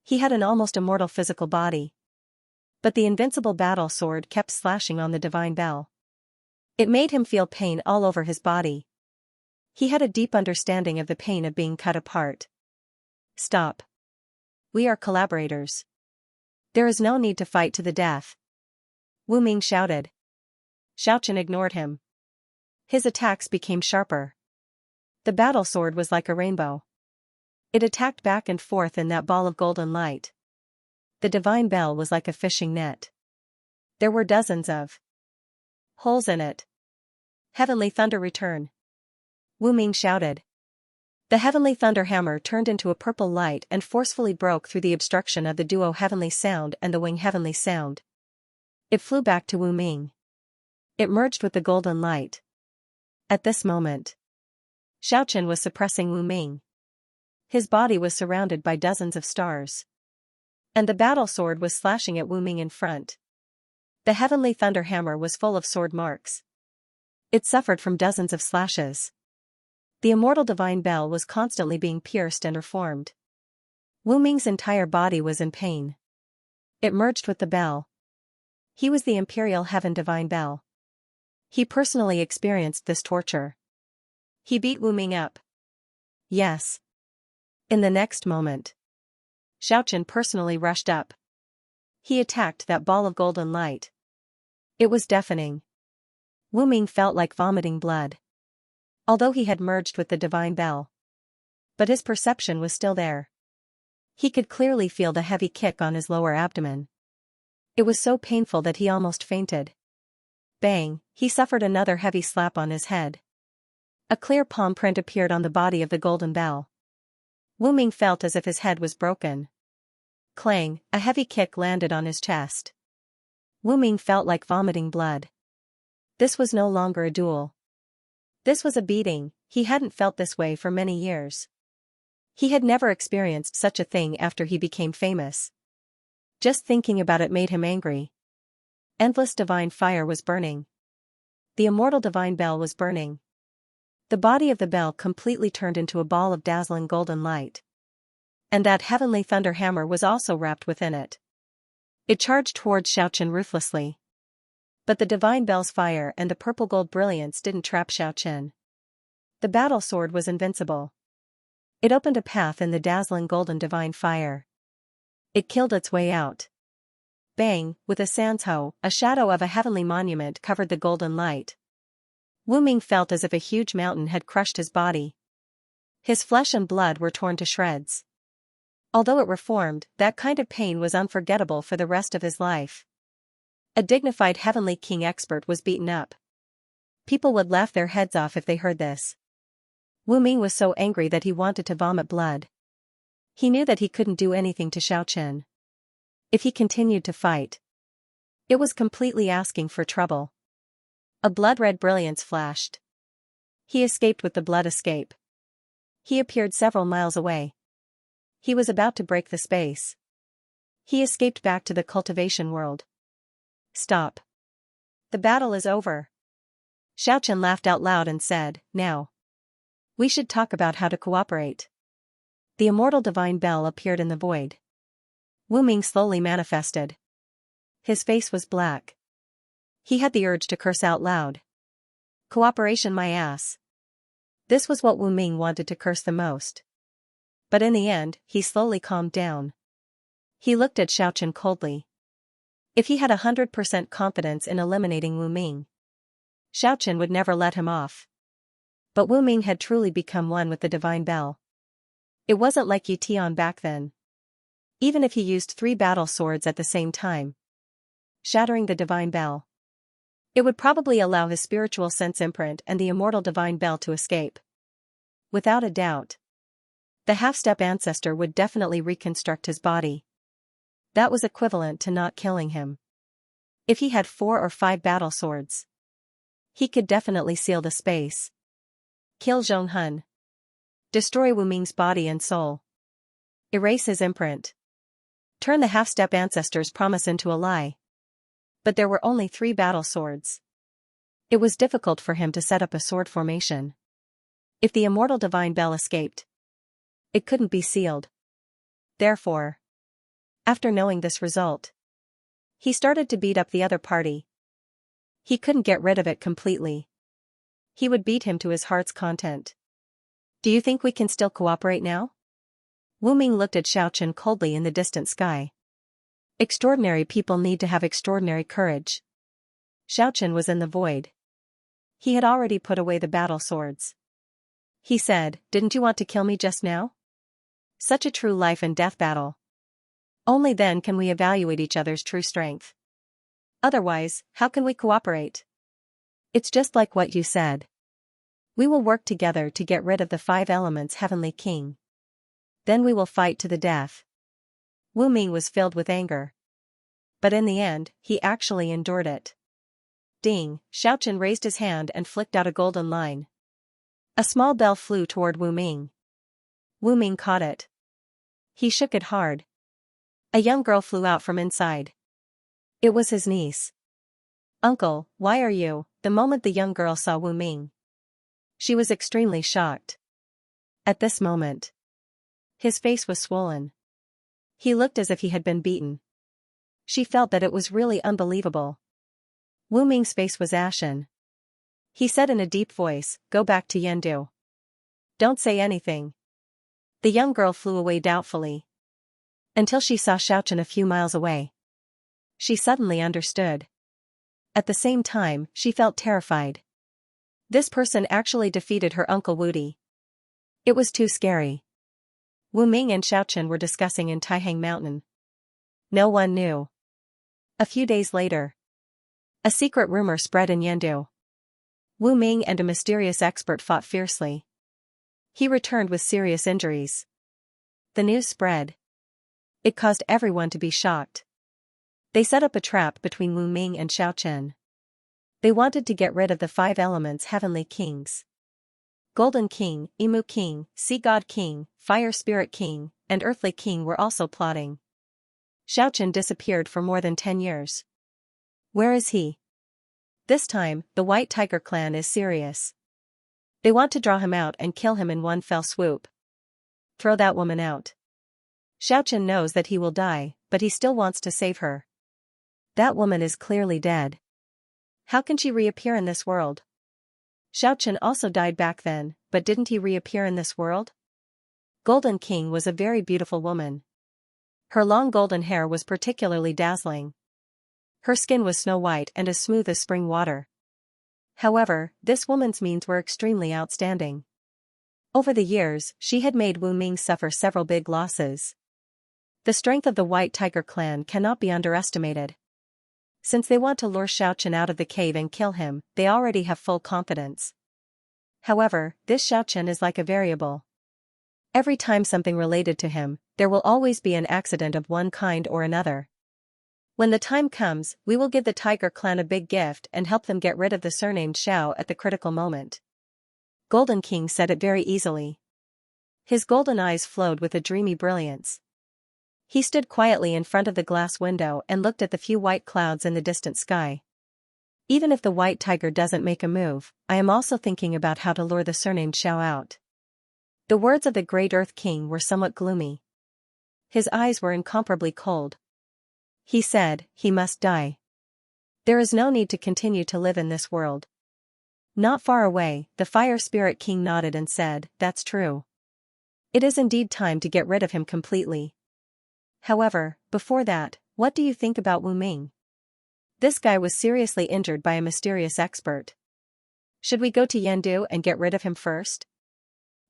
he had an almost immortal physical body. But the invincible battle sword kept slashing on the divine bell. It made him feel pain all over his body. He had a deep understanding of the pain of being cut apart. Stop. We are collaborators. There is no need to fight to the death. Wu Ming shouted. Xiaochen ignored him. His attacks became sharper. The battle sword was like a rainbow. It attacked back and forth in that ball of golden light. The divine bell was like a fishing net. There were dozens of holes in it. Heavenly thunder return. Wu Ming shouted. The heavenly thunderhammer turned into a purple light and forcefully broke through the obstruction of the duo heavenly sound and the wing heavenly sound. It flew back to Wu Ming. It merged with the golden light. At this moment, Xiaochen was suppressing Wu Ming. His body was surrounded by dozens of stars. And the battle sword was slashing at Wu Ming in front. The heavenly thunderhammer was full of sword marks. It suffered from dozens of slashes. The immortal divine bell was constantly being pierced and reformed. Wu Ming's entire body was in pain. It merged with the bell. He was the imperial heaven divine bell. He personally experienced this torture. He beat Wu Ming up. Yes. In the next moment, Xiaochen personally rushed up. He attacked that ball of golden light. It was deafening. Wu Ming felt like vomiting blood. Although he had merged with the divine bell. But his perception was still there. He could clearly feel the heavy kick on his lower abdomen. It was so painful that he almost fainted. Bang, he suffered another heavy slap on his head. A clear palm print appeared on the body of the golden bell. Wu Ming felt as if his head was broken. Clang, a heavy kick landed on his chest. Wu Ming felt like vomiting blood. This was no longer a duel. This was a beating. He hadn't felt this way for many years. He had never experienced such a thing after he became famous. Just thinking about it made him angry. Endless divine fire was burning. The immortal divine bell was burning. The body of the bell completely turned into a ball of dazzling golden light. And that heavenly thunderhammer was also wrapped within it. It charged towards Xiaochen ruthlessly. But the divine bell's fire and the purple gold brilliance didn't trap Xiaochen. The battle sword was invincible. It opened a path in the dazzling golden divine fire. It killed its way out. Bang, with a sanzhou, a shadow of a heavenly monument covered the golden light. Wu Ming felt as if a huge mountain had crushed his body. His flesh and blood were torn to shreds. Although it reformed, that kind of pain was unforgettable for the rest of his life. A dignified Heavenly King expert was beaten up. People would laugh their heads off if they heard this. Wu Ming was so angry that he wanted to vomit blood. He knew that he couldn't do anything to Xiaochen. If he continued to fight, it was completely asking for trouble. A blood-red brilliance flashed. He escaped with the blood escape. He appeared several miles away. He was about to break the space. He escaped back to the cultivation world. Stop. The battle is over. Xiaochen laughed out loud and said, now. We should talk about how to cooperate. The immortal divine bell appeared in the void. Wu Ming slowly manifested. His face was black. He had the urge to curse out loud. Cooperation my ass. This was what Wu Ming wanted to curse the most. But in the end, he slowly calmed down. He looked at Xiaochen coldly. If he had 100% confidence in eliminating Wu Ming, Xiaochen would never let him off. But Wu Ming had truly become one with the divine bell. It wasn't like Yu Tian back then. Even if he used 3 battle swords at the same time, shattering the divine bell, it would probably allow his spiritual sense imprint and the immortal divine bell to escape. Without a doubt, the half-step ancestor would definitely reconstruct his body. That was equivalent to not killing him. If he had 4 or 5 battle swords, he could definitely seal the space. Kill Zhonghun. Destroy Wu Ming's body and soul. Erase his imprint. Turn the half-step ancestor's promise into a lie. But there were only 3 battle swords. It was difficult for him to set up a sword formation. If the immortal divine bell escaped, it couldn't be sealed. Therefore, after knowing this result, he started to beat up the other party. He couldn't get rid of it completely. He would beat him to his heart's content. Do you think we can still cooperate now? Wu Ming looked at Xiaochen coldly in the distant sky. Extraordinary people need to have extraordinary courage. Xiaochen was in the void. He had already put away the battle swords. He said, didn't you want to kill me just now? Such a true life and death battle. Only then can we evaluate each other's true strength. Otherwise, how can we cooperate? It's just like what you said. We will work together to get rid of the 5 elements Heavenly King. Then we will fight to the death. Wu Ming was filled with anger. But in the end, he actually endured it. Ding, Xiaochen raised his hand and flicked out a golden line. A small bell flew toward Wu Ming. Wu Ming caught it. He shook it hard. A young girl flew out from inside. It was his niece. Uncle, why are you? The moment the young girl saw Wu Ming, she was extremely shocked. At this moment, his face was swollen. He looked as if he had been beaten. She felt that it was really unbelievable. Wu Ming's face was ashen. He said in a deep voice, go back to Yendu. Don't say anything. The young girl flew away doubtfully. Until she saw Xiaochen a few miles away. She suddenly understood. At the same time, she felt terrified. This person actually defeated her uncle Wudi. It was too scary. Wu Ming and Xiaochen were discussing in Taihang Mountain. No one knew. A few days later, a secret rumor spread in Yendu. Wu Ming and a mysterious expert fought fiercely. He returned with serious injuries. The news spread. It caused everyone to be shocked. They set up a trap between Wu Ming and Xiaochen. They wanted to get rid of the 5 elements Heavenly Kings. Golden King, Emu King, Sea God King, Fire Spirit King, and Earthly King were also plotting. Xiaochen disappeared for more than 10 years. Where is he? This time, the White Tiger clan is serious. They want to draw him out and kill him in one fell swoop. Throw that woman out. Xiaochen knows that he will die, but he still wants to save her. That woman is clearly dead. How can she reappear in this world? Xiaochen also died back then, but didn't he reappear in this world? Golden King was a very beautiful woman. Her long golden hair was particularly dazzling. Her skin was snow white and as smooth as spring water. However, this woman's means were extremely outstanding. Over the years, she had made Wu Ming suffer several big losses. The strength of the White Tiger clan cannot be underestimated. Since they want to lure Xiaochen out of the cave and kill him, they already have full confidence. However, this Xiaochen is like a variable. Every time something related to him, there will always be an accident of one kind or another. When the time comes, we will give the Tiger clan a big gift and help them get rid of the surnamed Xiao at the critical moment. Golden King said it very easily. His golden eyes flowed with a dreamy brilliance. He stood quietly in front of the glass window and looked at the few white clouds in the distant sky. Even if the White Tiger doesn't make a move, I am also thinking about how to lure the surnamed Xiao out. The words of the Great Earth King were somewhat gloomy. His eyes were incomparably cold. He said, he must die. There is no need to continue to live in this world. Not far away, the Fire Spirit King nodded and said, that's true. It is indeed time to get rid of him completely. However, before that, what do you think about Wu Ming? This guy was seriously injured by a mysterious expert. Should we go to Yandu and get rid of him first?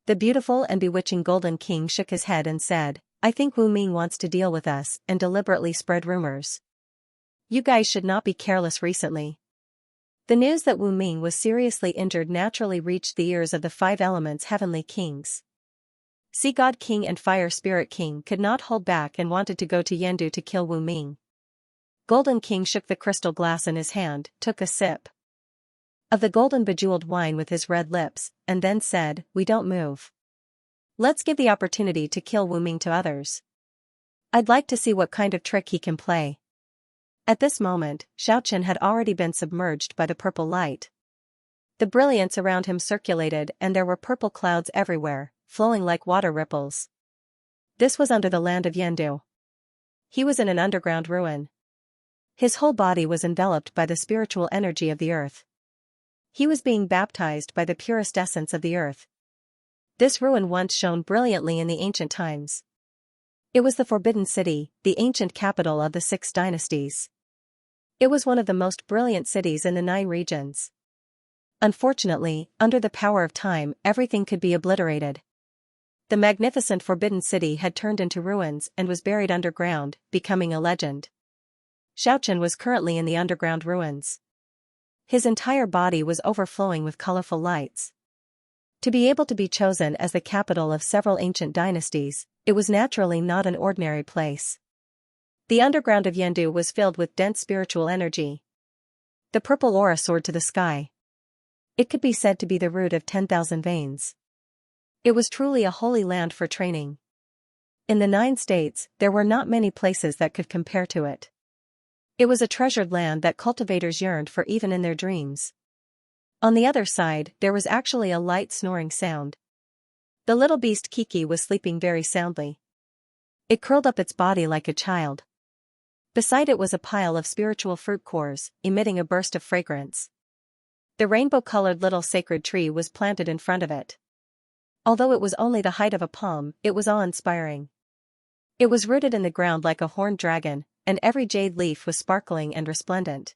The beautiful and bewitching Golden King shook his head and said, I think Wu Ming wants to deal with us and deliberately spread rumors. You guys should not be careless recently. The news that Wu Ming was seriously injured naturally reached the ears of the Five Elements Heavenly Kings. Sea God King and Fire Spirit King could not hold back and wanted to go to Yandu to kill Wu Ming. Golden King shook the crystal glass in his hand, took a sip of the golden bejeweled wine with his red lips, and then said, we don't move. Let's give the opportunity to kill Wu Ming to others. I'd like to see what kind of trick he can play. At this moment, Xiaochen had already been submerged by the purple light. The brilliance around him circulated and there were purple clouds everywhere, flowing like water ripples. This was under the land of Yandu. He was in an underground ruin. His whole body was enveloped by the spiritual energy of the earth. He was being baptized by the purest essence of the earth. This ruin once shone brilliantly in the ancient times. It was the Forbidden City, the ancient capital of the 6 dynasties. It was one of the most brilliant cities in the 9 regions. Unfortunately, under the power of time, everything could be obliterated. The magnificent Forbidden City had turned into ruins and was buried underground, becoming a legend. Xiaochen was currently in the underground ruins. His entire body was overflowing with colorful lights. To be able to be chosen as the capital of several ancient dynasties, it was naturally not an ordinary place. The underground of Yandu was filled with dense spiritual energy. The purple aura soared to the sky. It could be said to be the root of 10,000 veins. It was truly a holy land for training. In the 9 states, there were not many places that could compare to it. It was a treasured land that cultivators yearned for even in their dreams. On the other side, there was actually a light snoring sound. The little beast Kiki was sleeping very soundly. It curled up its body like a child. Beside it was a pile of spiritual fruit cores, emitting a burst of fragrance. The rainbow-colored little sacred tree was planted in front of it. Although it was only the height of a palm, it was awe-inspiring. It was rooted in the ground like a horned dragon, and every jade leaf was sparkling and resplendent.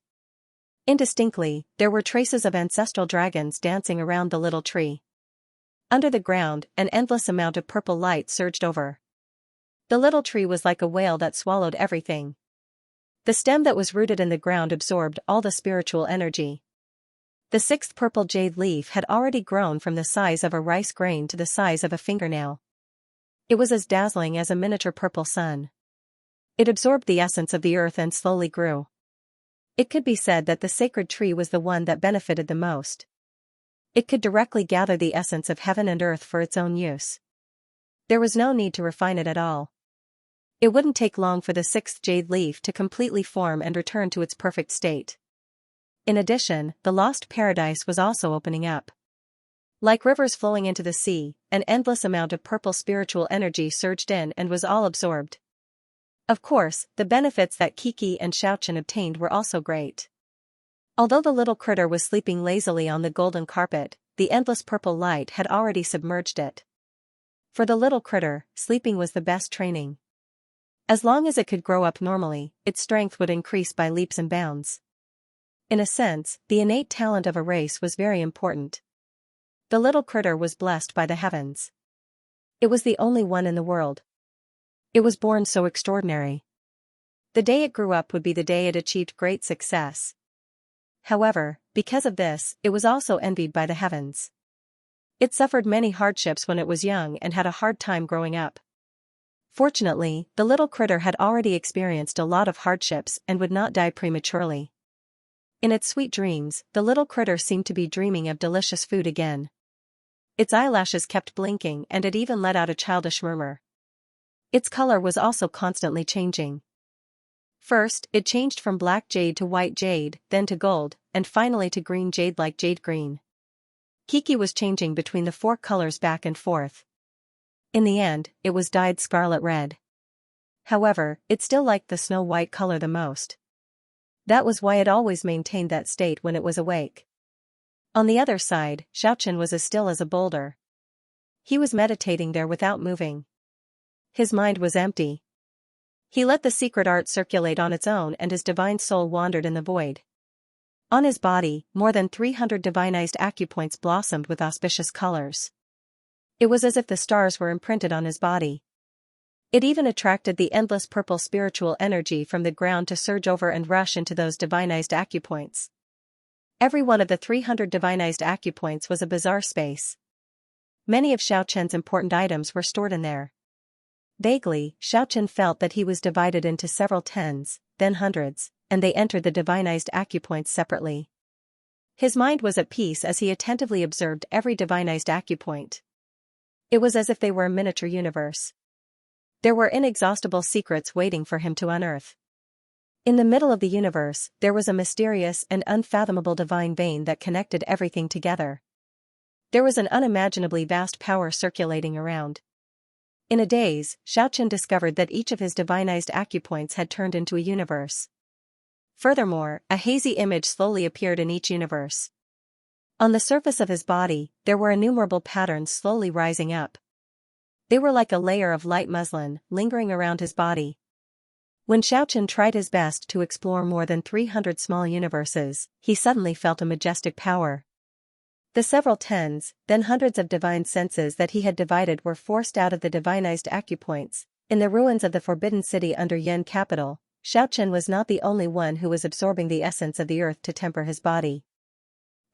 Indistinctly, there were traces of ancestral dragons dancing around the little tree. Under the ground, an endless amount of purple light surged over. The little tree was like a whale that swallowed everything. The stem that was rooted in the ground absorbed all the spiritual energy. The 6th purple jade leaf had already grown from the size of a rice grain to the size of a fingernail. It was as dazzling as a miniature purple sun. It absorbed the essence of the earth and slowly grew. It could be said that the sacred tree was the one that benefited the most. It could directly gather the essence of heaven and earth for its own use. There was no need to refine it at all. It wouldn't take long for the 6th jade leaf to completely form and return to its perfect state. In addition, the lost paradise was also opening up. Like rivers flowing into the sea, an endless amount of purple spiritual energy surged in and was all absorbed. Of course, the benefits that Kiki and Xiaochen obtained were also great. Although the little critter was sleeping lazily on the golden carpet, the endless purple light had already submerged it. For the little critter, sleeping was the best training. As long as it could grow up normally, its strength would increase by leaps and bounds. In a sense, the innate talent of a race was very important. The little critter was blessed by the heavens. It was the only one in the world. It was born so extraordinary. The day it grew up would be the day it achieved great success. However, because of this, it was also envied by the heavens. It suffered many hardships when it was young and had a hard time growing up. Fortunately, the little critter had already experienced a lot of hardships and would not die prematurely. In its sweet dreams, the little critter seemed to be dreaming of delicious food again. Its eyelashes kept blinking and it even let out a childish murmur. Its color was also constantly changing. First, it changed from black jade to white jade, then to gold, and finally to green jade like jade green. Kiki was changing between the 4 colors back and forth. In the end, it was dyed scarlet red. However, it still liked the snow white color the most. That was why it always maintained that state when it was awake. On the other side, Xiaochen was as still as a boulder. He was meditating there without moving. His mind was empty. He let the secret art circulate on its own and his divine soul wandered in the void. On his body, more than 300 divinized acupoints blossomed with auspicious colors. It was as if the stars were imprinted on his body. It even attracted the endless purple spiritual energy from the ground to surge over and rush into those divinized acupoints. Every one of the 300 divinized acupoints was a bizarre space. Many of Xiaochen's important items were stored in there. Vaguely, Xiaochen felt that he was divided into several tens, then hundreds, and they entered the divinized acupoints separately. His mind was at peace as he attentively observed every divinized acupoint. It was as if they were a miniature universe. There were inexhaustible secrets waiting for him to unearth. In the middle of the universe, there was a mysterious and unfathomable divine vein that connected everything together. There was an unimaginably vast power circulating around. In a daze, Xiaochen discovered that each of his divinized acupoints had turned into a universe. Furthermore, a hazy image slowly appeared in each universe. On the surface of his body, there were innumerable patterns slowly rising up. They were like a layer of light muslin, lingering around his body. When Xiaochen tried his best to explore more than 300 small universes, he suddenly felt a majestic power. The several tens, then hundreds of divine senses that he had divided were forced out of the divinized acupoints. In the ruins of the Forbidden City under Yan capital, Xiaochen was not the only one who was absorbing the essence of the earth to temper his body.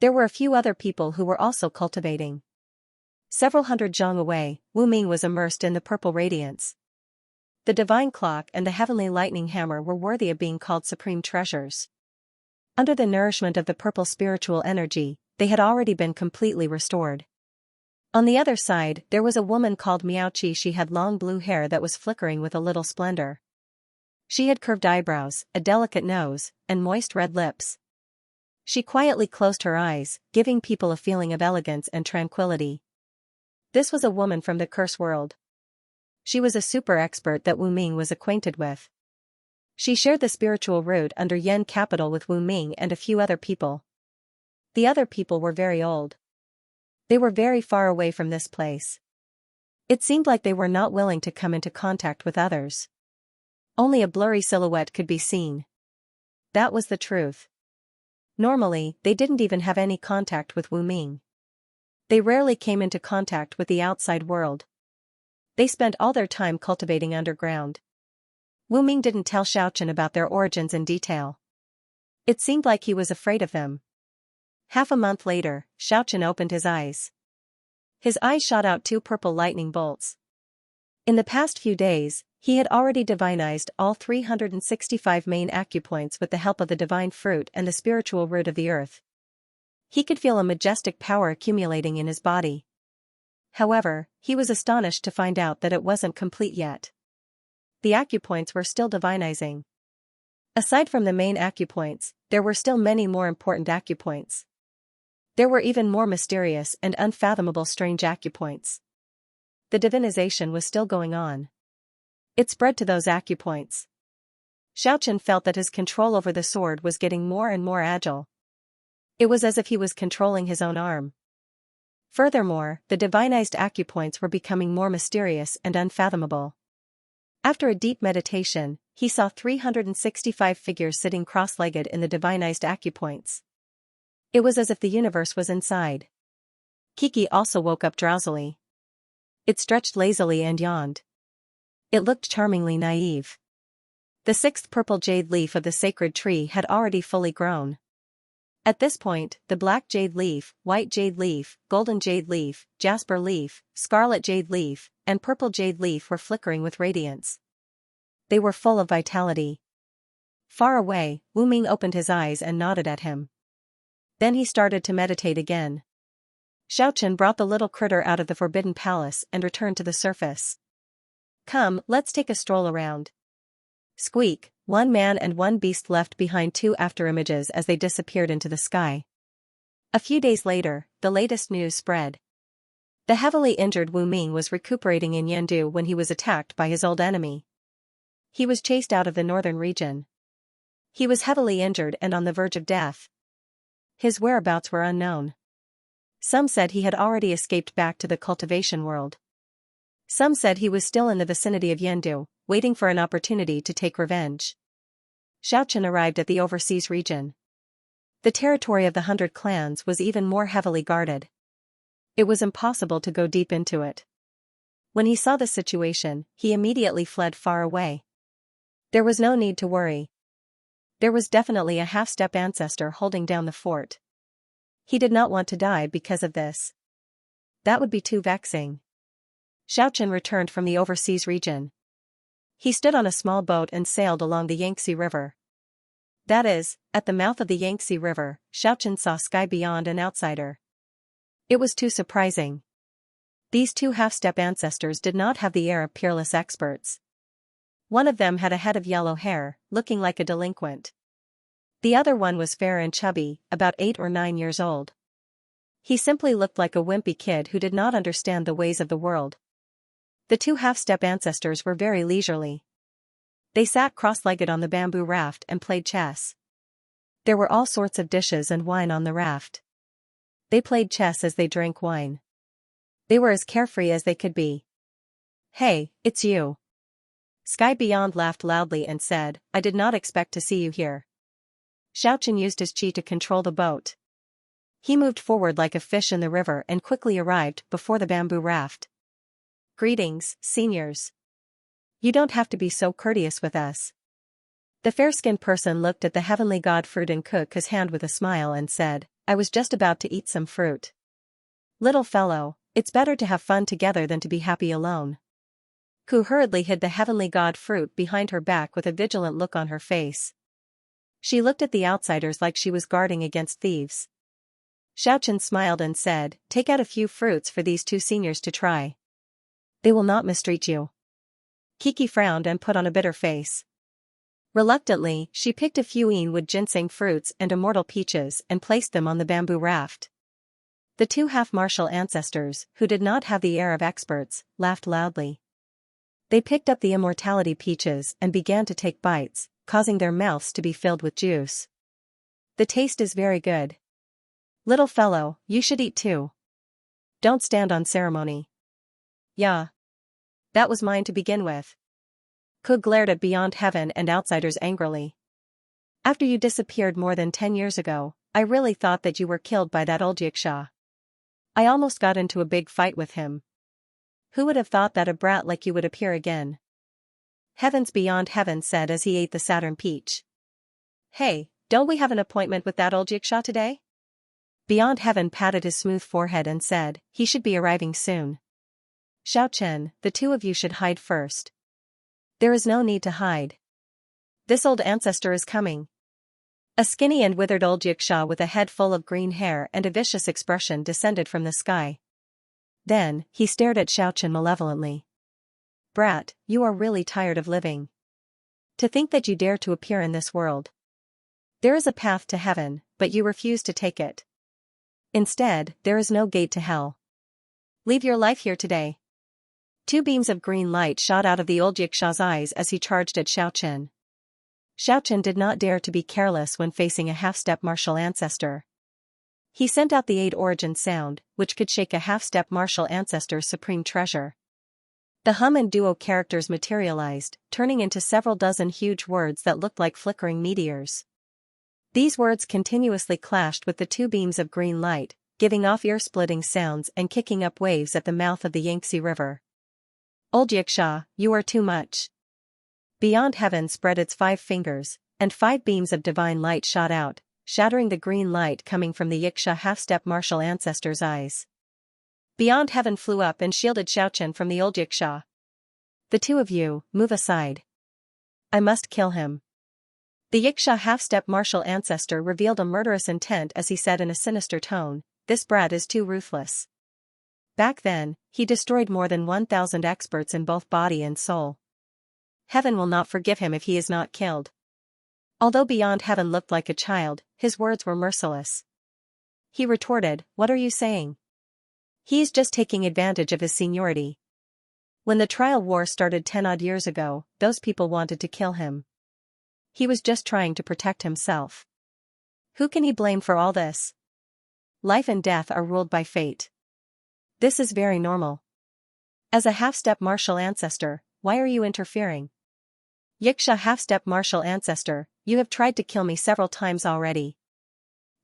There were a few other people who were also cultivating. Several hundred zhang away, Wu Ming was immersed in the purple radiance. The divine clock and the heavenly lightning hammer were worthy of being called supreme treasures. Under the nourishment of the purple spiritual energy, they had already been completely restored. On the other side, there was a woman called Miaoqi. She had long blue hair that was flickering with a little splendor. She had curved eyebrows, a delicate nose, and moist red lips. She quietly closed her eyes, giving people a feeling of elegance and tranquility. This was a woman from the curse world. She was a super expert that Wu Ming was acquainted with. She shared the spiritual root under Yan capital with Wu Ming and a few other people. The other people were very old. They were very far away from this place. It seemed like they were not willing to come into contact with others. Only a blurry silhouette could be seen. That was the truth. Normally, they didn't even have any contact with Wu Ming. They rarely came into contact with the outside world. They spent all their time cultivating underground. Wu Ming didn't tell Xiaochen about their origins in detail. It seemed like he was afraid of them. Half a month later, Xiaochen opened his eyes. His eyes shot out 2 purple lightning bolts. In the past few days, he had already divinized all 365 main acupoints with the help of the divine fruit and the spiritual root of the earth. He could feel a majestic power accumulating in his body. However, he was astonished to find out that it wasn't complete yet. The acupoints were still divinizing. Aside from the main acupoints, there were still many more important acupoints. There were even more mysterious and unfathomable strange acupoints. The divinization was still going on. It spread to those acupoints. Xiaochen felt that his control over the sword was getting more and more agile. It was as if he was controlling his own arm. Furthermore, the divinized acupoints were becoming more mysterious and unfathomable. After a deep meditation, he saw 365 figures sitting cross-legged in the divinized acupoints. It was as if the universe was inside. Kiki also woke up drowsily. It stretched lazily and yawned. It looked charmingly naive. The sixth purple jade leaf of the sacred tree had already fully grown. At this point, the black jade leaf, white jade leaf, golden jade leaf, jasper leaf, scarlet jade leaf, and purple jade leaf were flickering with radiance. They were full of vitality. Far away, Wu Ming opened his eyes and nodded at him. Then he started to meditate again. Xiaochen brought the little critter out of the forbidden palace and returned to the surface. Come, let's take a stroll around. Squeak, one man and one beast left behind two afterimages as they disappeared into the sky. A few days later, the latest news spread. The heavily injured Wu Ming was recuperating in Yandu when he was attacked by his old enemy. He was chased out of the northern region. He was heavily injured and on the verge of death. His whereabouts were unknown. Some said he had already escaped back to the cultivation world. Some said he was still in the vicinity of Yandu, waiting for an opportunity to take revenge. Xiaochen arrived at the overseas region. The territory of the 100 clans was even more heavily guarded. It was impossible to go deep into it. When he saw the situation, he immediately fled far away. There was no need to worry. There was definitely a half-step ancestor holding down the fort. He did not want to die because of this. That would be too vexing. Xiaochen returned from the overseas region. He stood on a small boat and sailed along the Yangtze River. That is, at the mouth of the Yangtze River, Xiaochen saw sky beyond an outsider. It was too surprising. These two half-step ancestors did not have the air of peerless experts. One of them had a head of yellow hair, looking like a delinquent. The other one was fair and chubby, about 8 or 9 years old. He simply looked like a wimpy kid who did not understand the ways of the world. The two half-step ancestors were very leisurely. They sat cross-legged on the bamboo raft and played chess. There were all sorts of dishes and wine on the raft. They played chess as they drank wine. They were as carefree as they could be. Hey, it's you. Sky Beyond laughed loudly and said, I did not expect to see you here. Xiaochen used his qi to control the boat. He moved forward like a fish in the river and quickly arrived before the bamboo raft. Greetings, seniors. You don't have to be so courteous with us. The fair-skinned person looked at the heavenly god Fruit and cook his hand with a smile and said, I was just about to eat some fruit. Little fellow, it's better to have fun together than to be happy alone. Ku hurriedly hid the heavenly god Fruit behind her back with a vigilant look on her face. She looked at the outsiders like she was guarding against thieves. Xiaochen smiled and said, take out a few fruits for these two seniors to try. They will not mistreat you. Kiki frowned and put on a bitter face. Reluctantly, she picked a few wood ginseng fruits and immortal peaches and placed them on the bamboo raft. The two half-martial ancestors, who did not have the air of experts, laughed loudly. They picked up the immortality peaches and began to take bites, causing their mouths to be filled with juice. The taste is very good. Little fellow, you should eat too. Don't stand on ceremony. Yeah. That was mine to begin with. Ku glared at Beyond Heaven and outsiders angrily. After you disappeared more than 10 years ago, I really thought that you were killed by that old Xianxia. I almost got into a big fight with him. Who would have thought that a brat like you would appear again? Heavens Beyond Heaven said as he ate the Saturn peach. Hey, don't we have an appointment with that old Xianxia today? Beyond Heaven patted his smooth forehead and said, he should be arriving soon. Xiaochen, the two of you should hide first. There is no need to hide. This old ancestor is coming. A skinny and withered old Xianxia with a head full of green hair and a vicious expression descended from the sky. Then, he stared at Xiaochen malevolently. Brat, you are really tired of living. To think that you dare to appear in this world. There is a path to heaven, but you refuse to take it. Instead, there is no gate to hell. Leave your life here today. 2 beams of green light shot out of the old Xianxia's eyes as he charged at Xiaochen. Xiaochen did not dare to be careless when facing a half-step martial ancestor. He sent out the 8 origin sound, which could shake a half-step martial ancestor's supreme treasure. The hum and duo characters materialized, turning into several dozen huge words that looked like flickering meteors. These words continuously clashed with the 2 beams of green light, giving off ear-splitting sounds and kicking up waves at the mouth of the Yangtze River. Old Xianxia, you are too much. Beyond heaven spread its 5 fingers, and 5 beams of divine light shot out, shattering the green light coming from the Xianxia half-step martial ancestor's eyes. Beyond heaven flew up and shielded Xiaochen from the old Xianxia. The two of you, move aside. I must kill him. The Xianxia half-step martial ancestor revealed a murderous intent as he said in a sinister tone, "This brat is too ruthless." Back then, he destroyed more than 1,000 experts in both body and soul. Heaven will not forgive him if he is not killed. Although Beyond Heaven looked like a child, his words were merciless. He retorted, "What are you saying? He's just taking advantage of his seniority. When the trial war started 10-odd years ago, those people wanted to kill him. He was just trying to protect himself. Who can he blame for all this? Life and death are ruled by fate. This is very normal. As a half-step martial ancestor, why are you interfering? Xianxia half-step martial ancestor, you have tried to kill me several times already.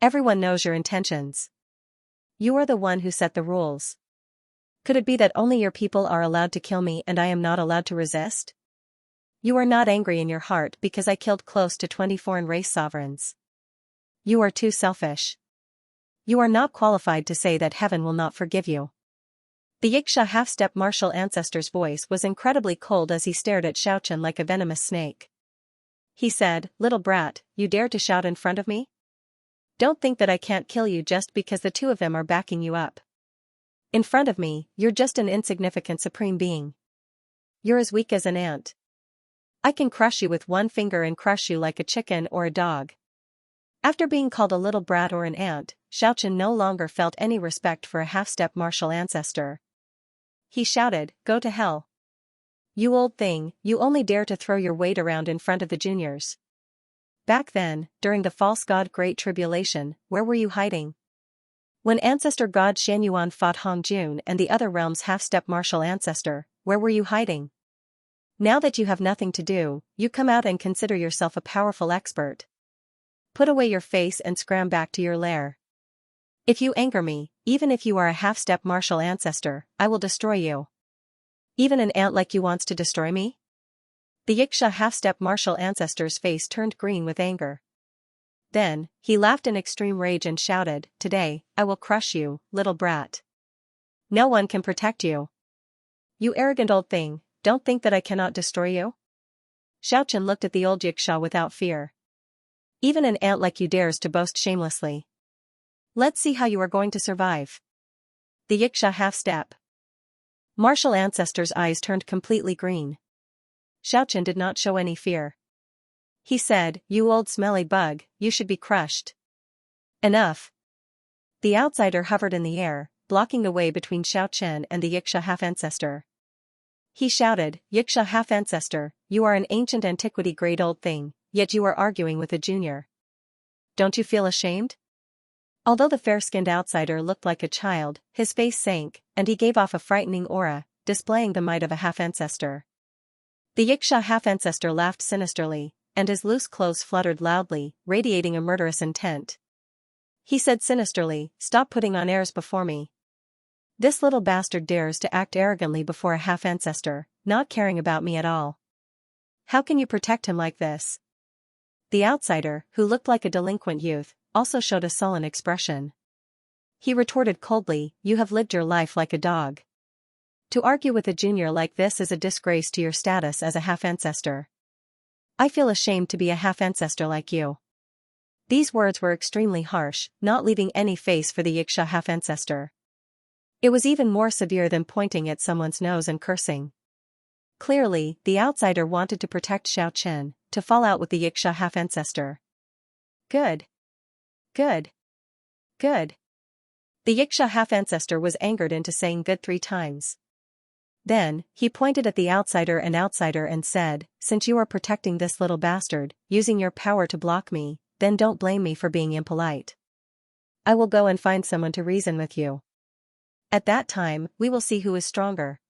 Everyone knows your intentions. You are the one who set the rules. Could it be that only your people are allowed to kill me and I am not allowed to resist? You are not angry in your heart because I killed close to 20 foreign race sovereigns. You are too selfish. You are not qualified to say that heaven will not forgive you." The Xianxia half-step martial ancestor's voice was incredibly cold as he stared at Xiaochen like a venomous snake. He said, "Little brat, you dare to shout in front of me? Don't think that I can't kill you just because the two of them are backing you up. In front of me, you're just an insignificant supreme being. You're as weak as an ant. I can crush you with one finger and crush you like a chicken or a dog." After being called a little brat or an ant, Xiaochen no longer felt any respect for a half-step martial ancestor. He shouted, "Go to hell. You old thing, you only dare to throw your weight around in front of the juniors. Back then, during the false god Great Tribulation, where were you hiding? When ancestor god Xianyuan fought Hongjun and the other realm's half-step martial ancestor, where were you hiding? Now that you have nothing to do, you come out and consider yourself a powerful expert. Put away your face and scram back to your lair. If you anger me, even if you are a half-step martial ancestor, I will destroy you. Even an ant like you wants to destroy me?" The Xianxia half-step martial ancestor's face turned green with anger. Then, he laughed in extreme rage and shouted, "Today, I will crush you, little brat. No one can protect you. You arrogant old thing, don't think that I cannot destroy you?" Xiaochen looked at the old Xianxia without fear. "Even an ant like you dares to boast shamelessly. Let's see how you are going to survive." The Xianxia half-step martial ancestor's eyes turned completely green. Xiaochen did not show any fear. He said, "You old smelly bug, you should be crushed." "Enough." The outsider hovered in the air, blocking the way between Xiaochen and the Xianxia half-ancestor. He shouted, "Xianxia half-ancestor, you are an ancient antiquity great old thing, yet you are arguing with a junior. Don't you feel ashamed?" Although the fair-skinned outsider looked like a child, his face sank, and he gave off a frightening aura, displaying the might of a half-ancestor. The Xianxia half-ancestor laughed sinisterly, and his loose clothes fluttered loudly, radiating a murderous intent. He said sinisterly, "Stop putting on airs before me. This little bastard dares to act arrogantly before a half-ancestor, not caring about me at all. How can you protect him like this?" The outsider, who looked like a delinquent youth, also showed a sullen expression. He retorted coldly, "You have lived your life like a dog. To argue with a junior like this is a disgrace to your status as a half-ancestor. I feel ashamed to be a half-ancestor like you." These words were extremely harsh, not leaving any face for the Xianxia half-ancestor. It was even more severe than pointing at someone's nose and cursing. Clearly, the outsider wanted to protect Xiaochen, to fall out with the Xianxia half-ancestor. Good. Good. Good. The Xianxia half-ancestor was angered into saying good 3 times. Then, he pointed at the outsider and said, "Since you are protecting this little bastard, using your power to block me, then don't blame me for being impolite. I will go and find someone to reason with you. At that time, we will see who is stronger."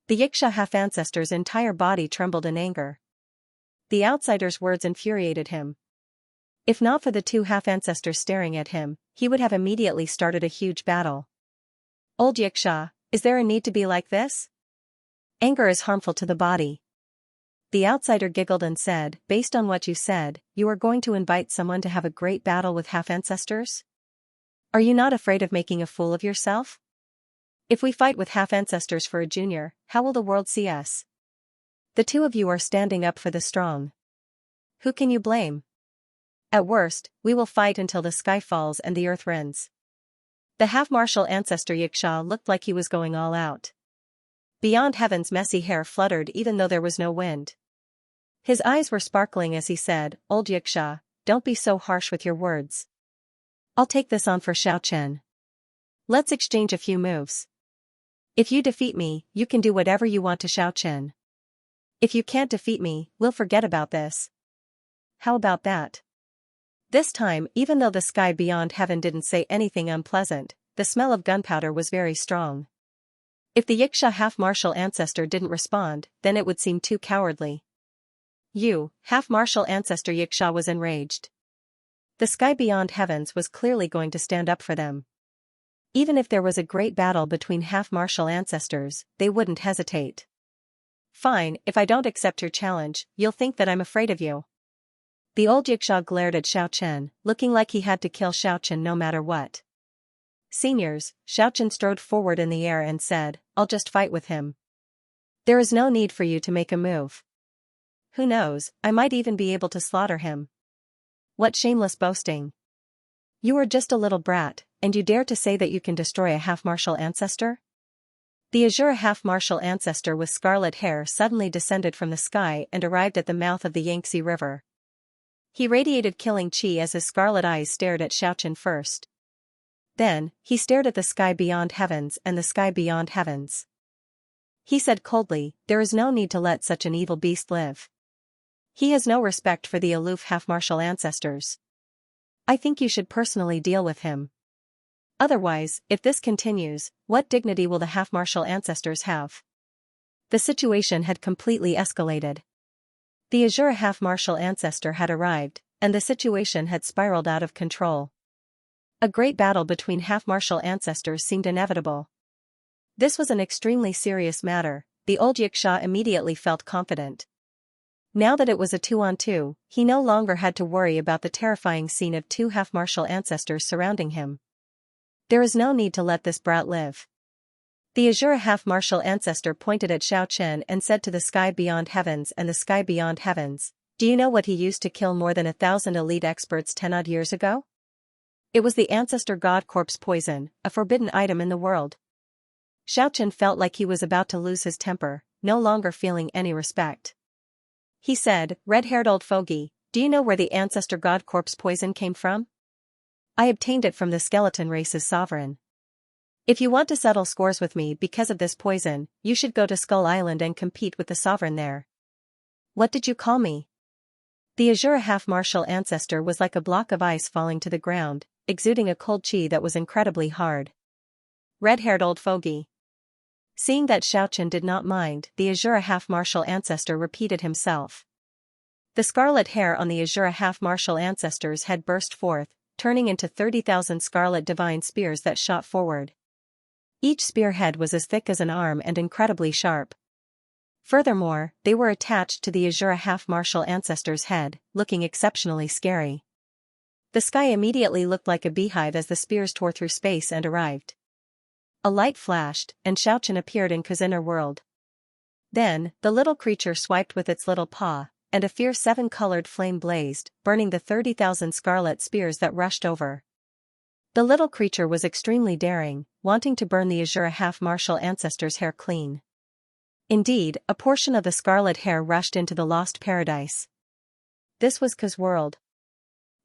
The Xianxia half-ancestor's entire body trembled in anger. The outsider's words infuriated him. If not for the two half-ancestors staring at him, he would have immediately started a huge battle. Old Xianxia, is there a need to be like this? Anger is harmful to the body. The outsider giggled and said, based on what you said, you are going to invite someone to have a great battle with half-ancestors? Are you not afraid of making a fool of yourself? If we fight with half-ancestors for a junior, how will the world see us? The two of you are standing up for the strong. Who can you blame? At worst, we will fight until the sky falls and the earth rends. The half-martial ancestor Xianxia looked like he was going all out. Beyond Heaven's messy hair fluttered even though there was no wind. His eyes were sparkling as he said, Old Xianxia, don't be so harsh with your words. I'll take this on for Xiaochen. Let's exchange a few moves. If you defeat me, you can do whatever you want to Xiaochen. If you can't defeat me, we'll forget about this. How about that? This time, even though the sky beyond heaven didn't say anything unpleasant, the smell of gunpowder was very strong. If the Xianxia half-martial ancestor didn't respond, then it would seem too cowardly. You, half-martial ancestor Xianxia was enraged. The sky beyond heavens was clearly going to stand up for them. Even if there was a great battle between half-martial ancestors, they wouldn't hesitate. Fine, if I don't accept your challenge, you'll think that I'm afraid of you. The old Xianxia glared at Xiaochen, looking like he had to kill Xiaochen no matter what. Seniors, Xiaochen strode forward in the air and said, I'll just fight with him. There is no need for you to make a move. Who knows, I might even be able to slaughter him. What shameless boasting. You are just a little brat, and you dare to say that you can destroy a half-martial ancestor? The azure half-martial ancestor with scarlet hair suddenly descended from the sky and arrived at the mouth of the Yangtze River. He radiated killing chi as his scarlet eyes stared at Xiaochen first. Then, he stared at the sky beyond heavens and the sky beyond heavens. He said coldly, there is no need to let such an evil beast live. He has no respect for the aloof half-martial ancestors. I think you should personally deal with him. Otherwise, if this continues, what dignity will the half-martial ancestors have? The situation had completely escalated. The azure half-martial ancestor had arrived, and the situation had spiraled out of control. A great battle between half-martial ancestors seemed inevitable. This was an extremely serious matter, the old Xianxia immediately felt confident. Now that it was a 2-on-2, he no longer had to worry about the terrifying scene of two half-martial ancestors surrounding him. There is no need to let this brat live. The azure half-martial ancestor pointed at Xiaochen and said to the sky beyond heavens and the sky beyond heavens, do you know what he used to kill more than 1,000 elite experts 10-odd years ago? It was the ancestor god corpse poison, a forbidden item in the world. Xiaochen felt like he was about to lose his temper, no longer feeling any respect. He said, red-haired old fogey, do you know where the ancestor god corpse poison came from? I obtained it from the skeleton race's sovereign. If you want to settle scores with me because of this poison, you should go to Skull Island and compete with the sovereign there. What did you call me? The azure half-martial ancestor was like a block of ice falling to the ground, exuding a cold chi that was incredibly hard. Red-haired old fogey. Seeing that Xiaochen did not mind, the azure half-martial ancestor repeated himself. The scarlet hair on the azure half-martial ancestor's head burst forth, turning into 30,000 scarlet divine spears that shot forward. Each spearhead was as thick as an arm and incredibly sharp. Furthermore, they were attached to the azure half-martial ancestor's head, looking exceptionally scary. The sky immediately looked like a beehive as the spears tore through space and arrived. A light flashed, and Xiaochen appeared in Kuzinner world. Then, the little creature swiped with its little paw, and a fierce 7-colored flame blazed, burning the 30,000 scarlet spears that rushed over. The little creature was extremely daring, wanting to burn the azure half-martial ancestor's hair clean. Indeed, a portion of the scarlet hair rushed into the lost paradise. This was Ku's world.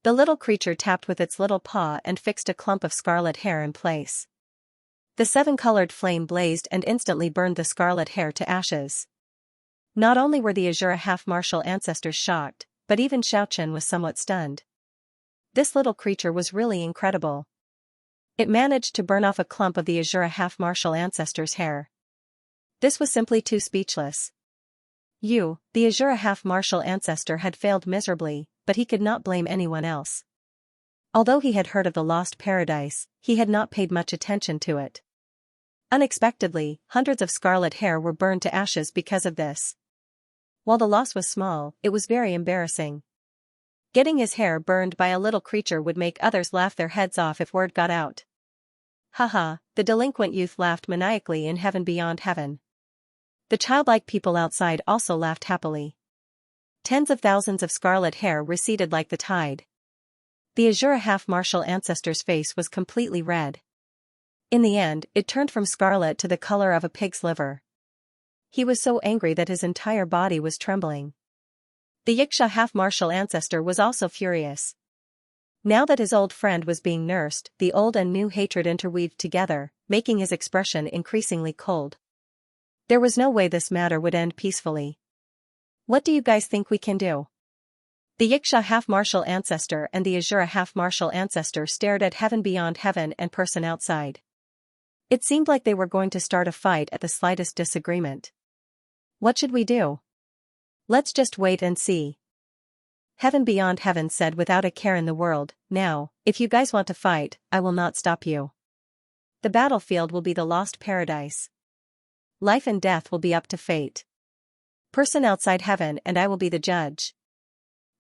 The little creature tapped with its little paw and fixed a clump of scarlet hair in place. The 7-colored flame blazed and instantly burned the scarlet hair to ashes. Not only were the azure half-martial ancestors shocked, but even Xiaochen was somewhat stunned. This little creature was really incredible. It managed to burn off a clump of the azure half-martial ancestor's hair. This was simply too speechless. The azure half-martial ancestor had failed miserably, but he could not blame anyone else. Although he had heard of the lost paradise, he had not paid much attention to it. Unexpectedly, hundreds of scarlet hair were burned to ashes because of this. While the loss was small, it was very embarrassing. Getting his hair burned by a little creature would make others laugh their heads off if word got out. Haha, the delinquent youth laughed maniacally in heaven beyond heaven. The childlike people outside also laughed happily. Tens of thousands of scarlet hair receded like the tide. The Azura half-martial ancestor's face was completely red. In the end, it turned from scarlet to the color of a pig's liver. He was so angry that his entire body was trembling. The Xianxia half-martial ancestor was also furious. Now that his old friend was being nursed, the old and new hatred interweaved together, making his expression increasingly cold. There was no way this matter would end peacefully. What do you guys think we can do? The Xianxia half-martial ancestor and the Azura half-martial ancestor stared at heaven beyond heaven and person outside. It seemed like they were going to start a fight at the slightest disagreement. What should we do? Let's just wait and see. Heaven beyond heaven said without a care in the world, now, if you guys want to fight, I will not stop you. The battlefield will be the lost paradise. Life and death will be up to fate. Person outside heaven and I will be the judge.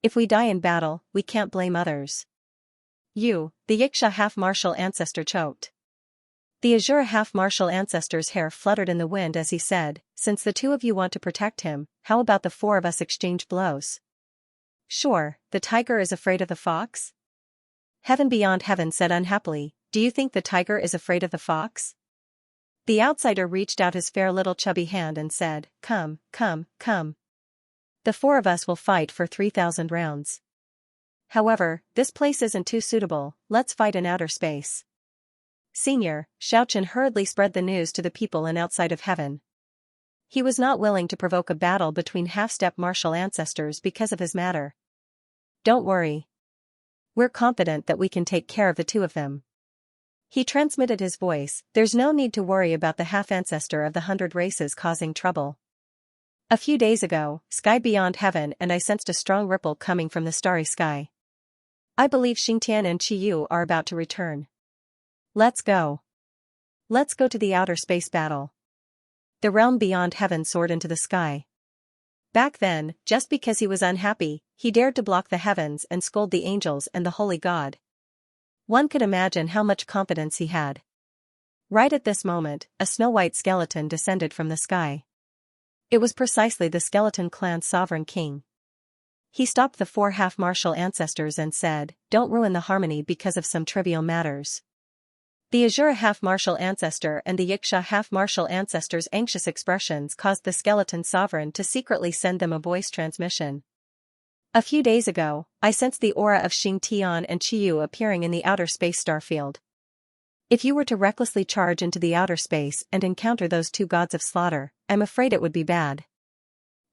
If we die in battle, we can't blame others. You, the Xianxia half-martial ancestor choked. The Azura half-martial ancestor's hair fluttered in the wind as he said, since the two of you want to protect him, how about the four of us exchange blows? Sure, the tiger is afraid of the fox? Heaven beyond heaven said unhappily, do you think the tiger is afraid of the fox? The outsider reached out his fair little chubby hand and said, come, come, come. The four of us will fight for 3,000 rounds. However, this place isn't too suitable, let's fight in outer space. Senior, Xianxia hurriedly spread the news to the people in outside of heaven. He was not willing to provoke a battle between half-step martial ancestors because of his matter. Don't worry. We're confident that we can take care of the two of them. He transmitted his voice, there's no need to worry about the half-ancestor of the 100 races causing trouble. A few days ago, sky beyond heaven and I sensed a strong ripple coming from the starry sky. I believe Xingtian and Qiyu are about to return. Let's go. Let's go to the outer space battle. The realm beyond heaven soared into the sky. Back then, just because he was unhappy, he dared to block the heavens and scold the angels and the holy god. One could imagine how much confidence he had. Right at this moment, a snow-white skeleton descended from the sky. It was precisely the skeleton clan's sovereign king. He stopped the four half-martial ancestors and said, don't ruin the harmony because of some trivial matters. The Azura half-martial ancestor and the Xianxia half-martial ancestor's anxious expressions caused the skeleton sovereign to secretly send them a voice transmission. A few days ago, I sensed the aura of Xingtian and Qiyu appearing in the outer space starfield. If you were to recklessly charge into the outer space and encounter those two gods of slaughter, I'm afraid it would be bad.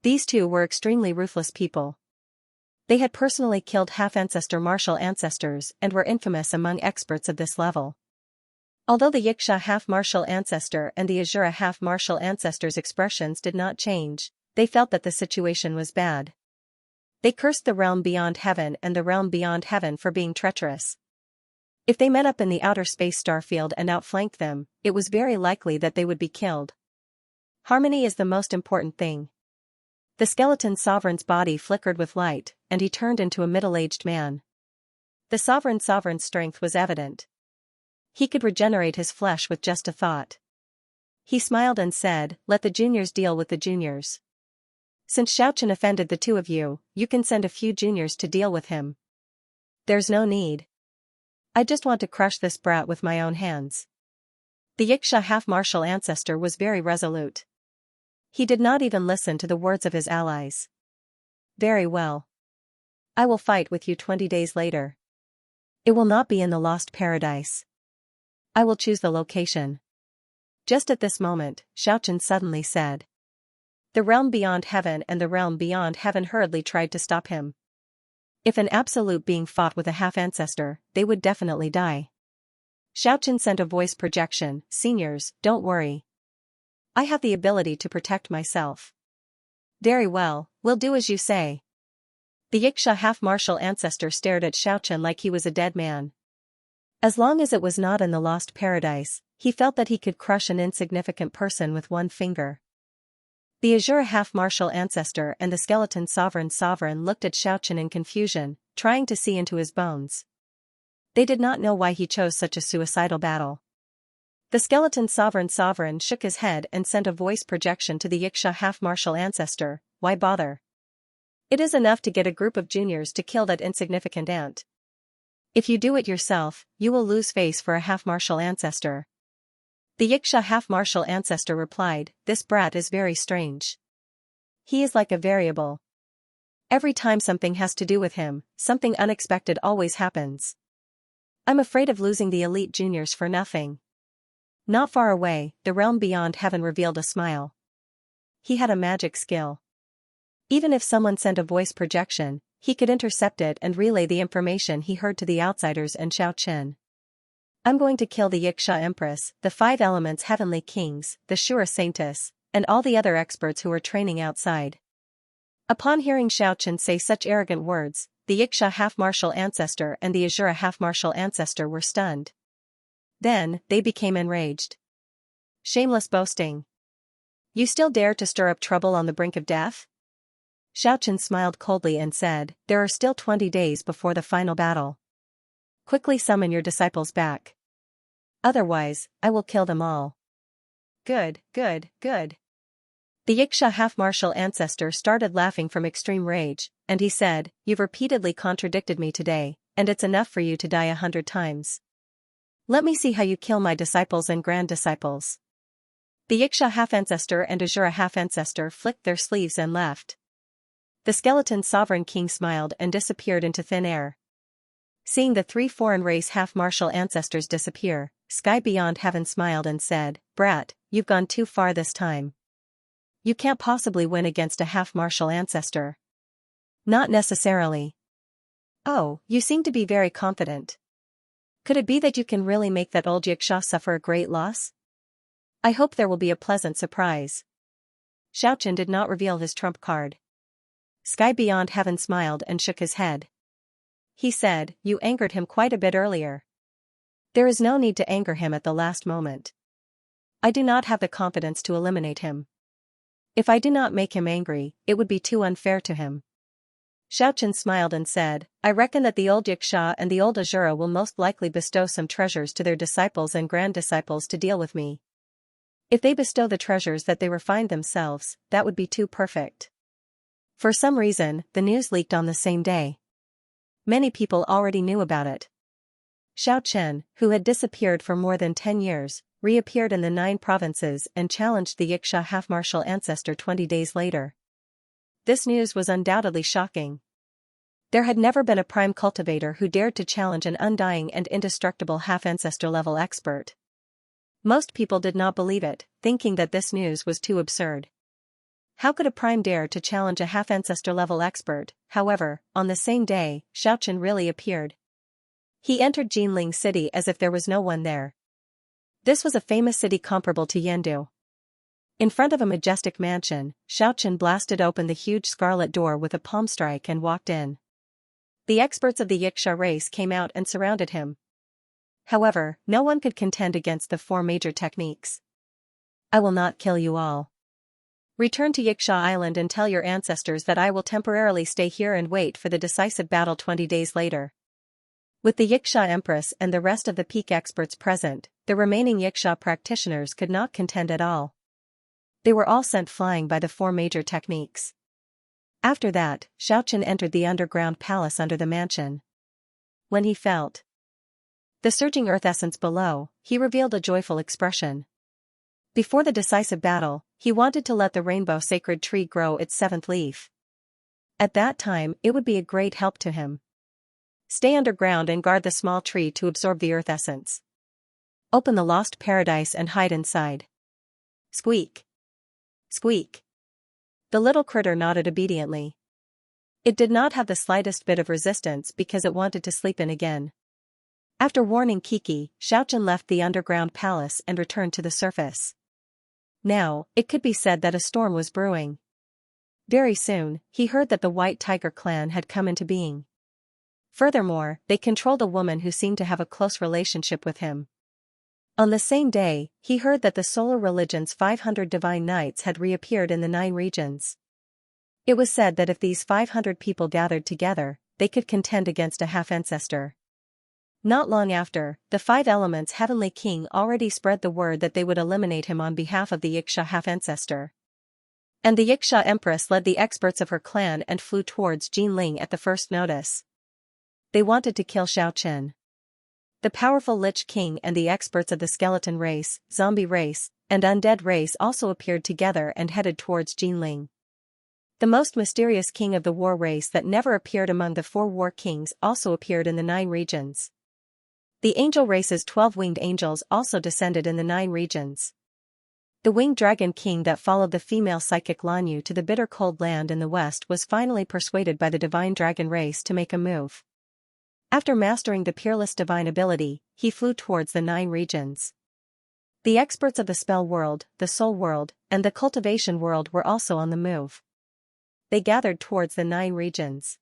These two were extremely ruthless people. They had personally killed half-ancestor martial ancestors and were infamous among experts of this level. Although the Xianxia half-martial ancestor and the Azura half-martial ancestor's expressions did not change, they felt that the situation was bad. They cursed the realm beyond heaven and the realm beyond heaven for being treacherous. If they met up in the outer space starfield and outflanked them, it was very likely that they would be killed. Harmony is the most important thing. The skeleton sovereign's body flickered with light, and he turned into a middle-aged man. The sovereign's strength was evident. He could regenerate his flesh with just a thought. He smiled and said, let the juniors deal with the juniors. Since Xianxia offended the two of you, you can send a few juniors to deal with him. There's no need. I just want to crush this brat with my own hands. The Xianxia half-martial ancestor was very resolute. He did not even listen to the words of his allies. Very well. I will fight with you 20 days later. It will not be in the lost paradise. I will choose the location. Just at this moment, Xianxia suddenly said. The realm beyond heaven and the realm beyond heaven hurriedly tried to stop him. If an absolute being fought with a half-ancestor, they would definitely die. Xianxia sent a voice projection, seniors, don't worry. I have the ability to protect myself. Very well, we'll do as you say. The Yiksha half-martial ancestor stared at Xiaochen like he was a dead man. As long as it was not in the lost paradise, he felt that he could crush an insignificant person with one finger. The Azure half-martial ancestor and the skeleton sovereign looked at Xiaochen in confusion, trying to see into his bones. They did not know why he chose such a suicidal battle. The skeleton sovereign shook his head and sent a voice projection to the Yiksha half-martial ancestor. Why bother? It is enough to get a group of juniors to kill that insignificant ant. If you do it yourself, you will lose face for a half-martial ancestor. The Yiksha half-martial ancestor replied, this brat is very strange. He is like a variable. Every time something has to do with him, something unexpected always happens. I'm afraid of losing the elite juniors for nothing. Not far away, the realm beyond heaven revealed a smile. He had a magic skill. Even if someone sent a voice projection, he could intercept it and relay the information he heard to the outsiders and Xiaochen. I'm going to kill the Yiksha Empress, the 5 elements heavenly kings, the Shura Saintess, and all the other experts who are training outside. Upon hearing Xiaochen say such arrogant words, the Yiksha half-martial ancestor and the Azura half-martial ancestor were stunned. Then, they became enraged. Shameless boasting. You still dare to stir up trouble on the brink of death? Xiaochen smiled coldly and said, there are still 20 days before the final battle. Quickly summon your disciples back. Otherwise, I will kill them all. Good. The Yiksha half-martial ancestor started laughing from extreme rage, and he said, you've repeatedly contradicted me today, and it's enough for you to die 100 times. Let me see how you kill my disciples and grand-disciples. The Yiksha half-ancestor and Azura half-ancestor flicked their sleeves and left. The skeleton sovereign king smiled and disappeared into thin air. Seeing the 3 foreign race half-martial ancestors disappear, Sky Beyond Heaven smiled and said, brat, you've gone too far this time. You can't possibly win against a half-martial ancestor. Not necessarily. Oh, you seem to be very confident. Could it be that you can really make that old Yiksha suffer a great loss? I hope there will be a pleasant surprise. Xiaochen did not reveal his trump card. Sky Beyond Heaven smiled and shook his head. He said, you angered him quite a bit earlier. There is no need to anger him at the last moment. I do not have the confidence to eliminate him. If I do not make him angry, it would be too unfair to him. Xiaochen smiled and said, I reckon that the old Yiksha and the old Azura will most likely bestow some treasures to their disciples and grand-disciples to deal with me. If they bestow the treasures that they refined themselves, that would be too perfect. For some reason, the news leaked on the same day. Many people already knew about it. Xiaochen, who had disappeared for more than 10 years, reappeared in the 9 provinces and challenged the Yiksha half-martial ancestor 20 days later. This news was undoubtedly shocking. There had never been a prime cultivator who dared to challenge an undying and indestructible half-ancestor level expert. Most people did not believe it, thinking that this news was too absurd. How could a prime dare to challenge a half-ancestor level expert? However, on the same day, Xiaochen really appeared. He entered Jinling City as if there was no one there. This was a famous city comparable to Yendu. In front of a majestic mansion, Xiaochen blasted open the huge scarlet door with a palm strike and walked in. The experts of the Yiksha race came out and surrounded him. However, no one could contend against the 4 major techniques. I will not kill you all. Return to Yiksha Island and tell your ancestors that I will temporarily stay here and wait for the decisive battle 20 days later. With the Yiksha Empress and the rest of the peak experts present, the remaining Yiksha practitioners could not contend at all. They were all sent flying by the 4 major techniques. After that, Xiaochen entered the underground palace under the mansion. When he felt the surging earth essence below, he revealed a joyful expression. Before the decisive battle, he wanted to let the rainbow sacred tree grow its 7th leaf. At that time, it would be a great help to him. Stay underground and guard the small tree to absorb the earth essence. Open the lost paradise and hide inside. Squeak. Squeak. The little critter nodded obediently. It did not have the slightest bit of resistance because it wanted to sleep in again. After warning Kiki, Xiaochen left the underground palace and returned to the surface. Now, it could be said that a storm was brewing. Very soon, he heard that the White Tiger clan had come into being. Furthermore, they controlled a woman who seemed to have a close relationship with him. On the same day, he heard that the solar religion's 500 divine knights had reappeared in the 9 regions. It was said that if these 500 people gathered together, they could contend against a half-ancestor. Not long after, the 5 Elements' heavenly king already spread the word that they would eliminate him on behalf of the Xianxia half-ancestor. And the Xianxia empress led the experts of her clan and flew towards Jinling at the first notice. They wanted to kill Xiaochen. The powerful Lich King and the experts of the skeleton race, zombie race, and undead race also appeared together and headed towards Jinling. The most mysterious king of the war race that never appeared among the 4 war kings also appeared in the 9 regions. The angel race's 12 winged angels also descended in the 9 regions. The winged dragon king that followed the female psychic Lanyu to the bitter cold land in the west was finally persuaded by the divine dragon race to make a move. After mastering the peerless divine ability, he flew towards the 9 regions. The experts of the spell world, the soul world, and the cultivation world were also on the move. They gathered towards the 9 regions.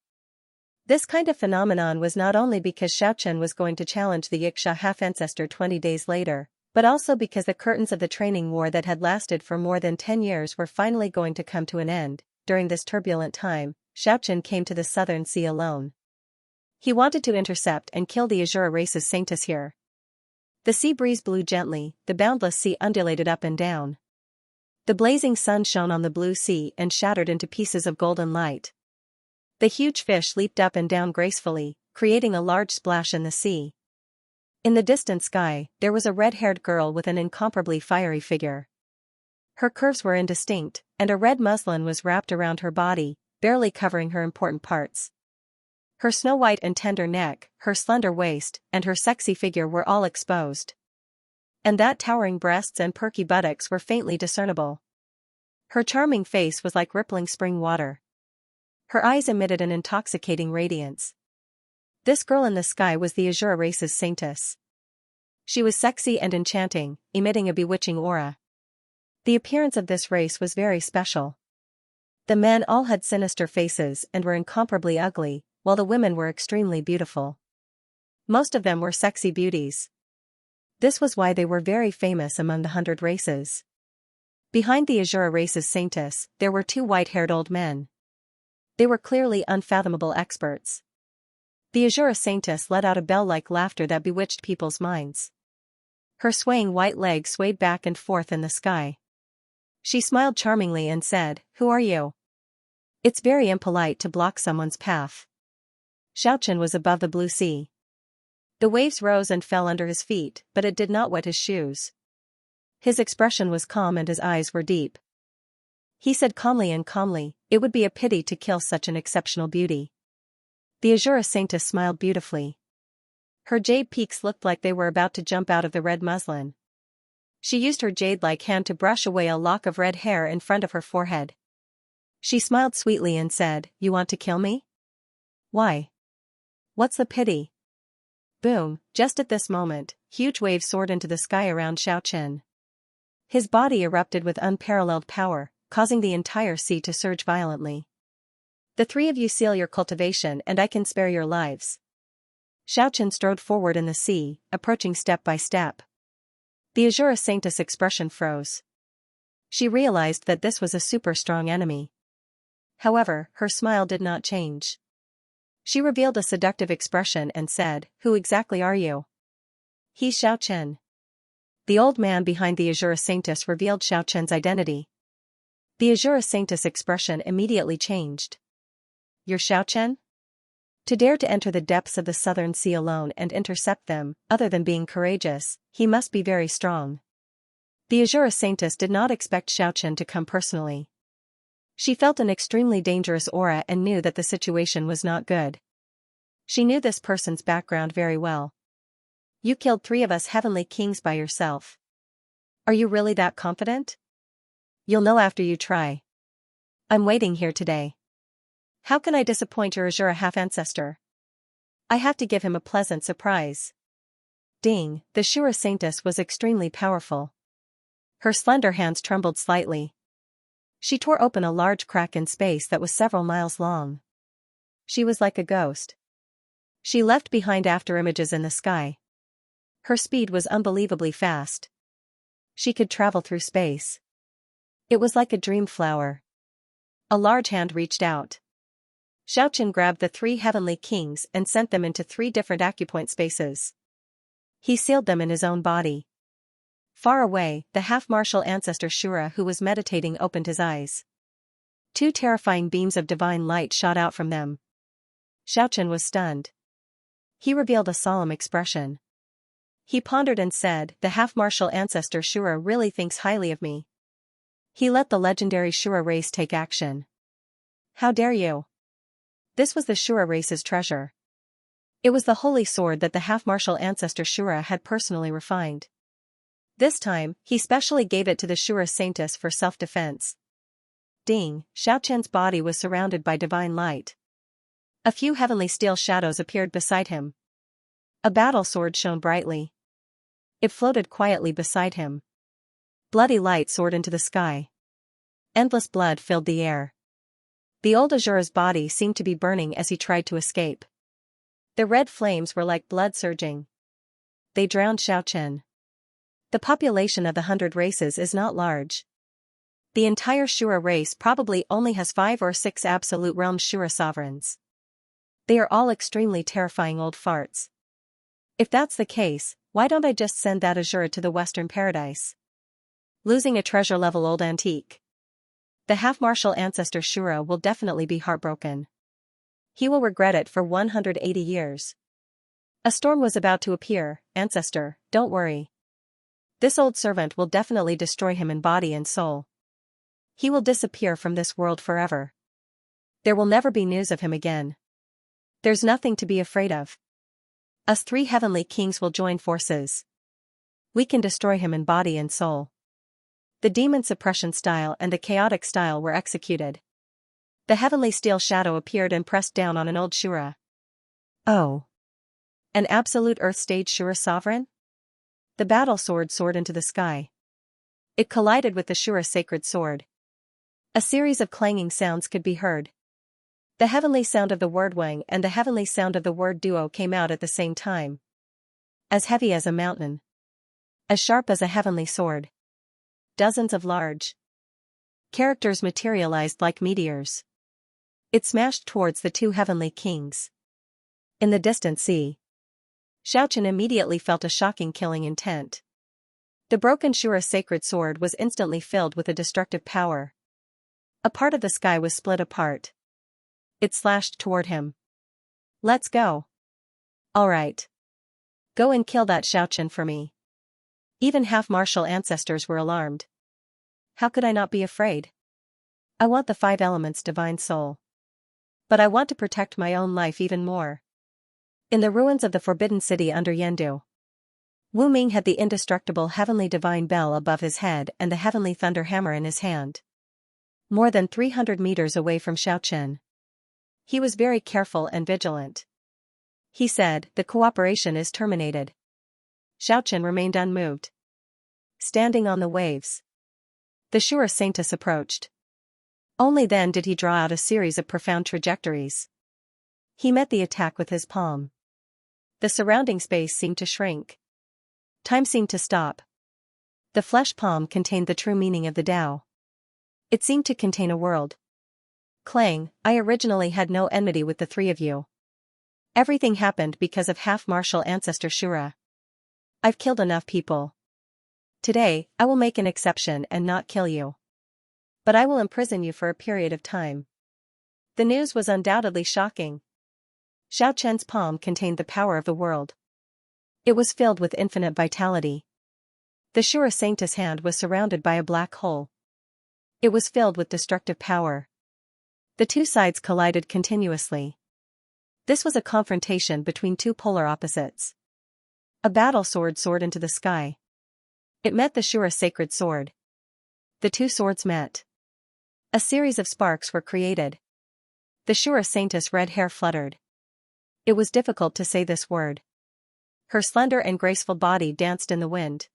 This kind of phenomenon was not only because Xiaochen was going to challenge the Xianxia half-ancestor 20 days later, but also because the curtains of the training war that had lasted for more than 10 years were finally going to come to an end. During this turbulent time, Xiaochen came to the southern sea alone. He wanted to intercept and kill the Azura race's saintess here. The sea breeze blew gently, the boundless sea undulated up and down. The blazing sun shone on the blue sea and shattered into pieces of golden light. The huge fish leaped up and down gracefully, creating a large splash in the sea. In the distant sky, there was a red-haired girl with an incomparably fiery figure. Her curves were indistinct, and a red muslin was wrapped around her body, barely covering her important parts. Her snow-white and tender neck, her slender waist, and her sexy figure were all exposed. And that towering breasts and perky buttocks were faintly discernible. Her charming face was like rippling spring water. Her eyes emitted an intoxicating radiance. This girl in the sky was the Azura race's saintess. She was sexy and enchanting, emitting a bewitching aura. The appearance of this race was very special. The men all had sinister faces and were incomparably ugly, while the women were extremely beautiful. Most of them were sexy beauties. This was why they were very famous among the 100 races. Behind the Azura race's saintess, there were 2 white-haired old men. They were clearly unfathomable experts. The Azura saintess let out a bell-like laughter that bewitched people's minds. Her swaying white legs swayed back and forth in the sky. She smiled charmingly and said, "Who are you? It's very impolite to block someone's path." Xiaochen was above the blue sea. The waves rose and fell under his feet, but it did not wet his shoes. His expression was calm and his eyes were deep. He said calmly, "It would be a pity to kill such an exceptional beauty." The Azura saintess smiled beautifully. Her jade peaks looked like they were about to jump out of the red muslin. She used her jade-like hand to brush away a lock of red hair in front of her forehead. She smiled sweetly and said, "You want to kill me? Why? What's the pity?" Boom, just at this moment, huge waves soared into the sky around Xiaochen. His body erupted with unparalleled power, causing the entire sea to surge violently. "The 3 of you seal your cultivation and I can spare your lives." Xiaochen strode forward in the sea, approaching step by step. The Azura saintess' expression froze. She realized that this was a super strong enemy. However, her smile did not change. She revealed a seductive expression and said, "Who exactly are you?" "He's Xiaochen." The old man behind the Azura saintess revealed Xiaochen's identity. The Azura saintess' expression immediately changed. "You're Xiaochen? To dare to enter the depths of the southern sea alone and intercept them, other than being courageous, he must be very strong." The Azura saintess did not expect Xiaochen to come personally. She felt an extremely dangerous aura and knew that the situation was not good. She knew this person's background very well. "You killed 3 of us heavenly kings by yourself. Are you really that confident? You'll know after you try. I'm waiting here today. How can I disappoint your Azura half-ancestor? I have to give him a pleasant surprise." Ding, the Shura saintess was extremely powerful. Her slender hands trembled slightly. She tore open a large crack in space that was several miles long. She was like a ghost. She left behind afterimages in the sky. Her speed was unbelievably fast. She could travel through space. It was like a dream flower. A large hand reached out. Xiaoqian grabbed the 3 heavenly kings and sent them into 3 different acupoint spaces. He sealed them in his own body. Far away, the half-martial ancestor Shura who was meditating opened his eyes. 2 terrifying beams of divine light shot out from them. Xiaoqian was stunned. He revealed a solemn expression. He pondered and said, "The half-martial ancestor Shura really thinks highly of me." He let the legendary Shura race take action. "How dare you?" This was the Shura race's treasure. It was the holy sword that the half-martial ancestor Shura had personally refined. This time, he specially gave it to the Shura saintess for self-defense. Ding, Xiaoqian's body was surrounded by divine light. A few heavenly steel shadows appeared beside him. A battle sword shone brightly. It floated quietly beside him. Bloody light soared into the sky. Endless blood filled the air. The old Azura's body seemed to be burning as he tried to escape. The red flames were like blood surging. They drowned Xiaoqian. The population of the 100 races is not large. The entire Shura race probably only has 5 or 6 absolute realm Shura sovereigns. They are all extremely terrifying old farts. If that's the case, why don't I just send that Azura to the Western Paradise? Losing a treasure-level old antique. The half-martial ancestor Shura will definitely be heartbroken. He will regret it for 180 years. A storm was about to appear, ancestor, don't worry. This old servant will definitely destroy him in body and soul. He will disappear from this world forever. There will never be news of him again. There's nothing to be afraid of. Us 3 heavenly kings will join forces. We can destroy him in body and soul. The demon suppression style and the chaotic style were executed. The heavenly steel shadow appeared and pressed down on an old Shura. Oh. An absolute earth stage Shura sovereign? The battle sword soared into the sky. It collided with the Shura sacred sword. A series of clanging sounds could be heard. The heavenly sound of the word wang and the heavenly sound of the word duo came out at the same time. As heavy as a mountain. As sharp as a heavenly sword. Dozens of large characters materialized like meteors. It smashed towards the 2 heavenly kings. In the distant sea, Xiaoqian immediately felt a shocking killing intent. The broken Shura sacred sword was instantly filled with a destructive power. A part of the sky was split apart. It slashed toward him. "Let's go." "All right. Go and kill that Xiaoqian for me." Even half-martial ancestors were alarmed. How could I not be afraid? I want the 5 elements divine soul. But I want to protect my own life even more. In the ruins of the Forbidden City under Yendu, Wu Ming had the indestructible heavenly divine bell above his head and the heavenly thunder hammer in his hand. More than 300 meters away from Xiaoqian. He was very careful and vigilant. He said, "The cooperation is terminated." Xiaoqian remained unmoved. Standing on the waves. The Shura saintess approached. Only then did he draw out a series of profound trajectories. He met the attack with his palm. The surrounding space seemed to shrink. Time seemed to stop. The flesh palm contained the true meaning of the Tao. It seemed to contain a world. Clang, I originally had no enmity with the 3 of you. Everything happened because of half-martial ancestor Shura. I've killed enough people. Today, I will make an exception and not kill you. But I will imprison you for a period of time. The news was undoubtedly shocking. Xiaoqian's palm contained the power of the world. It was filled with infinite vitality. The Shura saintess hand was surrounded by a black hole. It was filled with destructive power. The 2 sides collided continuously. This was a confrontation between 2 polar opposites. A battle sword soared into the sky. It met the Shura sacred sword. The 2 swords met. A series of sparks were created. The Shura saintess' red hair fluttered. It was difficult to say this word. Her slender and graceful body danced in the wind.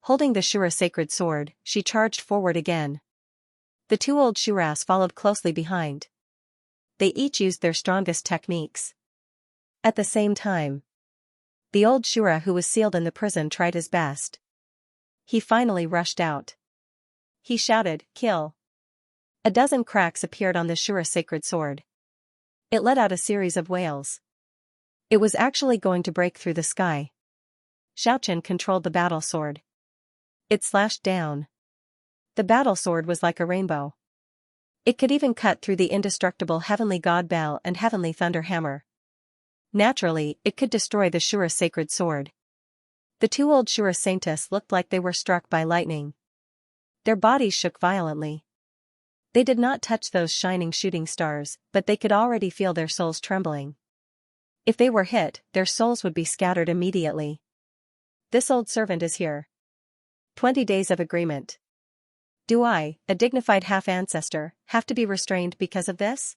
Holding the Shura sacred sword, she charged forward again. The two old Shuras followed closely behind. They each used their strongest techniques. At the same time, the old Shura who was sealed in the prison tried his best. He finally rushed out. He shouted, "Kill!" A dozen cracks appeared on the Shura's sacred sword. It let out a series of wails. It was actually going to break through the sky. Xianxia controlled the battle sword. It slashed down. The battle sword was like a rainbow. It could even cut through the indestructible heavenly god bell and heavenly thunder hammer. Naturally, it could destroy the Shura's sacred sword. The two old Shura saintess looked like they were struck by lightning. Their bodies shook violently. They did not touch those shining shooting stars, but they could already feel their souls trembling. If they were hit, their souls would be scattered immediately. This old servant is here. 20 days of agreement. Do I, a dignified half-ancestor, have to be restrained because of this?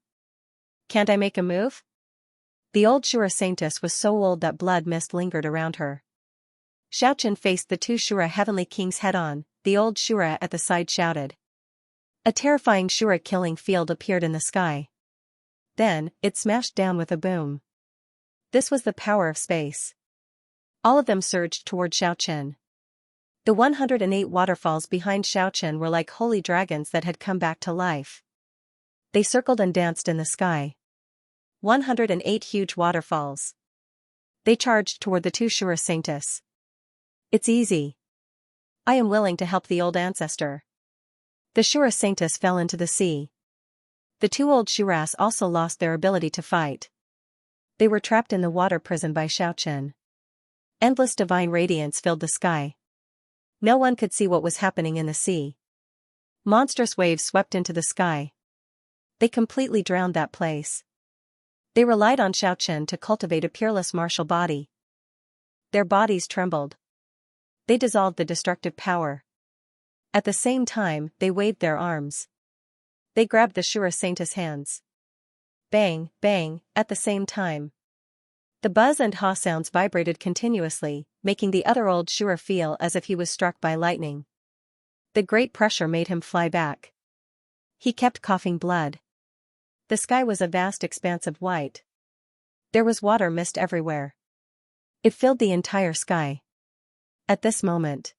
Can't I make a move? The old Shura saintess was so old that blood mist lingered around her. Xianxia faced the two Shura heavenly kings head-on. The old Shura at the side shouted. A terrifying Shura killing field appeared in the sky. Then, it smashed down with a boom. This was the power of space. All of them surged toward Xianxia. The 108 waterfalls behind Xianxia were like holy dragons that had come back to life. They circled and danced in the sky. 108 huge waterfalls. They charged toward the two Shura saintess. It's easy. I am willing to help the old ancestor. The Shura saintess fell into the sea. The two old Shuras also lost their ability to fight. They were trapped in the water prison by Xianxia. Endless divine radiance filled the sky. No one could see what was happening in the sea. Monstrous waves swept into the sky. They completely drowned that place. They relied on Xianxia to cultivate a peerless martial body. Their bodies trembled. They dissolved the destructive power. At the same time, they waved their arms. They grabbed the Shura saintess' hands. Bang, bang, at the same time. The buzz and ha sounds vibrated continuously, making the other old Shura feel as if he was struck by lightning. The great pressure made him fly back. He kept coughing blood. The sky was a vast expanse of white. There was water mist everywhere. It filled the entire sky. At this moment,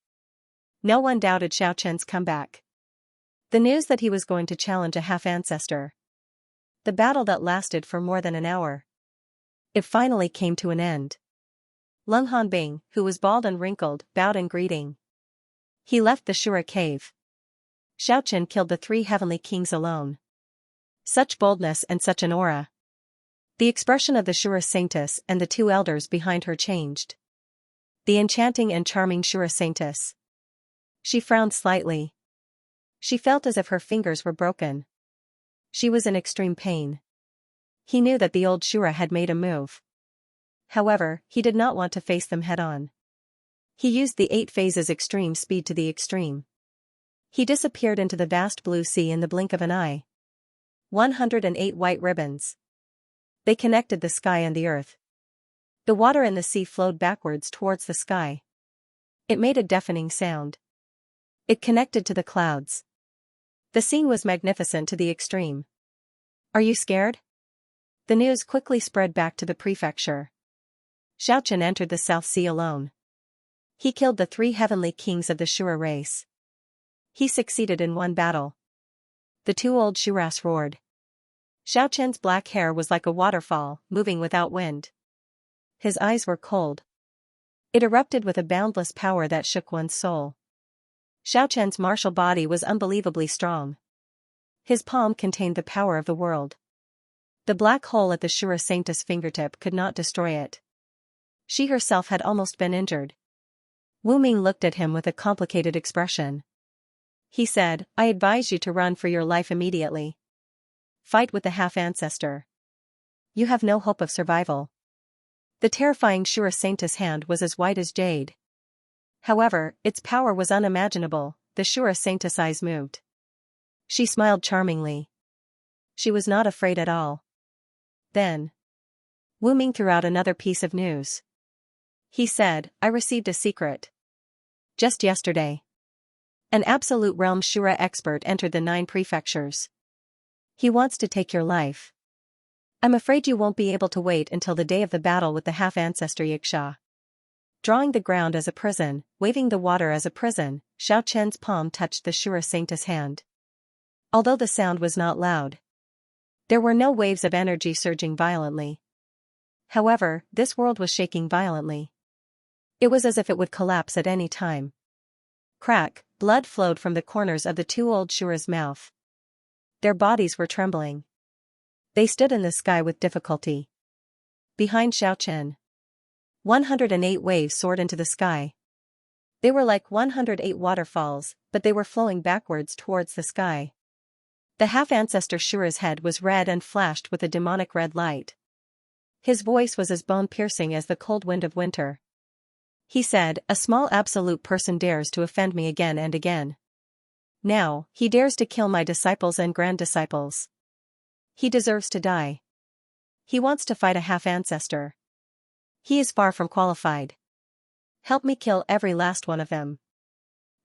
no one doubted Xianxia's comeback. The news that he was going to challenge a half-ancestor. The battle that lasted for more than an hour. It finally came to an end. Lung Hanbing, who was bald and wrinkled, bowed in greeting. He left the Shura cave. Xianxia killed the three heavenly kings alone. Such boldness and such an aura. The expression of the Shura saintess and the two elders behind her changed. The enchanting and charming Shura saintess. She frowned slightly. She felt as if her fingers were broken. She was in extreme pain. He knew that the old Shura had made a move. However, he did not want to face them head-on. He used the 8 phases extreme speed to the extreme. He disappeared into the vast blue sea in the blink of an eye. 108 white ribbons. They connected the sky and the earth. The water in the sea flowed backwards towards the sky. It made a deafening sound. It connected to the clouds. The scene was magnificent to the extreme. Are you scared? The news quickly spread back to the prefecture. Xianxia entered the South Sea alone. He killed the 3 heavenly kings of the Shura race. He succeeded in one battle. The 2 old Shuras roared. Xianxia's black hair was like a waterfall, moving without wind. His eyes were cold. It erupted with a boundless power that shook one's soul. Xianxia's martial body was unbelievably strong. His palm contained the power of the world. The black hole at the Shura saintess' fingertip could not destroy it. She herself had almost been injured. Wu Ming looked at him with a complicated expression. He said, I advise you to run for your life immediately. Fight with the half-ancestor. You have no hope of survival. The terrifying Shura saintess' hand was as white as jade. However, its power was unimaginable. The Shura saintess' eyes moved. She smiled charmingly. She was not afraid at all. Then, Wu Ming threw out another piece of news. He said, I received a secret. Just yesterday. An absolute realm Shura expert entered the 9 prefectures. He wants to take your life. I'm afraid you won't be able to wait until the day of the battle with the half-ancestor Xianxia. Drawing the ground as a prison, waving the water as a prison, Xiaochen's palm touched the Shura Saintess' hand. Although the sound was not loud, there were no waves of energy surging violently. However, this world was shaking violently. It was as if it would collapse at any time. Crack, blood flowed from the corners of the 2 old Shura's mouth. Their bodies were trembling. They stood in the sky with difficulty. Behind Xiaochen, 108 waves soared into the sky. They were like 108 waterfalls, but they were flowing backwards towards the sky. The half-ancestor Shura's head was red and flashed with a demonic red light. His voice was as bone-piercing as the cold wind of winter. He said, "A small absolute person dares to offend me again and again. Now, he dares to kill my disciples and grand-disciples. He deserves to die. He wants to fight a half-ancestor. He is far from qualified. Help me kill every last one of them.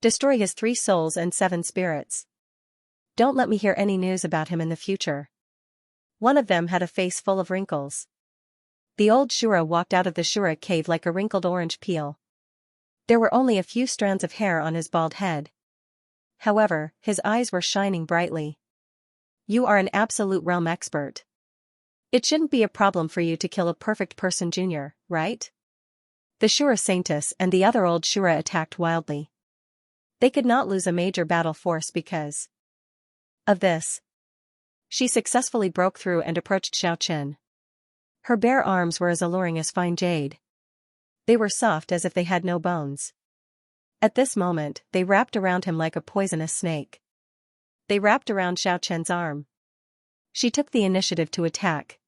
Destroy his 3 souls and 7 spirits. Don't let me hear any news about him in the future." One of them had a face full of wrinkles. The old Shura walked out of the Shura cave like a wrinkled orange peel. There were only a few strands of hair on his bald head. However, his eyes were shining brightly. "You are an absolute realm expert. It shouldn't be a problem for you to kill a perfect person, Junior, right?" The Shura Saintess and the other old Shura attacked wildly. They could not lose a major battle force because of this. She successfully broke through and approached Xiaochen. Her bare arms were as alluring as fine jade. They were soft as if they had no bones. At this moment, they wrapped around him like a poisonous snake. They wrapped around Xiaochen's arm. She took the initiative to attack.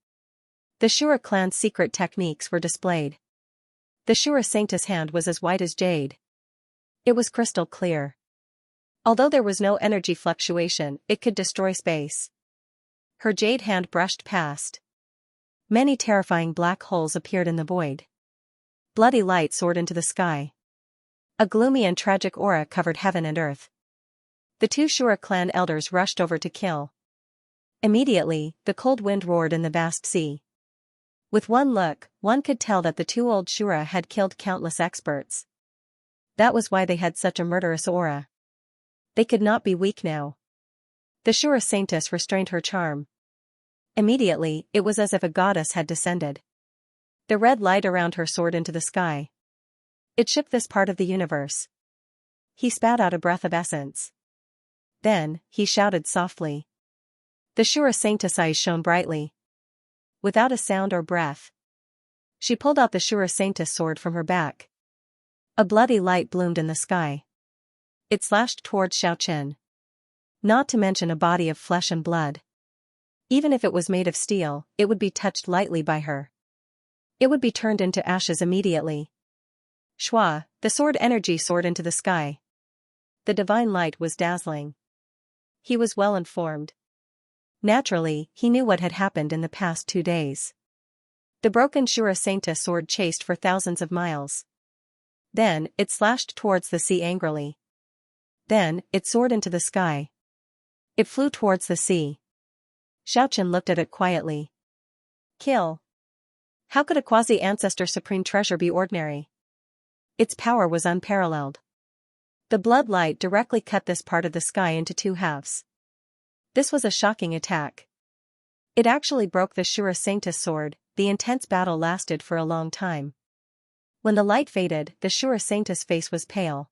The Shura clan's secret techniques were displayed. The Shura Saintess' hand was as white as jade. It was crystal clear. Although there was no energy fluctuation, it could destroy space. Her jade hand brushed past. Many terrifying black holes appeared in the void. Bloody light soared into the sky. A gloomy and tragic aura covered heaven and earth. The 2 Shura clan elders rushed over to kill. Immediately, the cold wind roared in the vast sea. With one look, one could tell that the 2 old Shura had killed countless experts. That was why they had such a murderous aura. They could not be weak now. The Shura Saintess restrained her charm. Immediately, it was as if a goddess had descended. The red light around her soared into the sky. It shook this part of the universe. He spat out a breath of essence. Then, he shouted softly. The Shura Saintess' eyes shone brightly. Without a sound or breath, she pulled out the Shura Saintess sword from her back. A bloody light bloomed in the sky. It slashed towards Xiaochen. Not to mention a body of flesh and blood. Even if it was made of steel, it would be touched lightly by her. It would be turned into ashes immediately. Shua, the sword energy soared into the sky. The divine light was dazzling. He was well informed. Naturally, he knew what had happened in the past 2 days. The broken Shura Saintess sword chased for thousands of miles. Then, it slashed towards the sea angrily. Then, it soared into the sky. It flew towards the sea. Xiaochen looked at it quietly. Kill. How could a quasi-ancestor supreme treasure be ordinary? Its power was unparalleled. The blood light directly cut this part of the sky into 2 halves. This was a shocking attack. It actually broke the Shura Saintess sword. The intense battle lasted for a long time. When the light faded, the Shura Saintess' face was pale.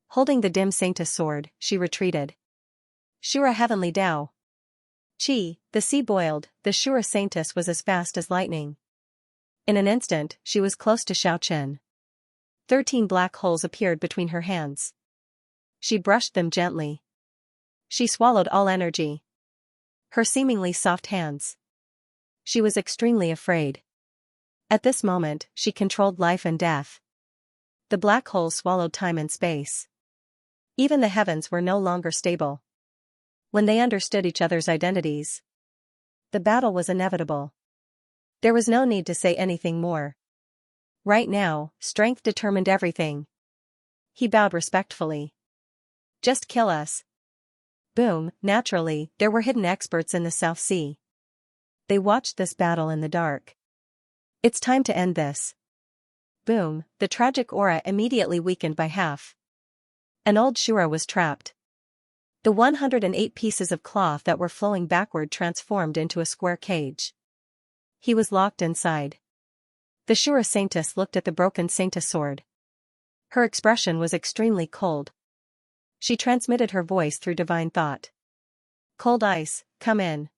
Holding the dim Saintess sword, she retreated. Shura Heavenly Tao. Chi, the sea boiled, the Shura Saintess was as fast as lightning. In an instant, she was close to Xiaochen. 13 black holes appeared between her hands. She brushed them gently. She swallowed all energy. Her seemingly soft hands. She was extremely afraid. At this moment, she controlled life and death. The black holes swallowed time and space. Even the heavens were no longer stable. When they understood each other's identities, the battle was inevitable. There was no need to say anything more. Right now, strength determined everything. He bowed respectfully. Just kill us. Boom, naturally, there were hidden experts in the South Sea. They watched this battle in the dark. It's time to end this. Boom, the tragic aura immediately weakened by half. An old Shura was trapped. The 108 pieces of cloth that were flowing backward transformed into a square cage. He was locked inside. The Shura Saintess looked at the broken Saintess sword. Her expression was extremely cold. She transmitted her voice through divine thought. Cold ice, come in.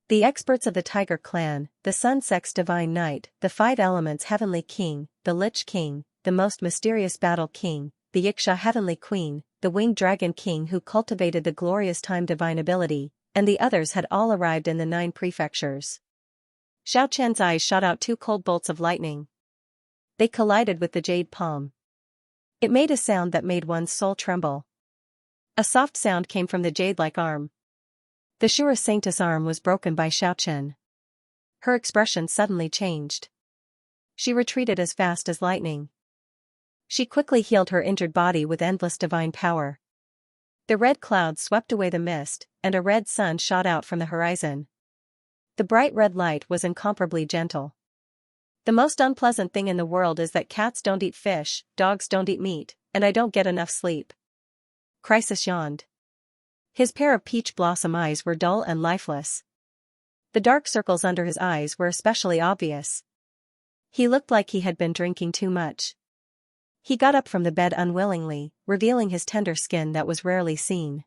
The experts of the Tiger Clan, the Sun Sex Divine Knight, the Five Elements Heavenly King, the Lich King, the Most Mysterious Battle King, the Xianxia Heavenly Queen, the Winged Dragon King who cultivated the glorious time divine ability, and the others had all arrived in the 9 prefectures. Xiaoqian's eyes shot out 2 cold bolts of lightning. They collided with the jade palm. It made a sound that made one's soul tremble. A soft sound came from the jade-like arm. The Shura Saintess' arm was broken by Xiaoqian. Her expression suddenly changed. She retreated as fast as lightning. She quickly healed her injured body with endless divine power. The red clouds swept away the mist, and a red sun shot out from the horizon. The bright red light was incomparably gentle. The most unpleasant thing in the world is that cats don't eat fish, dogs don't eat meat, and I don't get enough sleep. Crisis yawned. His pair of peach blossom eyes were dull and lifeless. The dark circles under his eyes were especially obvious. He looked like he had been drinking too much. He got up from the bed unwillingly, revealing his tender skin that was rarely seen.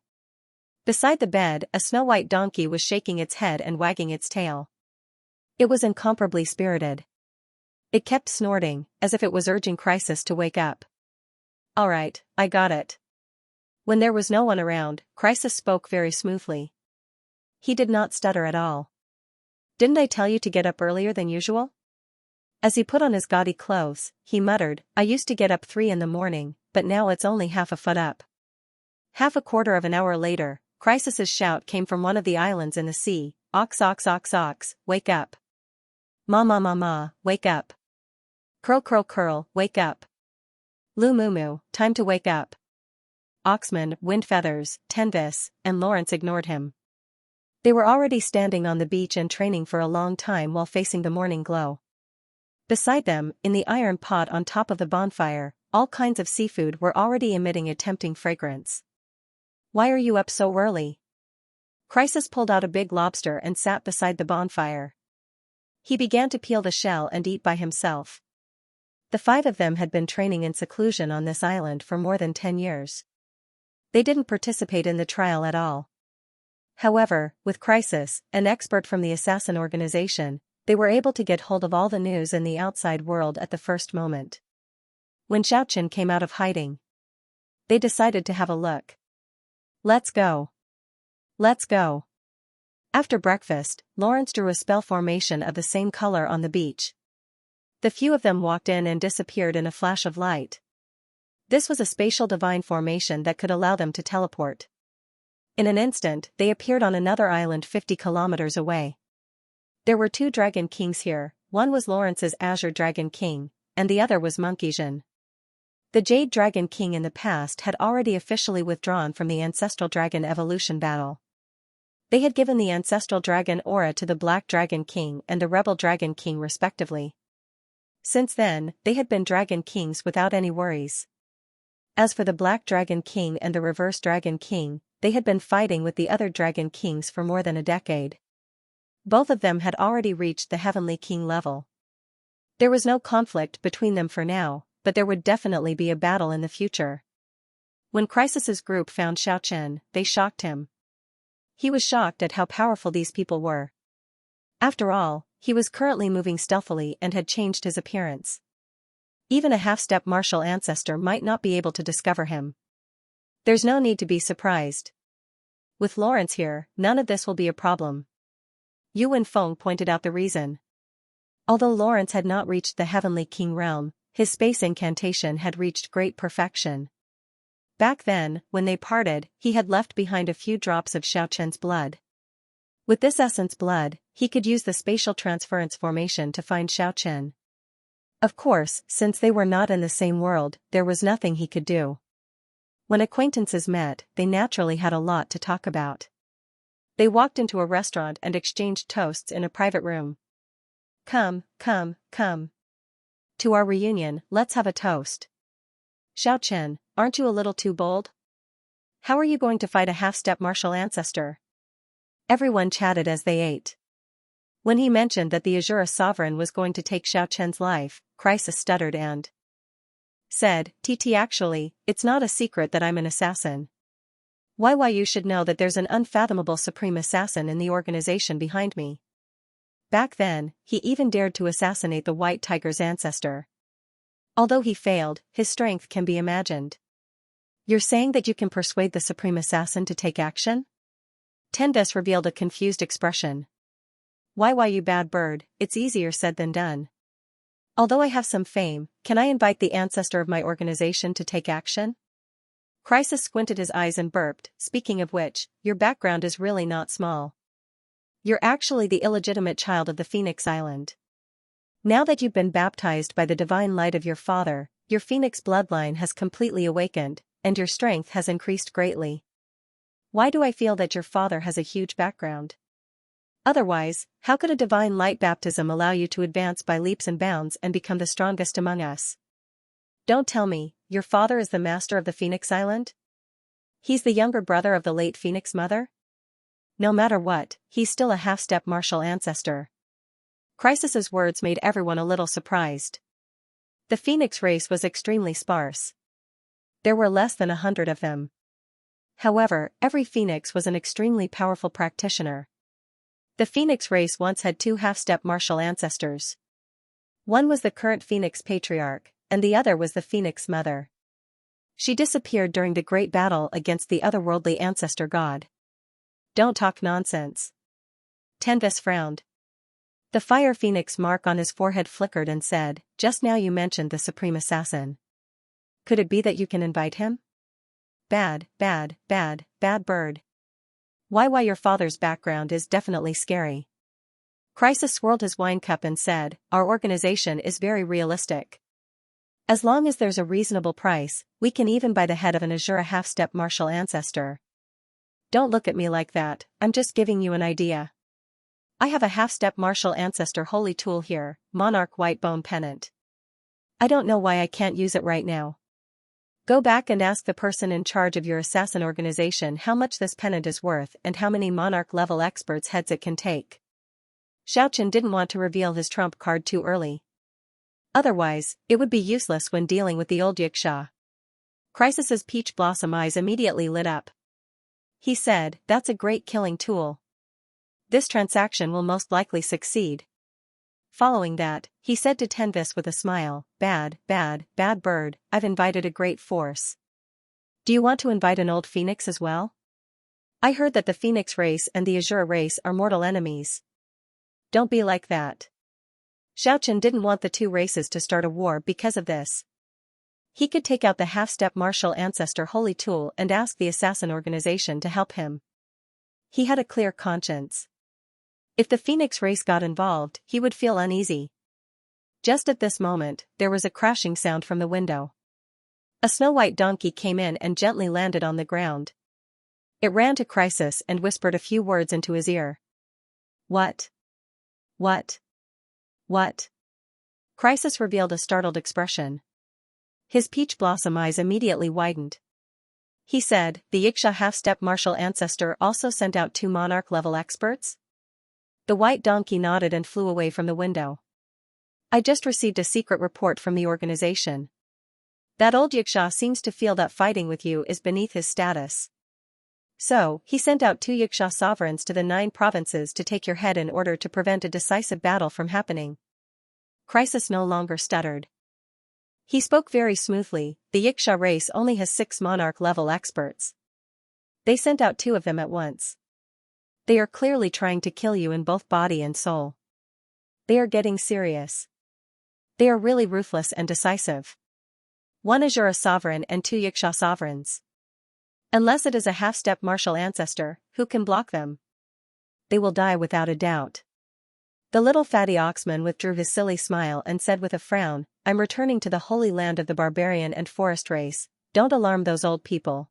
Beside the bed, a snow-white donkey was shaking its head and wagging its tail. It was incomparably spirited. It kept snorting, as if it was urging Crisis to wake up. All right, I got it. When there was no one around, Crisis spoke very smoothly. He did not stutter at all. Didn't I tell you to get up earlier than usual? As he put on his gaudy clothes, he muttered, I used to get up 3 in the morning, but now it's only half a foot up. Half a quarter of an hour later, Crisis's shout came from one of the islands in the sea, Ox ox ox ox, wake up. Ma ma ma ma, wake up. Curl curl curl, wake up. Lu mu mu, time to wake up. Oxman, Windfeathers, Tenvis, and Lawrence ignored him. They were already standing on the beach and training for a long time while facing the morning glow. Beside them, in the iron pot on top of the bonfire, all kinds of seafood were already emitting a tempting fragrance. Why are you up so early? Crisis pulled out a big lobster and sat beside the bonfire. He began to peel the shell and eat by himself. The 5 of them had been training in seclusion on this island for more than 10 years. They didn't participate in the trial at all. However, with Crisis, an expert from the assassin organization, they were able to get hold of all the news in the outside world at the first moment. When Xiaoqian came out of hiding, they decided to have a look. Let's go. Let's go. After breakfast, Lawrence drew a spell formation of the same color on the beach. The few of them walked in and disappeared in a flash of light. This was a spatial divine formation that could allow them to teleport. In an instant, they appeared on another island 50 kilometers away. There were 2 Dragon Kings here, one was Lawrence's Azure Dragon King, and the other was Monkeyjin. The Jade Dragon King in the past had already officially withdrawn from the Ancestral Dragon Evolution battle. They had given the Ancestral Dragon aura to the Black Dragon King and the Rebel Dragon King respectively. Since then, they had been Dragon Kings without any worries. As for the Black Dragon King and the Reverse Dragon King, they had been fighting with the other Dragon Kings for more than a decade. Both of them had already reached the Heavenly King level. There was no conflict between them for now, but there would definitely be a battle in the future. When Crisis's group found Xiaoqian, they shocked him. He was shocked at how powerful these people were. After all, he was currently moving stealthily and had changed his appearance. Even a half-step martial ancestor might not be able to discover him. There's no need to be surprised. With Lawrence here, none of this will be a problem. Yu Wenfeng pointed out the reason. Although Lawrence had not reached the Heavenly King realm, his space incantation had reached great perfection. Back then, when they parted, he had left behind a few drops of Xiaoqian's blood. With this essence blood, he could use the spatial transference formation to find Xiaoqian. Of course, since they were not in the same world, there was nothing he could do. When acquaintances met, they naturally had a lot to talk about. They walked into a restaurant and exchanged toasts in a private room. Come, come, come. To our reunion, let's have a toast. Xiaochen, aren't you a little too bold? How are you going to fight a half-step martial ancestor? Everyone chatted as they ate. When he mentioned that the Azura sovereign was going to take Xiaochen's life, Crisis stuttered and said, actually, it's not a secret that I'm an assassin. Why you should know that there's an unfathomable supreme assassin in the organization behind me. Back then, he even dared to assassinate the White Tiger's ancestor. Although he failed, his strength can be imagined. You're saying that you can persuade the supreme assassin to take action? Tenves revealed a confused expression. Why you bad bird, it's easier said than done. Although I have some fame, can I invite the ancestor of my organization to take action? Crisis squinted his eyes and burped, speaking of which, your background is really not small. You're actually the illegitimate child of the Phoenix Island. Now that you've been baptized by the divine light of your father, your Phoenix bloodline has completely awakened, and your strength has increased greatly. Why do I feel that your father has a huge background? Otherwise, how could a divine light baptism allow you to advance by leaps and bounds and become the strongest among us? Don't tell me, your father is the master of the Phoenix Island? He's the younger brother of the late Phoenix mother? No matter what, he's still a half-step martial ancestor. Crisis's words made everyone a little surprised. The Phoenix race was extremely sparse. There were less than 100 of them. However, every Phoenix was an extremely powerful practitioner. The Phoenix race once had 2 half-step martial ancestors. One was the current Phoenix patriarch, and the other was the Phoenix mother. She disappeared during the great battle against the otherworldly ancestor god. Don't talk nonsense. Tenves frowned. The fire phoenix mark on his forehead flickered and said, just now you mentioned the supreme assassin. Could it be that you can invite him? Bad bird. Why your father's background is definitely scary. Crisis swirled his wine cup and said, our organization is very realistic. As long as there's a reasonable price, we can even buy the head of an Azura half-step martial ancestor. Don't look at me like that, I'm just giving you an idea. I have a half-step martial ancestor holy tool here, Monarch White Bone Pennant. I don't know why I can't use it right now. Go back and ask the person in charge of your assassin organization how much this pennant is worth and how many Monarch-level experts' heads it can take. Xiaochen didn't want to reveal his trump card too early. Otherwise, it would be useless when dealing with the old Xianxia. Crisis's peach blossom eyes immediately lit up. He said, that's a great killing tool. This transaction will most likely succeed. Following that, he said to Tenves with a smile, bad bird, I've invited a great force. Do you want to invite an old phoenix as well? I heard that the Phoenix race and the Azura race are mortal enemies. Don't be like that. Xiaochen didn't want the 2 races to start a war because of this. He could take out the half-step martial ancestor holy tool and ask the assassin organization to help him. He had a clear conscience. If the Phoenix race got involved, he would feel uneasy. Just at this moment, there was a crashing sound from the window. A snow-white donkey came in and gently landed on the ground. It ran to Crisis and whispered a few words into his ear. What? Crisis revealed a startled expression. His peach blossom eyes immediately widened. He said, the Xianxia half-step martial ancestor also sent out 2 Monarch-level experts? The white donkey nodded and flew away from the window. I just received a secret report from the organization. That old Xianxia seems to feel that fighting with you is beneath his status. So, he sent out 2 Xianxia sovereigns to the 9 provinces to take your head in order to prevent a decisive battle from happening. Crisis no longer stuttered. He spoke very smoothly, the Xianxia race only has 6 Monarch-level experts. They sent out 2 of them at once. They are clearly trying to kill you in both body and soul. They are getting serious. They are really ruthless and decisive. 1 Azura sovereign and 2 Xianxia sovereigns. Unless it is a half-step martial ancestor, who can block them? They will die without a doubt. The little fatty oxman withdrew his silly smile and said with a frown, I'm returning to the holy land of the barbarian and forest race, Don't alarm those old people.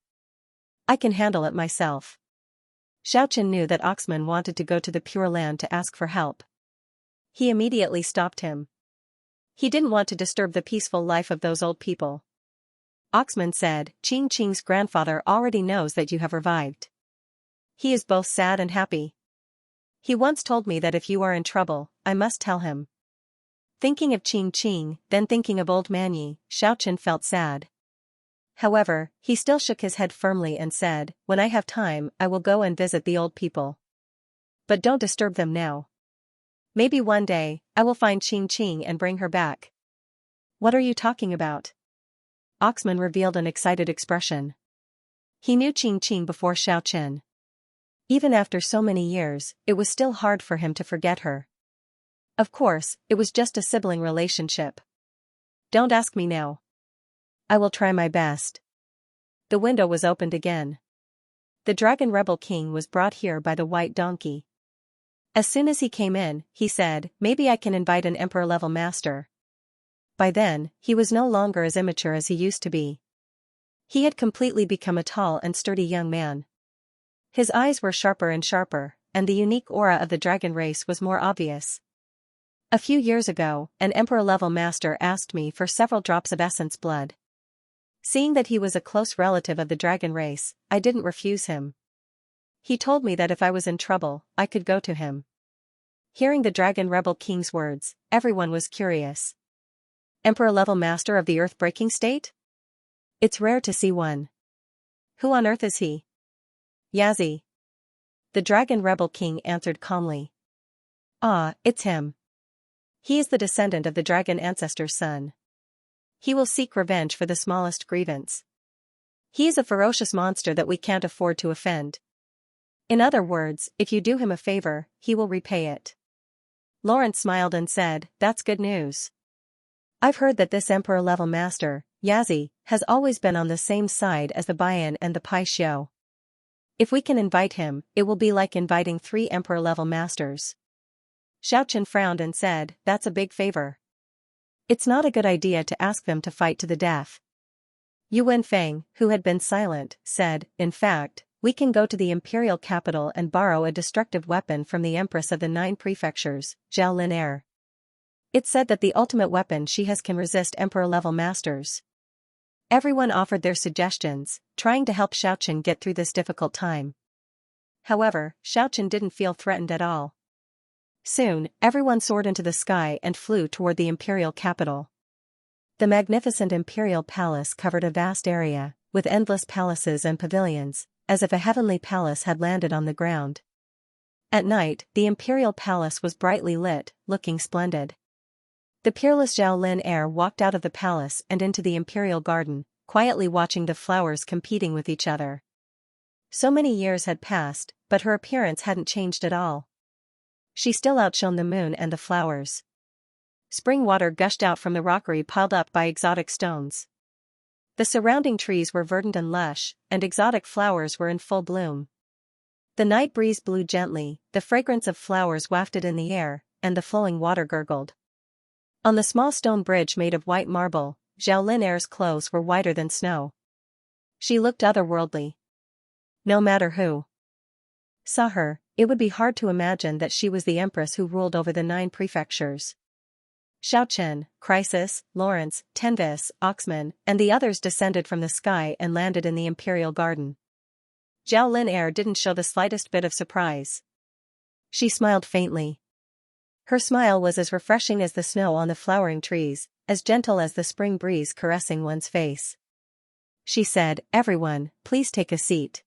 I can handle it myself. Xiaochen knew that Oxman wanted to go to the Pure Land to ask for help. He immediately stopped him. He didn't want to disturb the peaceful life of those old people. Oxman said, Qing Qing's grandfather already knows that you have revived. He is both sad and happy. He once told me that if you are in trouble, I must tell him. Thinking of Qing Qing, then thinking of old Manyi, Xiaochen felt sad. However, he still shook his head firmly and said, when I have time, I will go and visit the old people. But don't disturb them now. Maybe one day, I will find Qing Qing and bring her back. What are you talking about? Oxman revealed an excited expression. He knew Qing Qing before Xiaochen. Even after so many years, it was still hard for him to forget her. Of course, it was just a sibling relationship. Don't ask me now. I will try my best. The window was opened again. The dragon rebel king was brought here by the white donkey. As soon as he came in, he said, maybe I can invite an emperor-level master. By then, he was no longer as immature as he used to be. He had completely become a tall and sturdy young man. His eyes were sharper and sharper, and the unique aura of the dragon race was more obvious. A few years ago, an emperor-level master asked me for several drops of essence blood. Seeing that he was a close relative of the dragon race, I didn't refuse him. He told me that if I was in trouble, I could go to him. Hearing the dragon rebel king's words, everyone was curious. Emperor-level master of the earth-breaking state? It's rare to see one. Who on earth is he? Yazi. The dragon rebel king answered calmly. Ah, it's him. He is the descendant of the dragon ancestor's son. He will seek revenge for the smallest grievance. He is a ferocious monster that we can't afford to offend. In other words, if you do him a favor, he will repay it. Lawrence smiled and said, that's good news. I've heard that this emperor-level master, Yazi, has always been on the same side as the Bayan and the Pai Xiao. If we can invite him, it will be like inviting 3 emperor-level masters. Xiaochen frowned and said, that's a big favor. It's not a good idea to ask them to fight to the death. Yu Wenfeng, who had been silent, said, in fact, we can go to the imperial capital and borrow a destructive weapon from the Empress of the 9 prefectures, Zhao Lin Er. It's said that the ultimate weapon she has can resist emperor-level masters. Everyone offered their suggestions, trying to help Xiaochen get through this difficult time. However, Xiaochen didn't feel threatened at all. Soon, everyone soared into the sky and flew toward the imperial capital. The magnificent imperial palace covered a vast area, with endless palaces and pavilions, as if a heavenly palace had landed on the ground. At night, the imperial palace was brightly lit, looking splendid. The peerless Zhao Lin Er walked out of the palace and into the imperial garden, quietly watching the flowers competing with each other. So many years had passed, but her appearance hadn't changed at all. She still outshone the moon and the flowers. Spring water gushed out from the rockery piled up by exotic stones. The surrounding trees were verdant and lush, and exotic flowers were in full bloom. The night breeze blew gently, the fragrance of flowers wafted in the air, and the flowing water gurgled. On the small stone bridge made of white marble, Zhao Lin Er's clothes were whiter than snow. She looked otherworldly. No matter who saw her, it would be hard to imagine that she was the empress who ruled over the 9 prefectures. Xiaochen, Crisis, Lawrence, Tenvis, Oxman, and the others descended from the sky and landed in the imperial garden. Zhao Lin Er didn't show the slightest bit of surprise. She smiled faintly. Her smile was as refreshing as the snow on the flowering trees, as gentle as the spring breeze caressing one's face. She said, everyone, please take a seat.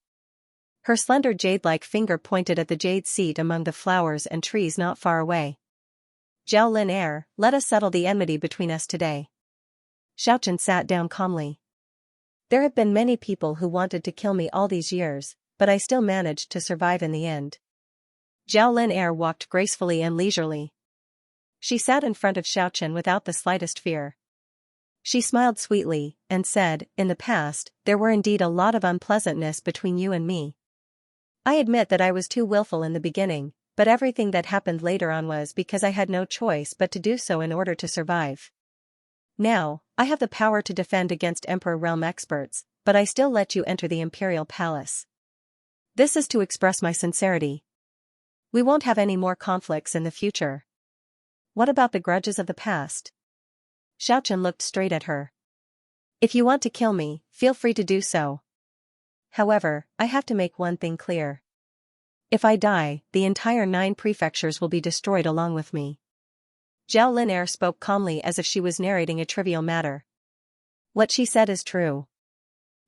Her slender jade-like finger pointed at the jade seat among the flowers and trees not far away. Zhao Lin Er, let us settle the enmity between us today. Xiaochen sat down calmly. There have been many people who wanted to kill me all these years, but I still managed to survive in the end. Zhao Lin Er walked gracefully and leisurely. She sat in front of Xiaochen without the slightest fear. She smiled sweetly, and said, in the past, there were indeed a lot of unpleasantness between you and me. I admit that I was too willful in the beginning, but everything that happened later on was because I had no choice but to do so in order to survive. Now, I have the power to defend against Emperor Realm experts, but I still let you enter the Imperial Palace. This is to express my sincerity. We won't have any more conflicts in the future. What about the grudges of the past? Xiaochen looked straight at her. If you want to kill me, feel free to do so. However, I have to make one thing clear. If I die, the entire 9 prefectures will be destroyed along with me. Zhao Linair spoke calmly as if she was narrating a trivial matter. What she said is true.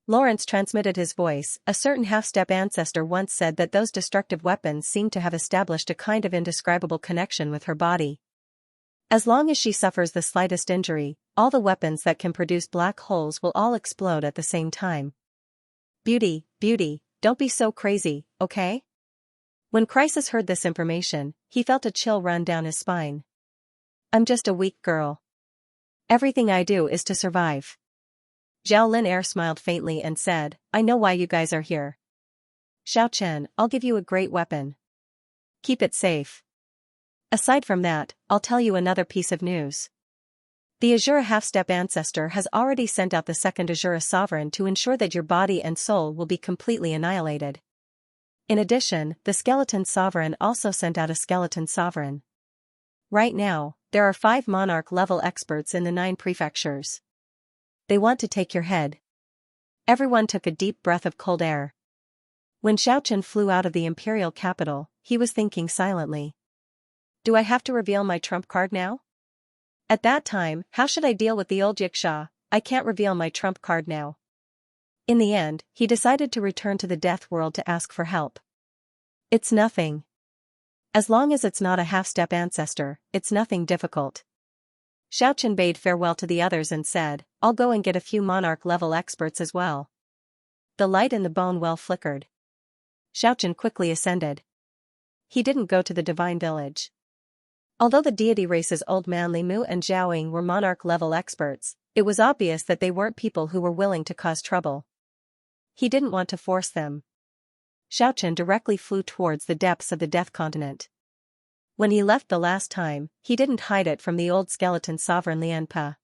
Lawrence transmitted his voice. A certain half-step ancestor once said that those destructive weapons seemed to have established a kind of indescribable connection with her body. As long as she suffers the slightest injury, all the weapons that can produce black holes will all explode at the same time. Beauty, don't be so crazy, okay? When Crisis heard this information, he felt a chill run down his spine. I'm just a weak girl. Everything I do is to survive. Zhao Linair smiled faintly and said, I know why you guys are here. Xiaochen, I'll give you a great weapon. Keep it safe. Aside from that, I'll tell you another piece of news. The Azura half-step ancestor has already sent out the second Azura sovereign to ensure that your body and soul will be completely annihilated. In addition, the skeleton sovereign also sent out a skeleton sovereign. Right now, there are 5 monarch-level experts in the 9 prefectures. They want to take your head. Everyone took a deep breath of cold air. When Xiaochen flew out of the imperial capital, he was thinking silently. Do I have to reveal my trump card now? At that time, how should I deal with the old Xianxia? I can't reveal my trump card now. In the end, he decided to return to the death world to ask for help. It's nothing. As long as it's not a half-step ancestor, it's nothing difficult. Xiaochen bade farewell to the others and said, I'll go and get a few monarch-level experts as well. The light in the bone well flickered. Xiaochen quickly ascended. He didn't go to the divine village. Although the deity races Old Man Limu and Zhaoying were monarch-level experts, it was obvious that they weren't people who were willing to cause trouble. He didn't want to force them. Xiaochen directly flew towards the depths of the Death Continent. When he left the last time, he didn't hide it from the old skeleton sovereign Lianpa.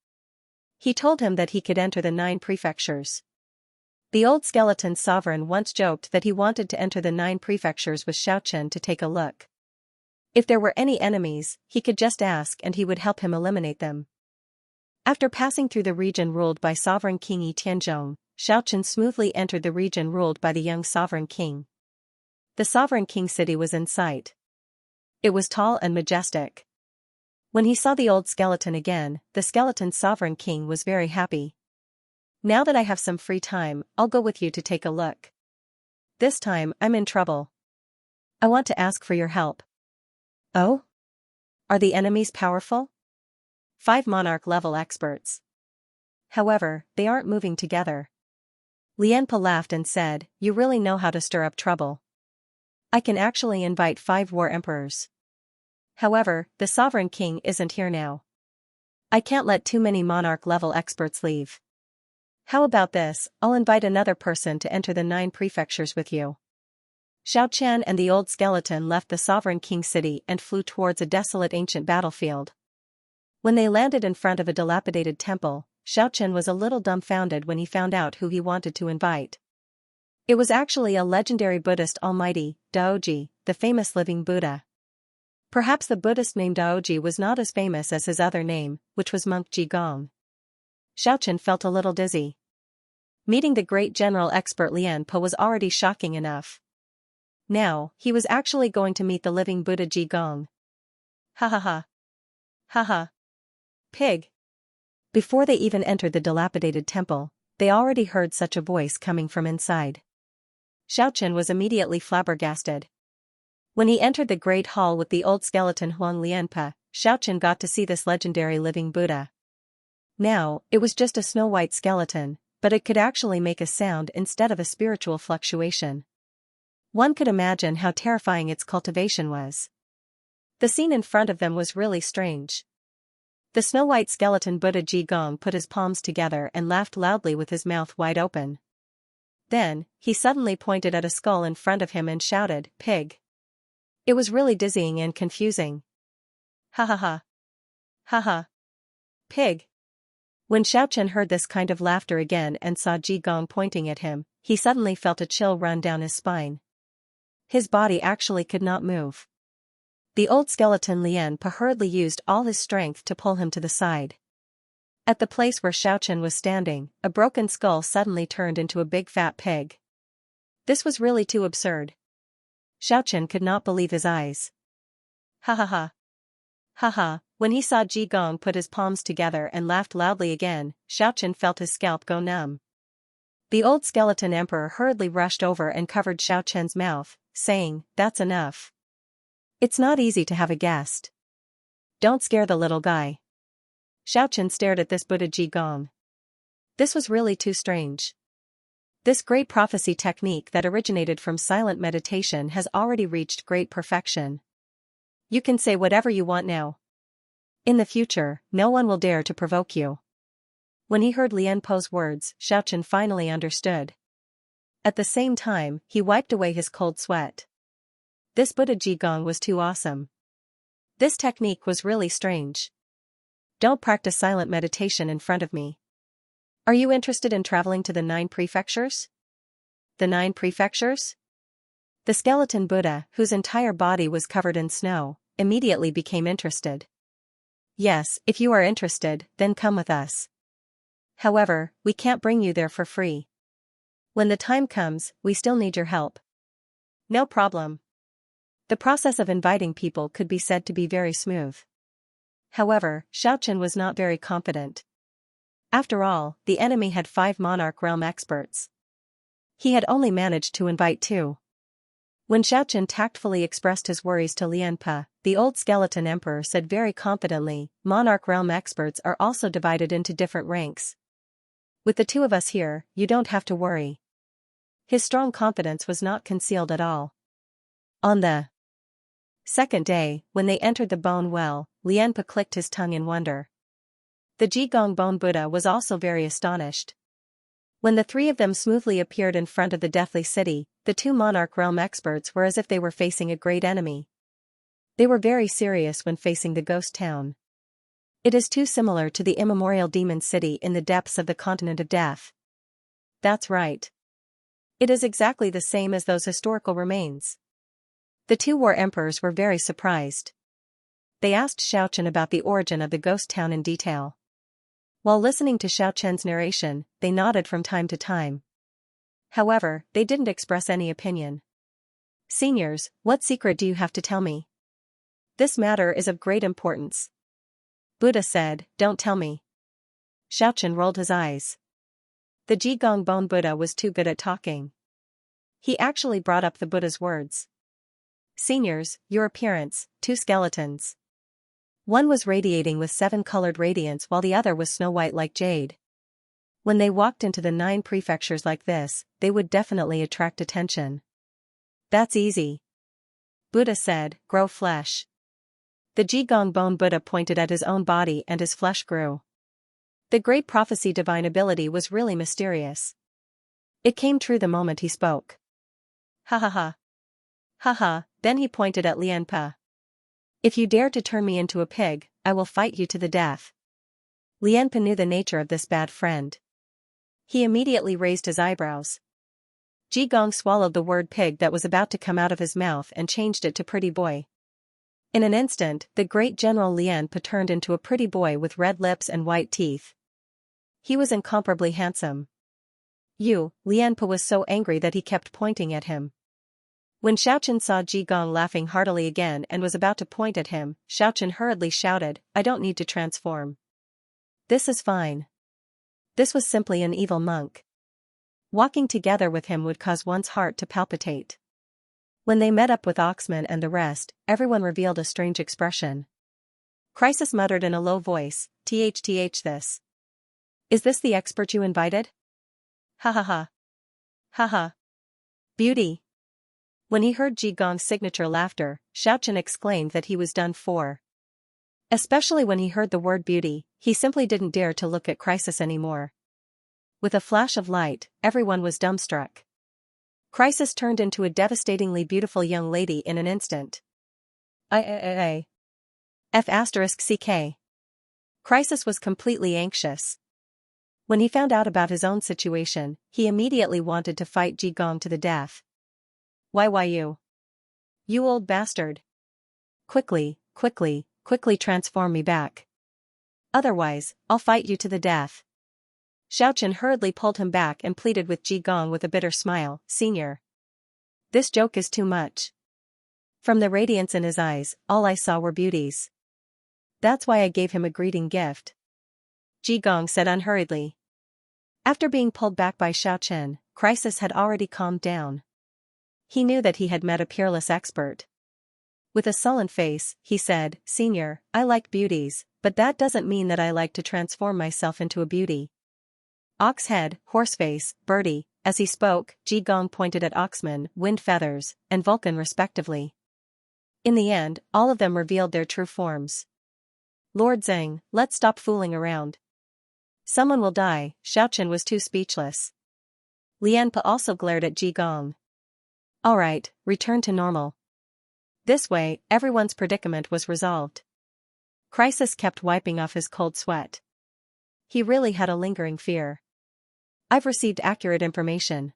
He told him that he could enter the 9 prefectures. The old skeleton sovereign once joked that he wanted to enter the 9 prefectures with Xiaochen to take a look. If there were any enemies, he could just ask and he would help him eliminate them. After passing through the region ruled by Sovereign King Yi Tianzhong, Xiaochen smoothly entered the region ruled by the young Sovereign King. The Sovereign King city was in sight. It was tall and majestic. When he saw the old skeleton again, the skeleton Sovereign King was very happy. Now that I have some free time, I'll go with you to take a look. This time, I'm in trouble. I want to ask for your help. Oh? Are the enemies powerful? 5 monarch-level experts. However, they aren't moving together. Lianpa laughed and said, You really know how to stir up trouble. I can actually invite 5 war emperors. However, the Sovereign King isn't here now. I can't let too many monarch-level experts leave. How about this, I'll invite another person to enter the 9 prefectures with you. Xiaochen and the old skeleton left the Sovereign King city and flew towards a desolate ancient battlefield. When they landed in front of a dilapidated temple, Xiaochen was a little dumbfounded when he found out who he wanted to invite. It was actually a legendary Buddhist almighty, Daoji, the famous living Buddha. Perhaps the Buddhist name Daoji was not as famous as his other name, which was Monk Jigong. Xiaochen felt a little dizzy. Meeting the great general expert Lianpa was already shocking enough. Now, he was actually going to meet the living Buddha Jigong. Ha ha ha. Ha ha. Pig. Before they even entered the dilapidated temple, they already heard such a voice coming from inside. Xiaochen was immediately flabbergasted. When he entered the great hall with the old skeleton Huang Lianpa, Xiaochen got to see this legendary living Buddha. Now, it was just a snow-white skeleton, but it could actually make a sound instead of a spiritual fluctuation. One could imagine how terrifying its cultivation was. The scene in front of them was really strange. The snow-white skeleton Buddha Jigong put his palms together and laughed loudly with his mouth wide open. Then, he suddenly pointed at a skull in front of him and shouted, Pig. It was really dizzying and confusing. Ha ha ha. Ha ha. Pig. When Xiaochen heard this kind of laughter again and saw Ji Gong pointing at him, he suddenly felt a chill run down his spine. His body actually could not move. The old skeleton Lian Pa hurriedly used all his strength to pull him to the side. At the place where Xiaochen was standing, a broken skull suddenly turned into a big fat pig. This was really too absurd. Xiaochen could not believe his eyes. Ha ha ha. Ha ha. When he saw Ji Gong put his palms together and laughed loudly again, Xiaochen felt his scalp go numb. The old skeleton emperor hurriedly rushed over and covered Xiaochen's mouth, saying, "That's enough. It's not easy to have a guest. Don't scare the little guy." Xiaochen stared at this Buddha Ji Gong. This was really too strange. This great prophecy technique that originated from silent meditation has already reached great perfection. You can say whatever you want now. In the future, no one will dare to provoke you. When he heard Lian Po's words, Xiaochen finally understood. At the same time, he wiped away his cold sweat. This Buddha Ji Gong was too awesome. This technique was really strange. Don't practice silent meditation in front of me. Are you interested in traveling to the 9 prefectures? The 9 prefectures? The skeleton Buddha, whose entire body was covered in snow, immediately became interested. Yes, if you are interested, then come with us. However, we can't bring you there for free. When the time comes, we still need your help. No problem. The process of inviting people could be said to be very smooth. However, Xiaochen was not very confident. After all, the enemy had 5 Monarch Realm experts. He had only managed to invite 2. When Xiaochen tactfully expressed his worries to Lian Pa, the old skeleton emperor said very confidently, "Monarch Realm experts are also divided into different ranks. With the 2 of us here, you don't have to worry." His strong confidence was not concealed at all. On the second day, when they entered the bone well, Lian Pa clicked his tongue in wonder. The Ji Gong Bone Buddha was also very astonished. When the 3 of them smoothly appeared in front of the deathly city, the 2 Monarch Realm experts were as if they were facing a great enemy. They were very serious when facing the ghost town. It is too similar to the immemorial demon city in the depths of the continent of death. That's right. It is exactly the same as those historical remains. The 2 war emperors were very surprised. They asked Xiaochen about the origin of the ghost town in detail. While listening to Xiaochen's narration, they nodded from time to time. However, they didn't express any opinion. "Seniors, what secret do you have to tell me? This matter is of great importance." Buddha said, "Don't tell me." Xiaochen rolled his eyes. The Ji Gong Bone Buddha was too good at talking. He actually brought up the Buddha's words. "Seniors, your appearance, 2 skeletons. One was radiating with 7-colored radiance while the other was snow-white like jade. When they walked into the 9 prefectures like this, they would definitely attract attention." "That's easy." Buddha said, "Grow flesh." The Ji Gong Bone Buddha pointed at his own body and his flesh grew. The great prophecy divine ability was really mysterious. It came true the moment he spoke. Ha ha ha. Ha ha, then he pointed at Lian Pa. "If you dare to turn me into a pig, I will fight you to the death." Lian Pa knew the nature of this bad friend. He immediately raised his eyebrows. Ji Gong swallowed the word pig that was about to come out of his mouth and changed it to pretty boy. In an instant, the great General Lian Pa turned into a pretty boy with red lips and white teeth. He was incomparably handsome. Lian Pa was so angry that he kept pointing at him. When Xiaochen saw Ji Gong laughing heartily again and was about to point at him, Xiaochen hurriedly shouted, "I don't need to transform. This is fine." This was simply an evil monk. Walking together with him would cause one's heart to palpitate. When they met up with Oxman and the rest, everyone revealed a strange expression. Crisis muttered in a low voice, "Th this. Is this the expert you invited? Ha ha ha. Ha ha. Beauty." When he heard Ji Gong's signature laughter, Xiaochen exclaimed that he was done for. Especially when he heard the word beauty, he simply didn't dare to look at Crisis anymore. With a flash of light, everyone was dumbstruck. Crisis turned into a devastatingly beautiful young lady in an instant. F***ck. Crisis was completely anxious. When he found out about his own situation, he immediately wanted to fight Ji Gong to the death. Why you? You old bastard. Quickly transform me back. Otherwise, I'll fight you to the death. Xiaochen hurriedly pulled him back and pleaded with Ji Gong with a bitter smile, Senior. This joke is too much. From the radiance in his eyes, all I saw were beauties. That's why I gave him a greeting gift. Ji Gong said unhurriedly. After being pulled back by Xiaochen, Crisis had already calmed down. He knew that he had met a peerless expert. With a sullen face, he said, Senior, I like beauties, but that doesn't mean that I like to transform myself into a beauty. Oxhead, Horseface, Birdie. As he spoke, Ji Gong pointed at Oxman, Wind Feathers, and Vulcan respectively. In the end, all of them revealed their true forms. Lord Zheng, let's stop fooling around. Someone will die. Xiaochen was too speechless. Lianpa also glared at Ji Gong. Alright, return to normal. This way, everyone's predicament was resolved. Crisis kept wiping off his cold sweat. He really had a lingering fear. I've received accurate information.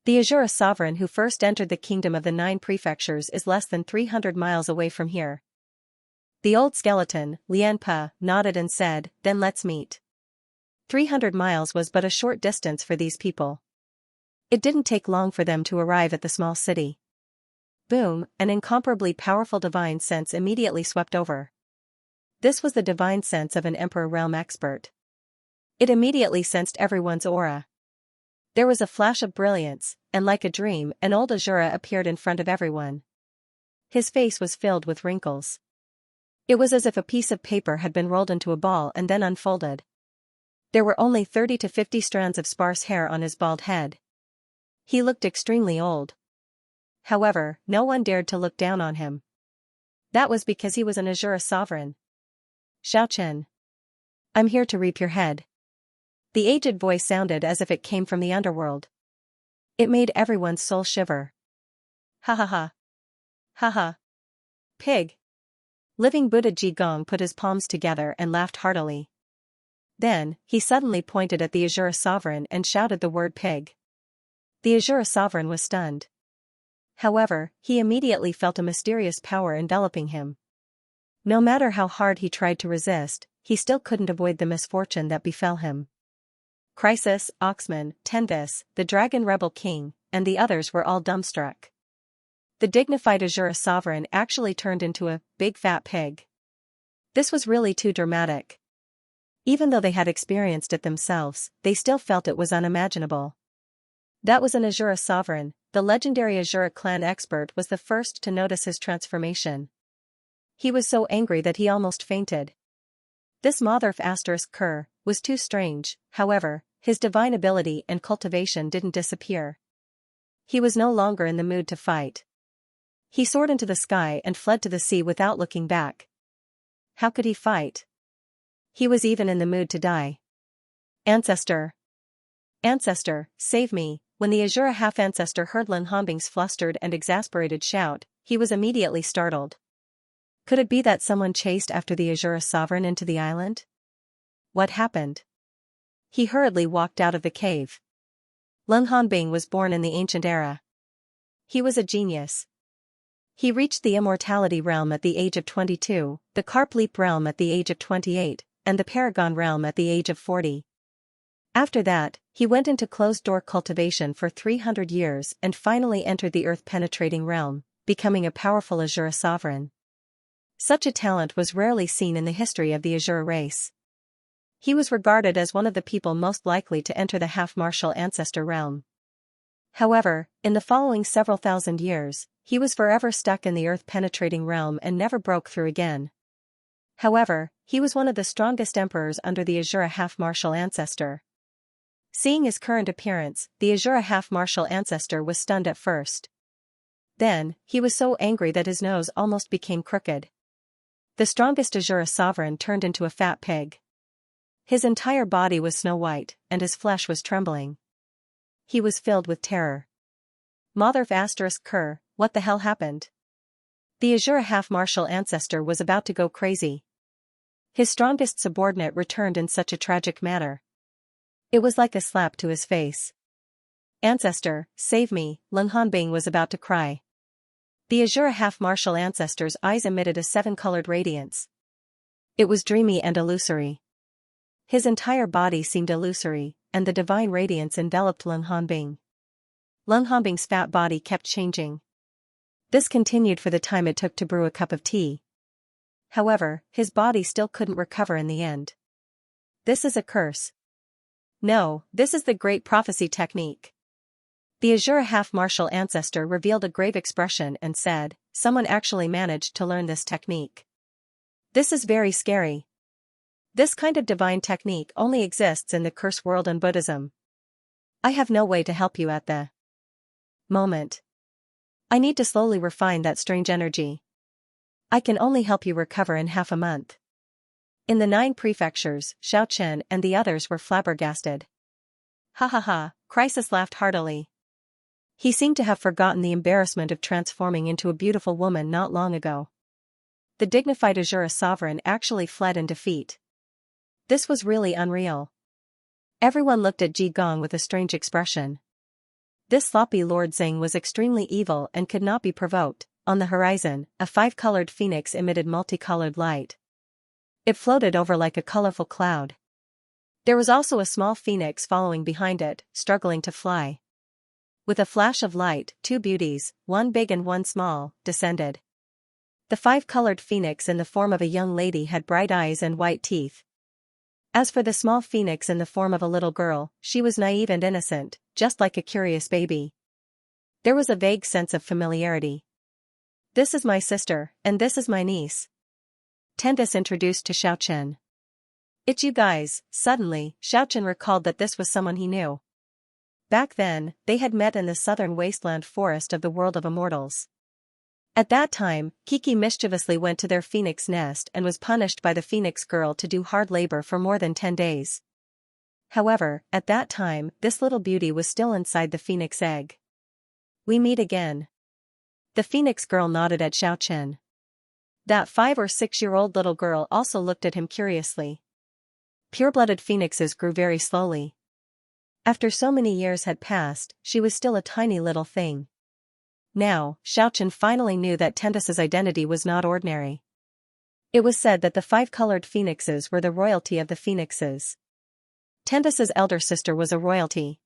The Azura sovereign who first entered the kingdom of the 9 prefectures is less than 300 miles away from here. The old skeleton, Lianpa, nodded and said, then let's meet. 300 miles was but a short distance for these people. It didn't take long for them to arrive at the small city. Boom, an incomparably powerful divine sense immediately swept over. This was the divine sense of an Emperor Realm expert. It immediately sensed everyone's aura. There was a flash of brilliance, and like a dream, an old Azura appeared in front of everyone. His face was filled with wrinkles. It was as if a piece of paper had been rolled into a ball and then unfolded. There were only 30 to 50 strands of sparse hair on his bald head. He looked extremely old. However, no one dared to look down on him. That was because he was an Azura sovereign. Xiaochen. I'm here to reap your head. The aged voice sounded as if it came from the underworld. It made everyone's soul shiver. Ha ha ha. Ha ha. Pig. Living Buddha Ji Gong put his palms together and laughed heartily. Then, he suddenly pointed at the Azura sovereign and shouted the word pig. The Azura sovereign was stunned. However, he immediately felt a mysterious power enveloping him. No matter how hard he tried to resist, he still couldn't avoid the misfortune that befell him. Crisis, Oxman, Tenthis, the Dragon Rebel King, and the others were all dumbstruck. The dignified Azura sovereign actually turned into a big fat pig. This was really too dramatic. Even though they had experienced it themselves, they still felt it was unimaginable. That was an Azura sovereign. The legendary Azura clan expert was the first to notice his transformation. He was so angry that he almost fainted. This Motherf *Ker was too strange. However, his divine ability and cultivation didn't disappear. He was no longer in the mood to fight. He soared into the sky and fled to the sea without looking back. How could he fight? He was even in the mood to die. Ancestor! Ancestor, save me! When the Azura half-ancestor heard Lin Hanbing's flustered and exasperated shout, he was immediately startled. Could it be that someone chased after the Azura sovereign into the island? What happened? He hurriedly walked out of the cave. Lin Hanbing was born in the ancient era. He was a genius. He reached the Immortality realm at the age of 22, the Carp Leap realm at the age of 28, and the Paragon realm at the age of 40. After that, he went into closed-door cultivation for 300 years and finally entered the earth-penetrating realm, becoming a powerful Azura sovereign. Such a talent was rarely seen in the history of the Azura race. He was regarded as one of the people most likely to enter the half-martial ancestor realm. However, in the following several thousand years, he was forever stuck in the earth-penetrating realm and never broke through again. However, he was one of the strongest emperors under the Azura half-martial ancestor. Seeing his current appearance, the Azura half-martial ancestor was stunned at first. Then, he was so angry that his nose almost became crooked. The strongest Azura sovereign turned into a fat pig. His entire body was snow white, and his flesh was trembling. He was filled with terror. Motherf *Ker, what the hell happened? The Azura half-martial ancestor was about to go crazy. His strongest subordinate returned in such a tragic manner. It was like a slap to his face. Ancestor, save me, Leng Hanbing was about to cry. The azure half-martial ancestor's eyes emitted a seven-colored radiance. It was dreamy and illusory. His entire body seemed illusory, and the divine radiance enveloped Leng Hanbing. Leng Hanbing's fat body kept changing. This continued for the time it took to brew a cup of tea. However, his body still couldn't recover in the end. This is a curse. No, this is the great prophecy technique. The azure half-martial ancestor revealed a grave expression and said, someone actually managed to learn this technique. This is very scary. This kind of divine technique only exists in the curse world and Buddhism. I have no way to help you at the moment. I need to slowly refine that strange energy. I can only help you recover in half a month. In the 9 prefectures, Xiaochen and the others were flabbergasted. Ha ha ha, Crisis laughed heartily. He seemed to have forgotten the embarrassment of transforming into a beautiful woman not long ago. The dignified Azura sovereign actually fled in defeat. This was really unreal. Everyone looked at Ji Gong with a strange expression. This sloppy Lord Xing was extremely evil and could not be provoked. On the horizon, a 5-colored phoenix emitted multicolored light. It floated over like a colorful cloud. There was also a small phoenix following behind it, struggling to fly. With a flash of light, 2 beauties, one big and one small, descended. The 5-colored phoenix in the form of a young lady had bright eyes and white teeth. As for the small phoenix in the form of a little girl, she was naive and innocent, just like a curious baby. There was a vague sense of familiarity. This is my sister, and this is my niece. Tendis introduced to Xiaochen. It's you guys. Suddenly, Xiaochen recalled that this was someone he knew. Back then, they had met in the southern wasteland forest of the world of Immortals. At that time, Kiki mischievously went to their phoenix nest and was punished by the phoenix girl to do hard labor for more than 10 days. However, at that time, this little beauty was still inside the phoenix egg. We meet again. The phoenix girl nodded at Xiaochen. That 5 or 6-year-old little girl also looked at him curiously. Pure-blooded phoenixes grew very slowly. After so many years had passed, she was still a tiny little thing. Now, Xiaochen finally knew that Tendis's identity was not ordinary. It was said that the 5-colored phoenixes were the royalty of the phoenixes. Tendis's elder sister was a royalty.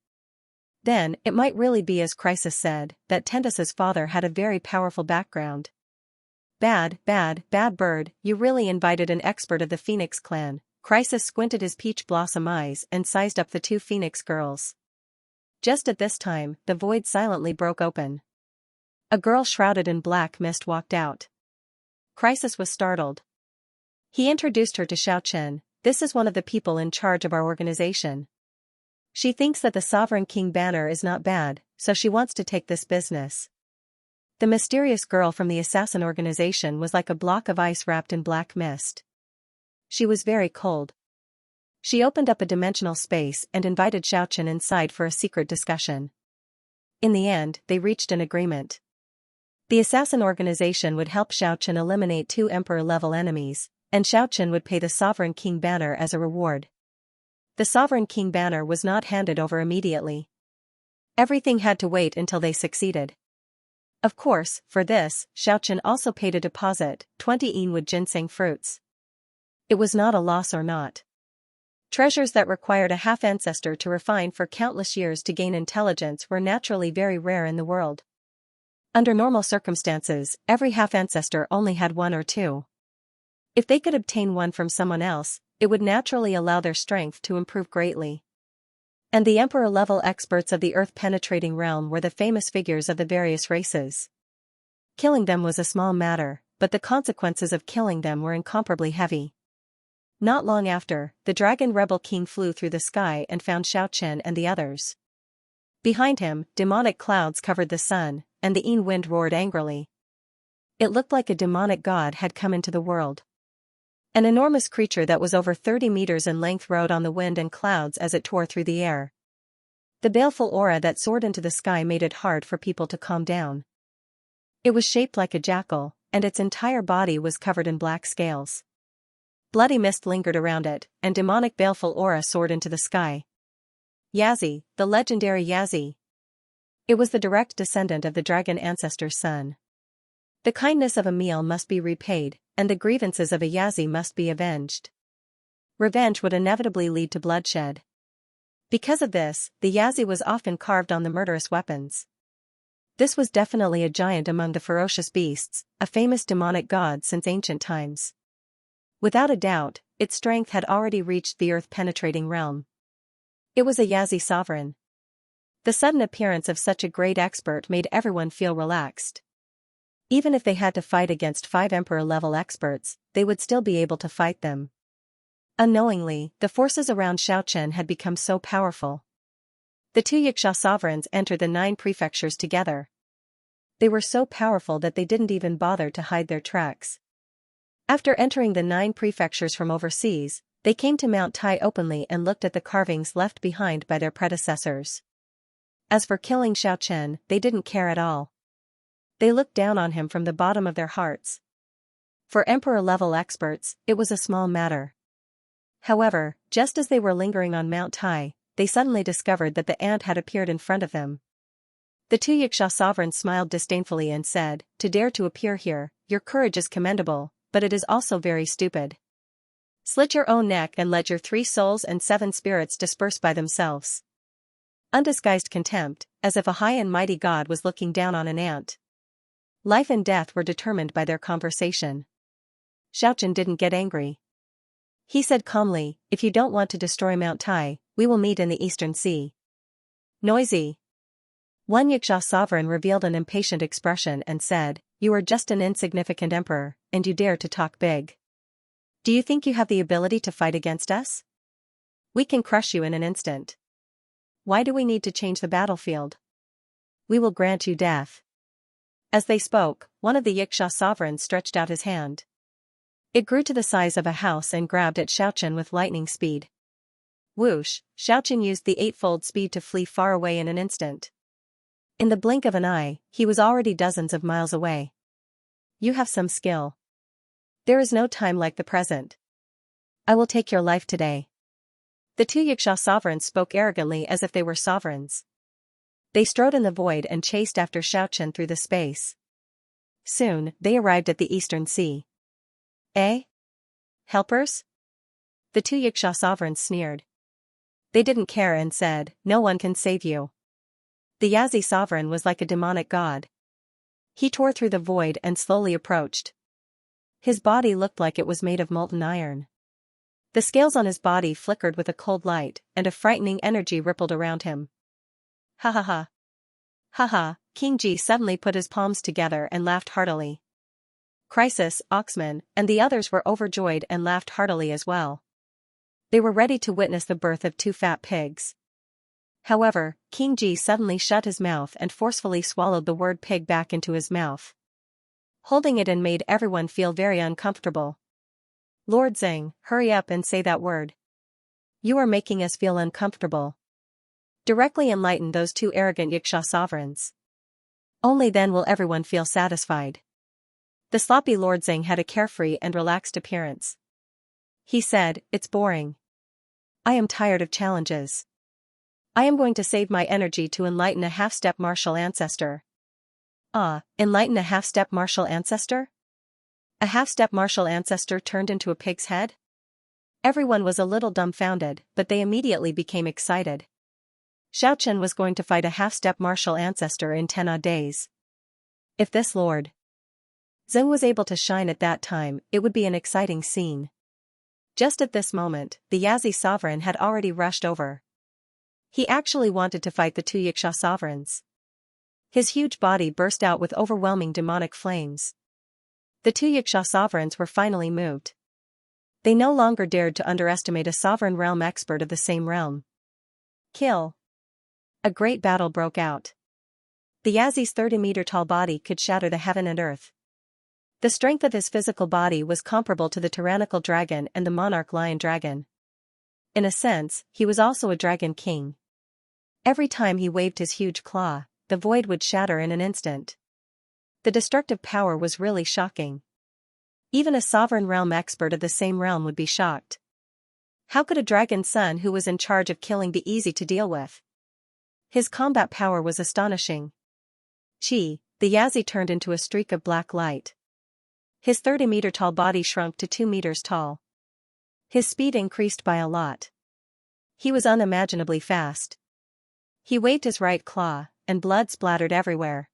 Then, it might really be as Crisis said, that Tendis's father had a very powerful background. Bad bird, you really invited an expert of the Phoenix clan. Crisis squinted his peach blossom eyes and sized up the 2 phoenix girls. Just at this time, the void silently broke open. A girl shrouded in black mist walked out. Crisis was startled. He introduced her to Xiaochen. This is one of the people in charge of our organization. She thinks that the Sovereign King banner is not bad, so she wants to take this business. The mysterious girl from the assassin organization was like a block of ice wrapped in black mist. She was very cold. She opened up a dimensional space and invited Xiaochen inside for a secret discussion. In the end, they reached an agreement. The assassin organization would help Xiaochen eliminate 2 emperor-level enemies, and Xiaochen would pay the Sovereign King banner as a reward. The Sovereign King banner was not handed over immediately. Everything had to wait until they succeeded. Of course, for this, Xiaochen also paid a deposit, 20 Inwood ginseng fruits. It was not a loss or not. Treasures that required a half-ancestor to refine for countless years to gain intelligence were naturally very rare in the world. Under normal circumstances, every half-ancestor only had 1 or 2. If they could obtain one from someone else, it would naturally allow their strength to improve greatly. And the emperor-level experts of the earth-penetrating realm were the famous figures of the various races. Killing them was a small matter, but the consequences of killing them were incomparably heavy. Not long after, the dragon rebel king flew through the sky and found Xiaochen and the others. Behind him, demonic clouds covered the sun, and the Yin wind roared angrily. It looked like a demonic god had come into the world. An enormous creature that was over 30 meters in length rode on the wind and clouds as it tore through the air. The baleful aura that soared into the sky made it hard for people to calm down. It was shaped like a jackal, and its entire body was covered in black scales. Bloody mist lingered around it, and demonic baleful aura soared into the sky. Yazi, the legendary Yazi. It was the direct descendant of the dragon ancestor's son. The kindness of a meal must be repaid, and the grievances of a Yazi must be avenged. Revenge would inevitably lead to bloodshed. Because of this, the Yazi was often carved on the murderous weapons. This was definitely a giant among the ferocious beasts, a famous demonic god since ancient times. Without a doubt, its strength had already reached the earth-penetrating realm. It was a Yazi sovereign. The sudden appearance of such a great expert made everyone feel relaxed. Even if they had to fight against 5 emperor-level experts, they would still be able to fight them. Unknowingly, the forces around Xianxia had become so powerful. The 2 Xianxia sovereigns entered the 9 prefectures together. They were so powerful that they didn't even bother to hide their tracks. After entering the 9 prefectures from overseas, they came to Mount Tai openly and looked at the carvings left behind by their predecessors. As for killing Xianxia, they didn't care at all. They looked down on him from the bottom of their hearts. For emperor-level experts, it was a small matter. However, just as they were lingering on Mount Tai, they suddenly discovered that the ant had appeared in front of them. The 2 Xianxia sovereigns smiled disdainfully and said, "To dare to appear here, your courage is commendable, but it is also very stupid. Slit your own neck and let your 3 souls and 7 spirits disperse by themselves." Undisguised contempt, as if a high and mighty god was looking down on an ant. Life and death were determined by their conversation. Xianxia didn't get angry. He said calmly, "If you don't want to destroy Mount Tai, we will meet in the Eastern Sea." Noisy. 1 Xianxia sovereign revealed an impatient expression and said, "You are just an insignificant emperor, and you dare to talk big. Do you think you have the ability to fight against us? We can crush you in an instant. Why do we need to change the battlefield? We will grant you death." As they spoke, one of the Xianxia sovereigns stretched out his hand. It grew to the size of a house and grabbed at Xianxia with lightning speed. Whoosh, Xianxia used the 8-fold speed to flee far away in an instant. In the blink of an eye, he was already dozens of miles away. "You have some skill. There is no time like the present. I will take your life today." The 2 Xianxia sovereigns spoke arrogantly as if they were sovereigns. They strode in the void and chased after Xianxia through the space. Soon, they arrived at the Eastern Sea. "Eh? Helpers?" The 2 Xianxia sovereigns sneered. They didn't care and said, "No one can save you." The Yazi sovereign was like a demonic god. He tore through the void and slowly approached. His body looked like it was made of molten iron. The scales on his body flickered with a cold light, and a frightening energy rippled around him. "Ha ha ha. Ha ha." King Ji suddenly put his palms together and laughed heartily. Crisis, Oxman, and the others were overjoyed and laughed heartily as well. They were ready to witness the birth of 2 fat pigs. However, King Ji suddenly shut his mouth and forcefully swallowed the word pig back into his mouth. Holding it in made everyone feel very uncomfortable. "Lord Zheng, hurry up and say that word. You are making us feel uncomfortable." Directly enlighten those 2 arrogant Xianxia sovereigns. Only then will everyone feel satisfied. The sloppy Lord Zheng had a carefree and relaxed appearance. He said, "It's boring. I am tired of challenges. I am going to save my energy to enlighten a half-step martial ancestor." "Ah, enlighten a half-step martial ancestor?" A half-step martial ancestor turned into a pig's head? Everyone was a little dumbfounded, but they immediately became excited. Xianxia was going to fight a half-step martial ancestor in 10 odd days. If this Lord Zheng was able to shine at that time, it would be an exciting scene. Just at this moment, the Yazi sovereign had already rushed over. He actually wanted to fight the 2 Xianxia sovereigns. His huge body burst out with overwhelming demonic flames. The 2 Xianxia sovereigns were finally moved. They no longer dared to underestimate a sovereign realm expert of the same realm. Kill. A great battle broke out. The Yazi's 30-meter-tall body could shatter the heaven and earth. The strength of his physical body was comparable to the tyrannical dragon and the monarch lion dragon. In a sense, he was also a dragon king. Every time he waved his huge claw, the void would shatter in an instant. The destructive power was really shocking. Even a sovereign realm expert of the same realm would be shocked. How could a dragon son who was in charge of killing be easy to deal with? His combat power was astonishing. Chi, the Yazi turned into a streak of black light. His 30-meter-tall body shrunk to 2 meters tall. His speed increased by a lot. He was unimaginably fast. He waved his right claw, and blood splattered everywhere.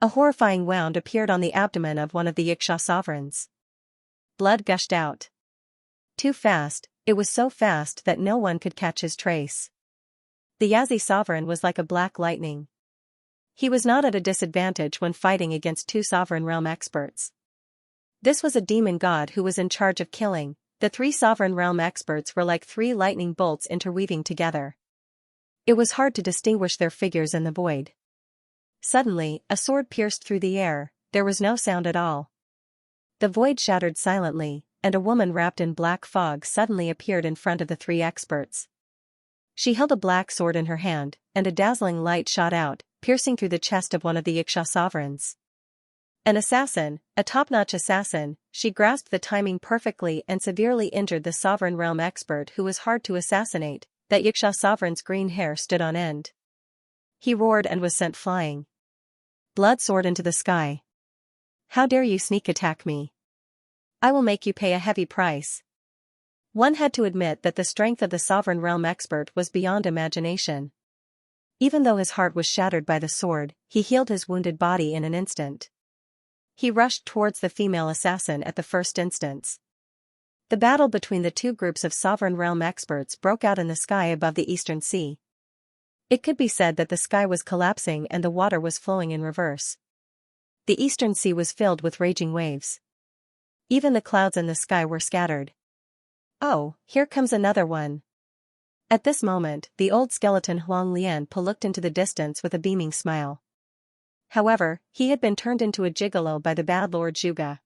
A horrifying wound appeared on the abdomen of one of the Xianxia sovereigns. Blood gushed out. Too fast, it was so fast that no one could catch his trace. The Yazi sovereign was like a black lightning. He was not at a disadvantage when fighting against 2 sovereign realm experts. This was a demon god who was in charge of killing. The 3 sovereign realm experts were like 3 lightning bolts interweaving together. It was hard to distinguish their figures in the void. Suddenly, a sword pierced through the air. There was no sound at all. The void shattered silently, and a woman wrapped in black fog suddenly appeared in front of the 3 experts. She held a black sword in her hand, and a dazzling light shot out, piercing through the chest of one of the Xianxia sovereigns. An assassin, a top-notch assassin, she grasped the timing perfectly and severely injured the sovereign realm expert who was hard to assassinate. That Xianxia sovereign's green hair stood on end. He roared and was sent flying. Blood soared into the sky. How dare you sneak attack me? I will make you pay a heavy price. One had to admit that the strength of the sovereign realm expert was beyond imagination. Even though his heart was shattered by the sword, he healed his wounded body in an instant. He rushed towards the female assassin at the first instance. The battle between the 2 groups of sovereign realm experts broke out in the sky above the eastern sea. It could be said that the sky was collapsing and the water was flowing in reverse. The eastern sea was filled with raging waves. Even the clouds in the sky were scattered. Oh, here comes another one. At this moment, the old skeleton Huang Lianpo looked into the distance with a beaming smile. However, he had been turned into a gigolo by the bad Lord Zhuge.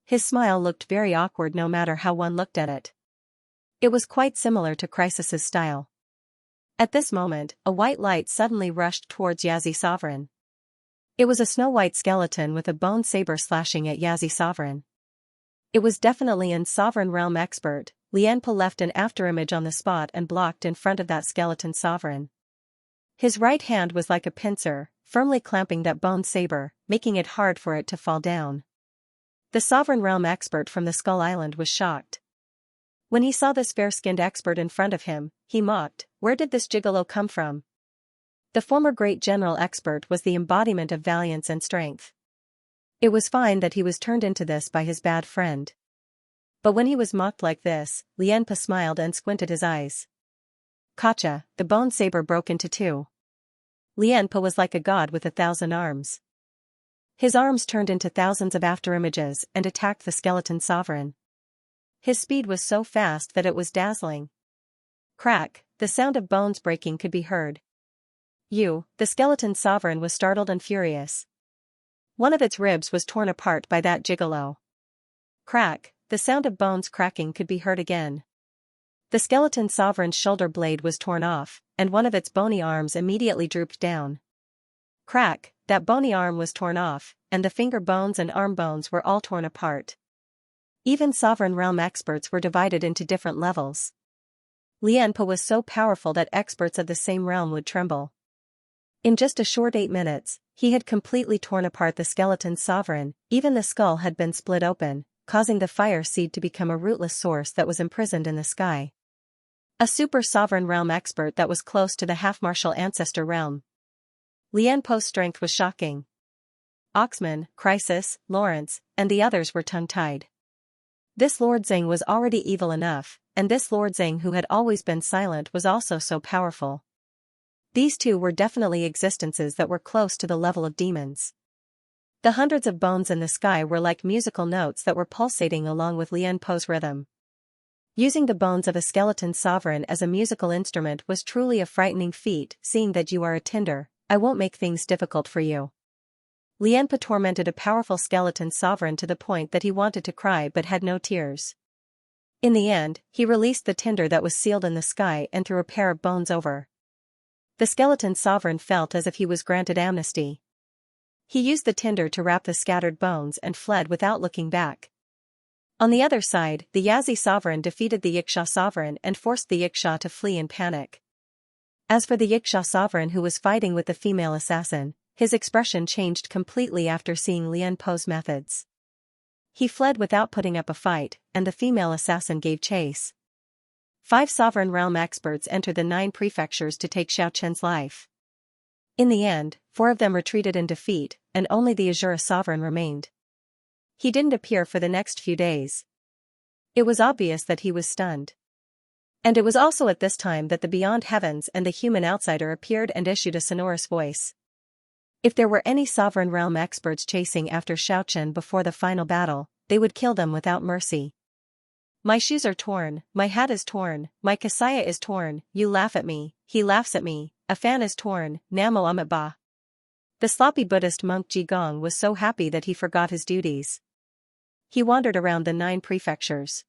His smile looked very awkward no matter how one looked at it. It was quite similar to Crisis's style. At this moment, a white light suddenly rushed towards Yazi Sovereign. It was a snow-white skeleton with a bone saber slashing at Yazi Sovereign. It was definitely an sovereign realm expert. Lianpo left an afterimage on the spot and blocked in front of that skeleton sovereign. His right hand was like a pincer, firmly clamping that bone saber, making it hard for it to fall down. The sovereign realm expert from the Skull Island was shocked. When he saw this fair-skinned expert in front of him, he mocked, "Where did this gigolo come from?" The former great general expert was the embodiment of valiance and strength. It was fine that he was turned into this by his bad friend. But when he was mocked like this, Lianpo smiled and squinted his eyes. Kacha, the bone saber broke into 2. Lianpo was like a god with 1,000 arms. His arms turned into thousands of afterimages and attacked the skeleton sovereign. His speed was so fast that it was dazzling. Crack, the sound of bones breaking could be heard. The skeleton sovereign was startled and furious. One of its ribs was torn apart by that gigolo. Crack, the sound of bones cracking could be heard again. The skeleton sovereign's shoulder blade was torn off, and one of its bony arms immediately drooped down. Crack, that bony arm was torn off, and the finger bones and arm bones were all torn apart. Even sovereign realm experts were divided into different levels. Lianpo was so powerful that experts of the same realm would tremble. In just a short 8 minutes, he had completely torn apart the skeleton sovereign. Even the skull had been split open, causing the fire seed to become a rootless source that was imprisoned in the sky. A super sovereign realm expert that was close to the half-martial ancestor realm. Lianpo's strength was shocking. Oxman, Crisis, Lawrence, and the others were tongue-tied. This Lord Zhang was already evil enough, and this Lord Zhang who had always been silent was also so powerful. These 2 were definitely existences that were close to the level of demons. The hundreds of bones in the sky were like musical notes that were pulsating along with Lianpo's rhythm. Using the bones of a skeleton sovereign as a musical instrument was truly a frightening feat. Seeing that you are a tinder, I won't make things difficult for you. Lianpo tormented a powerful skeleton sovereign to the point that he wanted to cry but had no tears. In the end, he released the tinder that was sealed in the sky and threw a pair of bones over. The skeleton sovereign felt as if he was granted amnesty. He used the tinder to wrap the scattered bones and fled without looking back. On the other side, the Yazzi sovereign defeated the Xianxia sovereign and forced the Xianxia to flee in panic. As for the Xianxia sovereign who was fighting with the female assassin, his expression changed completely after seeing Lian Po's methods. He fled without putting up a fight, and the female assassin gave chase. 5 sovereign realm experts entered the 9 prefectures to take Xiaochen's life. In the end, 4 of them retreated in defeat, and only the Azura sovereign remained. He didn't appear for the next few days. It was obvious that he was stunned. And it was also at this time that the Beyond Heavens and the human outsider appeared and issued a sonorous voice. If there were any sovereign realm experts chasing after Xiaochen before the final battle, they would kill them without mercy. My shoes are torn, my hat is torn, my kasaya is torn, you laugh at me, he laughs at me, a fan is torn, Namo Amit Ba. The sloppy Buddhist monk Ji Gong was so happy that he forgot his duties. He wandered around the 9 prefectures.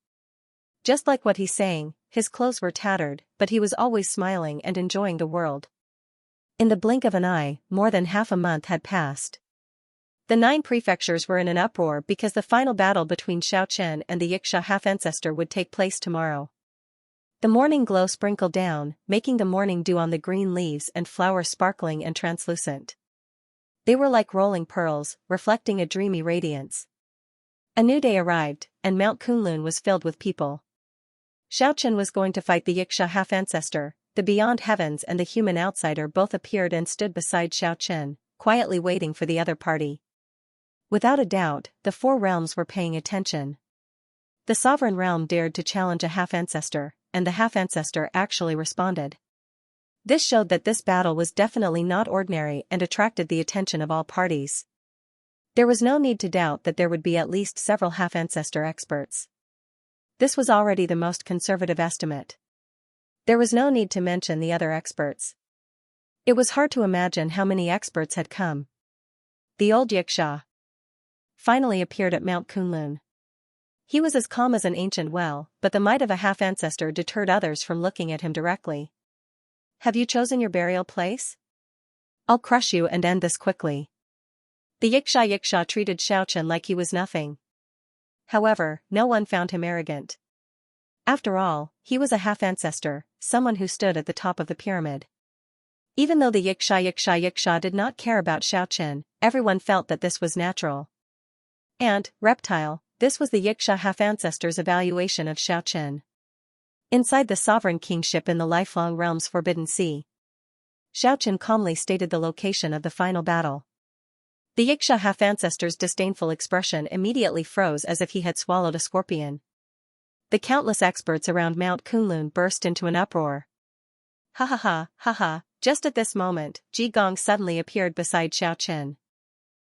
Just like what he's saying, his clothes were tattered, but he was always smiling and enjoying the world. In the blink of an eye, more than half a month had passed. The 9 prefectures were in an uproar because the final battle between Xiaochen and the Xianxia half-ancestor would take place tomorrow. The morning glow sprinkled down, making the morning dew on the green leaves and flowers sparkling and translucent. They were like rolling pearls, reflecting a dreamy radiance. A new day arrived, and Mount Kunlun was filled with people. Xiaochen was going to fight the Xianxia half-ancestor. The Beyond Heavens and the human outsider both appeared and stood beside Xiaochen, quietly waiting for the other party. Without a doubt, the 4 realms were paying attention. The sovereign realm dared to challenge a half-ancestor, and the half-ancestor actually responded. This showed that this battle was definitely not ordinary and attracted the attention of all parties. There was no need to doubt that there would be at least several half-ancestor experts. This was already the most conservative estimate. There was no need to mention the other experts. It was hard to imagine how many experts had come. The old Xianxia finally appeared at Mount Kunlun. He was as calm as an ancient well, but the might of a half-ancestor deterred others from looking at him directly. Have you chosen your burial place? I'll crush you and end this quickly. The Xianxia treated Xiaochen like he was nothing. However, no one found him arrogant. After all, he was a half-ancestor, someone who stood at the top of the pyramid. Even though the Xianxia did not care about Xiaochen, everyone felt that this was natural. And, reptile, this was the Xianxia half-ancestor's evaluation of Xiaochen. Inside the sovereign kingship in the lifelong realm's forbidden sea, Xiaochen calmly stated the location of the final battle. The Xianxia half-ancestor's disdainful expression immediately froze as if he had swallowed a scorpion. The countless experts around Mount Kunlun burst into an uproar. Ha ha ha, ha ha, just at this moment, Ji Gong suddenly appeared beside Xiaochen.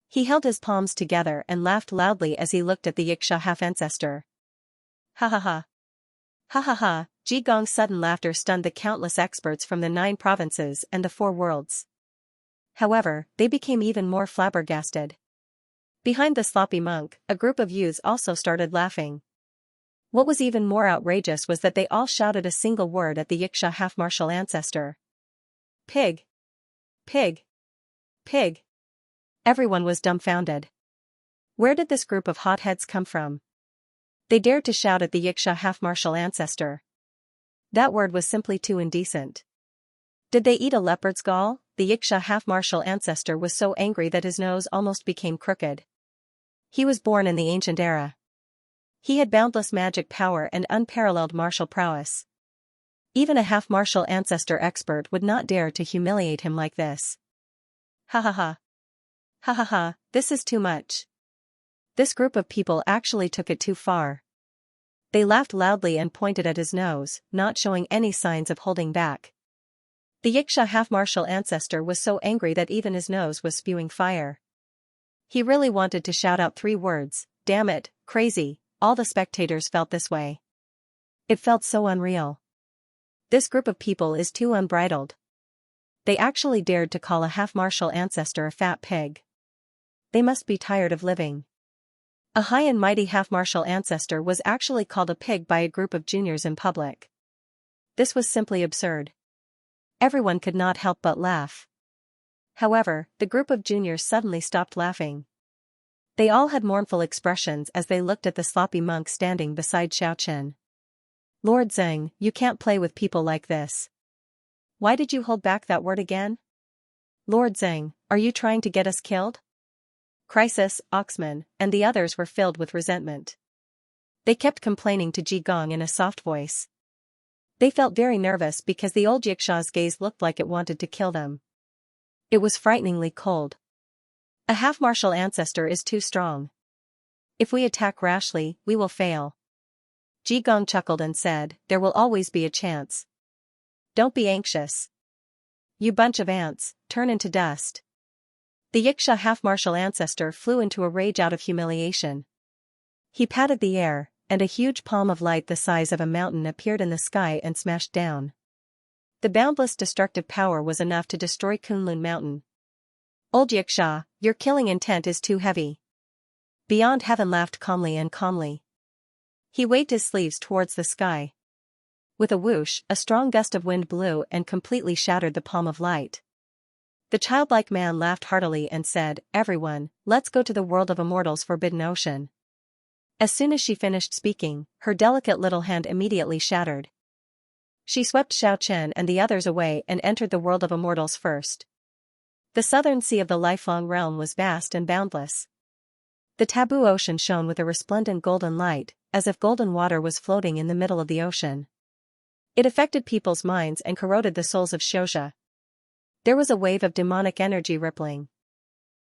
He held his palms together and laughed loudly as he looked at the Xianxia half-ancestor. Ha ha ha. Ha ha ha, Ji Gong's sudden laughter stunned the countless experts from the 9 provinces and the 4 worlds. However, they became even more flabbergasted. Behind the sloppy monk, a group of youths also started laughing. What was even more outrageous was that they all shouted a single word at the Xianxia half-martial ancestor. Pig! Pig! Pig! Everyone was dumbfounded. Where did this group of hotheads come from? They dared to shout at the Xianxia half-martial ancestor. That word was simply too indecent. Did they eat a leopard's gall? The Xianxia half-martial ancestor was so angry that his nose almost became crooked. He was born in the ancient era. He had boundless magic power and unparalleled martial prowess. Even a half-martial ancestor expert would not dare to humiliate him like this. Ha ha ha. Ha ha ha, this is too much. This group of people actually took it too far. They laughed loudly and pointed at his nose, not showing any signs of holding back. The Xianxia half-martial ancestor was so angry that even his nose was spewing fire. He really wanted to shout out 3 words, damn it, crazy. All the spectators felt this way. It felt so unreal. This group of people is too unbridled. They actually dared to call a half-martial ancestor a fat pig. They must be tired of living. A high and mighty half-martial ancestor was actually called a pig by a group of juniors in public. This was simply absurd. Everyone could not help but laugh. However, the group of juniors suddenly stopped laughing. They all had mournful expressions as they looked at the sloppy monk standing beside Xiaochen. Lord Zeng, you can't play with people like this. Why did you hold back that word again? Lord Zeng, are you trying to get us killed? Crisis, Oxman, and the others were filled with resentment. They kept complaining to Ji Gong in a soft voice. They felt very nervous because the old Yiksha's gaze looked like it wanted to kill them. It was frighteningly cold. A half-martial ancestor is too strong. If we attack rashly, we will fail. Ji Gong chuckled and said, there will always be a chance. Don't be anxious. You bunch of ants, turn into dust. The Yiksha half-martial ancestor flew into a rage out of humiliation. He patted the air, and a huge palm of light the size of a mountain appeared in the sky and smashed down. The boundless destructive power was enough to destroy Kunlun Mountain. Old Yiksha, your killing intent is too heavy. Beyond Heaven laughed calmly. He waved his sleeves towards the sky. With a whoosh, a strong gust of wind blew and completely shattered the palm of light. The childlike man laughed heartily and said, everyone, let's go to the world of Immortals' forbidden ocean. As soon as she finished speaking, her delicate little hand immediately shattered. She swept Xiaochen and the others away and entered the world of Immortals first. The southern sea of the lifelong realm was vast and boundless. The taboo ocean shone with a resplendent golden light, as if golden water was floating in the middle of the ocean. It affected people's minds and corroded the souls of Xianxia. There was a wave of demonic energy rippling.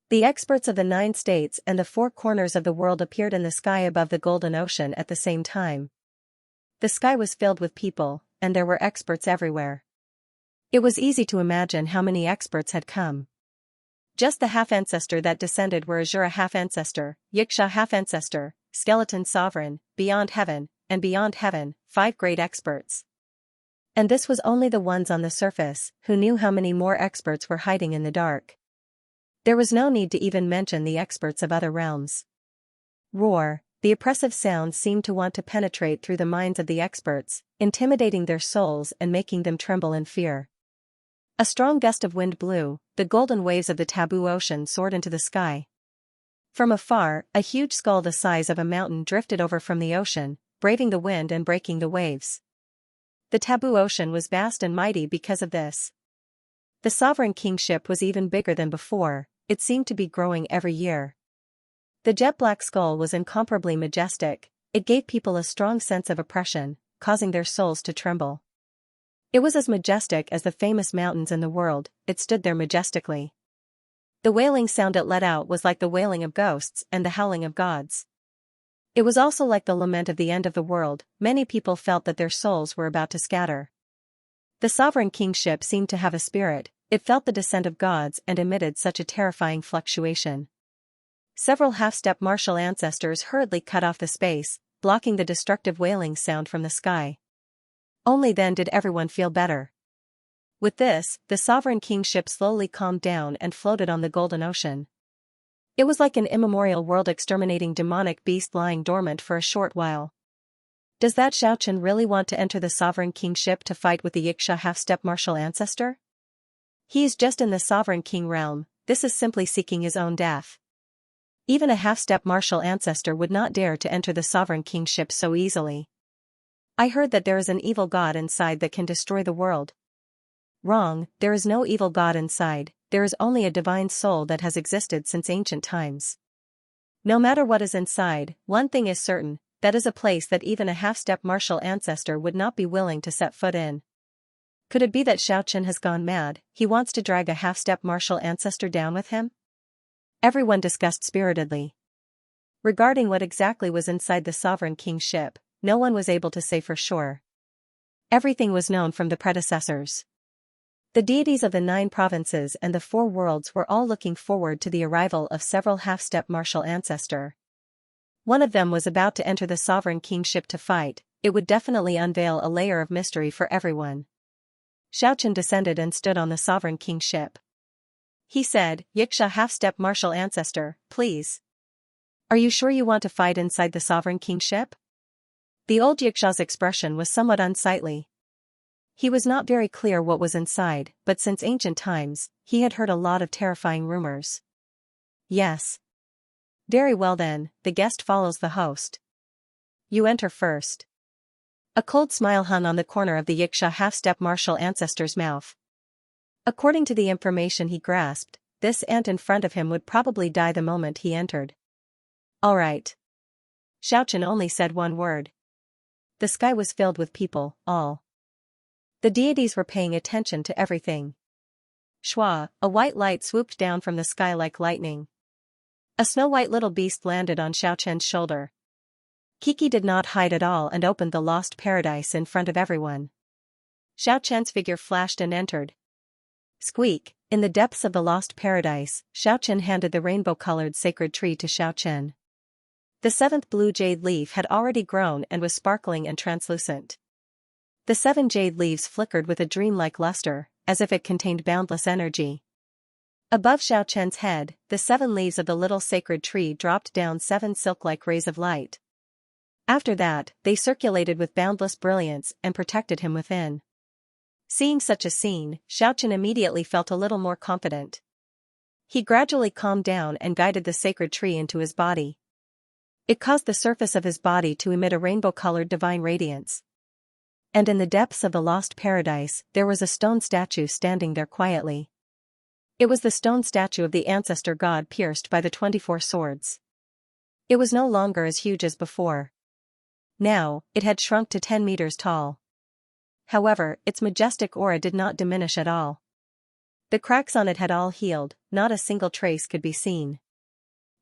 The experts of the 9 states and the 4 corners of the world appeared in the sky above the golden ocean at the same time. The sky was filled with people, and there were experts everywhere. It was easy to imagine how many experts had come. Just the half-ancestor that descended were Azura half-ancestor, Yiksha half-ancestor, Skeleton Sovereign, Beyond Heaven, and Beyond Heaven, 5 great experts. And this was only the ones on the surface, who knew how many more experts were hiding in the dark. There was no need to even mention the experts of other realms. Roar, the oppressive sound seemed to want to penetrate through the minds of the experts, intimidating their souls and making them tremble in fear. A strong gust of wind blew, the golden waves of the taboo ocean soared into the sky. From afar, a huge skull the size of a mountain drifted over from the ocean, braving the wind and breaking the waves. The taboo ocean was vast and mighty because of this. The sovereign kingship was even bigger than before, it seemed to be growing every year. The jet-black skull was incomparably majestic, it gave people a strong sense of oppression, causing their souls to tremble. It was as majestic as the famous mountains in the world, it stood there majestically. The wailing sound it let out was like the wailing of ghosts and the howling of gods. It was also like the lament of the end of the world, many people felt that their souls were about to scatter. The sovereign kingship seemed to have a spirit, it felt the descent of gods and emitted such a terrifying fluctuation. Several half-step martial ancestors hurriedly cut off the space, blocking the destructive wailing sound from the sky. Only then did everyone feel better. With this, the sovereign kingship slowly calmed down and floated on the golden ocean. It was like an immemorial world-exterminating demonic beast lying dormant for a short while. Does that Xiaochen really want to enter the sovereign kingship to fight with the Yiksha half-step martial ancestor? He is just in the sovereign king realm, this is simply seeking his own death. Even a half-step martial ancestor would not dare to enter the sovereign kingship so easily. I heard that there is an evil god inside that can destroy the world. Wrong, there is no evil god inside, there is only a divine soul that has existed since ancient times. No matter what is inside, one thing is certain, that is a place that even a half-step martial ancestor would not be willing to set foot in. Could it be that Xiaochen has gone mad, he wants to drag a half-step martial ancestor down with him? Everyone discussed spiritedly. Regarding what exactly was inside the sovereign king's ship, no one was able to say for sure. Everything was known from the predecessors. The deities of the 9 provinces and the 4 worlds were all looking forward to the arrival of several half-step martial ancestor. One of them was about to enter the sovereign kingship to fight, it would definitely unveil a layer of mystery for everyone. Xiaochen descended and stood on the sovereign kingship. He said, Yiksha half-step martial ancestor, please. Are you sure you want to fight inside the sovereign kingship? The old Yiksha's expression was somewhat unsightly. He was not very clear what was inside, but since ancient times, he had heard a lot of terrifying rumors. Yes. Very well then, the guest follows the host. You enter first. A cold smile hung on the corner of the Xianxia half-step martial ancestor's mouth. According to the information he grasped, this ant in front of him would probably die the moment he entered. All right. Xiaochen only said one word. The sky was filled with people, all. The deities were paying attention to everything. Shua, a white light swooped down from the sky like lightning. A snow-white little beast landed on Xiaochen's shoulder. Kiki did not hide at all and opened the lost paradise in front of everyone. Xiaochen's figure flashed and entered. Squeak, in the depths of the lost paradise, Xiaochen handed the rainbow-colored sacred tree to Xiaochen. The seventh blue jade leaf had already grown and was sparkling and translucent. The 7 jade leaves flickered with a dreamlike luster, as if it contained boundless energy. Above Xiaochen's head, the 7 leaves of the little sacred tree dropped down 7 silk-like rays of light. After that, they circulated with boundless brilliance and protected him within. Seeing such a scene, Xiaochen immediately felt a little more confident. He gradually calmed down and guided the sacred tree into his body. It caused the surface of his body to emit a rainbow-colored divine radiance. And in the depths of the lost paradise, there was a stone statue standing there quietly. It was the stone statue of the ancestor god pierced by the 24 swords. It was no longer as huge as before. Now, it had shrunk to 10 meters tall. However, its majestic aura did not diminish at all. The cracks on it had all healed, not a single trace could be seen.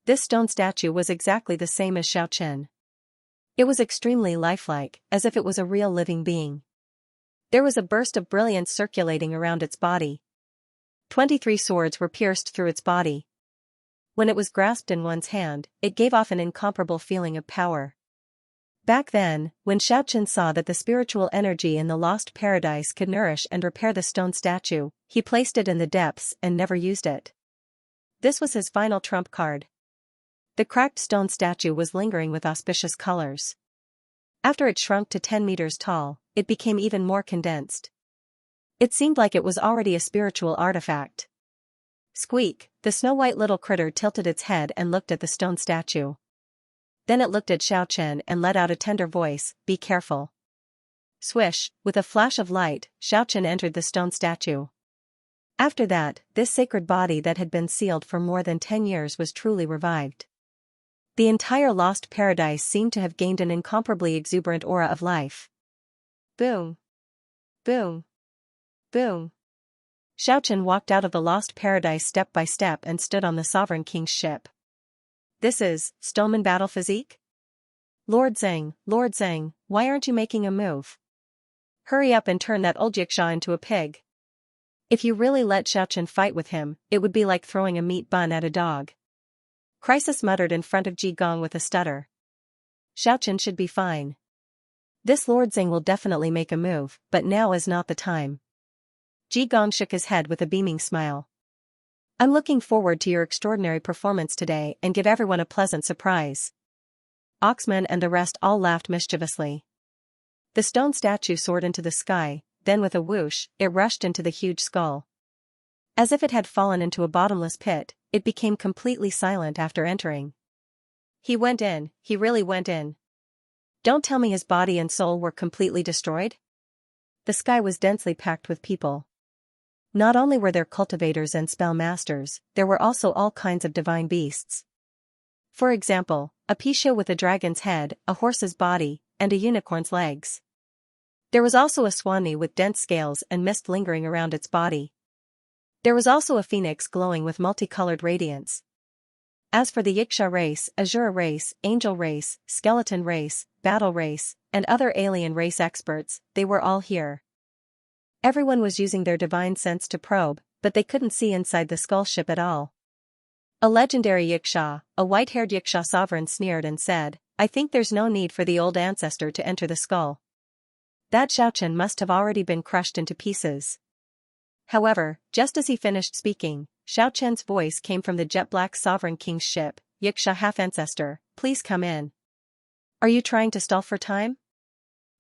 This stone statue was exactly the same as Xiaochen. It was extremely lifelike, as if it was a real living being. There was a burst of brilliance circulating around its body. 23 swords were pierced through its body. When it was grasped in one's hand, it gave off an incomparable feeling of power. Back then, when Xiaochen saw that the spiritual energy in the lost paradise could nourish and repair the stone statue, he placed it in the depths and never used it. This was his final trump card. The cracked stone statue was lingering with auspicious colors. After it shrunk to 10 meters tall, it became even more condensed. It seemed like it was already a spiritual artifact. Squeak, the snow-white little critter tilted its head and looked at the stone statue. Then it looked at Xiaochen and let out a tender voice, "Be careful." Swish, with a flash of light, Xiaochen entered the stone statue. After that, this sacred body that had been sealed for more than 10 years was truly revived. The entire lost paradise seemed to have gained an incomparably exuberant aura of life. Boom. Boom. Boom. Xiaochen walked out of the lost paradise step by step and stood on the sovereign king's ship. This is Stoneman battle physique? Lord Zhang, why aren't you making a move? Hurry up and turn that old Xianxia into a pig. If you really let Xiaochen fight with him, it would be like throwing a meat bun at a dog. Crisis muttered in front of Ji Gong with a stutter. Xiaochen should be fine. This Lord Zhang will definitely make a move, but now is not the time. Ji Gong shook his head with a beaming smile. I'm looking forward to your extraordinary performance today and give everyone a pleasant surprise. Oxman and the rest all laughed mischievously. The stone statue soared into the sky, then with a whoosh, it rushed into the huge skull. As if it had fallen into a bottomless pit, it became completely silent after entering. He went in, he really went in. Don't tell me his body and soul were completely destroyed? The sky was densely packed with people. Not only were there cultivators and spell masters, there were also all kinds of divine beasts. For example, a Pisho with a dragon's head, a horse's body, and a unicorn's legs. There was also a Swanee with dense scales and mist lingering around its body. There was also a phoenix glowing with multicolored radiance. As for the Xianxia race, Azura race, Angel race, Skeleton race, Battle race, and other alien race experts, they were all here. Everyone was using their divine sense to probe, but they couldn't see inside the skull ship at all. A legendary Xianxia, a white-haired Xianxia sovereign sneered and said, I think there's no need for the old ancestor to enter the skull. That Xiaochen must have already been crushed into pieces. However, just as he finished speaking, Xiaochen's voice came from the jet-black sovereign king's ship, Xianxia half-ancestor, please come in. Are you trying to stall for time?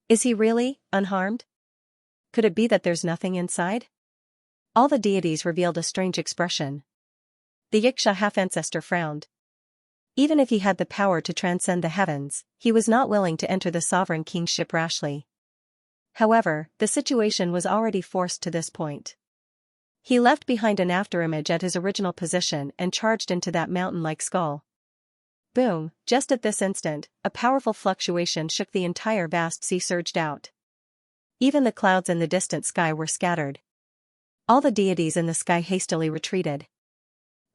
Is he really, unharmed? Could it be that there's nothing inside? All the deities revealed a strange expression. The Xianxia half-ancestor frowned. Even if he had the power to transcend the heavens, he was not willing to enter the sovereign king's ship rashly. However, the situation was already forced to this point. He left behind an afterimage at his original position and charged into that mountain-like skull. Boom! Just at this instant, a powerful fluctuation shook the entire vast sea surged out. Even the clouds in the distant sky were scattered. All the deities in the sky hastily retreated.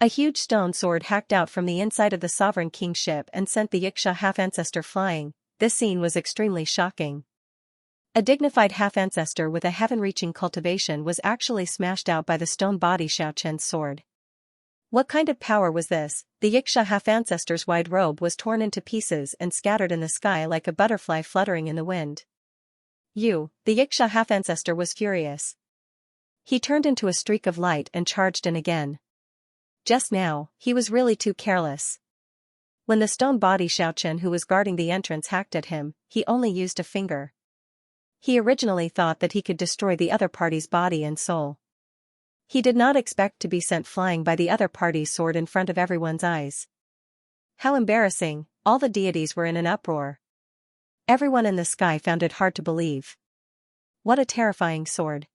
A huge stone sword hacked out from the inside of the sovereign king's ship and sent the Xianxia half-ancestor flying. This scene was extremely shocking. A dignified half-ancestor with a heaven-reaching cultivation was actually smashed out by the stone body Xiaoqian's sword. What kind of power was this? The Xianxia half-ancestor's wide robe was torn into pieces and scattered in the sky like a butterfly fluttering in the wind. The Xianxia half-ancestor was furious. He turned into a streak of light and charged in again. Just now, he was really too careless. When the stone body Xiaoqian who was guarding the entrance hacked at him, he only used a finger. He originally thought that he could destroy the other party's body and soul. He did not expect to be sent flying by the other party's sword in front of everyone's eyes. How embarrassing! All the deities were in an uproar. Everyone in the sky found it hard to believe. What a terrifying sword.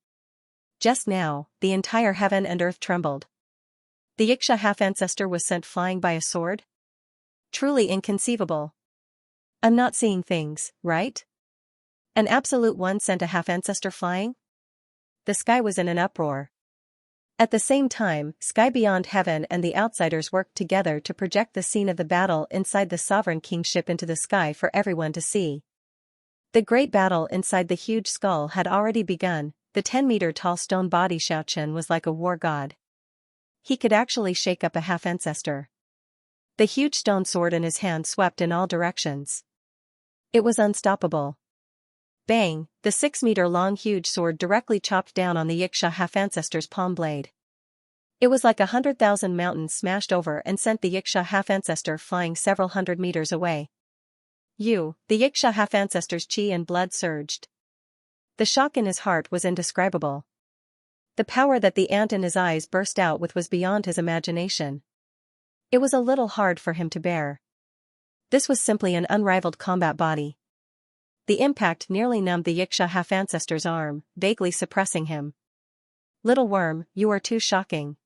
Just now, the entire heaven and earth trembled. The Xianxia half-ancestor was sent flying by a sword? Truly inconceivable. I'm not seeing things, right? An absolute one sent a half-ancestor flying? The sky was in an uproar. At the same time, Sky Beyond Heaven and the outsiders worked together to project the scene of the battle inside the sovereign king's ship into the sky for everyone to see. The great battle inside the huge skull had already begun. The 10-meter-tall stone body Xiaoqian was like a war god. He could actually shake up a half-ancestor. The huge stone sword in his hand swept in all directions. It was unstoppable. Bang! The 6-meter-long huge sword directly chopped down on the Xianxia half-ancestor's palm blade. It was like 100,000 mountains smashed over and sent the Xianxia half-ancestor flying several hundred meters away. The Xianxia half-ancestor's chi and blood surged. The shock in his heart was indescribable. The power that the ant in his eyes burst out with was beyond his imagination. It was a little hard for him to bear. This was simply an unrivaled combat body. The impact nearly numbed the Xianxia half-ancestor's arm, vaguely suppressing him. Little worm, you are too shocking.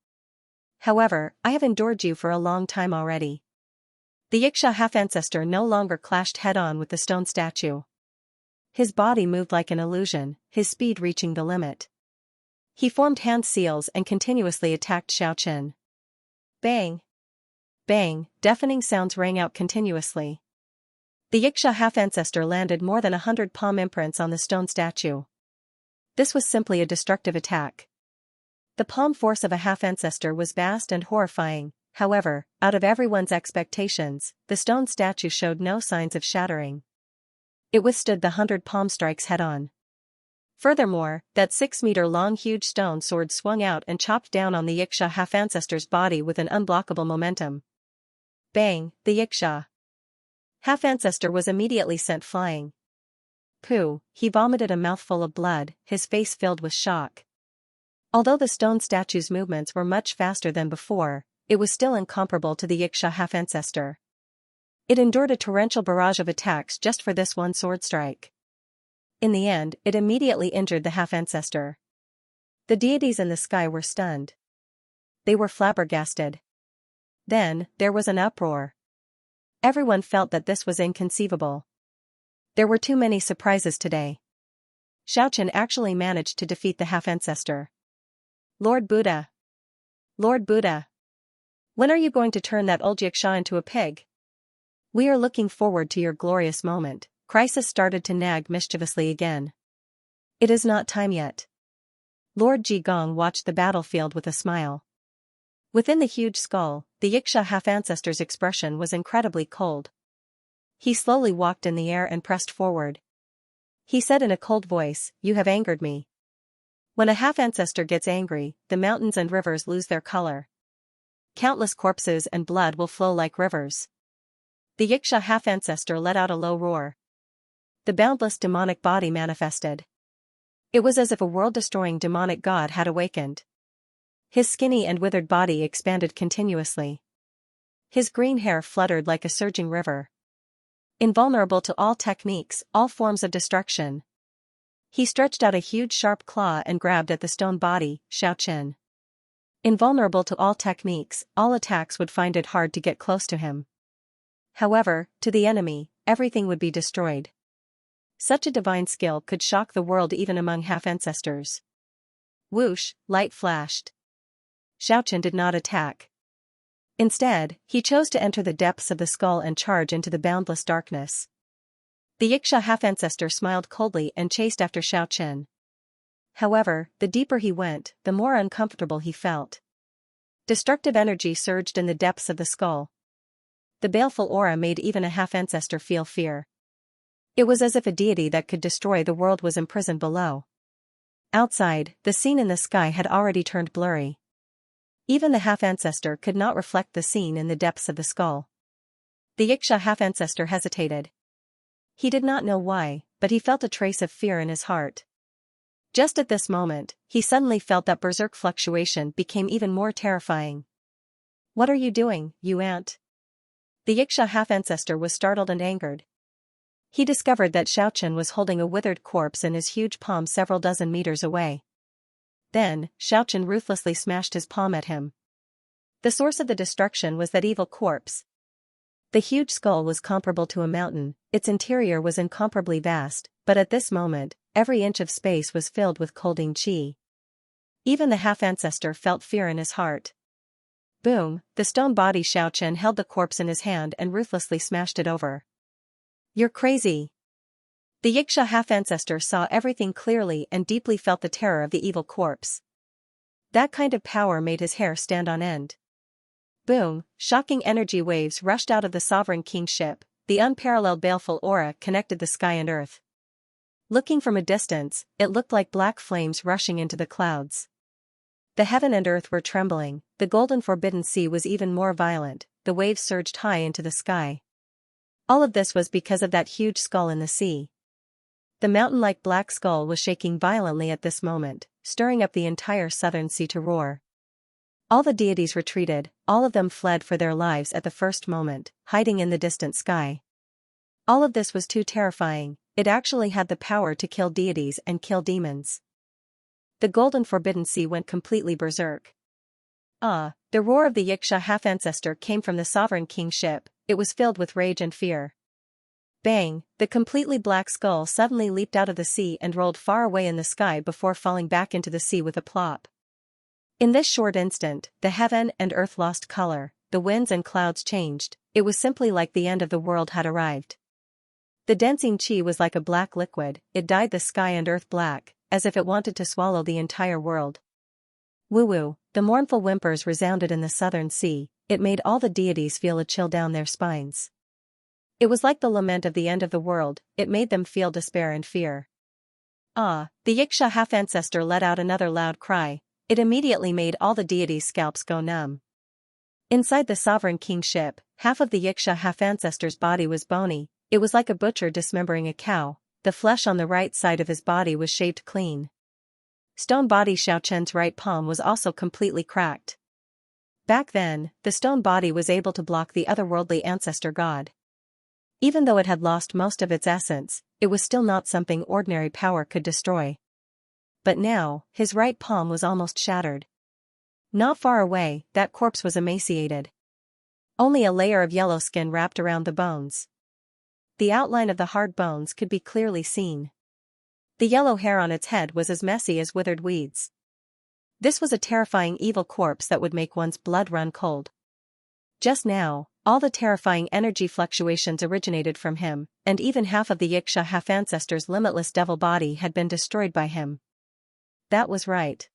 However, I have endured you for a long time already. The Xianxia half-ancestor no longer clashed head-on with the stone statue. His body moved like an illusion, his speed reaching the limit. He formed hand seals and continuously attacked Xiaoqian. Bang! Bang! Deafening sounds rang out continuously. The Xianxia half-ancestor landed more than 100 palm imprints on the stone statue. This was simply a destructive attack. The palm force of a half-ancestor was vast and horrifying. However, out of everyone's expectations, the stone statue showed no signs of shattering. It withstood the 100 palm strikes head-on. Furthermore, that 6-meter-long huge stone sword swung out and chopped down on the Xianxia half-ancestor's body with an unblockable momentum. Bang! The Xianxia half-ancestor was immediately sent flying. Pooh! He vomited a mouthful of blood, his face filled with shock. Although the stone statue's movements were much faster than before, it was still incomparable to the Xianxia half-ancestor. It endured a torrential barrage of attacks just for this one sword strike. In the end, it immediately injured the half-ancestor. The deities in the sky were stunned. They were flabbergasted. Then, there was an uproar. Everyone felt that this was inconceivable. There were too many surprises today. Xiaoqian actually managed to defeat the half-ancestor. Lord Buddha! Lord Buddha! When are you going to turn that old Xianxia into a pig? We are looking forward to your glorious moment. Crisis started to nag mischievously again. It is not time yet. Lord Jigong watched the battlefield with a smile. Within the huge skull, the Xianxia half-ancestor's expression was incredibly cold. He slowly walked in the air and pressed forward. He said in a cold voice, "You have angered me." When a half-ancestor gets angry, the mountains and rivers lose their color. Countless corpses and blood will flow like rivers. The Xianxia half-ancestor let out a low roar. The boundless demonic body manifested. It was as if a world-destroying demonic god had awakened. His skinny and withered body expanded continuously. His green hair fluttered like a surging river. Invulnerable to all techniques, all forms of destruction. He stretched out a huge sharp claw and grabbed at the stone body, Xiaochen. Invulnerable to all techniques, all attacks would find it hard to get close to him. However, to the enemy, everything would be destroyed. Such a divine skill could shock the world even among half-ancestors. Whoosh, light flashed. Xiaochen did not attack. Instead, he chose to enter the depths of the skull and charge into the boundless darkness. The Xianxia half-ancestor smiled coldly and chased after Xiaochen. However, the deeper he went, the more uncomfortable he felt. Destructive energy surged in the depths of the skull. The baleful aura made even a half-ancestor feel fear. It was as if a deity that could destroy the world was imprisoned below. Outside, the scene in the sky had already turned blurry. Even the half-ancestor could not reflect the scene in the depths of the skull. The Xianxia half-ancestor hesitated. He did not know why, but he felt a trace of fear in his heart. Just at this moment, he suddenly felt that berserk fluctuation became even more terrifying. "What are you doing, you ant?" The Xianxia half-ancestor was startled and angered. He discovered that Xiaochen was holding a withered corpse in his huge palm several dozen meters away. Then, Xiaochen ruthlessly smashed his palm at him. The source of the destruction was that evil corpse. The huge skull was comparable to a mountain, its interior was incomparably vast, but at this moment, every inch of space was filled with colding qi. Even the half-ancestor felt fear in his heart. Boom, the stone body Xiaochen held the corpse in his hand and ruthlessly smashed it over. "You're crazy." The Xianxia half-ancestor saw everything clearly and deeply felt the terror of the evil corpse. That kind of power made his hair stand on end. Boom, shocking energy waves rushed out of the sovereign king's ship, the unparalleled baleful aura connected the sky and earth. Looking from a distance, it looked like black flames rushing into the clouds. The heaven and earth were trembling, the golden forbidden sea was even more violent, the waves surged high into the sky. All of this was because of that huge skull in the sea. The mountain-like black skull was shaking violently at this moment, stirring up the entire southern sea to roar. All the deities retreated, all of them fled for their lives at the first moment, hiding in the distant sky. All of this was too terrifying, it actually had the power to kill deities and kill demons. The golden forbidden sea went completely berserk. The roar of the Xianxia half-ancestor came from the sovereign king's ship, it was filled with rage and fear. Bang, the completely black skull suddenly leaped out of the sea and rolled far away in the sky before falling back into the sea with a plop. In this short instant, the heaven and earth lost color, the winds and clouds changed, it was simply like the end of the world had arrived. The dancing qi was like a black liquid, it dyed the sky and earth black, as if it wanted to swallow the entire world. Woo-woo, the mournful whimpers resounded in the southern sea, it made all the deities feel a chill down their spines. It was like the lament of the end of the world, it made them feel despair and fear. The Xianxia half-ancestor let out another loud cry, it immediately made all the deities' scalps go numb. Inside the sovereign king's ship, half of the Xianxia half-ancestor's body was bony, it was like a butcher dismembering a cow, the flesh on the right side of his body was shaved clean. Stone body Xiaochen's right palm was also completely cracked. Back then, the stone body was able to block the otherworldly ancestor god. Even though it had lost most of its essence, it was still not something ordinary power could destroy. But now, his right palm was almost shattered. Not far away, that corpse was emaciated. Only a layer of yellow skin wrapped around the bones. The outline of the hard bones could be clearly seen. The yellow hair on its head was as messy as withered weeds. This was a terrifying evil corpse that would make one's blood run cold. Just now, all the terrifying energy fluctuations originated from him, and even half of the Xianxia half-ancestor's limitless devil body had been destroyed by him. That was right.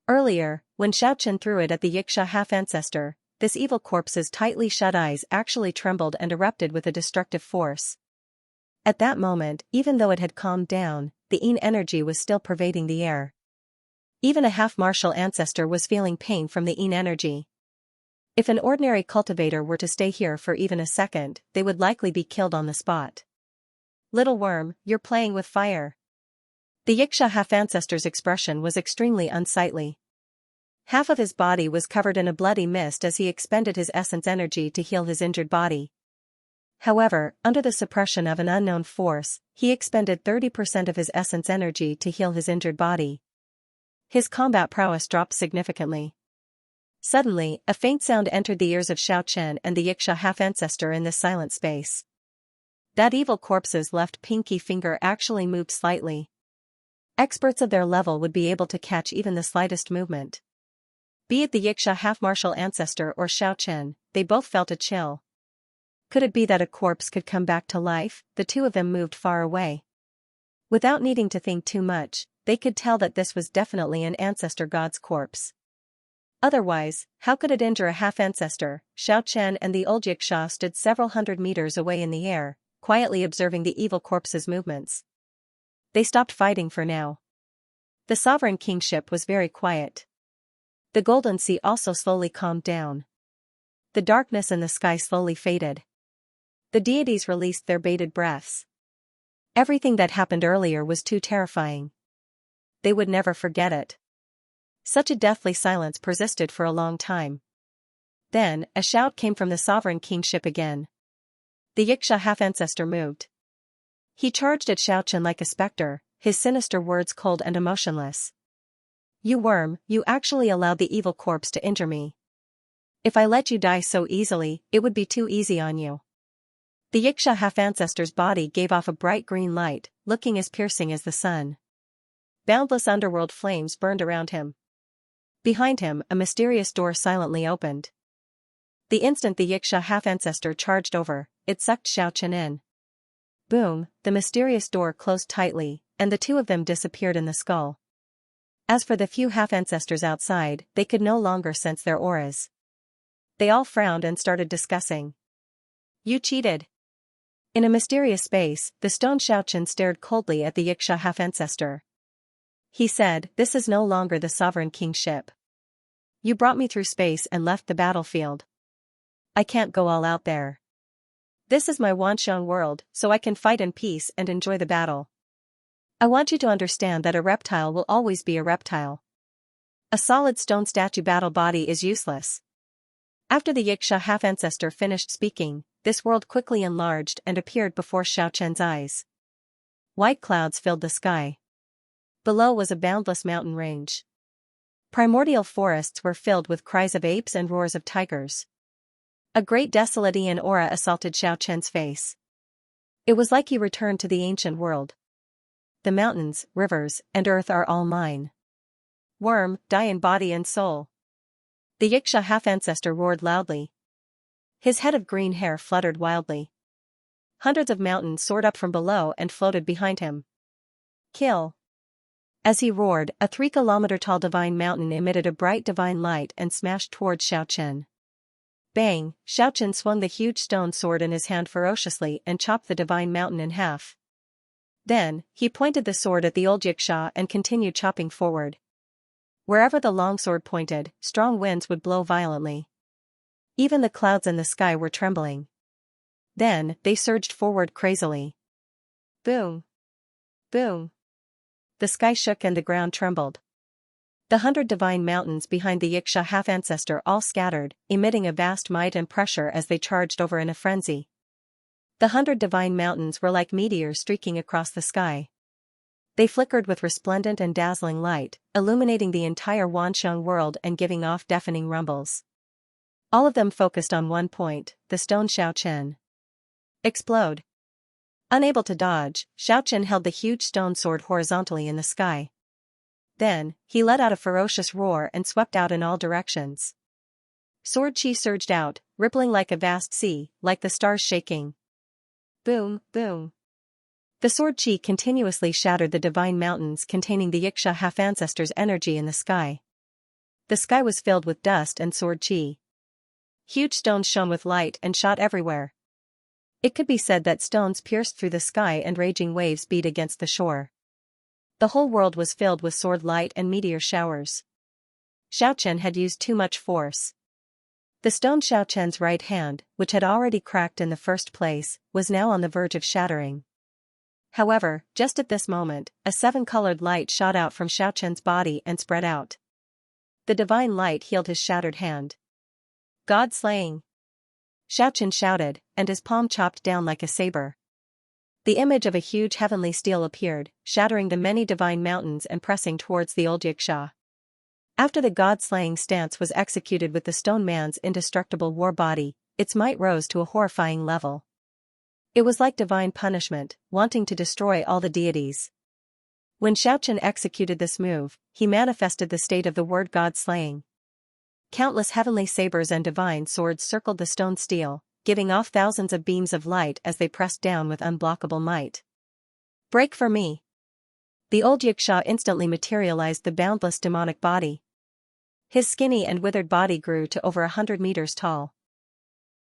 Earlier, when Xiaochen threw it at the Xianxia half-ancestor, this evil corpse's tightly shut eyes actually trembled and erupted with a destructive force. At that moment, even though it had calmed down, the Yin energy was still pervading the air. Even a half-martial ancestor was feeling pain from the Yin energy. If an ordinary cultivator were to stay here for even a second, they would likely be killed on the spot. "Little worm, you're playing with fire." The Xianxia half-ancestor's expression was extremely unsightly. Half of his body was covered in a bloody mist as he expended his essence energy to heal his injured body. However, under the suppression of an unknown force, he expended 30% of his essence energy to heal his injured body. His combat prowess dropped significantly. Suddenly, a faint sound entered the ears of Xiaochen and the Xianxia half-ancestor in this silent space. That evil corpse's left pinky finger actually moved slightly. Experts of their level would be able to catch even the slightest movement. Be it the Xianxia half-martial ancestor or Xiaochen, they both felt a chill. Could it be that a corpse could come back to life? The two of them moved far away. Without needing to think too much, they could tell that this was definitely an ancestor god's corpse. Otherwise, how could it injure a half-ancestor? Xiaochen and the old Xianxia stood several hundred meters away in the air, quietly observing the evil corpse's movements. They stopped fighting for now. The sovereign kingship was very quiet. The golden sea also slowly calmed down. The darkness in the sky slowly faded. The deities released their bated breaths. Everything that happened earlier was too terrifying. They would never forget it. Such a deathly silence persisted for a long time. Then, a shout came from the sovereign kingship again. The Xianxia half-ancestor moved. He charged at Xiaochen like a specter, his sinister words cold and emotionless. "You worm, you actually allowed the evil corpse to injure me. If I let you die so easily, it would be too easy on you." The Xianxia half-ancestor's body gave off a bright green light, looking as piercing as the sun. Boundless underworld flames burned around him. Behind him, a mysterious door silently opened. The instant the Xianxia half-ancestor charged over, it sucked Xiaochen in. Boom, the mysterious door closed tightly, and the two of them disappeared in the skull. As for the few half-ancestors outside, they could no longer sense their auras. They all frowned and started discussing. "You cheated." In a mysterious space, the stone Xiaochen stared coldly at the Xianxia half-ancestor. He said, "This is no longer the sovereign kingship. You brought me through space and left the battlefield. I can't go all out there. This is my Wanxiang world, so I can fight in peace and enjoy the battle. I want you to understand that a reptile will always be a reptile. A solid stone statue battle body is useless." After the Xianxia half-ancestor finished speaking, this world quickly enlarged and appeared before Xiaochen's eyes. White clouds filled the sky. Below was a boundless mountain range. Primordial forests were filled with cries of apes and roars of tigers. A great desolate aura assaulted Xiaochen's face. It was like he returned to the ancient world. "The mountains, rivers, and earth are all mine. Worm, die in body and soul." The Xianxia half-ancestor roared loudly. His head of green hair fluttered wildly. Hundreds of mountains soared up from below and floated behind him. "Kill." As he roared, a 3-kilometer-tall divine mountain emitted a bright divine light and smashed towards Xiaochen. Bang! Xiaochen swung the huge stone sword in his hand ferociously and chopped the divine mountain in half. Then, he pointed the sword at the old Xianxia and continued chopping forward. Wherever the longsword pointed, strong winds would blow violently. Even the clouds in the sky were trembling. Then, they surged forward crazily. Boom! Boom! The sky shook and the ground trembled. The 100 divine mountains behind the Xianxia half-ancestor all scattered, emitting a vast might and pressure as they charged over in a frenzy. The 100 divine mountains were like meteors streaking across the sky. They flickered with resplendent and dazzling light, illuminating the entire Wanxiang world and giving off deafening rumbles. All of them focused on one point, the stone Xiaochen. Explode! Unable to dodge, Xiaochen held the huge stone sword horizontally in the sky. Then, he let out a ferocious roar and swept out in all directions. Sword chi surged out, rippling like a vast sea, like the stars shaking. Boom, boom. The sword chi continuously shattered the divine mountains containing the Xianxia half-ancestor's energy in the sky. The sky was filled with dust and sword chi. Huge stones shone with light and shot everywhere. It could be said that stones pierced through the sky and raging waves beat against the shore. The whole world was filled with sword light and meteor showers. Xiaochen had used too much force. The stone Xiaochen's right hand, which had already cracked in the first place, was now on the verge of shattering. However, just at this moment, a 7-colored light shot out from Xiaochen's body and spread out. The divine light healed his shattered hand. God slaying! Xiaoqian shouted, and his palm chopped down like a saber. The image of a huge heavenly steel appeared, shattering the many divine mountains and pressing towards the old Yiksha. After the god-slaying stance was executed with the stone man's indestructible war body, its might rose to a horrifying level. It was like divine punishment, wanting to destroy all the deities. When Xiaoqian executed this move, he manifested the state of the word god-slaying. Countless heavenly sabers and divine swords circled the stone steel, giving off thousands of beams of light as they pressed down with unblockable might. Break for me! The old Yiksha instantly materialized the boundless demonic body. His skinny and withered body grew to over 100 meters tall.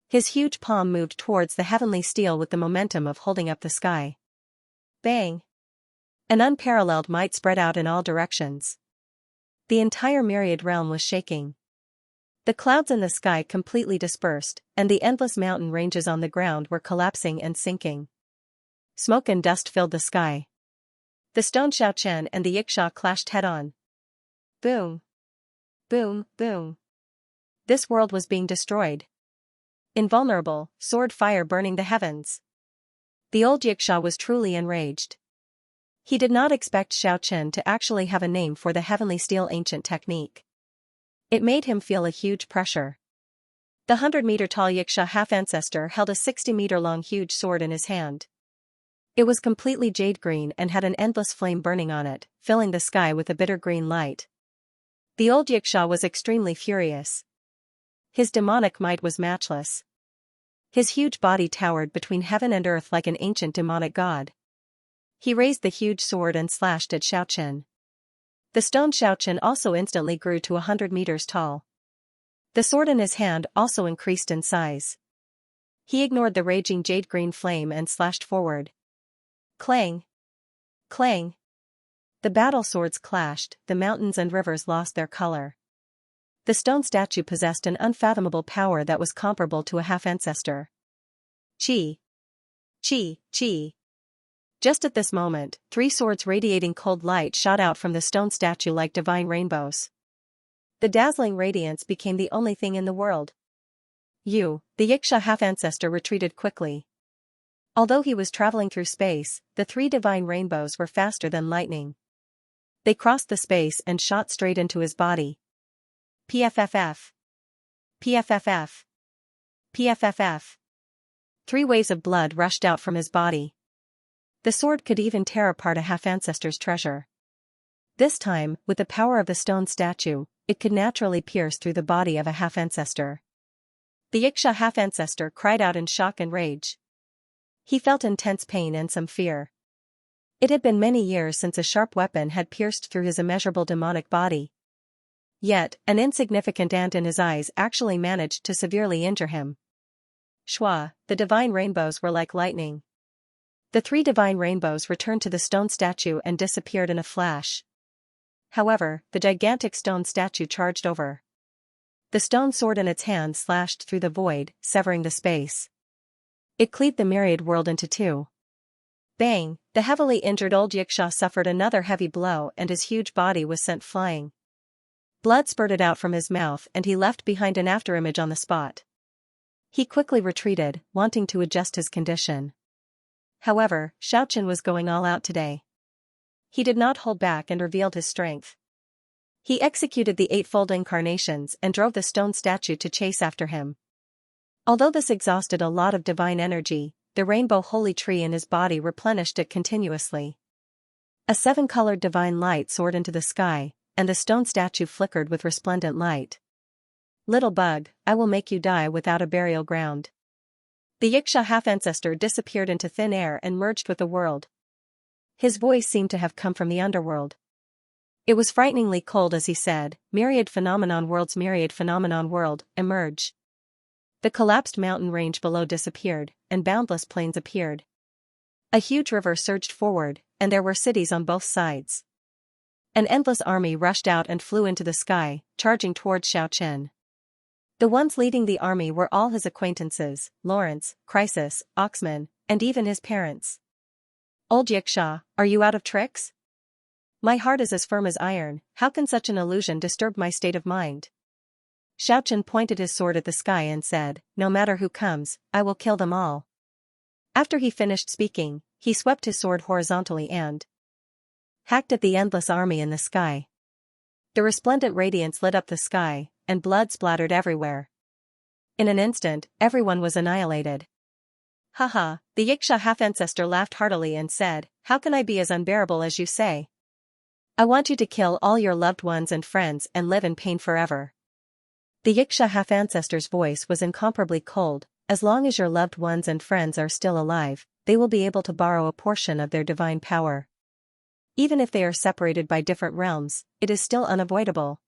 His huge palm moved towards the heavenly steel with the momentum of holding up the sky. Bang! An unparalleled might spread out in all directions. The entire myriad realm was shaking. The clouds in the sky completely dispersed, and the endless mountain ranges on the ground were collapsing and sinking. Smoke and dust filled the sky. The stone Xiaoqian and the Yiksha clashed head-on. Boom! Boom, boom. This world was being destroyed. Invulnerable, sword fire burning the heavens. The old Yiksha was truly enraged. He did not expect Xiaoqian to actually have a name for the heavenly steel ancient technique. It made him feel a huge pressure. The 100-meter-tall Yiksha half-ancestor held a 60-meter-long huge sword in his hand. It was completely jade green and had an endless flame burning on it, filling the sky with a bitter green light. The old Yiksha was extremely furious. His demonic might was matchless. His huge body towered between heaven and earth like an ancient demonic god. He raised the huge sword and slashed at Xiaoqian. The stone Xiaoqian also instantly grew to 100 meters tall. The sword in his hand also increased in size. He ignored the raging jade-green flame and slashed forward. Clang! Clang! The battle swords clashed, the mountains and rivers lost their color. The stone statue possessed an unfathomable power that was comparable to a half-ancestor. Chi! Chi! Chi! Just at this moment, 3 swords radiating cold light shot out from the stone statue like divine rainbows. The dazzling radiance became the only thing in the world. The Yiksha half-ancestor retreated quickly. Although he was traveling through space, the 3 divine rainbows were faster than lightning. They crossed the space and shot straight into his body. PFFF. PFFF. PFFF. 3 waves of blood rushed out from his body. The sword could even tear apart a half-ancestor's treasure. This time, with the power of the stone statue, it could naturally pierce through the body of a half-ancestor. The Yiksha half-ancestor cried out in shock and rage. He felt intense pain and some fear. It had been many years since a sharp weapon had pierced through his immeasurable demonic body. Yet, an insignificant ant in his eyes actually managed to severely injure him. Shwa, the divine rainbows were like lightning. The 3 divine rainbows returned to the stone statue and disappeared in a flash. However, the gigantic stone statue charged over. The stone sword in its hand slashed through the void, severing the space. It cleaved the myriad world into 2. Bang! The heavily injured old Yiksha suffered another heavy blow and his huge body was sent flying. Blood spurted out from his mouth and he left behind an afterimage on the spot. He quickly retreated, wanting to adjust his condition. However, Xiaoqian was going all out today. He did not hold back and revealed his strength. He executed the 8-fold incarnations and drove the stone statue to chase after him. Although this exhausted a lot of divine energy, the rainbow holy tree in his body replenished it continuously. A 7-colored divine light soared into the sky, and the stone statue flickered with resplendent light. Little bug, I will make you die without a burial ground. The Yiksha half-ancestor disappeared into thin air and merged with the world. His voice seemed to have come from the underworld. It was frighteningly cold as he said, "Myriad phenomenon worlds, myriad phenomenon world, emerge." The collapsed mountain range below disappeared, and boundless plains appeared. A huge river surged forward, and there were cities on both sides. An endless army rushed out and flew into the sky, charging towards Xiaoqian. The ones leading the army were all his acquaintances, Lawrence, Crisis, Oxman, and even his parents. Old Yiksha, are you out of tricks? My heart is as firm as iron, how can such an illusion disturb my state of mind? Xiaochen pointed his sword at the sky and said, no matter who comes, I will kill them all. After he finished speaking, he swept his sword horizontally and hacked at the endless army in the sky. The resplendent radiance lit up the sky, and blood splattered everywhere. In an instant, everyone was annihilated. Haha, the Yiksha half-ancestor laughed heartily and said, how can I be as unbearable as you say? I want you to kill all your loved ones and friends and live in pain forever. The Yiksha half-ancestor's voice was incomparably cold. As long as your loved ones and friends are still alive, they will be able to borrow a portion of their divine power. Even if they are separated by different realms, it is still unavoidable.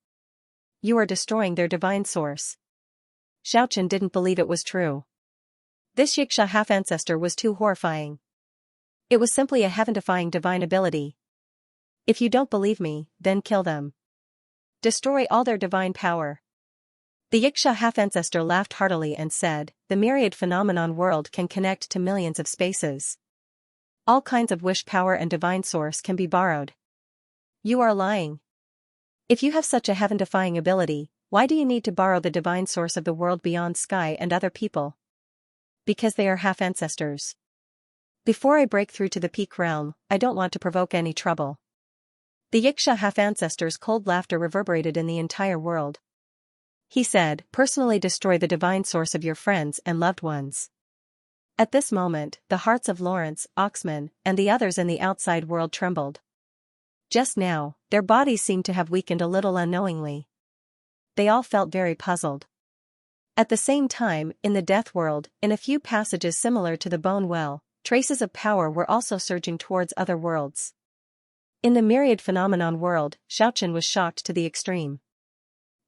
You are destroying their divine source. Xiaochen didn't believe it was true. This Yiksha half-ancestor was too horrifying. It was simply a heaven-defying divine ability. If you don't believe me, then kill them. Destroy all their divine power. The Yiksha half-ancestor laughed heartily and said, the myriad phenomenon world can connect to millions of spaces. All kinds of wish power and divine source can be borrowed. You are lying. If you have such a heaven-defying ability, why do you need to borrow the divine source of the world beyond sky and other people? Because they are half-ancestors. Before I break through to the peak realm, I don't want to provoke any trouble. The Yiksha half-ancestor's cold laughter reverberated in the entire world. He said, personally destroy the divine source of your friends and loved ones. At this moment, the hearts of Lawrence, Oxman, and the others in the outside world trembled. Just now, their bodies seemed to have weakened a little unknowingly. They all felt very puzzled. At the same time, in the death world, in a few passages similar to the bone well, traces of power were also surging towards other worlds. In the myriad phenomenon world, Xiaochen was shocked to the extreme.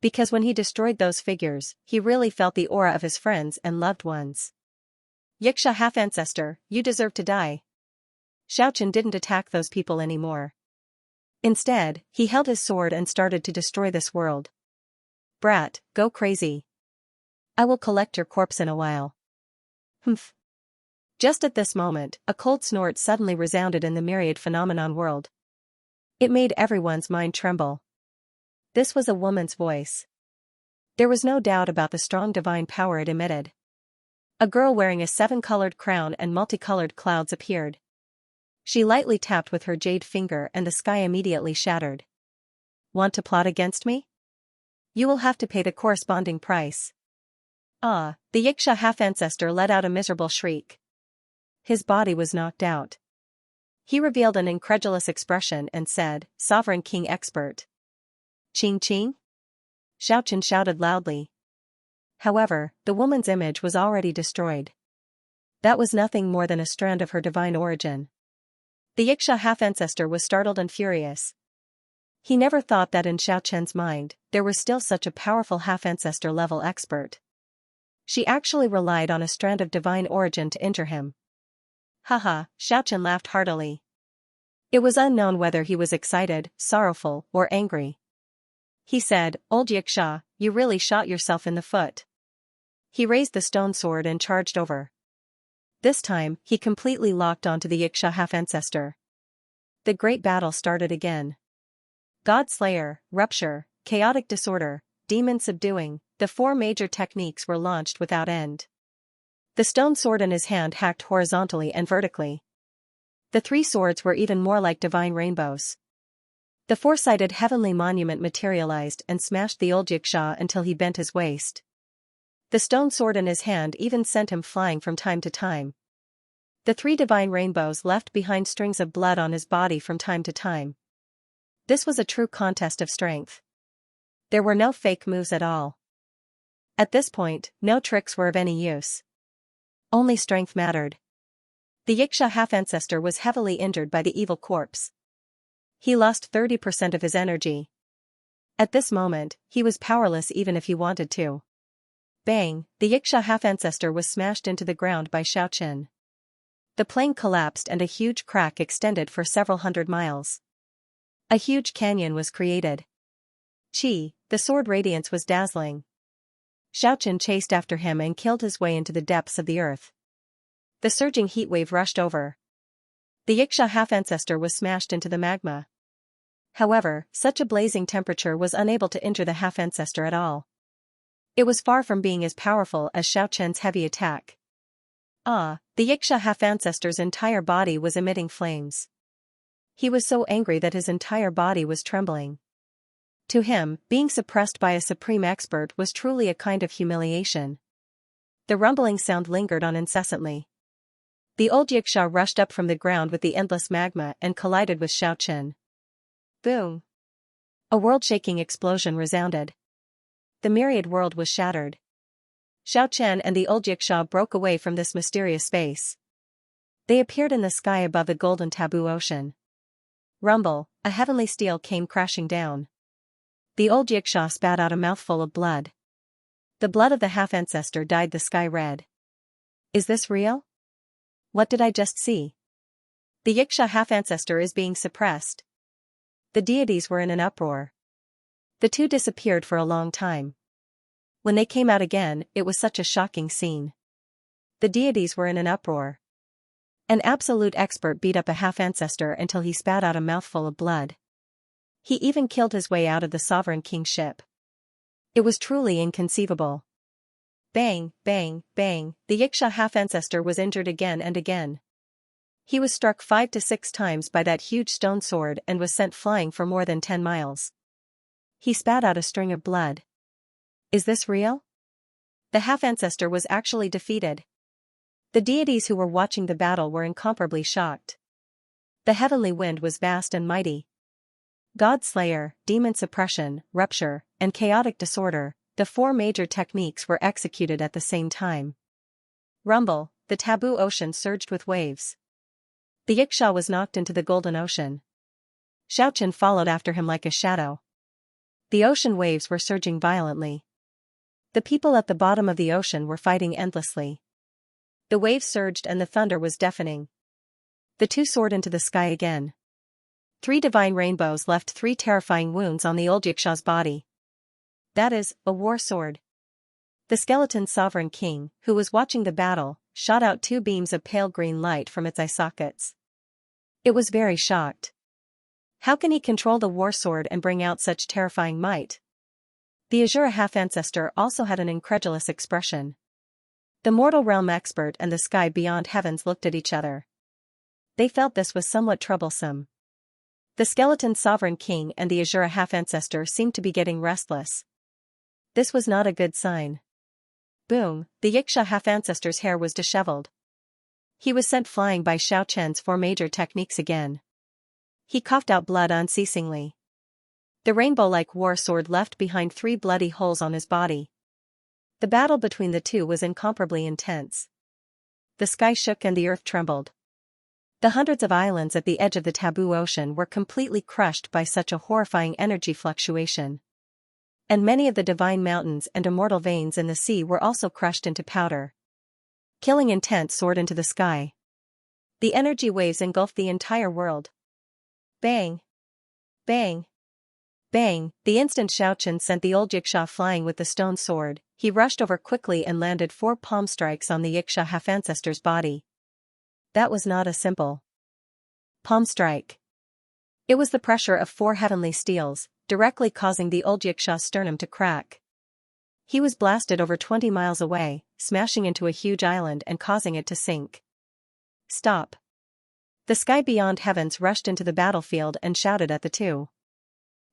Because when he destroyed those figures, he really felt the aura of his friends and loved ones. Yiksha half-ancestor, you deserve to die. Xiaochen didn't attack those people anymore. Instead, he held his sword and started to destroy this world. Brat, go crazy. I will collect your corpse in a while. Humph. Just at this moment, a cold snort suddenly resounded in the myriad phenomenon world. It made everyone's mind tremble. This was a woman's voice. There was no doubt about the strong divine power it emitted. A girl wearing a 7-colored crown and multicolored clouds appeared. She lightly tapped with her jade finger and the sky immediately shattered. Want to plot against me? You will have to pay the corresponding price. Ah, the Yiksha half-ancestor let out a miserable shriek. His body was knocked out. He revealed an incredulous expression and said, Sovereign King Expert. Ching ching? Xiaochen shouted loudly. However, the woman's image was already destroyed. That was nothing more than a strand of her divine origin. The Yiksha half-ancestor was startled and furious. He never thought that in Xiaochen's mind, there was still such a powerful half-ancestor level expert. She actually relied on a strand of divine origin to injure him. Haha, Xiaochen laughed heartily. It was unknown whether he was excited, sorrowful, or angry. He said, Old Yiksha, you really shot yourself in the foot. He raised the stone sword and charged over. This time, he completely locked onto the Yiksha half-ancestor. The great battle started again. God Slayer, Rupture, Chaotic Disorder, Demon Subduing, the 4 major techniques were launched without end. The stone sword in his hand hacked horizontally and vertically. The 3 swords were even more like divine rainbows. The 4-sided heavenly monument materialized and smashed the old Yiksha until he bent his waist. The stone sword in his hand even sent him flying from time to time. The 3 divine rainbows left behind strings of blood on his body from time to time. This was a true contest of strength. There were no fake moves at all. At this point, no tricks were of any use. Only strength mattered. The Yiksha half-ancestor was heavily injured by the evil corpse. He lost 30% of his energy. At this moment, he was powerless even if he wanted to. Bang, the Yiksha half-ancestor was smashed into the ground by Xiaochen. The plane collapsed and a huge crack extended for several hundred miles. A huge canyon was created. Chi, the sword radiance was dazzling. Xiaochen chased after him and killed his way into the depths of the earth. The surging heat wave rushed over. The Yiksha half-ancestor was smashed into the magma. However, such a blazing temperature was unable to injure the half-ancestor at all. It was far from being as powerful as Xiaochen's heavy attack. The Xianxia half-ancestor's entire body was emitting flames. He was so angry that his entire body was trembling. To him, being suppressed by a supreme expert was truly a kind of humiliation. The rumbling sound lingered on incessantly. The old Xianxia rushed up from the ground with the endless magma and collided with Xiaochen. Boom! A world-shaking explosion resounded. The myriad world was shattered. Xiaochen and the old Xianxia broke away from this mysterious space. They appeared in the sky above the golden taboo ocean. Rumble, a heavenly steel came crashing down. The old Xianxia spat out a mouthful of blood. The blood of the half-ancestor dyed the sky red. Is this real? What did I just see? The Xianxia half-ancestor is being suppressed. The deities were in an uproar. The two disappeared for a long time. When they came out again, it was such a shocking scene. The deities were in an uproar. An absolute expert beat up a half-ancestor until he spat out a mouthful of blood. He even killed his way out of the sovereign king's ship. It was truly inconceivable. Bang, bang, bang, the Xianxia half-ancestor was injured again and again. He was struck 5 to 6 times by that huge stone sword and was sent flying for more than 10 miles. He spat out a string of blood. Is this real? The half-ancestor was actually defeated. The deities who were watching the battle were incomparably shocked. The heavenly wind was vast and mighty. God Slayer, Demon Suppression, Rupture, and Chaotic Disorder, the 4 major techniques were executed at the same time. Rumble, the taboo ocean surged with waves. The Xianxia was knocked into the golden ocean. Xiaochen followed after him like a shadow. The ocean waves were surging violently. The people at the bottom of the ocean were fighting endlessly. The waves surged and the thunder was deafening. The two soared into the sky again. 3 divine rainbows left 3 terrifying wounds on the old Xianxia's body. That is, a war sword. The skeleton sovereign king, who was watching the battle, shot out 2 beams of pale green light from its eye sockets. It was very shocked. How can he control the war sword and bring out such terrifying might? The Azura half-ancestor also had an incredulous expression. The mortal realm expert and the sky beyond heavens looked at each other. They felt this was somewhat troublesome. The skeleton sovereign king and the Azura half-ancestor seemed to be getting restless. This was not a good sign. Boom, the Xianxia half-ancestor's hair was disheveled. He was sent flying by Xiaochen's 4 major techniques again. He coughed out blood unceasingly. The rainbow-like war sword left behind 3 bloody holes on his body. The battle between the two was incomparably intense. The sky shook and the earth trembled. The hundreds of islands at the edge of the taboo ocean were completely crushed by such a horrifying energy fluctuation. And many of the divine mountains and immortal veins in the sea were also crushed into powder. Killing intent soared into the sky. The energy waves engulfed the entire world. Bang! Bang! Bang! The instant Xiaochen sent the old Xianxia flying with the stone sword, he rushed over quickly and landed 4 palm strikes on the Xianxia half-ancestor's body. That was not a simple palm strike. It was the pressure of 4 heavenly steels, directly causing the old Xianxia's sternum to crack. He was blasted over 20 miles away, smashing into a huge island and causing it to sink. Stop! The sky beyond heavens rushed into the battlefield and shouted at the two.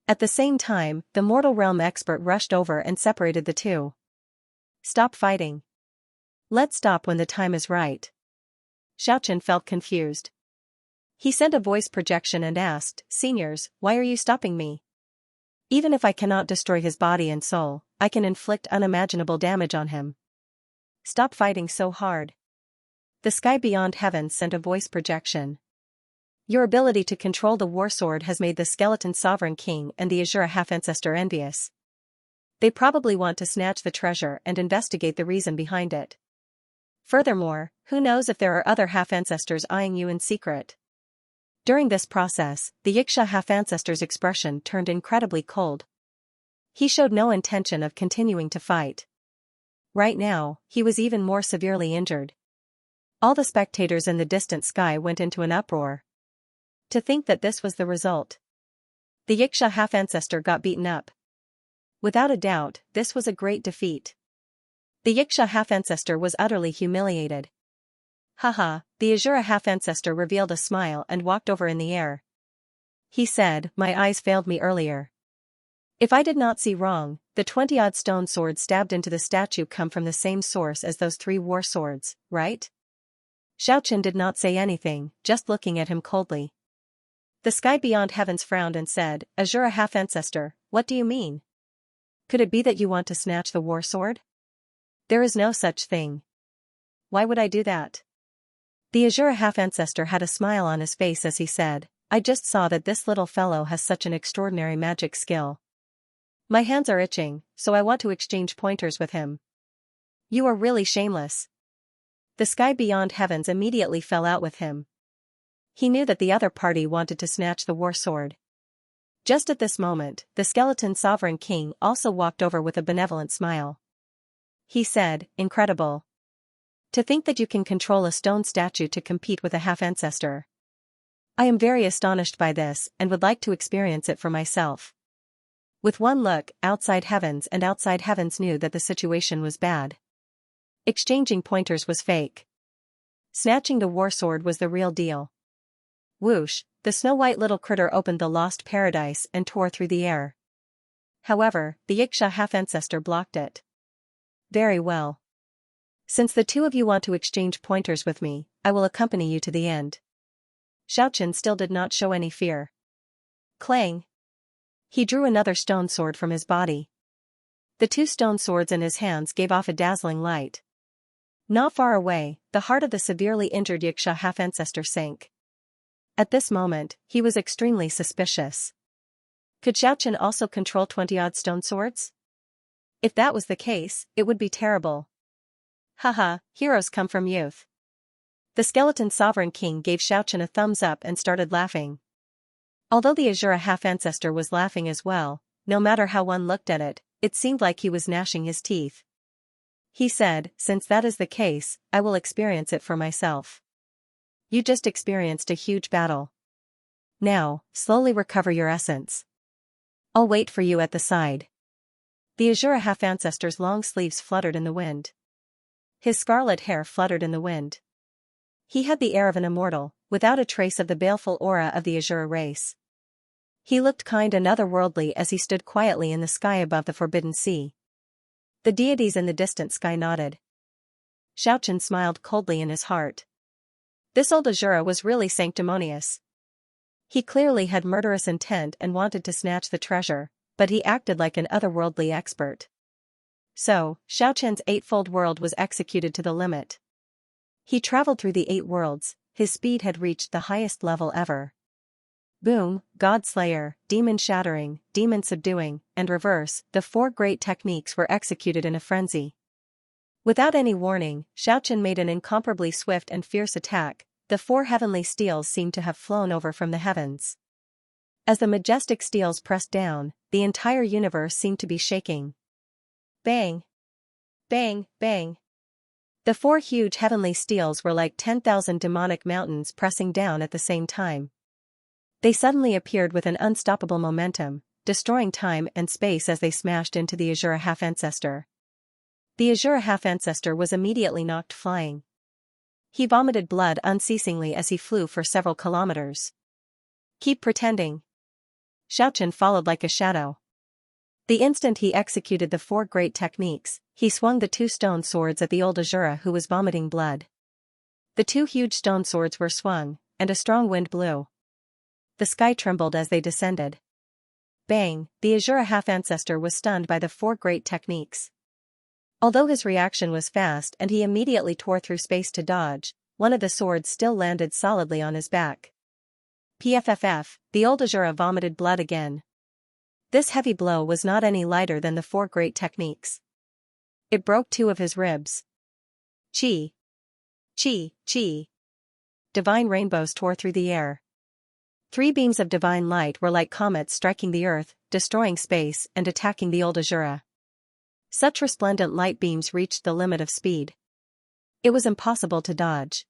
At the same time, the mortal realm expert rushed over and separated the two. Stop fighting. Let's stop when the time is right. Xiaochen felt confused. He sent a voice projection and asked, "Seniors, why are you stopping me? Even if I cannot destroy his body and soul, I can inflict unimaginable damage on him. Stop fighting so hard." The sky beyond heavens sent a voice projection. Your ability to control the war sword has made the skeleton sovereign king and the Azura half-ancestor envious. They probably want to snatch the treasure and investigate the reason behind it. Furthermore, who knows if there are other half-ancestors eyeing you in secret. During this process, the Xianxia half-ancestor's expression turned incredibly cold. He showed no intention of continuing to fight. Right now, he was even more severely injured. All the spectators in the distant sky went into an uproar. To think that this was the result. The Xianxia half-ancestor got beaten up. Without a doubt, this was a great defeat. The Xianxia half-ancestor was utterly humiliated. Haha, the Azura half-ancestor revealed a smile and walked over in the air. He said, "My eyes failed me earlier. If I did not see wrong, the 20-odd stone swords stabbed into the statue come from the same source as those 3 war swords, right?" Xiaochen did not say anything, just looking at him coldly. The sky beyond heavens frowned and said, "Azura half-ancestor, what do you mean? Could it be that you want to snatch the war sword? There is no such thing. Why would I do that?" The Azura half-ancestor had a smile on his face as he said, "I just saw that this little fellow has such an extraordinary magic skill. My hands are itching, so I want to exchange pointers with him." "You are really shameless." The sky beyond heavens immediately fell out with him. He knew that the other party wanted to snatch the war sword. Just at this moment, the skeleton sovereign king also walked over with a benevolent smile. He said, "Incredible. To think that you can control a stone statue to compete with a half-ancestor. I am very astonished by this and would like to experience it for myself." With one look, outside heavens knew that the situation was bad. Exchanging pointers was fake. Snatching the war sword was the real deal. Whoosh, the snow-white little critter opened the lost paradise and tore through the air. However, the Xianxia half-ancestor blocked it. "Very well. Since the 2 of you want to exchange pointers with me, I will accompany you to the end." Xiaochen still did not show any fear. Clang! He drew another stone sword from his body. The 2 stone swords in his hands gave off a dazzling light. Not far away, the heart of the severely injured Xianxia half-ancestor sank. At this moment, he was extremely suspicious. Could Xiaochen also control 20-odd stone swords? If that was the case, it would be terrible. Haha, heroes come from youth. The skeleton sovereign king gave Xiaochen a thumbs up and started laughing. Although the Azura half-ancestor was laughing as well, no matter how one looked at it, it seemed like he was gnashing his teeth. He said, "Since that is the case, I will experience it for myself." You just experienced a huge battle. Now, slowly recover your essence. I'll wait for you at the side. The Azura half-ancestor's long sleeves fluttered in the wind. His scarlet hair fluttered in the wind. He had the air of an immortal, without a trace of the baleful aura of the Azura race. He looked kind and otherworldly as he stood quietly in the sky above the forbidden sea. The deities in the distant sky nodded. Xiaochen smiled coldly in his heart. This old Azura was really sanctimonious. He clearly had murderous intent and wanted to snatch the treasure, but he acted like an otherworldly expert. So, Xiaochen's 8-fold world was executed to the limit. He traveled through the 8 worlds, his speed had reached the highest level ever. Boom, God Slayer, Demon Shattering, Demon Subduing, and Reverse, the 4 great techniques were executed in a frenzy. Without any warning, Xiaochen made an incomparably swift and fierce attack. The 4 heavenly steels seemed to have flown over from the heavens. As the majestic steels pressed down, the entire universe seemed to be shaking. Bang! Bang, bang! The 4 huge heavenly steels were like 10,000 demonic mountains pressing down at the same time. They suddenly appeared with an unstoppable momentum, destroying time and space as they smashed into the Azura half-ancestor. The Azura half-ancestor was immediately knocked flying. He vomited blood unceasingly as he flew for several kilometers. Keep pretending. Xiaochen followed like a shadow. The instant he executed the 4 great techniques, he swung the 2 stone swords at the old Azura who was vomiting blood. The 2 huge stone swords were swung, and a strong wind blew. The sky trembled as they descended. Bang, the Azura half-ancestor was stunned by the 4 great techniques. Although his reaction was fast and he immediately tore through space to dodge, one of the swords still landed solidly on his back. Pfff, the old Azura vomited blood again. This heavy blow was not any lighter than the 4 great techniques. It broke 2 of his ribs. Chi! Chi! Chi! Divine rainbows tore through the air. 3 beams of divine light were like comets striking the earth, destroying space and attacking the old Azura. Such resplendent light beams reached the limit of speed. It was impossible to dodge.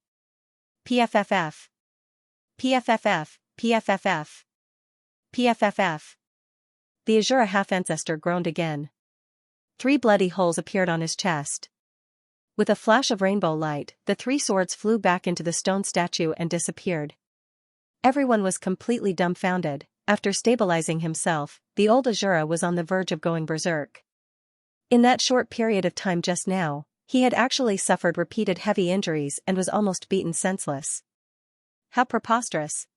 Pfff. Pfff. Pfff. Pfff. The Azura half-ancestor groaned again. 3 bloody holes appeared on his chest. With a flash of rainbow light, the 3 swords flew back into the stone statue and disappeared. Everyone was completely dumbfounded. After stabilizing himself, the old Azura was on the verge of going berserk. In that short period of time just now, he had actually suffered repeated heavy injuries and was almost beaten senseless. How preposterous.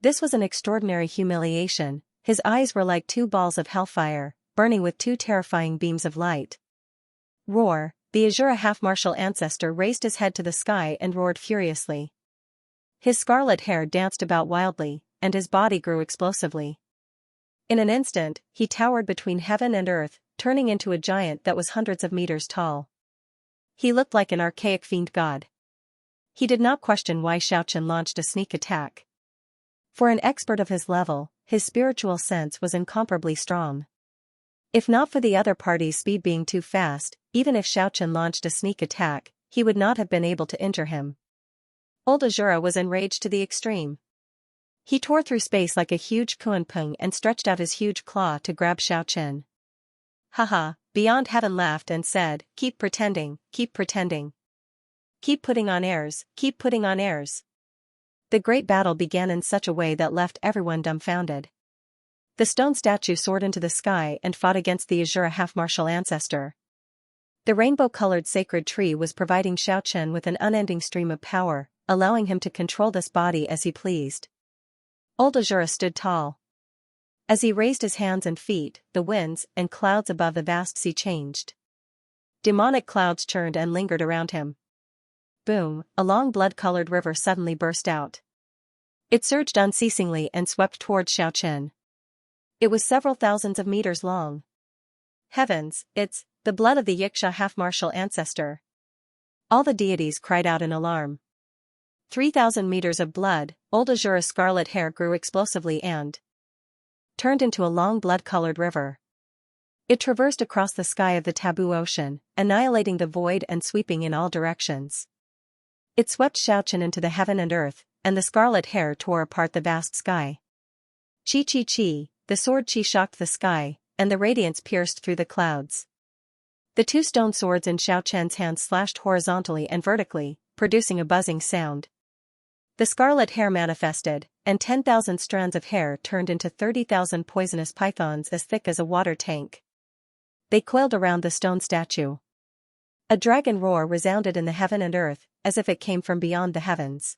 This was an extraordinary humiliation. His eyes were like 2 balls of hellfire, burning with 2 terrifying beams of light. Roar! The Azura half-martial ancestor raised his head to the sky and roared furiously. His scarlet hair danced about wildly, and his body grew explosively. In an instant, he towered between heaven and earth, turning into a giant that was hundreds of meters tall. He looked like an archaic fiend god. He did not question why Xianxia launched a sneak attack. For an expert of his level, his spiritual sense was incomparably strong. If not for the other party's speed being too fast, even if Xianxia launched a sneak attack, he would not have been able to injure him. Old Azura was enraged to the extreme. He tore through space like a huge kunpeng and stretched out his huge claw to grab Xianxia. Haha, Beyond Heaven laughed and said, keep pretending, keep pretending. Keep putting on airs, keep putting on airs. The great battle began in such a way that left everyone dumbfounded. The stone statue soared into the sky and fought against the Azura half-martial ancestor. The rainbow-colored sacred tree was providing Xianxia with an unending stream of power, allowing him to control this body as he pleased. Old Azura stood tall. As he raised his hands and feet, the winds and clouds above the vast sea changed. Demonic clouds churned and lingered around him. Boom, a long blood-colored river suddenly burst out. It surged unceasingly and swept towards Xianxia. It was several thousands of meters long. Heavens, it's the blood of the Xianxia half-martial ancestor. All the deities cried out in alarm. 3,000 meters of blood. Old Azura's scarlet hair grew explosively and turned into a long blood-colored river. It traversed across the sky of the taboo ocean, annihilating the void and sweeping in all directions. It swept Xianxia into the heaven and earth, and the scarlet hair tore apart the vast sky. Chi chi chi, the sword chi shocked the sky, and the radiance pierced through the clouds. The 2 stone swords in Xianxia's hands slashed horizontally and vertically, producing a buzzing sound. The scarlet hair manifested, and 10,000 strands of hair turned into 30,000 poisonous pythons as thick as a water tank. They coiled around the stone statue. A dragon roar resounded in the heaven and earth, as if it came from beyond the heavens.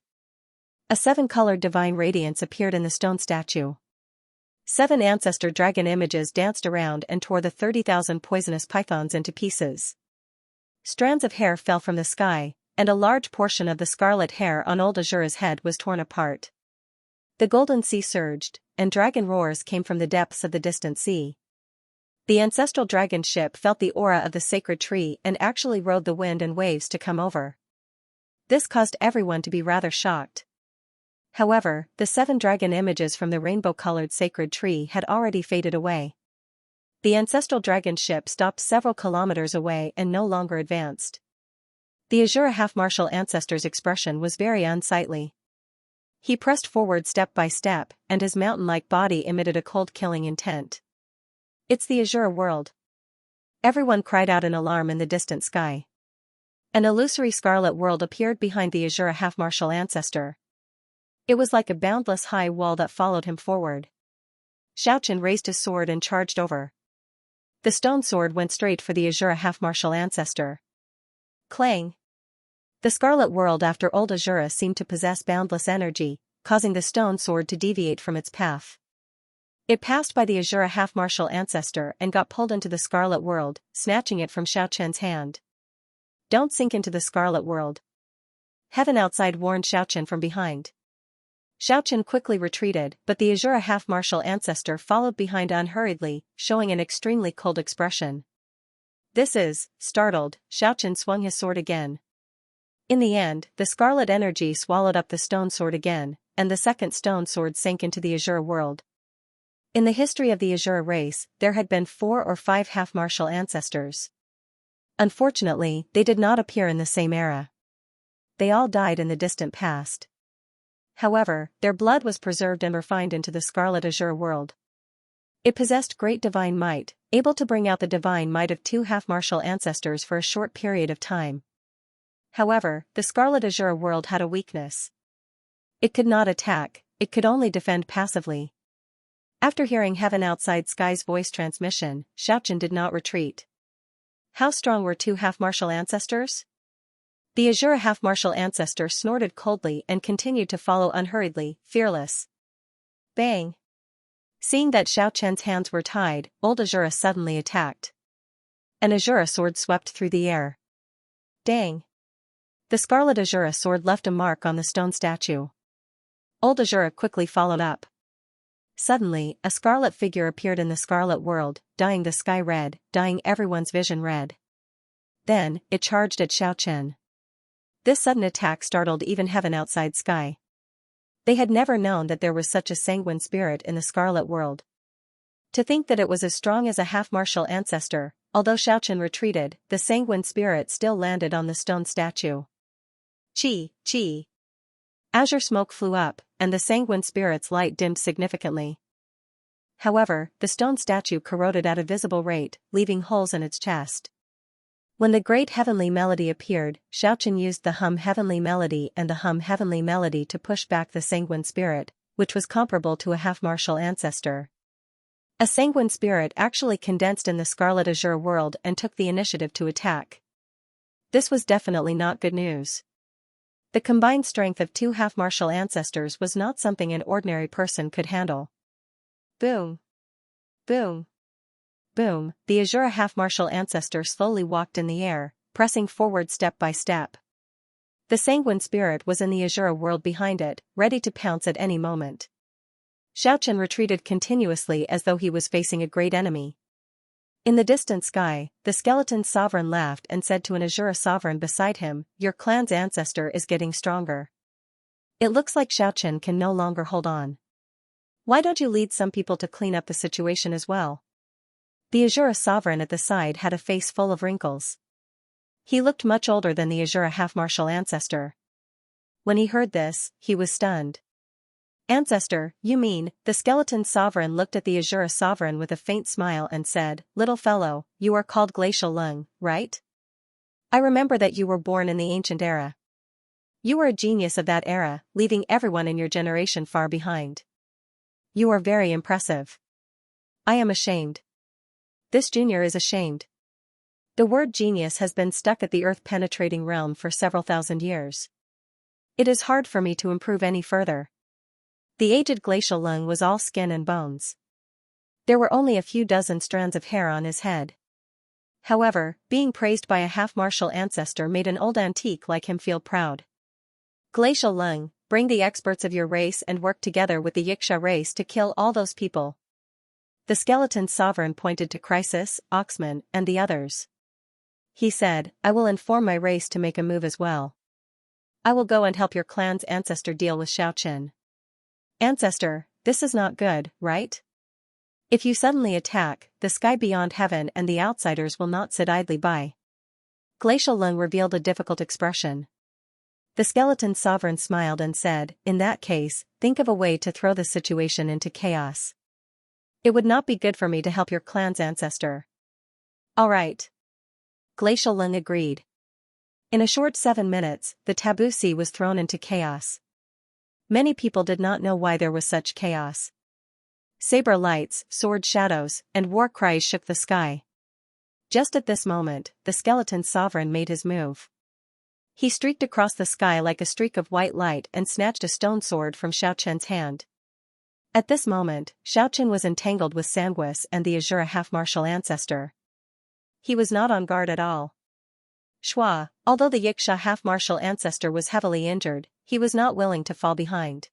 A 7-colored divine radiance appeared in the stone statue. 7 ancestor dragon images danced around and tore the 30,000 poisonous pythons into pieces. Strands of hair fell from the sky, and a large portion of the scarlet hair on old Azura's head was torn apart. The golden sea surged, and dragon roars came from the depths of the distant sea. The ancestral dragon ship felt the aura of the sacred tree and actually rode the wind and waves to come over. This caused everyone to be rather shocked. However, the 7 dragon images from the rainbow-colored sacred tree had already faded away. The ancestral dragon ship stopped several kilometers away and no longer advanced. The Azura half-martial ancestor's expression was very unsightly. He pressed forward step by step, and his mountain-like body emitted a cold-killing intent. It's the Azura world. Everyone cried out in alarm in the distant sky. An illusory scarlet world appeared behind the Azura half-martial ancestor. It was like a boundless high wall that followed him forward. Xianxia raised his sword and charged over. The stone sword went straight for the Azura half-martial ancestor. Clang! The scarlet world after old Azura seemed to possess boundless energy, causing the stone sword to deviate from its path. It passed by the Azura half-martial ancestor and got pulled into the scarlet world, snatching it from Xianxia's hand. Don't sink into the scarlet world. Heaven outside warned Xianxia from behind. Xianxia quickly retreated, but the Azura half-martial ancestor followed behind unhurriedly, showing an extremely cold expression. This is, startled, Xianxia swung his sword again. In the end, the scarlet energy swallowed up the stone sword again, and the second stone sword sank into the Azura world. In the history of the Azura race, there had been 4 or 5 half-martial ancestors. Unfortunately, they did not appear in the same era. They all died in the distant past. However, their blood was preserved and refined into the scarlet azure world. It possessed great divine might, able to bring out the divine might of two half-martial ancestors for a short period of time. However, the scarlet azure world had a weakness. It could not attack, it could only defend passively. After hearing Heaven Outside Sky's voice transmission, Xianxia did not retreat. How strong were two half-martial ancestors? The azure half-martial ancestor snorted coldly and continued to follow unhurriedly, fearless. Bang! Seeing that Xianxia's hands were tied, old Azura suddenly attacked. An Azura sword swept through the air. Dang! The scarlet Azura sword left a mark on the stone statue. Old Azura quickly followed up. Suddenly, a scarlet figure appeared in the scarlet world, dyeing the sky red, dyeing everyone's vision red. Then, it charged at Xianxia. This sudden attack startled even Heaven Outside Sky. They had never known that there was such a sanguine spirit in the scarlet world. To think that it was as strong as a half-martial ancestor, although Xianxia retreated, the sanguine spirit still landed on the stone statue. Chi, chi. Azure smoke flew up, and the sanguine spirit's light dimmed significantly. However, the stone statue corroded at a visible rate, leaving holes in its chest. When the great heavenly melody appeared, Xianxia used the hum heavenly melody and the hum heavenly melody to push back the sanguine spirit, which was comparable to a half-martial ancestor. A sanguine spirit actually condensed in the scarlet azure world and took the initiative to attack. This was definitely not good news. The combined strength of two half-martial ancestors was not something an ordinary person could handle. Boom! Boom! Boom! The azure half-martial ancestor slowly walked in the air, pressing forward step by step. The sanguine spirit was in the azure world behind it, ready to pounce at any moment. Xianxia retreated continuously as though he was facing a great enemy. In the distant sky, the skeleton sovereign laughed and said to an azure sovereign beside him, "Your clan's ancestor is getting stronger. It looks like Xianxia can no longer hold on. Why don't you lead some people to clean up the situation as well?" The azure sovereign at the side had a face full of wrinkles. He looked much older than the azure half-martial ancestor. When he heard this, he was stunned. "Ancestor, you mean?" The skeleton sovereign looked at the azure sovereign with a faint smile and said, "Little fellow, you are called Glacial Lung, right? I remember that you were born in the ancient era. You were a genius of that era, leaving everyone in your generation far behind. You are very impressive. I am ashamed. This junior is ashamed." The word genius has been stuck at the earth-penetrating realm for several thousand years. It is hard for me to improve any further. The aged Glacial Lung was all skin and bones. There were only a few dozen strands of hair on his head. However, being praised by a half-martial ancestor made an old antique like him feel proud. "Glacial Lung, bring the experts of your race and work together with the Xianxia race to kill all those people." The skeleton sovereign pointed to Crisis, Oxman, and the others. He said, "I will inform my race to make a move as well. I will go and help your clan's ancestor deal with Xianxia." "Ancestor, this is not good, right? If you suddenly attack, the sky beyond heaven and the outsiders will not sit idly by." Glacial Lung revealed a difficult expression. The skeleton sovereign smiled and said, "In that case, think of a way to throw the situation into chaos. It would not be good for me to help your clan's ancestor." "All right." Glacial Lung agreed. In a short 7 minutes, the taboo sea was thrown into chaos. Many people did not know why there was such chaos. Saber lights, sword shadows, and war cries shook the sky. Just at this moment, the skeleton sovereign made his move. He streaked across the sky like a streak of white light and snatched a stone sword from Xianxia's hand. At this moment, Xianxia was entangled with Sanguis and the azure half-martial ancestor. He was not on guard at all. Schwa, although the Xianxia half-martial ancestor was heavily injured, he was not willing to fall behind.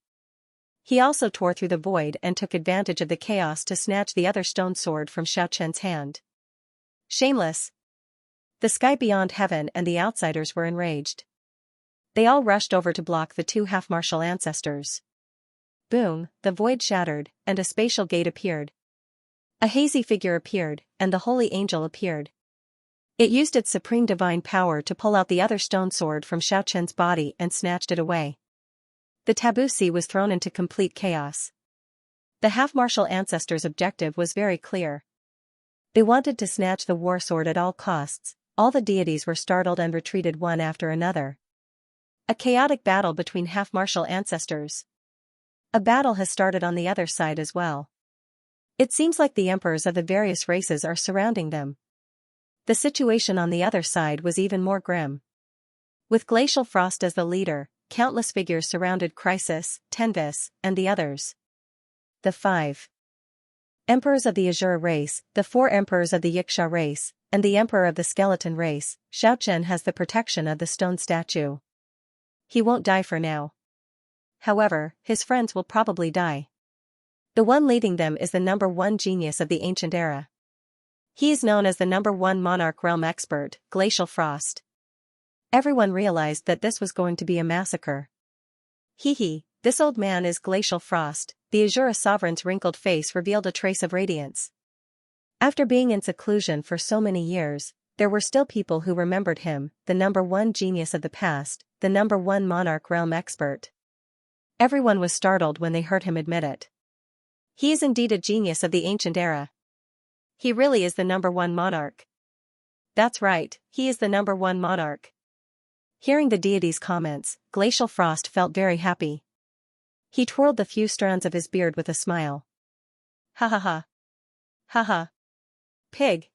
He also tore through the void and took advantage of the chaos to snatch the other stone sword from Xianxia's hand. "Shameless!" The sky beyond heaven and the outsiders were enraged. They all rushed over to block the two half-martial ancestors. Boom, the void shattered, and a spatial gate appeared. A hazy figure appeared, and the holy angel appeared. It used its supreme divine power to pull out the other stone sword from Xianxia's body and snatched it away. The taboo sea was thrown into complete chaos. The half-martial ancestors' objective was very clear. They wanted to snatch the war sword at all costs. All the deities were startled and retreated one after another. A chaotic battle between half-martial ancestors. A battle has started on the other side as well. It seems like the emperors of the various races are surrounding them. The situation on the other side was even more grim. With Glacial Frost as the leader, countless figures surrounded Crisis, Tenvis, and the others. The 5 emperors of the Azure race, the 4 emperors of the Xianxia race, and the emperor of the skeleton race. Xiaochen has the protection of the stone statue. He won't die for now. However, his friends will probably die. The one leading them is the number 1 genius of the ancient era. He is known as the number 1 monarch realm expert, Glacial Frost. Everyone realized that this was going to be a massacre. Hee, this old man is Glacial Frost. The Azure sovereign's wrinkled face revealed a trace of radiance. After being in seclusion for so many years, there were still people who remembered him, the number 1 genius of the past, the number 1 monarch realm expert. Everyone was startled when they heard him admit it. He is indeed a genius of the ancient era. He really is the number 1 monarch. That's right, he is the number 1 monarch. Hearing the deity's comments, Glacial Frost felt very happy. He twirled the few strands of his beard with a smile. Ha ha ha. Ha ha. Pig.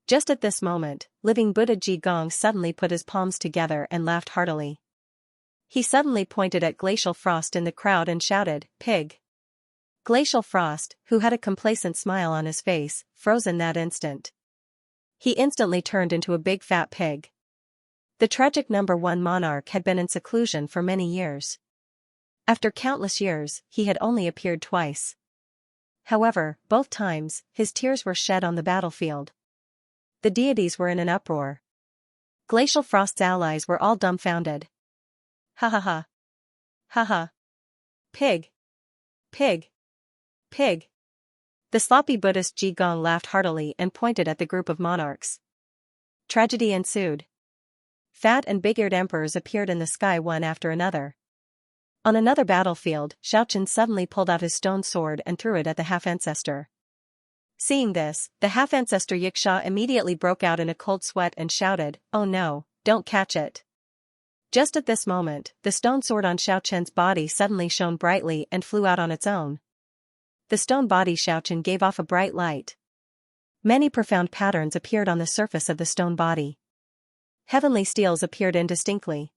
Just at this moment, living Buddha Ji Gong suddenly put his palms together and laughed heartily. He suddenly pointed at Glacial Frost in the crowd and shouted, "Pig!" Glacial Frost, who had a complacent smile on his face, froze in that instant. He instantly turned into a big fat pig. The tragic number 1 monarch had been in seclusion for many years. After countless years, he had only appeared twice. However, both times, his tears were shed on the battlefield. The deities were in an uproar. Glacial Frost's allies were all dumbfounded. Ha ha ha. Ha ha. Pig. Pig. Pig. The sloppy Buddhist Ji Gong laughed heartily and pointed at the group of monarchs. Tragedy ensued. Fat and big-eared emperors appeared in the sky one after another. On another battlefield, Xiaochen suddenly pulled out his stone sword and threw it at the half-ancestor. Seeing this, the half-ancestor Xianxia immediately broke out in a cold sweat and shouted, "Oh no, don't catch it." Just at this moment, the stone sword on Xiaochen's body suddenly shone brightly and flew out on its own. The stone body Xiaochen gave off a bright light. Many profound patterns appeared on the surface of the stone body. Heavenly steels appeared indistinctly.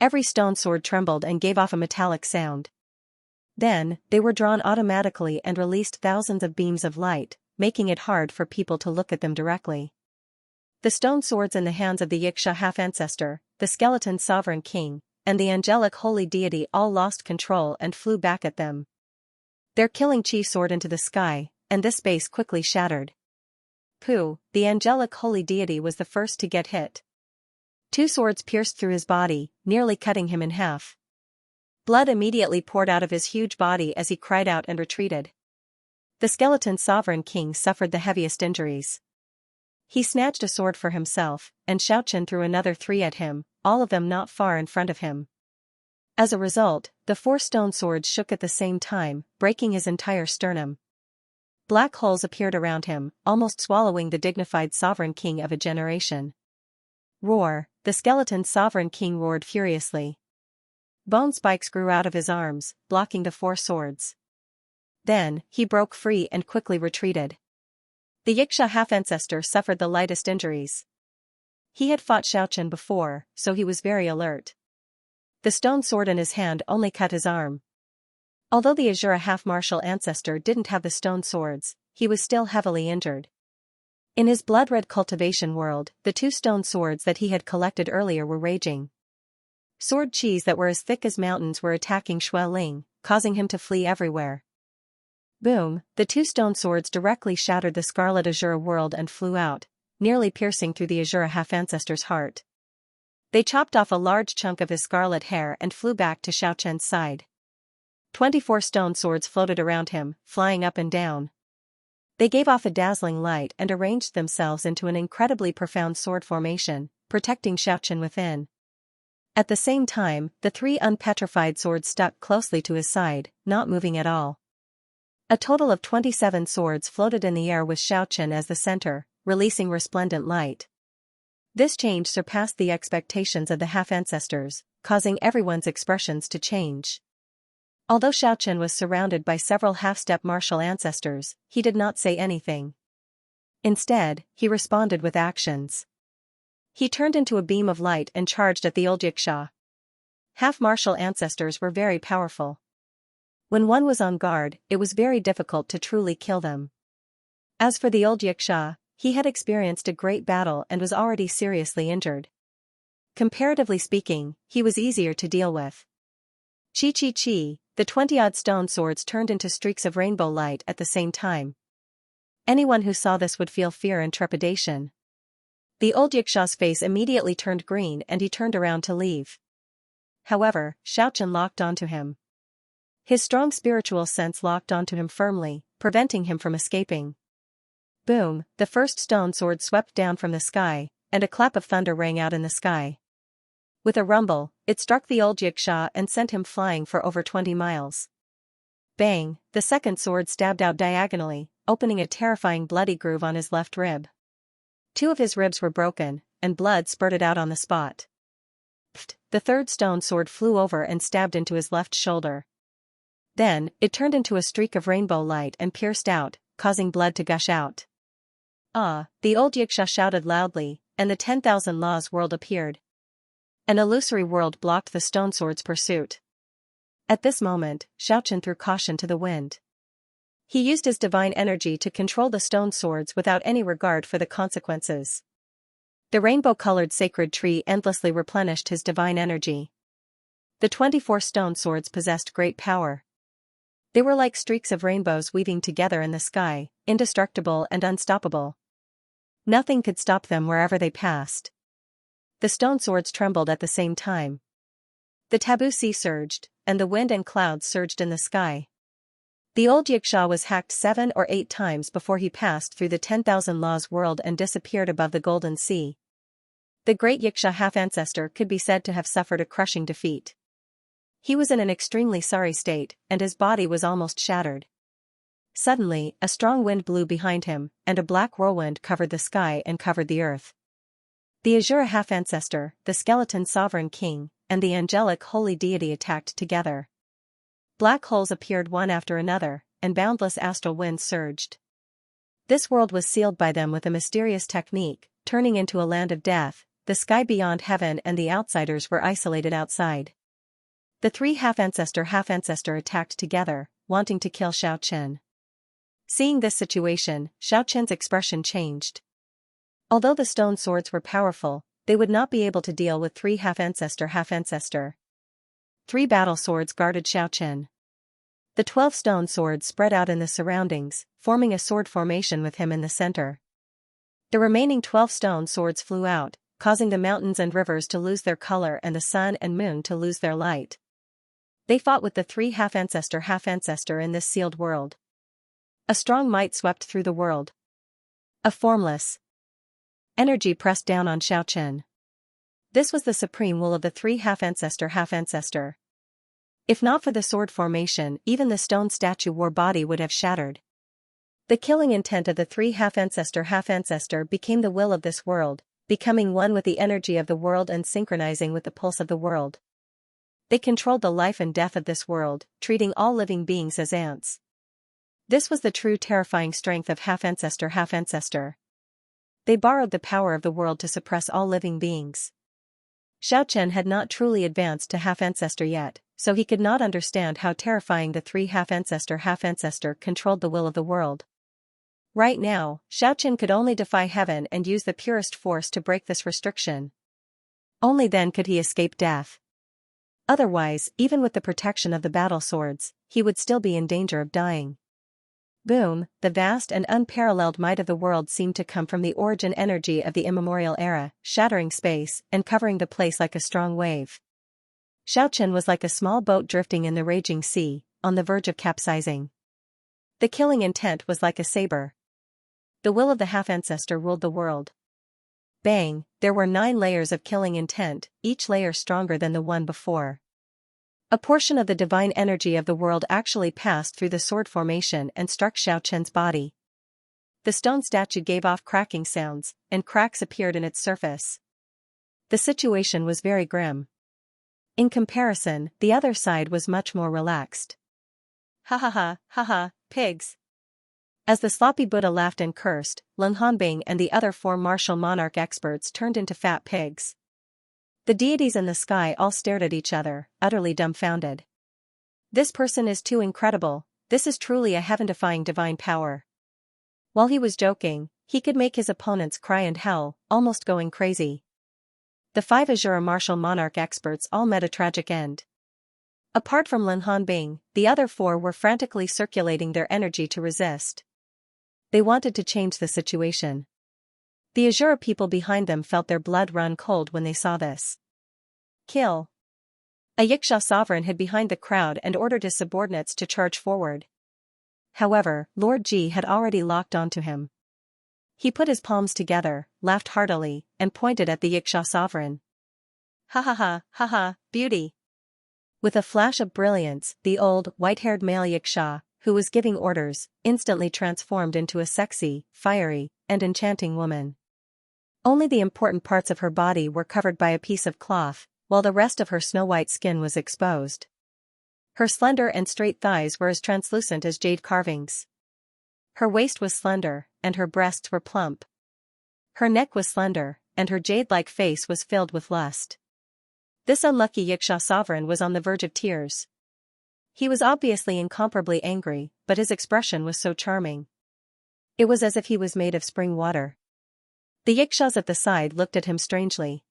Every stone sword trembled and gave off a metallic sound. Then, they were drawn automatically and released thousands of beams of light, making it hard for people to look at them directly. The stone swords in the hands of the Xianxia half-ancestor, the skeleton sovereign king, and the angelic holy deity all lost control and flew back at them. Their killing chi soared into the sky, and this space quickly shattered. Pu, the angelic holy deity, was the first to get hit. 2 swords pierced through his body, nearly cutting him in half. Blood immediately poured out of his huge body as he cried out and retreated. The skeleton sovereign king suffered the heaviest injuries. He snatched a sword for himself, and Xiaochen threw another 3 at him, all of them not far in front of him. As a result, the 4 stone swords shook at the same time, breaking his entire sternum. Black holes appeared around him, almost swallowing the dignified sovereign king of a generation. Roar, the skeleton sovereign king roared furiously. Bone spikes grew out of his arms, blocking the 4 swords. Then, he broke free and quickly retreated. The Xianxia half-ancestor suffered the lightest injuries. He had fought Xiaochen before, so he was very alert. The stone sword in his hand only cut his arm. Although the Azure half-martial ancestor didn't have the stone swords, he was still heavily injured. In his blood-red cultivation world, the 2 stone swords that he had collected earlier were raging. Sword chis that were as thick as mountains were attacking Xue Ling, causing him to flee everywhere. Boom, the 2 stone swords directly shattered the scarlet Azure world and flew out, nearly piercing through the Azure half-ancestor's heart. They chopped off a large chunk of his scarlet hair and flew back to Xiaochen's side. 24 stone swords floated around him, flying up and down. They gave off a dazzling light and arranged themselves into an incredibly profound sword formation, protecting Xiaochen within. At the same time, the three unpetrified swords stuck closely to his side, not moving at all. A total of 27 swords floated in the air with Xiaochen as the center, releasing resplendent light. This change surpassed the expectations of the half-ancestors, causing everyone's expressions to change. Although Xiaochen was surrounded by several half-step martial ancestors, he did not say anything. Instead, he responded with actions. He turned into a beam of light and charged at the old Xianxia. Half-martial ancestors were very powerful. When one was on guard, it was very difficult to truly kill them. As for the old Xianxia, he had experienced a great battle and was already seriously injured. Comparatively speaking, he was easier to deal with. Chi, the 20-odd stone swords turned into streaks of rainbow light at the same time. Anyone who saw this would feel fear and trepidation. The old Xianxia's face immediately turned green and he turned around to leave. However, Xiaochen locked onto him. His strong spiritual sense locked onto him firmly, preventing him from escaping. Boom, the first stone sword swept down from the sky, and a clap of thunder rang out in the sky. With a rumble, it struck the old Xianxia and sent him flying for over 20 miles. Bang, the second sword stabbed out diagonally, opening a terrifying bloody groove on his left rib. 2 of his ribs were broken, and blood spurted out on the spot. Pfft, the third stone sword flew over and stabbed into his left shoulder. Then, it turned into a streak of rainbow light and pierced out, causing blood to gush out. Ah, the old Xianxia shouted loudly, and the 10,000 laws world appeared. An illusory world blocked the stone sword's pursuit. At this moment, Xiaochen threw caution to the wind. He used his divine energy to control the stone swords without any regard for the consequences. The rainbow-colored sacred tree endlessly replenished his divine energy. The 24 stone swords possessed great power. They were like streaks of rainbows weaving together in the sky, indestructible and unstoppable. Nothing could stop them wherever they passed. The stone swords trembled at the same time. The taboo sea surged, and the wind and clouds surged in the sky. The old Xianxia was hacked 7 or 8 times before he passed through the 10,000 laws world and disappeared above the Golden Sea. The great Xianxia half-ancestor could be said to have suffered a crushing defeat. He was in an extremely sorry state, and his body was almost shattered. Suddenly, a strong wind blew behind him, and a black whirlwind covered the sky and covered the earth. The Azura half-ancestor, the skeleton sovereign king, and the angelic holy deity attacked together. Black holes appeared one after another, and boundless astral winds surged. This world was sealed by them with a mysterious technique, turning into a land of death. The sky beyond heaven and the outsiders were isolated outside. The 3 half-ancestor attacked together, wanting to kill Xiaochen. Seeing this situation, Xiaochen's expression changed. Although the stone swords were powerful, they would not be able to deal with 3 half-ancestor. 3 battle swords guarded Xiaochen. The 12 stone swords spread out in the surroundings, forming a sword formation with him in the center. The remaining 12 stone swords flew out, causing the mountains and rivers to lose their color and the sun and moon to lose their light. They fought with the 3 half-ancestor in this sealed world. A strong might swept through the world. A formless energy pressed down on Xiaochen. This was the supreme will of the 3 half-ancestor. If not for the sword formation, even the stone statue war body would have shattered. The killing intent of the 3 half-ancestor became the will of this world, becoming one with the energy of the world and synchronizing with the pulse of the world. They controlled the life and death of this world, treating all living beings as ants. This was the true terrifying strength of half-ancestor. They borrowed the power of the world to suppress all living beings. Xiaochen had not truly advanced to half-ancestor yet, so he could not understand how terrifying the 3 half-ancestor controlled the will of the world. Right now, Xiaochen could only defy heaven and use the purest force to break this restriction. Only then could he escape death. Otherwise, even with the protection of the battle swords, he would still be in danger of dying. Boom, the vast and unparalleled might of the world seemed to come from the origin energy of the immemorial era, shattering space and covering the place like a strong wave. Xiaochen was like a small boat drifting in the raging sea, on the verge of capsizing. The killing intent was like a saber. The will of the half-ancestor ruled the world. Bang, there were 9 layers of killing intent, each layer stronger than the one before. A portion of the divine energy of the world actually passed through the sword formation and struck Xiaoqin's body. The stone statue gave off cracking sounds, and cracks appeared in its surface. The situation was very grim. In comparison, the other side was much more relaxed. Ha ha ha, pigs. As the sloppy Buddha laughed and cursed, Leng Hanbing and the other 4 martial monarch experts turned into fat pigs. The deities in the sky all stared at each other, utterly dumbfounded. This person is too incredible, this is truly a heaven-defying divine power. While he was joking, he could make his opponents cry and howl, almost going crazy. The 5 Azura martial monarch experts all met a tragic end. Apart from Leng Hanbing, the other 4 were frantically circulating their energy to resist. They wanted to change the situation. The Azura people behind them felt their blood run cold when they saw this. Kill. A Yiksha sovereign hid behind the crowd and ordered his subordinates to charge forward. However, Lord Ji had already locked onto him. He put his palms together, laughed heartily, and pointed at the Yiksha sovereign. Ha ha, beauty. With a flash of brilliance, the old, white-haired male Yiksha, who was giving orders, instantly transformed into a sexy, fiery, and enchanting woman. Only the important parts of her body were covered by a piece of cloth, while the rest of her snow-white skin was exposed. Her slender and straight thighs were as translucent as jade carvings. Her waist was slender, and her breasts were plump. Her neck was slender, and her jade-like face was filled with lust. This unlucky Yiksha sovereign was on the verge of tears. He was obviously incomparably angry, but his expression was so charming. It was as if he was made of spring water. The Yikshas at the side looked at him strangely.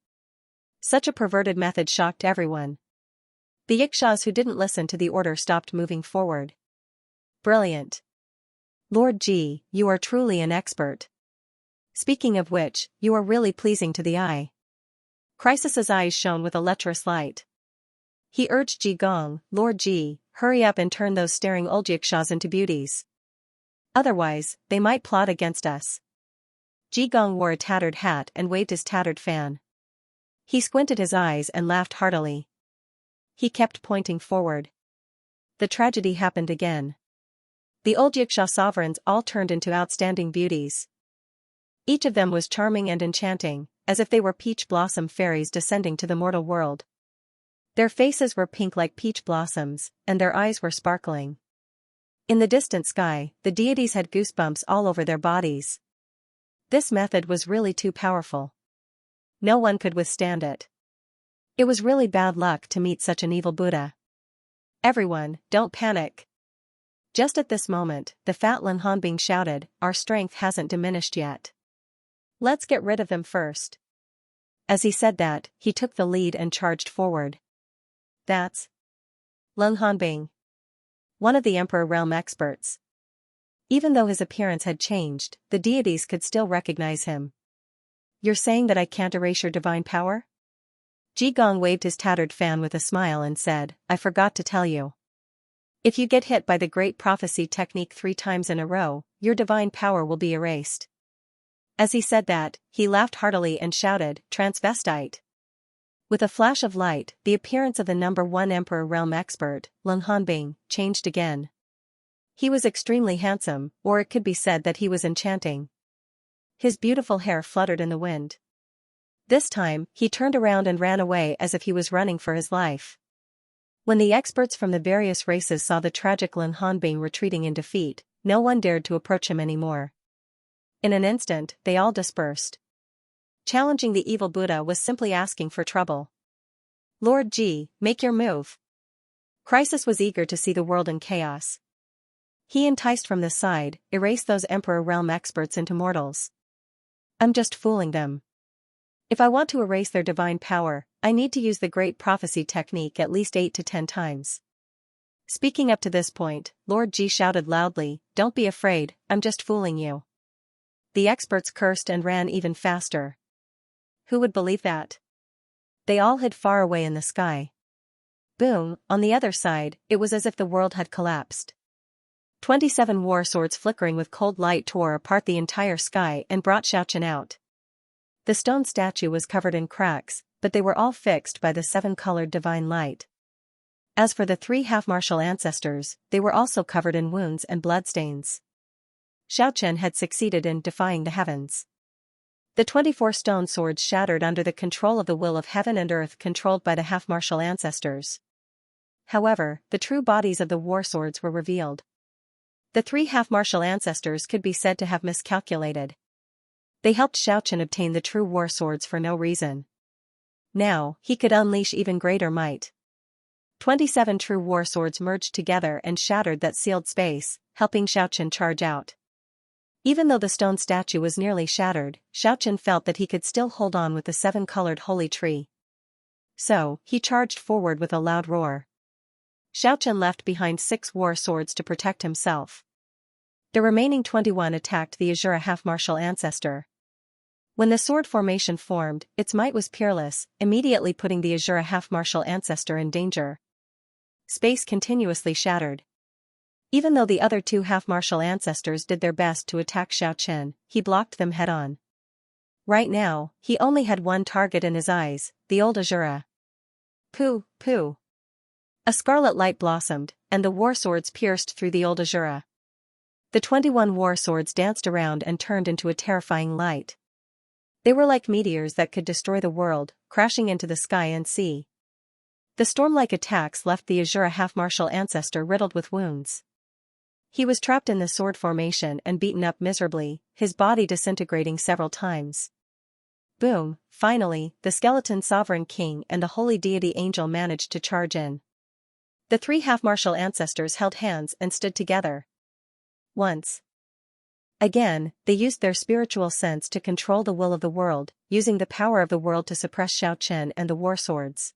Such a perverted method shocked everyone. The Yikshas who didn't listen to the order stopped moving forward. Brilliant. Lord Ji, you are truly an expert. Speaking of which, you are really pleasing to the eye. Crisis's eyes shone with a lecherous light. He urged Ji Gong, Lord Ji, hurry up and turn those staring old Yikshas into beauties. Otherwise, they might plot against us. Ji Gong wore a tattered hat and waved his tattered fan. He squinted his eyes and laughed heartily. He kept pointing forward. The tragedy happened again. The old Yiksha sovereigns all turned into outstanding beauties. Each of them was charming and enchanting, as if they were peach blossom fairies descending to the mortal world. Their faces were pink like peach blossoms, and their eyes were sparkling. In the distant sky, the deities had goosebumps all over their bodies. This method was really too powerful. No one could withstand it. It was really bad luck to meet such an evil Buddha. Everyone, don't panic. Just at this moment, the fat Leng Hanbing shouted, our strength hasn't diminished yet. Let's get rid of them first. As he said that, he took the lead and charged forward. That's Leng Hanbing, one of the Emperor Realm experts. Even though his appearance had changed, the deities could still recognize him. You're saying that I can't erase your divine power? Ji Gong waved his tattered fan with a smile and said, I forgot to tell you. If you get hit by the great prophecy technique 3 times in a row, your divine power will be erased. As he said that, he laughed heartily and shouted, transvestite. With a flash of light, the appearance of the number 1 Emperor Realm expert, Leng Hanbing, changed again. He was extremely handsome, or it could be said that he was enchanting. His beautiful hair fluttered in the wind. This time, he turned around and ran away as if he was running for his life. When the experts from the various races saw the tragic Leng Hanbing retreating in defeat, no one dared to approach him anymore. In an instant, they all dispersed. Challenging the evil Buddha was simply asking for trouble. Lord Ji, make your move. Crisis was eager to see the world in chaos. He enticed from the side, erased those Emperor Realm experts into mortals. I'm just fooling them. If I want to erase their divine power, I need to use the great prophecy technique at least 8 to 10 times. Speaking up to this point, Lord Ji shouted loudly, don't be afraid, I'm just fooling you. The experts cursed and ran even faster. Who would believe that? They all hid far away in the sky. Boom, on the other side, it was as if the world had collapsed. 27 war swords flickering with cold light tore apart the entire sky and brought Xiaoqin out. The stone statue was covered in cracks, but they were all fixed by the seven-colored divine light. As for the three half-martial ancestors, they were also covered in wounds and bloodstains. Xiaochen had succeeded in defying the heavens. The 24 stone swords shattered under the control of the will of heaven and earth controlled by the half-martial ancestors. However, the true bodies of the war swords were revealed. The three half-martial ancestors could be said to have miscalculated. They helped Xiaochen obtain the true war swords for no reason. Now, he could unleash even greater might. 27 true war swords merged together and shattered that sealed space, helping Xiaochen charge out. Even though the stone statue was nearly shattered, Xiaochen felt that he could still hold on with the seven-colored holy tree. So, he charged forward with a loud roar. Xiaochen left behind 6 war swords to protect himself. The remaining 21 attacked the Azura half-martial ancestor. When the sword formation formed, its might was peerless, immediately putting the Azura half-martial ancestor in danger. Space continuously shattered. Even though the other 2 half-martial ancestors did their best to attack Xiaochen, he blocked them head-on. Right now, he only had one target in his eyes, the old Azura. Pooh, pooh. A scarlet light blossomed, and the war swords pierced through the old Azura. The 21 war swords danced around and turned into a terrifying light. They were like meteors that could destroy the world, crashing into the sky and sea. The storm-like attacks left the Azura half-martial ancestor riddled with wounds. He was trapped in the sword formation and beaten up miserably, his body disintegrating several times. Boom, finally, the skeleton sovereign king and the holy deity angel managed to charge in. The 3 half-martial ancestors held hands and stood together. Once again, they used their spiritual sense to control the will of the world, using the power of the world to suppress Xiaochen and the war swords.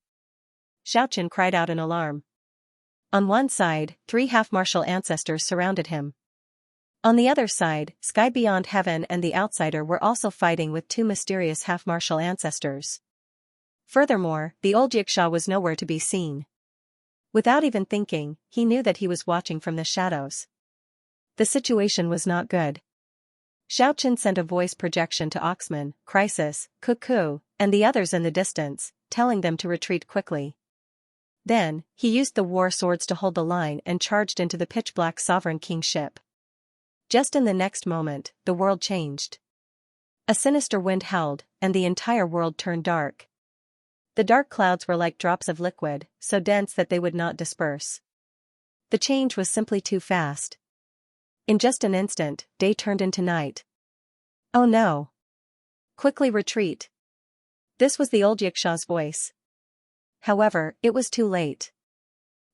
Xiaochen cried out in alarm. On one side, 3 half-martial ancestors surrounded him. On the other side, Sky Beyond Heaven and the Outsider were also fighting with 2 mysterious half-martial ancestors. Furthermore, the old Xianxia was nowhere to be seen. Without even thinking, he knew that he was watching from the shadows. The situation was not good. Xiaochen sent a voice projection to Oxman, Crisis, Cuckoo, and the others in the distance, telling them to retreat quickly. Then, he used the war swords to hold the line and charged into the pitch-black Sovereign King ship. Just in the next moment, the world changed. A sinister wind howled, and the entire world turned dark. The dark clouds were like drops of liquid, so dense that they would not disperse. The change was simply too fast. In just an instant, day turned into night. Oh no! Quickly retreat! This was the old Xianxia's voice. However, it was too late.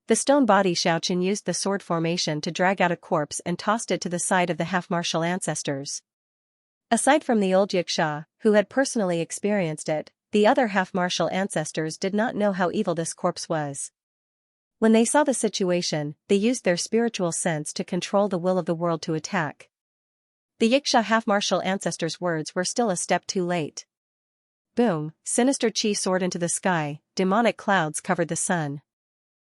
The stone body Xiaochen used the sword formation to drag out a corpse and tossed it to the side of the half-martial ancestors. Aside from the old Xianxia, who had personally experienced it, the other half-martial ancestors did not know how evil this corpse was. When they saw the situation, they used their spiritual sense to control the will of the world to attack. The Xianxia half-martial ancestors' words were still a step too late. Boom, sinister chi soared into the sky, demonic clouds covered the sun.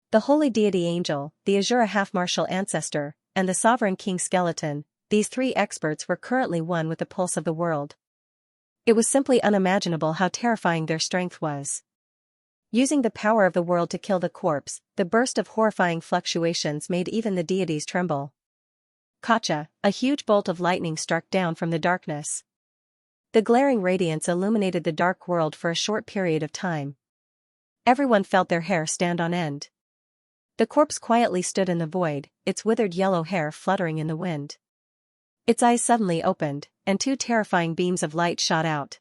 The holy deity angel, the Azura half-martial ancestor, and the sovereign king skeleton, these 3 experts were currently one with the pulse of the world. It was simply unimaginable how terrifying their strength was. Using the power of the world to kill the corpse, the burst of horrifying fluctuations made even the deities tremble. Kacha, a huge bolt of lightning struck down from the darkness. The glaring radiance illuminated the dark world for a short period of time. Everyone felt their hair stand on end. The corpse quietly stood in the void, its withered yellow hair fluttering in the wind. Its eyes suddenly opened, and 2 terrifying beams of light shot out.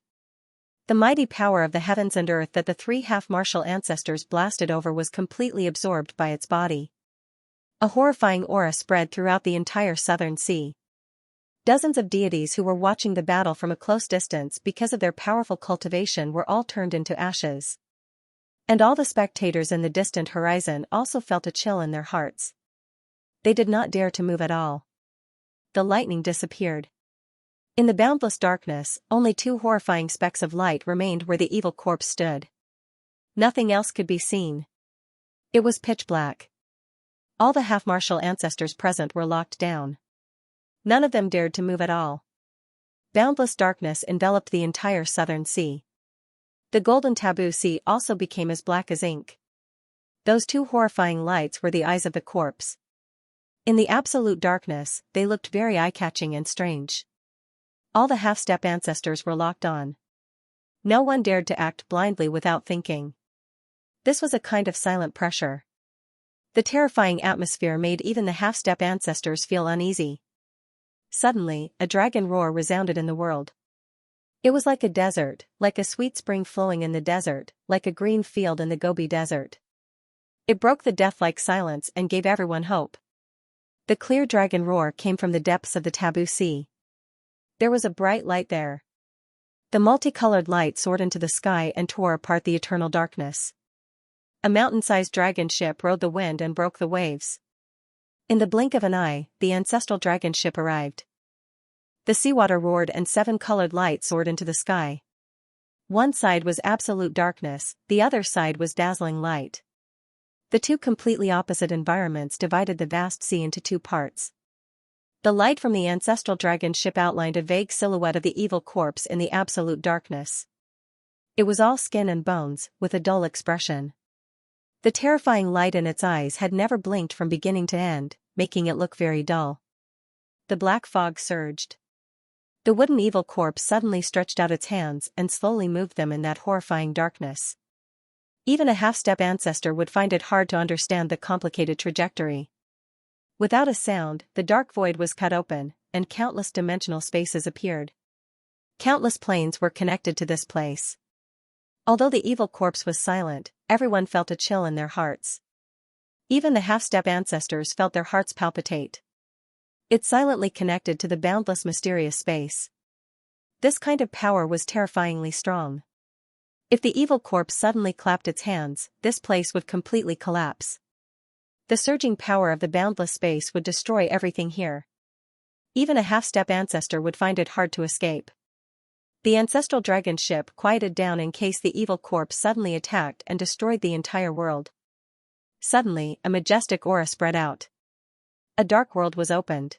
The mighty power of the heavens and earth that the 3 half-martial ancestors blasted over was completely absorbed by its body. A horrifying aura spread throughout the entire southern sea. Dozens of deities who were watching the battle from a close distance because of their powerful cultivation were all turned into ashes. And all the spectators in the distant horizon also felt a chill in their hearts. They did not dare to move at all. The lightning disappeared. In the boundless darkness, only 2 horrifying specks of light remained where the evil corpse stood. Nothing else could be seen. It was pitch black. All the half-martial ancestors present were locked down. None of them dared to move at all. Boundless darkness enveloped the entire southern sea. The golden taboo sea also became as black as ink. Those two horrifying lights were the eyes of the corpse. In the absolute darkness, they looked very eye-catching and strange. All the half-step ancestors were locked on. No one dared to act blindly without thinking. This was a kind of silent pressure. The terrifying atmosphere made even the half-step ancestors feel uneasy. Suddenly, a dragon roar resounded in the world. It was like a desert, like a sweet spring flowing in the desert, like a green field in the Gobi Desert. It broke the death-like silence and gave everyone hope. The clear dragon roar came from the depths of the taboo sea. There was a bright light there. The multicolored light soared into the sky and tore apart the eternal darkness. A mountain-sized dragon ship rode the wind and broke the waves. In the blink of an eye, the ancestral dragon ship arrived. The seawater roared and 7 colored lights soared into the sky. One side was absolute darkness, the other side was dazzling light. The two completely opposite environments divided the vast sea into 2 parts. The light from the ancestral dragon ship outlined a vague silhouette of the evil corpse in the absolute darkness. It was all skin and bones, with a dull expression. The terrifying light in its eyes had never blinked from beginning to end, making it look very dull. The black fog surged. The wooden evil corpse suddenly stretched out its hands and slowly moved them in that horrifying darkness. Even a half-step ancestor would find it hard to understand the complicated trajectory. Without a sound, the dark void was cut open, and countless dimensional spaces appeared. Countless planes were connected to this place. Although the evil corpse was silent, everyone felt a chill in their hearts. Even the half-step ancestors felt their hearts palpitate. It silently connected to the boundless mysterious space. This kind of power was terrifyingly strong. If the evil corpse suddenly clapped its hands, this place would completely collapse. The surging power of the boundless space would destroy everything here. Even a half-step ancestor would find it hard to escape. The ancestral dragon ship quieted down in case the evil corpse suddenly attacked and destroyed the entire world. Suddenly, a majestic aura spread out. A dark world was opened.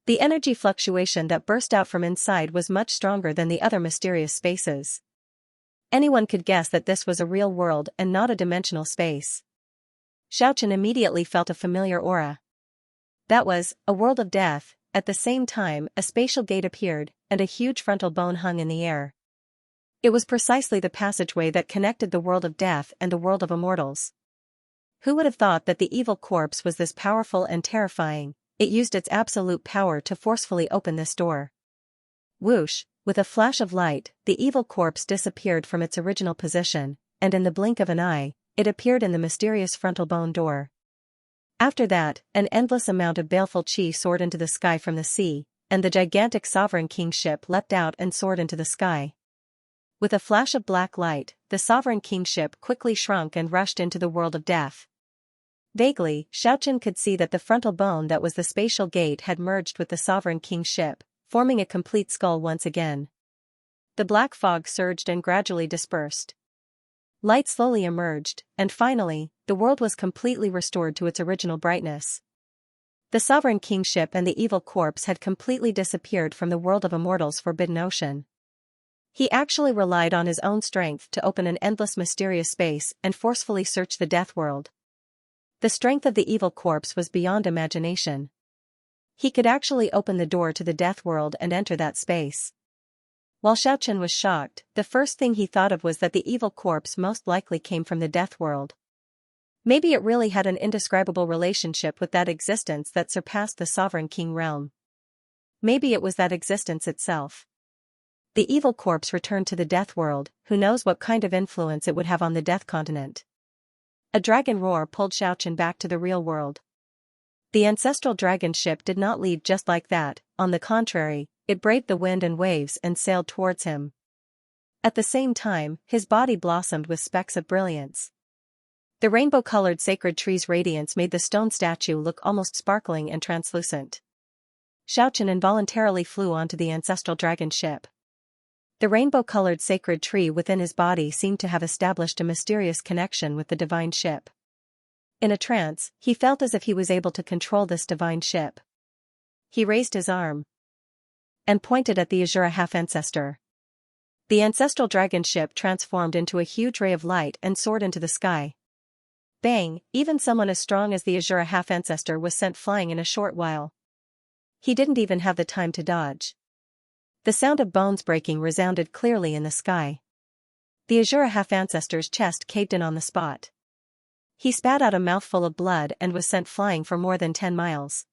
The energy fluctuation that burst out from inside was much stronger than the other mysterious spaces. Anyone could guess that this was a real world and not a dimensional space. Xianxia immediately felt a familiar aura. That was a world of death. At the same time, a spatial gate appeared, and a huge frontal bone hung in the air. It was precisely the passageway that connected the world of death and the world of immortals. Who would have thought that the evil corpse was this powerful and terrifying? It used its absolute power to forcefully open this door. Whoosh, with a flash of light, the evil corpse disappeared from its original position, and in the blink of an eye, it appeared in the mysterious frontal bone door. After that, an endless amount of baleful chi soared into the sky from the sea, and the gigantic sovereign king ship leapt out and soared into the sky. With a flash of black light, the sovereign king ship quickly shrunk and rushed into the world of death. Vaguely, Xianxia could see that the frontal bone that was the spatial gate had merged with the sovereign king ship, forming a complete skull once again. The black fog surged and gradually dispersed. Light slowly emerged, and finally, the world was completely restored to its original brightness. The sovereign king ship and the evil corpse had completely disappeared from the world of immortals' forbidden ocean. He actually relied on his own strength to open an endless mysterious space and forcefully search the death world. The strength of the evil corpse was beyond imagination. He could actually open the door to the death world and enter that space. While Xianxia was shocked, the first thing he thought of was that the evil corpse most likely came from the death world. Maybe it really had an indescribable relationship with that existence that surpassed the sovereign king realm. Maybe it was that existence itself. The evil corpse returned to the death world, who knows what kind of influence it would have on the death continent. A dragon roar pulled Xianxia back to the real world. The ancestral dragon ship did not leave just like that, on the contrary, it braved the wind and waves and sailed towards him. At the same time, his body blossomed with specks of brilliance. The rainbow-colored sacred tree's radiance made the stone statue look almost sparkling and translucent. Xianxia involuntarily flew onto the ancestral dragon ship. The rainbow-colored sacred tree within his body seemed to have established a mysterious connection with the divine ship. In a trance, he felt as if he was able to control this divine ship. He raised his arm. and pointed at the Azura half-ancestor. The ancestral dragon ship transformed into a huge ray of light and soared into the sky. Bang! Even someone as strong as the Azura half-ancestor was sent flying in a short while. He didn't even have the time to dodge. The sound of bones breaking resounded clearly in the sky. The Azura half-ancestor's chest caved in on the spot. He spat out a mouthful of blood and was sent flying for more than 10 miles.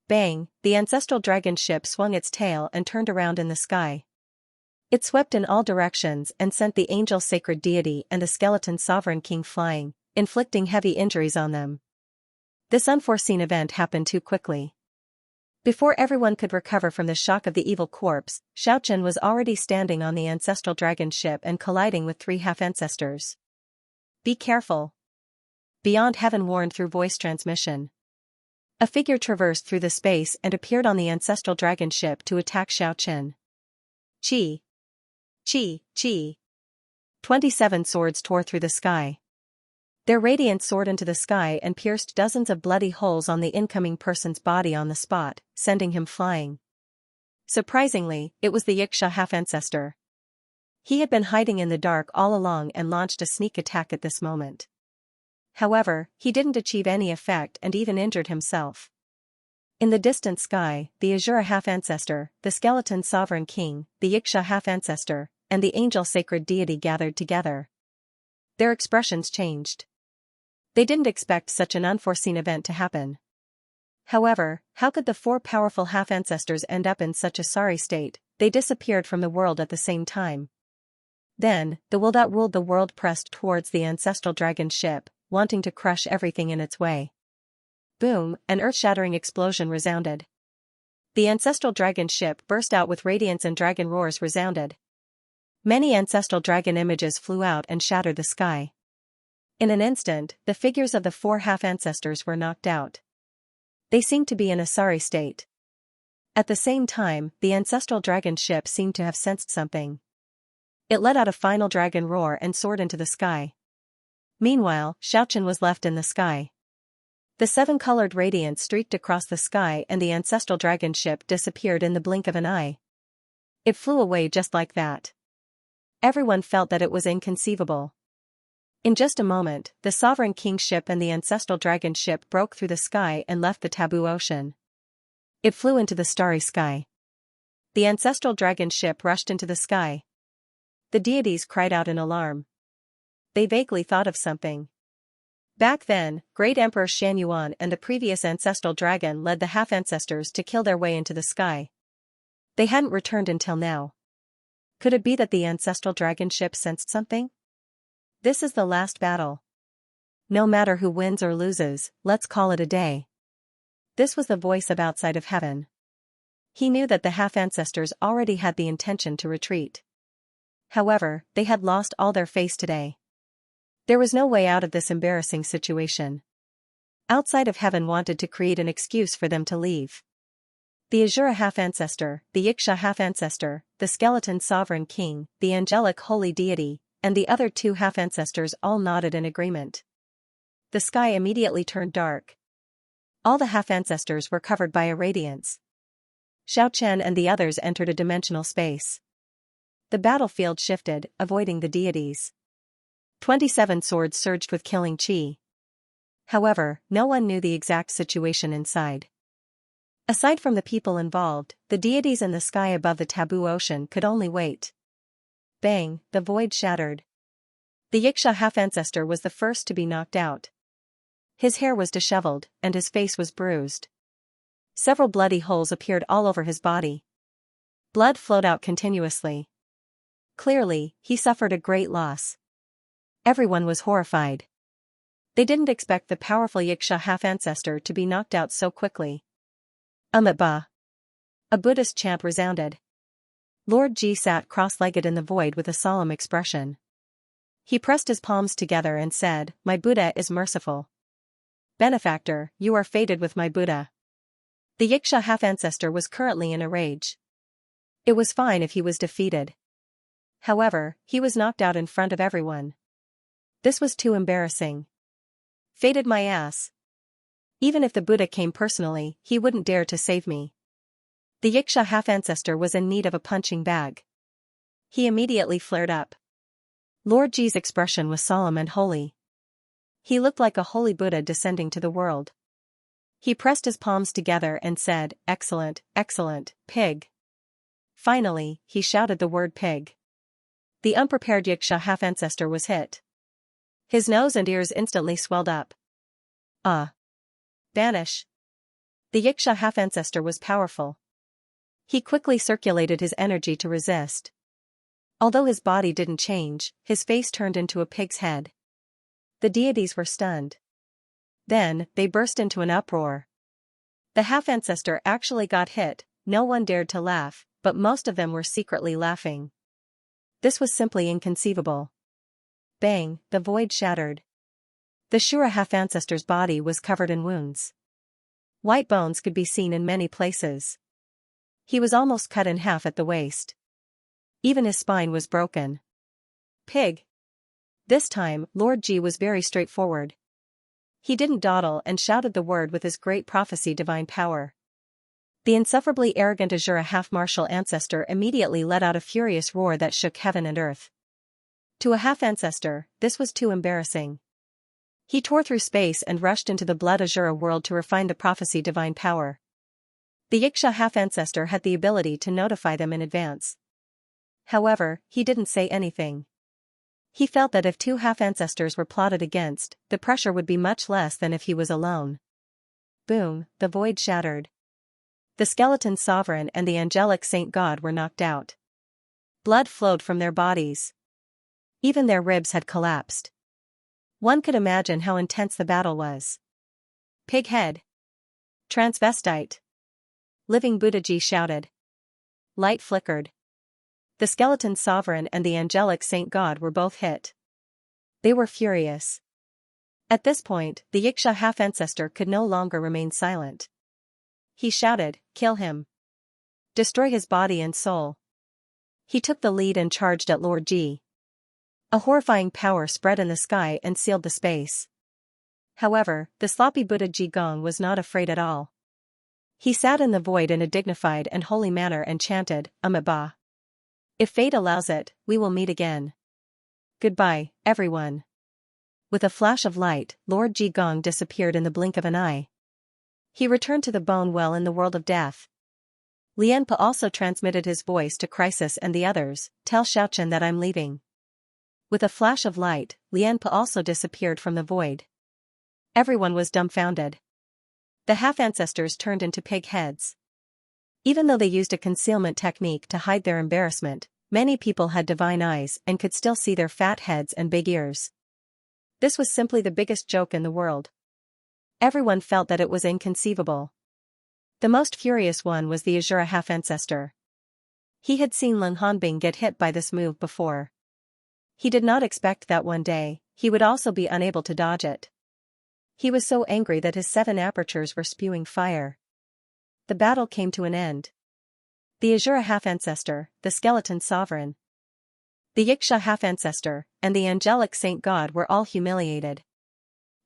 Bang! The ancestral dragon ship swung its tail and turned around in the sky. It swept in all directions and sent the angel sacred deity and the skeleton sovereign king flying, inflicting heavy injuries on them. This unforeseen event happened too quickly. Before everyone could recover from the shock of the evil corpse, Xianxia was already standing on the ancestral dragon ship and colliding with 3 half-ancestors. Be careful. Beyond Heaven warned through voice transmission. A figure traversed through the space and appeared on the ancestral dragon ship to attack Xianxia. Chi. Chi, Chi. 27 swords tore through the sky. Their radiance soared into the sky and pierced dozens of bloody holes on the incoming person's body on the spot, sending him flying. Surprisingly, it was the Xianxia half-ancestor. He had been hiding in the dark all along and launched a sneak attack at this moment. However, he didn't achieve any effect and even injured himself. In the distant sky, the Azura half-ancestor, the skeleton sovereign king, the Xianxia half-ancestor, and the angel sacred deity gathered together. Their expressions changed. They didn't expect such an unforeseen event to happen. However, how could the 4 powerful half-ancestors end up in such a sorry state? They disappeared from the world at the same time. Then, the will that ruled the world pressed towards the ancestral dragon ship, wanting to crush everything in its way. Boom! An earth-shattering explosion resounded. The ancestral dragon ship burst out with radiance and dragon roars resounded. Many ancestral dragon images flew out and shattered the sky. In an instant, the figures of the 4 half-ancestors were knocked out. They seemed to be in a sorry state. At the same time, the ancestral dragon ship seemed to have sensed something. It let out a final dragon roar and soared into the sky. Meanwhile, Xianxia was left in the sky. The 7-colored radiance streaked across the sky and the ancestral dragon ship disappeared in the blink of an eye. It flew away just like that. Everyone felt that it was inconceivable. In just a moment, the sovereign king ship and the ancestral dragon ship broke through the sky and left the taboo ocean. It flew into the starry sky. The ancestral dragon ship rushed into the sky. The deities cried out in alarm. They vaguely thought of something. Back then, Great Emperor Xianyuan and the previous ancestral dragon led the half-ancestors to kill their way into the sky. They hadn't returned until now. Could it be that the ancestral dragon ship sensed something? This is the last battle. No matter who wins or loses, let's call it a day. This was the voice of outside of heaven. He knew that the half-ancestors already had the intention to retreat. However, they had lost all their face today. There was no way out of this embarrassing situation. Outside of heaven wanted to create an excuse for them to leave. The Azura half-ancestor, the Xianxia half-ancestor, the skeleton sovereign king, the angelic holy deity, and the other 2 half-ancestors all nodded in agreement. The sky immediately turned dark. All the half-ancestors were covered by a radiance. Xianxia and the others entered a dimensional space. The battlefield shifted, avoiding the deities. 27 swords surged with killing chi. However, no one knew the exact situation inside. Aside from the people involved, the deities in the sky above the taboo ocean could only wait. Bang! The void shattered. The Xianxia half-ancestor was the first to be knocked out. His hair was disheveled, and his face was bruised. Several bloody holes appeared all over his body. Blood flowed out continuously. Clearly, he suffered a great loss. Everyone was horrified. They didn't expect the powerful Xianxia half-ancestor to be knocked out so quickly. Ba. A Buddhist chant resounded. Lord Ji sat cross-legged in the void with a solemn expression. He pressed his palms together and said, "My Buddha is merciful. Benefactor, you are fated with my Buddha." The Xianxia half-ancestor was currently in a rage. It was fine if he was defeated. However, he was knocked out in front of everyone. This was too embarrassing. Fated my ass. Even if the Buddha came personally, he wouldn't dare to save me. The Yiksha half-ancestor was in need of a punching bag. He immediately flared up. Lord Ji's expression was solemn and holy. He looked like a holy Buddha descending to the world. He pressed his palms together and said, "Excellent, excellent, pig." Finally, he shouted the word pig. The unprepared Yiksha half-ancestor was hit. His nose and ears instantly swelled up. Vanish. The Yiksha half-ancestor was powerful. He quickly circulated his energy to resist. Although his body didn't change, his face turned into a pig's head. The deities were stunned. Then, they burst into an uproar. The half-ancestor actually got hit. No one dared to laugh, but most of them were secretly laughing. This was simply inconceivable. Bang, the void shattered. The Shura half-ancestor's body was covered in wounds. White bones could be seen in many places. He was almost cut in half at the waist. Even his spine was broken. Pig. This time, Lord Ji was very straightforward. He didn't dawdle and shouted the word with his great prophecy divine power. The insufferably arrogant Azura half-martial ancestor immediately let out a furious roar that shook heaven and earth. To a half-ancestor, this was too embarrassing. He tore through space and rushed into the blood Azura world to refine the prophecy divine power. The Yiksha half-ancestor had the ability to notify them in advance. However, he didn't say anything. He felt that if two half-ancestors were plotted against, the pressure would be much less than if he was alone. Boom, the void shattered. The skeleton sovereign and the angelic saint god were knocked out. Blood flowed from their bodies. Even their ribs had collapsed. One could imagine how intense the battle was. Pig head. Transvestite. Living Buddhaji shouted. Light flickered. The skeleton sovereign and the angelic saint god were both hit. They were furious. At this point, the Yiksha half-ancestor could no longer remain silent. He shouted, "Kill him. Destroy his body and soul." He took the lead and charged at Lord Ji. A horrifying power spread in the sky and sealed the space. However, the sloppy Buddha Ji Gong was not afraid at all. He sat in the void in a dignified and holy manner and chanted, "Amiba. If fate allows it, we will meet again. Goodbye, everyone." With a flash of light, Lord Ji Gong disappeared in the blink of an eye. He returned to the bone well in the world of death. Lianpa also transmitted his voice to Crisis and the others, "Tell Xiaochen that I'm leaving." With a flash of light, Lianpa also disappeared from the void. Everyone was dumbfounded. The half-ancestors turned into pig heads. Even though they used a concealment technique to hide their embarrassment, many people had divine eyes and could still see their fat heads and big ears. This was simply the biggest joke in the world. Everyone felt that it was inconceivable. The most furious one was the Azura half-ancestor. He had seen Lin Hanbing get hit by this move before. He did not expect that one day, he would also be unable to dodge it. He was so angry that his 7 apertures were spewing fire. The battle came to an end. The Azura half-ancestor, the skeleton sovereign, the Yiksha half-ancestor, and the angelic saint god were all humiliated.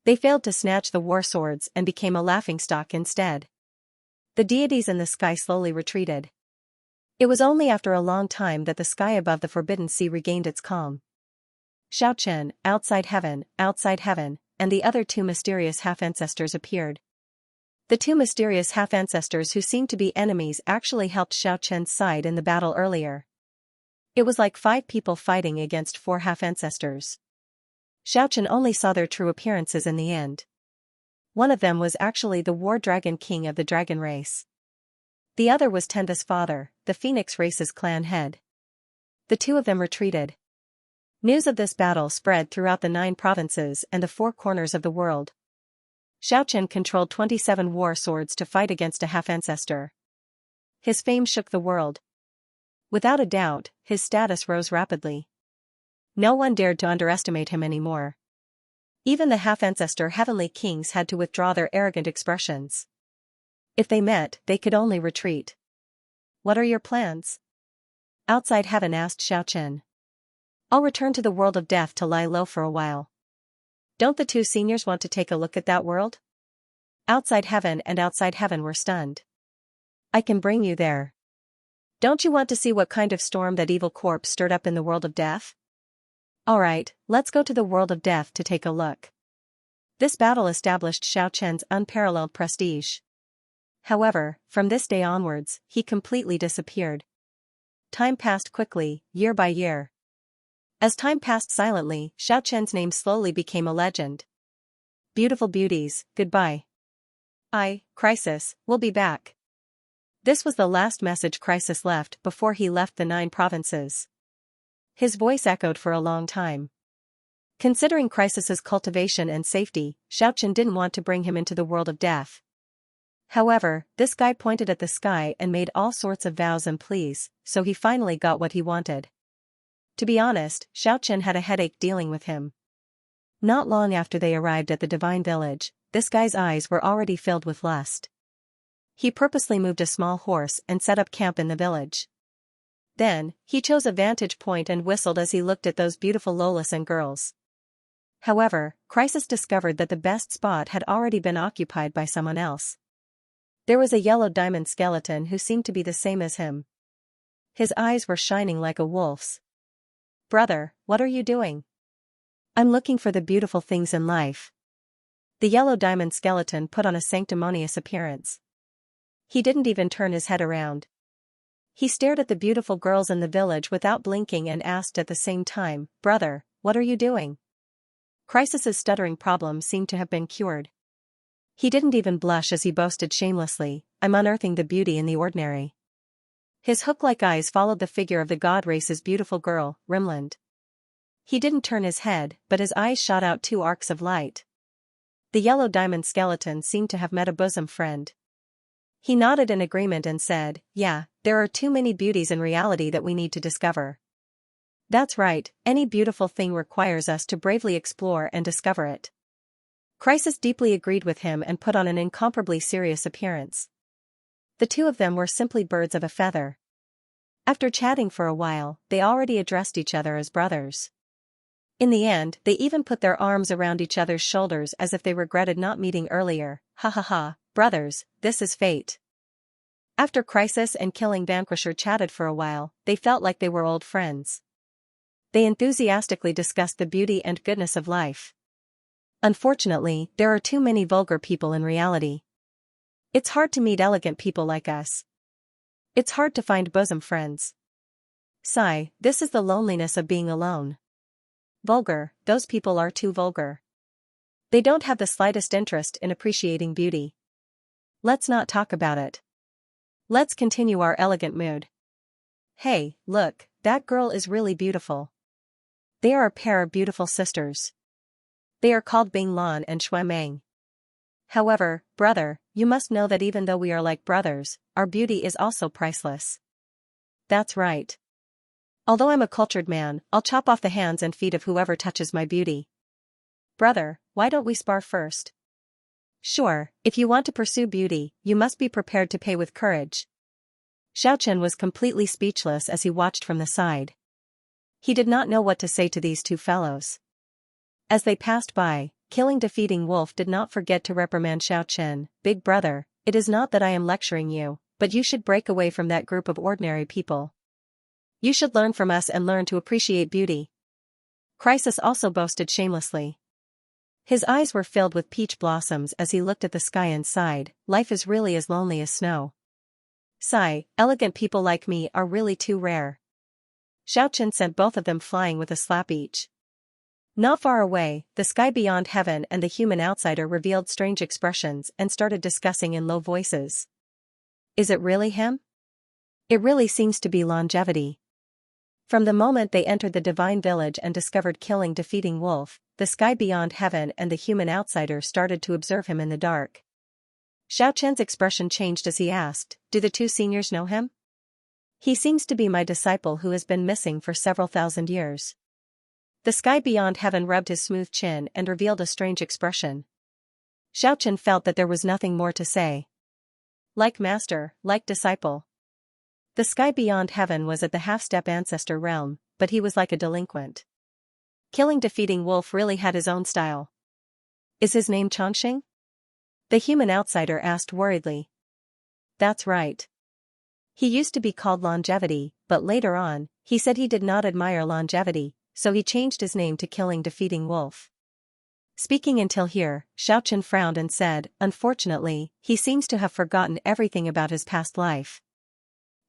They failed to snatch the war swords and became a laughingstock instead. The deities in the sky slowly retreated. It was only after a long time that the sky above the Forbidden Sea regained its calm. Xiaochen, outside heaven, and the other 2 mysterious half-ancestors appeared. The 2 mysterious half-ancestors who seemed to be enemies actually helped Xiaochen's side in the battle earlier. It was like 5 people fighting against 4 half-ancestors. Xiaochen only saw their true appearances in the end. One of them was actually the War Dragon King of the dragon race. The other was Tenda's father, the Phoenix race's clan head. The 2 of them retreated. News of this battle spread throughout the 9 provinces and the 4 corners of the world. Xiaochen controlled 27 war swords to fight against a half-ancestor. His fame shook the world. Without a doubt, his status rose rapidly. No one dared to underestimate him anymore. Even the half-ancestor heavenly kings had to withdraw their arrogant expressions. If they met, they could only retreat. "What are your plans?" Outside heaven asked Xiaochen. "I'll return to the world of death to lie low for a while." "Don't the 2 seniors want to take a look at that world?" Outside heaven were stunned. I can bring you there. Don't you want to see what kind of storm that evil corpse stirred up in the world of death? Alright, let's go to the world of death to take a look. This battle established Xiaochen's unparalleled prestige. However, from this day onwards, he completely disappeared. Time passed quickly, year by year. As time passed silently, Xiaochen's name slowly became a legend. Beautiful beauties, goodbye. Crisis, will be back. This was the last message Crisis left before he left the 9 provinces. His voice echoed for a long time. Considering Crisis's cultivation and safety, Xiaochen didn't want to bring him into the world of death. However, this guy pointed at the sky and made all sorts of vows and pleas, so he finally got what he wanted. To be honest, Xiaochen had a headache dealing with him. Not long after they arrived at the divine village, this guy's eyes were already filled with lust. He purposely moved a small horse and set up camp in the village. Then, he chose a vantage point and whistled as he looked at those beautiful Lolasan girls. However, Crisis discovered that the best spot had already been occupied by someone else. There was a yellow diamond skeleton who seemed to be the same as him. His eyes were shining like a wolf's. Brother, what are you doing? I'm looking for the beautiful things in life. The yellow diamond skeleton put on a sanctimonious appearance. He didn't even turn his head around. He stared at the beautiful girls in the village without blinking and asked at the same time, Brother, what are you doing? Crisis's stuttering problem seemed to have been cured. He didn't even blush as he boasted shamelessly, I'm unearthing the beauty in the ordinary. His hook-like eyes followed the figure of the god race's beautiful girl, Rimland. He didn't turn his head, but his eyes shot out 2 arcs of light. The yellow diamond skeleton seemed to have met a bosom friend. He nodded in agreement and said, Yeah, there are too many beauties in reality that we need to discover. That's right, any beautiful thing requires us to bravely explore and discover it. Crisis deeply agreed with him and put on an incomparably serious appearance. The 2 of them were simply birds of a feather. After chatting for a while, they already addressed each other as brothers. In the end, they even put their arms around each other's shoulders as if they regretted not meeting earlier. Ha ha ha, brothers, this is fate. After Crisis and Killing Vanquisher chatted for a while, they felt like they were old friends. They enthusiastically discussed the beauty and goodness of life. Unfortunately, there are too many vulgar people in reality. It's hard to meet elegant people like us. It's hard to find bosom friends. Sigh, this is the loneliness of being alone. Vulgar, those people are too vulgar. They don't have the slightest interest in appreciating beauty. Let's not talk about it. Let's continue our elegant mood. Hey, look, that girl is really beautiful. They are a pair of beautiful sisters. They are called Bing Lan and Shuameng. However, brother, you must know that even though we are like brothers, our beauty is also priceless. That's right. Although I'm a cultured man, I'll chop off the hands and feet of whoever touches my beauty. Brother, why don't we spar first? Sure, if you want to pursue beauty, you must be prepared to pay with courage. Xiaochen was completely speechless as he watched from the side. He did not know what to say to these 2 fellows. As they passed by, Killing Defeating Wolf did not forget to reprimand Xiaochen, Big brother, it is not that I am lecturing you, but you should break away from that group of ordinary people. You should learn from us and learn to appreciate beauty. Crisis also boasted shamelessly. His eyes were filled with peach blossoms as he looked at the sky and sighed, life is really as lonely as snow. Sigh, elegant people like me are really too rare. Xiaochen sent both of them flying with a slap each. Not far away, the sky beyond heaven and the human outsider revealed strange expressions and started discussing in low voices. Is it really him? It really seems to be longevity. From the moment they entered the divine village and discovered Killing Defeating Wolf, the sky beyond heaven and the human outsider started to observe him in the dark. Xiaochen's expression changed as he asked, Do the 2 seniors know him? He seems to be my disciple who has been missing for several thousand years. The sky beyond heaven rubbed his smooth chin and revealed a strange expression. Xiaochen felt that there was nothing more to say. Like master, like disciple. The sky beyond heaven was at the half-step ancestor realm, but he was like a delinquent. Killing Defeating Wolf really had his own style. Is his name Chongqing? The human outsider asked worriedly. That's right. He used to be called Longevity, but later on, he said he did not admire longevity, so he changed his name to Killing Defeating Wolf. Speaking until here, Xiaochen frowned and said, unfortunately, he seems to have forgotten everything about his past life.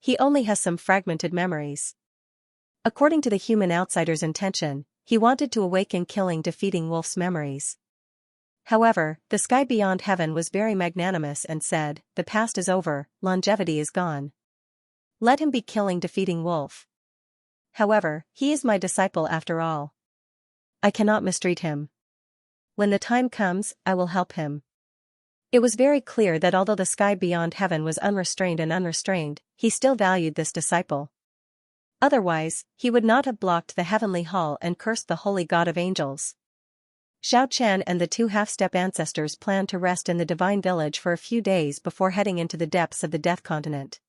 He only has some fragmented memories. According to the human outsider's intention, he wanted to awaken Killing Defeating Wolf's memories. However, the sky beyond heaven was very magnanimous and said, the past is over, longevity is gone. Let him be Killing Defeating Wolf. However, he is my disciple after all. I cannot mistreat him. When the time comes, I will help him. It was very clear that although the sky beyond heaven was unrestrained and unrestrained, he still valued this disciple. Otherwise, he would not have blocked the heavenly hall and cursed the holy god of angels. Xiao Chen and the two half-step ancestors planned to rest in the divine village for a few days before heading into the depths of the Death Continent.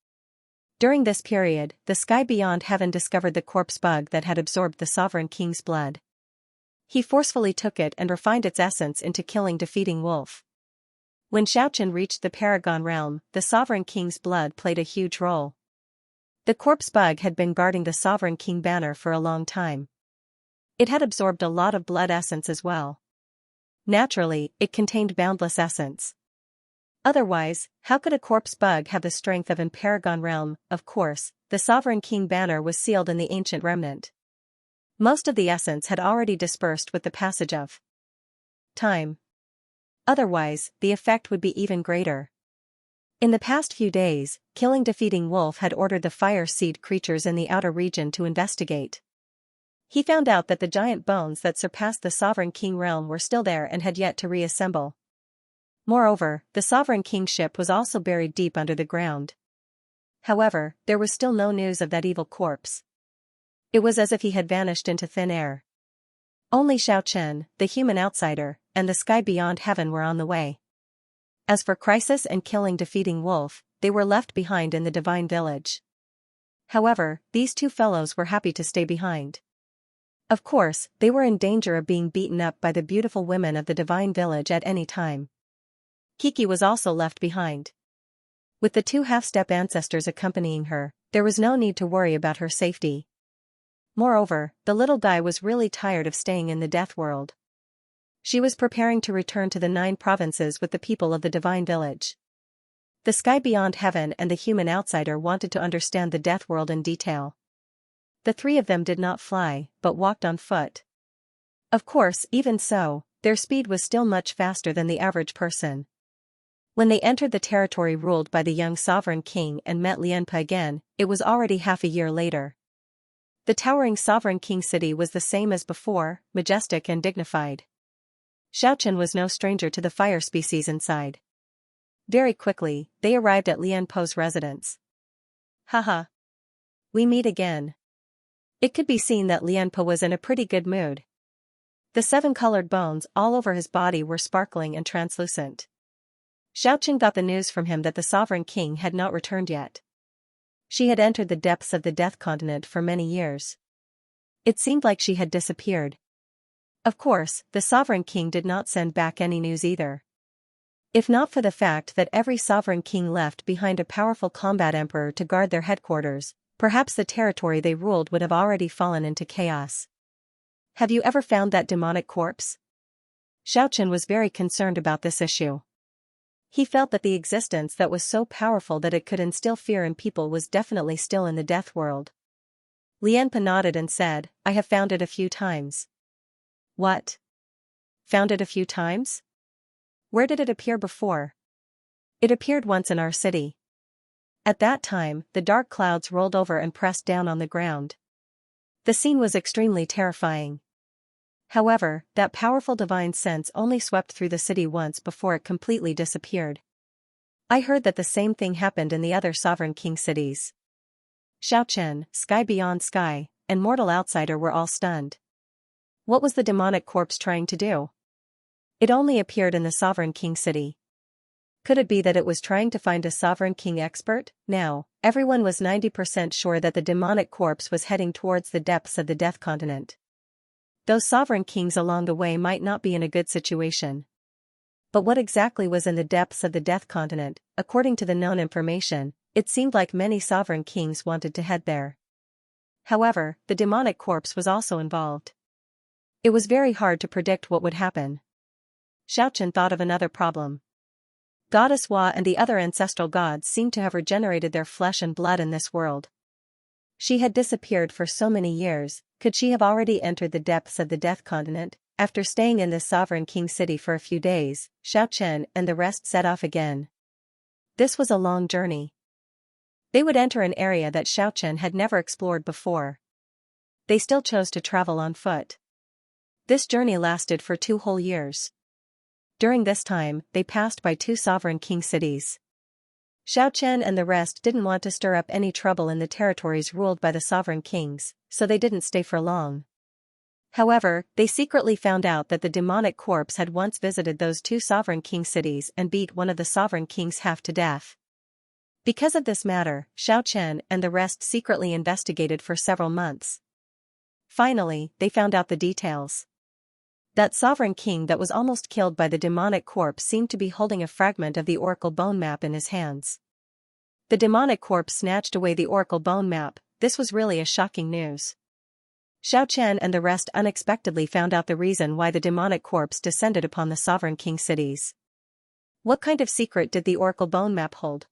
During this period, the sky beyond heaven discovered the corpse bug that had absorbed the sovereign king's blood. He forcefully took it and refined its essence into Killing Defeating Wolf. When Xiaochen reached the Paragon realm, the sovereign king's blood played a huge role. The corpse bug had been guarding the sovereign king banner for a long time. It had absorbed a lot of blood essence as well. Naturally, it contained boundless essence. Otherwise, how could a corpse bug have the strength of an Paragon realm? Of course, the sovereign king banner was sealed in the ancient remnant. Most of the essence had already dispersed with the passage of time. Otherwise, the effect would be even greater. In the past few days, Killing Defeating Wolf had ordered the fire seed creatures in the outer region to investigate. He found out that the giant bones that surpassed the Sovereign King realm were still there and had yet to reassemble. Moreover, the Sovereign King ship was also buried deep under the ground. However, there was still no news of that evil corpse. It was as if he had vanished into thin air. Only Xiao Chen, the human outsider, and the sky beyond heaven were on the way. As for Crisis and Killing Defeating Wolf, they were left behind in the divine village. However, these two fellows were happy to stay behind. Of course, they were in danger of being beaten up by the beautiful women of the divine village at any time. Kiki was also left behind. With the two half-step ancestors accompanying her, there was no need to worry about her safety. Moreover, the little guy was really tired of staying in the death world. She was preparing to return to the 9 provinces with the people of the divine village. The sky beyond heaven and the human outsider wanted to understand the death world in detail. The 3 of them did not fly, but walked on foot. Of course, even so, their speed was still much faster than the average person. When they entered the territory ruled by the young sovereign king and met Lianpa again, it was already half a year later. The towering sovereign king city was the same as before, majestic and dignified. Xiaochen was no stranger to the fire species inside. Very quickly, they arrived at Lianpo's residence. Haha. We meet again. It could be seen that Lianpo was in a pretty good mood. The 7 colored bones all over his body were sparkling and translucent. Xiaochen got the news from him that the sovereign king had not returned yet. She had entered the depths of the Death Continent for many years. It seemed like she had disappeared. Of course, the sovereign king did not send back any news either. If not for the fact that every sovereign king left behind a powerful combat emperor to guard their headquarters, perhaps the territory they ruled would have already fallen into chaos. Have you ever found that demonic corpse? Xiaochen was very concerned about this issue. He felt that the existence that was so powerful that it could instill fear in people was definitely still in the death world. Lianpa nodded and said, I have found it a few times. What? Found it a few times? Where did it appear before? It appeared once in our city. At that time, the dark clouds rolled over and pressed down on the ground. The scene was extremely terrifying. However, that powerful divine sense only swept through the city once before it completely disappeared. I heard that the same thing happened in the other sovereign king cities. Xiaochen, Sky Beyond Sky, and Mortal Outsider were all stunned. What was the demonic corpse trying to do? It only appeared in the sovereign king city. Could it be that it was trying to find a sovereign king expert? Now, everyone was 90% sure that the demonic corpse was heading towards the depths of the Death Continent. Those sovereign kings along the way might not be in a good situation. But what exactly was in the depths of the Death Continent? According to the known information, it seemed like many sovereign kings wanted to head there. However, the demonic corpse was also involved. It was very hard to predict what would happen. Xianxia thought of another problem. Goddess Hua and the other ancestral gods seemed to have regenerated their flesh and blood in this world. She had disappeared for so many years. Could she have already entered the depths of the Death Continent? After staying in this sovereign king city for a few days, Xianxia and the rest set off again. This was a long journey. They would enter an area that Xianxia had never explored before. They still chose to travel on foot. This journey lasted for 2 whole years. During this time, they passed by 2 sovereign king cities. Xianxia and the rest didn't want to stir up any trouble in the territories ruled by the sovereign kings, so they didn't stay for long. However, they secretly found out that the demonic corpse had once visited those 2 sovereign king cities and beat one of the sovereign kings half to death. Because of this matter, Xianxia and the rest secretly investigated for several months. Finally, they found out the details. That sovereign king that was almost killed by the demonic corpse seemed to be holding a fragment of the oracle bone map in his hands. The demonic corpse snatched away the oracle bone map. This was really a shocking news. Xianxia and the rest unexpectedly found out the reason why the demonic corpse descended upon the sovereign king cities. What kind of secret did the oracle bone map hold?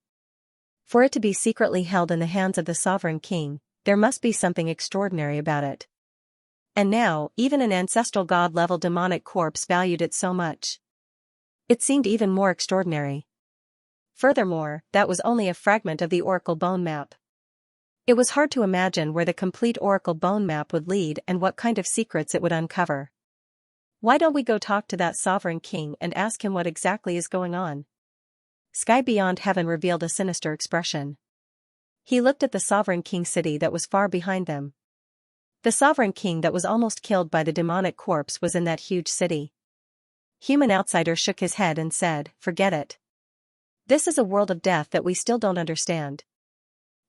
For it to be secretly held in the hands of the sovereign king, there must be something extraordinary about it. And now, even an ancestral god-level demonic corpse valued it so much. It seemed even more extraordinary. Furthermore, that was only a fragment of the oracle bone map. It was hard to imagine where the complete oracle bone map would lead and what kind of secrets it would uncover. Why don't we go talk to that sovereign king and ask him what exactly is going on? Sky beyond heaven revealed a sinister expression. He looked at the sovereign king city that was far behind them. The sovereign king that was almost killed by the demonic corpse was in that huge city. Human Outsider shook his head and said, "Forget it. This is a world of death that we still don't understand.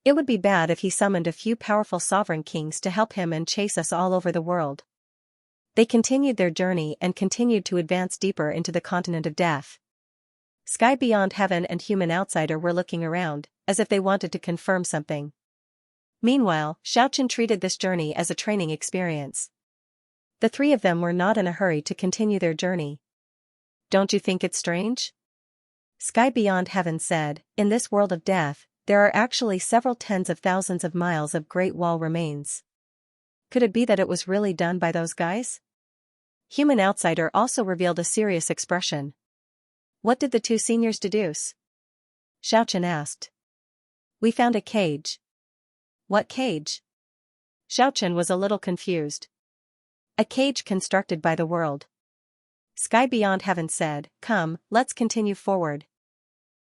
It would be bad if he summoned a few powerful sovereign kings to help him and chase us all over the world." They continued their journey and continued to advance deeper into the continent of death. Sky beyond heaven and Human Outsider were looking around, as if they wanted to confirm something. Meanwhile, Xianxia treated this journey as a training experience. The 3 of them were not in a hurry to continue their journey. "Don't you think it's strange?" Sky beyond heaven said, "In this world of death, there are actually several tens of thousands of miles of Great Wall remains. Could it be that it was really done by those guys?" Human Outsider also revealed a serious expression. "What did the 2 seniors deduce?" Xianxia asked. "We found a cage." "What cage?" Xianxia was a little confused. "A cage constructed by the world." Sky beyond heaven said, "Come, let's continue forward.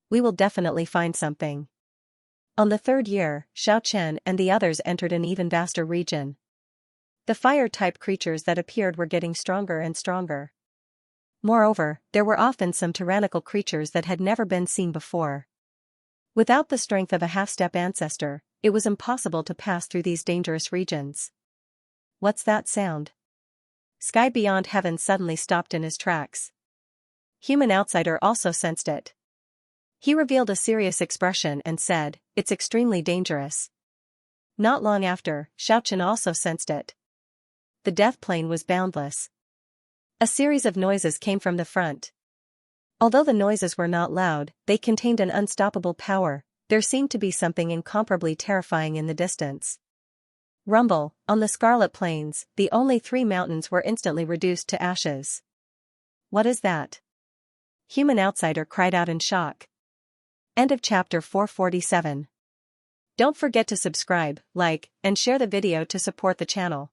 We will definitely find something." On the 3rd year, Xianxia and the others entered an even vaster region. The fire-type creatures that appeared were getting stronger and stronger. Moreover, there were often some tyrannical creatures that had never been seen before. Without the strength of a half-step ancestor, it was impossible to pass through these dangerous regions. "What's that sound?" Sky beyond heaven suddenly stopped in his tracks. Human Outsider also sensed it. He revealed a serious expression and said, "It's extremely dangerous." Not long after, Xianxia also sensed it. The death plane was boundless. A series of noises came from the front. Although the noises were not loud, they contained an unstoppable power. There seemed to be something incomparably terrifying in the distance. Rumble, on the Scarlet Plains, the only 3 mountains were instantly reduced to ashes. "What is that?" Human Outsider cried out in shock. End of chapter 447. Don't forget to subscribe, like, and share the video to support the channel.